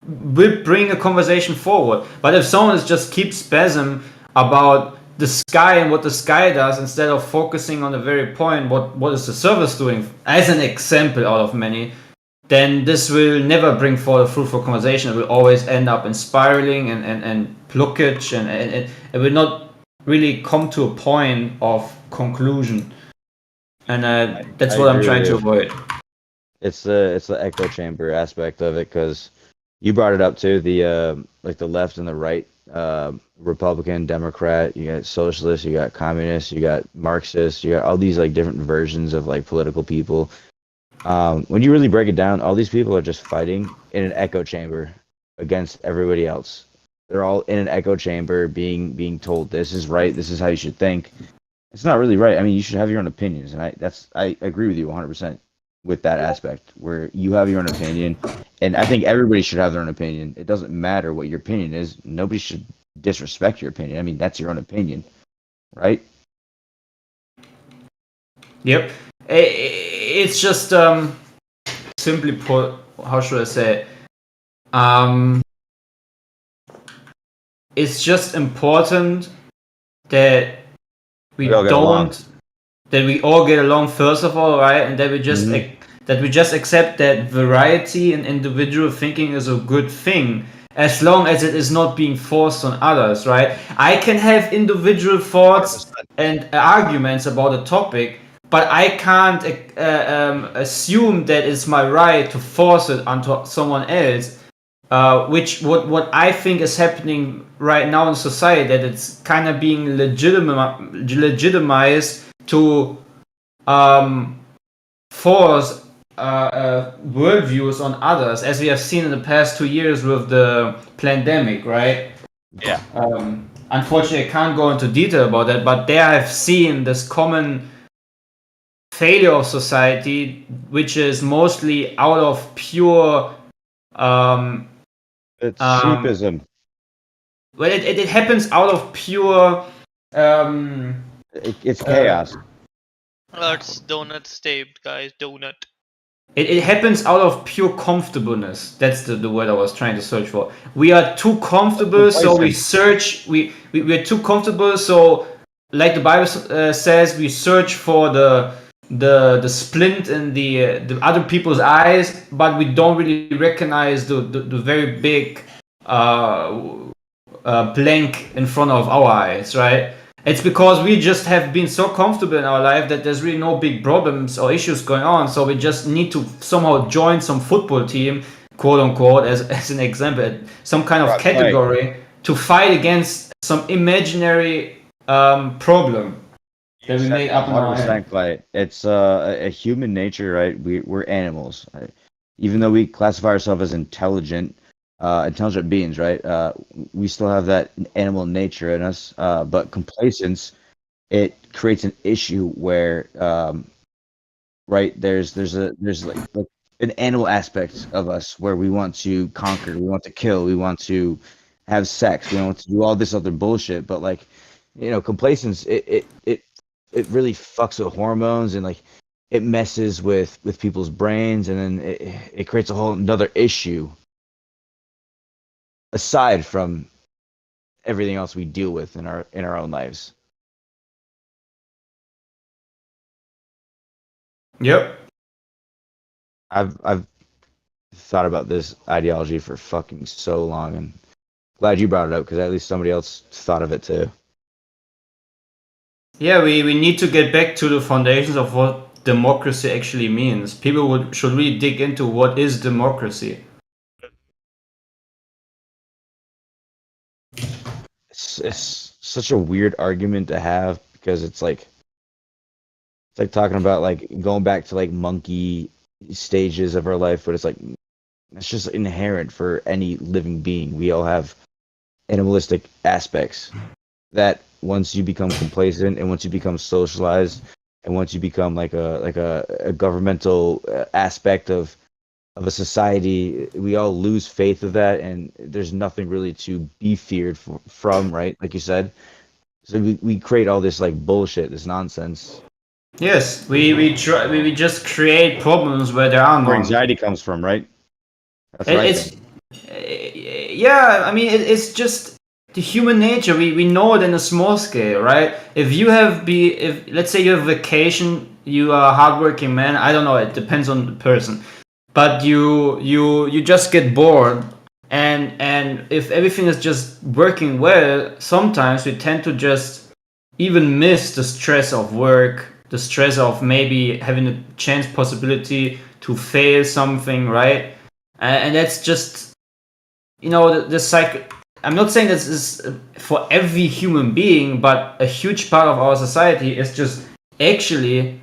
Will bring a conversation forward. But if someone just keeps spasm about the sky and what the sky does instead of focusing on the very point, what is the service doing, as an example out of many, then this will never bring forward a fruitful conversation. It will always end up in spiraling and blockage, and it will not really come to a point of conclusion. And that's what I'm trying to avoid. It's the echo chamber aspect of it, because you brought it up too. The like the left and the right, Republican, Democrat. You got socialists, you got communists, you got Marxists, you got all these like different versions of like political people. When you really break it down, all these people are just fighting in an echo chamber against everybody else. They're all in an echo chamber being told this is right, this is how you should think. It's not really right. I mean, you should have your own opinions, and I agree with you 100% with that aspect, where you have your own opinion, and I think everybody should have their own opinion. It doesn't matter what your opinion is. Nobody should disrespect your opinion. I mean, that's your own opinion, right? Yep. It's just simply put, how should I say? It's just important that we all get along first of all, right? And that we just that we just accept that variety in individual thinking is a good thing, as long as it is not being forced on others, right? I can have individual thoughts 100%. and arguments about a topic, but I can't assume that it's my right to force it onto someone else. Which what I think is happening right now in society, that it's kind of being legitimized to force worldviews on others, as we have seen in the past 2 years with the pandemic, right? Yeah. Unfortunately, I can't go into detail about that, but there I've seen this common failure of society, which is mostly out of pure it's sheepism. Well, it happens out of pure It's chaos. It's donut stayed, guys. Donut. It happens out of pure comfortableness. That's the word I was trying to search for. We are too comfortable, so we search. We're too comfortable, so like the Bible says, we search for the splint in the other people's eyes, but we don't really recognize the very big blank in front of our eyes, right? It's because we just have been so comfortable in our life that there's really no big problems or issues going on. So we just need to somehow join some football team, quote unquote, as an example, some kind of category to fight against some imaginary problem that we made up in our head. Fight. It's a human nature, right? We're animals. Right? Even though we classify ourselves as intelligent beings, right? We still have that animal nature in us, but complacence, it creates an issue where, right? There's like an animal aspect of us where we want to conquer, we want to kill, we want to have sex, we want to do all this other bullshit. But like, complacence, it really fucks with hormones, and like it messes with people's brains, and then it creates a whole another issue aside from everything else we deal with in our own lives. Yep. I've thought about this ideology for fucking so long, and glad you brought it up, because at least somebody else thought of it too. Yeah, we need to get back to the foundations of what democracy actually means. People should really dig into what is democracy. It's such a weird argument to have, because it's like talking about like going back to like monkey stages of our life, but it's like it's just inherent for any living being. We all have animalistic aspects that once you become complacent, and once you become socialized, and once you become like a governmental aspect of a society, we all lose faith of that, and there's nothing really to be feared from, right? Like you said. So we create all this like bullshit, this nonsense. Yes, we just create problems where there are none. Where anxiety comes from, right? That's right. Yeah, I mean it's just the human nature. We know it in a small scale, right? If let's say you have vacation, you are a hardworking man. I don't know. It depends on the person. But you just get bored, and if everything is just working well, sometimes we tend to just even miss the stress of work, the stress of maybe having a chance possibility to fail something, right? And that's just, the cycle. I'm not saying this is for every human being, but a huge part of our society is just actually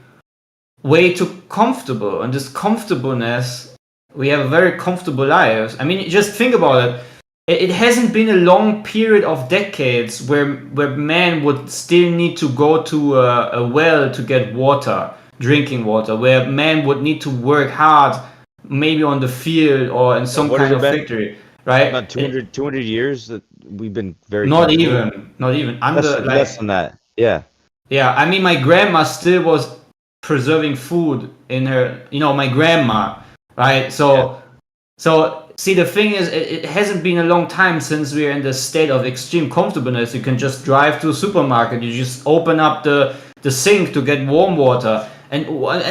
way too comfortable, and this comfortableness, we have very comfortable lives. I mean, just think about it. It hasn't been a long period of decades where man would still need to go to a well to get water, drinking water, where man would need to work hard, maybe on the field or in some kind of factory, right? About 200 years that we've been very not even less than that. Yeah. I mean, my grandma still was preserving food in her, my grandma, right? So see, the thing is, it hasn't been a long time since we're in the state of extreme comfortableness. You can just drive to a supermarket, you just open up the sink to get warm water. and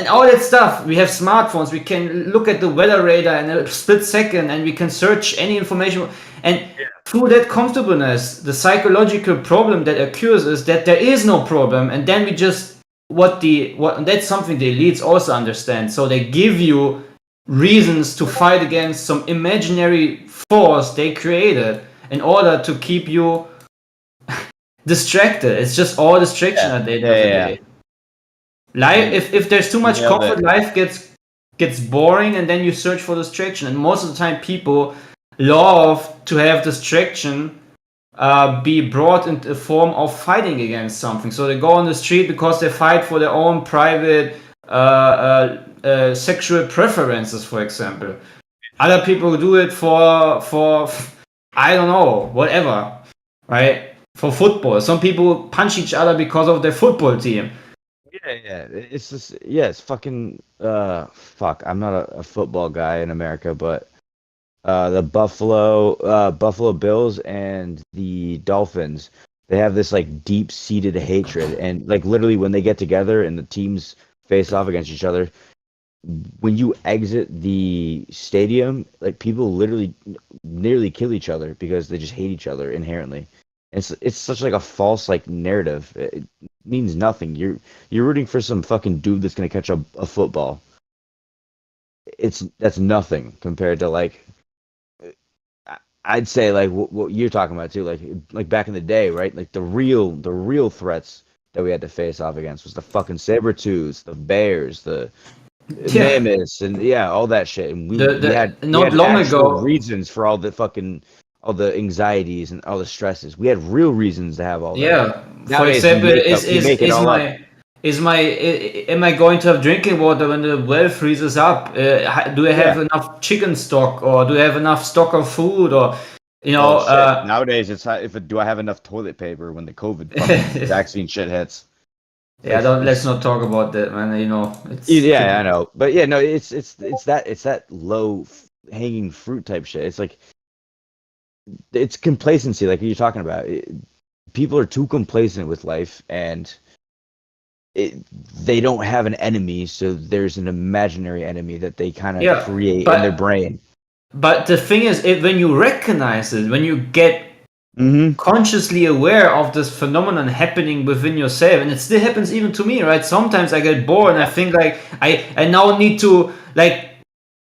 all that stuff. We have smartphones. We can look at the weather radar in a split second, and we can search any information. And through that comfortableness, the psychological problem that occurs is that there is no problem, and then we just that's something the elites also understand. So they give you reasons to fight against some imaginary force they created in order to keep you distracted. It's just all distraction at the end of the day. Life, if there's too much comfort, life gets boring, and then you search for distraction. And most of the time, people love to have distraction be brought into the form of fighting against something. So they go on the street because they fight for their own private sexual preferences, for example. Other people do it for I don't know, whatever, right? For football. Some people punch each other because of their football team. Yeah. It's just it's fucking fuck. I'm not a football guy in America, but the Buffalo Bills and the Dolphins, they have this like deep-seated hatred, and like literally when they get together and the teams face off against each other, when you exit the stadium, like people literally nearly kill each other because they just hate each other inherently. It's such like a false like narrative. It means nothing. You're rooting for some fucking dude that's gonna catch a football. That's nothing compared to like, I'd say like what you're talking about too, like back in the day, right? Like the real threats that we had to face off against was the fucking Sabertooths, the Bears, the Mammoths, and all that shit. And we had long actual ago reasons for all the anxieties and all the stresses. We had real reasons to have all that. Yeah. Nowadays, For example, am I going to have drinking water when the well freezes up? Do I have enough chicken stock, or do I have enough stock of food, or nowadays it's do I have enough toilet paper when the COVID fucking vaccine shit hits? Let's not talk about that, man. I know, but it's that low hanging fruit type shit. It's like it's complacency, like you're talking about. People are too complacent with life, and they don't have an enemy, so there's an imaginary enemy that they kind of create in their brain. But the thing is, when you recognize it, when you get consciously aware of this phenomenon happening within yourself, and it still happens even to me, right? Sometimes I get bored and I think like I now need to like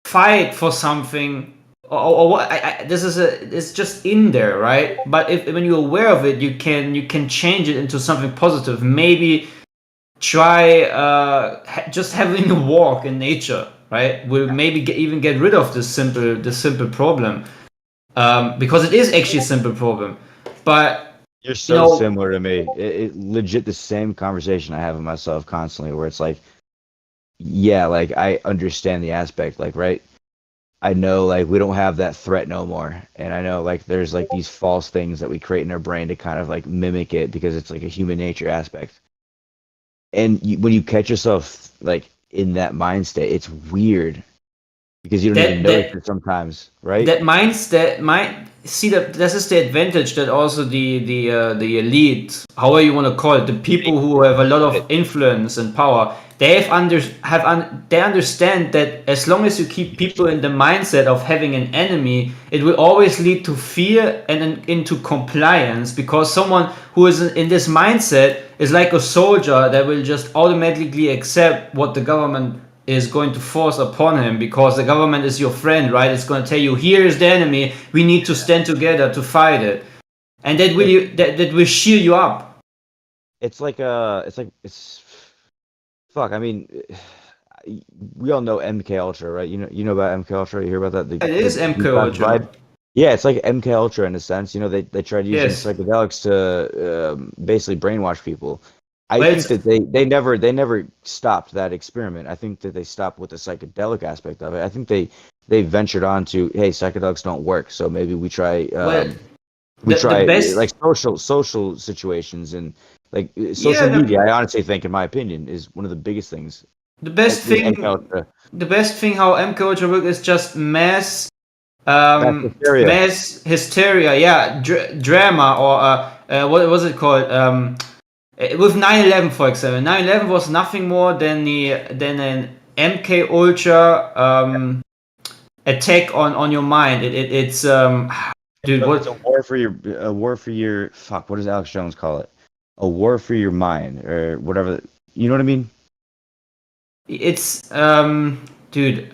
fight for something, or what? It's just in there, right? But when you're aware of it, you can change it into something positive. Maybe try just having a walk in nature, right? Will maybe even get rid of this simple problem, because it is actually a simple problem. But you're so similar to me. It legit the same conversation I have with myself constantly, where it's like, like I understand the aspect, like, right? I know like we don't have that threat no more, and I know like there's like these false things that we create in our brain to kind of like mimic it because it's like a human nature aspect. And when you catch yourself like in that mind state, it's weird because you don't even notice it sometimes, right? That mindset this is the advantage that also the elite, however you want to call it, the people who have a lot of influence and power, they understand that as long as you keep people in the mindset of having an enemy, it will always lead to fear and into compliance, because someone who is in this mindset is like a soldier that will just automatically accept what the government is going to force upon him, because the government is your friend, right? It's going to tell you, here is the enemy, we need to stand together to fight it, and that will cheer you up. It's fuck. I mean, we all know MK Ultra, right? You know about MK Ultra. You hear about that? It is MK Ultra. Yeah, it's like MK Ultra in a sense. They tried using psychedelics to basically brainwash people. I think that they never stopped that experiment. I think that they stopped with the psychedelic aspect of it. I think they ventured on to, hey, psychedelics don't work, so maybe we try like social situations, and like social media. I honestly think, in my opinion, is one of the biggest things. The best thing how MK Ultra works is just mass hysteria, drama, or what was it called? With 9/11, for example, 9/11 was nothing more than an MK Ultra attack on your mind. It's dude, It's a war for your fuck. What does Alex Jones call it? A war for your mind or whatever. You know what I mean? It's dude,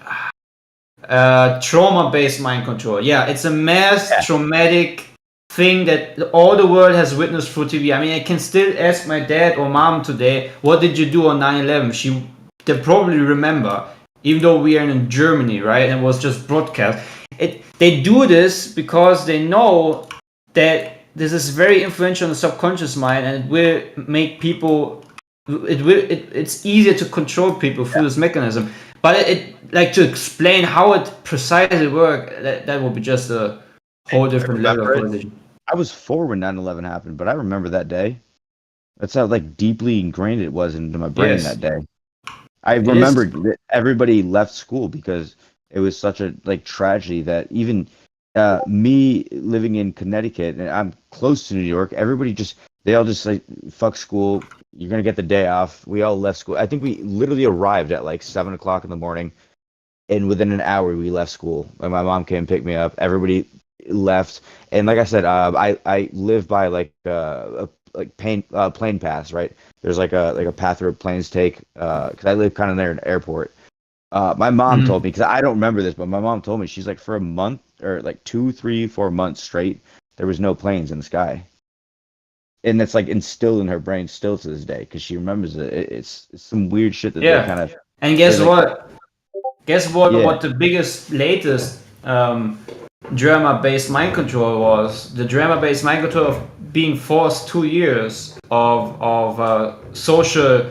trauma-based mind control. Yeah, it's a mass traumatic thing that all the world has witnessed through TV. I mean, I can still ask my dad or mom today, what did you do on 9/11? They probably remember, even though we are in Germany, right? And it was just broadcast. They do this because they know that this is very influential on the subconscious mind, and it will make people. It's easier to control people through this mechanism. But like to explain how it precisely works, that would be just a whole different level of conversation. I was 4 when 9/11 happened, but I remember that day. That's how like deeply ingrained it was into my brain that day. I remembered that everybody left school because it was such a like tragedy that even me living in Connecticut, and I'm close to New York, they all just like fuck school. You're gonna get the day off. We all left school. I think we literally arrived at like 7:00 in the morning, and within an hour we left school. And my mom came and picked me up. Everybody left, and like I said, I live by like plane paths, right? There's like a path where planes take because I live kind of near an airport. My mom told me, because I don't remember this, but my mom told me, she's like, for a month or like 2, 3, 4 months straight, there was no planes in the sky. And it's like instilled in her brain still to this day because she remembers it. It's some weird shit that they kind of. And guess what? Yeah. What the latest drama-based mind control was? The drama-based mind control of being forced 2 years of social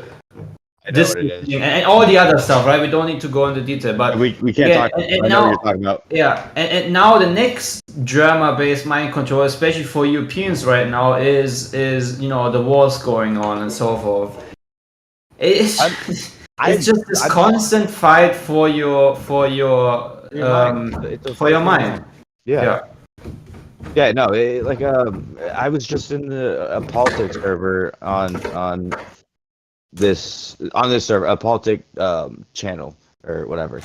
distancing and all the other stuff, right? We don't need to go into detail, but we can't talk. I know what you're talking about. Yeah, and now the next drama-based mind control, especially for Europeans right now, is the wars going on and so forth. It's just this constant fight for your mind. Yeah. No, I was just in a politics server on this server, a politic channel or whatever,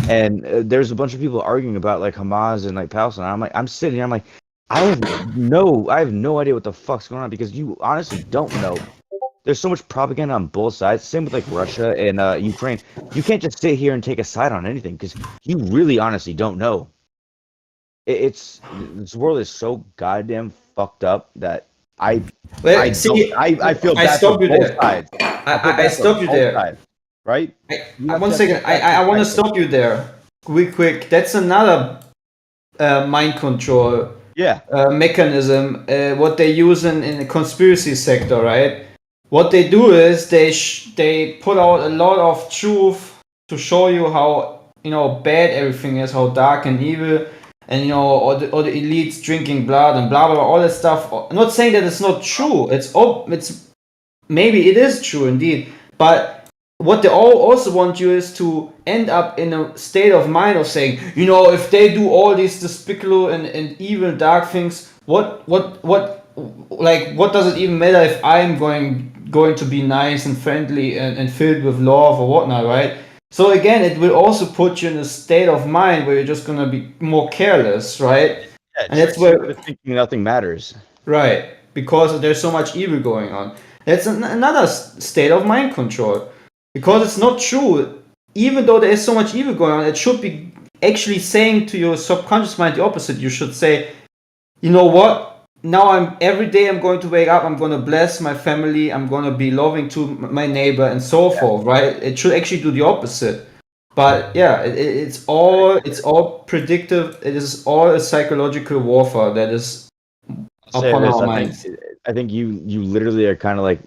and there's a bunch of people arguing about like Hamas and like Palestine. I'm sitting here, I'm like, I have no idea what the fuck's going on, because you honestly don't know. There's so much propaganda on both sides. Same with like Russia and Ukraine. You can't just sit here and take a side on anything because you really honestly don't know. This world is so goddamn fucked up that I feel bad for both sides. I stop you there. Right? One second. I want to stop you there. Quick. That's another mind control mechanism. What they use in the conspiracy sector, right? What they do is they put out a lot of truth to show you how bad everything is, how dark and evil, and all the elites drinking blood and blah blah blah, all that stuff. I'm not saying that it's not true. It's maybe it is true indeed, but what they also want you is to end up in a state of mind of saying, if they do all these despicable and evil dark things, what does it even matter if I'm going to be nice and friendly and filled with love or whatnot, right? So again, it will also put you in a state of mind where you're just gonna be more careless, right? And that's where thinking nothing matters. Right, because there's so much evil going on. That's another state of mind control, because it's not true. Even though there is so much evil going on, it should be actually saying to your subconscious mind the opposite. You should say, you know what? Now every day I'm going to wake up, I'm going to bless my family, I'm going to be loving to my neighbor and so forth, right? It should actually do the opposite. But yeah, it's all predictive. It is all a psychological warfare that is upon our minds. I think you literally are kind of like,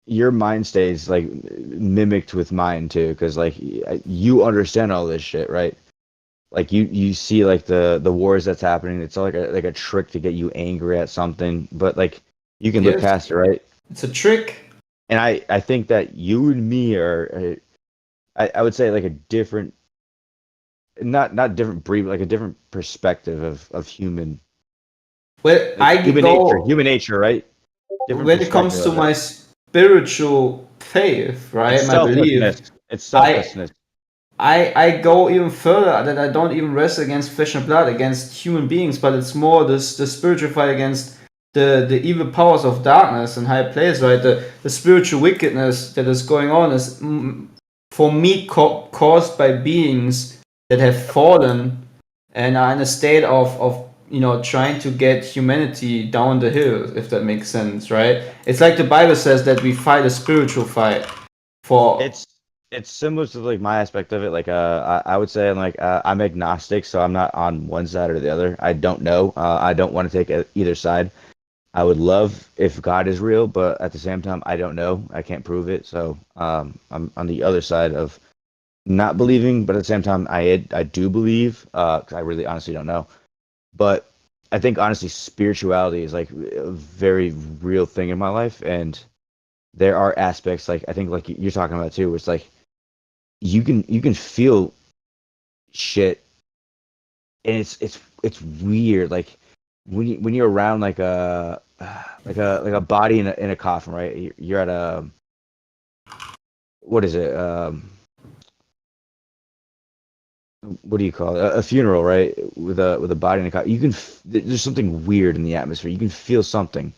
your mind stays like mimicked with mine too, because like you understand all this shit, right? Like you see like the wars that's happening. It's all like a trick to get you angry at something, but like you can look past it, right? It's a trick. And I think that you and me are, I would say like a different, not different breed, but like a different perspective of human. Well, human nature, right? different when it comes perspective to of my it. spiritual faith, right, It's my belief, selflessness. It's selflessness. I go even further that I don't even wrestle against flesh and blood, against human beings, but it's more the spiritual fight against the evil powers of darkness and high place, right? The spiritual wickedness that is going on is, for me, caused by beings that have fallen and are in a state of trying to get humanity down the hill, if that makes sense, right? It's like the Bible says that we fight a spiritual fight for. It's similar to like my aspect of it. Like I would say I'm agnostic, so I'm not on one side or the other. I don't know. I don't want to take either side. I would love if God is real, but at the same time, I don't know. I can't prove it. So I'm on the other side of not believing, but at the same time, I do believe. 'Cause I really honestly don't know. But I think honestly, spirituality is like a very real thing in my life, and there are aspects like I think like you're talking about too, where it's like you can feel shit, and it's weird. Like when you're around like a body in a coffin, right? You're at a what is it? What do you call it? A funeral, right? With a body in a coffin. You can there's something weird in the atmosphere. You can feel something.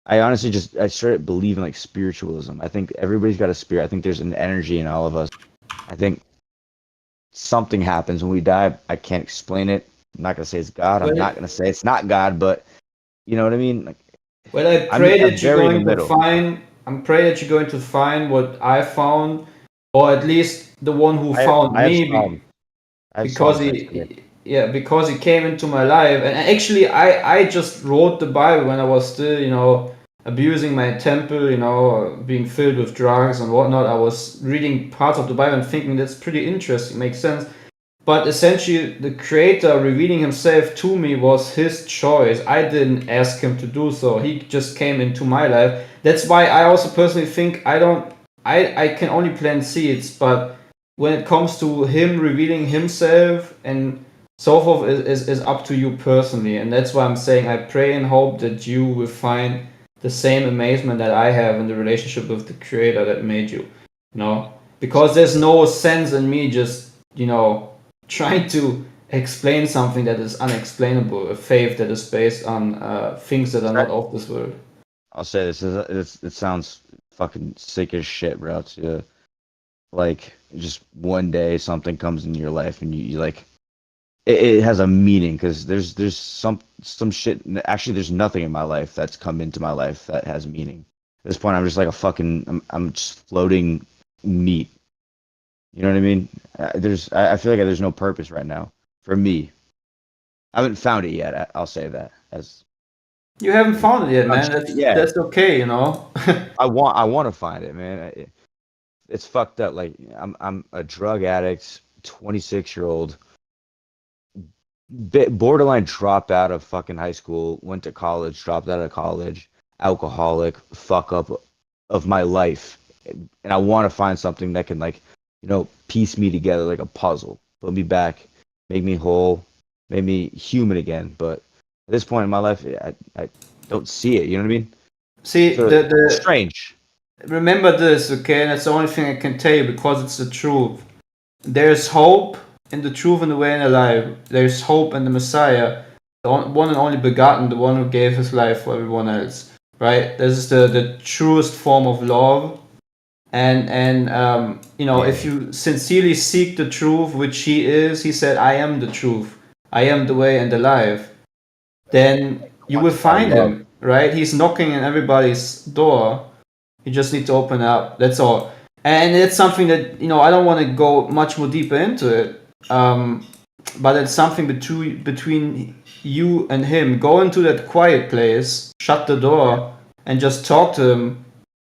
I honestly I started believing like spiritualism. I think everybody's got a spirit. I think there's an energy in all of us. I think something happens when we die. I can't explain it. I'm not gonna say it's God. I'm not gonna say it's not God, but you know what I mean. Like, Well, I I'm pray that you're very in the going to middle. find. I'm pray that you're going to find what I found, or at least the one who found I have me, Psalm. I have because Psalms next to me. because he came into my life. And actually, I just wrote the Bible when I was still, abusing my temple, being filled with drugs and whatnot. I was reading parts of the Bible and thinking that's pretty interesting, makes sense. But essentially, the creator revealing himself to me was his choice. I didn't ask him to do so. He just came into my life. That's why I also personally think I can only plant seeds, but when it comes to him revealing himself and so forth is up to you personally. And that's why I'm saying I pray and hope that you will find the same amazement that I have in the relationship with the creator that made you. Because there's no sense in me just, trying to explain something that is unexplainable, a faith that is based on things that are not of this world. I'll say this: it sounds fucking sick as shit, bro. It's like just one day something comes into your life and you like it has a meaning because there's some shit. Actually, there's nothing in my life that's come into my life that has meaning. At this point, I'm just like I'm just floating meat. You know what I mean? I feel like there's no purpose right now for me. I haven't found it yet. I'll say that. As you haven't found it yet, man. Yeah, that's okay. I want to find it, man. It's fucked up. Like I'm a drug addict, 26-year-old, borderline dropped out of fucking high school, went to college, dropped out of college, alcoholic, fuck up of my life, and I want to find something that can piece me together like a puzzle, put me back, make me whole, make me human again. But at this point in my life, I don't see it. You know what I mean? See, So, the strange. Remember this, okay? And that's the only thing I can tell you because it's the truth. There's hope in the truth and the way and the life. There's hope in the Messiah, the one and only begotten, the one who gave his life for everyone else. Right? This is the truest form of love. And if you sincerely seek the truth, which he is, he said, I am the truth. I am the way and the life. Then you will find him, right? He's knocking on everybody's door. You just need to open up. That's all. And it's something that, I don't want to go much more deeper into it. But it's something between you and him. Go into that quiet place, shut the door, and just talk to him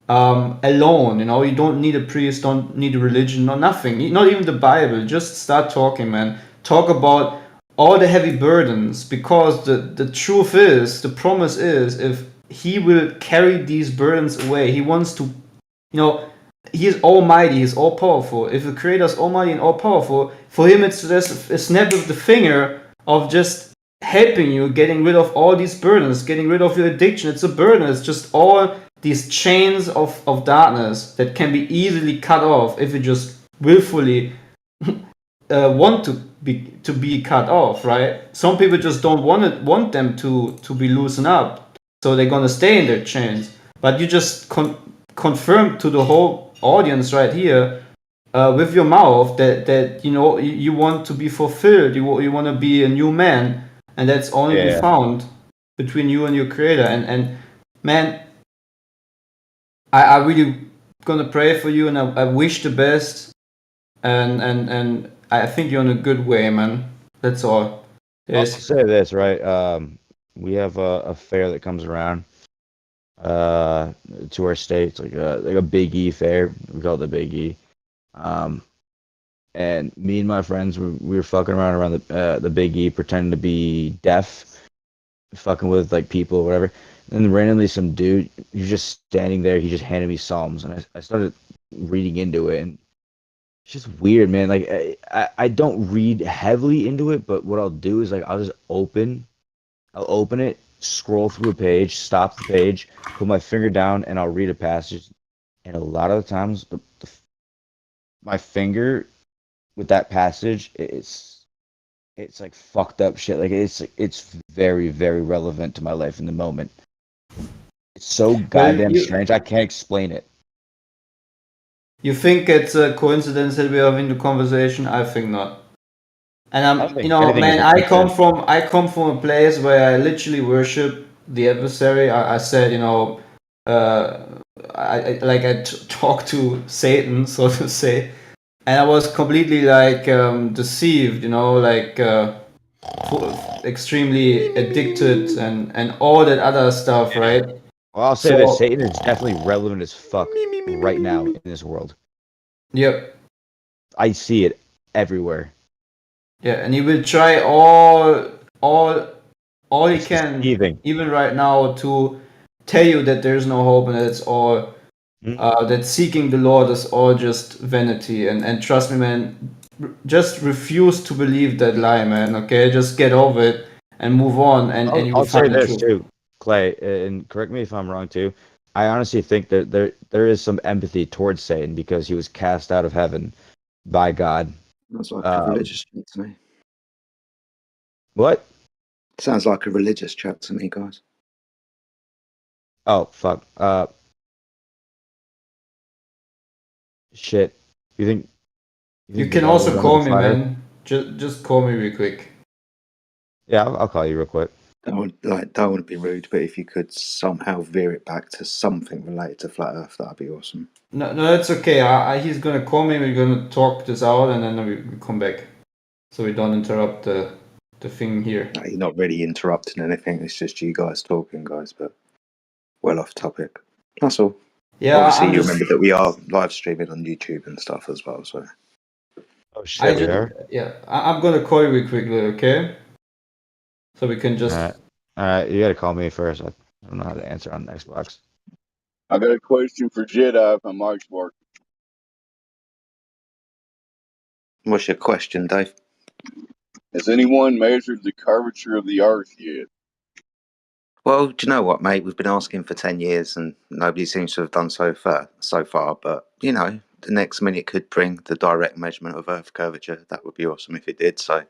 alone. You don't need a priest, don't need a religion, no nothing. Not even the Bible. Just start talking, man. Talk about all the heavy burdens, because the truth is, the promise is, if he will carry these burdens away, he wants to, he is almighty, he's all powerful. If the creator is almighty and all powerful, for him it's just a snap of the finger of just helping you getting rid of all these burdens, getting rid of your addiction. It's a burden. It's just all these chains of darkness that can be easily cut off if you just willfully want to be cut off, right? Some people just don't want them to be loosened up, so they're gonna stay in their chains. But you just confirm to the whole audience right here with your mouth that you know you want to be fulfilled. You want to be a new man, and that's only be found between you and your creator. And man, I really gonna pray for you, and I wish the best. And I think you're in a good way, man. That's all. I'll say this, right? We have a fair that comes around to our state. It's like a Big E fair. We call it the Big E. And me and my friends, we were fucking around the Big E, pretending to be deaf, fucking with like people or whatever. And then randomly, some dude, he's just standing there. He just handed me Psalms, and I started reading into it, and it's just weird, man. Like I don't read heavily into it, but what I'll do is like I'll open it, scroll through a page, stop the page, put my finger down, and I'll read a passage. And a lot of the times, my finger with that passage, it's like fucked up shit. Like it's very, very relevant to my life in the moment. It's so goddamn strange. I can't explain it. You think it's a coincidence that we are having the conversation? I think not. And you know, man, I come from a place where I literally worship the adversary. I said, you know, I talk to Satan, so to say, and I was completely like deceived, you know, like extremely addicted and all that other stuff, right? Well, I'll say this: Satan is definitely relevant as fuck right now in this world. Yep. I see it everywhere. Yeah, and he will try all he can, even right now, to tell you that there's no hope and that it's all that seeking the Lord is all just vanity. And trust me, man, just refuse to believe that lie, man. Okay, just get over it and move on, and you will I'll say find the this truth. too, Clay, and correct me if I'm wrong too. I honestly think that there is some empathy towards Satan because he was cast out of heaven by God. Sounds like a religious chat to me. What? Sounds like a religious chat to me, guys. Oh fuck. Shit. You think? You can also call me, man. Just call me real quick. Yeah, I'll call you real quick. Don't want to be rude, but if you could somehow veer it back to something related to flat Earth, that'd be awesome. No, that's okay. He's gonna call me. We're gonna talk this out, and then we come back, so we don't interrupt the thing here. No, you're not really interrupting anything. It's just you guys talking, guys. But well off topic. That's all. Yeah, obviously you remember that we are live streaming on YouTube and stuff as well. So. Oh shit! Yeah, I'm gonna call you real quickly, okay? So we can just. All right. You gotta call me first. I don't know how to answer on Xbox. I got a question for Jedi from Mike's work. What's your question, Dave? Has anyone measured the curvature of the Earth yet? Well, do you know what, mate? We've been asking for 10 years and nobody seems to have done so far. But, you know, the next minute could bring the direct measurement of Earth curvature. That would be awesome if it did. So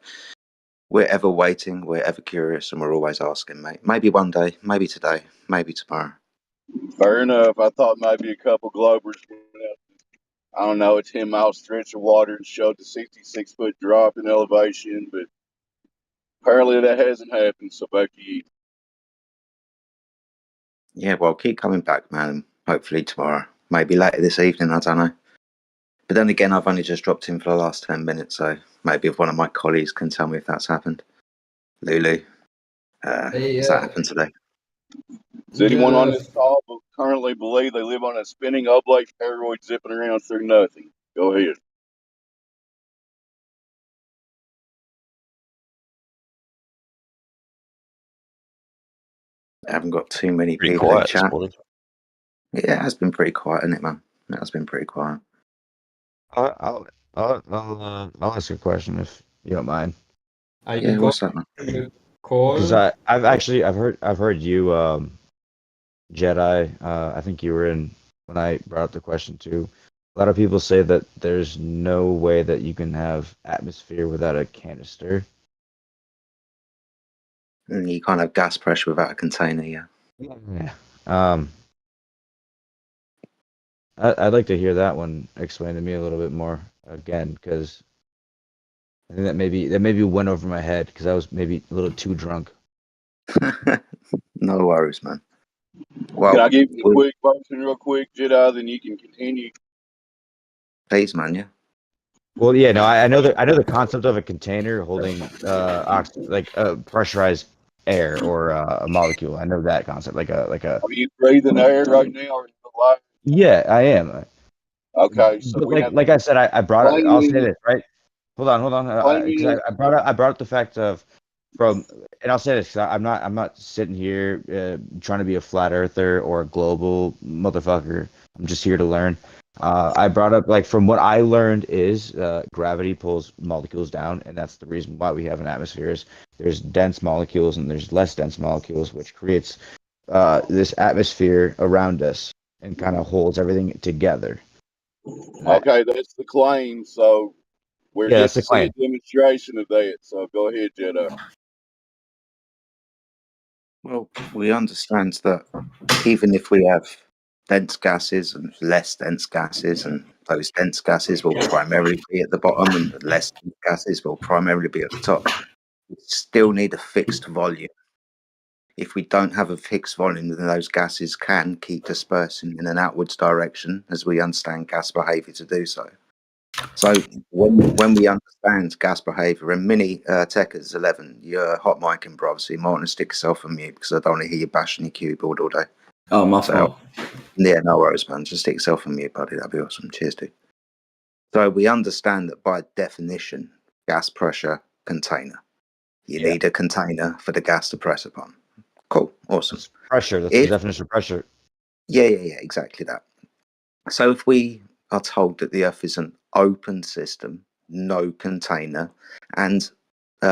we're ever waiting, we're ever curious, and we're always asking, mate. Maybe one day, maybe today, maybe tomorrow. Fair enough. I thought maybe a couple Globers went out, I don't know, a 10-mile stretch of water and showed the 66-foot drop in elevation, but apparently that hasn't happened, so back to you. Yeah, well, keep coming back, man. Hopefully tomorrow. Maybe later this evening, I don't know. But then again, I've only just dropped in for the last 10 minutes, so maybe if one of my colleagues can tell me if that's happened. Lulu, has that happened today? Does anyone on this call currently believe they live on a spinning oblate spheroid zipping around through nothing? Go ahead. I haven't got too many Pretty people in quiet this chat. morning. Yeah, it has been pretty quiet, hasn't it, man? It has been pretty quiet. I'll ask you a question if you don't mind. Yeah, what's that, man? Because I've heard you, Jedi. I think you were in when I brought up the question too. A lot of people say that there's no way that you can have atmosphere without a canister. And you can't have gas pressure without a container, yeah. Yeah. I'd like to hear that one explained to me a little bit more again, because I think that maybe went over my head because I was maybe a little too drunk. No worries, man. Can Well, I give you a quick version real quick, Jedi, then you can continue? please, man, yeah. Well, yeah, no, I know the concept of a container holding like pressurized air or a molecule. I know that concept, like a. Are you breathing air right now or are you alive? Yeah, I am. Okay, so But we have like I said, I brought it. I'll say plainly, this, right? Hold on, because I brought up the fact of and I'll say this, 'cause I'm not sitting here trying to be a flat earther or a global motherfucker. I'm just here to learn. I brought up, like, from what I learned is gravity pulls molecules down, and that's the reason why we have an atmosphere. Is there's dense molecules and there's less dense molecules, which creates this atmosphere around us and kind of holds everything together. okay, that's the claim. So we're Yeah, yet that's to the see a claim. demonstration of that. So go ahead, Jedi. Well, we understand that even if we have dense gases and less dense gases, and those dense gases will primarily be at the bottom and the less dense gases will primarily be at the top, we still need a fixed volume. If we don't have a fixed volume, then those gases can keep dispersing in an outwards direction, as we understand gas behavior to do so. So when we understand gas behavior, and Mini Techers 11, you're hot micing, bro, so you might want to stick yourself on mute because I don't want to hear you bashing your keyboard all day. Oh, my So, fault. yeah, no worries, man. Just stick yourself on mute, buddy. That'd be awesome. Cheers, dude. So we understand that by definition, gas pressure container. You need a container for the gas to press upon. Cool, awesome. It's pressure. That's the definition of pressure. Yeah, exactly that. So if we are told that the Earth is an open system, no container, and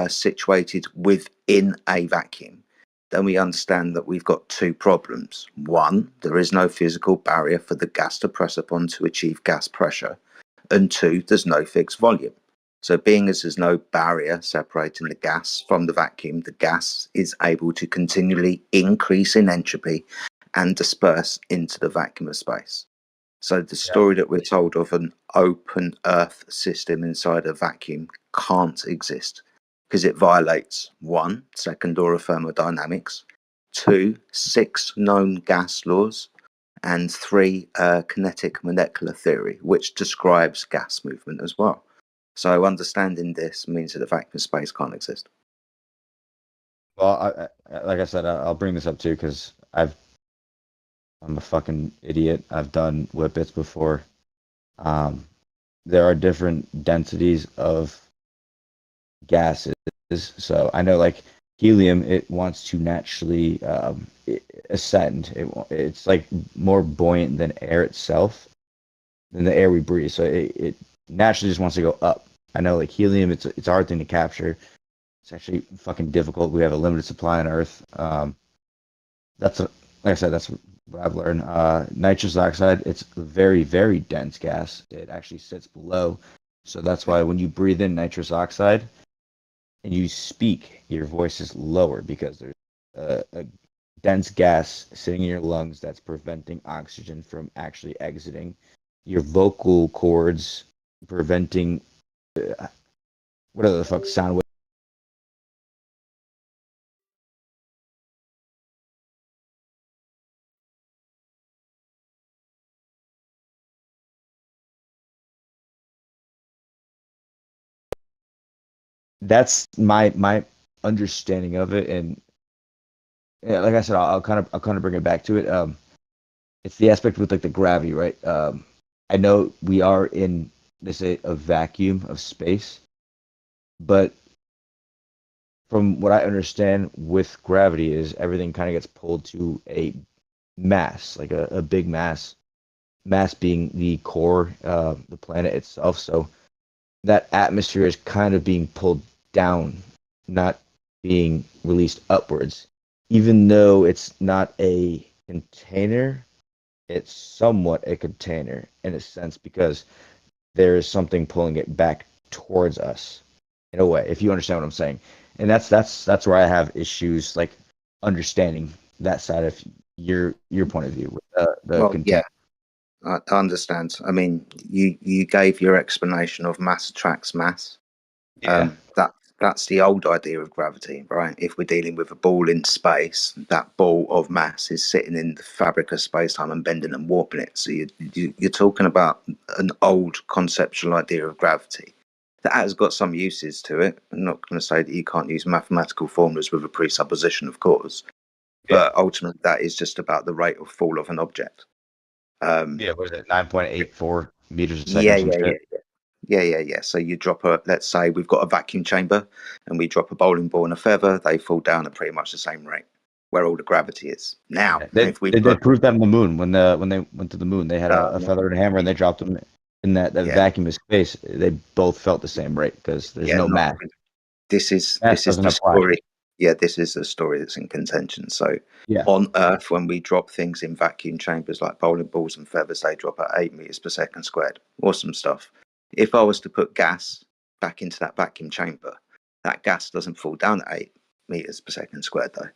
situated within a vacuum, then we understand that we've got two problems. One, there is no physical barrier for the gas to press upon to achieve gas pressure. And two, there's no fixed volume. So being as there's no barrier separating the gas from the vacuum, the gas is able to continually increase in entropy and disperse into the vacuum of space. So the story that we're told of an open Earth system inside a vacuum can't exist because it violates 1, second law of thermodynamics, 2, 6 known gas laws, and 3, kinetic molecular theory, which describes gas movement as well. So understanding this means that the vacuum of space can't exist. Well, like I said, I'll bring this up too because I'm a fucking idiot. I've done whippets before. There are different densities of gases, so I know, like, helium, it wants to naturally ascend. It's like more buoyant than air itself, than the air we breathe. So it naturally just wants to go up. I know, like, helium, it's a hard thing to capture. It's actually fucking difficult. We have a limited supply on Earth. Like I said, that's what I've learned. Nitrous oxide, it's a very, very dense gas. It actually sits below. So that's why when you breathe in nitrous oxide and you speak, your voice is lower because there's a dense gas sitting in your lungs that's preventing oxygen from actually exiting your vocal cords, preventing whatever the fuck sound wave. That's my understanding of it, and yeah, like I said, I'll kind of bring it back to it. It's the aspect with, like, the gravity, right? I know we are in, they say, a vacuum of space, but from what I understand with gravity is everything kind of gets pulled to a mass, like a big mass being the core, the planet itself. So that atmosphere is kind of being pulled down, not being released upwards, even though it's not a container. It's somewhat a container in a sense because there is something pulling it back towards us in a way, if you understand what I'm saying. And that's where I have issues like understanding that side of your point of view with the Well, container. yeah, I understand. I mean, you gave your explanation of mass attracts mass. Yeah. That's the old idea of gravity, right? If we're dealing with a ball in space, that ball of mass is sitting in the fabric of space-time and bending and warping it. So you're talking about an old conceptual idea of gravity that has got some uses to it. I'm not going to say that you can't use mathematical formulas with a presupposition, of course, but ultimately that is just about the rate of fall of an object. Yeah, what is it? 9.84 meters a second Yeah, or some yeah, shit. yeah. So you drop let's say we've got a vacuum chamber and we drop a bowling ball and a feather, they fall down at pretty much the same rate where all the gravity is. Now, They if we they put, proved that on the moon when they went to the moon. They had a feather and a hammer and they dropped them in that Yeah. vacuum of space. They both felt the same rate because there's no mass. This is Mass doesn't the apply. story. Yeah, this is the story that's in contention. So Yeah. on Earth, when we drop things in vacuum chambers like bowling balls and feathers, they drop at 8 meters per second squared. Awesome stuff. If I was to put gas back into that vacuum chamber, that gas doesn't fall down at 8 meters per second squared though.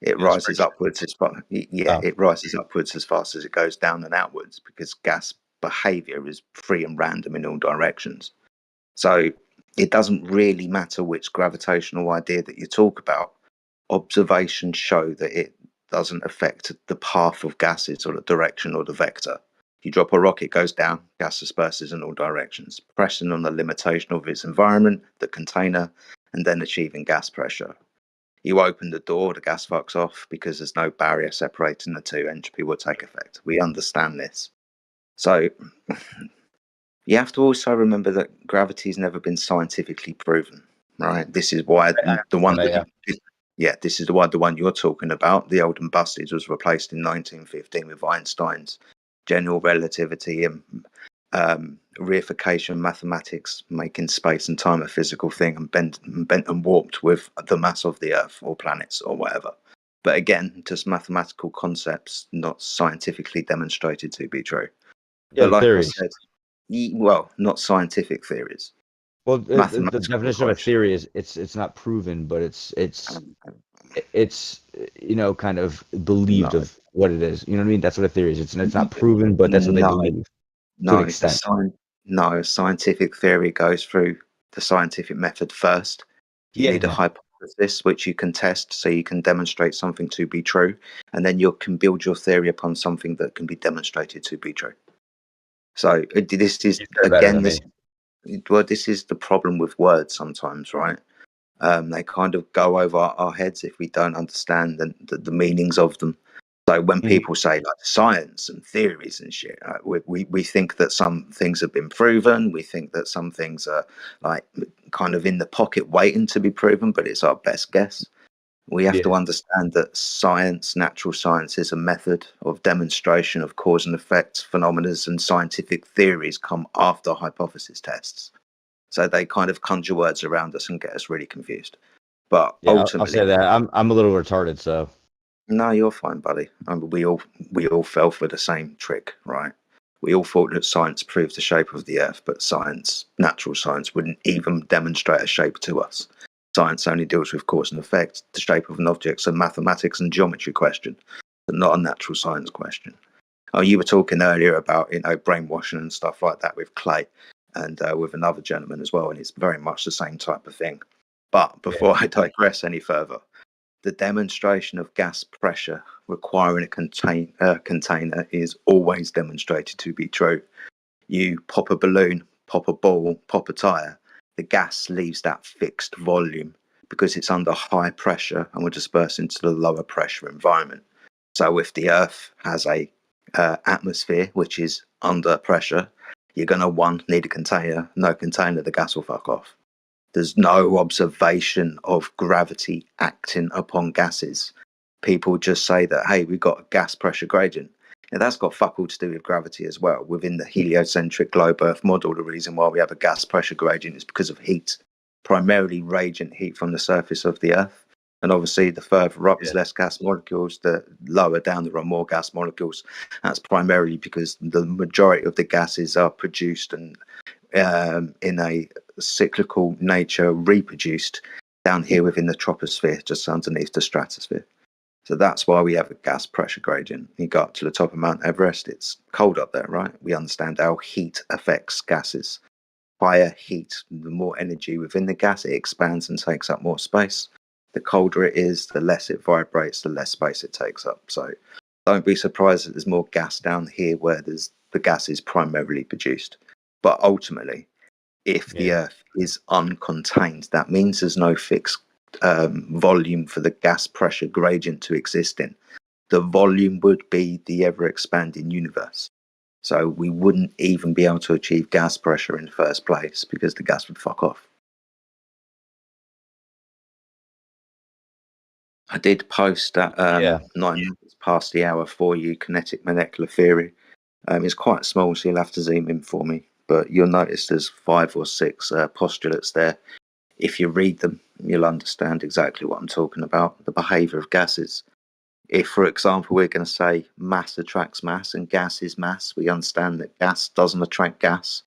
It rises upwards as far. Yeah, it rises upwards as fast as it goes down and outwards because gas behavior is free and random in all directions. So it doesn't really matter which gravitational idea that you talk about. Observations show that it doesn't affect the path of gases or the direction or the vector. You drop a rock, it goes down, gas disperses in all directions, pressing on the limitation of its environment, the container, and then achieving gas pressure. You open the door, the gas fucks off because there's no barrier separating the two. Entropy will take effect. We understand this. So you have to also remember that gravity's never been scientifically proven, right? This is why the one this is why the one you're talking about, the old and busted, was replaced in 1915 with Einstein's general relativity and reification mathematics, making space and time a physical thing and bent and warped with the mass of the Earth or planets or whatever. But again, just mathematical concepts, not scientifically demonstrated to be true. Yeah, But like theories. I said, well, not scientific theories. Well, the definition of a theory is it's not proven, but it's kind of believed of what it is. You know what I mean? That's what a theory is. It's not proven, but that's what they believe to an extent. No, scientific theory goes through the scientific method first. You need a hypothesis which you can test so you can demonstrate something to be true, and then you can build your theory upon something that can be demonstrated to be true. So this is again this is the problem with words sometimes, right? They kind of go over our heads if we don't understand the meanings of them. So when people say like science and theories and shit, we think that some things have been proven. We think that some things are like kind of in the pocket waiting to be proven, but it's our best guess. We have to understand that science, natural science, is a method of demonstration of cause and effect phenomena, and scientific theories come after hypothesis tests. So they kind of conjure words around us and get us really confused. But ultimately, I'll say that I'm a little retarded, so. No, you're fine, buddy. We all fell for the same trick, right? We all thought that science proved the shape of the Earth, but natural science, wouldn't even demonstrate a shape to us. Science only deals with cause and effect. The shape of an object's a mathematics and geometry question, but not a natural science question. Oh, you were talking earlier about brainwashing and stuff like that with Clay, and with another gentleman as well, and it's very much the same type of thing. But before I digress any further, the demonstration of gas pressure requiring a container is always demonstrated to be true. You pop a balloon, pop a ball, pop a tyre, the gas leaves that fixed volume because it's under high pressure and will disperse into the lower pressure environment. So if the Earth has a atmosphere which is under pressure, you're going to need a container. No container, the gas will fuck off. There's no observation of gravity acting upon gases. People just say that, hey, we've got a gas pressure gradient. And that's got fuck all to do with gravity as well. Within the heliocentric globe Earth model, the reason why we have a gas pressure gradient is because of heat, primarily radiant heat from the surface of the Earth. And obviously, the further up there's less gas molecules, the lower down there are more gas molecules. That's primarily because the majority of the gases are produced and in a cyclical nature reproduced down here within the troposphere, just underneath the stratosphere. So that's why we have a gas pressure gradient. You go up to the top of Mount Everest, it's cold up there, right? We understand how heat affects gases. Higher heat, the more energy within the gas, it expands and takes up more space. The colder it is, the less it vibrates, the less space it takes up. So don't be surprised that there's more gas down here where the gas is primarily produced. But ultimately, if the Earth is uncontained, that means there's no fixed volume for the gas pressure gradient to exist in. The volume would be the ever expanding universe. So we wouldn't even be able to achieve gas pressure in the first place because the gas would fuck off. I did post that 9 minutes past the hour for you, kinetic molecular theory. It's quite small, so you'll have to zoom in for me. But you'll notice there's 5 or 6 postulates there. If you read them, you'll understand exactly what I'm talking about, the behaviour of gases. If, for example, we're going to say mass attracts mass and gas is mass, we understand that gas doesn't attract gas.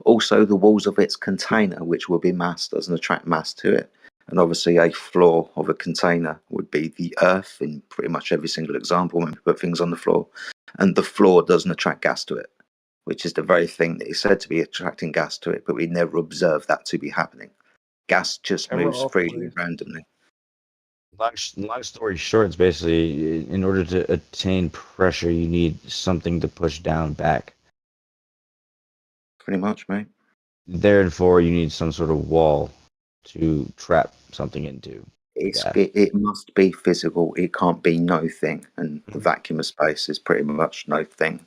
Also, the walls of its container, which will be mass, doesn't attract mass to it. And obviously, a floor of a container would be the earth in pretty much every single example when we put things on the floor. And the floor doesn't attract gas to it, which is the very thing that is said to be attracting gas to it, but we never observe that to be happening. Gas just Camera moves off, freely please. randomly. Long story short, it's basically in order to attain pressure, you need something to push down back. Pretty much, mate. Therefore, you need some sort of wall to trap something into. It must be physical. It can't be no thing. And the vacuum of space is pretty much no thing.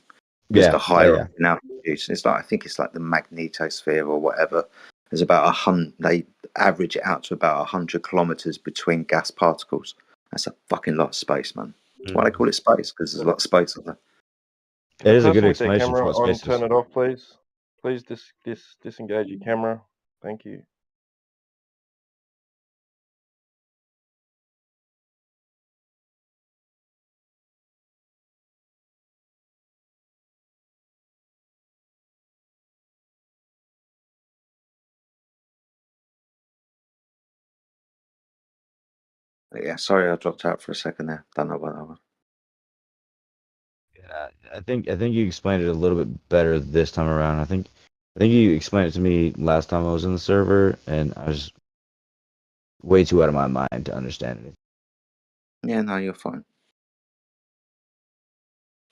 Because the higher up in altitude, it's like, I think it's like the magnetosphere or whatever. There's about 100. They average it out to about 100 kilometers between gas particles. That's a fucking lot of space, man. That's why they call it space, because there's a lot of space up there. It is a good Person with their explanation for camera what on, space is. turn it off, please. Please disengage your camera. Thank you. But yeah, sorry I dropped out for a second there. Don't know what that was. I think you explained it a little bit better this time around. I think you explained it to me last time I was in the server, and I was way too out of my mind to understand it. Yeah, no, you're fine.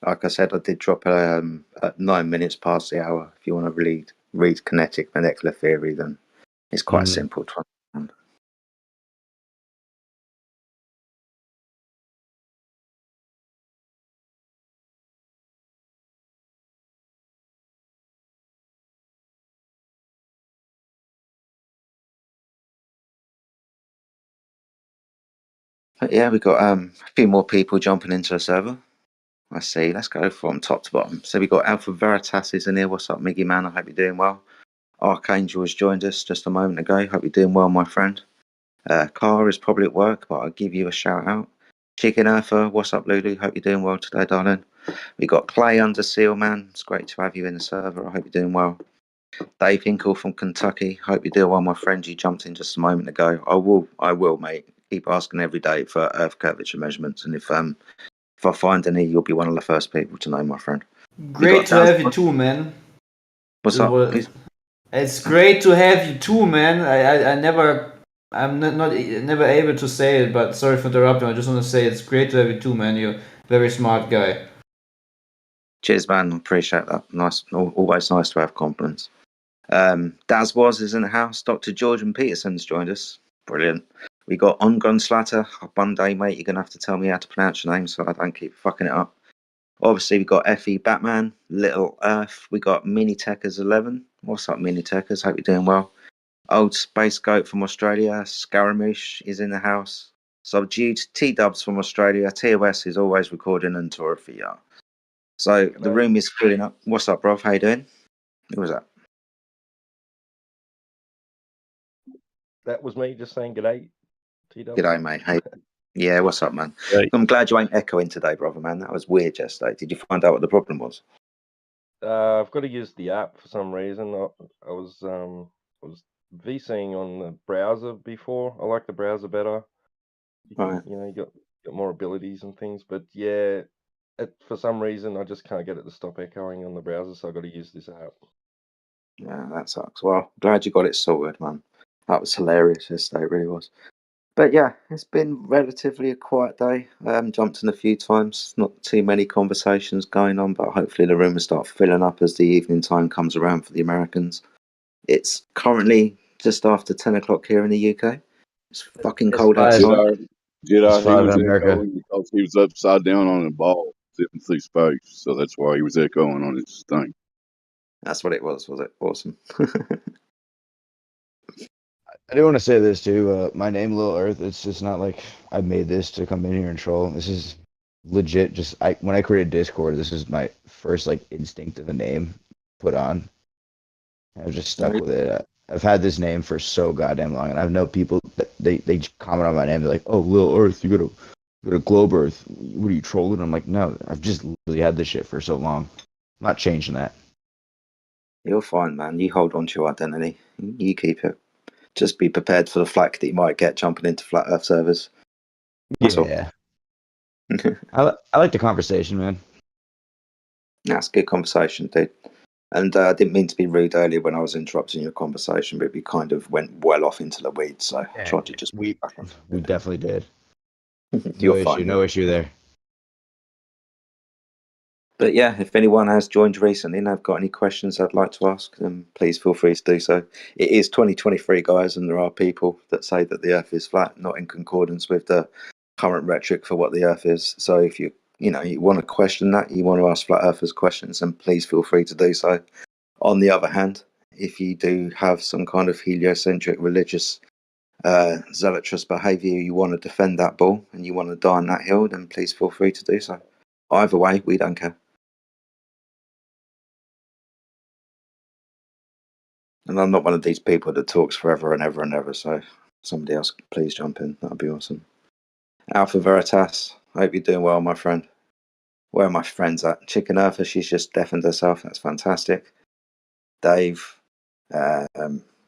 Like I said, I did drop at 9 minutes past the hour. If you want to read kinetic molecular theory, then it's quite simple to understand. But yeah, we've got a few more people jumping into the server. I see. Let's go from top to bottom. So we've got Alpha Veritas is in here. What's up, Miggy Man? I hope you're doing well. Archangel has joined us just a moment ago. Hope you're doing well, my friend. Car is probably at work, but I'll give you a shout out. Chicken Earther, what's up, Lulu? Hope you're doing well today, darling. We got Clay under seal, man. It's great to have you in the server. I hope you're doing well. Dave Hinkle from Kentucky. Hope you're doing well, my friend. You jumped in just a moment ago. I will, mate. Keep asking every day for earth curvature measurements, and if I find any, you'll be one of the first people to know, my friend. Great to have you too, man. What's up? It's great to have you too, man. I'm never able to say it, but sorry for interrupting. I just want to say it's great to have you too, man. You're a very smart guy. Cheers, man. Appreciate that. Nice, always nice to have compliments. Daz is in the house. Dr. Jordan Peterson's joined us. Brilliant. We got Ongun Slatter. One day, mate, you're gonna have to tell me how to pronounce your name so I don't keep fucking it up. Obviously, we got FE Batman, Little Earth. We got Mini Techers 11. What's up, Mini Techers? Hope you're doing well. Old Space Goat from Australia. Scaramouche is in the house. Subdued T-Dubs from Australia. TOS is always recording and Tora for ya. So the room is filling up. What's up, bro? How you doing? Who was that? That was me just saying g'day G'day, mate. Hey. Yeah, what's up, man? Right. I'm glad you ain't echoing today, brother, man. That was weird yesterday. Did you find out what the problem was? I've got to use the app for some reason. I was VCing on the browser before. I like the browser better. You can, Right. you got more abilities and things. But yeah, for some reason I just can't get it to stop echoing on the browser, so I've got to use this app. Yeah, that sucks. Well, glad you got it sorted, man. That was hilarious yesterday, it really was. But yeah, it's been relatively a quiet day. I haven't jumped in a few times. Not too many conversations going on, but hopefully the room will start filling up as the evening time comes around for the Americans. It's currently just after 10 o'clock here in the UK. It's fucking cold outside. It's He 5 was in America. echoing because he was upside down on a ball, zipping through space. So that's why he was echoing on his thing. That's what it was it? Awesome. I do want to say this too. My name, Little Earth. It's just not like I made this to come in here and troll. This is legit. Just when I created Discord, this is my first like instinct of a name put on. I've just stuck with it. I've had this name for so goddamn long, and I've known people that they comment on my name. They're like, "Oh, Little Earth, you got a Globe Earth. What are you trolling?" I'm like, "No, I've just literally had this shit for so long. I'm not changing that." You're fine, man. You hold on to your identity. You keep it. Just be prepared for the flack that you might get jumping into flat Earth servers. That's all. Yeah. I like the conversation, man. That's good conversation, dude. And I didn't mean to be rude earlier when I was interrupting your conversation, but we kind of went well off into the weeds, so I tried to just we definitely did. You're No issue, fine. no issue there. But yeah, if anyone has joined recently and have got any questions I'd like to ask, then please feel free to do so. It is 2023, guys, and there are people that say that the Earth is flat, not in concordance with the current rhetoric for what the Earth is. So if you want to question that, you want to ask flat Earthers questions, then please feel free to do so. On the other hand, if you do have some kind of heliocentric religious zealotrous behaviour, you want to defend that bull and you want to die on that hill, then please feel free to do so. Either way, we don't care. And I'm not one of these people that talks forever and ever and ever, so somebody else please jump in. That'd be awesome. Alpha Veritas, I hope you're doing well, my friend. Where are my friends at? Chicken Earther, she's just deafened herself. That's fantastic. Dave, who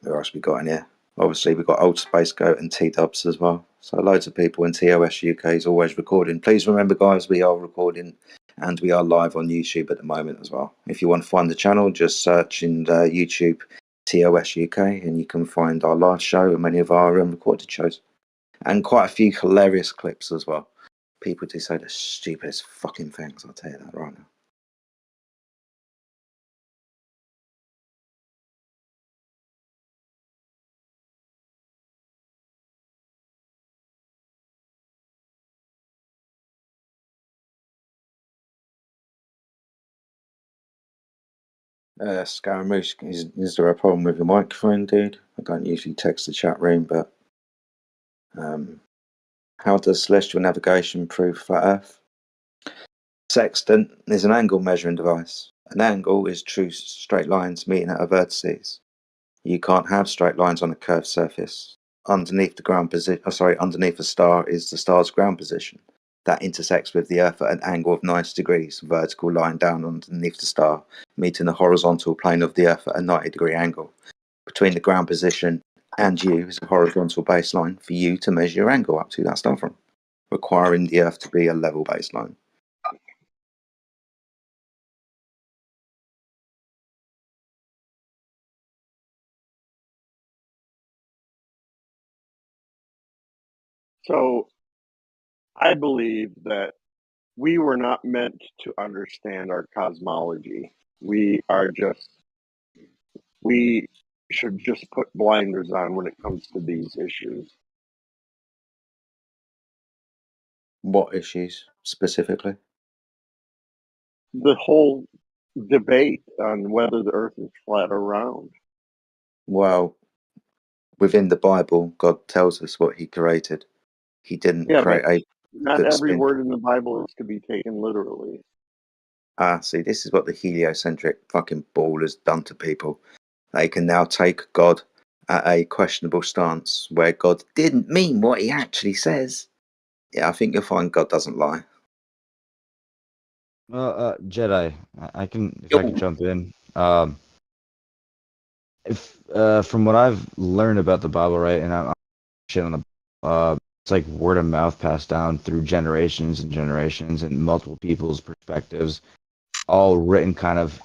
else we got in here? Obviously, we've got Old Space Goat and T-Dubs as well. So loads of people in TOS UK is always recording. Please remember, guys, we are recording and we are live on YouTube at the moment as well. If you want to find the channel, just search in YouTube TOS UK and you can find our live show and many of our recorded shows. And quite a few hilarious clips as well. People do say the stupidest fucking things, I'll tell you that right now. Scaramouche, is there a problem with your microphone, dude? I don't usually text the chat room, but how does celestial navigation prove flat Earth? Sextant is an angle measuring device. An angle is true straight lines meeting at vertices. You can't have straight lines on a curved surface. Underneath underneath a star is the star's ground position. That intersects with the Earth at an angle of 90 degrees, vertical line down underneath the star, meeting the horizontal plane of the Earth at a 90-degree angle. Between the ground position and you is a horizontal baseline for you to measure your angle up to that star from, requiring the Earth to be a level baseline. So I believe that we were not meant to understand our cosmology. We should just put blinders on when it comes to these issues. What issues specifically? The whole debate on whether the earth is flat or round. Well, within the Bible, God tells us what he created. He didn't Yeah, create but a not that every spin. word in the Bible is to be taken literally. See, this is what the heliocentric fucking ball has done to people. They can now take God at a questionable stance where God didn't mean what he actually says, yeah, I think you'll find God doesn't lie. Well, Jedi, I can if I can jump in. If from what I've learned about the Bible, right, and I'm shit on the, it's like word of mouth passed down through generations and generations and multiple people's perspectives, all written kind of,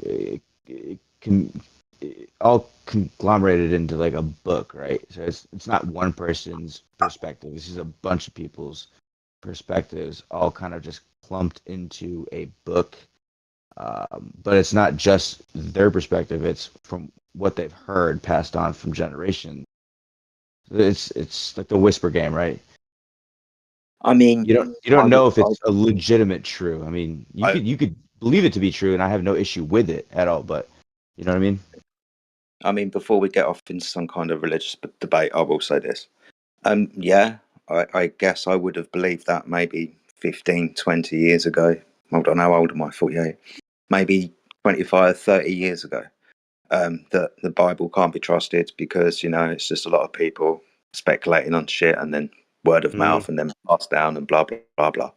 all conglomerated into like a book, right? So it's not one person's perspective. This is a bunch of people's perspectives, all kind of just clumped into a book. But it's not just their perspective; it's from what they've heard passed on from generation. It's like the whisper game, right? I mean, You don't know if it's a legitimate true. I mean, you could believe it to be true, and I have no issue with it at all. But you know what I mean? I mean, before we get off into some kind of religious debate, I will say this. Yeah, I guess I would have believed that maybe 15, 20 years ago. Hold on, how old am I? 48. Maybe 25, 30 years ago. That the Bible can't be trusted because, it's just a lot of people speculating on shit and then word of mouth and then passed down and blah, blah, blah, blah.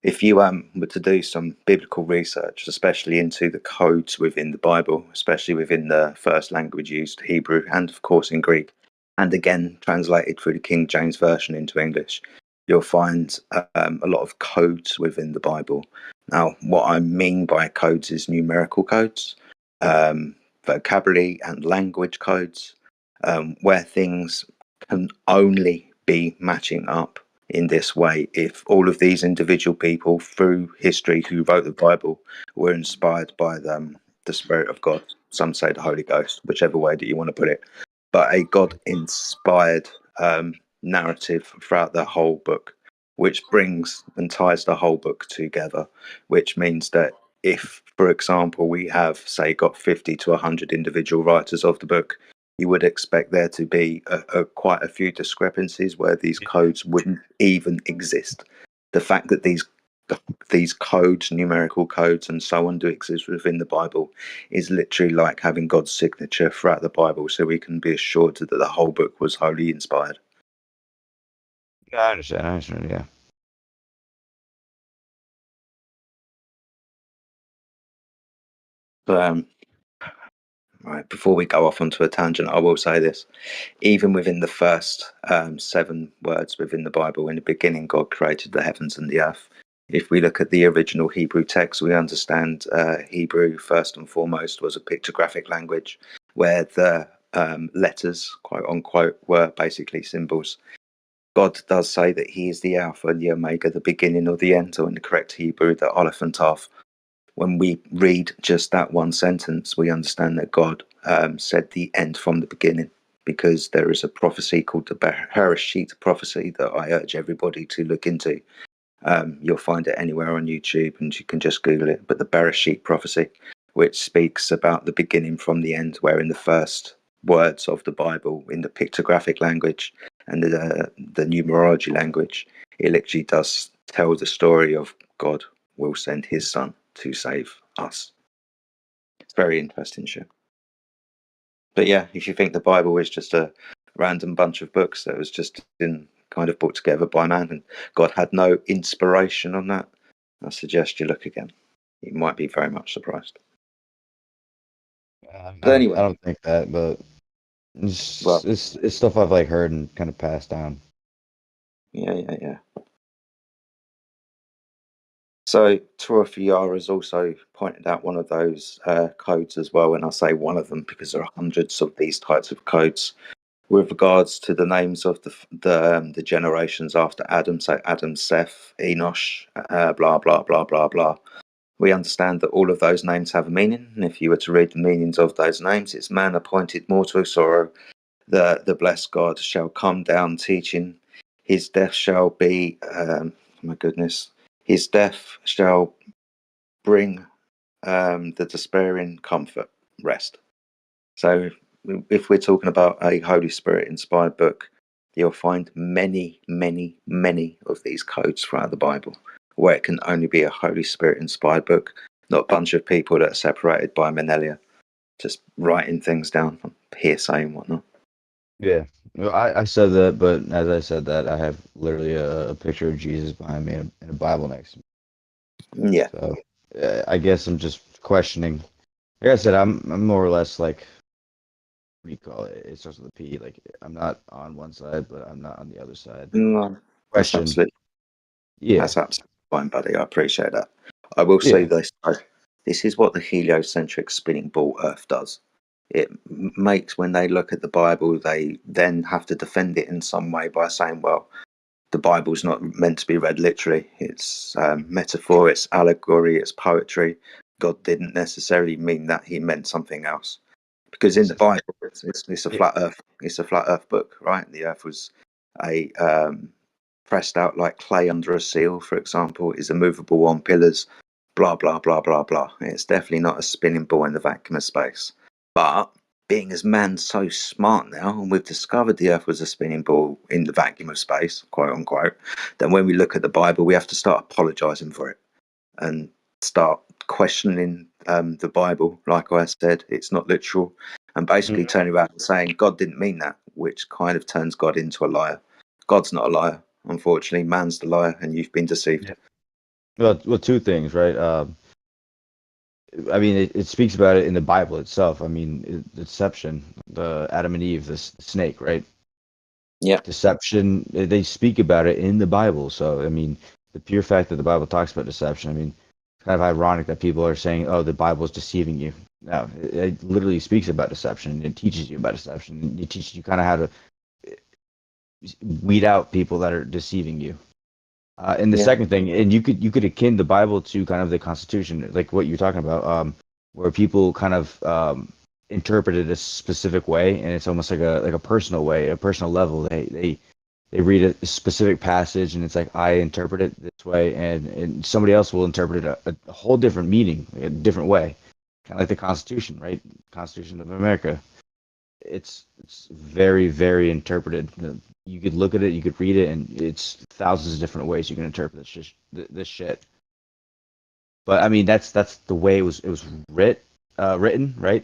If you were to do some biblical research, especially into the codes within the Bible, especially within the first language used, Hebrew, and of course in Greek, and again translated through the King James Version into English, you'll find a lot of codes within the Bible. Now, what I mean by codes is numerical codes, vocabulary and language codes, where things can only be matching up in this way if all of these individual people through history who wrote the Bible were inspired by the Spirit of God. Some say the Holy Ghost, whichever way that you want to put it, but a God inspired narrative throughout the whole book, which brings and ties the whole book together, which means that if, for example, we have, say, got 50 to 100 individual writers of the book, you would expect there to be quite a few discrepancies where these codes wouldn't even exist. The fact that these codes, numerical codes, and so on, do exist within the Bible is literally like having God's signature throughout the Bible, so we can be assured that the whole book was wholly inspired. Yeah, I understand. Yeah. But right, before we go off onto a tangent, I will say this. Even within the first 7 words within the Bible, in the beginning, God created the heavens and the earth. If we look at the original Hebrew text, we understand Hebrew, first and foremost, was a pictographic language where the letters, quote unquote, were basically symbols. God does say that he is the Alpha and the Omega, the beginning or the end, or in the correct Hebrew, the Aleph and Tav. When we read just that one sentence, we understand that God said the end from the beginning, because there is a prophecy called the Bereshit prophecy that I urge everybody to look into. You'll find it anywhere on YouTube and you can just Google it. But the Bereshit prophecy, which speaks about the beginning from the end, where in the first words of the Bible, in the pictographic language and the numerology language, it literally does tell the story of God will send his son to save us. It's very interesting shit. But yeah, if you think the Bible is just a random bunch of books that was just kind of put together by man and God had no inspiration on that, I suggest you look again. You might be very much surprised. But anyway, I don't think that, but it's stuff I've like heard and kind of passed down. Yeah. So Torah has also pointed out one of those codes as well, and I say one of them because there are hundreds of these types of codes with regards to the names of the generations after Adam. So Adam, Seth, Enosh, blah blah blah blah blah. We understand that all of those names have a meaning, and if you were to read the meanings of those names, it's man appointed mortal sorrow. The blessed God shall come down teaching. His death shall be, my goodness, his death shall bring the despairing comfort, rest. So if we're talking about a Holy Spirit inspired book, you'll find many, many, many of these codes throughout the Bible, where it can only be a Holy Spirit inspired book, not a bunch of people that are separated by millennia, just writing things down, hearsay and whatnot. Yeah. Well, I said that, but as I said that, I have literally a picture of Jesus behind me and a Bible next to me. Yeah. So I guess I'm just questioning. Like I said, I'm more or less like, what do you call it? It starts with a P. Like I'm not on one side, but I'm not on the other side. No, that's Question. absolutely Yeah. that's absolutely fine, buddy. I appreciate that. I will say Yeah. this: though. This is what the heliocentric spinning ball Earth does. It makes when they look at the Bible, they then have to defend it in some way by saying, "Well, the Bible's not meant to be read literally. It's metaphor, it's allegory, it's poetry. God didn't necessarily mean that; He meant something else." Because in the Bible, it's a Yeah. flat Earth. It's a flat Earth book, right? The Earth was a pressed out like clay under a seal, for example. Is immovable on pillars. Blah blah blah blah blah. It's definitely not a spinning ball in the vacuum of space. But being as man's so smart now, and we've discovered the Earth was a spinning ball in the vacuum of space, quote unquote, then when we look at the Bible, we have to start apologizing for it and start questioning the Bible. Like I said, it's not literal, and basically turning around and saying God didn't mean that, which kind of turns God into a liar. God's not a liar, unfortunately. Man's the liar, and you've been deceived. Well, two things, right? I mean, it speaks about it in the Bible itself. I mean, deception, the Adam and Eve, the snake, right? Yeah. Deception, they speak about it in the Bible. So, I mean, the pure fact that the Bible talks about deception, I mean, it's kind of ironic that people are saying, oh, the Bible is deceiving you. No, it literally speaks about deception. It teaches you about deception. It teaches you kind of how to weed out people that are deceiving you. And the Yeah. second thing, and you could akin the Bible to kind of the Constitution, like what you're talking about, where people kind of interpret it a specific way, and it's almost like a personal way, a personal level. They read a specific passage, and it's like I interpret it this way, and somebody else will interpret it a whole different meaning, like a different way, kind of like the Constitution, right? Constitution of America. It's very very interpreted. You could look at it, you could read it, and it's thousands of different ways you can interpret this shit. But I mean, that's the way it was written, right?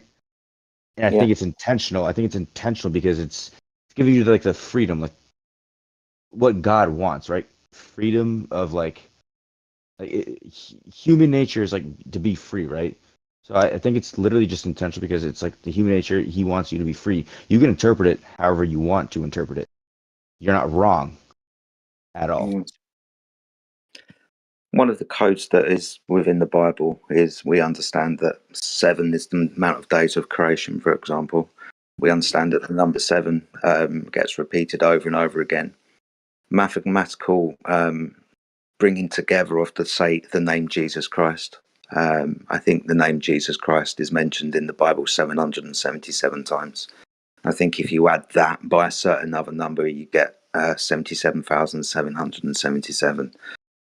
And I Yeah. think it's intentional. I think it's intentional because it's giving you like the freedom, like what God wants, right? Freedom of human nature is like to be free, right? So I think it's literally just intentional because it's like the human nature. He wants you to be free. You can interpret it however you want to interpret it. You're not wrong at all. One of the codes that is within the Bible is we understand that 7 is the amount of days of creation, for example. We understand that the number 7 gets repeated over and over again. Mathematical bringing together of the name Jesus Christ. I think the name Jesus Christ is mentioned in the Bible 777 times. I think if you add that by a certain other number, you get 77,777.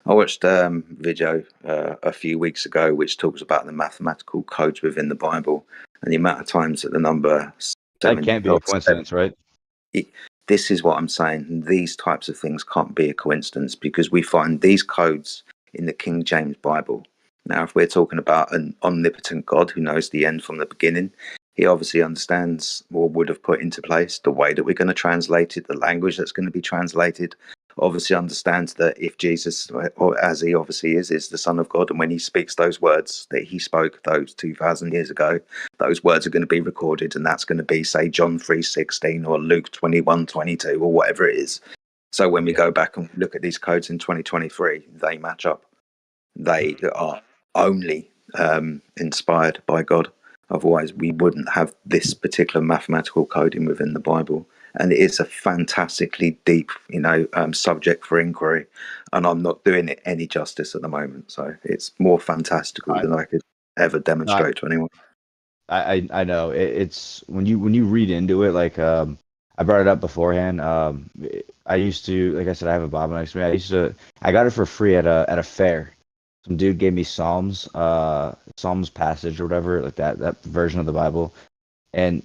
I watched a video a few weeks ago which talks about the mathematical codes within the Bible and the amount of times that the number That 7 can't be or a coincidence, right? this is what I'm saying. These types of things can't be a coincidence because we find these codes in the King James Bible. Now, if we're talking about an omnipotent God who knows the end from the beginning, he obviously understands or would have put into place the way that we're going to translate it, the language that's going to be translated. Obviously understands that if Jesus, or as he obviously is the Son of God, and when he speaks those words that he spoke those 2,000 years ago, those words are going to be recorded, and that's going to be, say, John 3:16 or Luke 21:22 or whatever it is. So when we go back and look at these codes in 2023, they match up. They are only inspired by God. Otherwise, we wouldn't have this particular mathematical coding within the Bible. And it is a fantastically deep, subject for inquiry. And I'm not doing it any justice at the moment. So it's more fantastical than I could ever demonstrate to anyone. I know it's when you read into it, like I brought it up beforehand. I used to, like I said, I have a Bible next to me. I got it for free at a fair. Some dude gave me Psalms passage or whatever, like that version of the Bible. And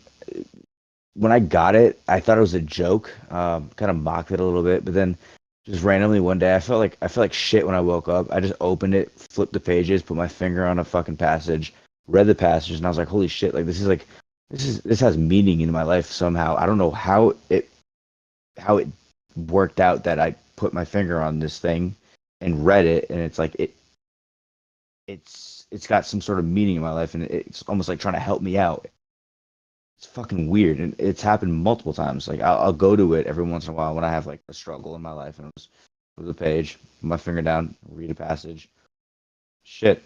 when I got it, I thought it was a joke. Kind of mocked it a little bit, but then just randomly one day, I felt like shit when I woke up. I just opened it, flipped the pages, put my finger on a fucking passage, read the passage, and I was like, holy shit! Like this is like this has meaning in my life somehow. I don't know how it worked out that I put my finger on this thing and read it, and it's like it's got some sort of meaning in my life, and it's almost like trying to help me out. It's fucking weird, and it's happened multiple times. Like I'll go to it every once in a while when I have like a struggle in my life, and I'll just go to the page, put my finger down, read a passage. Shit,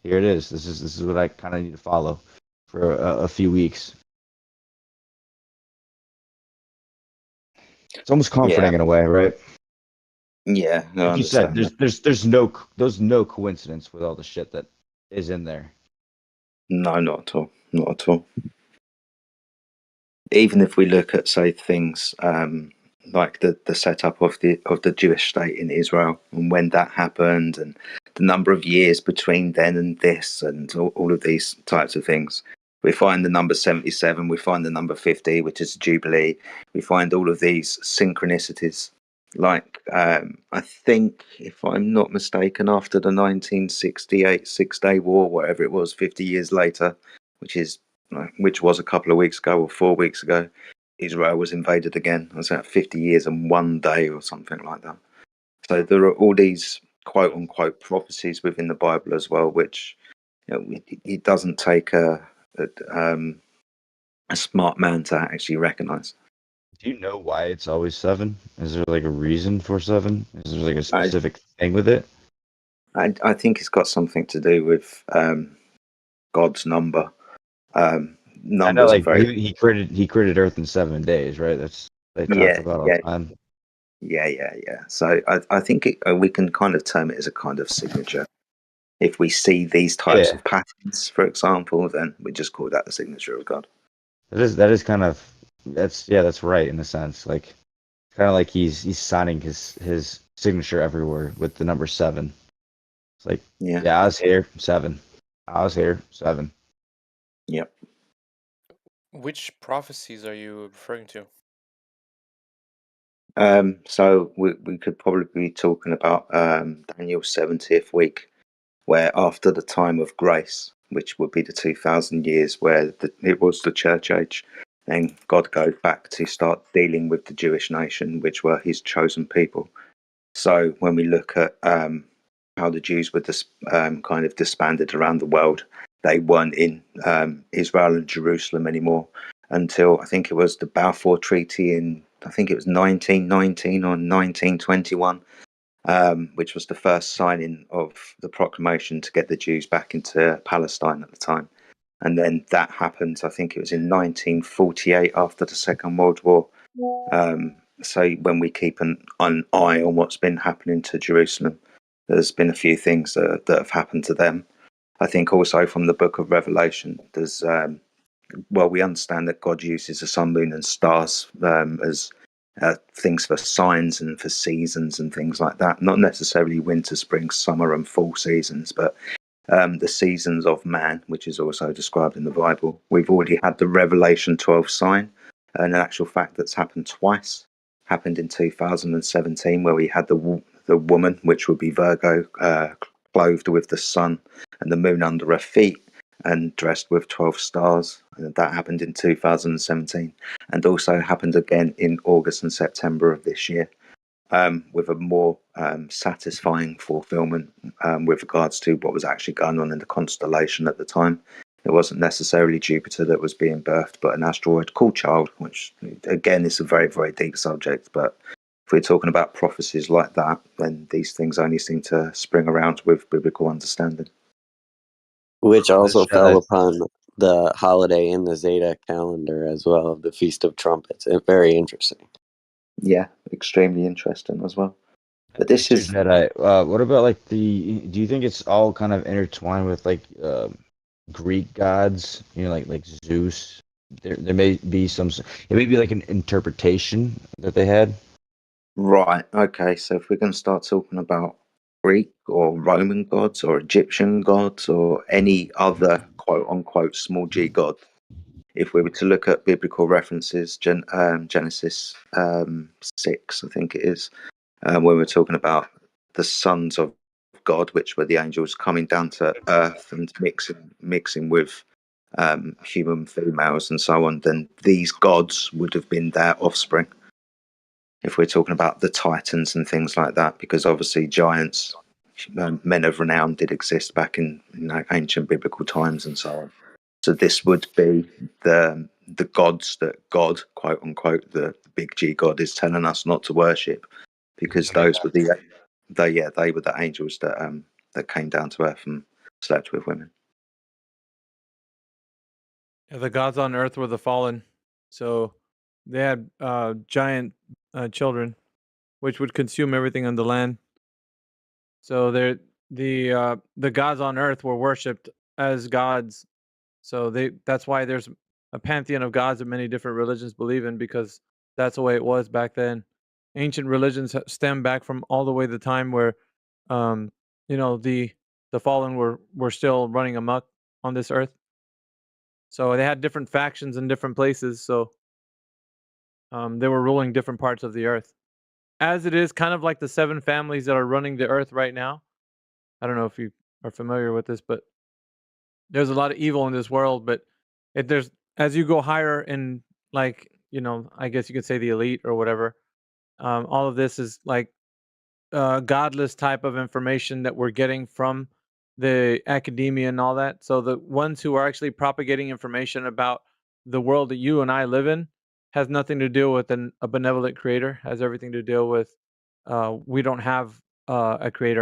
here it is. This is what I kind of need to follow for a few weeks. It's almost comforting in a way, right? Yeah, I Like you said, understand that. there's no coincidence with all the shit that is in there. No, not at all. Not at all. Even if we look at, say, things like the setup of the Jewish state in Israel and when that happened, and the number of years between then and this, and all of these types of things, we find the number 77, we find the number 50, which is Jubilee. We find all of these synchronicities. Like, I think, if I'm not mistaken, after the 1968 Six-Day War, whatever it was, 50 years later, which was a couple of weeks ago or 4 weeks ago, Israel was invaded again. It was about 50 years and 1 day or something like that. So there are all these quote unquote prophecies within the Bible as well, which it doesn't take a smart man to actually recognize. Do you know why it's always 7? Is there like a reason for 7? Is there like a specific thing with it? I think it's got something to do with God's number. I know, Numbers are like very he created Earth in 7 days, right? That's they talk about all the time. Yeah. So I think we can kind of term it as a kind of signature. If we see these types of patterns, for example, then we just call that the signature of God. That is kind of that's right in a sense. Like kind of like he's signing his signature everywhere with the number 7. It's like I was here 7. I was here 7. Yep. Which prophecies are you referring to? So we could probably be talking about Daniel's 70th week, where after the time of grace, which would be the 2,000 years where it was the church age, then God goes back to start dealing with the Jewish nation, which were his chosen people. So when we look at how the Jews were kind of disbanded around the world, they weren't in Israel and Jerusalem anymore until I think it was the Balfour Treaty in, I think it was 1919 or 1921, which was the first signing of the proclamation to get the Jews back into Palestine at the time. And then that happened, I think it was in 1948 after the Second World War. So when we keep an eye on what's been happening to Jerusalem, there's been a few things that have happened to them. I think also from the book of Revelation, there's we understand that God uses the sun, moon, and stars as things for signs and for seasons and things like that. Not necessarily winter, spring, summer, and fall seasons, but the seasons of man, which is also described in the Bible. We've already had the Revelation 12 sign, and an actual fact that's happened twice. Happened in 2017, where we had the woman, which would be Virgo, clothed with the sun and the moon under her feet, and dressed with 12 stars. And that happened in 2017, and also happened again in August and September of this year. With a more satisfying fulfillment with regards to what was actually going on in the constellation at the time. It wasn't necessarily Jupiter that was being birthed, but an asteroid called Child, which again is a very, very deep subject. But if we're talking about prophecies like that, then these things only seem to spring around with biblical understanding. Which also fell upon the holiday in the Zeta calendar as well, of the Feast of Trumpets. Very interesting. Yeah, extremely interesting as well. But this is Jedi. What about like do you think it's all kind of intertwined with like Greek gods? You know, like Zeus. There may be it may be like an interpretation that they had. Right. Okay. So if we're going to start talking about Greek or Roman gods or Egyptian gods or any other quote unquote small g god, if we were to look at biblical references, Genesis 6, I think it is, when we're talking about the sons of God, which were the angels coming down to earth and mixing with human females and so on, then these gods would have been their offspring. If we're talking about the Titans and things like that, because obviously giants, men of renown, did exist back in ancient biblical times and so on. So this would be the gods that God, quote unquote, the big G God, is telling us not to worship, because those were they were the angels that came down to earth and slept with women. Yeah, the gods on earth were the fallen, so they had giant children, which would consume everything on the land. So the gods on earth were worshipped as gods. So that's why there's a pantheon of gods that many different religions believe in, because that's the way it was back then. Ancient religions stem back from all the way the time where the fallen were still running amok on this earth. So they had different factions in different places. So they were ruling different parts of the earth. As it is kind of like the 7 families that are running the earth right now. I don't know if you are familiar with this, but there's a lot of evil in this world. But there's as you go higher in, like, I guess you could say the elite or whatever. All of this is like godless type of information that we're getting from the academia and all that. So the ones who are actually propagating information about the world that you and I live in has nothing to do with a benevolent creator. Has everything to do with we don't have a creator.